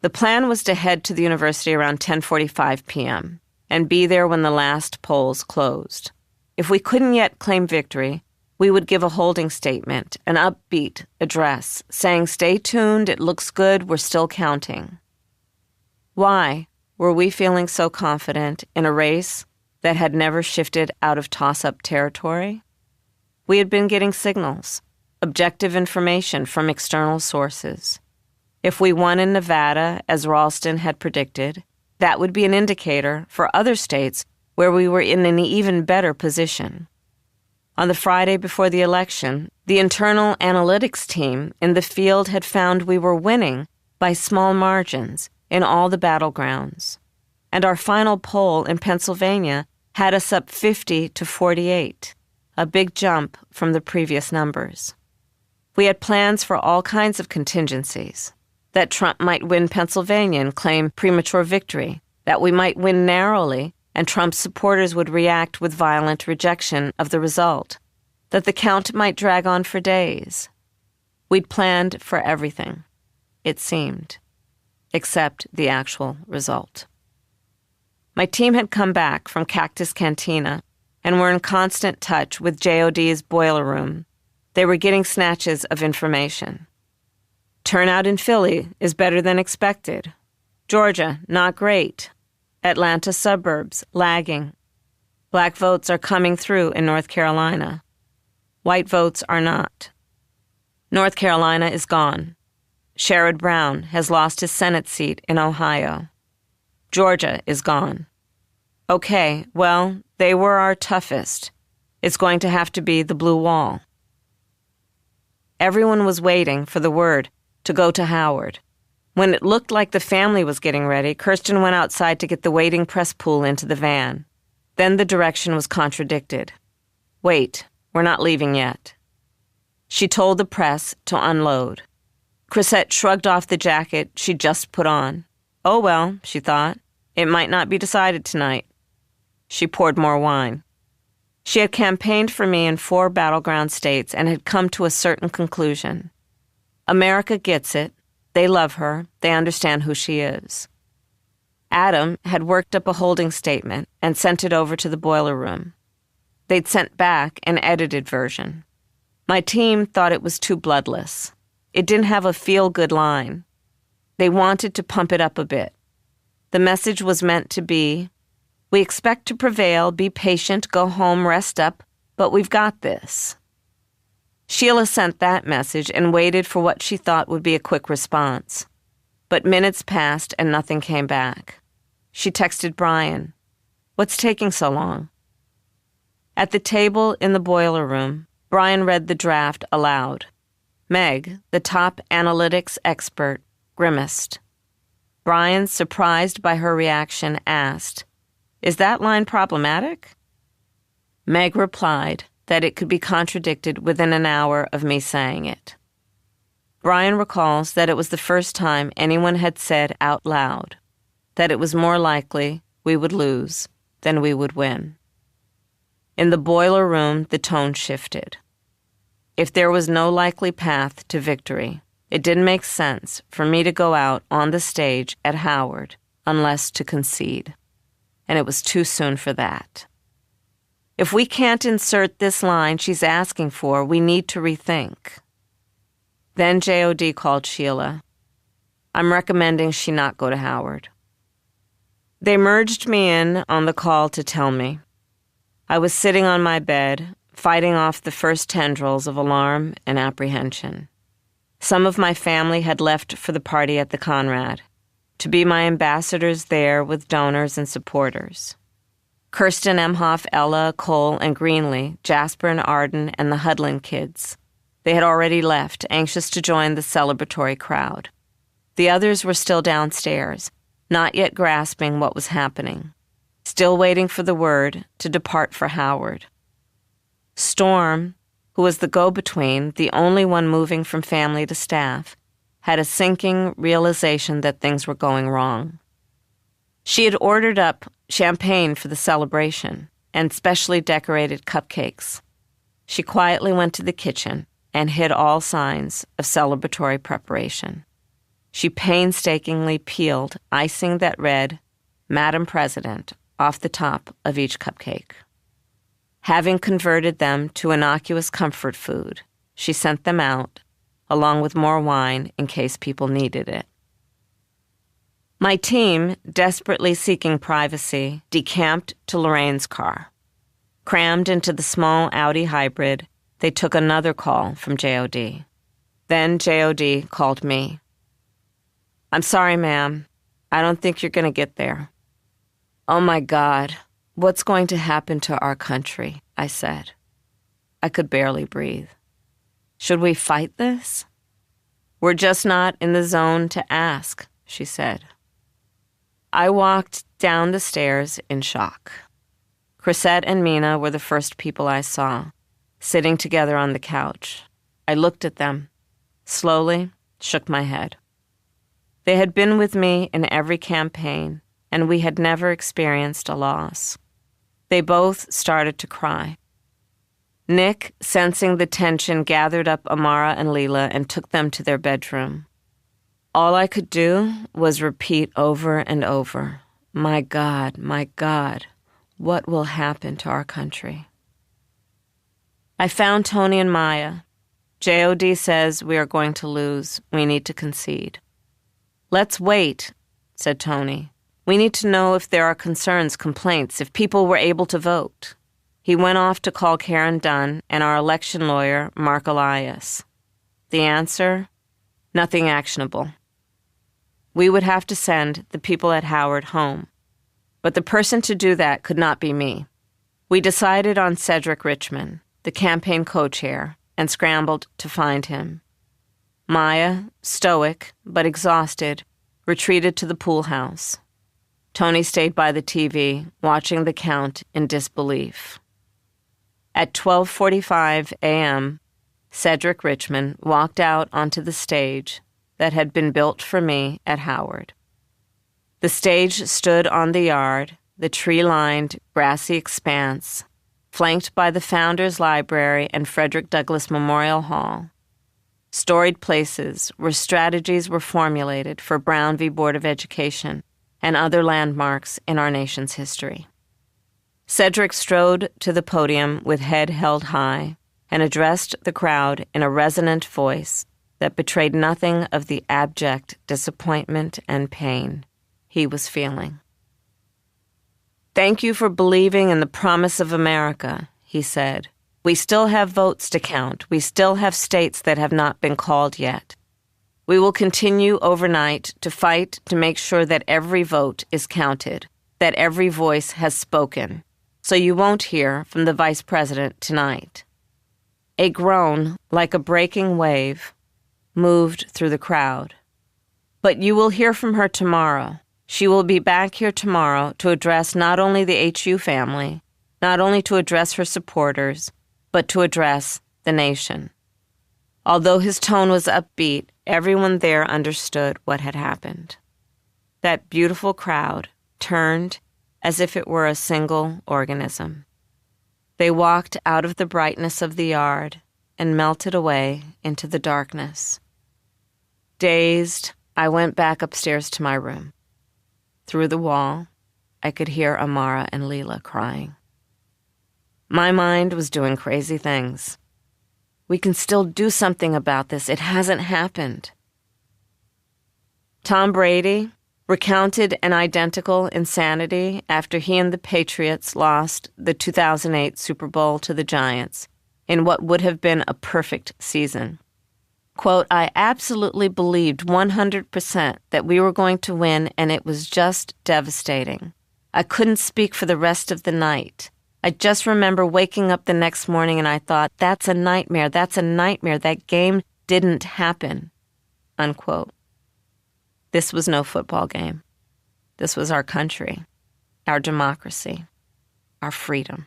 The plan was to head to the university around 10:45 p.m. and be there when the last polls closed. If we couldn't yet claim victory, we would give a holding statement, an upbeat address, saying, "Stay tuned, it looks good, we're still counting." Why were we feeling so confident in a race that had never shifted out of toss-up territory? We had been getting signals, objective information from external sources. If we won in Nevada, as Ralston had predicted, that would be an indicator for other states where we were in an even better position. On the Friday before the election, the internal analytics team in the field had found we were winning by small margins in all the battlegrounds, and our final poll in Pennsylvania had us up 50 to 48, a big jump from the previous numbers. We had plans for all kinds of contingencies, that Trump might win Pennsylvania and claim premature victory, that we might win narrowly and Trump's supporters would react with violent rejection of the result, that the count might drag on for days. We'd planned for everything, it seemed, except the actual result. My team had come back from Cactus Cantina and were in constant touch with JOD's boiler room. They were getting snatches of information. Turnout in Philly is better than expected. Georgia, not great. Atlanta suburbs, lagging. Black votes are coming through in North Carolina. White votes are not. North Carolina is gone. Sherrod Brown has lost his Senate seat in Ohio. Georgia is gone. Okay, well, they were our toughest. It's going to have to be the blue wall. Everyone was waiting for the word to go to Howard. When it looked like the family was getting ready, Kirsten went outside to get the waiting press pool into the van. Then the direction was contradicted. "Wait, we're not leaving yet." She told the press to unload. Chrisette shrugged off the jacket she'd just put on. Oh well, she thought, it might not be decided tonight. She poured more wine. She had campaigned for me in 4 battleground states and had come to a certain conclusion. America gets it. They love her. They understand who she is. Adam had worked up a holding statement and sent it over to the boiler room. They'd sent back an edited version. My team thought it was too bloodless. It didn't have a feel-good line. They wanted to pump it up a bit. The message was meant to be, "We expect to prevail, be patient, go home, rest up, but we've got this." Sheila sent that message and waited for what she thought would be a quick response. But minutes passed and nothing came back. She texted Brian, "What's taking so long?" At the table in the boiler room, Brian read the draft aloud. Meg, the top analytics expert, grimaced. Brian, surprised by her reaction, asked, "Is that line problematic?" Meg replied that it could be contradicted within an hour of me saying it. Brian recalls that it was the first time anyone had said out loud that it was more likely we would lose than we would win. In the boiler room, the tone shifted. If there was no likely path to victory, it didn't make sense for me to go out on the stage at Howard unless to concede. And it was too soon for that. If we can't insert this line she's asking for, we need to rethink. Then J.O.D. called Sheila. I'm recommending she not go to Howard. They merged me in on the call to tell me. I was sitting on my bed, fighting off the first tendrils of alarm and apprehension. Some of my family had left for the party at the Conrad, to be my ambassadors there with donors and supporters. Kirsten, Emhoff, Ella, Cole, and Greenlee, Jasper and Arden, and the Hudlin kids. They had already left, anxious to join the celebratory crowd. The others were still downstairs, not yet grasping what was happening, still waiting for the word to depart for Howard. Storm, who was the go-between, the only one moving from family to staff, had a sinking realization that things were going wrong. She had ordered up champagne for the celebration and specially decorated cupcakes. She quietly went to the kitchen and hid all signs of celebratory preparation. She painstakingly peeled icing that read, Madam President, off the top of each cupcake. Having converted them to innocuous comfort food, she sent them out, along with more wine in case people needed it. My team, desperately seeking privacy, decamped to Lorraine's car. Crammed into the small Audi hybrid, they took another call from J.O.D. Then J.O.D. called me. I'm sorry, ma'am. I don't think you're going to get there. Oh, my God. What's going to happen to our country? I said. I could barely breathe. Should we fight this? We're just not in the zone to ask, she said. I walked down the stairs in shock. Chrisette and Mina were the first people I saw, sitting together on the couch. I looked at them, slowly shook my head. They had been with me in every campaign, and we had never experienced a loss. They both started to cry. Nick, sensing the tension, gathered up Amara and Leela and took them to their bedroom. All I could do was repeat over and over, my God, what will happen to our country? I found Tony and Maya. J.O.D. says we are going to lose. We need to concede. Let's wait, said Tony. We need to know if there are concerns, complaints, if people were able to vote. He went off to call Karen Dunn and our election lawyer, Mark Elias. The answer? Nothing actionable. We would have to send the people at Howard home. But the person to do that could not be me. We decided on Cedric Richmond, the campaign co-chair, and scrambled to find him. Maya, stoic but exhausted, retreated to the pool house. Tony stayed by the TV, watching the count in disbelief. At 12:45 a.m., Cedric Richmond walked out onto the stage that had been built for me at Howard. The stage stood on the yard, the tree-lined, grassy expanse, flanked by the Founders Library and Frederick Douglass Memorial Hall, storied places where strategies were formulated for Brown v. Board of Education and other landmarks in our nation's history. Cedric strode to the podium with head held high and addressed the crowd in a resonant voice that betrayed nothing of the abject disappointment and pain he was feeling. Thank you for believing in the promise of America, he said. We still have votes to count. We still have states that have not been called yet. We will continue overnight to fight to make sure that every vote is counted, that every voice has spoken, so you won't hear from the vice president tonight. A groan, like a breaking wave, moved through the crowd. But you will hear from her tomorrow. She will be back here tomorrow to address not only the HU family, not only to address her supporters, but to address the nation. Although his tone was upbeat, everyone there understood what had happened. That beautiful crowd turned as if it were a single organism. They walked out of the brightness of the yard and melted away into the darkness. Dazed, I went back upstairs to my room. Through the wall, I could hear Amara and Leela crying. My mind was doing crazy things. We can still do something about this. It hasn't happened. Tom Brady recounted an identical insanity after he and the Patriots lost the 2008 Super Bowl to the Giants in what would have been a perfect season. Quote, I absolutely believed 100% that we were going to win, and it was just devastating. I couldn't speak for the rest of the night. I just remember waking up the next morning and I thought, that's a nightmare, that game didn't happen, unquote. This was no football game. This was our country, our democracy, our freedom.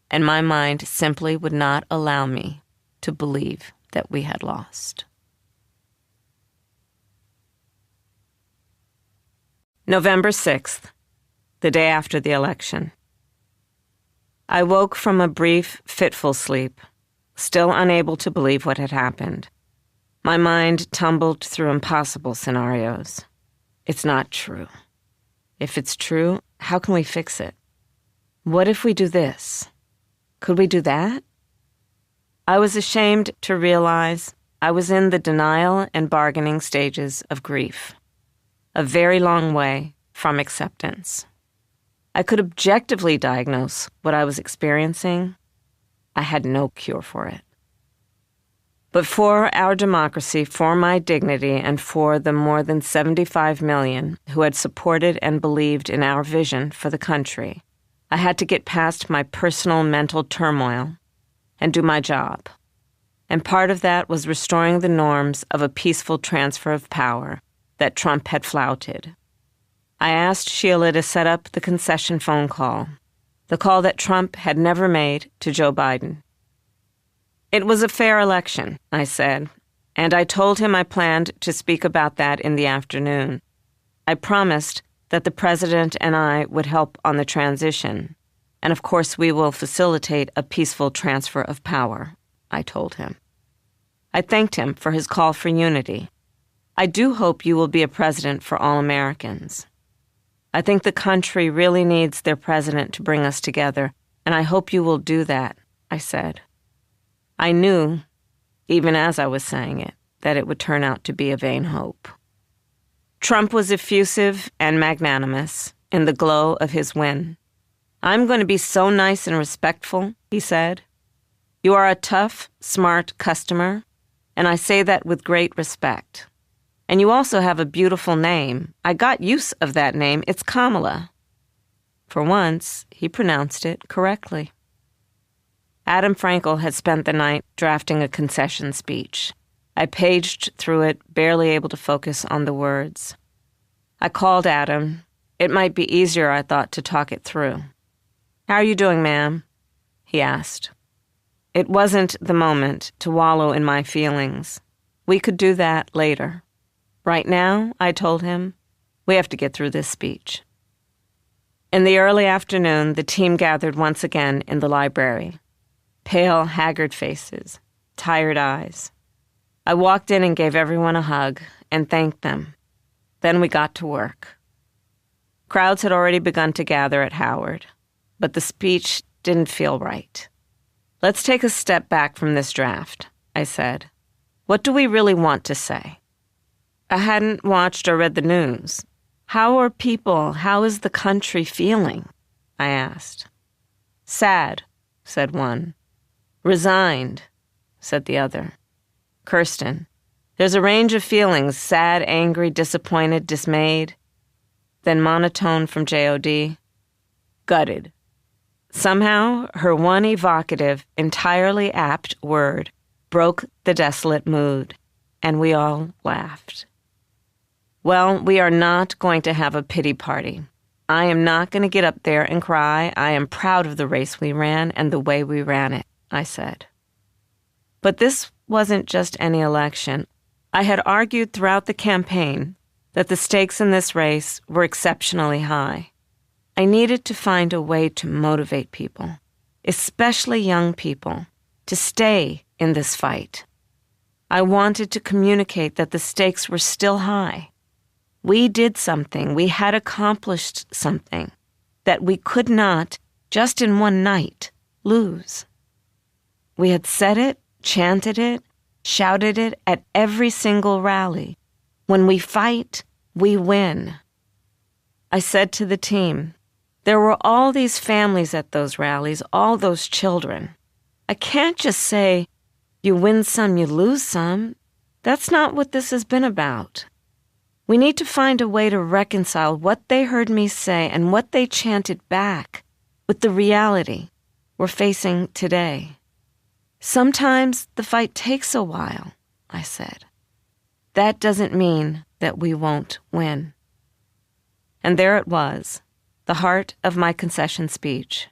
And my mind simply would not allow me to believe that we had lost. November 6th, the day after the election. I woke from a brief, fitful sleep, still unable to believe what had happened. My mind tumbled through impossible scenarios. It's not true. If it's true, how can we fix it? What if we do this? Could we do that? I was ashamed to realize I was in the denial and bargaining stages of grief, a very long way from acceptance. I could objectively diagnose what I was experiencing. I had no cure for it. But for our democracy, for my dignity, and for the more than 75 million who had supported and believed in our vision for the country, I had to get past my personal mental turmoil and do my job. And part of that was restoring the norms of a peaceful transfer of power that Trump had flouted. I asked Sheila to set up the concession phone call, the call that Trump had never made to Joe Biden. It was a fair election, I said, and I told him I planned to speak about that in the afternoon. I promised that the president and I would help on the transition, and of course we will facilitate a peaceful transfer of power, I told him. I thanked him for his call for unity. I do hope you will be a president for all Americans. I think the country really needs their president to bring us together, and I hope you will do that, I said. I knew, even as I was saying it, that it would turn out to be a vain hope. Trump was effusive and magnanimous in the glow of his win. I'm going to be so nice and respectful, he said. You are a tough, smart customer, and I say that with great respect. And you also have a beautiful name. I got use of that name. It's Kamala. For once, he pronounced it correctly. Adam Frankel had spent the night drafting a concession speech. I paged through it, barely able to focus on the words. I called Adam. It might be easier, I thought, to talk it through. How are you doing, ma'am? He asked. It wasn't the moment to wallow in my feelings. We could do that later. Right now, I told him, we have to get through this speech. In the early afternoon, the team gathered once again in the library. Pale, haggard faces, tired eyes. I walked in and gave everyone a hug and thanked them. Then we got to work. Crowds had already begun to gather at Howard, but the speech didn't feel right. Let's take a step back from this draft, I said. What do we really want to say? I hadn't watched or read the news. How are people, how is the country feeling? I asked. Sad, said one. Resigned, said the other. Kirsten, there's a range of feelings, sad, angry, disappointed, dismayed. Then monotone from J.O.D. Gutted. Somehow, her one evocative, entirely apt word broke the desolate mood, and we all laughed. Well, we are not going to have a pity party. I am not going to get up there and cry. I am proud of the race we ran and the way we ran it, I said. But this wasn't just any election. I had argued throughout the campaign that the stakes in this race were exceptionally high. I needed to find a way to motivate people, especially young people, to stay in this fight. I wanted to communicate that the stakes were still high. We did something, we had accomplished something that we could not, just in one night, lose. We had said it, chanted it, shouted it at every single rally. When we fight, we win. I said to the team, there were all these families at those rallies, all those children. I can't just say, you win some, you lose some. That's not what this has been about. We need to find a way to reconcile what they heard me say and what they chanted back with the reality we're facing today. Sometimes the fight takes a while, I said. That doesn't mean that we won't win. And there it was, the heart of my concession speech.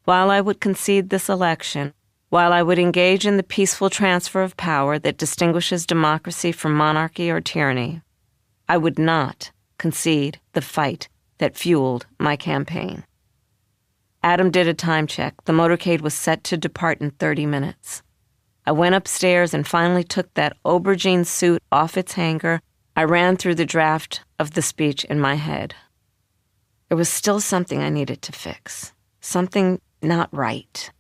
While I would concede this election, while I would engage in the peaceful transfer of power that distinguishes democracy from monarchy or tyranny, I would not concede the fight that fueled my campaign. Adam did a time check. The motorcade was set to depart in 30 minutes. I went upstairs and finally took that aubergine suit off its hanger. I ran through the draft of the speech in my head. There was still something I needed to fix, something not right.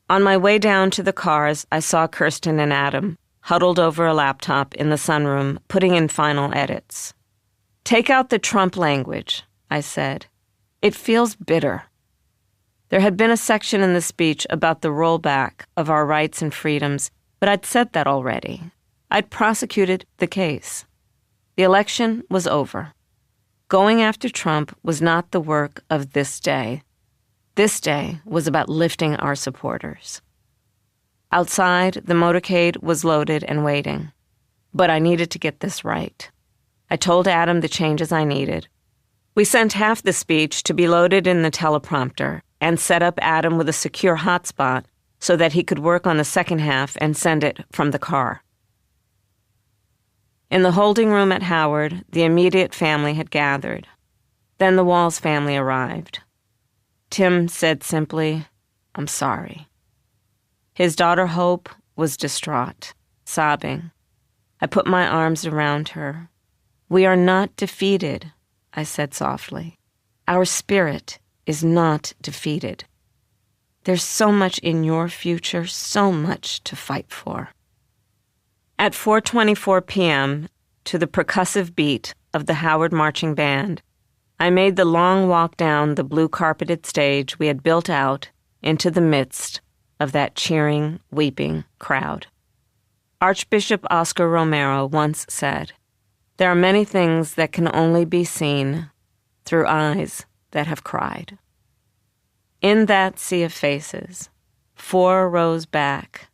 On my way down to the cars, I saw Kirsten and Adam huddled over a laptop in the sunroom, putting in final edits. Take out the Trump language, I said. It feels bitter. There had been a section in the speech about the rollback of our rights and freedoms, but I'd said that already. I'd prosecuted the case. The election was over. Going after Trump was not the work of this day. This day was about lifting our supporters. Outside, the motorcade was loaded and waiting. But I needed to get this right. I told Adam the changes I needed. We sent half the speech to be loaded in the teleprompter and set up Adam with a secure hotspot so that he could work on the second half and send it from the car. In the holding room at Howard, the immediate family had gathered. Then the Walls family arrived. Tim said simply, "I'm sorry." His daughter Hope was distraught, sobbing. I put my arms around her. "We are not defeated," I said softly. "Our spirit is not defeated. There's so much in your future, so much to fight for." At 4:24 p.m., to the percussive beat of the Howard Marching Band, I made the long walk down the blue-carpeted stage we had built out into the midst of that cheering, weeping crowd. Archbishop Oscar Romero once said, "There are many things that can only be seen through eyes that have cried." In that sea of faces, 4 rows back,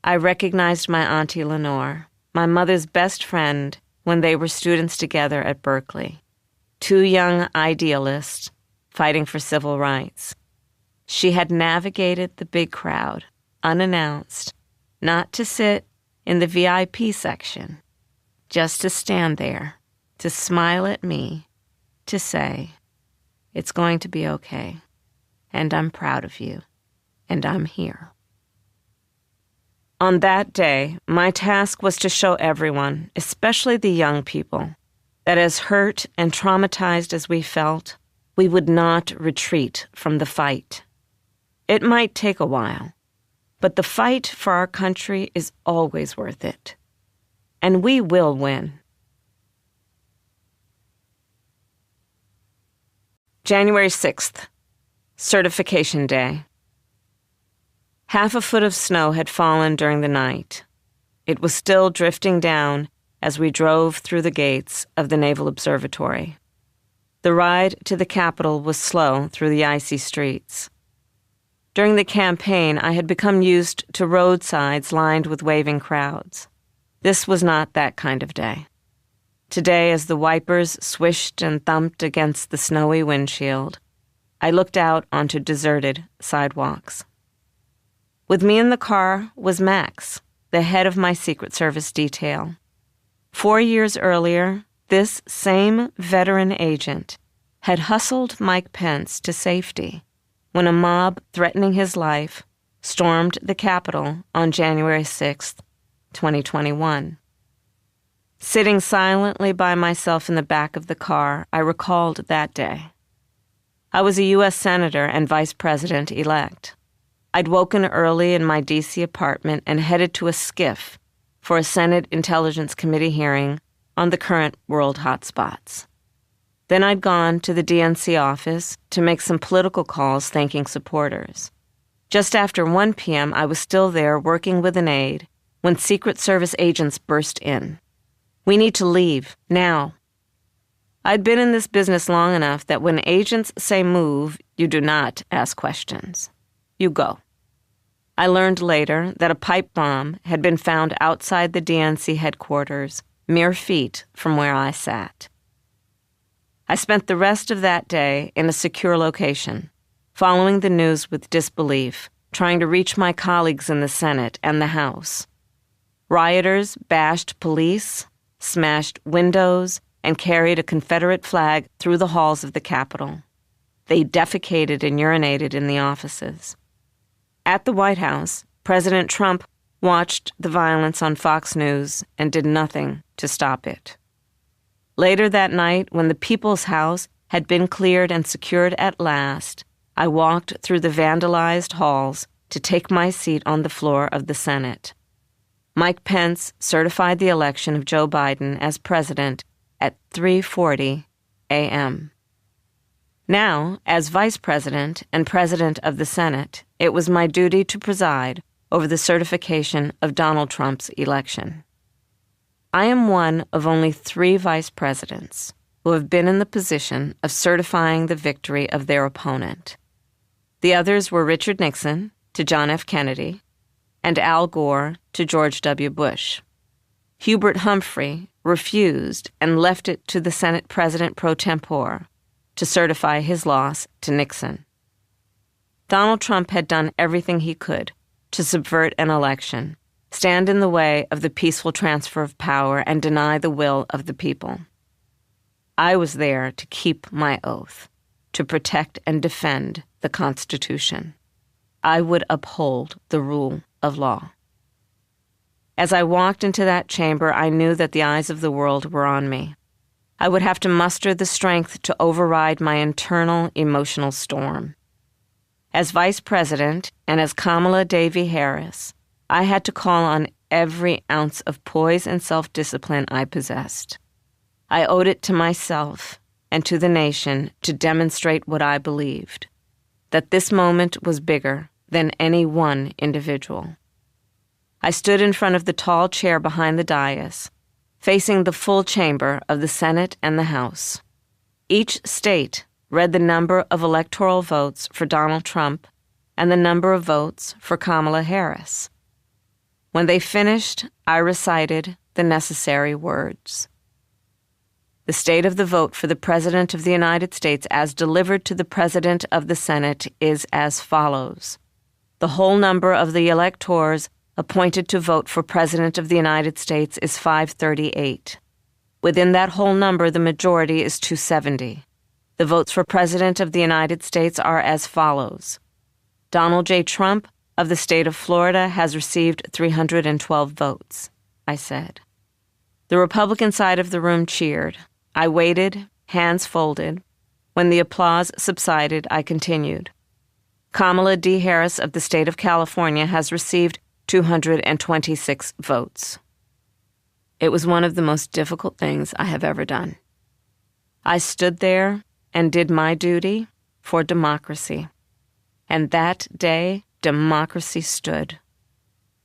I recognized my Auntie Lenore, my mother's best friend when they were students together at Berkeley, 2 young idealists fighting for civil rights. She had navigated the big crowd, unannounced, not to sit in the VIP section, just to stand there, to smile at me, to say, "It's going to be okay, and I'm proud of you, and I'm here." On that day, my task was to show everyone, especially the young people, that as hurt and traumatized as we felt, we would not retreat from the fight. It might take a while, but the fight for our country is always worth it. And we will win. January 6th, Certification Day. 1/2 foot of snow had fallen during the night. It was still drifting down as we drove through the gates of the Naval Observatory. The ride to the Capitol was slow through the icy streets. During the campaign, I had become used to roadsides lined with waving crowds. This was not that kind of day. Today, as the wipers swished and thumped against the snowy windshield, I looked out onto deserted sidewalks. With me in the car was Max, the head of my Secret Service detail. 4 years earlier, this same veteran agent had hustled Mike Pence to safety when a mob threatening his life stormed the Capitol on January 6, 2021. Sitting silently by myself in the back of the car, I recalled that day. I was a U.S. Senator and Vice President-elect. I'd woken early in my D.C. apartment and headed to a SCIF for a Senate Intelligence Committee hearing on the current world hotspots. Then I'd gone to the DNC office to make some political calls thanking supporters. Just after 1 p.m., I was still there working with an aide when Secret Service agents burst in. "We need to leave, now." I'd been in this business long enough that when agents say move, you do not ask questions. You go. I learned later that a pipe bomb had been found outside the DNC headquarters, mere feet from where I sat. I spent the rest of that day in a secure location, following the news with disbelief, trying to reach my colleagues in the Senate and the House. Rioters bashed police, smashed windows, and carried a Confederate flag through the halls of the Capitol. They defecated and urinated in the offices. At the White House, President Trump watched the violence on Fox News and did nothing to stop it. Later that night, when the People's House had been cleared and secured at last, I walked through the vandalized halls to take my seat on the floor of the Senate. Mike Pence certified the election of Joe Biden as president at 3:40 a.m. Now, as vice president and president of the Senate, it was my duty to preside over the certification of Donald Trump's election. I am one of only 3 vice presidents who have been in the position of certifying the victory of their opponent. The others were Richard Nixon to John F. Kennedy and Al Gore to George W. Bush. Hubert Humphrey refused and left it to the Senate President pro tempore to certify his loss to Nixon. Donald Trump had done everything he could to subvert an election, stand in the way of the peaceful transfer of power, and deny the will of the people. I was there to keep my oath, to protect and defend the Constitution. I would uphold the rule of law. As I walked into that chamber, I knew that the eyes of the world were on me. I would have to muster the strength to override my internal emotional storm. As vice president and as Kamala Devi Harris, I had to call on every ounce of poise and self-discipline I possessed. I owed it to myself and to the nation to demonstrate what I believed, that this moment was bigger than any one individual. I stood in front of the tall chair behind the dais, facing the full chamber of the Senate and the House. Each state read the number of electoral votes for Donald Trump and the number of votes for Kamala Harris. When they finished, I recited the necessary words. The state of the vote for the President of the United States as delivered to the President of the Senate is as follows. The whole number of the electors appointed to vote for President of the United States is 538. Within that whole number, the majority is 270. The votes for President of the United States are as follows. Donald J. Trump of the state of Florida has received 312 votes, I said. The Republican side of the room cheered. I waited, hands folded. When the applause subsided, I continued. Kamala D. Harris of the state of California has received 226 votes. It was one of the most difficult things I have ever done. I stood there and did my duty for democracy. And that day, democracy stood.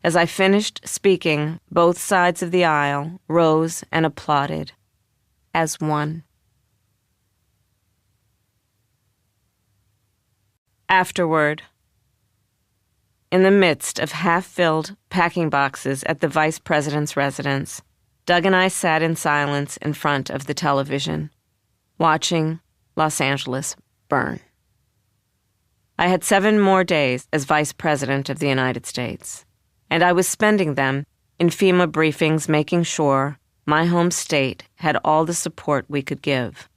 As I finished speaking, both sides of the aisle rose and applauded as one. Afterward, in the midst of half-filled packing boxes at the vice president's residence, Doug and I sat in silence in front of the television, watching Los Angeles burn. I had 7 more days as vice president of the United States, and I was spending them in FEMA briefings making sure my home state had all the support we could give.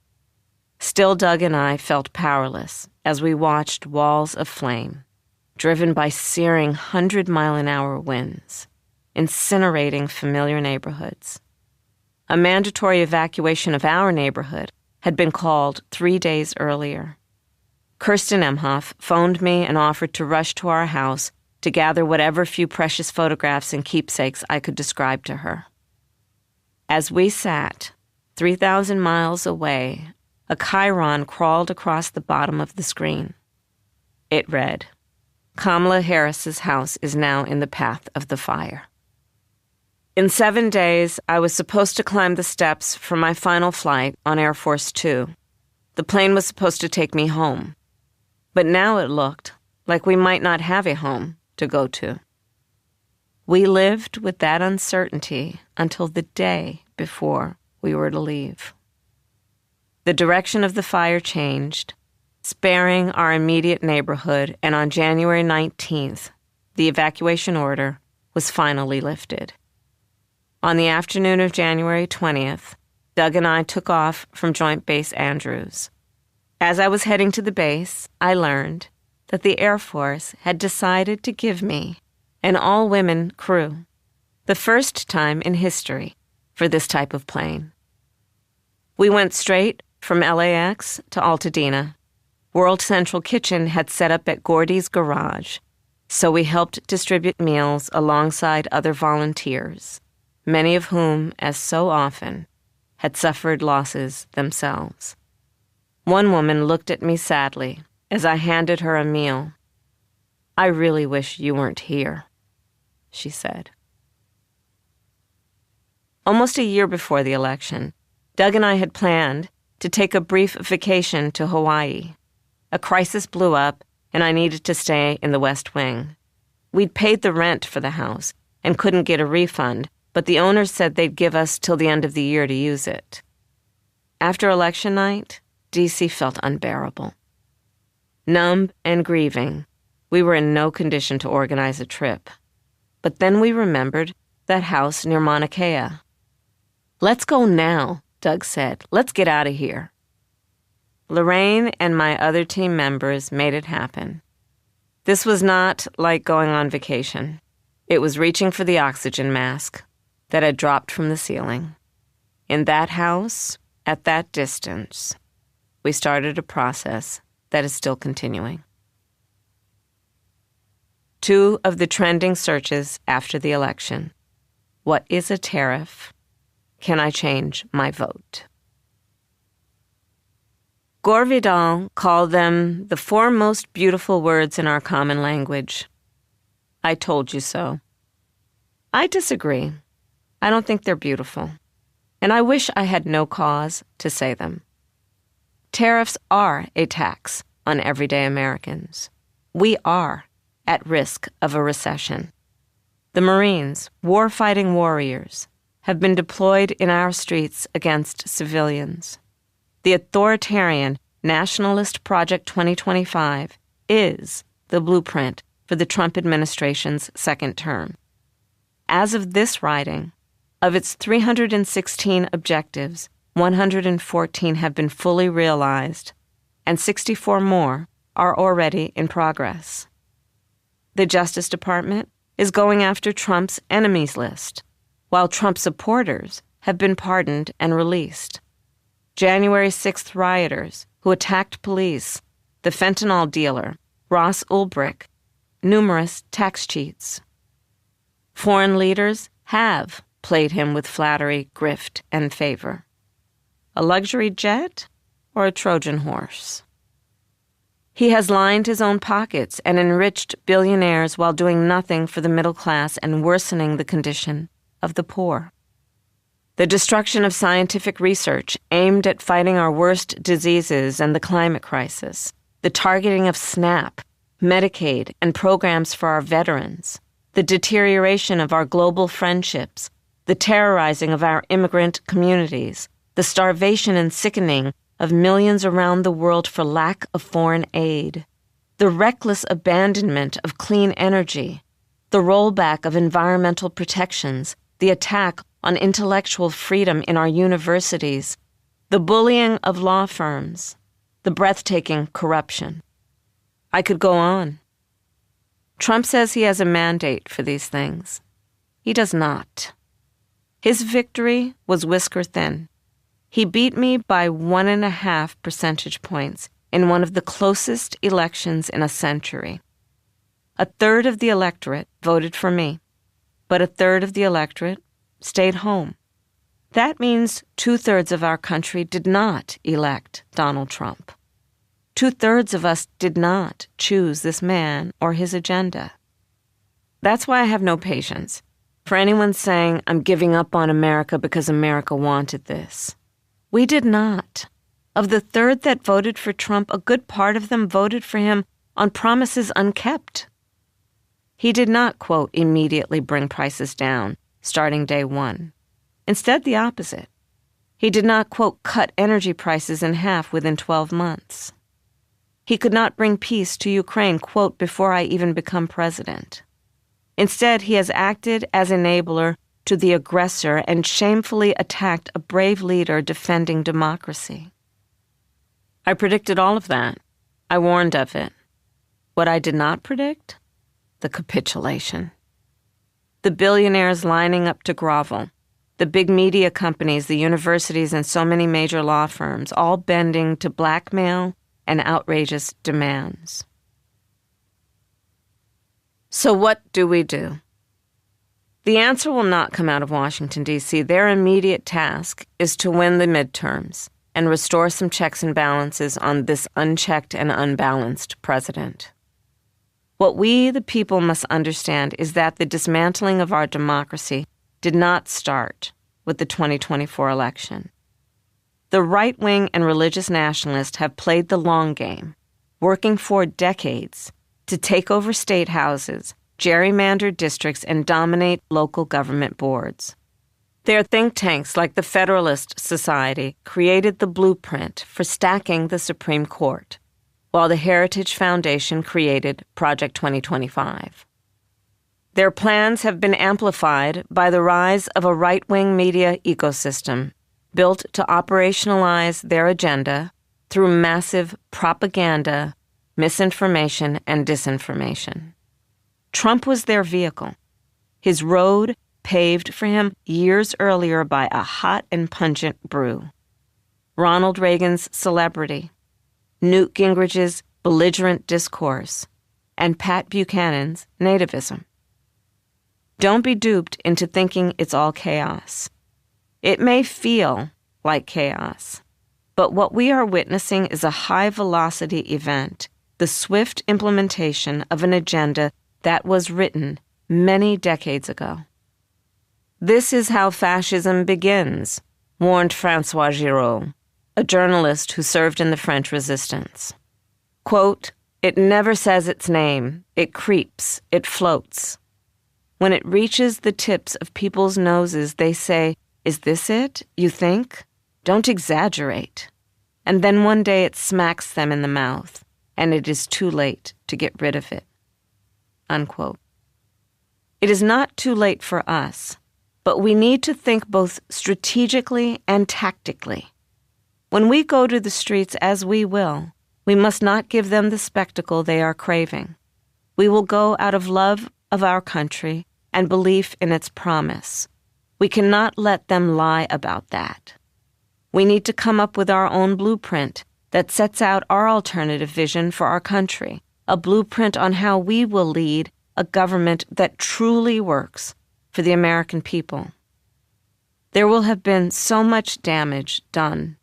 Still, Doug and I felt powerless as we watched walls of flame. driven by searing 100-mile-an-hour winds, incinerating familiar neighborhoods. A mandatory evacuation of our neighborhood had been called 3 days earlier. Kirsten Emhoff phoned me and offered to rush to our house to gather whatever few precious photographs and keepsakes I could describe to her. As we sat, 3,000 miles away, a chyron crawled across the bottom of the screen. It read, "Kamala Harris's house is now in the path of the fire." In 7 days, I was supposed to climb the steps for my final flight on Air Force Two. The plane was supposed to take me home. But now it looked like we might not have a home to go to. We lived with that uncertainty until the day before we were to leave. The direction of the fire changed, sparing our immediate neighborhood, and on January 19th, the evacuation order was finally lifted. On the afternoon of January 20th, Doug and I took off from Joint Base Andrews. As I was heading to the base, I learned that the Air Force had decided to give me an all-women crew, the first time in history for this type of plane. We went straight from LAX to Altadena. World Central Kitchen had set up at Gordy's garage, so we helped distribute meals alongside other volunteers, many of whom, as so often, had suffered losses themselves. One woman looked at me sadly as I handed her a meal. "I really wish you weren't here," she said. Almost a year before the election, Doug and I had planned to take a brief vacation to Hawaii. A crisis blew up, and I needed to stay in the West Wing. We'd paid the rent for the house and couldn't get a refund, but the owners said they'd give us till the end of the year to use it. After election night, D.C. felt unbearable. Numb and grieving, we were in no condition to organize a trip. But then we remembered that house near Mauna Kea. "Let's go now," Doug said. "Let's get out of here." Lorraine and my other team members made it happen. This was not like going on vacation. It was reaching for the oxygen mask that had dropped from the ceiling. In that house, at that distance, we started a process that is still continuing. 2 of the trending searches after the election. What is a tariff? Can I change my vote? Gore Vidal called them the 4 most beautiful words in our common language. I told you so. I disagree. I don't think they're beautiful, and I wish I had no cause to say them. Tariffs are a tax on everyday Americans. We are at risk of a recession. The Marines, war-fighting warriors, have been deployed in our streets against civilians. The authoritarian Nationalist Project 2025 is the blueprint for the Trump administration's second term. As of this writing, of its 316 objectives, 114 have been fully realized, and 64 more are already in progress. The Justice Department is going after Trump's enemies list, while Trump supporters have been pardoned and released. January 6th rioters who attacked police, the fentanyl dealer, Ross Ulbricht, numerous tax cheats. Foreign leaders have played him with flattery, grift, and favor. A luxury jet or a Trojan horse? He has lined his own pockets and enriched billionaires while doing nothing for the middle class and worsening the condition of the poor. The destruction of scientific research aimed at fighting our worst diseases and the climate crisis. The targeting of SNAP, Medicaid, and programs for our veterans. The deterioration of our global friendships. The terrorizing of our immigrant communities. The starvation and sickening of millions around the world for lack of foreign aid. The reckless abandonment of clean energy. The rollback of environmental protections. The attack on intellectual freedom in our universities, the bullying of law firms, the breathtaking corruption. I could go on. Trump says he has a mandate for these things. He does not. His victory was whisker thin. He beat me by 1.5 percentage points in one of the closest elections in a century. A third of the electorate voted for me, but a third of the electorate stayed home. That means 2/3 of our country did not elect Donald Trump. 2/3 of us did not choose this man or his agenda. That's why I have no patience for anyone saying I'm giving up on America because America wanted this. We did not. Of the third that voted for Trump, a good part of them voted for him on promises unkept. He did not, quote, immediately bring prices down, starting day one. Instead, the opposite. He did not, quote, cut energy prices in half within 12 months. He could not bring peace to Ukraine, quote, before I even become president. Instead, he has acted as enabler to the aggressor and shamefully attacked a brave leader defending democracy. I predicted all of that. I warned of it. What I did not predict? The capitulation. The billionaires lining up to grovel. The big media companies, the universities, and so many major law firms, all bending to blackmail and outrageous demands. So what do we do? The answer will not come out of Washington, D.C. Their immediate task is to win the midterms and restore some checks and balances on this unchecked and unbalanced president. What we, the people, must understand is that the dismantling of our democracy did not start with the 2024 election. The right-wing and religious nationalists have played the long game, working for decades to take over state houses, gerrymander districts, and dominate local government boards. Their think tanks, like the Federalist Society, created the blueprint for stacking the Supreme Court, while the Heritage Foundation created Project 2025. Their plans have been amplified by the rise of a right-wing media ecosystem built to operationalize their agenda through massive propaganda, misinformation, and disinformation. Trump was their vehicle, his road paved for him years earlier by a hot and pungent brew. Ronald Reagan's celebrity, Newt Gingrich's belligerent discourse, and Pat Buchanan's nativism. Don't be duped into thinking it's all chaos. It may feel like chaos, but what we are witnessing is a high-velocity event, the swift implementation of an agenda that was written many decades ago. This is how fascism begins, warned François Giraud, a journalist who served in the French Resistance. Quote, "It never says its name. It creeps. It floats. When it reaches the tips of people's noses, they say, 'Is this it, you think? Don't exaggerate.' And then one day it smacks them in the mouth, and it is too late to get rid of it." Unquote. It is not too late for us, but we need to think both strategically and tactically. When we go to the streets, as we will, we must not give them the spectacle they are craving. We will go out of love of our country and belief in its promise. We cannot let them lie about that. We need to come up with our own blueprint that sets out our alternative vision for our country, a blueprint on how we will lead a government that truly works for the American people. There will have been so much damage done,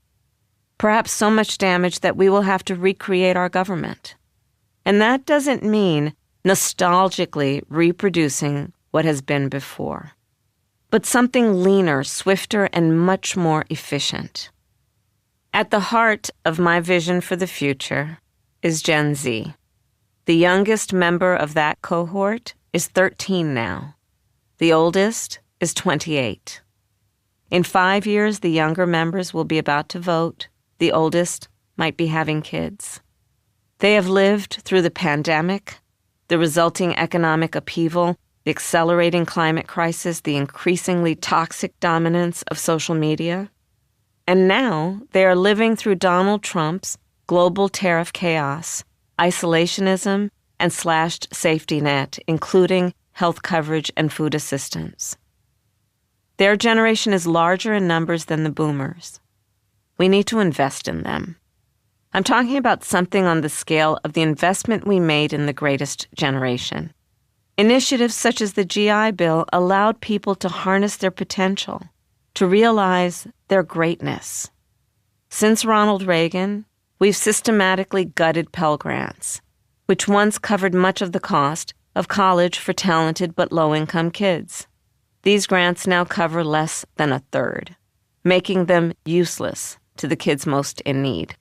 perhaps so much damage that we will have to recreate our government. And that doesn't mean nostalgically reproducing what has been before, but something leaner, swifter, and much more efficient. At the heart of my vision for the future is Gen Z. The youngest member of that cohort is 13 now. The oldest is 28. In 5 years, the younger members will be about to vote. The oldest might be having kids. They have lived through the pandemic, the resulting economic upheaval, the accelerating climate crisis, the increasingly toxic dominance of social media. And now they are living through Donald Trump's global tariff chaos, isolationism, and slashed safety net, including health coverage and food assistance. Their generation is larger in numbers than the boomers. We need to invest in them. I'm talking about something on the scale of the investment we made in the greatest generation. Initiatives such as the GI Bill allowed people to harness their potential, to realize their greatness. Since Ronald Reagan, we've systematically gutted Pell Grants, which once covered much of the cost of college for talented but low-income kids. These grants now cover less than a third, making them useless to the kids most in need.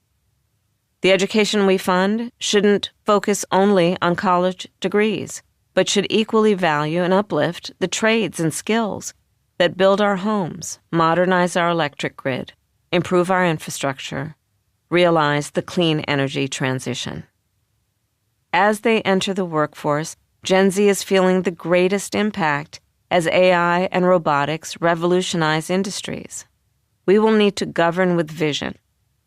The education we fund shouldn't focus only on college degrees, but should equally value and uplift the trades and skills that build our homes, modernize our electric grid, improve our infrastructure, realize the clean energy transition. As they enter the workforce, Gen Z is feeling the greatest impact as AI and robotics revolutionize industries. We will need to govern with vision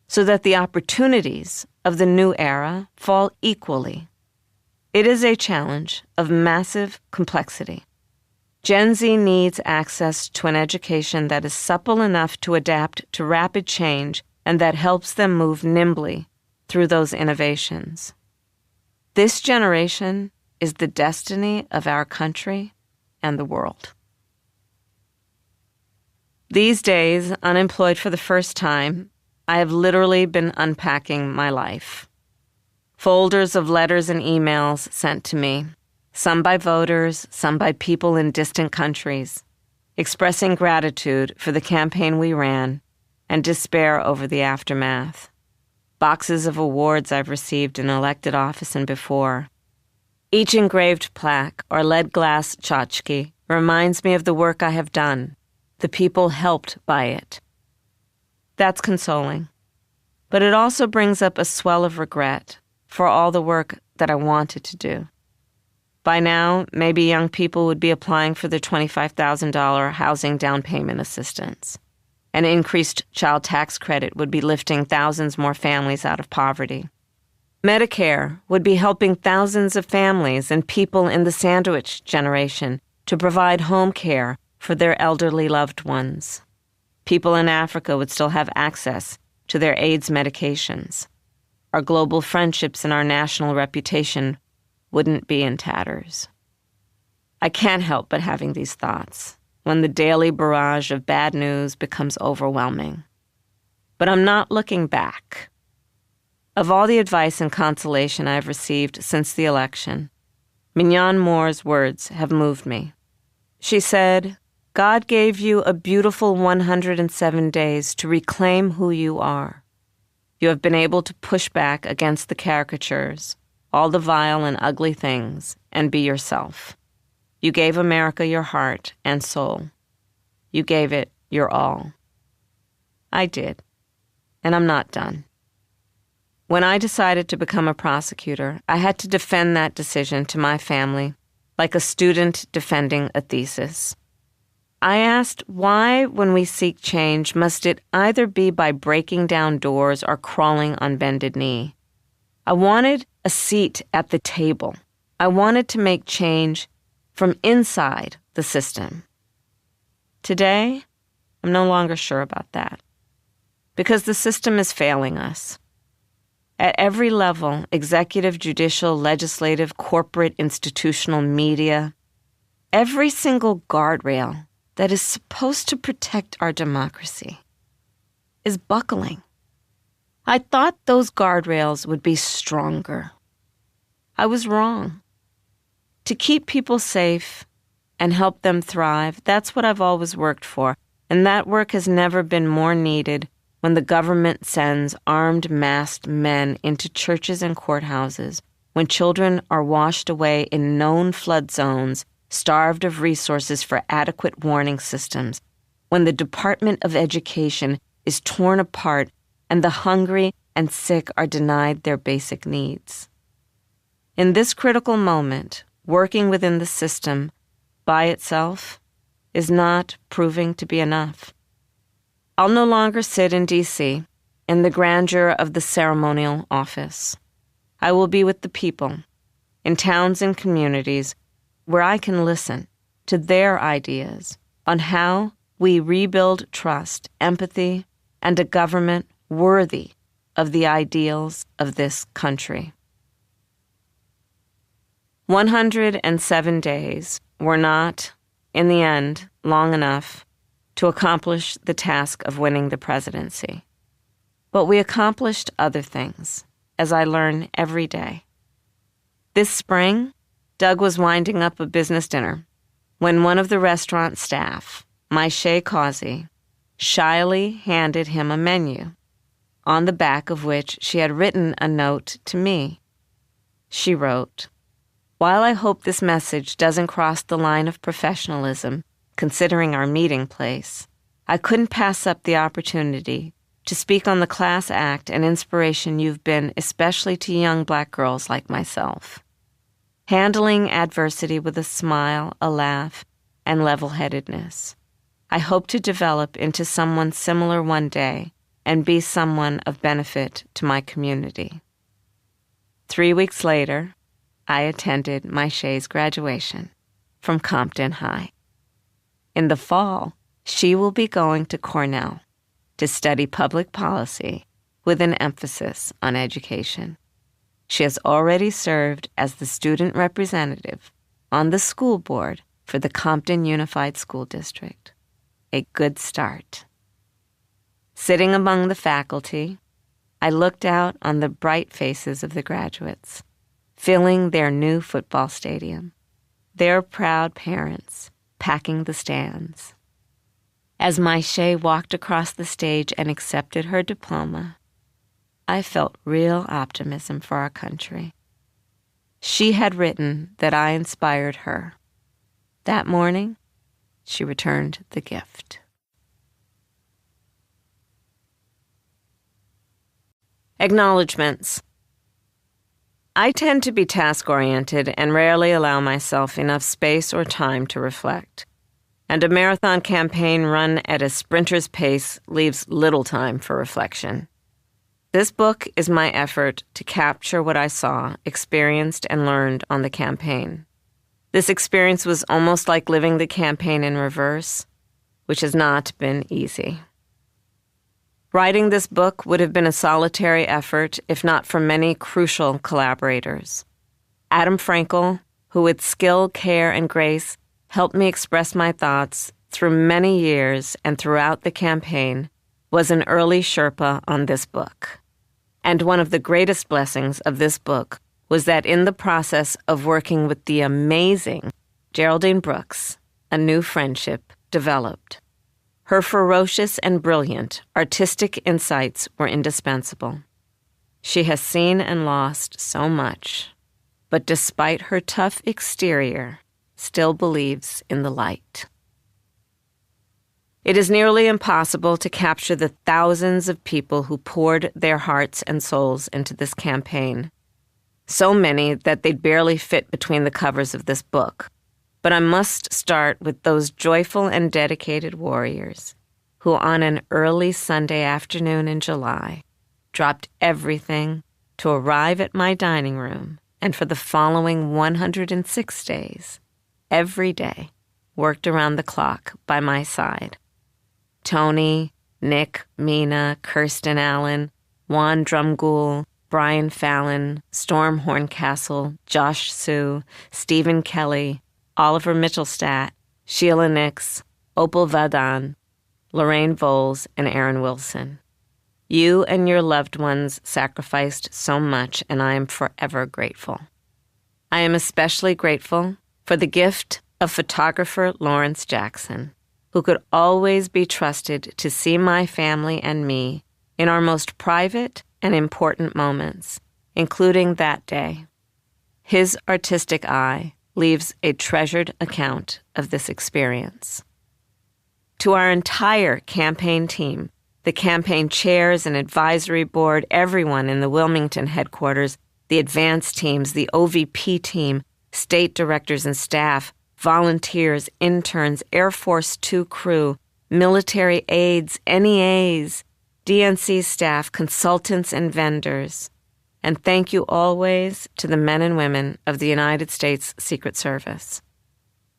so that the opportunities of the new era fall equally. It is a challenge of massive complexity. Gen Z needs access to an education that is supple enough to adapt to rapid change and that helps them move nimbly through those innovations. This generation is the destiny of our country and the world. These days, unemployed for the first time, I have literally been unpacking my life. Folders of letters and emails sent to me, some by voters, some by people in distant countries, expressing gratitude for the campaign we ran and despair over the aftermath. Boxes of awards I've received in elected office and before. Each engraved plaque or lead glass tchotchke reminds me of the work I have done, the people helped by it. That's consoling. But it also brings up a swell of regret for all the work that I wanted to do. By now, maybe young people would be applying for the $25,000 housing down payment assistance. An increased child tax credit would be lifting thousands more families out of poverty. Medicare would be helping thousands of families and people in the sandwich generation to provide home care for their elderly loved ones. People in Africa would still have access to their AIDS medications. Our global friendships and our national reputation wouldn't be in tatters. I can't help but having these thoughts when the daily barrage of bad news becomes overwhelming. But I'm not looking back. Of all the advice and consolation I've received since the election, Mignon Moore's words have moved me. She said, "God gave you a beautiful 107 days to reclaim who you are. You have been able to push back against the caricatures, all the vile and ugly things, and be yourself. You gave America your heart and soul. You gave it your all." I did, and I'm not done. When I decided to become a prosecutor, I had to defend that decision to my family, like a student defending a thesis. I asked why, when we seek change, must it either be by breaking down doors or crawling on bended knee? I wanted a seat at the table. I wanted to make change from inside the system. Today, I'm no longer sure about that, because the system is failing us. At every level, executive, judicial, legislative, corporate, institutional, media, every single guardrail that is supposed to protect our democracy is buckling. I thought those guardrails would be stronger. I was wrong. To keep people safe and help them thrive, that's what I've always worked for, and that work has never been more needed when the government sends armed, masked men into churches and courthouses, when children are washed away in known flood zones, starved of resources for adequate warning systems, when the Department of Education is torn apart and the hungry and sick are denied their basic needs. In this critical moment, working within the system by itself is not proving to be enough. I'll no longer sit in D.C. in the grandeur of the ceremonial office. I will be with the people, in towns and communities where I can listen to their ideas on how we rebuild trust, empathy, and a government worthy of the ideals of this country. 107 days were not, in the end, long enough to accomplish the task of winning the presidency. But we accomplished other things, as I learn every day. This spring, Doug was winding up a business dinner when one of the restaurant staff, Maisha Causey, shyly handed him a menu, on the back of which she had written a note to me. She wrote, "While I hope this message doesn't cross the line of professionalism, considering our meeting place, I couldn't pass up the opportunity to speak on the class act and inspiration you've been, especially to young Black girls like myself. Handling adversity with a smile, a laugh, and level-headedness. I hope to develop into someone similar one day and be someone of benefit to my community." 3 weeks later, I attended Maisha's graduation from Compton High. In the fall, she will be going to Cornell to study public policy with an emphasis on education. She has already served as the student representative on the school board for the Compton Unified School District. A good start. Sitting among the faculty, I looked out on the bright faces of the graduates, filling their new football stadium, their proud parents packing the stands. As Maisha walked across the stage and accepted her diploma, I felt real optimism for our country. She had written that I inspired her. That morning, she returned the gift. Acknowledgements. I tend to be task-oriented and rarely allow myself enough space or time to reflect. And a marathon campaign run at a sprinter's pace leaves little time for reflection. This book is my effort to capture what I saw, experienced, and learned on the campaign. This experience was almost like living the campaign in reverse, which has not been easy. Writing this book would have been a solitary effort if not for many crucial collaborators. Adam Frankel, who with skill, care, and grace helped me express my thoughts through many years and throughout the campaign, was an early Sherpa on this book. And one of the greatest blessings of this book was that in the process of working with the amazing Geraldine Brooks, a new friendship developed. Her ferocious and brilliant artistic insights were indispensable. She has seen and lost so much, but despite her tough exterior, still believes in the light. It is nearly impossible to capture the thousands of people who poured their hearts and souls into this campaign. So many that they'd barely fit between the covers of this book. But I must start with those joyful and dedicated warriors who on an early Sunday afternoon in July dropped everything to arrive at my dining room and for the following 106 days, every day, worked around the clock by my side. Tony, Nick, Mina, Kirsten Allen, Juan Drumgoole, Brian Fallon, Storm Horncastle, Josh Sue, Stephen Kelly, Oliver Mittelstadt, Sheila Nix, Opal Vadan, Lorraine Voles, and Aaron Wilson. You and your loved ones sacrificed so much, and I am forever grateful. I am especially grateful for the gift of photographer Lawrence Jackson, who could always be trusted to see my family and me in our most private and important moments, including that day. His artistic eye leaves a treasured account of this experience. To our entire campaign team, the campaign chairs and advisory board, everyone in the Wilmington headquarters, the advance teams, the OVP team, state directors and staff, volunteers, interns, Air Force 2 crew, military aides, NEAs, DNC staff, consultants, and vendors. and thank you always to the men and women of the United States Secret Service.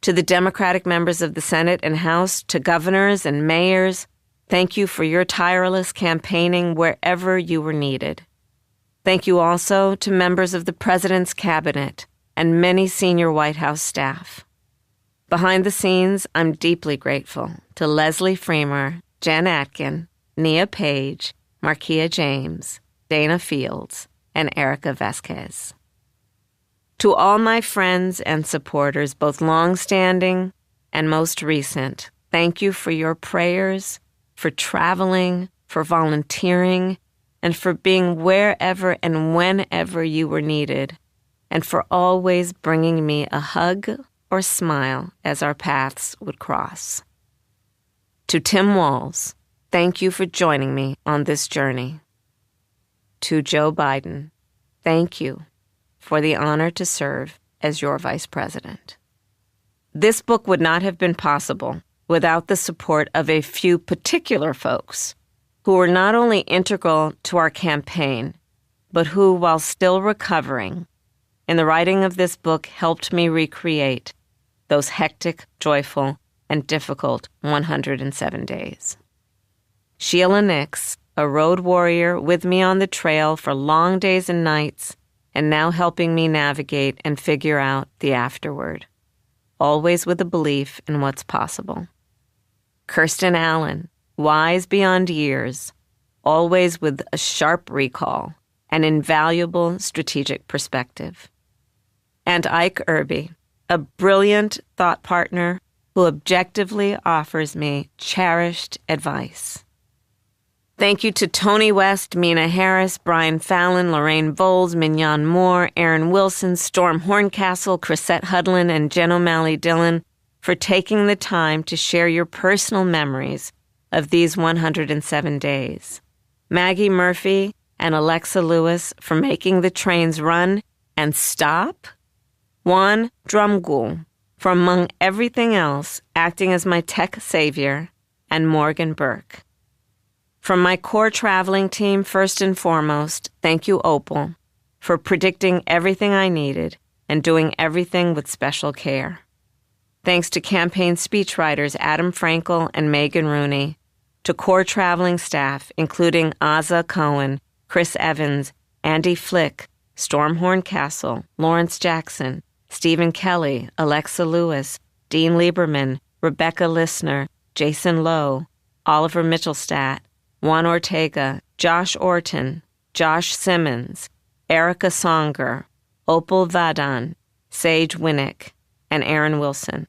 To the Democratic members of the Senate and House, to governors and mayors, thank you for your tireless campaigning wherever you were needed. Thank you also to members of the President's Cabinet and many senior White House staff. Behind the scenes, I'm deeply grateful to Leslie Freemer, Jen Atkin, Nia Page, Markia James, Dana Fields, and Erica Vasquez. To all my friends and supporters, both long-standing and most recent, thank you for your prayers, for traveling, for volunteering, and for being wherever and whenever you were needed, and for always bringing me a hug or smile as our paths would cross. To Tim Walz, thank you for joining me on this journey. To Joe Biden, thank you for the honor to serve as your vice president. This book would not have been possible without the support of a few particular folks who were not only integral to our campaign, but who, while still recovering, in the writing of this book helped me recreate those hectic, joyful, and difficult 107 days. Sheila Nix, a road warrior with me on the trail for long days and nights, and now helping me navigate and figure out the afterward, always with a belief in what's possible. Kirsten Allen, wise beyond years, always with a sharp recall and invaluable strategic perspective. And Ike Irby, a brilliant thought partner who objectively offers me cherished advice. Thank you to Tony West, Mina Harris, Brian Fallon, Lorraine Bowles, Mignon Moore, Aaron Wilson, Storm Horncastle, Chrisette Hudlin, and Jen O'Malley Dillon for taking the time to share your personal memories of these 107 days. Maggie Murphy and Alexa Lewis for making the trains run and stop. Juan Drumgool for, among everything else, acting as my tech savior, and Morgan Burke. From my core traveling team, first and foremost, thank you, Opal, for predicting everything I needed and doing everything with special care. Thanks to campaign speechwriters Adam Frankel and Megan Rooney, to core traveling staff, including Aza Cohen, Chris Evans, Andy Flick, Storm Horncastle, Lawrence Jackson, Stephen Kelly, Alexa Lewis, Dean Lieberman, Rebecca Lissner, Jason Lowe, Oliver Mittelstadt, Juan Ortega, Josh Orton, Josh Simmons, Erica Songer, Opal Vadan, Sage Winnick, and Aaron Wilson.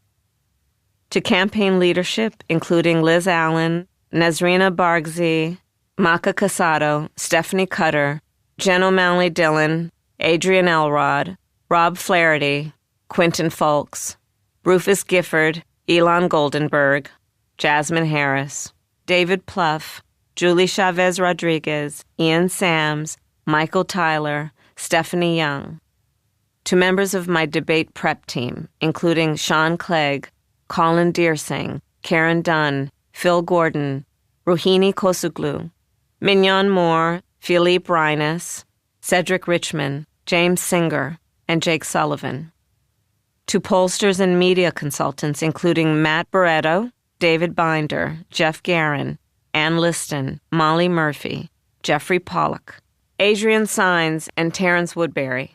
To campaign leadership, including Liz Allen, Nazrina Bargzi, Maka Casado, Stephanie Cutter, Jen O'Malley Dillon, Adrian Elrod, Rob Flaherty, Quentin Fulks, Rufus Gifford, Elon Goldenberg, Jasmine Harris, David Pluff, Julie Chavez Rodriguez, Ian Sams, Michael Tyler, Stephanie Young. To members of my debate prep team, including Sean Clegg, Colin Deersing, Karen Dunn, Phil Gordon, Rohini Kosuglu, Mignon Moore, Philippe Reines, Cedric Richmond, James Singer, and Jake Sullivan. To pollsters and media consultants, including Matt Barretto, David Binder, Jeff Guerin, Ann Liston, Molly Murphy, Jeffrey Pollock, Adrian Sines, and Terrence Woodbury.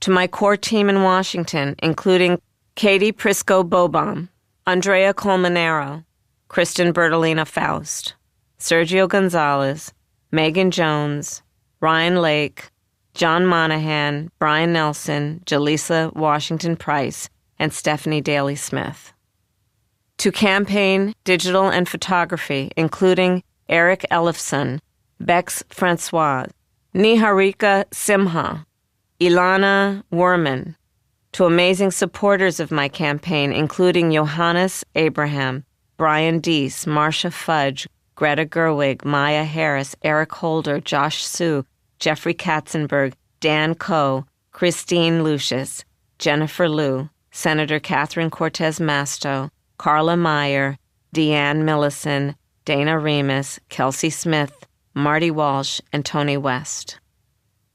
To my core team in Washington, including Katie Prisco-Bobom, Andrea Colmenero, Kristen Bertolina Faust, Sergio Gonzalez, Megan Jones, Ryan Lake, John Monahan, Brian Nelson, Jaleesa Washington Price, and Stephanie Daly Smith. To campaign, digital, and photography, including Eric Ellefson, Bex Francois, Niharika Simha, Ilana Werman. To amazing supporters of my campaign, including Johannes Abraham, Brian Deese, Marcia Fudge, Greta Gerwig, Maya Harris, Eric Holder, Josh Sue, Jeffrey Katzenberg, Dan Coe, Christine Lucius, Jennifer Liu, Senator Catherine Cortez Masto, Carla Meyer, Deanne Millison, Dana Remus, Kelsey Smith, Marty Walsh, and Tony West.